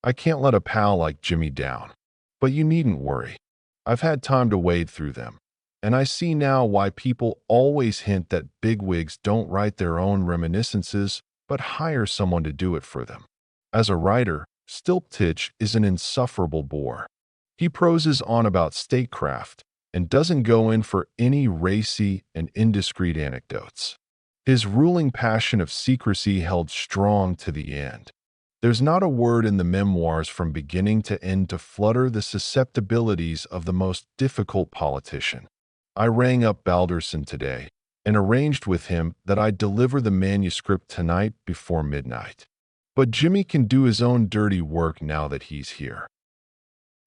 I can't let a pal like Jimmy down. But you needn't worry. I've had time to wade through them, and I see now why people always hint that bigwigs don't write their own reminiscences, but hire someone to do it for them. As a writer, Stilptich is an insufferable bore. He proses on about statecraft and doesn't go in for any racy and indiscreet anecdotes. His ruling passion of secrecy held strong to the end. There's not a word in the memoirs from beginning to end to flutter the susceptibilities of the most difficult politician. I rang up Balderson today and arranged with him that I'd deliver the manuscript tonight before midnight. But Jimmy can do his own dirty work now that he's here.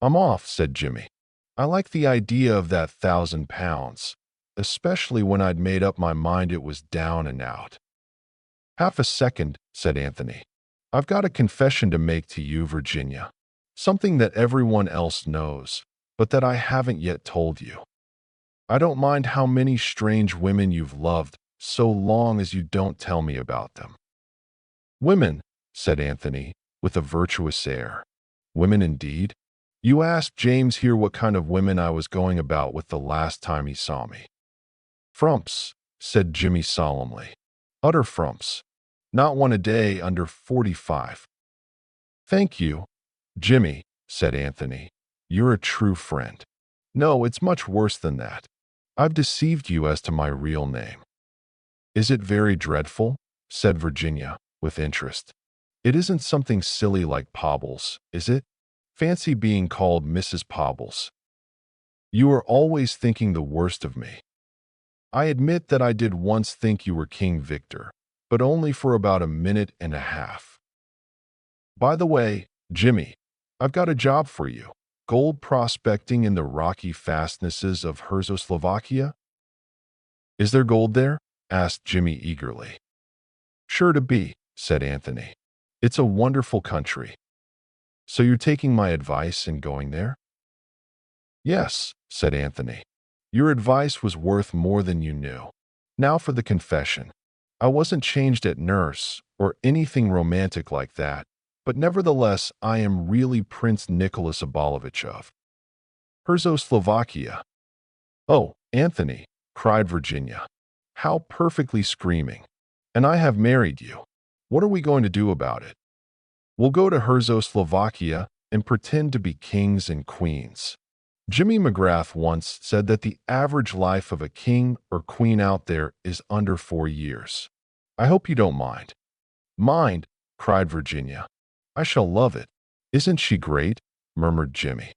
I'm off, said Jimmy. I like the idea of that £1,000, especially when I'd made up my mind it was down and out. Half a second, said Anthony. I've got a confession to make to you, Virginia. Something that everyone else knows, but that I haven't yet told you. I don't mind how many strange women you've loved, so long as you don't tell me about them. Women, said Anthony, with a virtuous air. Women indeed? You asked James here what kind of women I was going about with the last time he saw me. Frumps, said Jimmy solemnly. Utter frumps. Not one a day under 45. Thank you, Jimmy, said Anthony. You're a true friend. No, it's much worse than that. I've deceived you as to my real name. Is it very dreadful? Said Virginia, with interest. It isn't something silly like Pobbles, is it? Fancy being called Mrs. Pobbles. You are always thinking the worst of me. I admit that I did once think you were King Victor, but only for about a minute and a half. By the way, Jimmy, I've got a job for you. Gold prospecting in the rocky fastnesses of Czechoslovakia? Is there gold there? Asked Jimmy eagerly. Sure to be, said Anthony. It's a wonderful country. So you're taking my advice and going there? Yes, said Anthony. Your advice was worth more than you knew. Now for the confession. I wasn't changed at nurse or anything romantic like that, but nevertheless I am really Prince Nicholas Abalovich of Czechoslovakia. Oh, Anthony, cried Virginia. How perfectly screaming. And I have married you. What are we going to do about it? We'll go to Czechoslovakia and pretend to be kings and queens. Jimmy McGrath once said that the average life of a king or queen out there is under 4 years. I hope you don't mind. Mind, cried Virginia. I shall love it. Isn't she great? murmured Jimmy.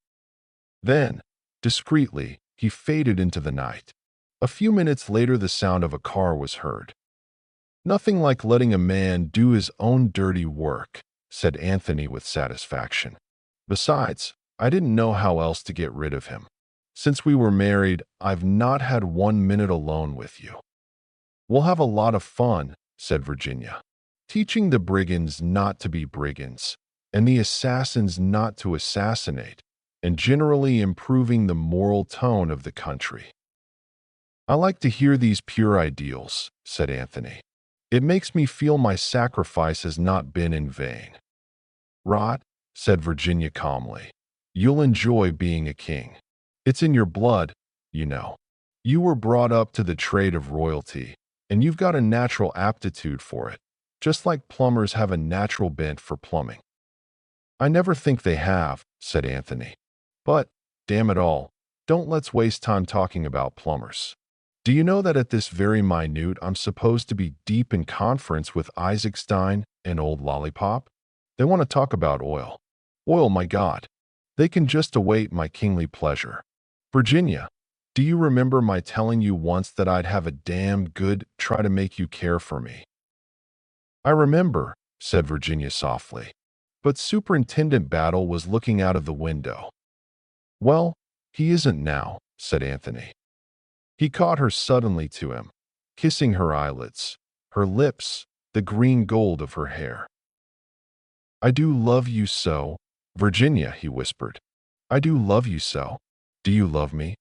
Then, discreetly, he faded into the night. A few minutes later, the sound of a car was heard. "Nothing like letting a man do his own dirty work," said Anthony with satisfaction. "Besides, I didn't know how else to get rid of him. Since we were married, I've not had 1 minute alone with you." "We'll have a lot of fun," said Virginia. "Teaching the brigands not to be brigands, and the assassins not to assassinate, and generally improving the moral tone of the country." "I like to hear these pure ideals," said Anthony. "It makes me feel my sacrifice has not been in vain." "Rot," said Virginia calmly. "You'll enjoy being a king. It's in your blood, you know. You were brought up to the trade of royalty, and you've got a natural aptitude for it, just like plumbers have a natural bent for plumbing." "I never think they have," said Anthony. "But, damn it all, don't let's waste time talking about plumbers. Do you know that at this very minute I'm supposed to be deep in conference with Isaacstein and Old Lollipop? They want to talk about oil. Oil, my God. They can just await my kingly pleasure. Virginia, do you remember my telling you once that I'd have a damn good try to make you care for me?" "I remember," said Virginia softly. But Superintendent Battle was looking out of the window. "Well, he isn't now," said Anthony. He caught her suddenly to him, kissing her eyelids, her lips, the green gold of her hair. "I do love you so, Virginia," he whispered. "I do love you so. Do you love me?"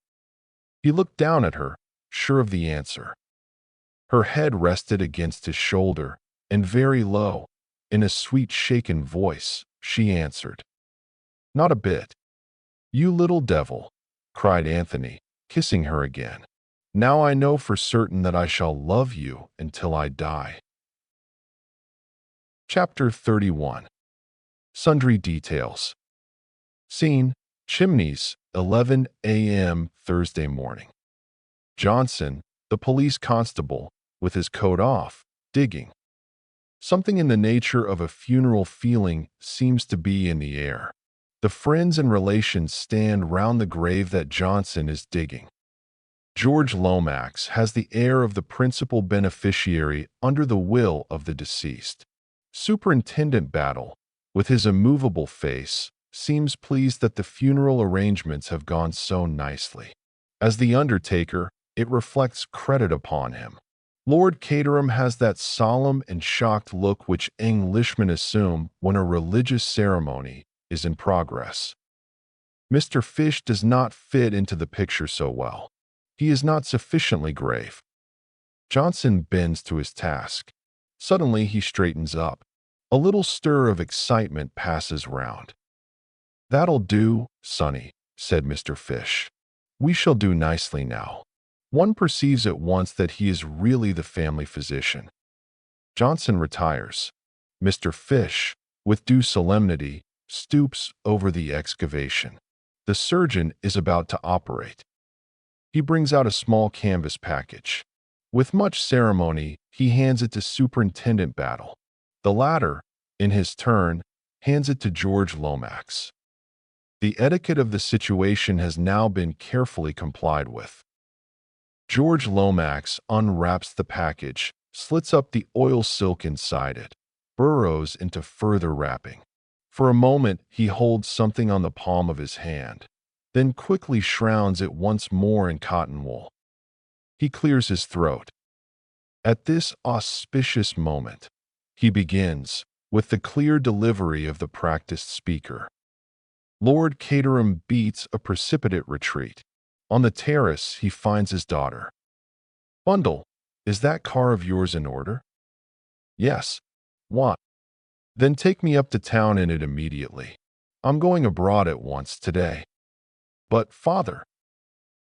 He looked down at her, sure of the answer. Her head rested against his shoulder, and very low, in a sweet shaken voice, she answered, "Not a bit." "You little devil," cried Anthony, kissing her again. "Now I know for certain that I shall love you until I die." Chapter 31. Sundry Details. Scene: Chimneys, 11 a.m. Thursday morning. Johnson, the police constable, with his coat off, digging. Something in the nature of a funeral feeling seems to be in the air. The friends and relations stand round the grave that Johnson is digging. George Lomax has the air of the principal beneficiary under the will of the deceased. Superintendent Battle, with his immovable face, seems pleased that the funeral arrangements have gone so nicely. As the undertaker, it reflects credit upon him. Lord Caterham has that solemn and shocked look which Englishmen assume when a religious ceremony is in progress. Mr. Fish does not fit into the picture so well. He is not sufficiently grave. Johnson bends to his task. Suddenly he straightens up. A little stir of excitement passes round. "That'll do, Sonny," said Mr. Fish. "We shall do nicely now." One perceives at once that he is really the family physician. Johnson retires. Mr. Fish, with due solemnity, stoops over the excavation. The surgeon is about to operate. He brings out a small canvas package. With much ceremony, he hands it to Superintendent Battle. The latter, in his turn, hands it to George Lomax. The etiquette of the situation has now been carefully complied with. George Lomax unwraps the package, slits up the oil silk inside it, burrows into further wrapping. For a moment, he holds something on the palm of his hand, then quickly shrouds it once more in cotton wool. He clears his throat. At this auspicious moment, he begins, with the clear delivery of the practiced speaker. Lord Caterham beats a precipitate retreat. On the terrace, he finds his daughter. "Bundle, is that car of yours in order?" "Yes." "What?" "Then take me up to town in it immediately. I'm going abroad at once today." "But, father—"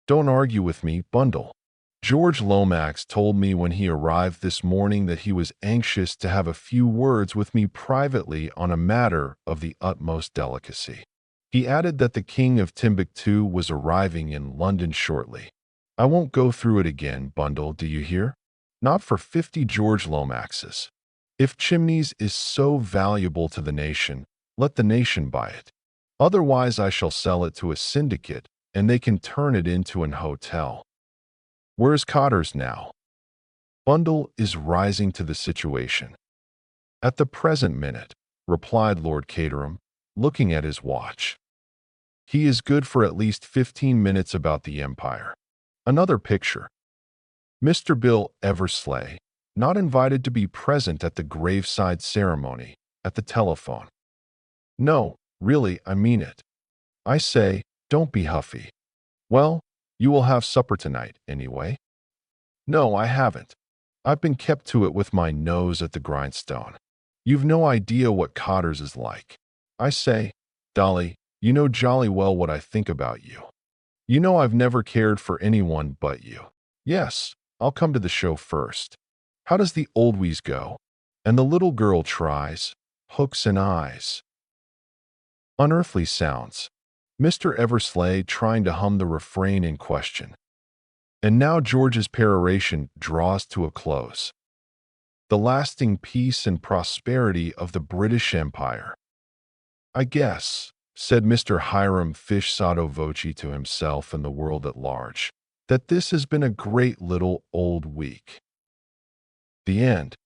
"Don't argue with me, Bundle. George Lomax told me when he arrived this morning that he was anxious to have a few words with me privately on a matter of the utmost delicacy. He added that the King of Timbuktu was arriving in London shortly. I won't go through it again, Bundle, do you hear? Not for 50 George Lomaxes. If Chimneys is so valuable to the nation, let the nation buy it. Otherwise, I shall sell it to a syndicate, and they can turn it into an hotel. Where's Cotters now? Bundle is rising to the situation. At the present minute, replied Lord Caterham, looking at his watch. He is good for at least 15 minutes about the Empire. Another picture. Mr. Bill Eversleigh, not invited to be present at the graveside ceremony, at the telephone. No, really, I mean it. I say, don't be huffy. Well, you will have supper tonight, anyway. No, I haven't. I've been kept to it with my nose at the grindstone. You've no idea what Cotters is like. I say, Dolly, you know jolly well what I think about you. You know I've never cared for anyone but you. Yes, I'll come to the show first. How does the old wheeze go? And the little girl tries, hooks and eyes. Unearthly sounds. Mr. Eversleigh trying to hum the refrain in question. And now George's peroration draws to a close. The lasting peace and prosperity of the British Empire. I guess, said Mr. Hiram Fish sotto voce to himself and the world at large, that this has been a great little old week. The end.